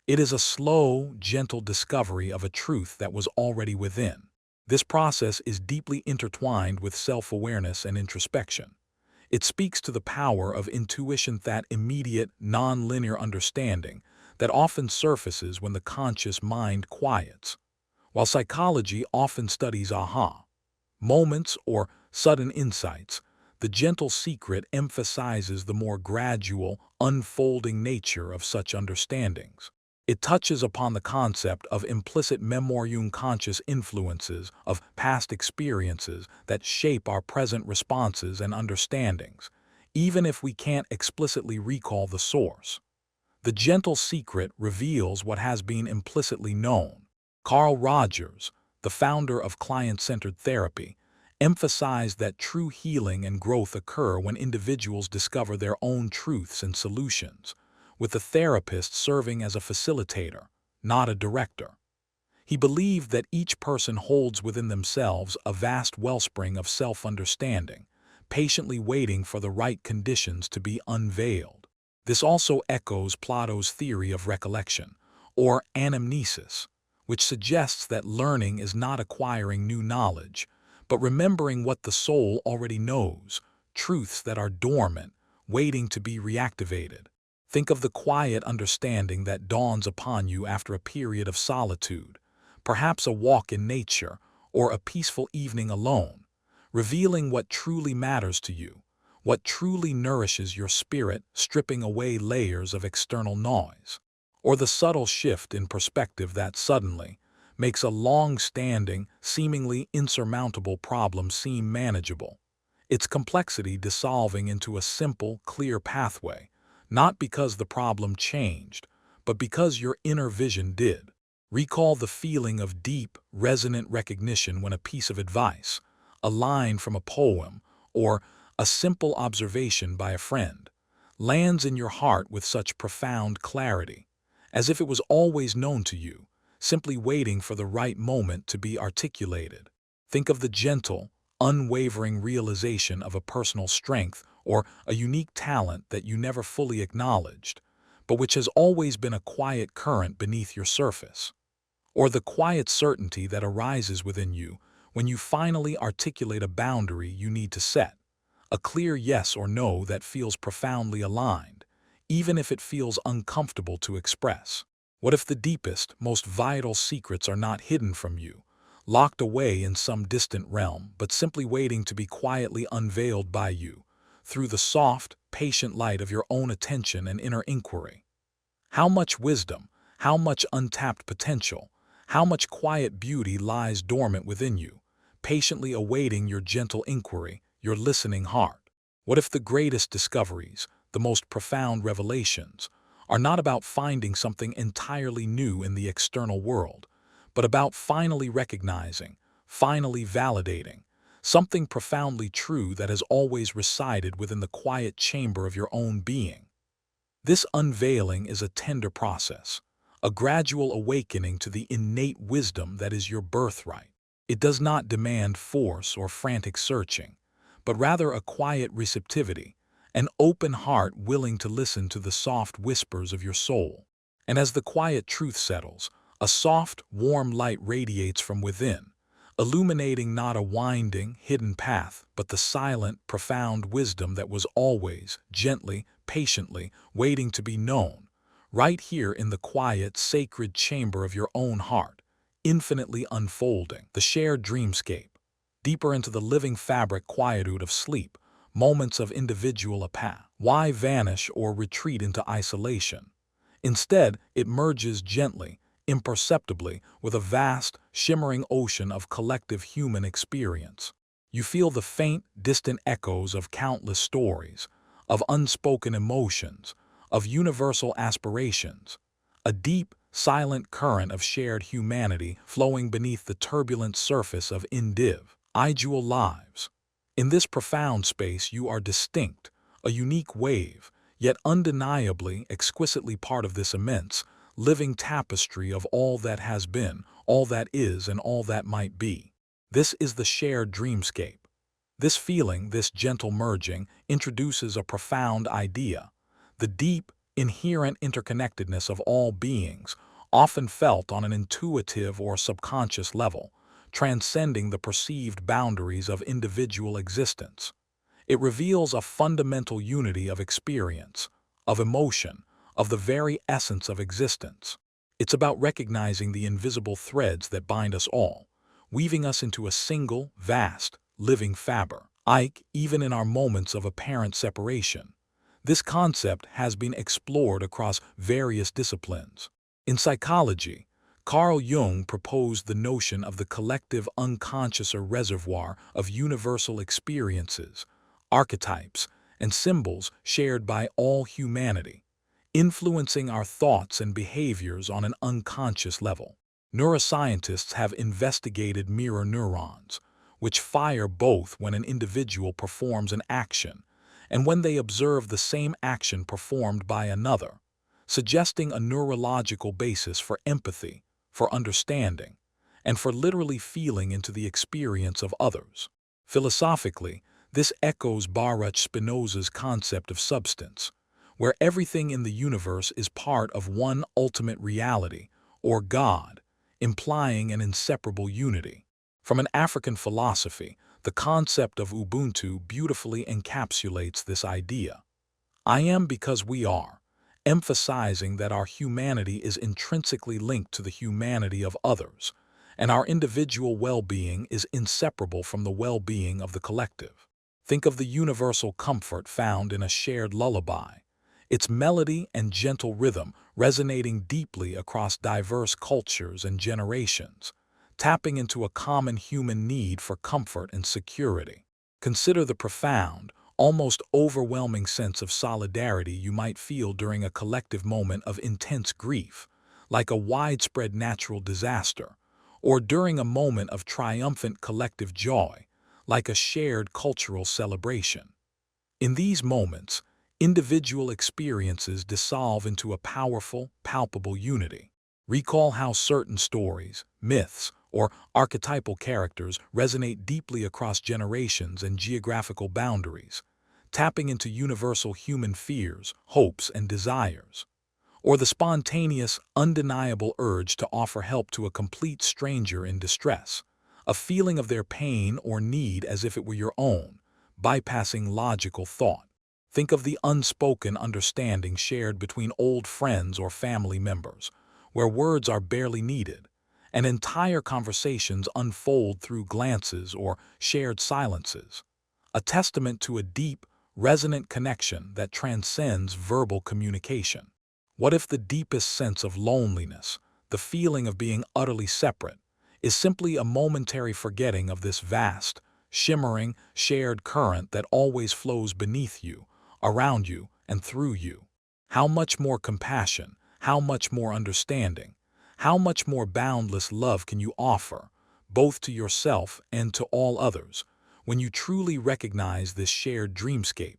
It is a slow, gentle discovery of a truth that was already within. This process is deeply intertwined with self-awareness and introspection. It speaks to the power of intuition, that immediate, non-linear understanding that often surfaces when the conscious mind quiets. While psychology often studies aha moments or sudden insights, the gentle secret emphasizes the more gradual, unfolding nature of such understandings. It touches upon the concept of implicit memory unconscious influences of past experiences that shape our present responses and understandings, even if we can't explicitly recall the source. The gentle secret reveals what has been implicitly known. Carl Rogers, the founder of client-centered therapy, emphasized that true healing and growth occur when individuals discover their own truths and solutions, with the therapist serving as a facilitator, not a director. He believed that each person holds within themselves a vast wellspring of self-understanding, patiently waiting for the right conditions to be unveiled. This also echoes Plato's theory of recollection, or anamnesis, which suggests that learning is not acquiring new knowledge, but remembering what the soul already knows, truths that are dormant, waiting to be reactivated. Think of the quiet understanding that dawns upon you after a period of solitude, perhaps a walk in nature or a peaceful evening alone, revealing what truly matters to you, what truly nourishes your spirit, stripping away layers of external noise. Or the subtle shift in perspective that suddenly makes a long-standing, seemingly insurmountable problem seem manageable, its complexity dissolving into a simple, clear pathway, not because the problem changed, but because your inner vision did. Recall the feeling of deep, resonant recognition when a piece of advice, a line from a poem, or a simple observation by a friend, lands in your heart with such profound clarity, as if it was always known to you, simply waiting for the right moment to be articulated. Think of the gentle, unwavering realization of a personal strength or a unique talent that you never fully acknowledged, but which has always been a quiet current beneath your surface. Or the quiet certainty that arises within you when you finally articulate a boundary you need to set, a clear yes or no that feels profoundly aligned, even if it feels uncomfortable to express. What if the deepest, most vital secrets are not hidden from you, locked away in some distant realm, but simply waiting to be quietly unveiled by you, through the soft, patient light of your own attention and inner inquiry? How much wisdom, how much untapped potential, how much quiet beauty lies dormant within you, patiently awaiting your gentle inquiry, your listening heart? What if the greatest discoveries, the most profound revelations, are not about finding something entirely new in the external world, but about finally recognizing, finally validating, something profoundly true that has always resided within the quiet chamber of your own being? This unveiling is a tender process, a gradual awakening to the innate wisdom that is your birthright. It does not demand force or frantic searching, but rather a quiet receptivity, an open heart willing to listen to the soft whispers of your soul. And as the quiet truth settles, a soft, warm light radiates from within, illuminating not a winding, hidden path, but the silent, profound wisdom that was always, gently, patiently, waiting to be known, right here in the quiet, sacred chamber of your own heart, infinitely unfolding. The shared dreamscape, deeper into the living fabric quietude of sleep, moments of individual apathy. Why vanish or retreat into isolation? Instead, it merges gently, imperceptibly, with a vast, shimmering ocean of collective human experience. You feel the faint, distant echoes of countless stories, of unspoken emotions, of universal aspirations, a deep, silent current of shared humanity flowing beneath the turbulent surface of individual lives. In this profound space you are distinct, a unique wave, yet undeniably, exquisitely part of this immense, living tapestry of all that has been, all that is, and all that might be. This is the shared dreamscape. This feeling, this gentle merging, introduces a profound idea: the deep, inherent interconnectedness of all beings, often felt on an intuitive or subconscious level, transcending the perceived boundaries of individual existence. It reveals a fundamental unity of experience, of emotion, of the very essence of existence. It's about recognizing the invisible threads that bind us all, weaving us into a single, vast, living fabric, even in our moments of apparent separation. This concept has been explored across various disciplines. In psychology, Carl Jung proposed the notion of the collective unconscious or reservoir of universal experiences, archetypes, and symbols shared by all humanity, influencing our thoughts and behaviors on an unconscious level. Neuroscientists have investigated mirror neurons, which fire both when an individual performs an action and when they observe the same action performed by another, suggesting a neurological basis for empathy, for understanding, and for literally feeling into the experience of others. Philosophically, this echoes Baruch Spinoza's concept of substance, where everything in the universe is part of one ultimate reality, or God, implying an inseparable unity. From an African philosophy, the concept of Ubuntu beautifully encapsulates this idea. I am because we are, emphasizing that our humanity is intrinsically linked to the humanity of others, and our individual well-being is inseparable from the well-being of the collective. Think of the universal comfort found in a shared lullaby, its melody and gentle rhythm resonating deeply across diverse cultures and generations, tapping into a common human need for comfort and security. Consider the profound, almost overwhelming sense of solidarity you might feel during a collective moment of intense grief, like a widespread natural disaster, or during a moment of triumphant collective joy, like a shared cultural celebration. In these moments, individual experiences dissolve into a powerful, palpable unity. Recall how certain stories, myths, or archetypal characters resonate deeply across generations and geographical boundaries, tapping into universal human fears, hopes, and desires. Or the spontaneous, undeniable urge to offer help to a complete stranger in distress, a feeling of their pain or need as if it were your own, bypassing logical thought. Think of the unspoken understanding shared between old friends or family members, where words are barely needed, and entire conversations unfold through glances or shared silences, a testament to a deep, resonant connection that transcends verbal communication. What if the deepest sense of loneliness, the feeling of being utterly separate, is simply a momentary forgetting of this vast, shimmering, shared current that always flows beneath you, around you, and through you? How much more compassion, how much more understanding, how much more boundless love can you offer, both to yourself and to all others, when you truly recognize this shared dreamscape,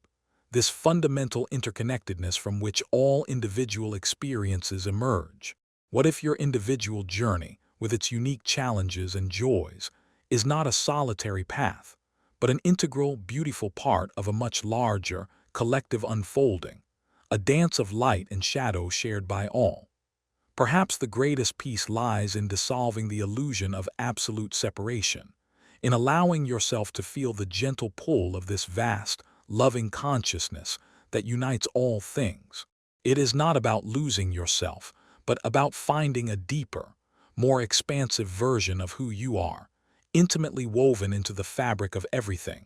this fundamental interconnectedness from which all individual experiences emerge? What if your individual journey, with its unique challenges and joys, is not a solitary path, but an integral, beautiful part of a much larger, collective unfolding, a dance of light and shadow shared by all? Perhaps the greatest peace lies in dissolving the illusion of absolute separation, in allowing yourself to feel the gentle pull of this vast, loving consciousness that unites all things. It is not about losing yourself, but about finding a deeper, more expansive version of who you are, intimately woven into the fabric of everything.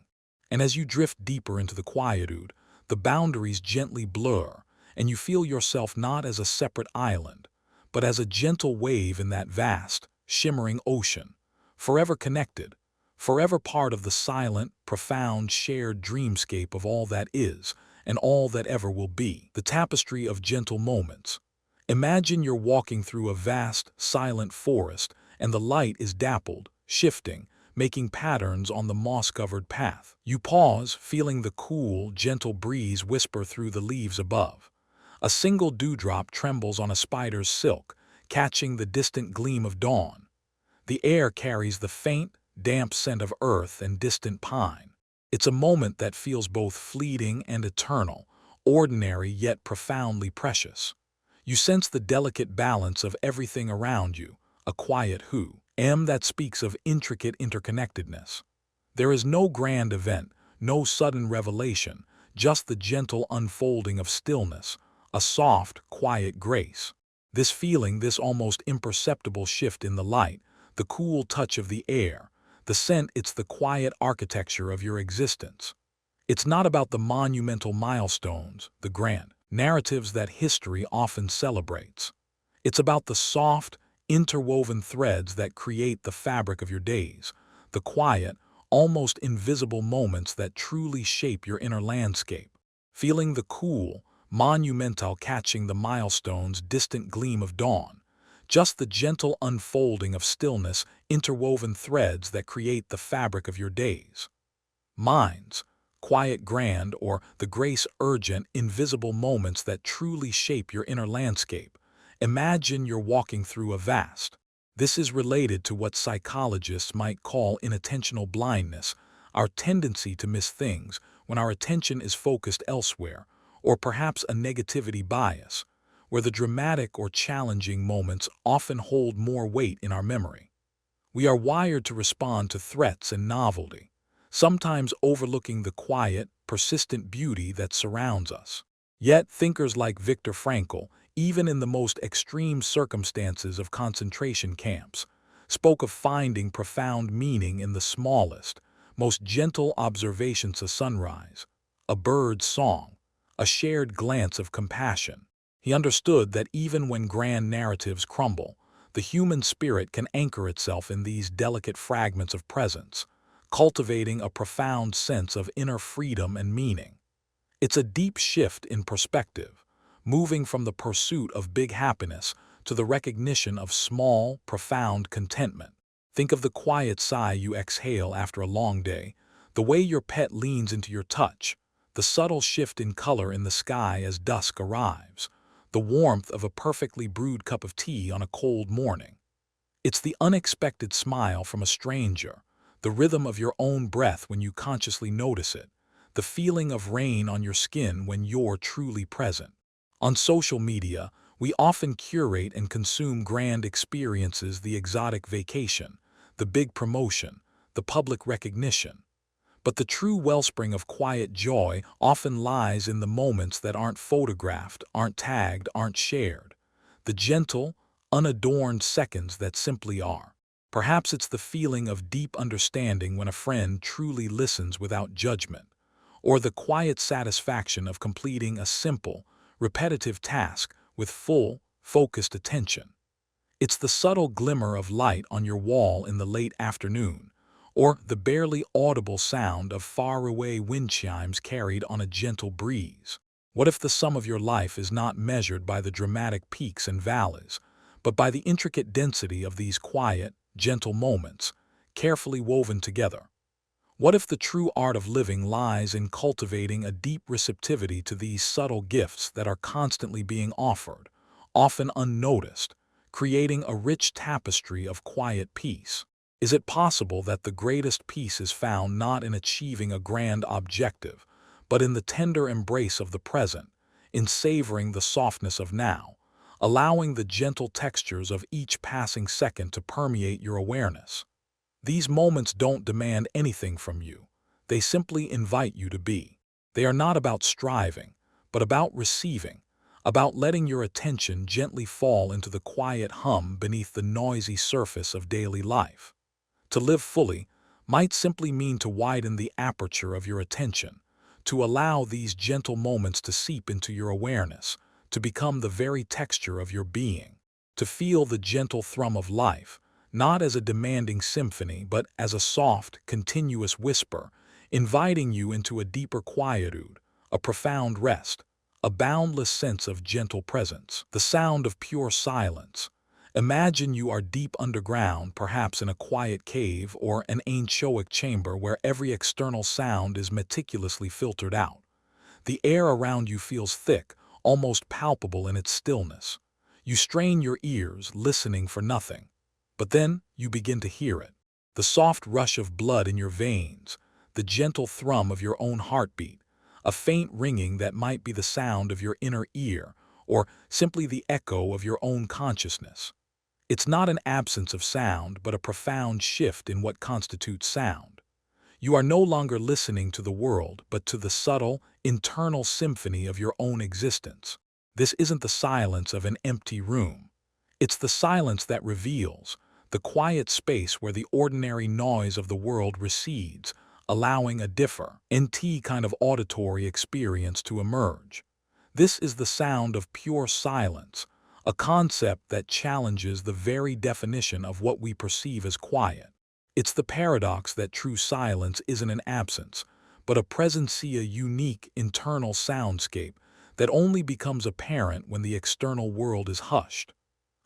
And as you drift deeper into the quietude, the boundaries gently blur, and you feel yourself not as a separate island, but as a gentle wave in that vast, shimmering ocean, forever connected, forever part of the silent, profound, shared dreamscape of all that is and all that ever will be, the tapestry of gentle moments. Imagine you're walking through a vast, silent forest, and the light is dappled, shifting, making patterns on the moss-covered path. You pause, feeling the cool, gentle breeze whisper through the leaves above. A single dewdrop trembles on a spider's silk, catching the distant gleam of dawn. The air carries the faint, damp scent of earth and distant pine. It's a moment that feels both fleeting and eternal, ordinary yet profoundly precious. You sense the delicate balance of everything around you, a quiet that speaks of intricate interconnectedness. There is no grand event, no sudden revelation, just the gentle unfolding of stillness, a soft, quiet grace. This feeling, this almost imperceptible shift in the light, the cool touch of the air, the scent, it's the quiet architecture of your existence. It's not about the monumental milestones, the grand narratives that history often celebrates. It's about the soft, interwoven threads that create the fabric of your days, the quiet, almost invisible moments that truly shape your inner landscape. Feeling the cool, monumental catching the milestones distant gleam of dawn, just the gentle unfolding of stillness, interwoven threads that create the fabric of your days. Minds, quiet grand, or the grace urgent, invisible moments that truly shape your inner landscape. Imagine you're walking through a vast. This is related to what psychologists might call inattentional blindness, our tendency to miss things when our attention is focused elsewhere, or perhaps a negativity bias, where the dramatic or challenging moments often hold more weight in our memory. We are wired to respond to threats and novelty, sometimes overlooking the quiet, persistent beauty that surrounds us. Yet thinkers like Viktor Frankl, even in the most extreme circumstances of concentration camps, spoke of finding profound meaning in the smallest, most gentle observations: a sunrise, a bird's song, a shared glance of compassion. He understood that even when grand narratives crumble, the human spirit can anchor itself in these delicate fragments of presence, cultivating a profound sense of inner freedom and meaning. It's a deep shift in perspective, moving from the pursuit of big happiness to the recognition of small, profound contentment. Think of the quiet sigh you exhale after a long day, the way your pet leans into your touch, the subtle shift in color in the sky as dusk arrives, the warmth of a perfectly brewed cup of tea on a cold morning. It's the unexpected smile from a stranger, the rhythm of your own breath when you consciously notice it, the feeling of rain on your skin when you're truly present. On social media, we often curate and consume grand experiences: the exotic vacation, the big promotion, the public recognition. But the true wellspring of quiet joy often lies in the moments that aren't photographed, aren't tagged, aren't shared. The gentle, unadorned seconds that simply are. Perhaps it's the feeling of deep understanding when a friend truly listens without judgment, or the quiet satisfaction of completing a simple, repetitive task with full, focused attention. It's the subtle glimmer of light on your wall in the late afternoon, or the barely audible sound of faraway wind chimes carried on a gentle breeze. What if the sum of your life is not measured by the dramatic peaks and valleys, but by the intricate density of these quiet, gentle moments, carefully woven together? What if the true art of living lies in cultivating a deep receptivity to these subtle gifts that are constantly being offered, often unnoticed, creating a rich tapestry of quiet peace? Is it possible that the greatest peace is found not in achieving a grand objective, but in the tender embrace of the present, in savoring the softness of now, allowing the gentle textures of each passing second to permeate your awareness? These moments don't demand anything from you. They simply invite you to be. They are not about striving, but about receiving, about letting your attention gently fall into the quiet hum beneath the noisy surface of daily life. To live fully might simply mean to widen the aperture of your attention, to allow these gentle moments to seep into your awareness, to become the very texture of your being, to feel the gentle thrum of life, not as a demanding symphony, but as a soft, continuous whisper, inviting you into a deeper quietude, a profound rest, a boundless sense of gentle presence, the sound of pure silence. Imagine you are deep underground, perhaps in a quiet cave or an ancient chamber where every external sound is meticulously filtered out. The air around you feels thick, almost palpable in its stillness. You strain your ears, listening for nothing. But then you begin to hear it. The soft rush of blood in your veins, the gentle thrum of your own heartbeat, a faint ringing that might be the sound of your inner ear, or simply the echo of your own consciousness. It's not an absence of sound, but a profound shift in what constitutes sound. You are no longer listening to the world, but to the subtle, internal symphony of your own existence. This isn't the silence of an empty room. It's the silence that reveals, the quiet space where the ordinary noise of the world recedes, allowing a different kind of auditory experience to emerge. This is the sound of pure silence, a concept that challenges the very definition of what we perceive as quiet. It's the paradox that true silence isn't an absence, but a presencia, a unique internal soundscape that only becomes apparent when the external world is hushed.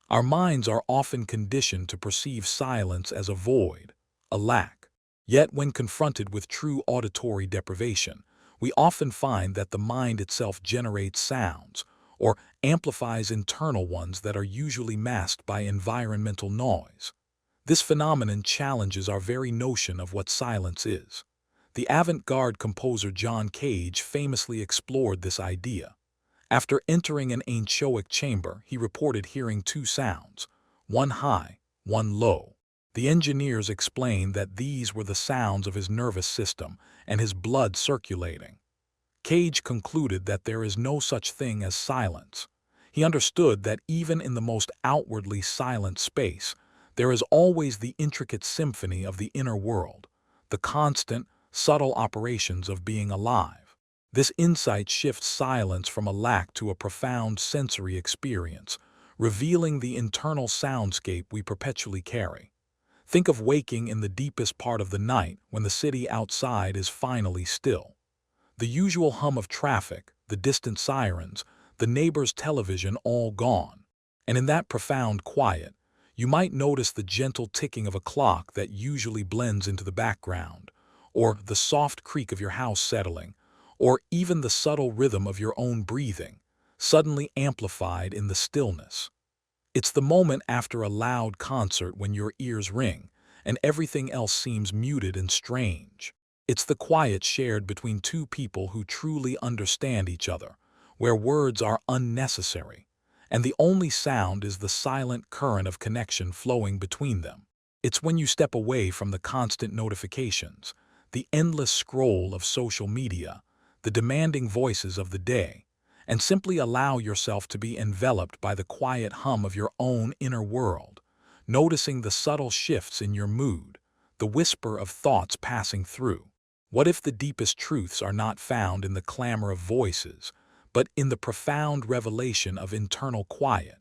Our minds are often conditioned to perceive silence as a void, a lack. Yet when confronted with true auditory deprivation, we often find that the mind itself generates sounds, or amplifies internal ones that are usually masked by environmental noise. This phenomenon challenges our very notion of what silence is. The avant-garde composer John Cage famously explored this idea. After entering an anechoic chamber, he reported hearing two sounds, one high, one low. The engineers explained that these were the sounds of his nervous system and his blood circulating. Cage concluded that there is no such thing as silence. He understood that even in the most outwardly silent space, there is always the intricate symphony of the inner world, the constant, subtle operations of being alive. This insight shifts silence from a lack to a profound sensory experience, revealing the internal soundscape we perpetually carry. Think of waking in the deepest part of the night when the city outside is finally still. The usual hum of traffic, the distant sirens, the neighbor's television all gone. And in that profound quiet, you might notice the gentle ticking of a clock that usually blends into the background, or the soft creak of your house settling, or even the subtle rhythm of your own breathing, suddenly amplified in the stillness. It's the moment after a loud concert when your ears ring, and everything else seems muted and strange. It's the quiet shared between two people who truly understand each other, where words are unnecessary, and the only sound is the silent current of connection flowing between them. It's when you step away from the constant notifications, the endless scroll of social media, the demanding voices of the day, and simply allow yourself to be enveloped by the quiet hum of your own inner world, noticing the subtle shifts in your mood, the whisper of thoughts passing through. What if the deepest truths are not found in the clamor of voices, but in the profound revelation of internal quiet?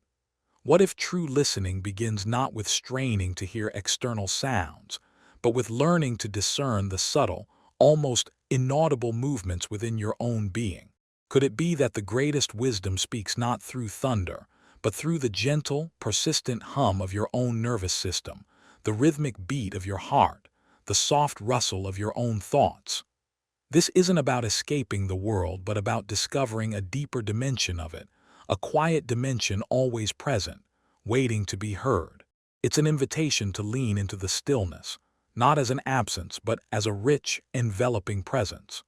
What if true listening begins not with straining to hear external sounds, but with learning to discern the subtle, almost inaudible movements within your own being? Could it be that the greatest wisdom speaks not through thunder, but through the gentle, persistent hum of your own nervous system, the rhythmic beat of your heart, the soft rustle of your own thoughts? This isn't about escaping the world, but about discovering a deeper dimension of it, a quiet dimension always present, waiting to be heard. It's an invitation to lean into the stillness, not as an absence, but as a rich, enveloping presence.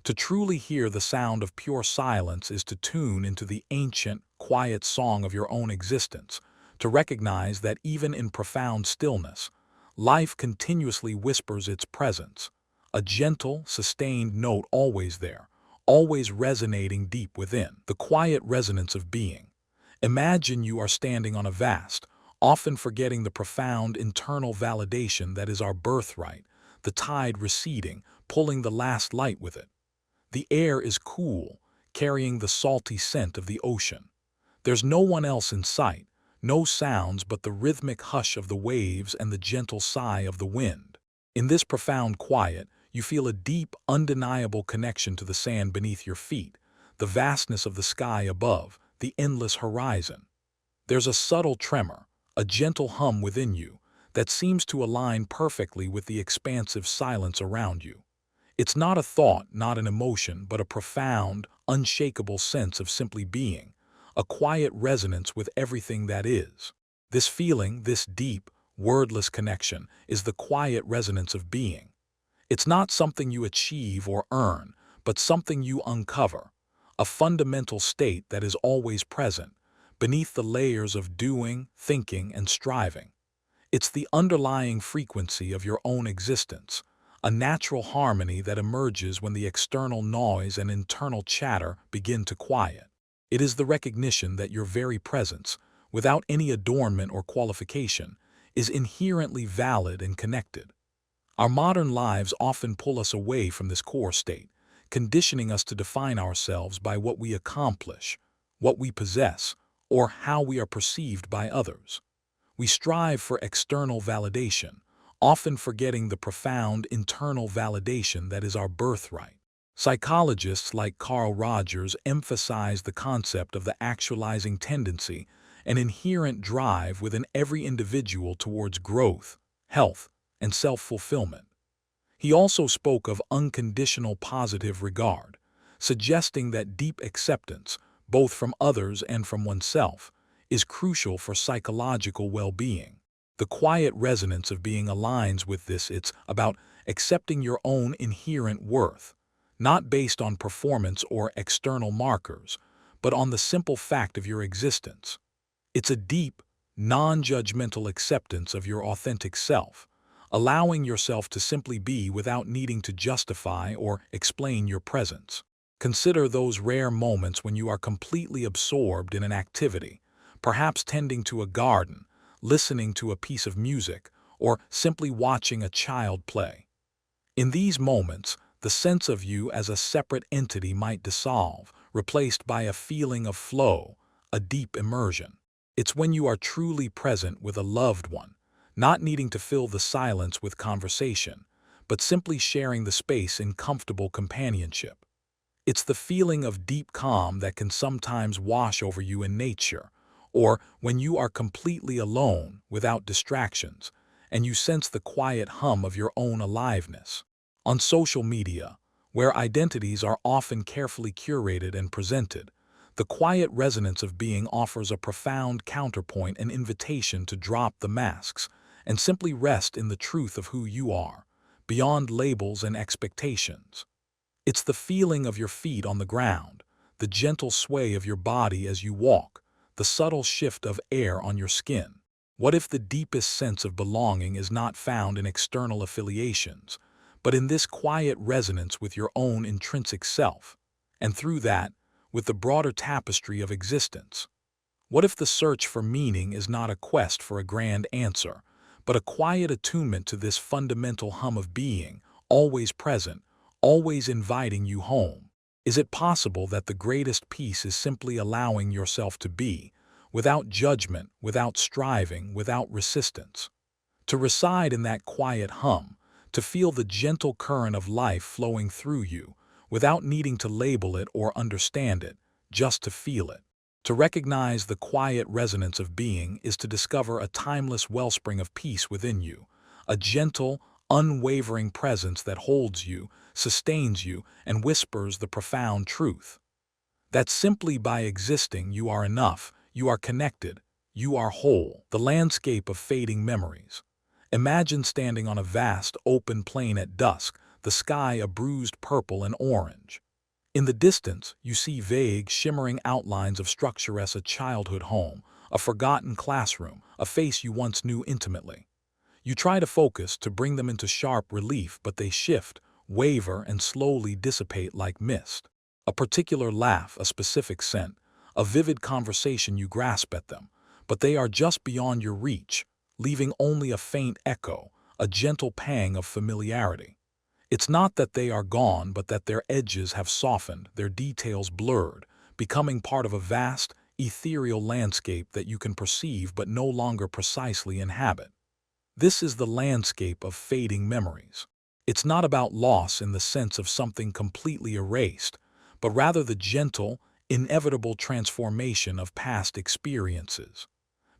To truly hear the sound of pure silence is to tune into the ancient, quiet song of your own existence, to recognize that even in profound stillness, life continuously whispers its presence, a gentle, sustained note always there, always resonating deep within, the quiet resonance of being. Imagine you are standing on a vast, often forgetting the profound internal validation that is our birthright, the tide receding, pulling the last light with it. The air is cool, carrying the salty scent of the ocean. There's no one else in sight, no sounds but the rhythmic hush of the waves and the gentle sigh of the wind. In this profound quiet, you feel a deep, undeniable connection to the sand beneath your feet, the vastness of the sky above, the endless horizon. There's a subtle tremor, a gentle hum within you, that seems to align perfectly with the expansive silence around you. It's not a thought, not an emotion, but a profound, unshakable sense of simply being, a quiet resonance with everything that is. This feeling, this deep, wordless connection, is the quiet resonance of being. It's not something you achieve or earn, but something you uncover, a fundamental state that is always present, beneath the layers of doing, thinking, and striving. It's the underlying frequency of your own existence, a natural harmony that emerges when the external noise and internal chatter begin to quiet. It is the recognition that your very presence, without any adornment or qualification, is inherently valid and connected. Our modern lives often pull us away from this core state, conditioning us to define ourselves by what we accomplish, what we possess, or how we are perceived by others. We strive for external validation, often forgetting the profound internal validation that is our birthright. Psychologists like Carl Rogers emphasize the concept of the actualizing tendency, an inherent drive within every individual towards growth, health, and self-fulfillment. He also spoke of unconditional positive regard, suggesting that deep acceptance, both from others and from oneself, is crucial for psychological well-being. The quiet resonance of being aligns with this. It's about accepting your own inherent worth, not based on performance or external markers, but on the simple fact of your existence. It's a deep, non-judgmental acceptance of your authentic self, allowing yourself to simply be without needing to justify or explain your presence. Consider those rare moments when you are completely absorbed in an activity, perhaps tending to a garden, listening to a piece of music, or simply watching a child play. In these moments, the sense of you as a separate entity might dissolve, replaced by a feeling of flow, a deep immersion. It's when you are truly present with a loved one, not needing to fill the silence with conversation, but simply sharing the space in comfortable companionship. It's the feeling of deep calm that can sometimes wash over you in nature, or when you are completely alone, without distractions, and you sense the quiet hum of your own aliveness. On social media, where identities are often carefully curated and presented, the quiet resonance of being offers a profound counterpoint and invitation to drop the masks and simply rest in the truth of who you are, beyond labels and expectations. It's the feeling of your feet on the ground, the gentle sway of your body as you walk, the subtle shift of air on your skin. What if the deepest sense of belonging is not found in external affiliations, but in this quiet resonance with your own intrinsic self, and through that, with the broader tapestry of existence? What if the search for meaning is not a quest for a grand answer, but a quiet attunement to this fundamental hum of being, always present, always inviting you home? Is it possible that the greatest peace is simply allowing yourself to be, without judgment, without striving, without resistance? To reside in that quiet hum, to feel the gentle current of life flowing through you, without needing to label it or understand it, just to feel it. To recognize the quiet resonance of being is to discover a timeless wellspring of peace within you, a gentle, unwavering presence that holds you, sustains you, and whispers the profound truth that simply by existing you are enough, you are connected, you are whole. The landscape of fading memories. Imagine standing on a vast, open plain at dusk, the sky a bruised purple and orange. In the distance, you see vague, shimmering outlines of structure as a childhood home, a forgotten classroom, a face you once knew intimately. You try to focus, to bring them into sharp relief, but they shift, waver, and slowly dissipate like mist. A particular laugh, a specific scent, a vivid conversation, you grasp at them, but they are just beyond your reach, leaving only a faint echo, a gentle pang of familiarity. It's not that they are gone, but that their edges have softened, their details blurred, becoming part of a vast, ethereal landscape that you can perceive but no longer precisely inhabit. This is the landscape of fading memories. It's not about loss in the sense of something completely erased, but rather the gentle, inevitable transformation of past experiences.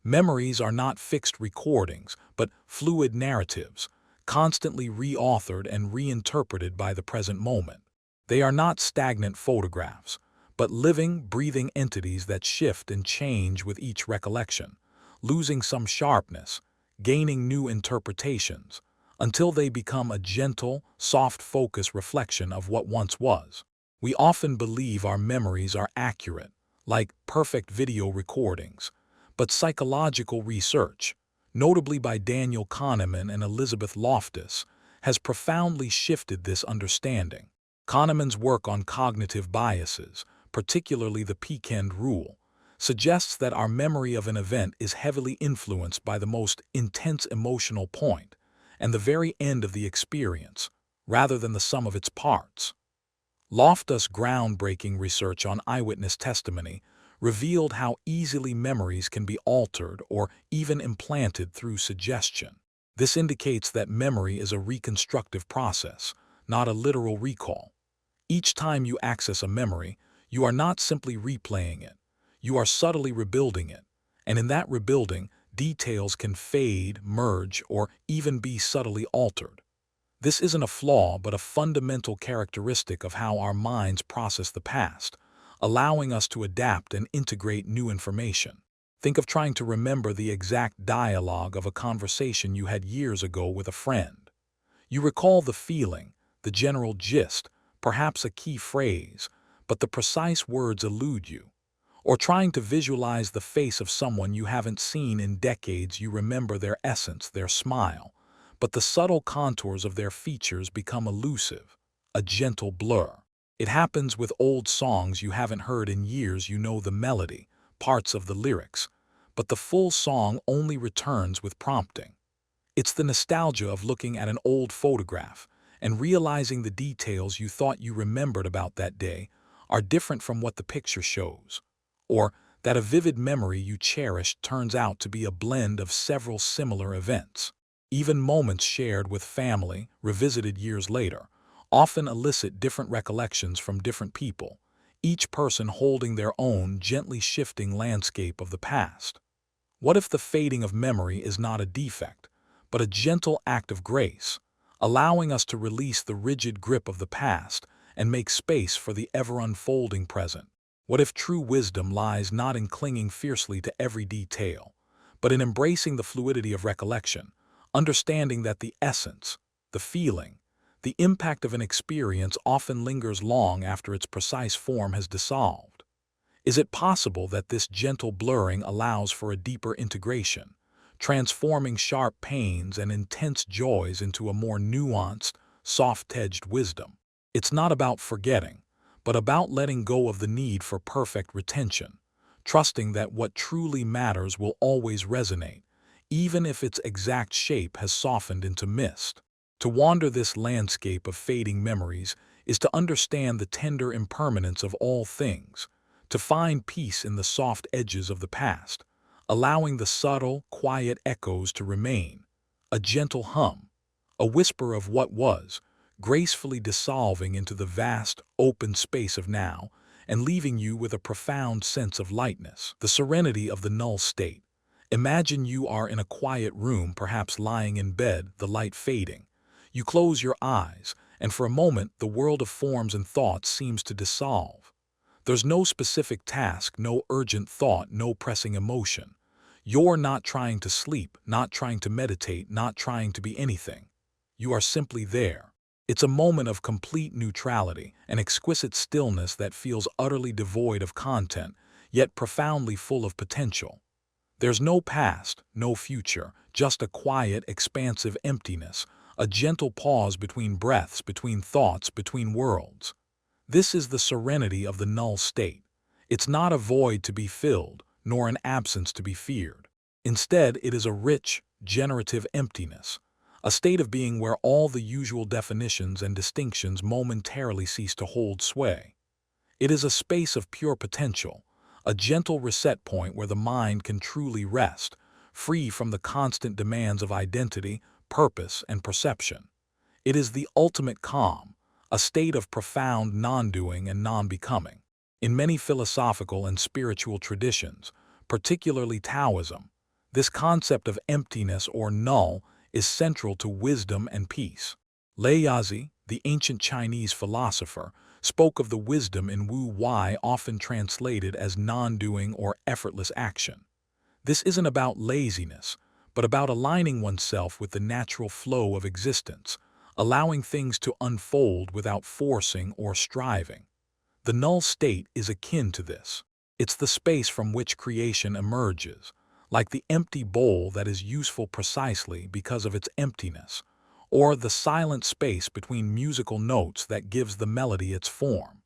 Memories are not fixed recordings, but fluid narratives, constantly reauthored and reinterpreted by the present moment. They are not stagnant photographs, but living, breathing entities that shift and change with each recollection, losing some sharpness, gaining new interpretations, until they become a gentle, soft-focus reflection of what once was. We often believe our memories are accurate, like perfect video recordings, but psychological research, notably by Daniel Kahneman and Elizabeth Loftus, has profoundly shifted this understanding. Kahneman's work on cognitive biases, particularly the Peak-End rule, suggests that our memory of an event is heavily influenced by the most intense emotional point and the very end of the experience, rather than the sum of its parts. Loftus' groundbreaking research on eyewitness testimony revealed how easily memories can be altered or even implanted through suggestion. This indicates that memory is a reconstructive process, not a literal recall. Each time you access a memory, you are not simply replaying it. You are subtly rebuilding it. And in that rebuilding, details can fade, merge, or even be subtly altered. This isn't a flaw, but a fundamental characteristic of how our minds process the past, allowing us to adapt and integrate new information. Think of trying to remember the exact dialogue of a conversation you had years ago with a friend. You recall the feeling, the general gist, perhaps a key phrase, but the precise words elude you. Or trying to visualize the face of someone you haven't seen in decades, you remember their essence, their smile, but the subtle contours of their features become elusive, a gentle blur. It happens with old songs you haven't heard in years. You know the melody, parts of the lyrics, but the full song only returns with prompting. It's the nostalgia of looking at an old photograph and realizing the details you thought you remembered about that day are different from what the picture shows. Or that a vivid memory you cherished turns out to be a blend of several similar events. Even moments shared with family, revisited years later, often elicit different recollections from different people, each person holding their own gently shifting landscape of the past. What if the fading of memory is not a defect, but a gentle act of grace, allowing us to release the rigid grip of the past and make space for the ever-unfolding present? What if true wisdom lies not in clinging fiercely to every detail, but in embracing the fluidity of recollection, understanding that the essence, the feeling, the impact of an experience often lingers long after its precise form has dissolved? Is it possible that this gentle blurring allows for a deeper integration, transforming sharp pains and intense joys into a more nuanced, soft-edged wisdom? It's not about forgetting, but about letting go of the need for perfect retention, trusting that what truly matters will always resonate, even if its exact shape has softened into mist. To wander this landscape of fading memories is to understand the tender impermanence of all things, to find peace in the soft edges of the past, allowing the subtle, quiet echoes to remain, a gentle hum, a whisper of what was, gracefully dissolving into the vast, open space of now and leaving you with a profound sense of lightness, the serenity of the null state. Imagine you are in a quiet room, perhaps lying in bed, the light fading. You close your eyes, and for a moment the world of forms and thoughts seems to dissolve. There's no specific task, no urgent thought, no pressing emotion. You're not trying to sleep, not trying to meditate, not trying to be anything. You are simply there. It's a moment of complete neutrality, an exquisite stillness that feels utterly devoid of content, yet profoundly full of potential. There's no past, no future, just a quiet, expansive emptiness, a gentle pause between breaths, between thoughts, between worlds. This is the serenity of the null state. It's not a void to be filled, nor an absence to be feared. Instead, it is a rich, generative emptiness, a state of being where all the usual definitions and distinctions momentarily cease to hold sway. It is a space of pure potential, a gentle reset point where the mind can truly rest, free from the constant demands of identity, purpose, and perception. It is the ultimate calm, a state of profound non-doing and non-becoming. In many philosophical and spiritual traditions, particularly Taoism, this concept of emptiness or null is central to wisdom and peace. Laozi, the ancient Chinese philosopher, spoke of the wisdom in Wu Wei, often translated as non-doing or effortless action. This isn't about laziness, but about aligning oneself with the natural flow of existence, allowing things to unfold without forcing or striving. The null state is akin to this. It's the space from which creation emerges, like the empty bowl that is useful precisely because of its emptiness, or the silent space between musical notes that gives the melody its form.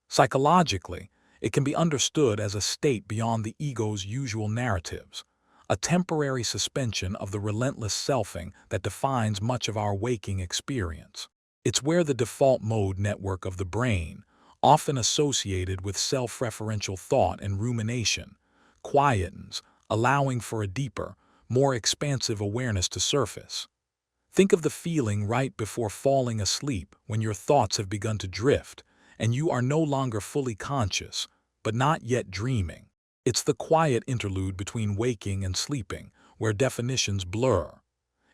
Psychologically, it can be understood as a state beyond the ego's usual narratives, a temporary suspension of the relentless selfing that defines much of our waking experience. It's where the default mode network of the brain, often associated with self-referential thought and rumination, quietens, allowing for a deeper, more expansive awareness to surface. Think of the feeling right before falling asleep when your thoughts have begun to drift and you are no longer fully conscious, but not yet dreaming. It's the quiet interlude between waking and sleeping, where definitions blur.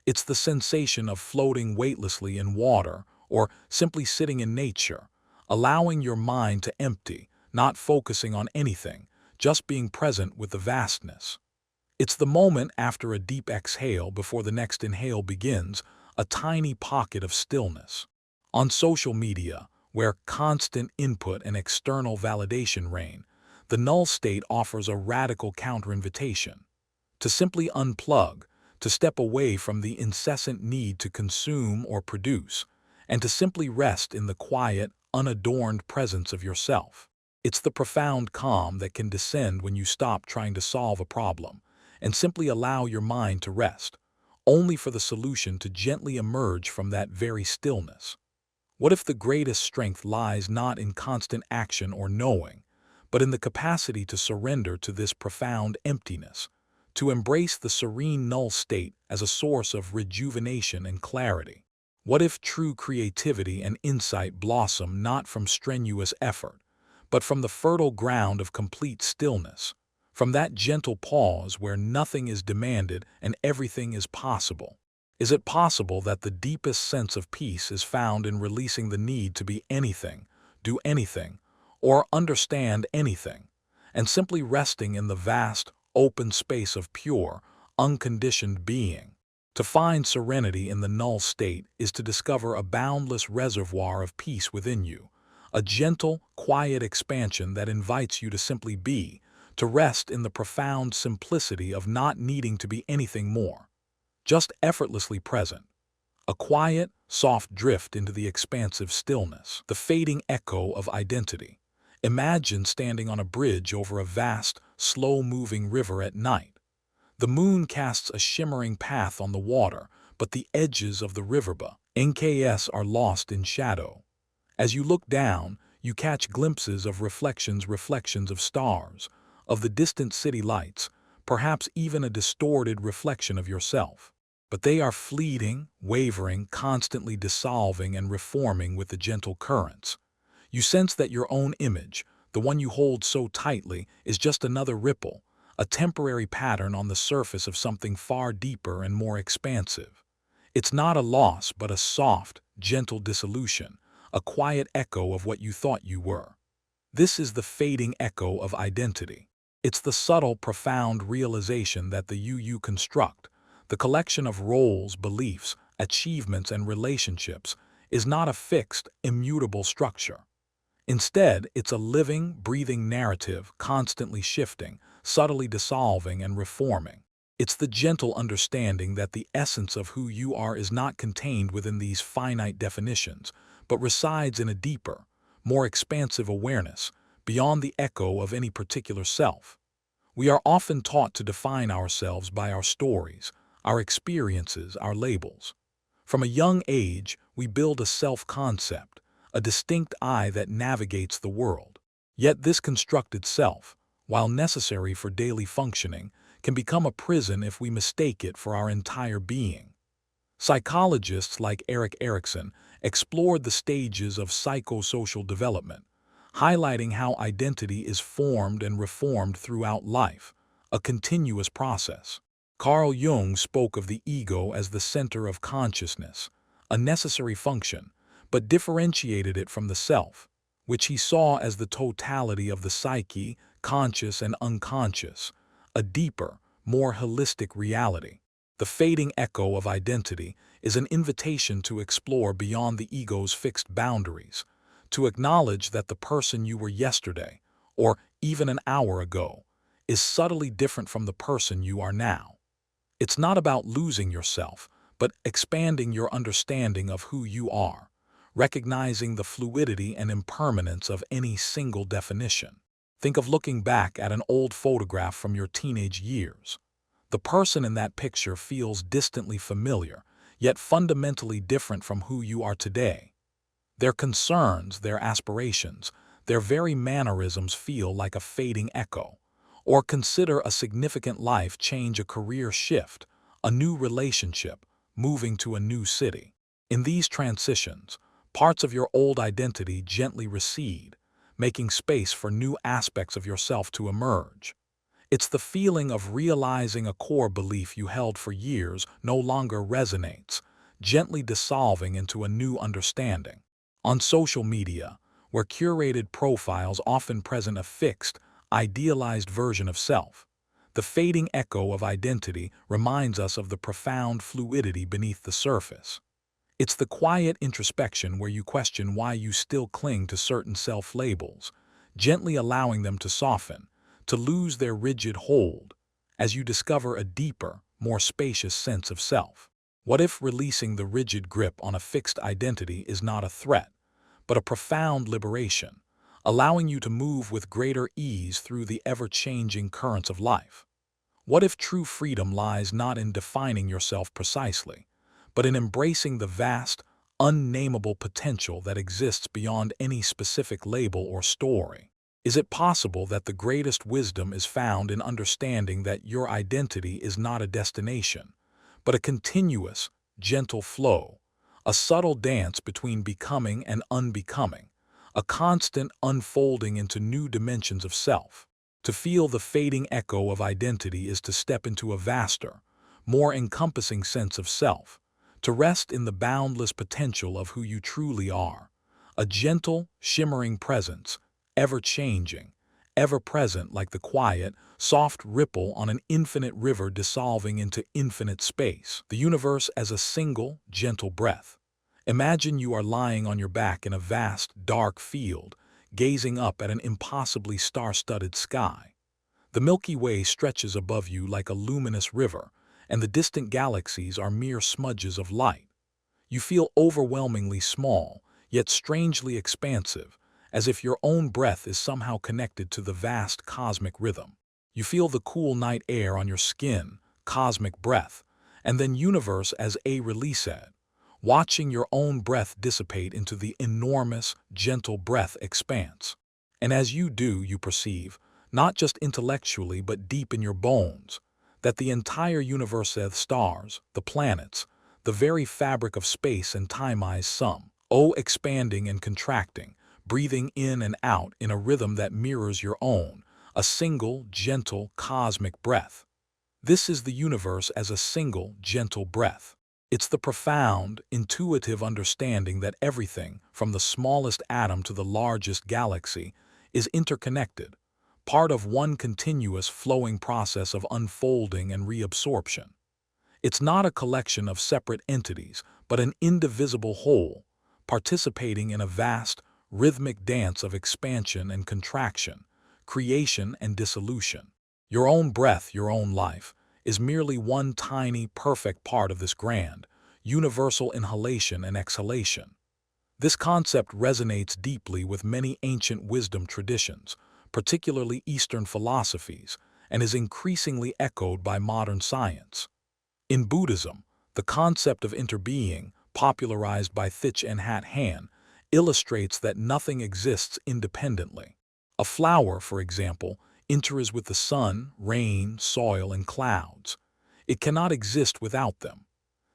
It's the sensation of floating weightlessly in water or simply sitting in nature, allowing your mind to empty, not focusing on anything, just being present with the vastness. It's the moment after a deep exhale before the next inhale begins, a tiny pocket of stillness. On social media, where constant input and external validation reign, the null state offers a radical counter-invitation. To simply unplug, to step away from the incessant need to consume or produce, and to simply rest in the quiet, unadorned presence of yourself. It's the profound calm that can descend when you stop trying to solve a problem and simply allow your mind to rest, only for the solution to gently emerge from that very stillness. What if the greatest strength lies not in constant action or knowing, but in the capacity to surrender to this profound emptiness, to embrace the serene null state as a source of rejuvenation and clarity? What if true creativity and insight blossom not from strenuous effort, but from the fertile ground of complete stillness, from that gentle pause where nothing is demanded and everything is possible? Is it possible that the deepest sense of peace is found in releasing the need to be anything, do anything, or understand anything, and simply resting in the vast, open space of pure, unconditioned being? To find serenity in the null state is to discover a boundless reservoir of peace within you, a gentle, quiet expansion that invites you to simply be, to rest in the profound simplicity of not needing to be anything more, just effortlessly present. A quiet, soft drift into the expansive stillness, the fading echo of identity. Imagine standing on a bridge over a vast, slow-moving river at night. The moon casts a shimmering path on the water, but the edges of the riverbed (NKS) are lost in shadow. As you look down, you catch glimpses of reflections of stars, of the distant city lights, perhaps even a distorted reflection of yourself. But they are fleeting, wavering, constantly dissolving and reforming with the gentle currents. You sense that your own image, the one you hold so tightly, is just another ripple, a temporary pattern on the surface of something far deeper and more expansive. It's not a loss, but a soft, gentle dissolution, a quiet echo of what you thought you were. This is the fading echo of identity. It's the subtle, profound realization that the you construct, the collection of roles, beliefs, achievements, and relationships, is not a fixed, immutable structure. Instead, it's a living, breathing narrative, constantly shifting, subtly dissolving and reforming. It's the gentle understanding that the essence of who you are is not contained within these finite definitions, but resides in a deeper, more expansive awareness, beyond the echo of any particular self. We are often taught to define ourselves by our stories, our experiences, our labels. From a young age, we build a self-concept, a distinct I that navigates the world. Yet this constructed self, while necessary for daily functioning, can become a prison if we mistake it for our entire being. Psychologists like Erik Erikson explored the stages of psychosocial development, highlighting how identity is formed and reformed throughout life, a continuous process. Carl Jung spoke of the ego as the center of consciousness, a necessary function, but differentiated it from the self, which he saw as the totality of the psyche, conscious and unconscious, a deeper, more holistic reality. The fading echo of identity is an invitation to explore beyond the ego's fixed boundaries, to acknowledge that the person you were yesterday, or even an hour ago, is subtly different from the person you are now. It's not about losing yourself, but expanding your understanding of who you are, recognizing the fluidity and impermanence of any single definition. Think of looking back at an old photograph from your teenage years. The person in that picture feels distantly familiar, yet fundamentally different from who you are today. Their concerns, their aspirations, their very mannerisms feel like a fading echo. Or consider a significant life change, a career shift, a new relationship, moving to a new city. In these transitions, parts of your old identity gently recede, making space for new aspects of yourself to emerge. It's the feeling of realizing a core belief you held for years no longer resonates, gently dissolving into a new understanding. On social media, where curated profiles often present a fixed, idealized version of self, the fading echo of identity reminds us of the profound fluidity beneath the surface. It's the quiet introspection where you question why you still cling to certain self-labels, gently allowing them to soften, to lose their rigid hold, as you discover a deeper, more spacious sense of self. What if releasing the rigid grip on a fixed identity is not a threat, but a profound liberation, allowing you to move with greater ease through the ever-changing currents of life? What if true freedom lies not in defining yourself precisely, but in embracing the vast, unnameable potential that exists beyond any specific label or story? Is it possible that the greatest wisdom is found in understanding that your identity is not a destination, but a continuous, gentle flow, a subtle dance between becoming and unbecoming, a constant unfolding into new dimensions of self? To feel the fading echo of identity is to step into a vaster, more encompassing sense of self, to rest in the boundless potential of who you truly are, a gentle, shimmering presence, ever-changing, ever-present like the quiet, soft ripple on an infinite river dissolving into infinite space, the universe as a single, gentle breath. Imagine you are lying on your back in a vast, dark field, gazing up at an impossibly star-studded sky. The Milky Way stretches above you like a luminous river, and the distant galaxies are mere smudges of light. You feel overwhelmingly small, yet strangely expansive, as if your own breath is somehow connected to the vast cosmic rhythm. You feel the cool night air on your skin, cosmic breath, and then universe as a release, watching your own breath dissipate into the enormous, gentle breath expanse. And as you do, you perceive, not just intellectually but deep in your bones, that the entire universe, the stars, the planets, the very fabric of space and time is expanding and contracting, breathing in and out in a rhythm that mirrors your own, a single, gentle, cosmic breath. This is the universe as a single, gentle breath. It's the profound, intuitive understanding that everything, from the smallest atom to the largest galaxy, is interconnected, part of one continuous flowing process of unfolding and reabsorption. It's not a collection of separate entities, but an indivisible whole, participating in a vast, rhythmic dance of expansion and contraction, creation and dissolution. Your own breath, your own life, is merely one tiny, perfect part of this grand, universal inhalation and exhalation. This concept resonates deeply with many ancient wisdom traditions, particularly Eastern philosophies, and is increasingly echoed by modern science. In Buddhism, the concept of interbeing, popularized by Thich Nhat Hanh, illustrates that nothing exists independently. A flower, for example, enters with the sun, rain, soil, and clouds. It cannot exist without them.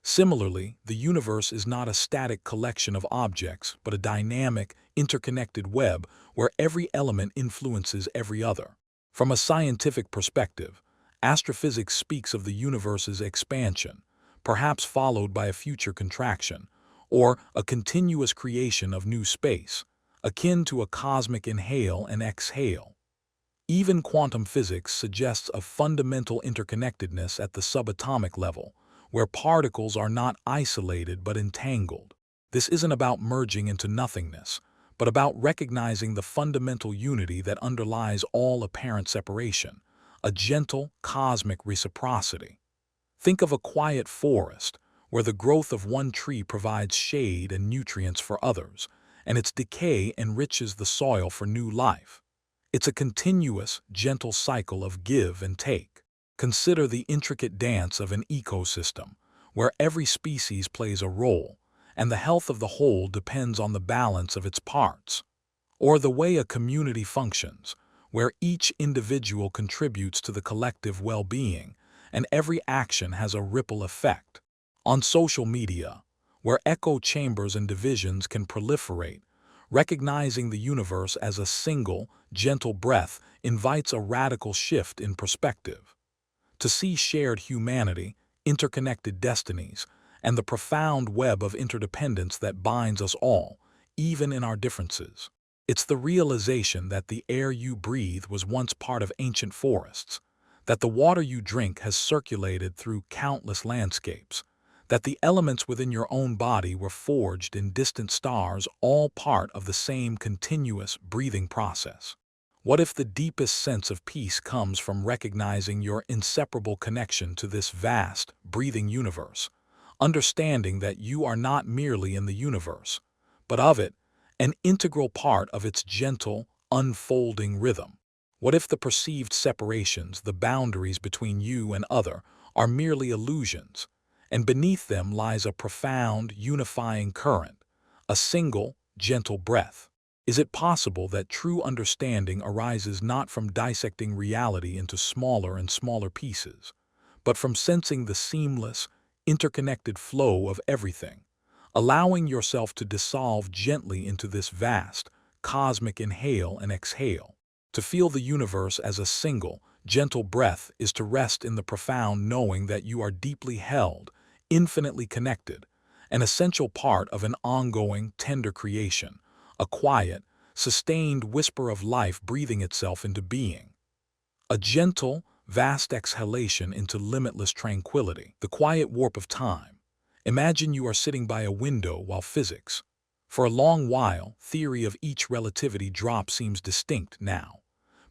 Similarly, the universe is not a static collection of objects, but a dynamic, interconnected web where every element influences every other. From a scientific perspective, astrophysics speaks of the universe's expansion, perhaps followed by a future contraction, or a continuous creation of new space, akin to a cosmic inhale and exhale. Even quantum physics suggests a fundamental interconnectedness at the subatomic level, where particles are not isolated but entangled. This isn't about merging into nothingness, but about recognizing the fundamental unity that underlies all apparent separation, a gentle, cosmic reciprocity. Think of a quiet forest, where the growth of one tree provides shade and nutrients for others, and its decay enriches the soil for new life. It's a continuous, gentle cycle of give and take. Consider the intricate dance of an ecosystem, where every species plays a role, and the health of the whole depends on the balance of its parts. or the way a community functions, where each individual contributes to the collective well-being, and every action has a ripple effect. On social media, where echo chambers and divisions can proliferate, recognizing the universe as a single, gentle breath invites a radical shift in perspective. To see shared humanity, interconnected destinies, and the profound web of interdependence that binds us all, even in our differences. It's the realization that the air you breathe was once part of ancient forests, that the water you drink has circulated through countless landscapes, that the elements within your own body were forged in distant stars, all part of the same continuous breathing process. What if the deepest sense of peace comes from recognizing your inseparable connection to this vast, breathing universe, understanding that you are not merely in the universe, but of it, an integral part of its gentle, unfolding rhythm? What if the perceived separations, the boundaries between you and other, are merely illusions, and beneath them lies a profound, unifying current, a single, gentle breath? Is it possible that true understanding arises not from dissecting reality into smaller and smaller pieces, but from sensing the seamless, interconnected flow of everything, allowing yourself to dissolve gently into this vast, cosmic inhale and exhale? To feel the universe as a single, gentle breath is to rest in the profound knowing that you are deeply held, infinitely connected, an essential part of an ongoing, tender creation, a quiet, sustained whisper of life breathing itself into being. A gentle, vast exhalation into limitless tranquility, the quiet warp of time. Imagine you are sitting by a window while physics. For a long while, theory of each relativity drop seems distinct now.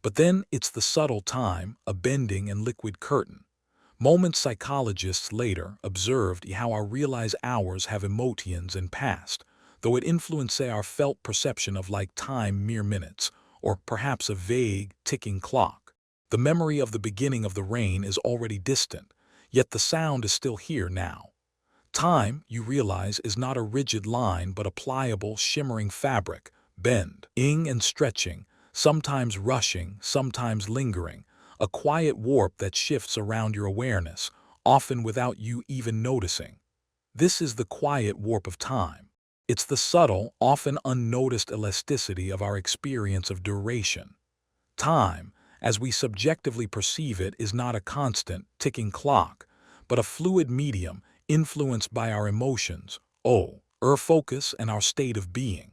But then it's the subtle time, a bending and liquid curtain. Moments psychologists later observed how our realized hours have emotions and past, though it influences our felt perception of like time mere minutes, or perhaps a vague, ticking clock. The memory of the beginning of the rain is already distant, yet the sound is still here now. Time, you realize, is not a rigid line but a pliable, shimmering fabric, bending and stretching, sometimes rushing, sometimes lingering, a quiet warp that shifts around your awareness, often without you even noticing. This is the quiet warp of time. It's the subtle, often unnoticed elasticity of our experience of duration. Time, as we subjectively perceive it, is not a constant, ticking clock, but a fluid medium influenced by our emotions, our focus, and our state of being.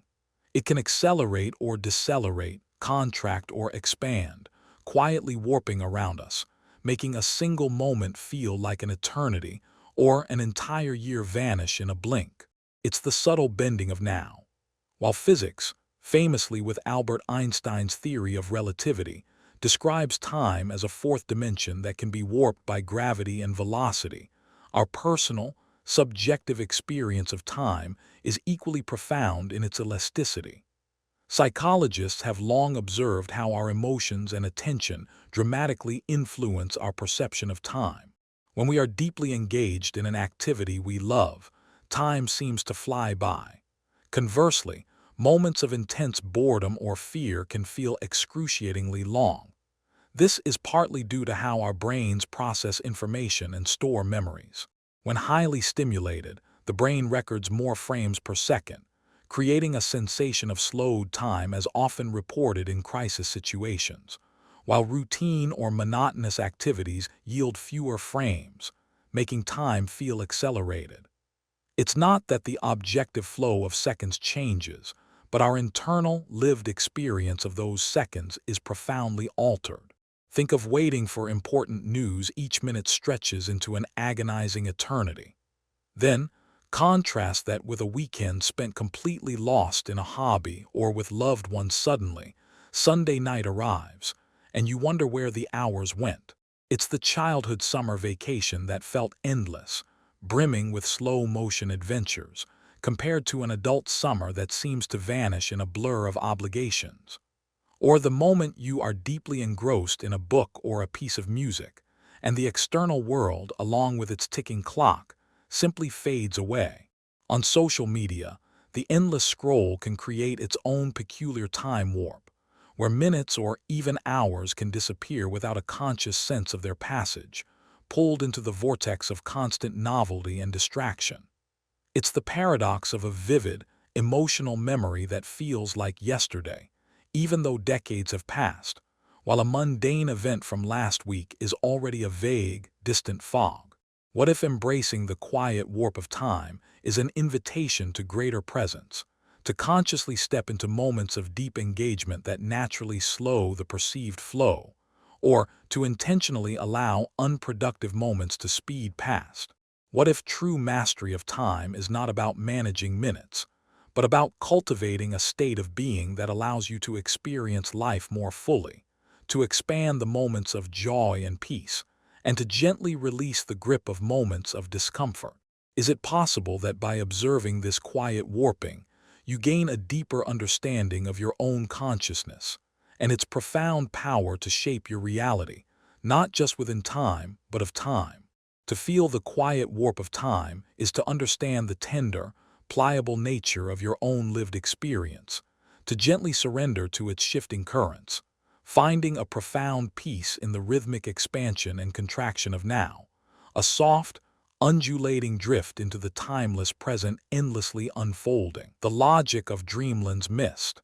It can accelerate or decelerate, contract or expand, quietly warping around us, making a single moment feel like an eternity or an entire year vanish in a blink. It's the subtle bending of now. While physics, famously with Albert Einstein's theory of relativity, describes time as a fourth dimension that can be warped by gravity and velocity, our personal, subjective experience of time is equally profound in its elasticity. Psychologists have long observed how our emotions and attention dramatically influence our perception of time. When we are deeply engaged in an activity we love, time seems to fly by. Conversely, moments of intense boredom or fear can feel excruciatingly long. This is partly due to how our brains process information and store memories. When highly stimulated, the brain records more frames per second, creating a sensation of slowed time as often reported in crisis situations, while routine or monotonous activities yield fewer frames, making time feel accelerated. It's not that the objective flow of seconds changes, but our internal, lived experience of those seconds is profoundly altered. Think of waiting for important news. Each minute stretches into an agonizing eternity. Then, contrast that with a weekend spent completely lost in a hobby or with loved ones. Suddenly, Sunday night arrives, and you wonder where the hours went. It's the childhood summer vacation that felt endless, brimming with slow-motion adventures, compared to an adult summer that seems to vanish in a blur of obligations. Or the moment you are deeply engrossed in a book or a piece of music, and the external world, along with its ticking clock, simply fades away. On social media, The endless scroll can create its own peculiar time warp, where minutes or even hours can disappear without a conscious sense of their passage, pulled into the vortex of constant novelty and distraction. It's the paradox of a vivid, emotional memory that feels like yesterday, even though decades have passed, while a mundane event from last week is already a vague, distant fog. What if embracing the quiet warp of time is an invitation to greater presence, to consciously step into moments of deep engagement that naturally slow the perceived flow, or to intentionally allow unproductive moments to speed past? What if true mastery of time is not about managing minutes, but about cultivating a state of being that allows you to experience life more fully, to expand the moments of joy and peace, and to gently release the grip of moments of discomfort? Is it possible that by observing this quiet warping, you gain a deeper understanding of your own consciousness and its profound power to shape your reality, not just within time, but of time? To feel the quiet warp of time is to understand the tender, pliable nature of your own lived experience, to gently surrender to its shifting currents, finding a profound peace in the rhythmic expansion and contraction of now, a soft, undulating drift into the timeless present endlessly unfolding. The logic of dreamland's mist.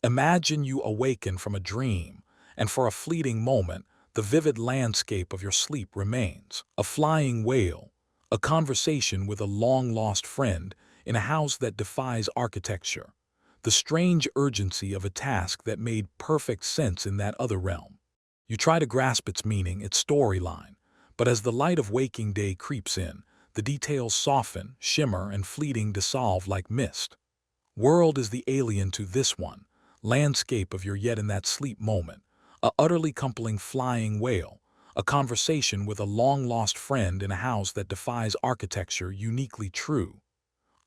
Imagine you awaken from a dream, and for a fleeting moment, the vivid landscape of your sleep remains. A flying whale, a conversation with a long-lost friend in a house that defies architecture, the strange urgency of a task that made perfect sense in that other realm. You try to grasp its meaning, its storyline, but as the light of waking day creeps in, the details soften, shimmer, and fleeting dissolve like mist. World is the alien to this one, landscape of your yet in that sleep moment, a utterly compelling flying whale, a conversation with a long-lost friend in a house that defies architecture uniquely true.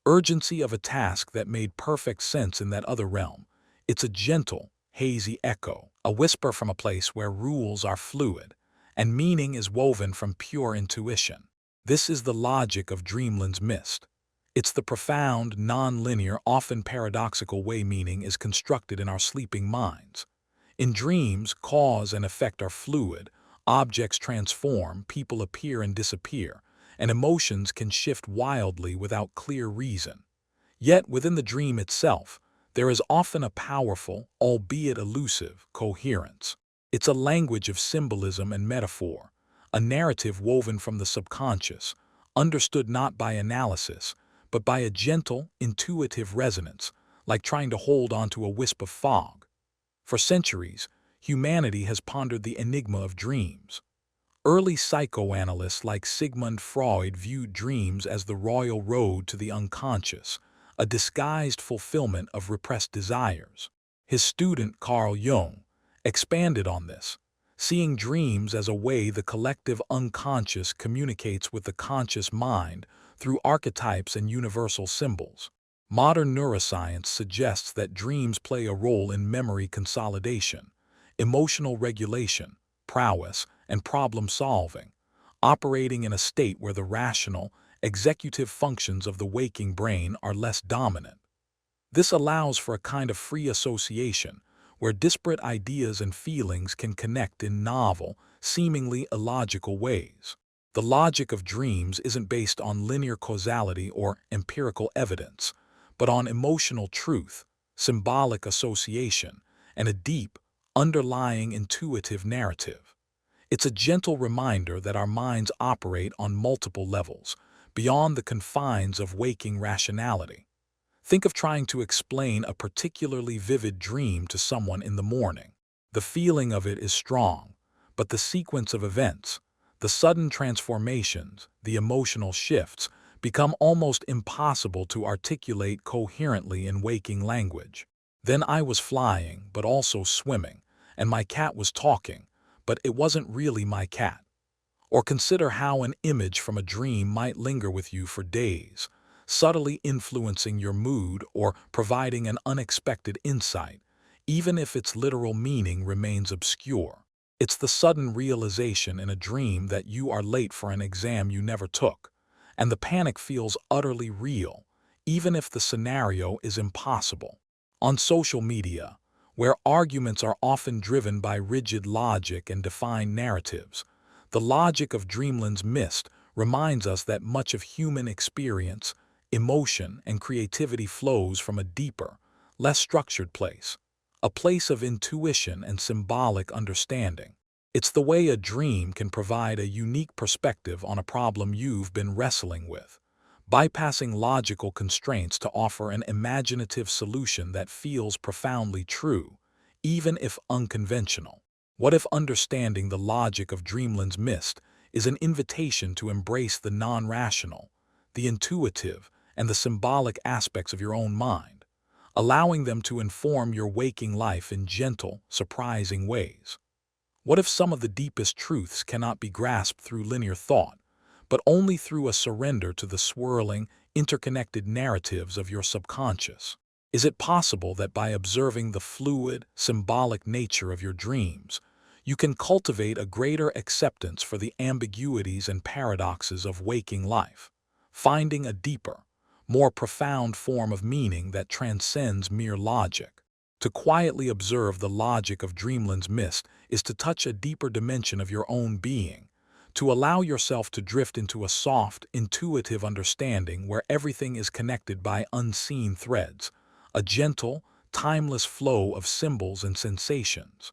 Urgency of a task that made perfect sense in that other realm. It's a gentle, hazy echo, a whisper from a place where rules are fluid, and meaning is woven from pure intuition. This is the logic of dreamland's mist. It's the profound, non-linear, often paradoxical way meaning is constructed in our sleeping minds. In dreams, cause and effect are fluid, objects transform, people appear and disappear, and emotions can shift wildly without clear reason. Yet within the dream itself, there is often a powerful, albeit elusive, coherence. It's a language of symbolism and metaphor, a narrative woven from the subconscious, understood not by analysis, but by a gentle, intuitive resonance, like trying to hold onto a wisp of fog. For centuries, humanity has pondered the enigma of dreams. Early psychoanalysts like Sigmund Freud viewed dreams as the royal road to the unconscious, a disguised fulfillment of repressed desires. His student Carl Jung expanded on this, seeing dreams as a way the collective unconscious communicates with the conscious mind through archetypes and universal symbols. Modern neuroscience suggests that dreams play a role in memory consolidation, emotional regulation, prowess, and problem-solving, operating in a state where the rational, executive functions of the waking brain are less dominant. This allows for a kind of free association, where disparate ideas and feelings can connect in novel, seemingly illogical ways. The logic of dreams isn't based on linear causality or empirical evidence, but on emotional truth, symbolic association, and a deep, underlying intuitive narrative. It's a gentle reminder that our minds operate on multiple levels, beyond the confines of waking rationality. Think of trying to explain a particularly vivid dream to someone in the morning. The feeling of it is strong, but the sequence of events, the sudden transformations, the emotional shifts, become almost impossible to articulate coherently in waking language. Then I was flying, but also swimming, and my cat was talking, but it wasn't really my cat. Or consider how an image from a dream might linger with you for days, subtly influencing your mood or providing an unexpected insight, even if its literal meaning remains obscure. It's the sudden realization in a dream that you are late for an exam you never took, and the panic feels utterly real, even if the scenario is impossible. On social media, where arguments are often driven by rigid logic and defined narratives, the logic of Dreamland's Mist reminds us that much of human experience, emotion, and creativity flows from a deeper, less structured place, a place of intuition and symbolic understanding. It's the way a dream can provide a unique perspective on a problem you've been wrestling with, bypassing logical constraints to offer an imaginative solution that feels profoundly true, even if unconventional. What if understanding the logic of Dreamland's Mist is an invitation to embrace the non-rational, the intuitive, and the symbolic aspects of your own mind, allowing them to inform your waking life in gentle, surprising ways? What if some of the deepest truths cannot be grasped through linear thought, but only through a surrender to the swirling, interconnected narratives of your subconscious? Is it possible that by observing the fluid, symbolic nature of your dreams, you can cultivate a greater acceptance for the ambiguities and paradoxes of waking life, finding a deeper, more profound form of meaning that transcends mere logic? To quietly observe the logic of Dreamland's Mist is to touch a deeper dimension of your own being, to allow yourself to drift into a soft, intuitive understanding where everything is connected by unseen threads, a gentle, timeless flow of symbols and sensations,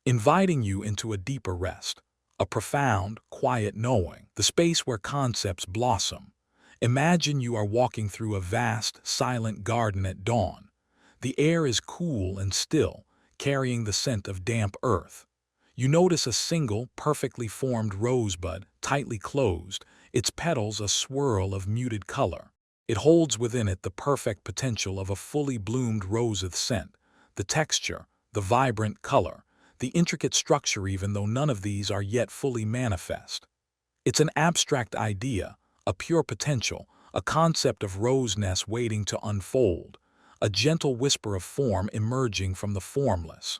inviting you into a deeper rest, a profound, quiet knowing, the space where concepts blossom. Imagine you are walking through a vast, silent garden at dawn. The air is cool and still, carrying the scent of damp earth. You notice a single, perfectly formed rosebud, tightly closed, its petals a swirl of muted color. It holds within it the perfect potential of a fully bloomed rose's scent, the texture, the vibrant color, the intricate structure even though none of these are yet fully manifest. It's an abstract idea, a pure potential, a concept of rose nest waiting to unfold, a gentle whisper of form emerging from the formless.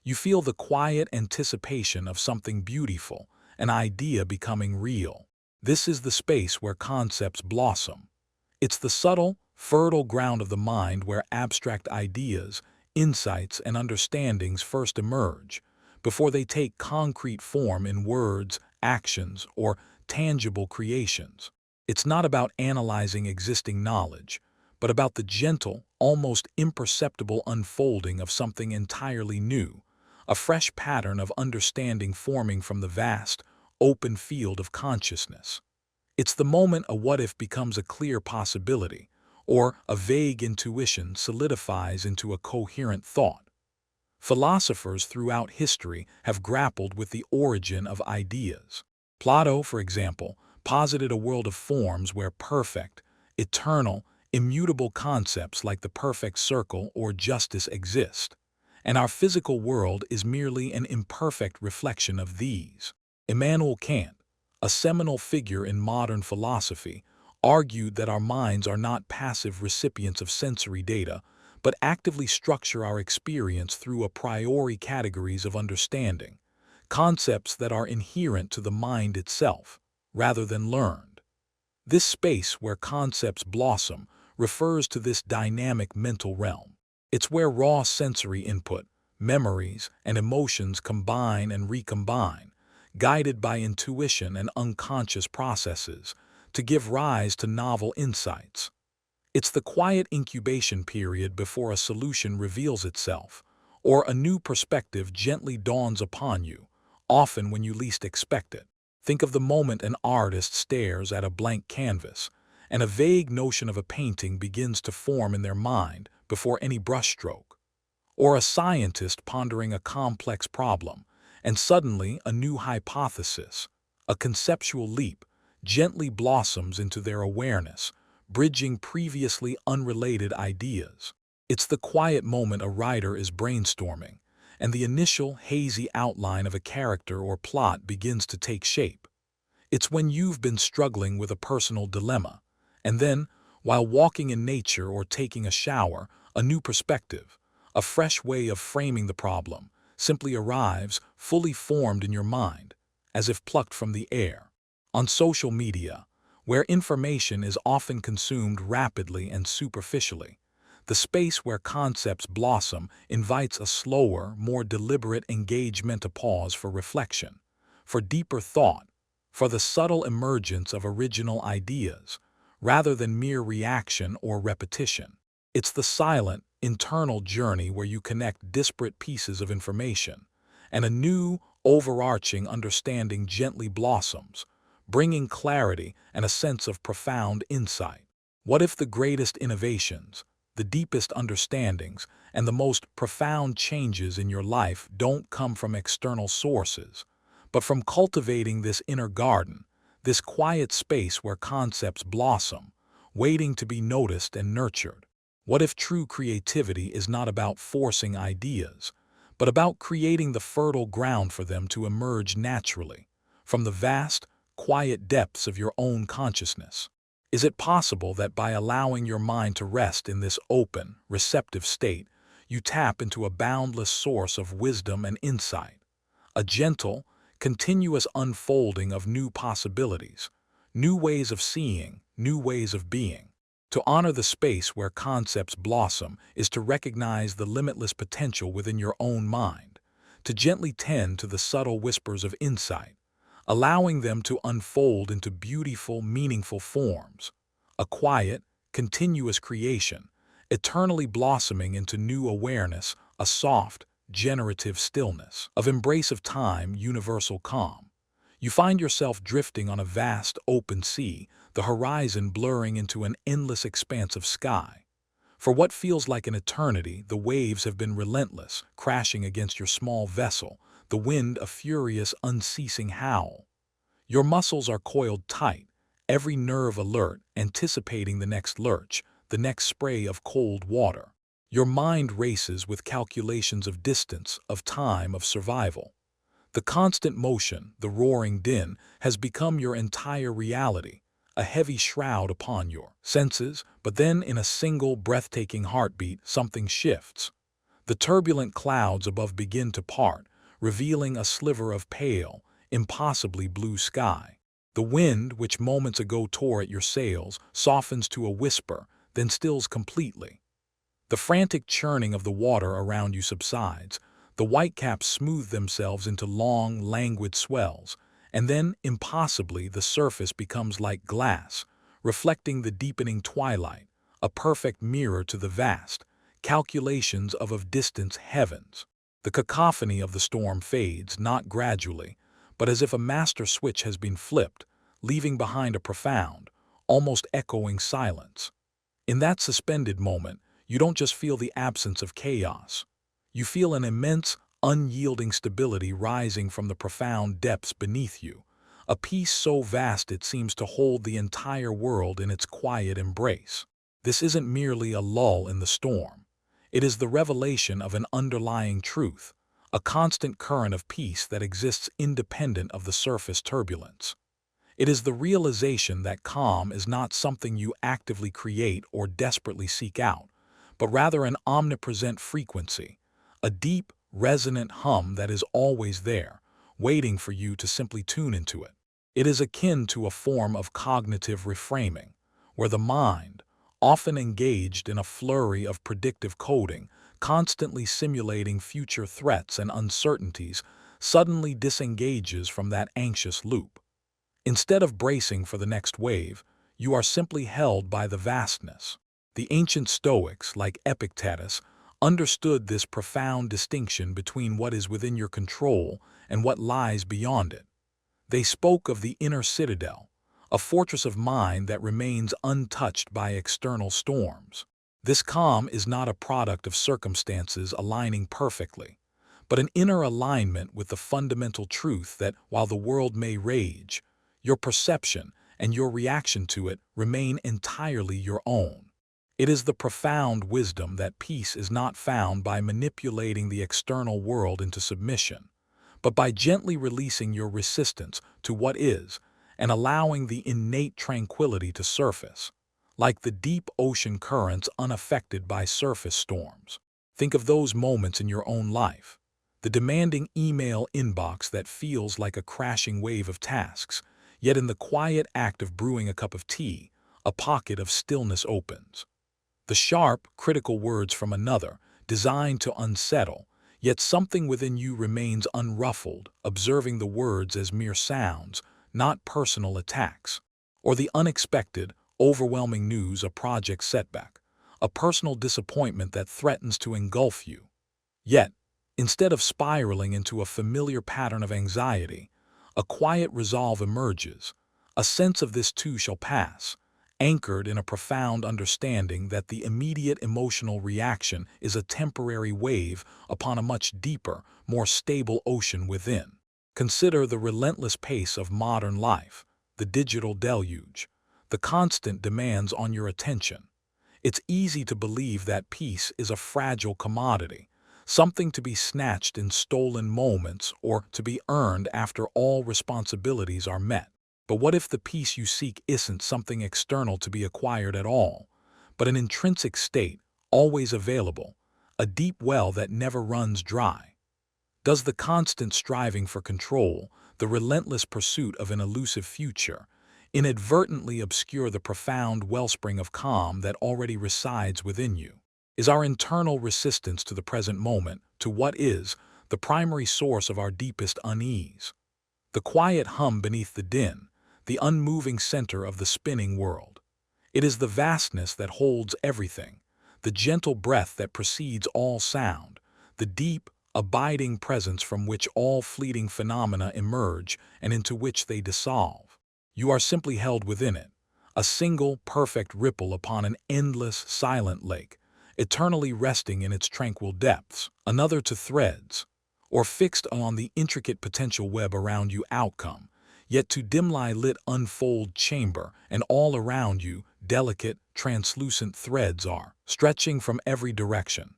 You feel the quiet anticipation of something beautiful, an idea becoming real. This is the space where concepts blossom. It's the subtle, fertile ground of the mind where abstract ideas, insights, and understandings first emerge, before they take concrete form in words, actions, or tangible creations. It's not about analyzing existing knowledge, but about the gentle, almost imperceptible unfolding of something entirely new, a fresh pattern of understanding forming from the vast, open field of consciousness. It's the moment a what-if becomes a clear possibility, or a vague intuition solidifies into a coherent thought. Philosophers throughout history have grappled with the origin of ideas. Plato, for example, posited a world of forms where perfect, eternal, immutable concepts like the perfect circle or justice exist, and our physical world is merely an imperfect reflection of these. Immanuel Kant, a seminal figure in modern philosophy, argued that our minds are not passive recipients of sensory data, but actively structure our experience through a priori categories of understanding, concepts that are inherent to the mind itself, rather than learned. This space where concepts blossom refers to this dynamic mental realm. It's where raw sensory input, memories, and emotions combine and recombine, guided by intuition and unconscious processes, to give rise to novel insights. It's the quiet incubation period before a solution reveals itself, or a new perspective gently dawns upon you, often when you least expect it. Think of the moment an artist stares at a blank canvas, and a vague notion of a painting begins to form in their mind before any brushstroke. Or a scientist pondering a complex problem, and suddenly a new hypothesis, a conceptual leap, gently blossoms into their awareness, bridging previously unrelated ideas. It's the quiet moment a writer is brainstorming, and the initial hazy outline of a character or plot begins to take shape. It's when you've been struggling with a personal dilemma, and then, while walking in nature or taking a shower, a new perspective, a fresh way of framing the problem, simply arrives, fully formed in your mind, as if plucked from the air. On social media, where information is often consumed rapidly and superficially. The space where concepts blossom invites a slower, more deliberate engagement, a pause for reflection, for deeper thought, for the subtle emergence of original ideas, rather than mere reaction or repetition. It's the silent, internal journey where you connect disparate pieces of information, and a new, overarching understanding gently blossoms, bringing clarity and a sense of profound insight. What if the greatest innovations, the deepest understandings, and the most profound changes in your life don't come from external sources, but from cultivating this inner garden, this quiet space where concepts blossom, waiting to be noticed and nurtured? What if true creativity is not about forcing ideas, but about creating the fertile ground for them to emerge naturally, from the vast, quiet depths of your own consciousness? Is it possible that by allowing your mind to rest in this open, receptive state, you tap into a boundless source of wisdom and insight, a gentle, continuous unfolding of new possibilities, new ways of seeing, new ways of being? To honor the space where concepts blossom is to recognize the limitless potential within your own mind, to gently tend to the subtle whispers of insight, allowing them to unfold into beautiful, meaningful forms, a quiet, continuous creation, eternally blossoming into new awareness, a soft, generative stillness, of embrace of time, universal calm. You find yourself drifting on a vast, open sea, the horizon blurring into an endless expanse of sky. For what feels like an eternity, the waves have been relentless, crashing against your small vessel, the wind a furious, unceasing howl. Your muscles are coiled tight, every nerve alert, anticipating the next lurch, the next spray of cold water. Your mind races with calculations of distance, of time, of survival. The constant motion, the roaring din, has become your entire reality, a heavy shroud upon your senses, but then in a single breathtaking heartbeat, something shifts. The turbulent clouds above begin to part, revealing a sliver of pale, impossibly blue sky. The wind, which moments ago tore at your sails, softens to a whisper, then stills completely. The frantic churning of the water around you subsides, the whitecaps smooth themselves into long, languid swells, and then, impossibly, the surface becomes like glass, reflecting the deepening twilight, a perfect mirror to the vast calculations of distant heavens. The cacophony of the storm fades, not gradually, but as if a master switch has been flipped, leaving behind a profound, almost echoing silence. In that suspended moment, you don't just feel the absence of chaos. You feel an immense, unyielding stability rising from the profound depths beneath you, a peace so vast it seems to hold the entire world in its quiet embrace. This isn't merely a lull in the storm. It is the revelation of an underlying truth, a constant current of peace that exists independent of the surface turbulence. It is the realization that calm is not something you actively create or desperately seek out, but rather an omnipresent frequency, a deep, resonant hum that is always there, waiting for you to simply tune into it. It is akin to a form of cognitive reframing, where the mind, often engaged in a flurry of predictive coding, constantly simulating future threats and uncertainties, suddenly disengages from that anxious loop. Instead of bracing for the next wave, you are simply held by the vastness. The ancient Stoics, like Epictetus, understood this profound distinction between what is within your control and what lies beyond it. They spoke of the inner citadel, a fortress of mind that remains untouched by external storms. This calm is not a product of circumstances aligning perfectly, but an inner alignment with the fundamental truth that while the world may rage, your perception and your reaction to it remain entirely your own. It is the profound wisdom that peace is not found by manipulating the external world into submission, but by gently releasing your resistance to what is and allowing the innate tranquility to surface, like the deep ocean currents unaffected by surface storms. Think of those moments in your own life, the demanding email inbox that feels like a crashing wave of tasks, Yet in the quiet act of brewing a cup of tea, a pocket of stillness opens. The sharp, critical words from another, designed to unsettle, yet something within you remains unruffled, observing the words as mere sounds, not personal attacks. Or the unexpected, overwhelming news, a project setback, a personal disappointment that threatens to engulf you. Yet, instead of spiraling into a familiar pattern of anxiety, a quiet resolve emerges, a sense of this too shall pass, anchored in a profound understanding that the immediate emotional reaction is a temporary wave upon a much deeper, more stable ocean within. Consider the relentless pace of modern life, the digital deluge, the constant demands on your attention. It's easy to believe that peace is a fragile commodity, something to be snatched in stolen moments or to be earned after all responsibilities are met. But what if the peace you seek isn't something external to be acquired at all, but an intrinsic state, always available, a deep well that never runs dry? Does the constant striving for control, the relentless pursuit of an elusive future, inadvertently obscure the profound wellspring of calm that already resides within you? Is our internal resistance to the present moment, to what is, the primary source of our deepest unease? The quiet hum beneath the din, the unmoving center of the spinning world. It is the vastness that holds everything, the gentle breath that precedes all sound, the deep, abiding presence from which all fleeting phenomena emerge and into which they dissolve. You are simply held within it, a single, perfect ripple upon an endless, silent lake, eternally resting in its tranquil depths, another to threads, or fixed on the intricate potential web around you outcome, yet to dimly lit unfold chamber, and all around you, delicate, translucent threads are, stretching from every direction.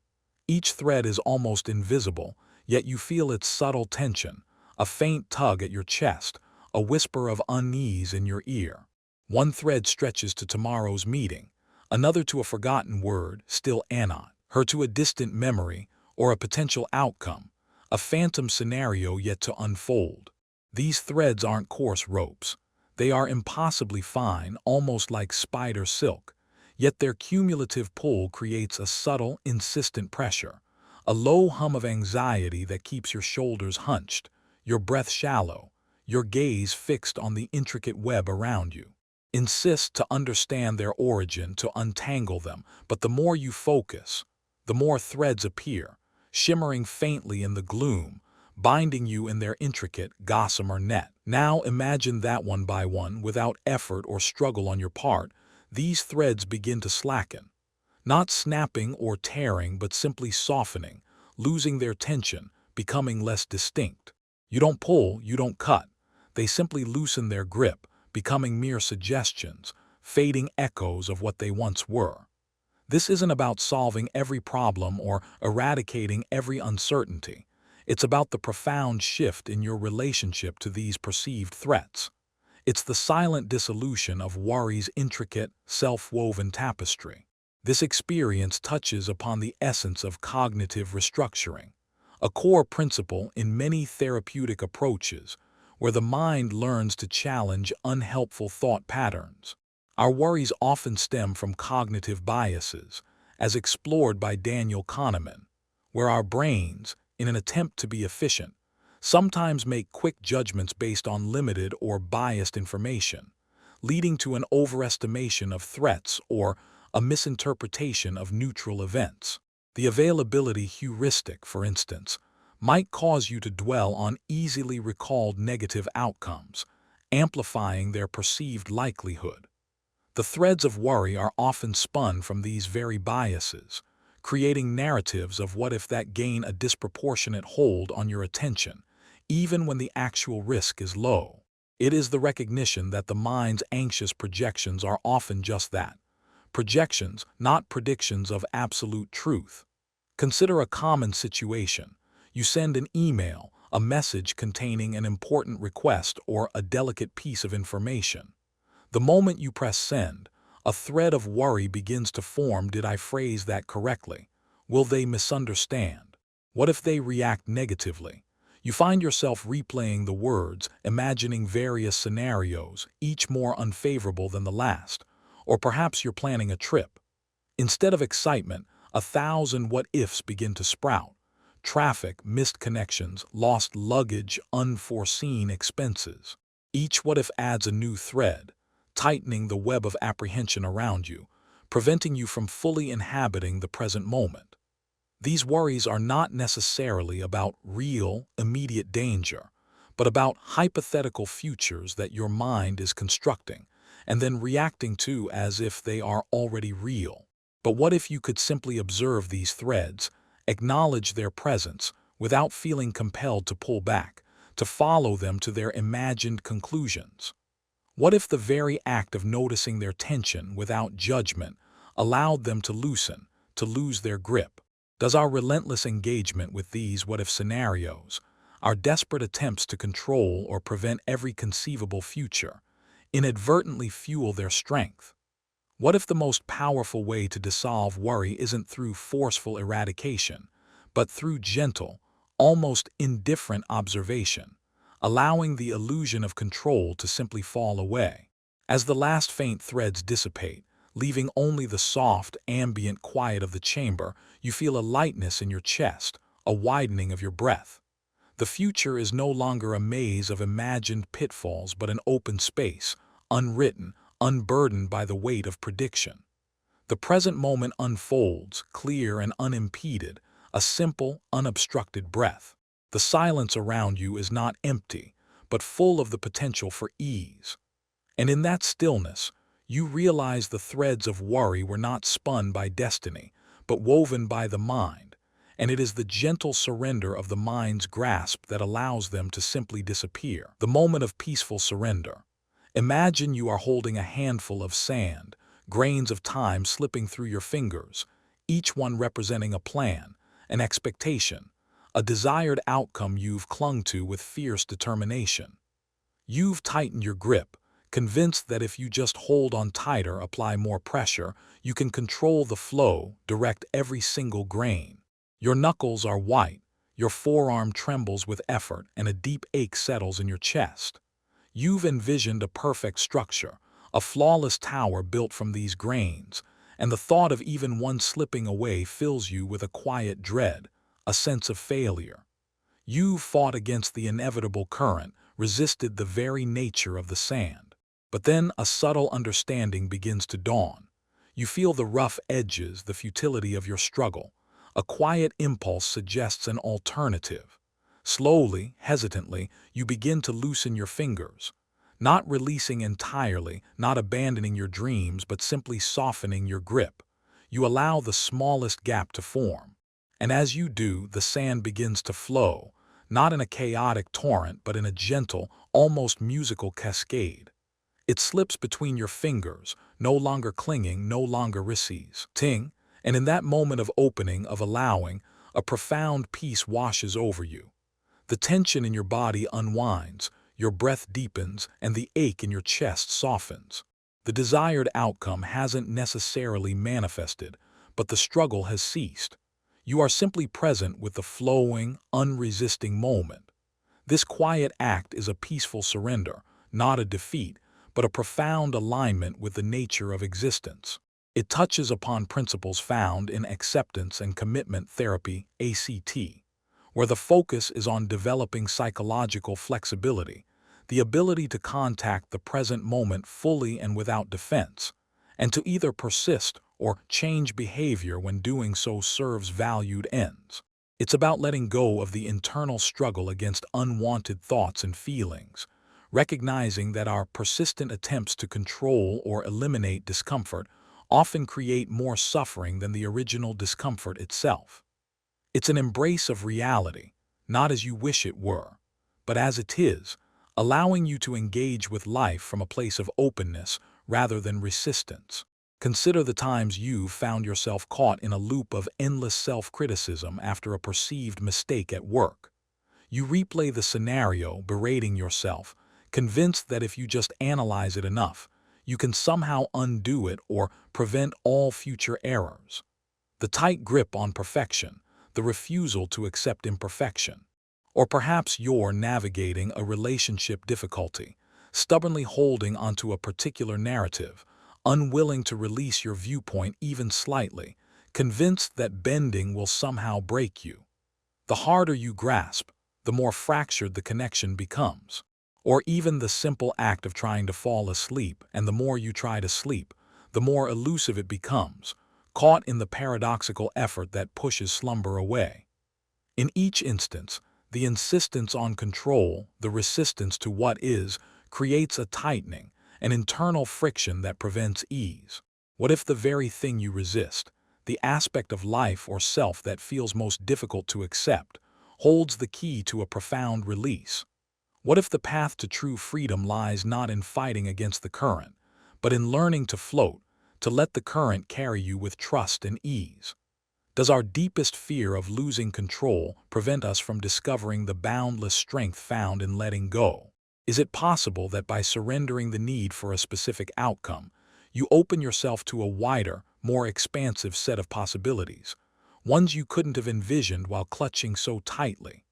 Each thread is almost invisible, yet you feel its subtle tension, a faint tug at your chest, a whisper of unease in your ear. One thread stretches to tomorrow's meeting, another to a forgotten word, still anot, her to a distant memory, or a potential outcome, a phantom scenario yet to unfold. These threads aren't coarse ropes. They are impossibly fine, almost like spider silk, yet their cumulative pull creates a subtle, insistent pressure, a low hum of anxiety that keeps your shoulders hunched, your breath shallow, your gaze fixed on the intricate web around you. Insist to understand their origin, to untangle them, but the more you focus, the more threads appear, shimmering faintly in the gloom, binding you in their intricate, gossamer net. Now imagine that one by one, without effort or struggle on your part, these threads begin to slacken, not snapping or tearing, but simply softening, losing their tension, becoming less distinct. You don't pull, you don't cut. They simply loosen their grip, becoming mere suggestions, fading echoes of what they once were. This isn't about solving every problem or eradicating every uncertainty. It's about the profound shift in your relationship to these perceived threats. It's the silent dissolution of worry's intricate, self-woven tapestry. This experience touches upon the essence of cognitive restructuring, a core principle in many therapeutic approaches, where the mind learns to challenge unhelpful thought patterns. Our worries often stem from cognitive biases, as explored by Daniel Kahneman, where our brains, in an attempt to be efficient, sometimes make quick judgments based on limited or biased information, leading to an overestimation of threats or a misinterpretation of neutral events. The availability heuristic, for instance, might cause you to dwell on easily recalled negative outcomes, amplifying their perceived likelihood. The threads of worry are often spun from these very biases, creating narratives of what if that gain a disproportionate hold on your attention, even when the actual risk is low. It is the recognition that the mind's anxious projections are often just that, projections, not predictions of absolute truth. Consider a common situation. You send an email, a message containing an important request or a delicate piece of information. The moment you press send, a thread of worry begins to form. Did I phrase that correctly? Will they misunderstand? What if they react negatively? You find yourself replaying the words, imagining various scenarios, each more unfavorable than the last. Or perhaps you're planning a trip. Instead of excitement, 1,000 what-ifs begin to sprout. Traffic, missed connections, lost luggage, unforeseen expenses. Each what-if adds a new thread, tightening the web of apprehension around you, preventing you from fully inhabiting the present moment. These worries are not necessarily about real, immediate danger, but about hypothetical futures that your mind is constructing and then reacting to as if they are already real. But what if you could simply observe these threads, acknowledge their presence, without feeling compelled to pull back, to follow them to their imagined conclusions? What if the very act of noticing their tension without judgment allowed them to loosen, to lose their grip? Does our relentless engagement with these what-if scenarios, our desperate attempts to control or prevent every conceivable future, inadvertently fuel their strength? What if the most powerful way to dissolve worry isn't through forceful eradication, but through gentle, almost indifferent observation, allowing the illusion of control to simply fall away? As the last faint threads dissipate, leaving only the soft, ambient quiet of the chamber, you feel a lightness in your chest, a widening of your breath. The future is no longer a maze of imagined pitfalls but an open space, unwritten, unburdened by the weight of prediction. The present moment unfolds, clear and unimpeded, a simple, unobstructed breath. The silence around you is not empty, but full of the potential for ease. And in that stillness, you realize the threads of worry were not spun by destiny, but woven by the mind, and it is the gentle surrender of the mind's grasp that allows them to simply disappear. The moment of peaceful surrender. Imagine you are holding a handful of sand, grains of time slipping through your fingers, each one representing a plan, an expectation, a desired outcome you've clung to with fierce determination. You've tightened your grip, convinced that if you just hold on tighter, apply more pressure, you can control the flow, direct every single grain. Your knuckles are white, your forearm trembles with effort, and a deep ache settles in your chest. You've envisioned a perfect structure, a flawless tower built from these grains, and the thought of even one slipping away fills you with a quiet dread, a sense of failure. You've fought against the inevitable current, resisted the very nature of the sand. But then a subtle understanding begins to dawn. You feel the rough edges, the futility of your struggle. A quiet impulse suggests an alternative. Slowly, hesitantly, you begin to loosen your fingers, not releasing entirely, not abandoning your dreams, but simply softening your grip. You allow the smallest gap to form. And as you do, the sand begins to flow, not in a chaotic torrent, but in a gentle, almost musical cascade. It slips between your fingers, no longer clinging, no longer resisting, and in that moment of opening, of allowing, a profound peace washes over you. The tension in your body unwinds, your breath deepens, and the ache in your chest softens. The desired outcome hasn't necessarily manifested, but the struggle has ceased. You are simply present with the flowing, unresisting moment. This quiet act is a peaceful surrender, not a defeat, but a profound alignment with the nature of existence. It touches upon principles found in acceptance and commitment therapy, ACT, where the focus is on developing psychological flexibility, the ability to contact the present moment fully and without defense, and to either persist or change behavior when doing so serves valued ends. It's about letting go of the internal struggle against unwanted thoughts and feelings, recognizing that our persistent attempts to control or eliminate discomfort often create more suffering than the original discomfort itself. It's an embrace of reality, not as you wish it were, but as it is, allowing you to engage with life from a place of openness rather than resistance. Consider the times you've found yourself caught in a loop of endless self-criticism after a perceived mistake at work. You replay the scenario, berating yourself, convinced that if you just analyze it enough, you can somehow undo it or prevent all future errors. The tight grip on perfection, the refusal to accept imperfection. Or perhaps you're navigating a relationship difficulty, stubbornly holding onto a particular narrative, unwilling to release your viewpoint even slightly, convinced that bending will somehow break you. The harder you grasp, the more fractured the connection becomes. Or even the simple act of trying to fall asleep, and the more you try to sleep, the more elusive it becomes, caught in the paradoxical effort that pushes slumber away. In each instance, the insistence on control, the resistance to what is, creates a tightening, an internal friction that prevents ease. What if the very thing you resist, the aspect of life or self that feels most difficult to accept, holds the key to a profound release? What if the path to true freedom lies not in fighting against the current, but in learning to float, to let the current carry you with trust and ease? Does our deepest fear of losing control prevent us from discovering the boundless strength found in letting go? Is it possible that by surrendering the need for a specific outcome, you open yourself to a wider, more expansive set of possibilities, ones you couldn't have envisioned while clutching so tightly?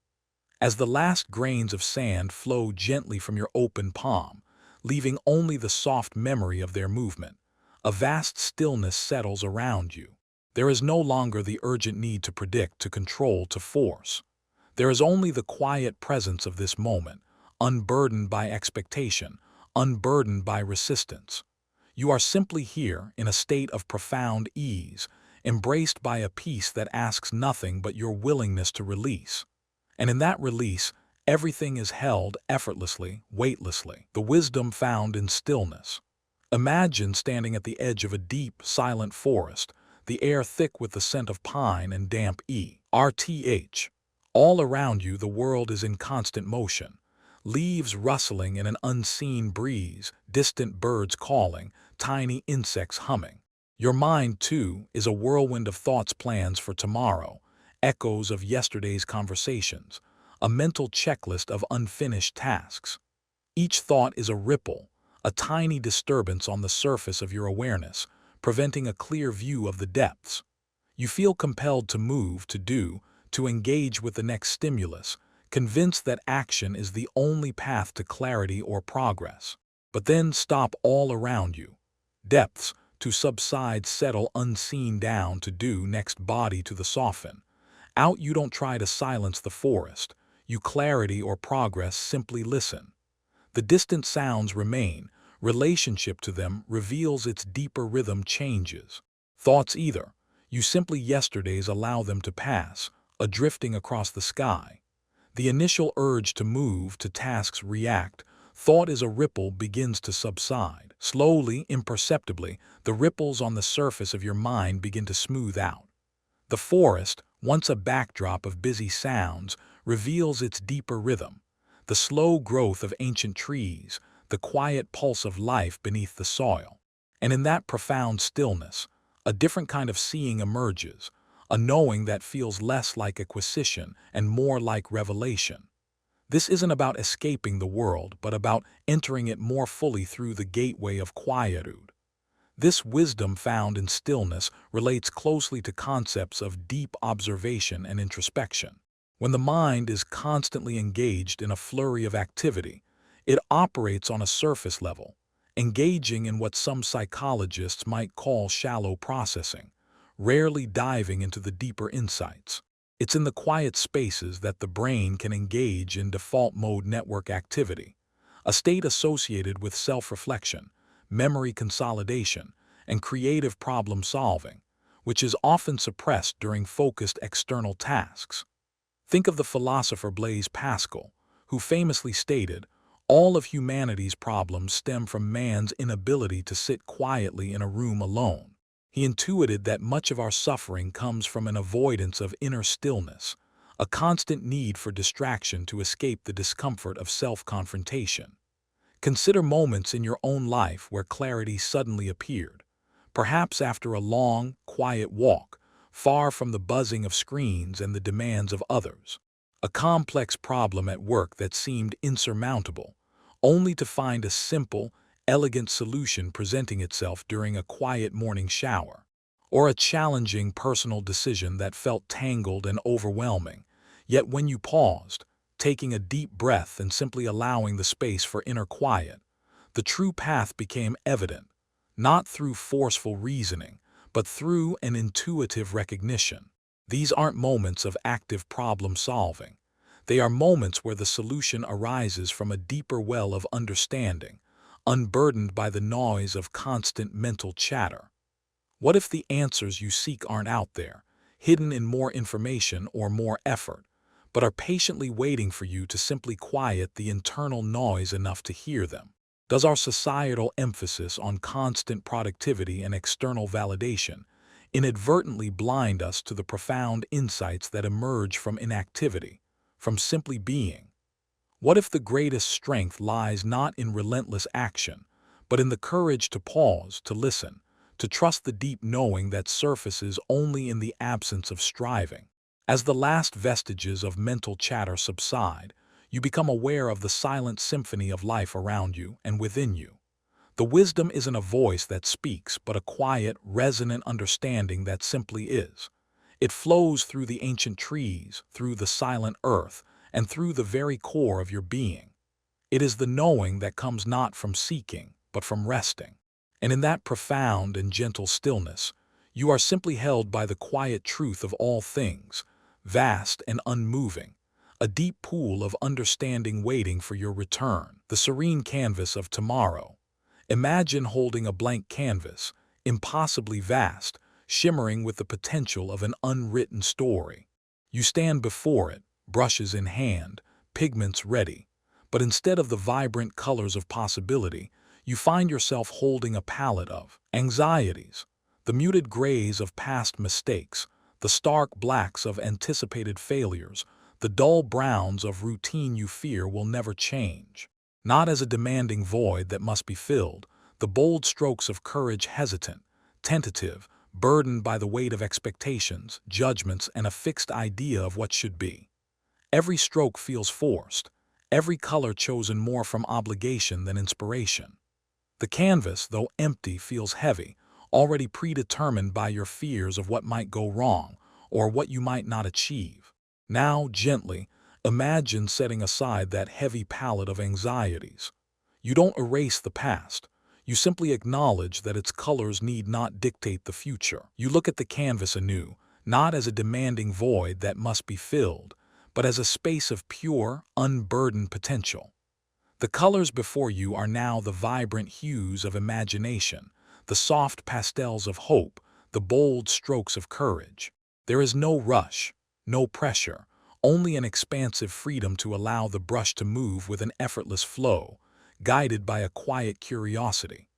As the last grains of sand flow gently from your open palm, leaving only the soft memory of their movement, a vast stillness settles around you. There is no longer the urgent need to predict, to control, to force. There is only the quiet presence of this moment, unburdened by expectation, unburdened by resistance. You are simply here in a state of profound ease, embraced by a peace that asks nothing but your willingness to release. And in that release, everything is held effortlessly, weightlessly, the wisdom found in stillness. Imagine standing at the edge of a deep, silent forest, the air thick with the scent of pine and damp earth. All around you the world is in constant motion, leaves rustling in an unseen breeze, distant birds calling, tiny insects humming. Your mind, too, is a whirlwind of thoughts, plans for tomorrow, echoes of yesterday's conversations, a mental checklist of unfinished tasks. Each thought is a ripple, a tiny disturbance on the surface of your awareness, preventing a clear view of the depths. You feel compelled to move, to do, to engage with the next stimulus, convinced that action is the only path to clarity or progress. But then stop all around you. Depths, to subside, settle unseen, down, to do, next, body to the soften. Out, you don't try to silence the forest. You clarity or progress, simply listen. The distant sounds remain. Relationship to them reveals its deeper rhythm, changes. Thoughts either. You simply yesterdays allow them to pass, adrifting across the sky. The initial urge to move, to tasks, react. Thought is a ripple, begins to subside. Slowly, imperceptibly, the ripples on the surface of your mind begin to smooth out. The forest, once a backdrop of busy sounds, reveals its deeper rhythm. The slow growth of ancient trees, the quiet pulse of life beneath the soil. And in that profound stillness, a different kind of seeing emerges, a knowing that feels less like acquisition and more like revelation. This isn't about escaping the world, but about entering it more fully through the gateway of quietude. This wisdom found in stillness relates closely to concepts of deep observation and introspection. When the mind is constantly engaged in a flurry of activity, it operates on a surface level, engaging in what some psychologists might call shallow processing, rarely diving into the deeper insights. It's in the quiet spaces that the brain can engage in default mode network activity, a state associated with self-reflection, memory consolidation, and creative problem solving, which is often suppressed during focused external tasks. Think of the philosopher Blaise Pascal, who famously stated, "All of humanity's problems stem from man's inability to sit quietly in a room alone." He intuited that much of our suffering comes from an avoidance of inner stillness, a constant need for distraction to escape the discomfort of self-confrontation. Consider moments in your own life where clarity suddenly appeared, perhaps after a long, quiet walk, far from the buzzing of screens and the demands of others. A complex problem at work that seemed insurmountable, only to find a simple, elegant solution presenting itself during a quiet morning shower. Or a challenging personal decision that felt tangled and overwhelming, yet when you paused, taking a deep breath and simply allowing the space for inner quiet, the true path became evident, not through forceful reasoning, but through an intuitive recognition. These aren't moments of active problem solving. They are moments where the solution arises from a deeper well of understanding, unburdened by the noise of constant mental chatter. What if the answers you seek aren't out there, hidden in more information or more effort, but are patiently waiting for you to simply quiet the internal noise enough to hear them? Does our societal emphasis on constant productivity and external validation inadvertently blind us to the profound insights that emerge from inactivity, from simply being? What if the greatest strength lies not in relentless action, but in the courage to pause, to listen, to trust the deep knowing that surfaces only in the absence of striving? As the last vestiges of mental chatter subside, you become aware of the silent symphony of life around you and within you. The wisdom isn't a voice that speaks, but a quiet, resonant understanding that simply is. It flows through the ancient trees, through the silent earth, and through the very core of your being. It is the knowing that comes not from seeking, but from resting. And in that profound and gentle stillness, you are simply held by the quiet truth of all things, vast and unmoving, a deep pool of understanding waiting for your return, the serene canvas of tomorrow. Imagine holding a blank canvas, impossibly vast, shimmering with the potential of an unwritten story. You stand before it, brushes in hand, pigments ready, but instead of the vibrant colors of possibility, you find yourself holding a palette of anxieties, the muted grays of past mistakes, the stark blacks of anticipated failures, the dull browns of routine you fear will never change. Not as a demanding void that must be filled, the bold strokes of courage hesitant, tentative, burdened by the weight of expectations, judgments, and a fixed idea of what should be. Every stroke feels forced, every color chosen more from obligation than inspiration. The canvas, though empty, feels heavy, already predetermined by your fears of what might go wrong or what you might not achieve. Now, gently, imagine setting aside that heavy palette of anxieties. You don't erase the past. You simply acknowledge that its colors need not dictate the future. You look at the canvas anew, not as a demanding void that must be filled, but as a space of pure, unburdened potential. The colors before you are now the vibrant hues of imagination, the soft pastels of hope, the bold strokes of courage. There is no rush, no pressure, only an expansive freedom to allow the brush to move with an effortless flow, guided by a quiet curiosity.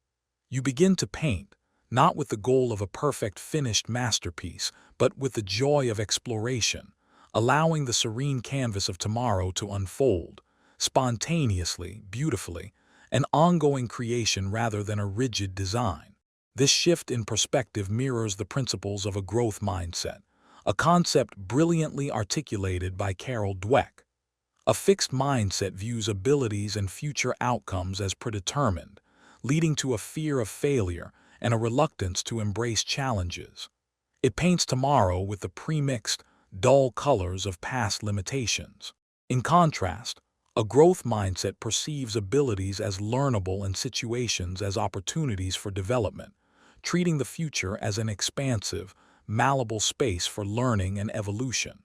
You begin to paint, not with the goal of a perfect finished masterpiece, but with the joy of exploration, allowing the serene canvas of tomorrow to unfold, spontaneously, beautifully, an ongoing creation rather than a rigid design. This shift in perspective mirrors the principles of a growth mindset, a concept brilliantly articulated by Carol Dweck. A fixed mindset views abilities and future outcomes as predetermined, leading to a fear of failure and a reluctance to embrace challenges. It paints tomorrow with the premixed, dull colors of past limitations. In contrast, a growth mindset perceives abilities as learnable and situations as opportunities for development, treating the future as an expansive, malleable space for learning and evolution.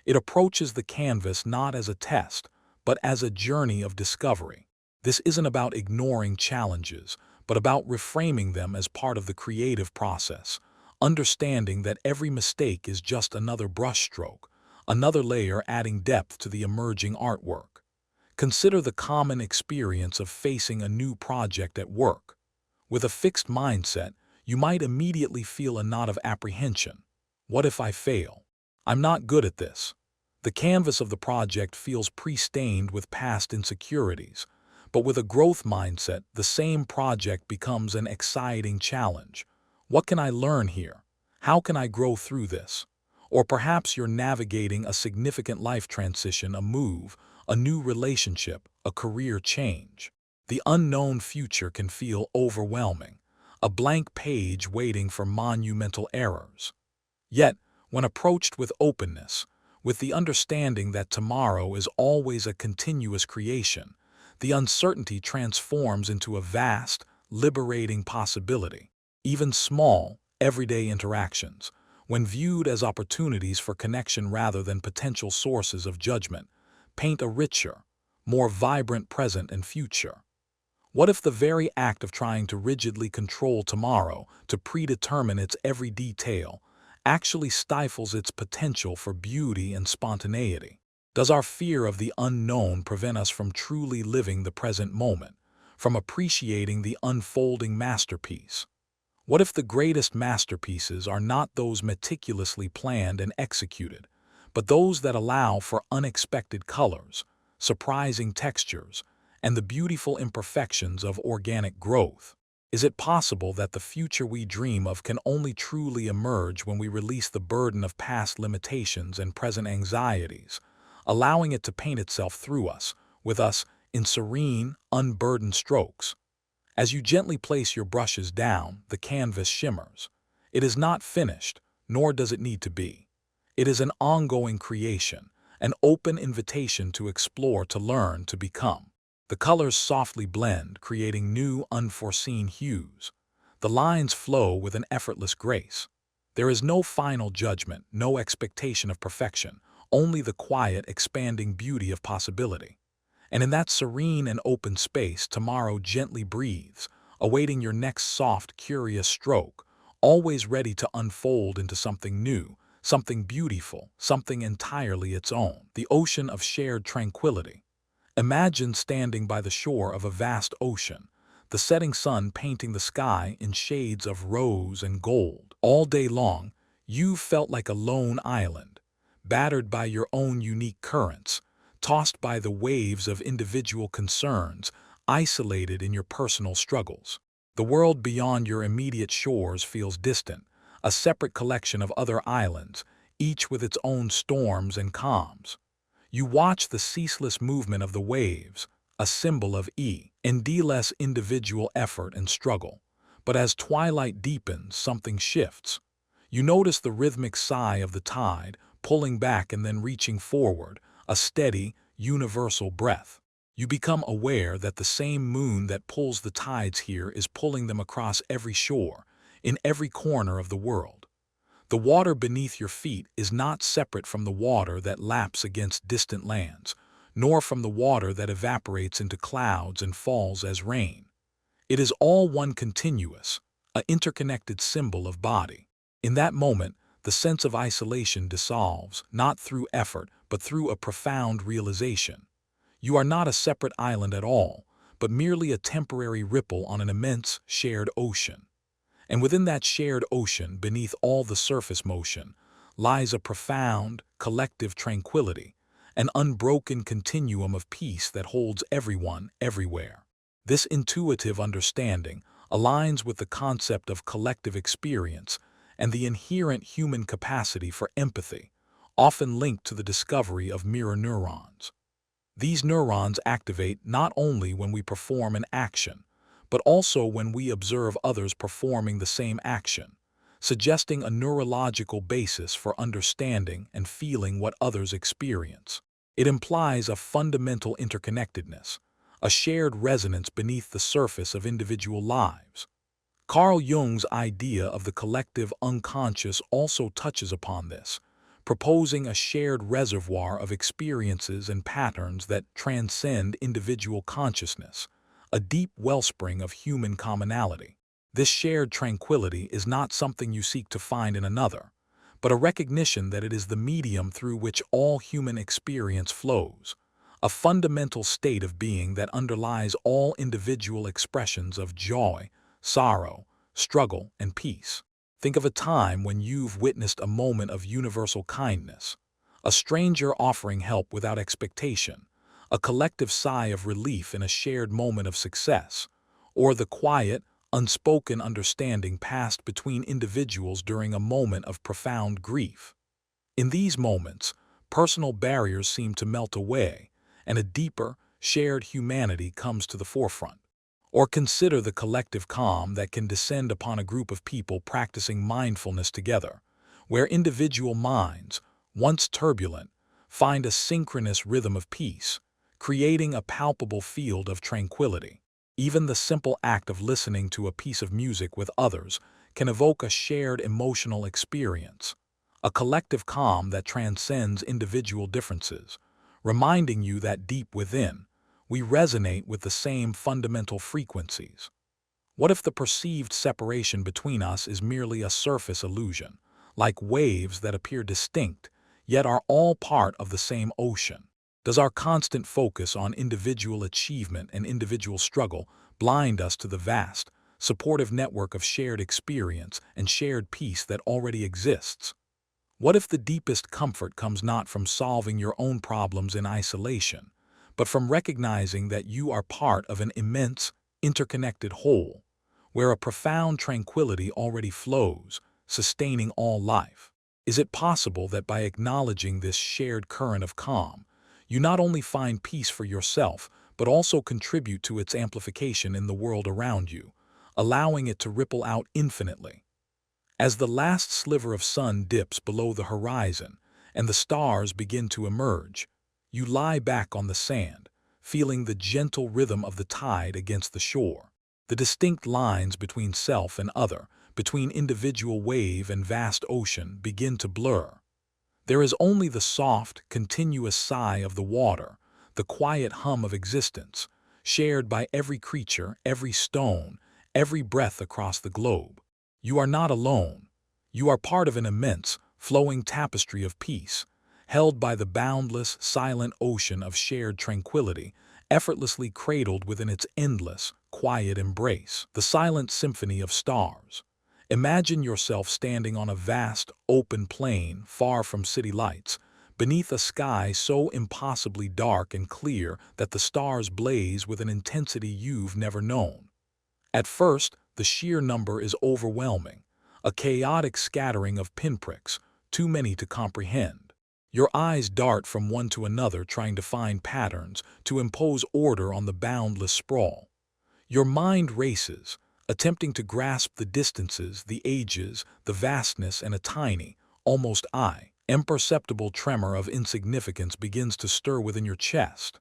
It approaches the canvas not as a test, but as a journey of discovery. This isn't about ignoring challenges, but about reframing them as part of the creative process, understanding that every mistake is just another brushstroke, another layer adding depth to the emerging artwork. Consider the common experience of facing a new project at work. With a fixed mindset, you might immediately feel a knot of apprehension. What if I fail? I'm not good at this. The canvas of the project feels pre-stained with past insecurities, but with a growth mindset, the same project becomes an exciting challenge. What can I learn here? How can I grow through this? Or perhaps you're navigating a significant life transition, a move, a new relationship, a career change. The unknown future can feel overwhelming, a blank page waiting for monumental errors. Yet, when approached with openness, With the understanding that tomorrow is always a continuous creation, the uncertainty transforms into a vast, liberating possibility. Even small, everyday interactions, when viewed as opportunities for connection rather than potential sources of judgment, paint a richer, more vibrant present and future. What if the very act of trying to rigidly control tomorrow, to predetermine its every detail, actually stifles its potential for beauty and spontaneity? Does our fear of the unknown prevent us from truly living the present moment, from appreciating the unfolding masterpiece? What if the greatest masterpieces are not those meticulously planned and executed, but those that allow for unexpected colors, surprising textures, and the beautiful imperfections of organic growth? Is it possible that the future we dream of can only truly emerge when we release the burden of past limitations and present anxieties, allowing it to paint itself through us, with us, in serene, unburdened strokes? As you gently place your brushes down, the canvas shimmers. It is not finished, nor does it need to be. It is an ongoing creation, an open invitation to explore, to learn, to become. The colors softly blend, creating new, unforeseen hues. The lines flow with an effortless grace. There is no final judgment, no expectation of perfection, only the quiet, expanding beauty of possibility. And in that serene and open space, tomorrow gently breathes, awaiting your next soft, curious stroke, always ready to unfold into something new, something beautiful, something entirely its own. The ocean of shared tranquility. Imagine standing by the shore of a vast ocean, the setting sun painting the sky in shades of rose and gold. All day long, you've felt like a lone island, battered by your own unique currents, tossed by the waves of individual concerns, isolated in your personal struggles. The world beyond your immediate shores feels distant, a separate collection of other islands, each with its own storms and calms. You watch the ceaseless movement of the waves, a symbol of endless individual effort and struggle. But as twilight deepens, something shifts. You notice the rhythmic sigh of the tide, pulling back and then reaching forward, a steady, universal breath. You become aware that the same moon that pulls the tides here is pulling them across every shore, in every corner of the world. The water beneath your feet is not separate from the water that laps against distant lands, nor from the water that evaporates into clouds and falls as rain. It is all one continuous, an interconnected symbol of body. In that moment, the sense of isolation dissolves, not through effort, but through a profound realization. You are not a separate island at all, but merely a temporary ripple on an immense, shared ocean. And within that shared ocean, beneath all the surface motion, lies a profound, collective tranquility, an unbroken continuum of peace that holds everyone, everywhere. This intuitive understanding aligns with the concept of collective experience and the inherent human capacity for empathy, often linked to the discovery of mirror neurons. These neurons activate not only when we perform an action, but also when we observe others performing the same action, suggesting a neurological basis for understanding and feeling what others experience. It implies a fundamental interconnectedness, a shared resonance beneath the surface of individual lives. Carl Jung's idea of the collective unconscious also touches upon this, proposing a shared reservoir of experiences and patterns that transcend individual consciousness, a deep wellspring of human commonality. This shared tranquility is not something you seek to find in another, but a recognition that it is the medium through which all human experience flows, a fundamental state of being that underlies all individual expressions of joy, sorrow, struggle, and peace. Think of a time when you've witnessed a moment of universal kindness, a stranger offering help without expectation, a collective sigh of relief in a shared moment of success, or the quiet, unspoken understanding passed between individuals during a moment of profound grief. In these moments, personal barriers seem to melt away, and a deeper, shared humanity comes to the forefront. Or consider the collective calm that can descend upon a group of people practicing mindfulness together, where individual minds, once turbulent, find a synchronous rhythm of peace, creating a palpable field of tranquility. Even the simple act of listening to a piece of music with others can evoke a shared emotional experience, a collective calm that transcends individual differences, reminding you that deep within, we resonate with the same fundamental frequencies. What if the perceived separation between us is merely a surface illusion, like waves that appear distinct, yet are all part of the same ocean? Does our constant focus on individual achievement and individual struggle blind us to the vast, supportive network of shared experience and shared peace that already exists? What if the deepest comfort comes not from solving your own problems in isolation, but from recognizing that you are part of an immense, interconnected whole, where a profound tranquility already flows, sustaining all life? Is it possible that by acknowledging this shared current of calm, you not only find peace for yourself, but also contribute to its amplification in the world around you, allowing it to ripple out infinitely? As the last sliver of sun dips below the horizon and the stars begin to emerge, you lie back on the sand, feeling the gentle rhythm of the tide against the shore. The distinct lines between self and other, between individual wave and vast ocean, begin to blur. There is only the soft, continuous sigh of the water, the quiet hum of existence, shared by every creature, every stone, every breath across the globe. You are not alone. You are part of an immense, flowing tapestry of peace, held by the boundless, silent ocean of shared tranquility, effortlessly cradled within its endless, quiet embrace, the silent symphony of stars. Imagine yourself standing on a vast, open plain far from city lights, beneath a sky so impossibly dark and clear that the stars blaze with an intensity you've never known. At first, the sheer number is overwhelming, a chaotic scattering of pinpricks, too many to comprehend. Your eyes dart from one to another trying to find patterns, to impose order on the boundless sprawl. Your mind races, attempting to grasp the distances, the ages, the vastness, and a tiny, almost imperceptible tremor of insignificance begins to stir within your chest.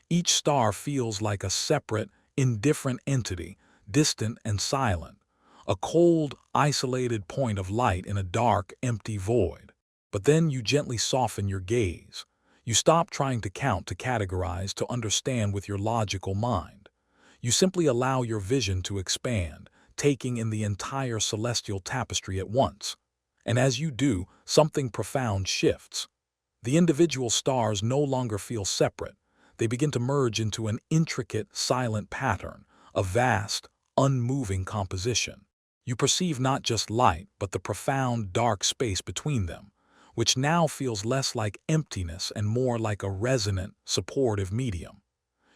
Each star feels like a separate, indifferent entity, distant and silent, a cold, isolated point of light in a dark, empty void. But then you gently soften your gaze. You stop trying to count, to categorize, to understand with your logical mind. You simply allow your vision to expand, taking in the entire celestial tapestry at once. And as you do, something profound shifts. The individual stars no longer feel separate. They begin to merge into an intricate, silent pattern, a vast, unmoving composition. You perceive not just light, but the profound, dark space between them, which now feels less like emptiness and more like a resonant, supportive medium.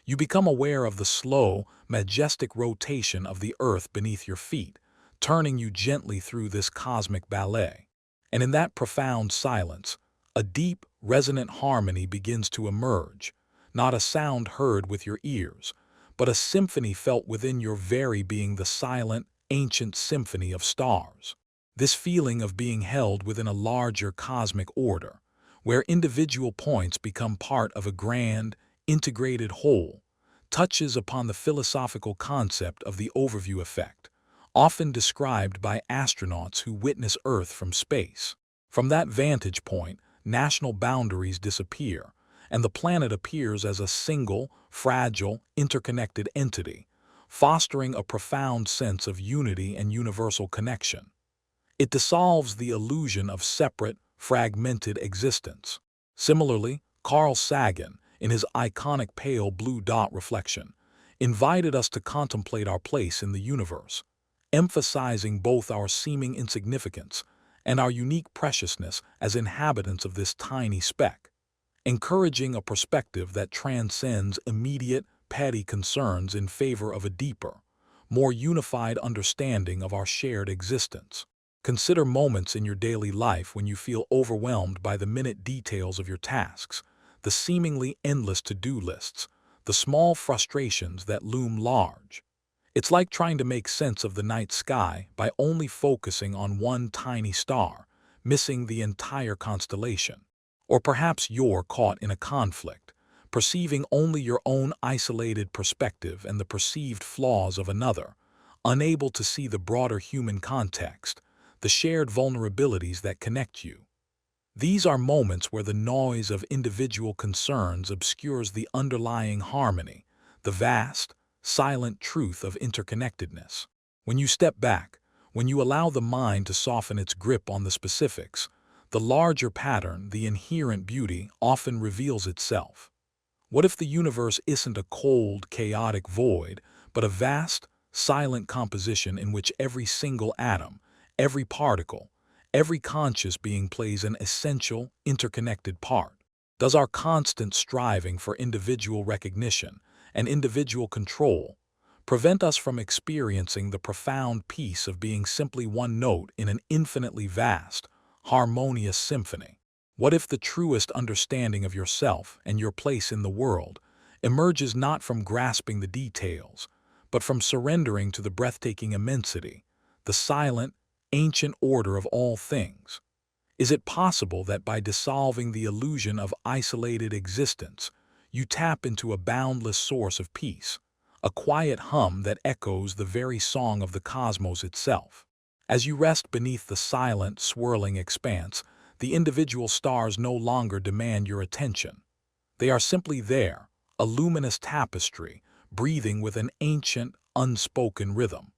You become aware of the slow, majestic rotation of the earth beneath your feet, turning you gently through this cosmic ballet. And in that profound silence, a deep, resonant harmony begins to emerge, not a sound heard with your ears, but a symphony felt within your very being, the silent, ancient symphony of stars. This feeling of being held within a larger cosmic order, where individual points become part of a grand, integrated whole, touches upon the philosophical concept of the overview effect, often described by astronauts who witness Earth from space. From that vantage point, national boundaries disappear, and the planet appears as a single, fragile, interconnected entity, fostering a profound sense of unity and universal connection. It dissolves the illusion of separate, fragmented existence. Similarly, Carl Sagan, in his iconic pale blue dot reflection, invited us to contemplate our place in the universe, emphasizing both our seeming insignificance and our unique preciousness as inhabitants of this tiny speck, encouraging a perspective that transcends immediate, petty concerns in favor of a deeper, more unified understanding of our shared existence. Consider moments in your daily life when you feel overwhelmed by the minute details of your tasks, the seemingly endless to-do lists, the small frustrations that loom large. It's like trying to make sense of the night sky by only focusing on one tiny star, missing the entire constellation. Or perhaps you're caught in a conflict, perceiving only your own isolated perspective and the perceived flaws of another, unable to see the broader human context, the shared vulnerabilities that connect you. These are moments where the noise of individual concerns obscures the underlying harmony, the vast, silent truth of interconnectedness. When you step back, when you allow the mind to soften its grip on the specifics, the larger pattern, the inherent beauty, often reveals itself. What if the universe isn't a cold, chaotic void, but a vast, silent composition in which every single atom, every particle, every conscious being plays an essential, interconnected part? Does our constant striving for individual recognition and individual control prevent us from experiencing the profound peace of being simply one note in an infinitely vast, harmonious symphony? What if the truest understanding of yourself and your place in the world emerges not from grasping the details, but from surrendering to the breathtaking immensity, the silent, ancient order of all things? Is it possible that by dissolving the illusion of isolated existence, you tap into a boundless source of peace, a quiet hum that echoes the very song of the cosmos itself? As you rest beneath the silent, swirling expanse, the individual stars no longer demand your attention. They are simply there, a luminous tapestry, breathing with an ancient, unspoken rhythm.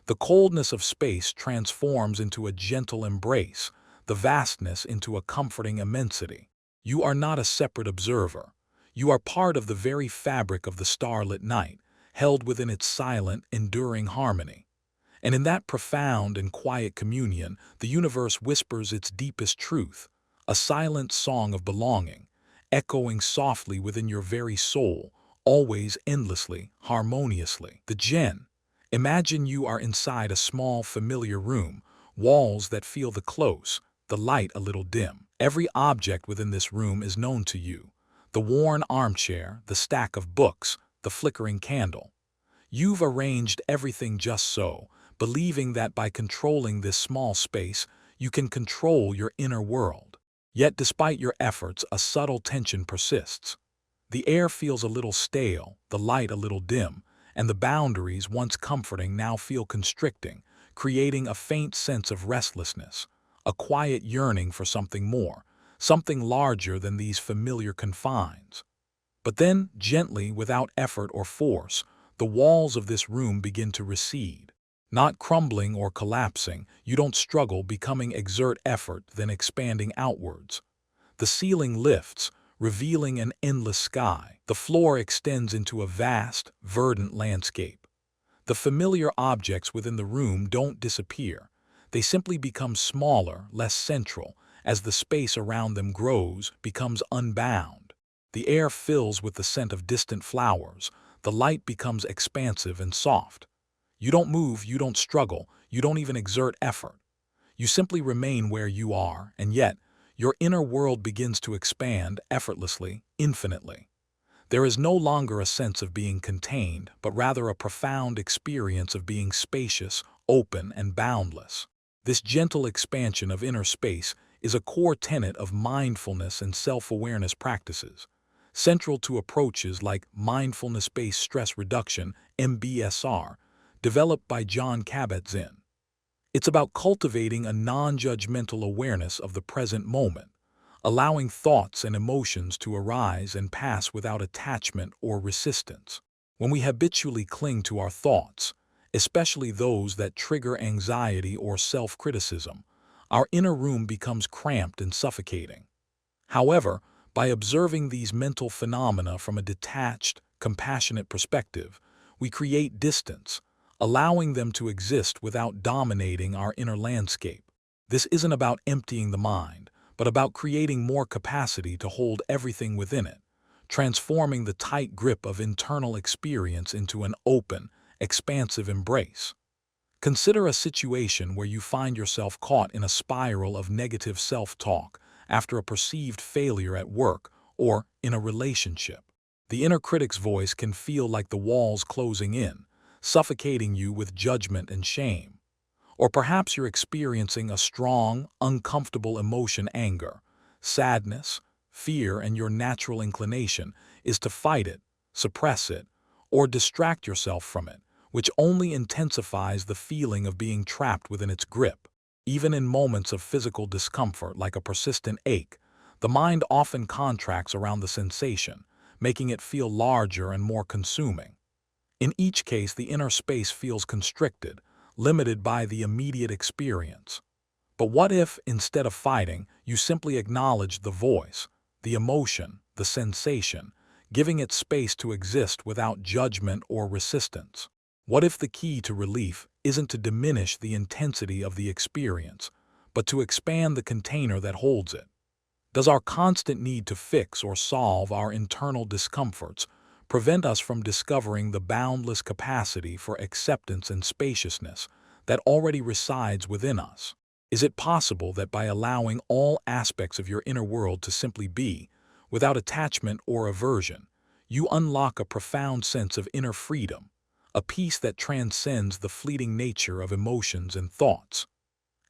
The coldness of space transforms into a gentle embrace, the vastness into a comforting immensity. You are not a separate observer. You are part of the very fabric of the starlit night, held within its silent, enduring harmony. And in that profound and quiet communion, the universe whispers its deepest truth, a silent song of belonging, echoing softly within your very soul, always endlessly, harmoniously. The Gen. Imagine you are inside a small, familiar room, walls that feel the close, the light a little dim. Every object within this room is known to you. The worn armchair, the stack of books, the flickering candle. You've arranged everything just so, believing that by controlling this small space, you can control your inner world. Yet despite your efforts, a subtle tension persists. The air feels a little stale, the light a little dim, and the boundaries, once comforting, now feel constricting, creating a faint sense of restlessness, a quiet yearning for something more, something larger than these familiar confines. But then, gently, without effort or force, the walls of this room begin to recede. Not crumbling or collapsing, you don't struggle, becoming exert effort, then expanding outwards. The ceiling lifts, revealing an endless sky. The floor extends into a vast, verdant landscape. The familiar objects within the room don't disappear. They simply become smaller, less central, as the space around them grows, becomes unbound. The air fills with the scent of distant flowers. The light becomes expansive and soft. You don't move, you don't struggle, you don't even exert effort. You simply remain where you are, and yet, your inner world begins to expand effortlessly, infinitely. There is no longer a sense of being contained, but rather a profound experience of being spacious, open, and boundless. This gentle expansion of inner space is a core tenet of mindfulness and self-awareness practices, central to approaches like mindfulness-based stress reduction, MBSR, developed by John Kabat-Zinn. It's about cultivating a non-judgmental awareness of the present moment, allowing thoughts and emotions to arise and pass without attachment or resistance. When we habitually cling to our thoughts, especially those that trigger anxiety or self-criticism, our inner room becomes cramped and suffocating. However, by observing these mental phenomena from a detached, compassionate perspective, we create distance, allowing them to exist without dominating our inner landscape. This isn't about emptying the mind, but about creating more capacity to hold everything within it, transforming the tight grip of internal experience into an open, expansive embrace. Consider a situation where you find yourself caught in a spiral of negative self-talk after a perceived failure at work or in a relationship. The inner critic's voice can feel like the walls closing in, suffocating you with judgment and shame. Or perhaps you're experiencing a strong, uncomfortable emotion: anger, sadness, fear, and your natural inclination is to fight it, suppress it, or distract yourself from it, which only intensifies the feeling of being trapped within its grip. Even in moments of physical discomfort like a persistent ache, the mind often contracts around the sensation, making it feel larger and more consuming. In each case, the inner space feels constricted, limited by the immediate experience. But what if, instead of fighting, you simply acknowledged the voice, the emotion, the sensation, giving it space to exist without judgment or resistance? What if the key to relief isn't to diminish the intensity of the experience, but to expand the container that holds it? Does our constant need to fix or solve our internal discomforts prevent us from discovering the boundless capacity for acceptance and spaciousness that already resides within us? Is it possible that by allowing all aspects of your inner world to simply be, without attachment or aversion, you unlock a profound sense of inner freedom, a peace that transcends the fleeting nature of emotions and thoughts?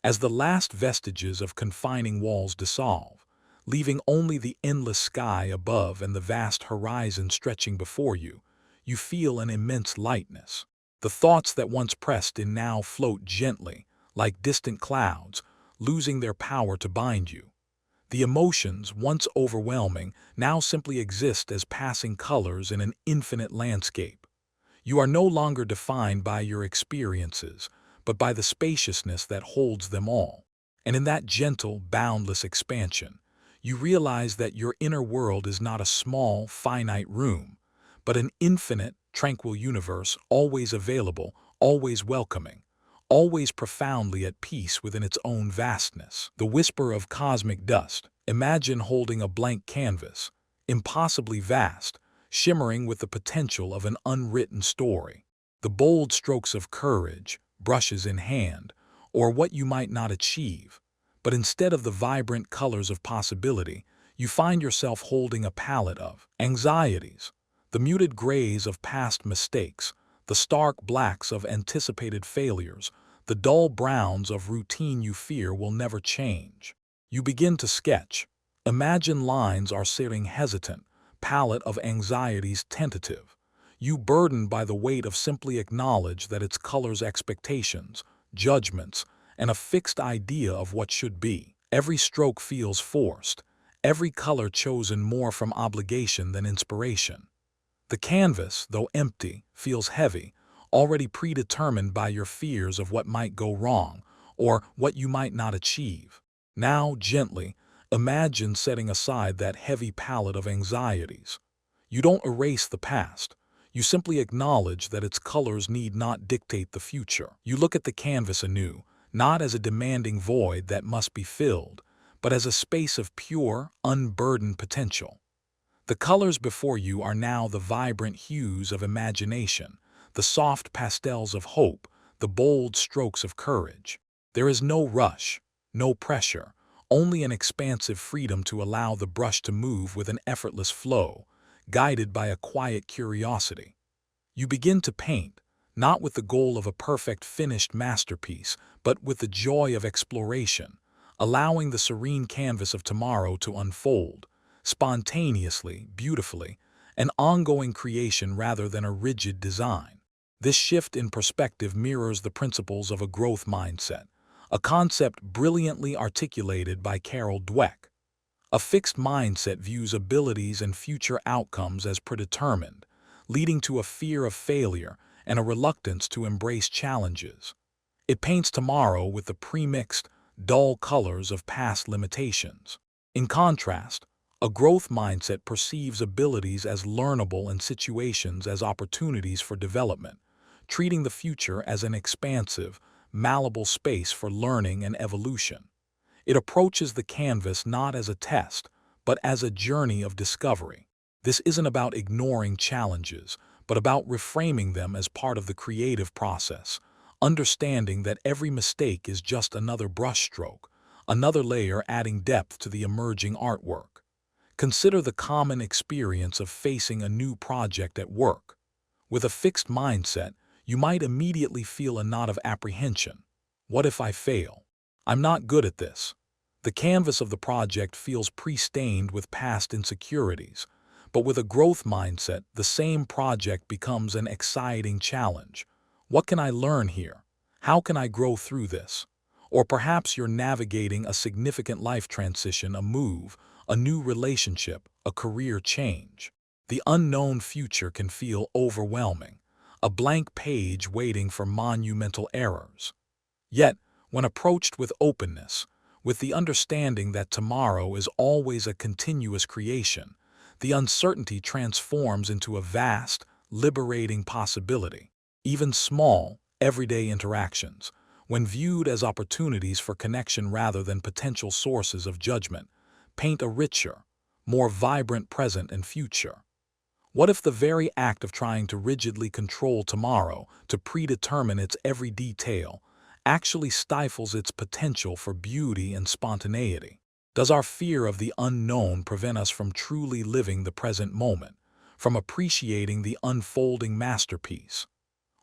As the last vestiges of confining walls dissolve, leaving only the endless sky above and the vast horizon stretching before you, you feel an immense lightness. The thoughts that once pressed in now float gently, like distant clouds, losing their power to bind you. The emotions, once overwhelming, now simply exist as passing colors in an infinite landscape. You are no longer defined by your experiences, but by the spaciousness that holds them all. And in that gentle, boundless expansion, you realize that your inner world is not a small, finite room, but an infinite, tranquil universe, always available, always welcoming, always profoundly at peace within its own vastness. The whisper of cosmic dust. Imagine holding a blank canvas, impossibly vast, shimmering with the potential of an unwritten story. The bold strokes of courage, brushes in hand, or what you might not achieve. But instead of the vibrant colors of possibility, you find yourself holding a palette of anxieties, the muted grays of past mistakes, the stark blacks of anticipated failures, the dull browns of routine you fear will never change. You begin to sketch. Imagine lines are sailing hesitant, palette of anxieties tentative. You burdened by the weight of simply acknowledge that its colors expectations, judgments, and a fixed idea of what should be. Every stroke feels forced, every color chosen more from obligation than inspiration. The canvas, though empty, feels heavy, already predetermined by your fears of what might go wrong or what you might not achieve. Now, gently, imagine setting aside that heavy palette of anxieties. You don't erase the past. You simply acknowledge that its colors need not dictate the future. You look at the canvas anew, not as a demanding void that must be filled, but as a space of pure, unburdened potential. The colors before you are now the vibrant hues of imagination, the soft pastels of hope, the bold strokes of courage. There is no rush, no pressure, only an expansive freedom to allow the brush to move with an effortless flow, guided by a quiet curiosity. You begin to paint, not with the goal of a perfect finished masterpiece, but with the joy of exploration, allowing the serene canvas of tomorrow to unfold, spontaneously, beautifully, an ongoing creation rather than a rigid design. This shift in perspective mirrors the principles of a growth mindset, a concept brilliantly articulated by Carol Dweck. A fixed mindset views abilities and future outcomes as predetermined, leading to a fear of failure and a reluctance to embrace challenges. It paints tomorrow with the premixed, dull colors of past limitations. In contrast, a growth mindset perceives abilities as learnable and situations as opportunities for development, treating the future as an expansive, malleable space for learning and evolution. It approaches the canvas not as a test, but as a journey of discovery. This isn't about ignoring challenges, but about reframing them as part of the creative process, understanding that every mistake is just another brushstroke, another layer adding depth to the emerging artwork. Consider the common experience of facing a new project at work. With a fixed mindset, you might immediately feel a knot of apprehension. What if I fail? I'm not good at this. The The canvas of the project feels pre-stained with past insecurities, but with a growth mindset, the same project becomes an exciting challenge. What can I learn here? How can I grow through this? Or perhaps you're navigating a significant life transition, a move, a new relationship, a career change. The unknown future can feel overwhelming, a blank page waiting for monumental errors. Yet, when approached with openness, with the understanding that tomorrow is always a continuous creation, the uncertainty transforms into a vast, liberating possibility. Even small, everyday interactions, when viewed as opportunities for connection rather than potential sources of judgment, paint a richer, more vibrant present and future. What if the very act of trying to rigidly control tomorrow, to predetermine its every detail, actually stifles its potential for beauty and spontaneity? Does our fear of the unknown prevent us from truly living the present moment, from appreciating the unfolding masterpiece?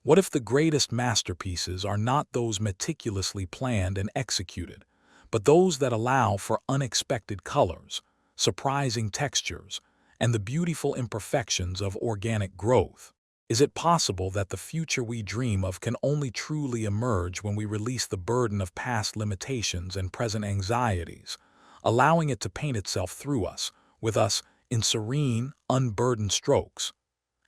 What if the greatest masterpieces are not those meticulously planned and executed, but those that allow for unexpected colors, surprising textures, and the beautiful imperfections of organic growth? Is it possible that the future we dream of can only truly emerge when we release the burden of past limitations and present anxieties, allowing it to paint itself through us, with us, in serene, unburdened strokes?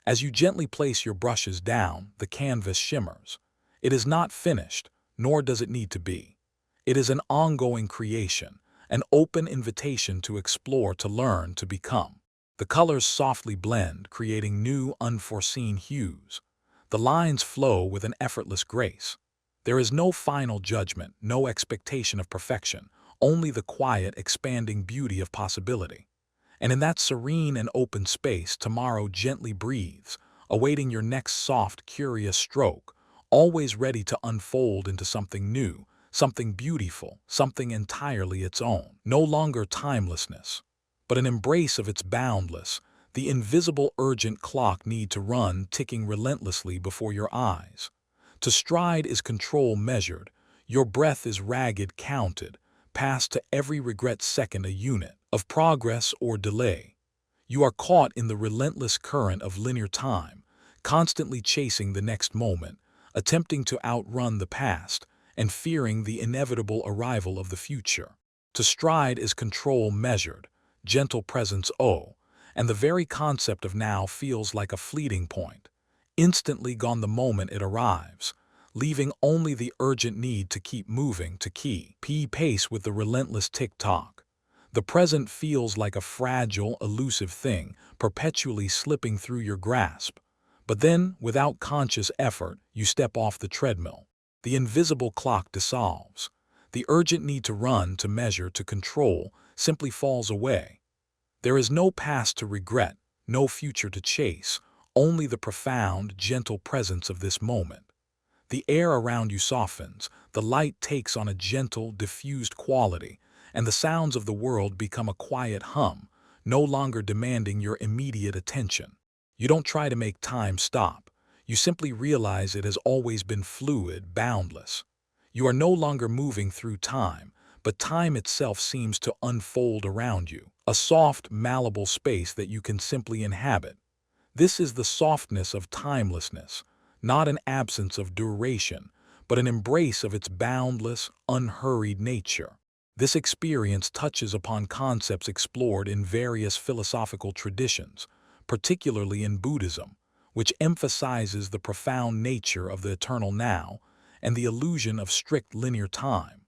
As you gently place your brushes down, the canvas shimmers. It is not finished, nor does it need to be. It is an ongoing creation, an open invitation to explore, to learn, to become. The colors softly blend, creating new, unforeseen hues. The lines flow with an effortless grace. There is no final judgment, no expectation of perfection, only the quiet, expanding beauty of possibility. And in that serene and open space, tomorrow gently breathes, awaiting your next soft, curious stroke, always ready to unfold into something new, something beautiful, something entirely its own. No longer timelessness, but an embrace of its boundless, the invisible urgent clock need to run, ticking relentlessly before your eyes. To stride is control measured, your breath is ragged counted, passed to every regret second a unit of progress or delay. You are caught in the relentless current of linear time, constantly chasing the next moment, attempting to outrun the past, and fearing the inevitable arrival of the future. To stride is control measured, gentle presence and the very concept of now feels like a fleeting point, instantly gone the moment it arrives, leaving only the urgent need to keep moving, to keep pace with the relentless tick-tock. The present feels like a fragile, elusive thing, perpetually slipping through your grasp. But then, without conscious effort, you step off the treadmill. The invisible clock dissolves. The urgent need to run, to measure, to control, simply falls away. There is no past to regret, no future to chase, only the profound, gentle presence of this moment. The air around you softens, the light takes on a gentle, diffused quality, and the sounds of the world become a quiet hum, no longer demanding your immediate attention. You don't try to make time stop. You simply realize it has always been fluid, boundless. You are no longer moving through time, but time itself seems to unfold around you, a soft, malleable space that you can simply inhabit. This is the softness of timelessness, not an absence of duration, but an embrace of its boundless, unhurried nature. This experience touches upon concepts explored in various philosophical traditions, particularly in Buddhism, which emphasizes the profound nature of the eternal now and the illusion of strict linear time.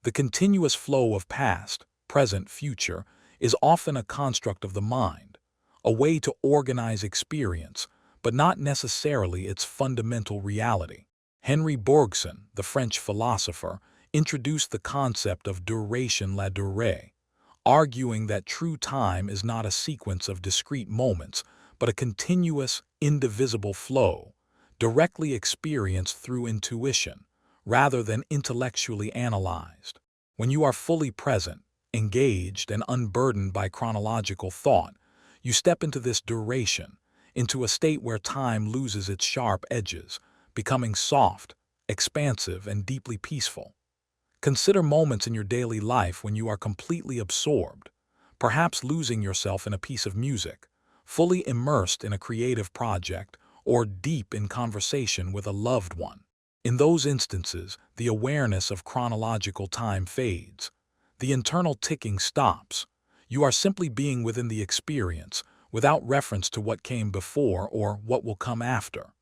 The continuous flow of past, present, future is often a construct of the mind, a way to organize experience, but not necessarily its fundamental reality. Henry Bergson, the French philosopher, introduced the concept of duration, la durée, arguing that true time is not a sequence of discrete moments, but a continuous, indivisible flow, directly experienced through intuition, rather than intellectually analyzed. When you are fully present, engaged, and unburdened by chronological thought, you step into this duration, into a state where time loses its sharp edges, becoming soft, expansive, and deeply peaceful. Consider moments in your daily life when you are completely absorbed, perhaps losing yourself in a piece of music, fully immersed in a creative project, or deep in conversation with a loved one. In those instances, the awareness of chronological time fades. The internal ticking stops. You are simply being within the experience, without reference to what came before or what will come after.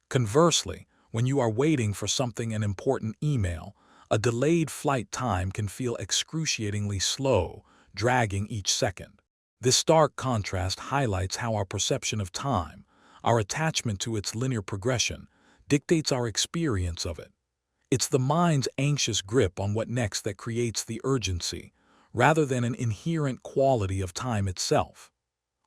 Conversely, when you are waiting for something an important email, a delayed flight time can feel excruciatingly slow, dragging each second. This stark contrast highlights how our perception of time, our attachment to its linear progression, dictates our experience of it. It's the mind's anxious grip on what next that creates the urgency, rather than an inherent quality of time itself.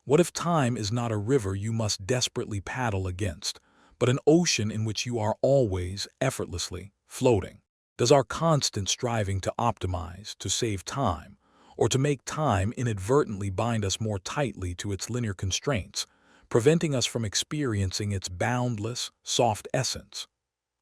What if time is not a river you must desperately paddle against, but an ocean in which you are always, effortlessly, floating? Does our constant striving to optimize, to save time, or to make time inadvertently bind us more tightly to its linear constraints, preventing us from experiencing its boundless, soft essence?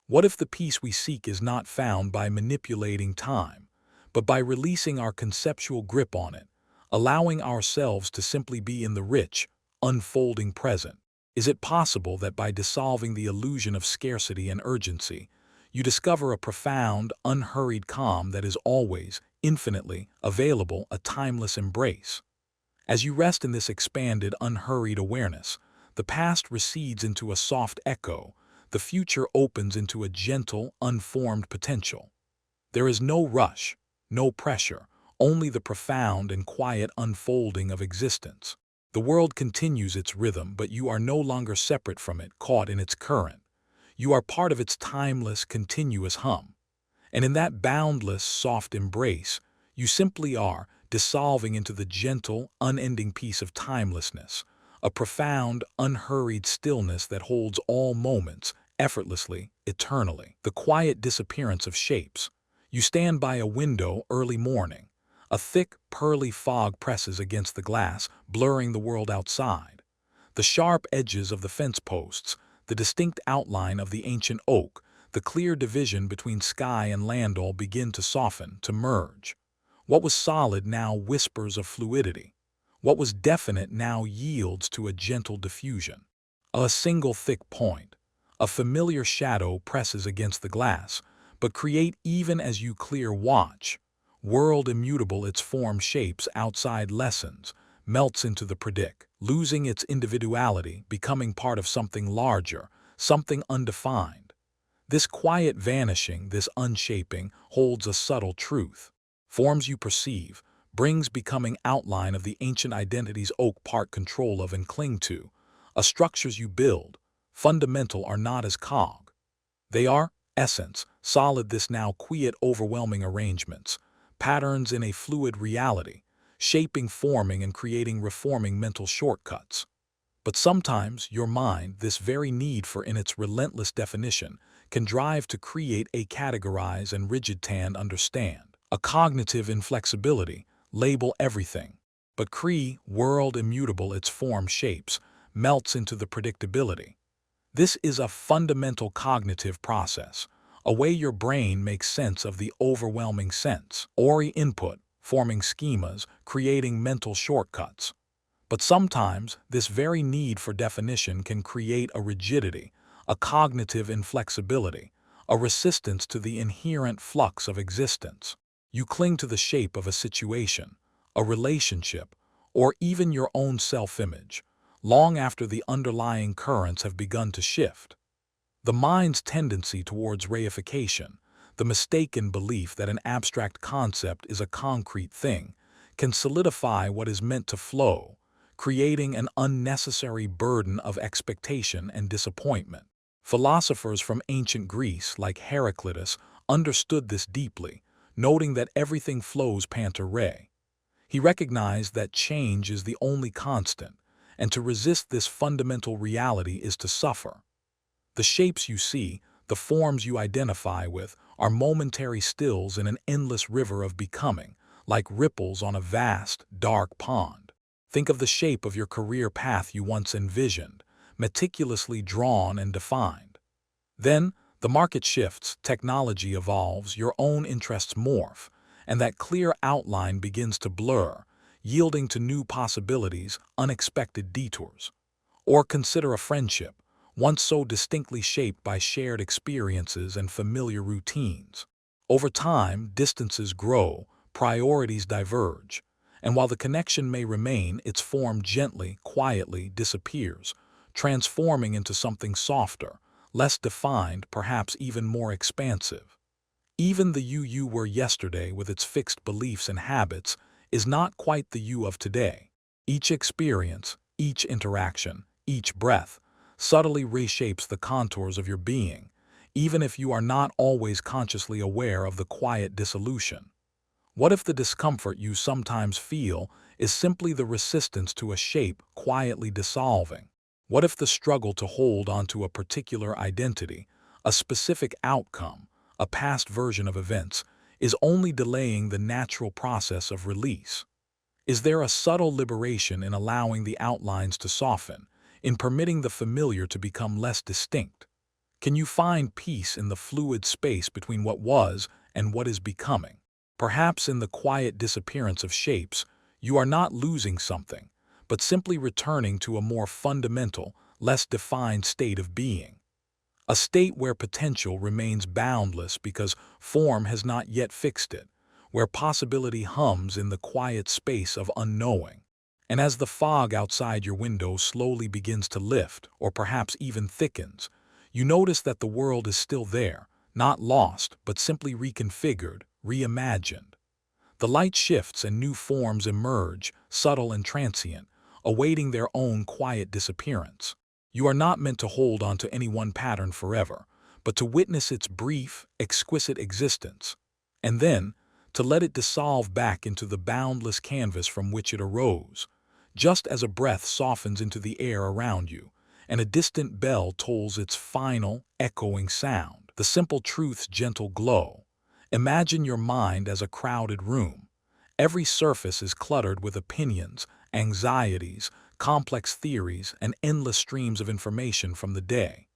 What if the peace we seek is not found by manipulating time, but by releasing our conceptual grip on it, allowing ourselves to simply be in the rich, unfolding present? Is it possible that by dissolving the illusion of scarcity and urgency, you discover a profound, unhurried calm that is always, infinitely, available, a timeless embrace? As you rest in this expanded, unhurried awareness, the past recedes into a soft echo, the future opens into a gentle, unformed potential. There is no rush, no pressure, only the profound and quiet unfolding of existence. The world continues its rhythm, but you are no longer separate from it, caught in its current. You are part of its timeless, continuous hum. And in that boundless, soft embrace, you simply are, dissolving into the gentle, unending peace of timelessness, a profound, unhurried stillness that holds all moments, effortlessly, eternally. The quiet disappearance of shapes. You stand by a window early morning. A thick, pearly fog presses against the glass, blurring the world outside. The sharp edges of the fence posts, the distinct outline of the ancient oak, the clear division between sky and land all begin to soften, to merge. What was solid now whispers of fluidity. What was definite now yields to a gentle diffusion. A single thick point, a familiar shadow presses against the glass, but create even as you clear watch. World immutable its form shapes outside lessons, melts into the predict, losing its individuality, becoming part of something larger, something undefined. This quiet vanishing, this unshaping, holds a subtle truth. Forms you perceive, brings becoming outline of the ancient identities oak part control of and cling to, a structures you build, fundamental are not as cog. They are, essence, solid this now quiet overwhelming arrangements, patterns in a fluid reality, shaping, forming, and creating reforming mental shortcuts. But sometimes your mind, this very need for in its relentless definition, can drive to create a categorize and rigid tan understand, a cognitive inflexibility, label everything. But world immutable its form shapes, melts into the predictability. This is a fundamental cognitive process, a way your brain makes sense of the overwhelming sense, or input, forming schemas, creating mental shortcuts. But sometimes this very need for definition can create a rigidity, a cognitive inflexibility, a resistance to the inherent flux of existence. You cling to the shape of a situation, a relationship, or even your own self-image, long after the underlying currents have begun to shift. The mind's tendency towards reification, the mistaken belief that an abstract concept is a concrete thing, can solidify what is meant to flow, creating an unnecessary burden of expectation and disappointment. Philosophers from ancient Greece, like Heraclitus, understood this deeply, noting that everything flows panta rhei. He recognized that change is the only constant, and to resist this fundamental reality is to suffer. The shapes you see, the forms you identify with, are momentary stills in an endless river of becoming, like ripples on a vast, dark pond. Think of the shape of your career path you once envisioned, meticulously drawn and defined. Then, The market shifts, technology evolves, your own interests morph, and that clear outline begins to blur, yielding to new possibilities, unexpected detours. Or consider a friendship, once so distinctly shaped by shared experiences and familiar routines. Over time, distances grow, priorities diverge, and while the connection may remain, its form gently, quietly disappears, transforming into something softer, less defined, perhaps even more expansive. Even the you were yesterday with its fixed beliefs and habits is not quite the you of today. Each experience, each interaction, each breath subtly reshapes the contours of your being, even if you are not always consciously aware of the quiet dissolution. What if the discomfort you sometimes feel is simply the resistance to a shape quietly dissolving? What if the struggle to hold onto a particular identity, a specific outcome, a past version of events, is only delaying the natural process of release? Is there a subtle liberation in allowing the outlines to soften, in permitting the familiar to become less distinct? Can you find peace in the fluid space between what was and what is becoming? Perhaps in the quiet disappearance of shapes, you are not losing something, but simply returning to a more fundamental, less defined state of being. A state where potential remains boundless because form has not yet fixed it, where possibility hums in the quiet space of unknowing. And as the fog outside your window slowly begins to lift, or perhaps even thickens, you notice that the world is still there, not lost, but simply reconfigured, reimagined. The light shifts and new forms emerge, subtle and transient, awaiting their own quiet disappearance. You are not meant to hold on to any one pattern forever, but to witness its brief, exquisite existence, and then to let it dissolve back into the boundless canvas from which it arose, just as a breath softens into the air around you, and a distant bell tolls its final, echoing sound. The simple truth's gentle glow. Imagine your mind as a crowded room. Every surface is cluttered with opinions, anxieties, complex theories, and endless streams of information from the day.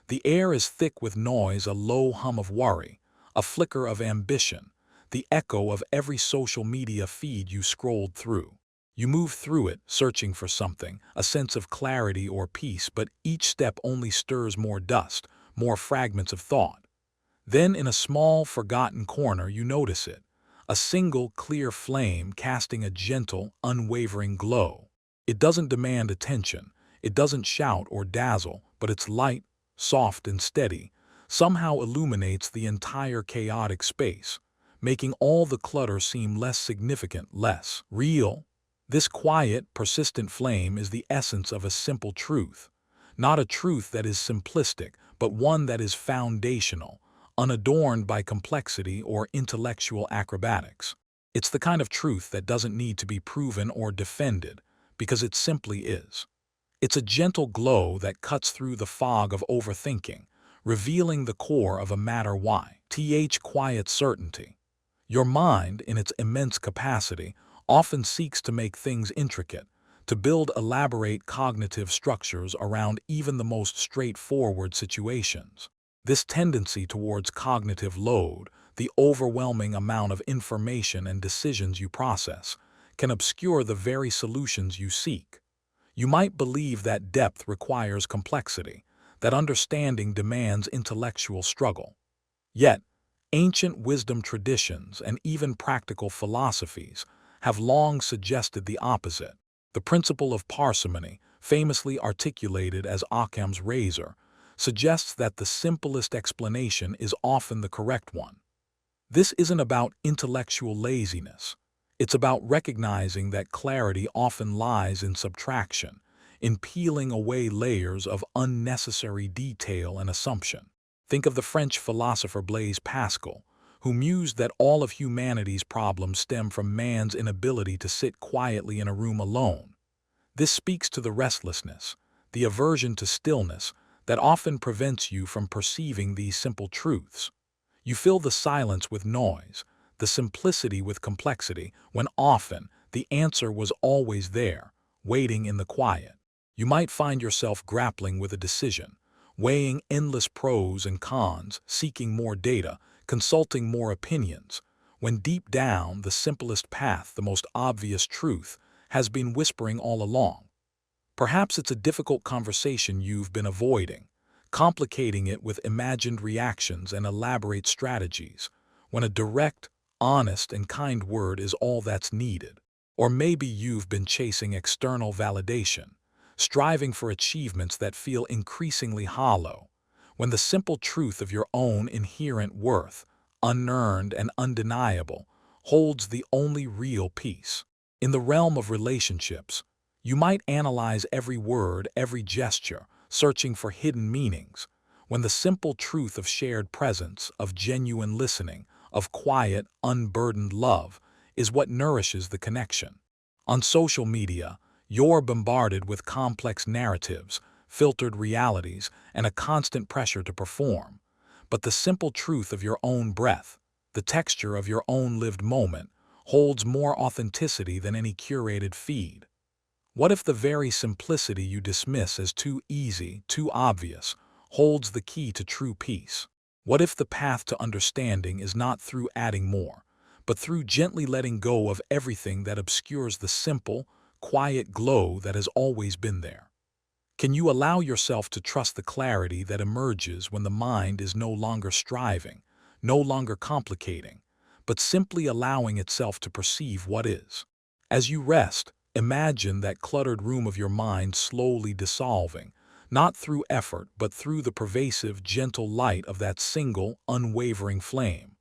The air is thick with noise, a low hum of worry, a flicker of ambition, the echo of every social media feed you scrolled through. You move through it, searching for something, a sense of clarity or peace, but each step only stirs more dust, more fragments of thought. Then, in a small, forgotten corner, you notice it, a single, clear flame casting a gentle, unwavering glow. It doesn't demand attention, it doesn't shout or dazzle, but its light, soft and steady, somehow illuminates the entire chaotic space, making all the clutter seem less significant, less real. This quiet, persistent flame is the essence of a simple truth, not a truth that is simplistic, but one that is foundational, unadorned by complexity or intellectual acrobatics. It's the kind of truth that doesn't need to be proven or defended, because it simply is. It's a gentle glow that cuts through the fog of overthinking, revealing the core of a matter. Why? Quiet certainty. Your mind, in its immense capacity, often seeks to make things intricate, to build elaborate cognitive structures around even the most straightforward situations. This tendency towards cognitive load, the overwhelming amount of information and decisions you process, can obscure the very solutions you seek. You might believe that depth requires complexity, that understanding demands intellectual struggle. Yet, ancient wisdom traditions and even practical philosophies have long suggested the opposite. The principle of parsimony, famously articulated as Occam's razor, suggests that the simplest explanation is often the correct one. This isn't about intellectual laziness. It's about recognizing that clarity often lies in subtraction, in peeling away layers of unnecessary detail and assumption. Think of the French philosopher Blaise Pascal, who mused that all of humanity's problems stem from man's inability to sit quietly in a room alone. This speaks to the restlessness, the aversion to stillness, that often prevents you from perceiving these simple truths. You fill the silence with noise, the simplicity with complexity, when often the answer was always there, waiting in the quiet. You might find yourself grappling with a decision, weighing endless pros and cons, seeking more data, consulting more opinions, when deep down the simplest path, the most obvious truth, has been whispering all along. Perhaps it's a difficult conversation you've been avoiding, complicating it with imagined reactions and elaborate strategies, when a direct, honest, and kind word is all that's needed. Or maybe you've been chasing external validation, striving for achievements that feel increasingly hollow, when the simple truth of your own inherent worth, unearned and undeniable, holds the only real peace. In the realm of relationships, you might analyze every word, every gesture, searching for hidden meanings, when the simple truth of shared presence, of genuine listening, of quiet, unburdened love, is what nourishes the connection. On social media, you're bombarded with complex narratives, filtered realities, and a constant pressure to perform. But the simple truth of your own breath, the texture of your own lived moment, holds more authenticity than any curated feed. What if the very simplicity you dismiss as too easy, too obvious, holds the key to true peace? What if the path to understanding is not through adding more, but through gently letting go of everything that obscures the simple, quiet glow that has always been there? Can you allow yourself to trust the clarity that emerges when the mind is no longer striving, no longer complicating, but simply allowing itself to perceive what is? As you rest, imagine that cluttered room of your mind slowly dissolving, not through effort but through the pervasive, gentle light of that single, unwavering flame.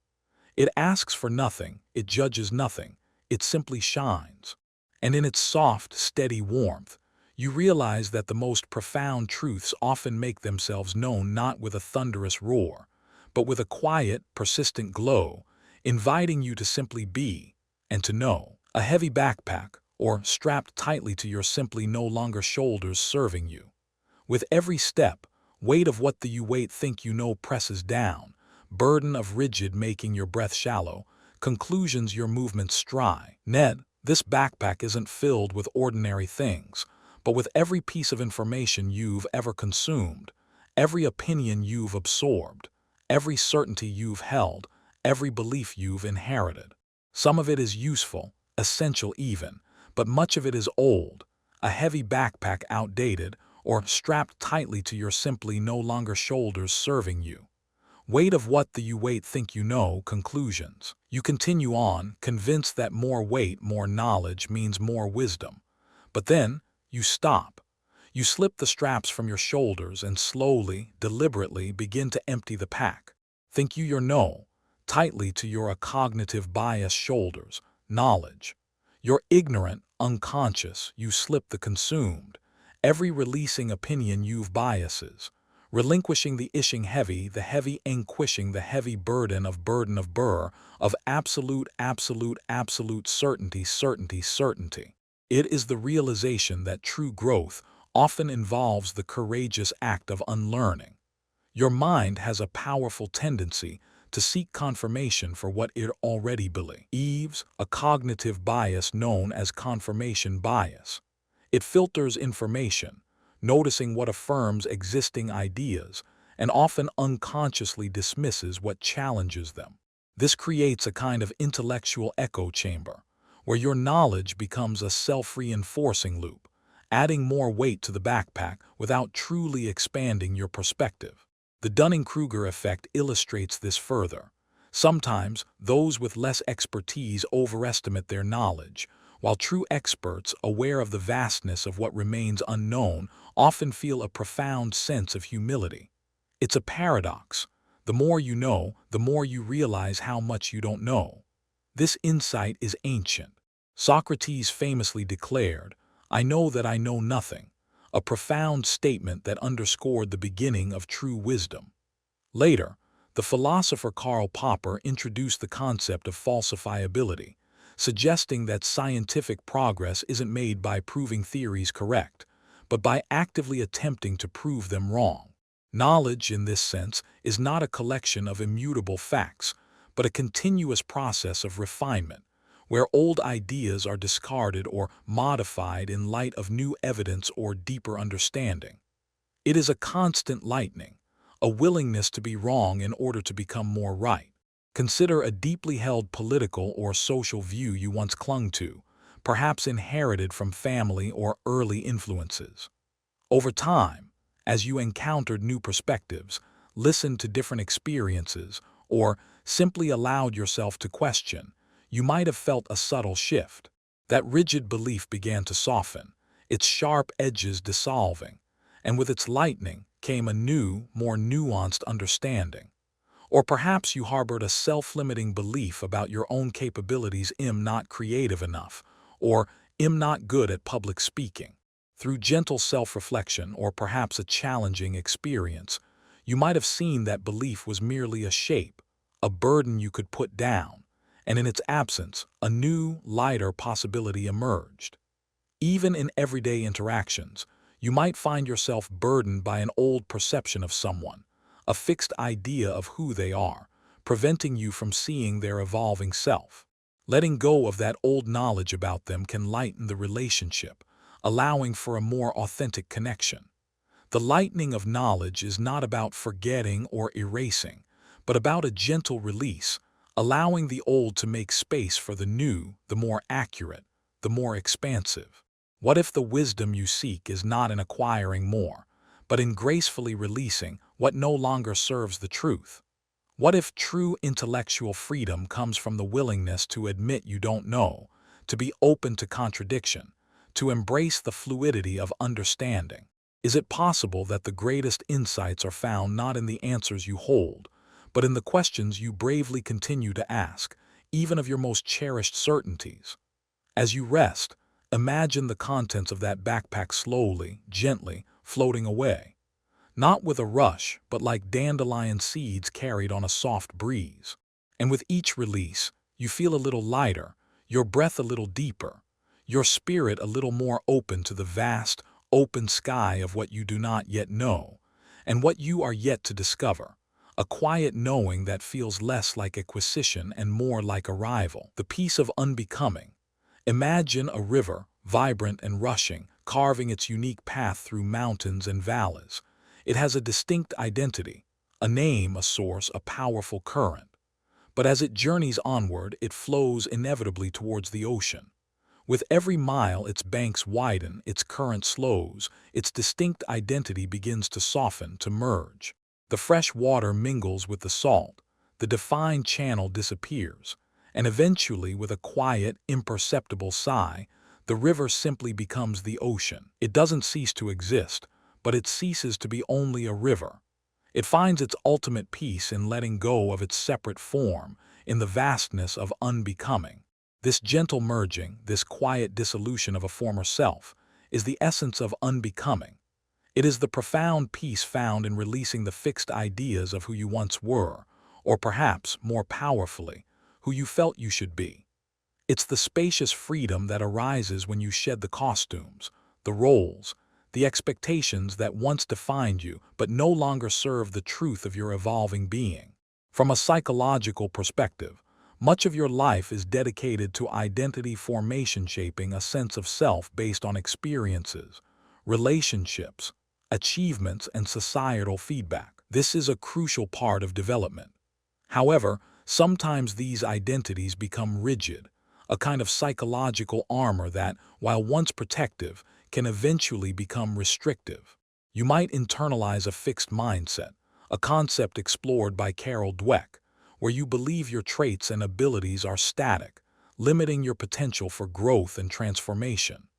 It asks for nothing, it judges nothing, it simply shines. And in its soft, steady warmth, you realize that the most profound truths often make themselves known not with a thunderous roar, but with a quiet, persistent glow, inviting you to simply be and to know. A heavy backpack, or strapped tightly to your simply no longer shoulders serving you. With every step, weight of what the you wait think you know presses down, burden of rigid making your breath shallow, conclusions your movements dry. Ned, this backpack isn't filled with ordinary things, but with every piece of information you've ever consumed, every opinion you've absorbed, every certainty you've held, every belief you've inherited. Some of it is useful, essential even, but much of it is old, a heavy backpack outdated, or strapped tightly to your simply no longer shoulders serving you. Weight of what the you wait think you know conclusions. You continue on, convinced that more weight, more knowledge means more wisdom. But then, you stop. You slip the straps from your shoulders and slowly, deliberately begin to empty the pack. Think you your know, tightly to your cognitive bias shoulders, knowledge. You're ignorant, unconscious, you slip the consumed, every releasing opinion you've biases, relinquishing the ishing heavy, the heavy anguishing the heavy burden of burr, of absolute certainty. It is the realization that true growth often involves the courageous act of unlearning. Your mind has a powerful tendency to seek confirmation for what it already believes, a cognitive bias known as confirmation bias. It filters information, noticing what affirms existing ideas, and often unconsciously dismisses what challenges them. This creates a kind of intellectual echo chamber, where your knowledge becomes a self-reinforcing loop, adding more weight to the backpack without truly expanding your perspective. The Dunning-Kruger effect illustrates this further. Sometimes, those with less expertise overestimate their knowledge, while true experts, aware of the vastness of what remains unknown, often feel a profound sense of humility. It's a paradox. The more you know, the more you realize how much you don't know. This insight is ancient. Socrates famously declared, "I know that I know nothing," a profound statement that underscored the beginning of true wisdom. Later, the philosopher Karl Popper introduced the concept of falsifiability, suggesting that scientific progress isn't made by proving theories correct, but by actively attempting to prove them wrong. Knowledge, in this sense, is not a collection of immutable facts, but a continuous process of refinement, where old ideas are discarded or modified in light of new evidence or deeper understanding. It is a constant lightening, a willingness to be wrong in order to become more right. Consider a deeply held political or social view you once clung to, perhaps inherited from family or early influences. Over time, as you encountered new perspectives, listened to different experiences, or simply allowed yourself to question, you might have felt a subtle shift. That rigid belief began to soften, its sharp edges dissolving, and with its lightening came a new, more nuanced understanding. Or perhaps you harbored a self-limiting belief about your own capabilities. I'm not creative enough, or I'm not good at public speaking. Through gentle self-reflection or perhaps a challenging experience, you might have seen that belief was merely a shape, a burden you could put down, and in its absence, a new, lighter possibility emerged. Even in everyday interactions, you might find yourself burdened by an old perception of someone, a fixed idea of who they are, preventing you from seeing their evolving self. Letting go of that old knowledge about them can lighten the relationship, allowing for a more authentic connection. The lightening of knowledge is not about forgetting or erasing, but about a gentle release, allowing the old to make space for the new, the more accurate, the more expansive. What if the wisdom you seek is not in acquiring more, but in gracefully releasing what no longer serves the truth? What if true intellectual freedom comes from the willingness to admit you don't know, to be open to contradiction, to embrace the fluidity of understanding? Is it possible that the greatest insights are found not in the answers you hold, but in the questions you bravely continue to ask, even of your most cherished certainties? As you rest, imagine the contents of that backpack slowly, gently, floating away. Not with a rush, but like dandelion seeds carried on a soft breeze. And with each release, you feel a little lighter, your breath a little deeper, your spirit a little more open to the vast, open sky of what you do not yet know, and what you are yet to discover. A quiet knowing that feels less like acquisition and more like arrival. The peace of unbecoming. Imagine a river, vibrant and rushing, carving its unique path through mountains and valleys. It has a distinct identity, a name, a source, a powerful current. But as it journeys onward, it flows inevitably towards the ocean. With every mile, its banks widen, its current slows, its distinct identity begins to soften, to merge. The fresh water mingles with the salt, the defined channel disappears, and eventually, with a quiet, imperceptible sigh, the river simply becomes the ocean. It doesn't cease to exist, but it ceases to be only a river. It finds its ultimate peace in letting go of its separate form, in the vastness of unbecoming. This gentle merging, this quiet dissolution of a former self, is the essence of unbecoming. It is the profound peace found in releasing the fixed ideas of who you once were, or perhaps, more powerfully, who you felt you should be. It's the spacious freedom that arises when you shed the costumes, the roles, the expectations that once defined you but no longer serve the truth of your evolving being. From a psychological perspective, much of your life is dedicated to identity formation, shaping a sense of self based on experiences, relationships, achievements, and societal feedback. This is a crucial part of development. However, sometimes these identities become rigid, a kind of psychological armor that, while once protective, can eventually become restrictive. You might internalize a fixed mindset, a concept explored by Carol Dweck, where you believe your traits and abilities are static, limiting your potential for growth and transformation.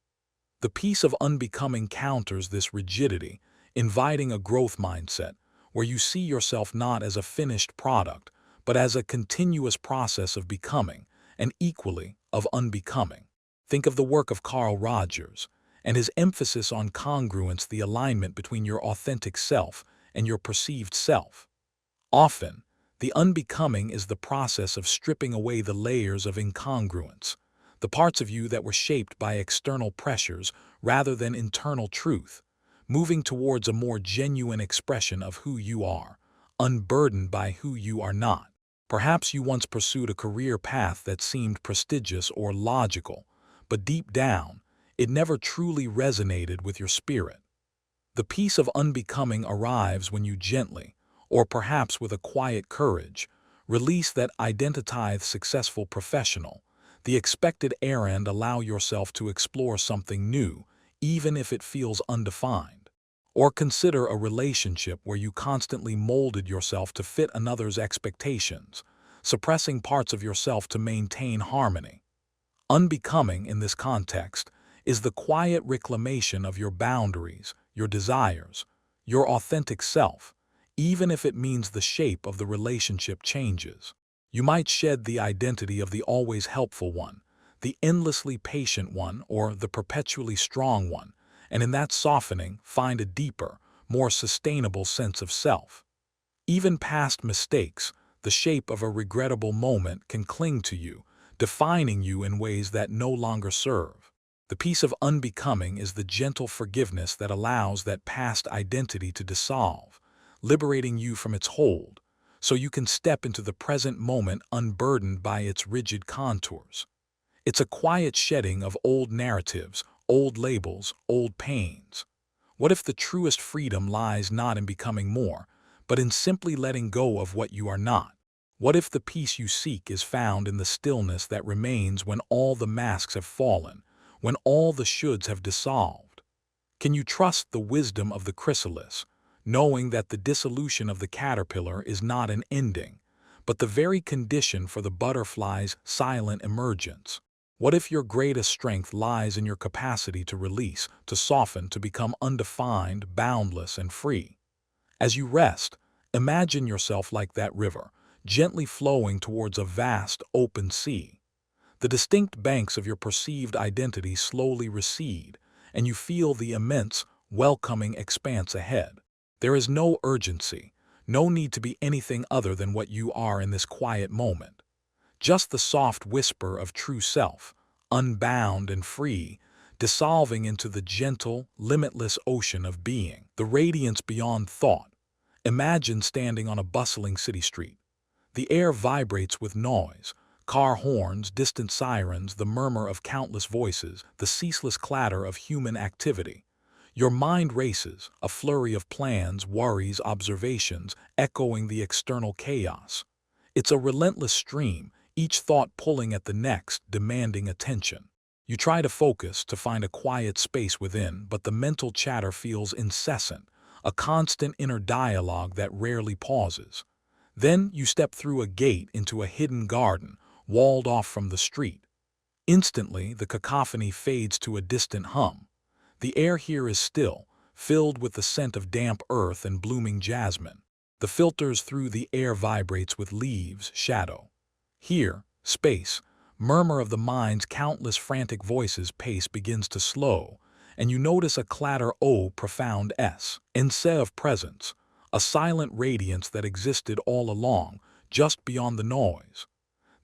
The peace of unbecoming counters this rigidity, inviting a growth mindset, where you see yourself not as a finished product, but as a continuous process of becoming, and equally of unbecoming. Think of the work of Carl Rogers, and his emphasis on congruence, the alignment between your authentic self and your perceived self. Often, the unbecoming is the process of stripping away the layers of incongruence, the parts of you that were shaped by external pressures rather than internal truth, moving towards a more genuine expression of who you are, unburdened by who you are not. Perhaps you once pursued a career path that seemed prestigious or logical, but deep down, it never truly resonated with your spirit. The peace of unbecoming arrives when you gently, or perhaps with a quiet courage, release that identitized successful professional, the expected errand, allow yourself to explore something new, even if it feels undefined. Or consider a relationship where you constantly molded yourself to fit another's expectations, suppressing parts of yourself to maintain harmony. Unbecoming in this context is the quiet reclamation of your boundaries, your desires, your authentic self, even if it means the shape of the relationship changes. You might shed the identity of the always helpful one, the endlessly patient one, or the perpetually strong one, and in that softening find a deeper, more sustainable sense of self. Even past mistakes, the shape of a regrettable moment, can cling to you, defining you in ways that no longer serve. The peace of unbecoming is the gentle forgiveness that allows that past identity to dissolve, liberating you from its hold, so you can step into the present moment unburdened by its rigid contours. It's a quiet shedding of old narratives, old labels, old pains. What if the truest freedom lies not in becoming more, but in simply letting go of what you are not? What if the peace you seek is found in the stillness that remains when all the masks have fallen, when all the shoulds have dissolved? Can you trust the wisdom of the chrysalis, knowing that the dissolution of the caterpillar is not an ending, but the very condition for the butterfly's silent emergence? What if your greatest strength lies in your capacity to release, to soften, to become undefined, boundless, and free? As you rest, imagine yourself like that river, gently flowing towards a vast, open sea. The distinct banks of your perceived identity slowly recede, and you feel the immense, welcoming expanse ahead. There is no urgency, no need to be anything other than what you are in this quiet moment. Just the soft whisper of true self, unbound and free, dissolving into the gentle, limitless ocean of being, the radiance beyond thought. Imagine standing on a bustling city street. The air vibrates with noise, car horns, distant sirens, the murmur of countless voices, the ceaseless clatter of human activity. Your mind races, a flurry of plans, worries, observations, echoing the external chaos. It's a relentless stream, each thought pulling at the next, demanding attention. You try to focus, to find a quiet space within, but the mental chatter feels incessant, a constant inner dialogue that rarely pauses. Then you step through a gate into a hidden garden, walled off from the street. Instantly, the cacophony fades to a distant hum. The air here is still, filled with the scent of damp earth and blooming jasmine. The filters through the air vibrates with leaves, shadow. Here, space, murmur of the mind's countless frantic voices, pace begins to slow, and you notice a clatter O profound S, instead of presence, a silent radiance that existed all along, just beyond the noise.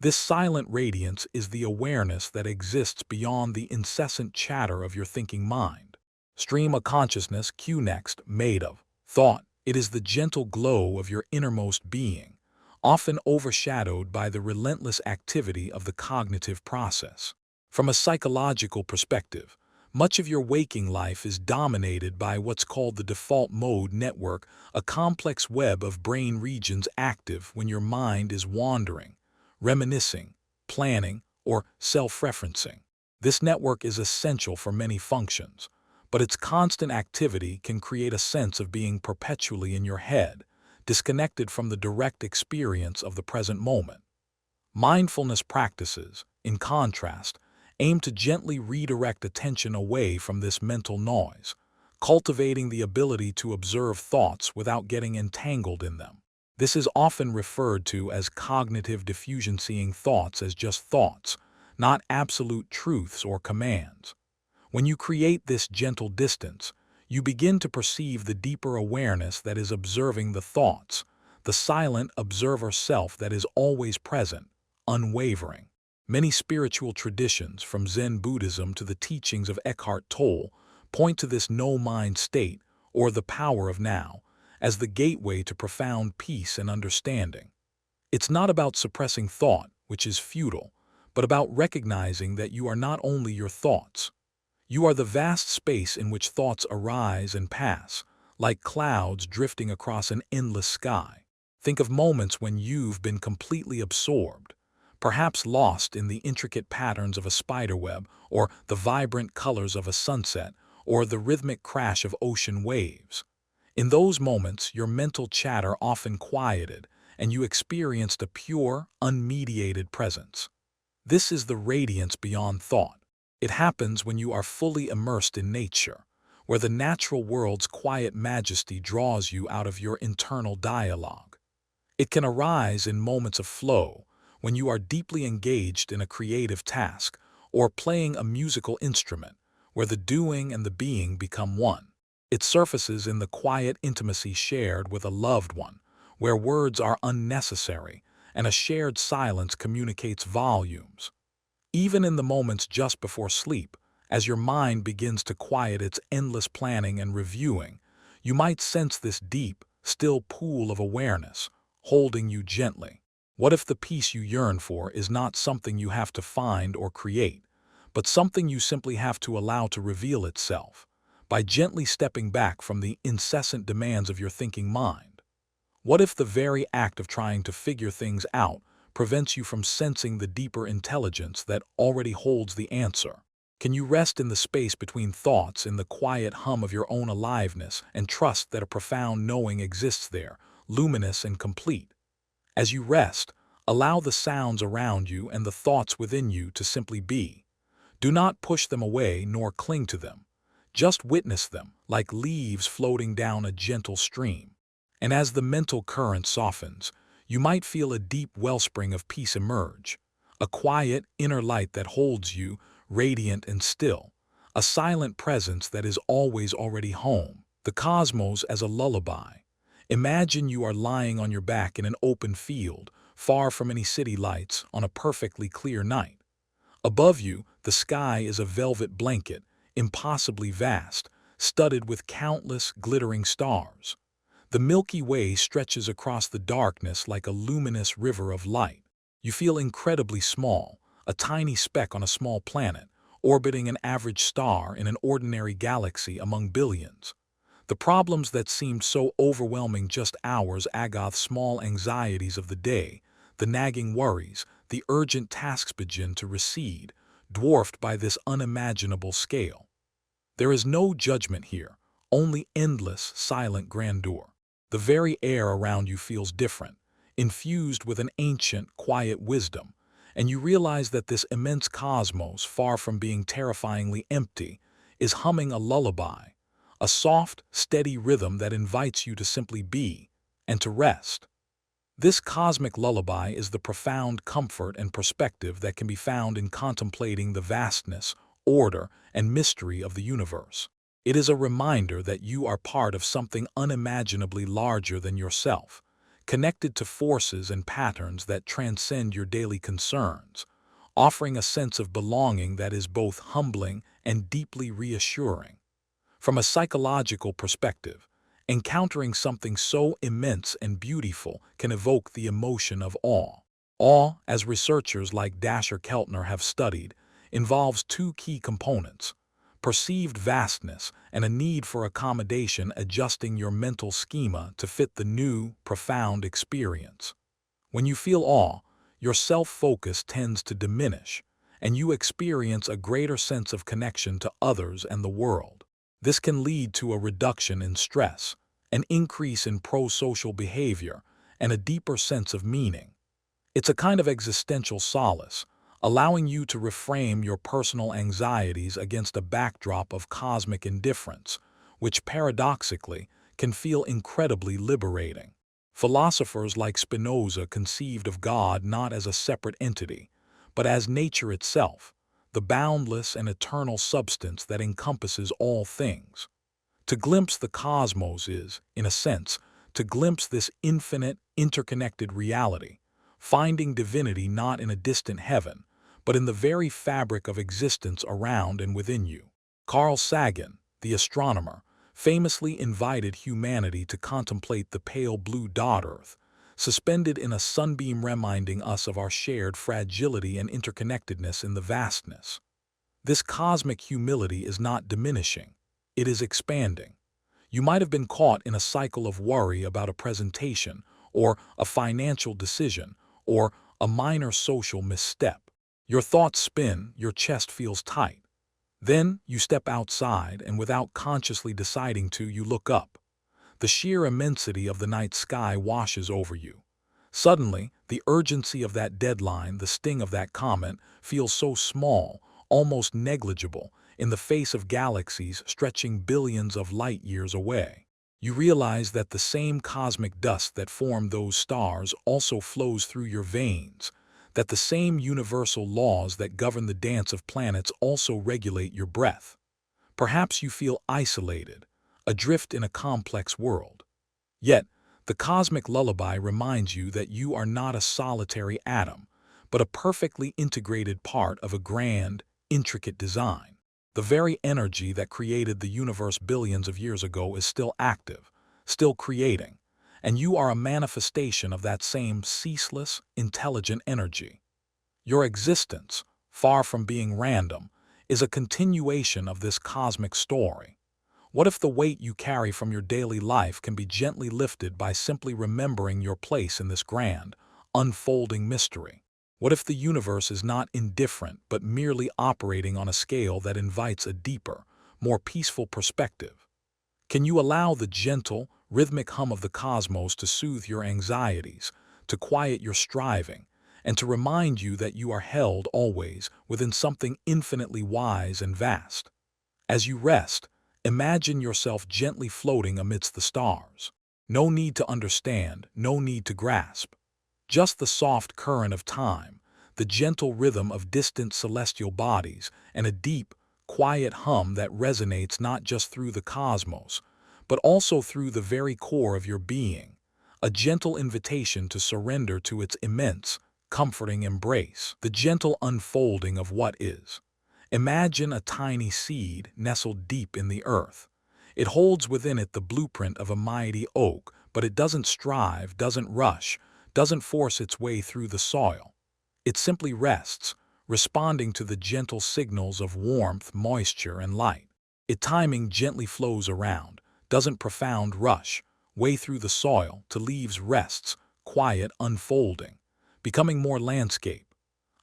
This silent radiance is the awareness that exists beyond the incessant chatter of your thinking mind. Stream of consciousness, Q next, made of thought. It is the gentle glow of your innermost being, often overshadowed by the relentless activity of the cognitive process. From a psychological perspective, much of your waking life is dominated by what's called the default mode network, a complex web of brain regions active when your mind is wandering, reminiscing, planning, or self-referencing. This network is essential for many functions, but its constant activity can create a sense of being perpetually in your head, disconnected from the direct experience of the present moment. Mindfulness practices, in contrast, aim to gently redirect attention away from this mental noise, cultivating the ability to observe thoughts without getting entangled in them. This is often referred to as cognitive diffusion, seeing thoughts as just thoughts, not absolute truths or commands. When you create this gentle distance, you begin to perceive the deeper awareness that is observing the thoughts, the silent observer self that is always present, unwavering. Many spiritual traditions, from Zen Buddhism to the teachings of Eckhart Tolle, point to this no-mind state, or the power of now, as the gateway to profound peace and understanding. It's not about suppressing thought, which is futile, but about recognizing that you are not only your thoughts. You are the vast space in which thoughts arise and pass, like clouds drifting across an endless sky. Think of moments when you've been completely absorbed, perhaps lost in the intricate patterns of a spiderweb, or the vibrant colors of a sunset, or the rhythmic crash of ocean waves. In those moments, your mental chatter often quieted, and you experienced a pure, unmediated presence. This is the radiance beyond thought. It happens when you are fully immersed in nature, where the natural world's quiet majesty draws you out of your internal dialogue. It can arise in moments of flow, when you are deeply engaged in a creative task, or playing a musical instrument, where the doing and the being become one. It surfaces in the quiet intimacy shared with a loved one, where words are unnecessary and a shared silence communicates volumes. Even in the moments just before sleep, as your mind begins to quiet its endless planning and reviewing, you might sense this deep, still pool of awareness, holding you gently. What if the peace you yearn for is not something you have to find or create, but something you simply have to allow to reveal itself, by gently stepping back from the incessant demands of your thinking mind? What if the very act of trying to figure things out prevents you from sensing the deeper intelligence that already holds the answer? Can you rest in the space between thoughts, in the quiet hum of your own aliveness, and trust that a profound knowing exists there, luminous and complete? As you rest, allow the sounds around you and the thoughts within you to simply be. Do not push them away nor cling to them. Just witness them, like leaves floating down a gentle stream. And as the mental current softens, you might feel a deep wellspring of peace emerge, a quiet inner light that holds you, radiant and still, a silent presence that is always already home, the cosmos as a lullaby. Imagine you are lying on your back in an open field, far from any city lights, on a perfectly clear night. Above you, the sky is a velvet blanket, impossibly vast, studded with countless glittering stars. The Milky Way stretches across the darkness like a luminous river of light. You feel incredibly small, a tiny speck on a small planet, orbiting an average star in an ordinary galaxy among billions. The problems that seemed so overwhelming just hours ago, small anxieties of the day, the nagging worries, the urgent tasks begin to recede, dwarfed by this unimaginable scale. There is no judgment here, only endless, silent grandeur. The very air around you feels different, infused with an ancient, quiet wisdom, and you realize that this immense cosmos, far from being terrifyingly empty, is humming a lullaby, a soft, steady rhythm that invites you to simply be and to rest. This cosmic lullaby is the profound comfort and perspective that can be found in contemplating the vastness, order, and mystery of the universe. It is a reminder that you are part of something unimaginably larger than yourself, connected to forces and patterns that transcend your daily concerns, offering a sense of belonging that is both humbling and deeply reassuring. From a psychological perspective, encountering something so immense and beautiful can evoke the emotion of awe. Awe, as researchers like Dasher Keltner have studied, involves two key components: perceived vastness and a need for accommodation, adjusting your mental schema to fit the new, profound experience. When you feel awe, your self-focus tends to diminish, and you experience a greater sense of connection to others and the world. This can lead to a reduction in stress, an increase in pro-social behavior, and a deeper sense of meaning. It's a kind of existential solace, allowing you to reframe your personal anxieties against a backdrop of cosmic indifference, which paradoxically can feel incredibly liberating. Philosophers like Spinoza conceived of God not as a separate entity, but as nature itself, the boundless and eternal substance that encompasses all things. To glimpse the cosmos is, in a sense, to glimpse this infinite, interconnected reality, finding divinity not in a distant heaven, but in the very fabric of existence around and within you. Carl Sagan, the astronomer, famously invited humanity to contemplate the pale blue dot Earth, suspended in a sunbeam, reminding us of our shared fragility and interconnectedness in the vastness. This cosmic humility is not diminishing, it is expanding. You might have been caught in a cycle of worry about a presentation, or a financial decision, or a minor social misstep. Your thoughts spin, your chest feels tight. Then you step outside, and without consciously deciding to, you look up. The sheer immensity of the night sky washes over you. Suddenly, the urgency of that deadline, the sting of that comment, feels so small, almost negligible, in the face of galaxies stretching billions of light years away. You realize that the same cosmic dust that formed those stars also flows through your veins, that the same universal laws that govern the dance of planets also regulate your breath. Perhaps you feel isolated, adrift in a complex world. Yet, the cosmic lullaby reminds you that you are not a solitary atom, but a perfectly integrated part of a grand, intricate design. The very energy that created the universe billions of years ago is still active, still creating, and you are a manifestation of that same ceaseless, intelligent energy. Your existence, far from being random, is a continuation of this cosmic story. What if the weight you carry from your daily life can be gently lifted by simply remembering your place in this grand, unfolding mystery? What if the universe is not indifferent but merely operating on a scale that invites a deeper, more peaceful perspective? Can you allow the gentle, rhythmic hum of the cosmos to soothe your anxieties, to quiet your striving, and to remind you that you are held always within something infinitely wise and vast? As you rest, imagine yourself gently floating amidst the stars. No need to understand, no need to grasp. Just the soft current of time, the gentle rhythm of distant celestial bodies, and a deep, quiet hum that resonates not just through the cosmos, but also through the very core of your being, a gentle invitation to surrender to its immense, comforting embrace, the gentle unfolding of what is. Imagine a tiny seed nestled deep in the earth. It holds within it the blueprint of a mighty oak, but it doesn't strive, doesn't rush, doesn't force its way through the soil. It simply rests, responding to the gentle signals of warmth, moisture, and light. Its timing gently flows around, doesn't profound rush, way through the soil, to leaves rests, quiet, unfolding, becoming more landscape.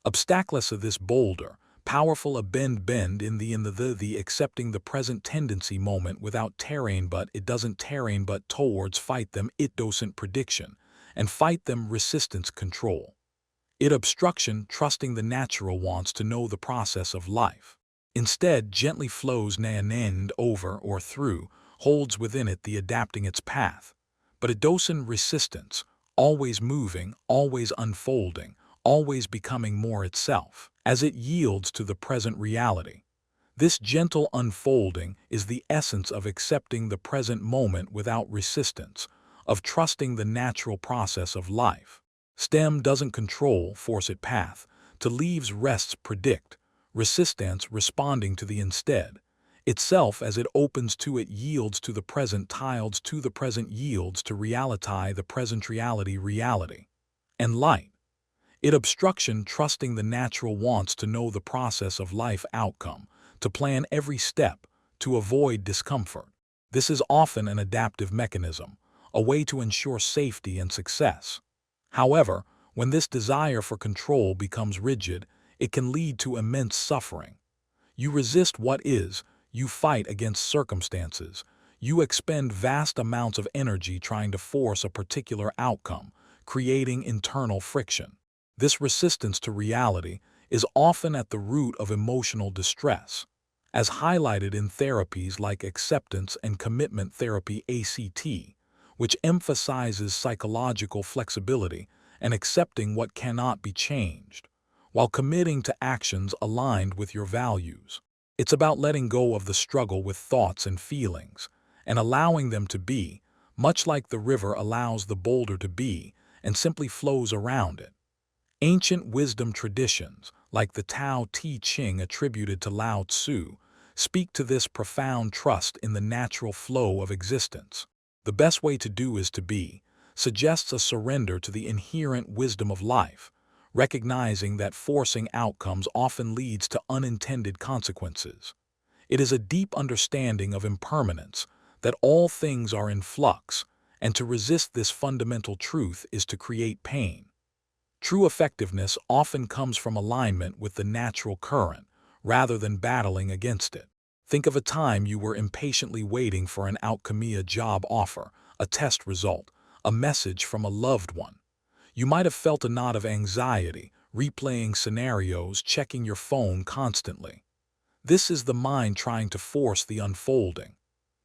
Obstacless of this boulder, powerful a bend in the accepting the present tendency moment without terrain but it doesn't terrain but towards fight them it docent prediction, and fight them resistance control. It obstruction trusting the natural wants to know the process of life. Instead gently flows and over or through, holds within it the adapting its path. But a docent resistance, always moving, always unfolding, always becoming more itself, as it yields to the present reality. This gentle unfolding is the essence of accepting the present moment without resistance, of trusting the natural process of life. Stem doesn't control, force it path, to leaves rests predict, resistance responding to the instead. Itself as it opens to it yields to the present tileds to the present yields to reality the present reality. And light. It obstruction trusting the natural wants to know the process of life outcome, to plan every step, to avoid discomfort. This is often an adaptive mechanism, a way to ensure safety and success. However, when this desire for control becomes rigid, it can lead to immense suffering. You resist what is, you fight against circumstances, you expend vast amounts of energy trying to force a particular outcome, creating internal friction. This resistance to reality is often at the root of emotional distress, as highlighted in therapies like acceptance and commitment therapy (ACT), which emphasizes psychological flexibility and accepting what cannot be changed, while committing to actions aligned with your values. It's about letting go of the struggle with thoughts and feelings, and allowing them to be, much like the river allows the boulder to be, and simply flows around it. Ancient wisdom traditions, like the Tao Te Ching attributed to Lao Tzu, speak to this profound trust in the natural flow of existence. The best way to do is to be, suggests a surrender to the inherent wisdom of life, recognizing that forcing outcomes often leads to unintended consequences. It is a deep understanding of impermanence, that all things are in flux, and to resist this fundamental truth is to create pain. True effectiveness often comes from alignment with the natural current, rather than battling against it. Think of a time you were impatiently waiting for an outcome job offer, a test result, a message from a loved one. You might have felt a knot of anxiety, replaying scenarios, checking your phone constantly. This is the mind trying to force the unfolding.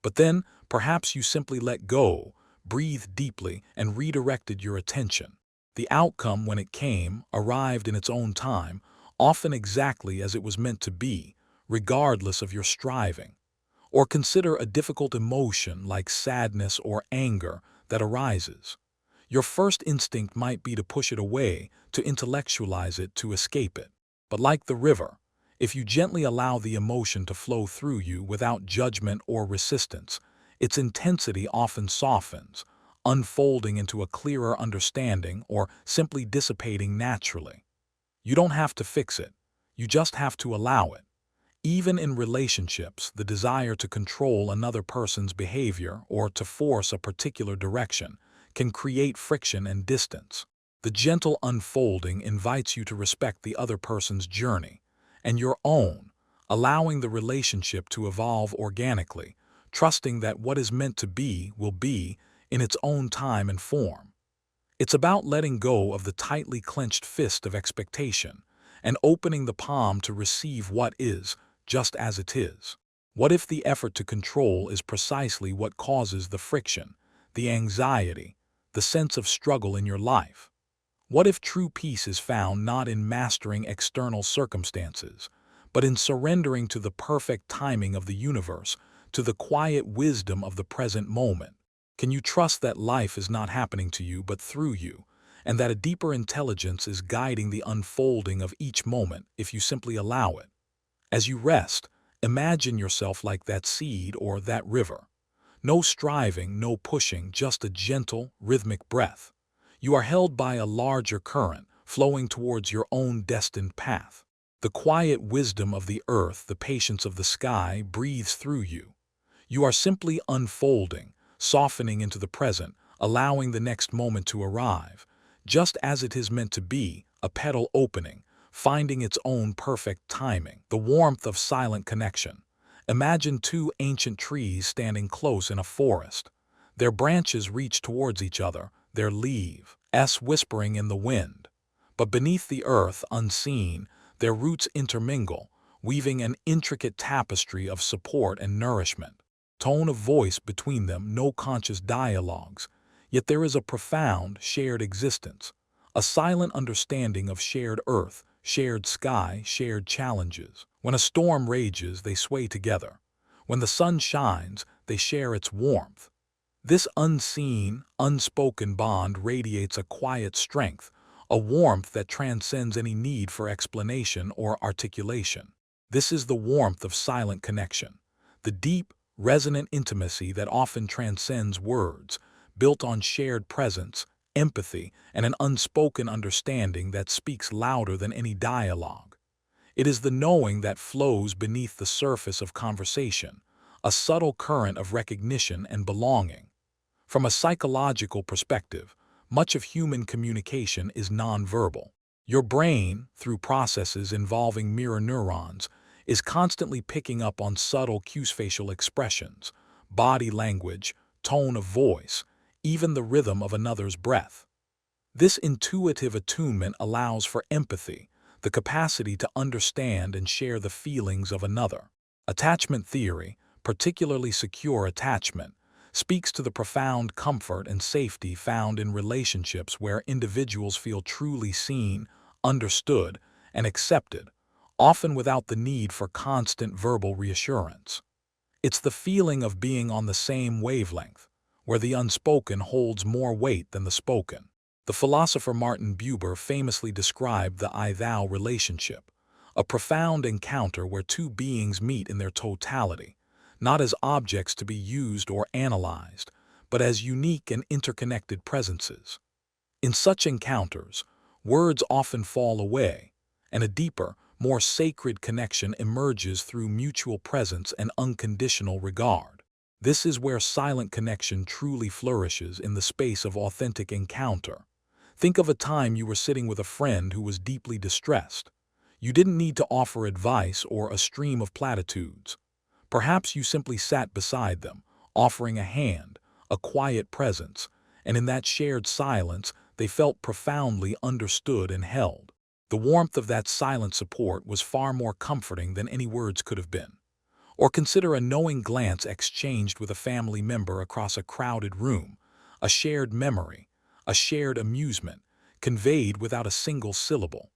But then, perhaps you simply let go, breathed deeply, and redirected your attention. The outcome, when it came, arrived in its own time, often exactly as it was meant to be, regardless of your striving. Or consider a difficult emotion like sadness or anger that arises. Your first instinct might be to push it away, to intellectualize it, to escape it. But like the river, if you gently allow the emotion to flow through you without judgment or resistance, its intensity often softens, unfolding into a clearer understanding or simply dissipating naturally. You don't have to fix it, you just have to allow it. Even in relationships, the desire to control another person's behavior or to force a particular direction can create friction and distance. The gentle unfolding invites you to respect the other person's journey and your own, allowing the relationship to evolve organically, trusting that what is meant to be will be in its own time and form. It's about letting go of the tightly clenched fist of expectation and opening the palm to receive what is, just as it is. What if the effort to control is precisely what causes the friction, the anxiety, the sense of struggle in your life? What if true peace is found not in mastering external circumstances, but in surrendering to the perfect timing of the universe, to the quiet wisdom of the present moment? Can you trust that life is not happening to you but through you, and that a deeper intelligence is guiding the unfolding of each moment if you simply allow it? As you rest, imagine yourself like that seed or that river. No striving, no pushing, just a gentle, rhythmic breath. You are held by a larger current, flowing towards your own destined path. The quiet wisdom of the earth, the patience of the sky, breathes through you. You are simply unfolding, softening into the present, allowing the next moment to arrive, just as it is meant to be, a petal opening, finding its own perfect timing. The warmth of silent connection. Imagine two ancient trees standing close in a forest. Their branches reach towards each other, their leaves whispering in the wind. But beneath the earth, unseen, their roots intermingle, weaving an intricate tapestry of support and nourishment. Tone of voice between them, no conscious dialogues, yet there is a profound, shared existence, a silent understanding of shared earth, shared sky, shared challenges. When a storm rages, they sway together. When the sun shines, they share its warmth. This unseen, unspoken bond radiates a quiet strength, a warmth that transcends any need for explanation or articulation. This is the warmth of silent connection, the deep, resonant intimacy that often transcends words, built on shared presence, empathy, and an unspoken understanding that speaks louder than any dialogue. It is the knowing that flows beneath the surface of conversation, a subtle current of recognition and belonging. From a psychological perspective, much of human communication is nonverbal. Your brain, through processes involving mirror neurons, is constantly picking up on subtle cues, facial expressions, body language, tone of voice, even the rhythm of another's breath. This intuitive attunement allows for empathy, the capacity to understand and share the feelings of another. Attachment theory, particularly secure attachment, speaks to the profound comfort and safety found in relationships where individuals feel truly seen, understood, and accepted, often without the need for constant verbal reassurance. It's the feeling of being on the same wavelength, where the unspoken holds more weight than the spoken. The philosopher Martin Buber famously described the I-thou relationship, a profound encounter where two beings meet in their totality, not as objects to be used or analyzed, but as unique and interconnected presences. In such encounters, Words often fall away, and a deeper, more sacred connection emerges through mutual presence and unconditional regard. This is where silent connection truly flourishes, in the space of authentic encounter. Think of a time you were sitting with a friend who was deeply distressed. You didn't need to offer advice or a stream of platitudes. Perhaps you simply sat beside them, offering a hand, a quiet presence, and in that shared silence, they felt profoundly understood and held. The warmth of that silent support was far more comforting than any words could have been. Or consider a knowing glance exchanged with a family member across a crowded room, a shared memory, a shared amusement, conveyed without a single syllable.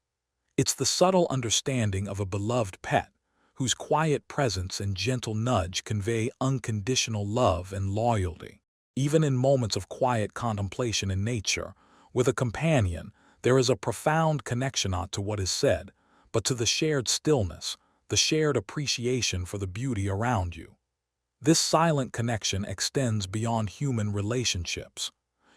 It's the subtle understanding of a beloved pet, whose quiet presence and gentle nudge convey unconditional love and loyalty. Even in moments of quiet contemplation in nature, with a companion, there is a profound connection not to what is said, but to the shared stillness, the shared appreciation for the beauty around you. This silent connection extends beyond human relationships.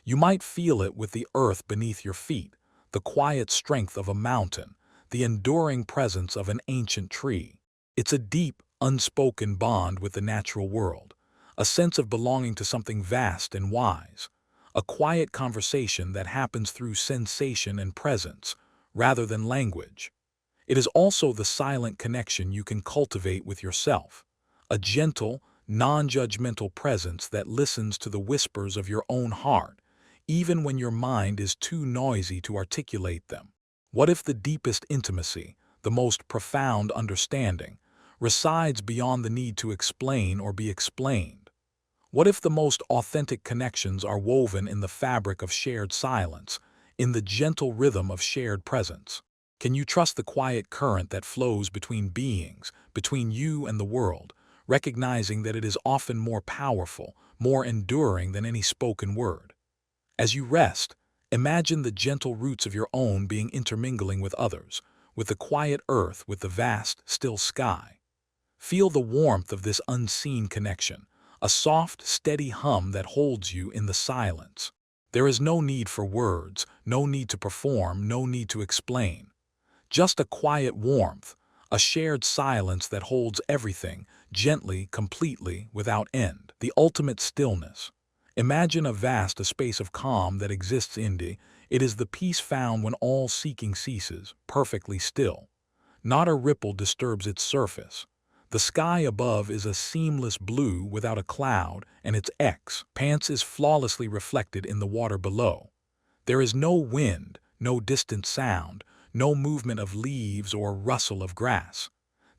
You might feel it with the earth beneath your feet, the quiet strength of a mountain, the enduring presence of an ancient tree. It's a deep, unspoken bond with the natural world, a sense of belonging to something vast and wise, a quiet conversation that happens through sensation and presence, rather than language. It is also the silent connection you can cultivate with yourself, a gentle, non-judgmental presence that listens to the whispers of your own heart, even when your mind is too noisy to articulate them. What if the deepest intimacy, the most profound understanding, resides beyond the need to explain or be explained? What if the most authentic connections are woven in the fabric of shared silence, in the gentle rhythm of shared presence? Can you trust the quiet current that flows between beings, between you and the world, recognizing that it is often more powerful, more enduring than any spoken word? As you rest, imagine the gentle roots of your own being intermingling with others, with the quiet earth, with the vast, still sky. Feel the warmth of this unseen connection, a soft, steady hum that holds you in the silence. There is no need for words, no need to perform, no need to explain. Just a quiet warmth, a shared silence that holds everything, gently, completely, without end. The ultimate stillness. Imagine a space of calm that exists it is the peace found when all seeking ceases, perfectly still. Not a ripple disturbs its surface. The sky above is a seamless blue without a cloud, and its expanse is flawlessly reflected in the water below. There is no wind, no distant sound, no movement of leaves or rustle of grass.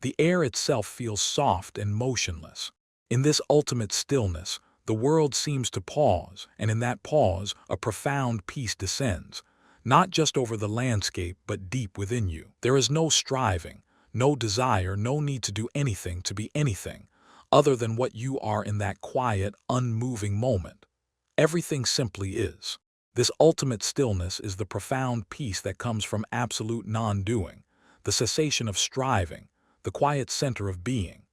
The air itself feels soft and motionless. In this ultimate stillness, the world seems to pause, and in that pause, a profound peace descends, not just over the landscape but deep within you. There is no striving, no desire, no need to do anything to be anything, other than what you are in that quiet, unmoving moment. Everything simply is. This ultimate stillness is the profound peace that comes from absolute non-doing, the cessation of striving, the quiet center of being.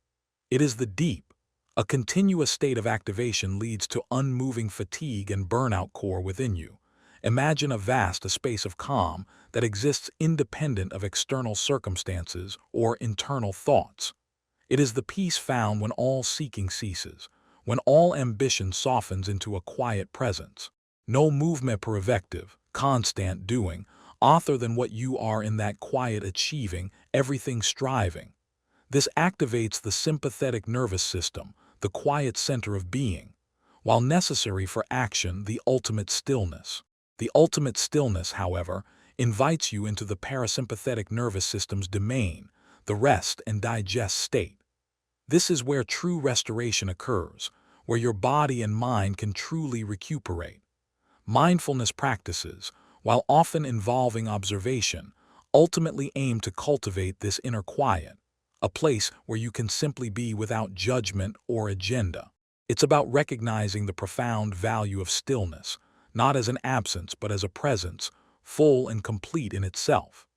It is the deep. A continuous state of activation leads to unmoving fatigue and burnout core within you. Imagine a space of calm that exists independent of external circumstances or internal thoughts. It is the peace found when all seeking ceases, when all ambition softens into a quiet presence. No movement pervective, constant doing, other than what you are in that quiet achieving, everything striving. This activates the sympathetic nervous system, the quiet center of being, while necessary for action, the ultimate stillness. The ultimate stillness, however, invites you into the parasympathetic nervous system's domain, the rest and digest state. This is where true restoration occurs, where your body and mind can truly recuperate. Mindfulness practices, while often involving observation, ultimately aim to cultivate this inner quiet, a place where you can simply be without judgment or agenda. It's about recognizing the profound value of stillness, not as an absence but as a presence, full and complete in itself.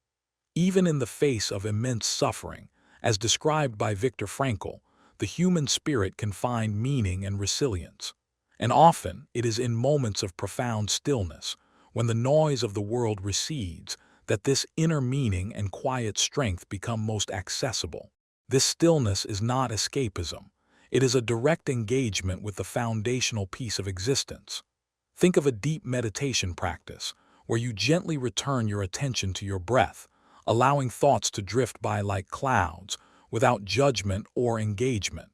Even in the face of immense suffering, as described by Viktor Frankl, the human spirit can find meaning and resilience. And often, it is in moments of profound stillness, when the noise of the world recedes, that this inner meaning and quiet strength become most accessible. This stillness is not escapism. It is a direct engagement with the foundational piece of existence. Think of a deep meditation practice, where you gently return your attention to your breath, allowing thoughts to drift by like clouds, without judgment or engagement.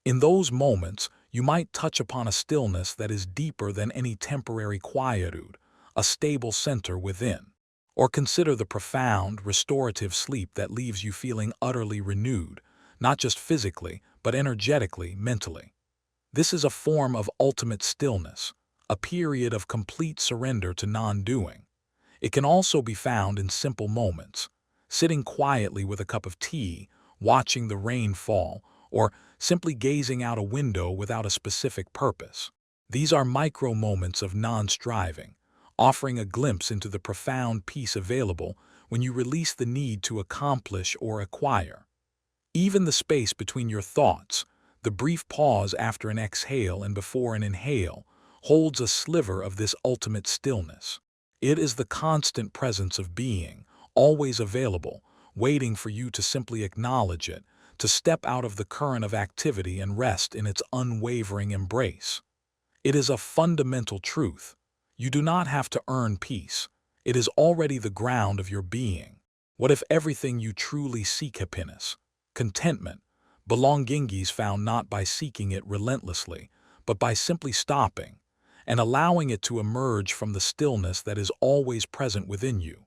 In those moments, you might touch upon a stillness that is deeper than any temporary quietude, a stable center within. Or consider the profound, restorative sleep that leaves you feeling utterly renewed, not just physically, but energetically, mentally. This is a form of ultimate stillness, a period of complete surrender to non-doing. It can also be found in simple moments, sitting quietly with a cup of tea, watching the rain fall, or simply gazing out a window without a specific purpose. These are micro moments of non-striving, offering a glimpse into the profound peace available when you release the need to accomplish or acquire. Even the space between your thoughts, the brief pause after an exhale and before an inhale, holds a sliver of this ultimate stillness. It is the constant presence of being, always available, waiting for you to simply acknowledge it, to step out of the current of activity and rest in its unwavering embrace. It is a fundamental truth. You do not have to earn peace. It is already the ground of your being. What if everything you truly seek, happiness, contentment, belonging, is found not by seeking it relentlessly, but by simply stopping and allowing it to emerge from the stillness that is always present within you?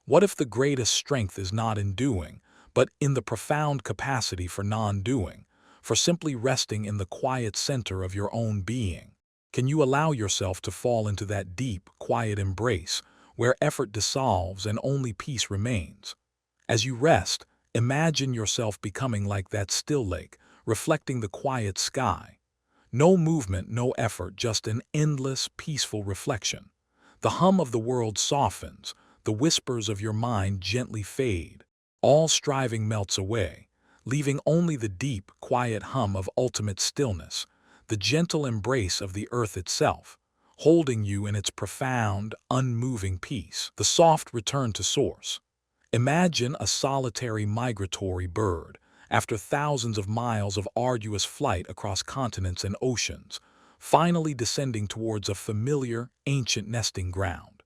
What if the greatest strength is not in doing, but in the profound capacity for non-doing, for simply resting in the quiet center of your own being? Can you allow yourself to fall into that deep, quiet embrace where effort dissolves and only peace remains? As you rest, imagine yourself becoming like that still lake, reflecting the quiet sky. No movement, no effort, just an endless, peaceful reflection. The hum of the world softens, the whispers of your mind gently fade. All striving melts away, leaving only the deep, quiet hum of ultimate stillness, the gentle embrace of the earth itself, holding you in its profound, unmoving peace. The soft return to source. Imagine a solitary migratory bird, after thousands of miles of arduous flight across continents and oceans, finally descending towards a familiar, ancient nesting ground.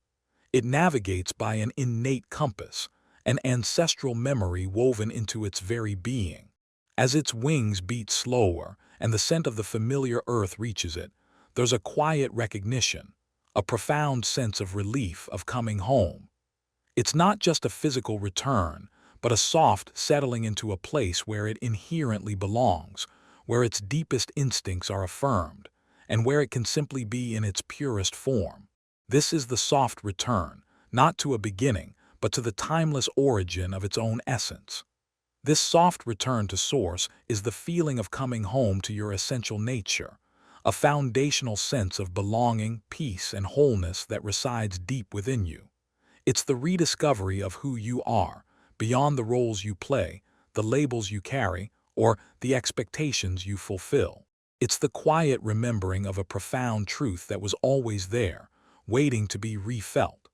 It navigates by an innate compass, an ancestral memory woven into its very being. As its wings beat slower and the scent of the familiar earth reaches it, there's a quiet recognition, a profound sense of relief of coming home. It's not just a physical return, but a soft settling into a place where it inherently belongs, where its deepest instincts are affirmed, and where it can simply be in its purest form. This is the soft return, not to a beginning, but to the timeless origin of its own essence. This soft return to source is the feeling of coming home to your essential nature, a foundational sense of belonging, peace, and wholeness that resides deep within you. It's the rediscovery of who you are, beyond the roles you play, the labels you carry, or the expectations you fulfill. It's the quiet remembering of a profound truth that was always there, waiting to be refelt.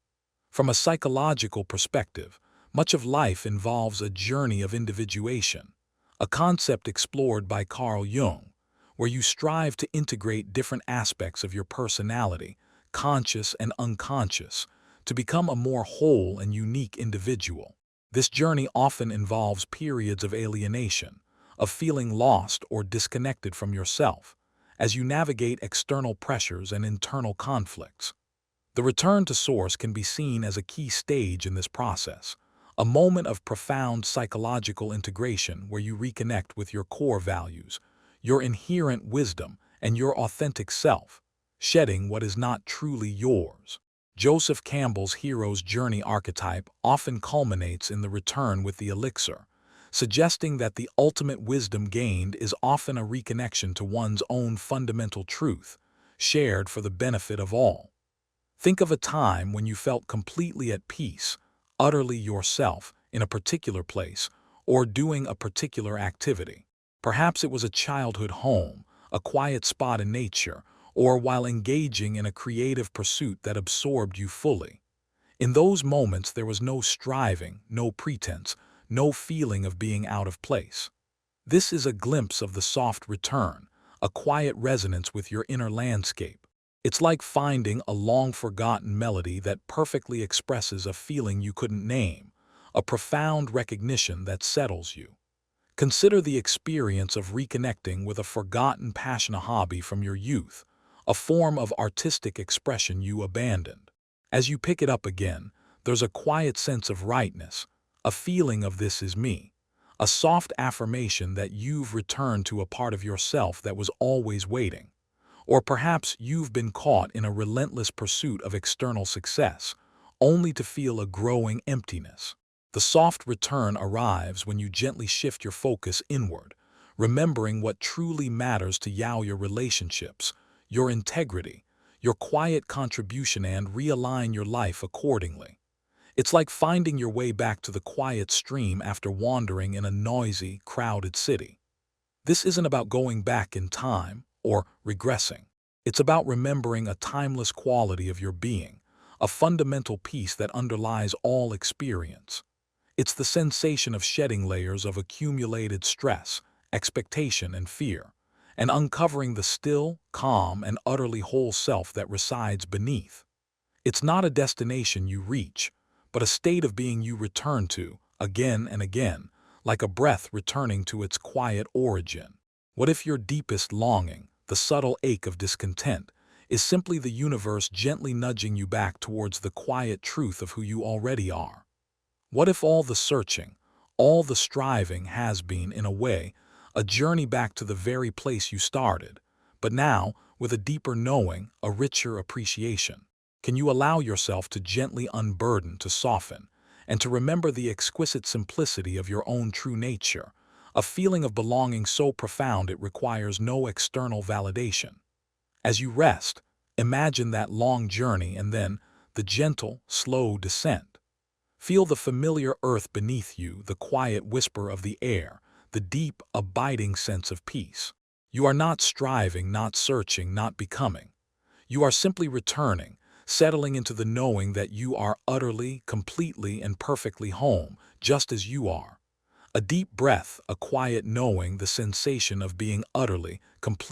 From a psychological perspective, much of life involves a journey of individuation, a concept explored by Carl Jung, where you strive to integrate different aspects of your personality, conscious and unconscious, to become a more whole and unique individual. This journey often involves periods of alienation, of feeling lost or disconnected from yourself, as you navigate external pressures and internal conflicts. The return to source can be seen as a key stage in this process, a moment of profound psychological integration where you reconnect with your core values, your inherent wisdom, and your authentic self, shedding what is not truly yours. Joseph Campbell's hero's journey archetype often culminates in the return with the elixir, suggesting that the ultimate wisdom gained is often a reconnection to one's own fundamental truth, shared for the benefit of all. Think of a time when you felt completely at peace, utterly yourself, in a particular place, or doing a particular activity. Perhaps it was a childhood home, a quiet spot in nature, or while engaging in a creative pursuit that absorbed you fully. In those moments, there was no striving, no pretense, no feeling of being out of place. This is a glimpse of the soft return, a quiet resonance with your inner landscape. It's like finding a long-forgotten melody that perfectly expresses a feeling you couldn't name, a profound recognition that settles you. Consider the experience of reconnecting with a forgotten passion, a hobby from your youth, a form of artistic expression you abandoned. As you pick it up again, there's a quiet sense of rightness, a feeling of "this is me," a soft affirmation that you've returned to a part of yourself that was always waiting. Or perhaps you've been caught in a relentless pursuit of external success, only to feel a growing emptiness. The soft return arrives when you gently shift your focus inward, remembering what truly matters to you: your relationships, your integrity, your quiet contribution, and realign your life accordingly. It's like finding your way back to the quiet stream after wandering in a noisy, crowded city. This isn't about going back in time or regressing. It's about remembering a timeless quality of your being, a fundamental piece that underlies all experience. It's the sensation of shedding layers of accumulated stress, expectation, and fear, and uncovering the still, calm, and utterly whole self that resides beneath. It's not a destination you reach, but a state of being you return to, again and again, like a breath returning to its quiet origin. What if your deepest longing, the subtle ache of discontent, is simply the universe gently nudging you back towards the quiet truth of who you already are? What if all the searching, all the striving has been, in a way, a journey back to the very place you started, but now with a deeper knowing, a richer appreciation? Can you allow yourself to gently unburden, to soften, and to remember the exquisite simplicity of your own true nature, a feeling of belonging so profound it requires no external validation? As you rest, imagine that long journey and then the gentle, slow descent. Feel the familiar earth beneath you, the quiet whisper of the air, the deep, abiding sense of peace. You are not striving, not searching, not becoming. You are simply returning, settling into the knowing that you are utterly, completely, and perfectly home, just as you are. A deep breath, a quiet knowing, the sensation of being utterly, completely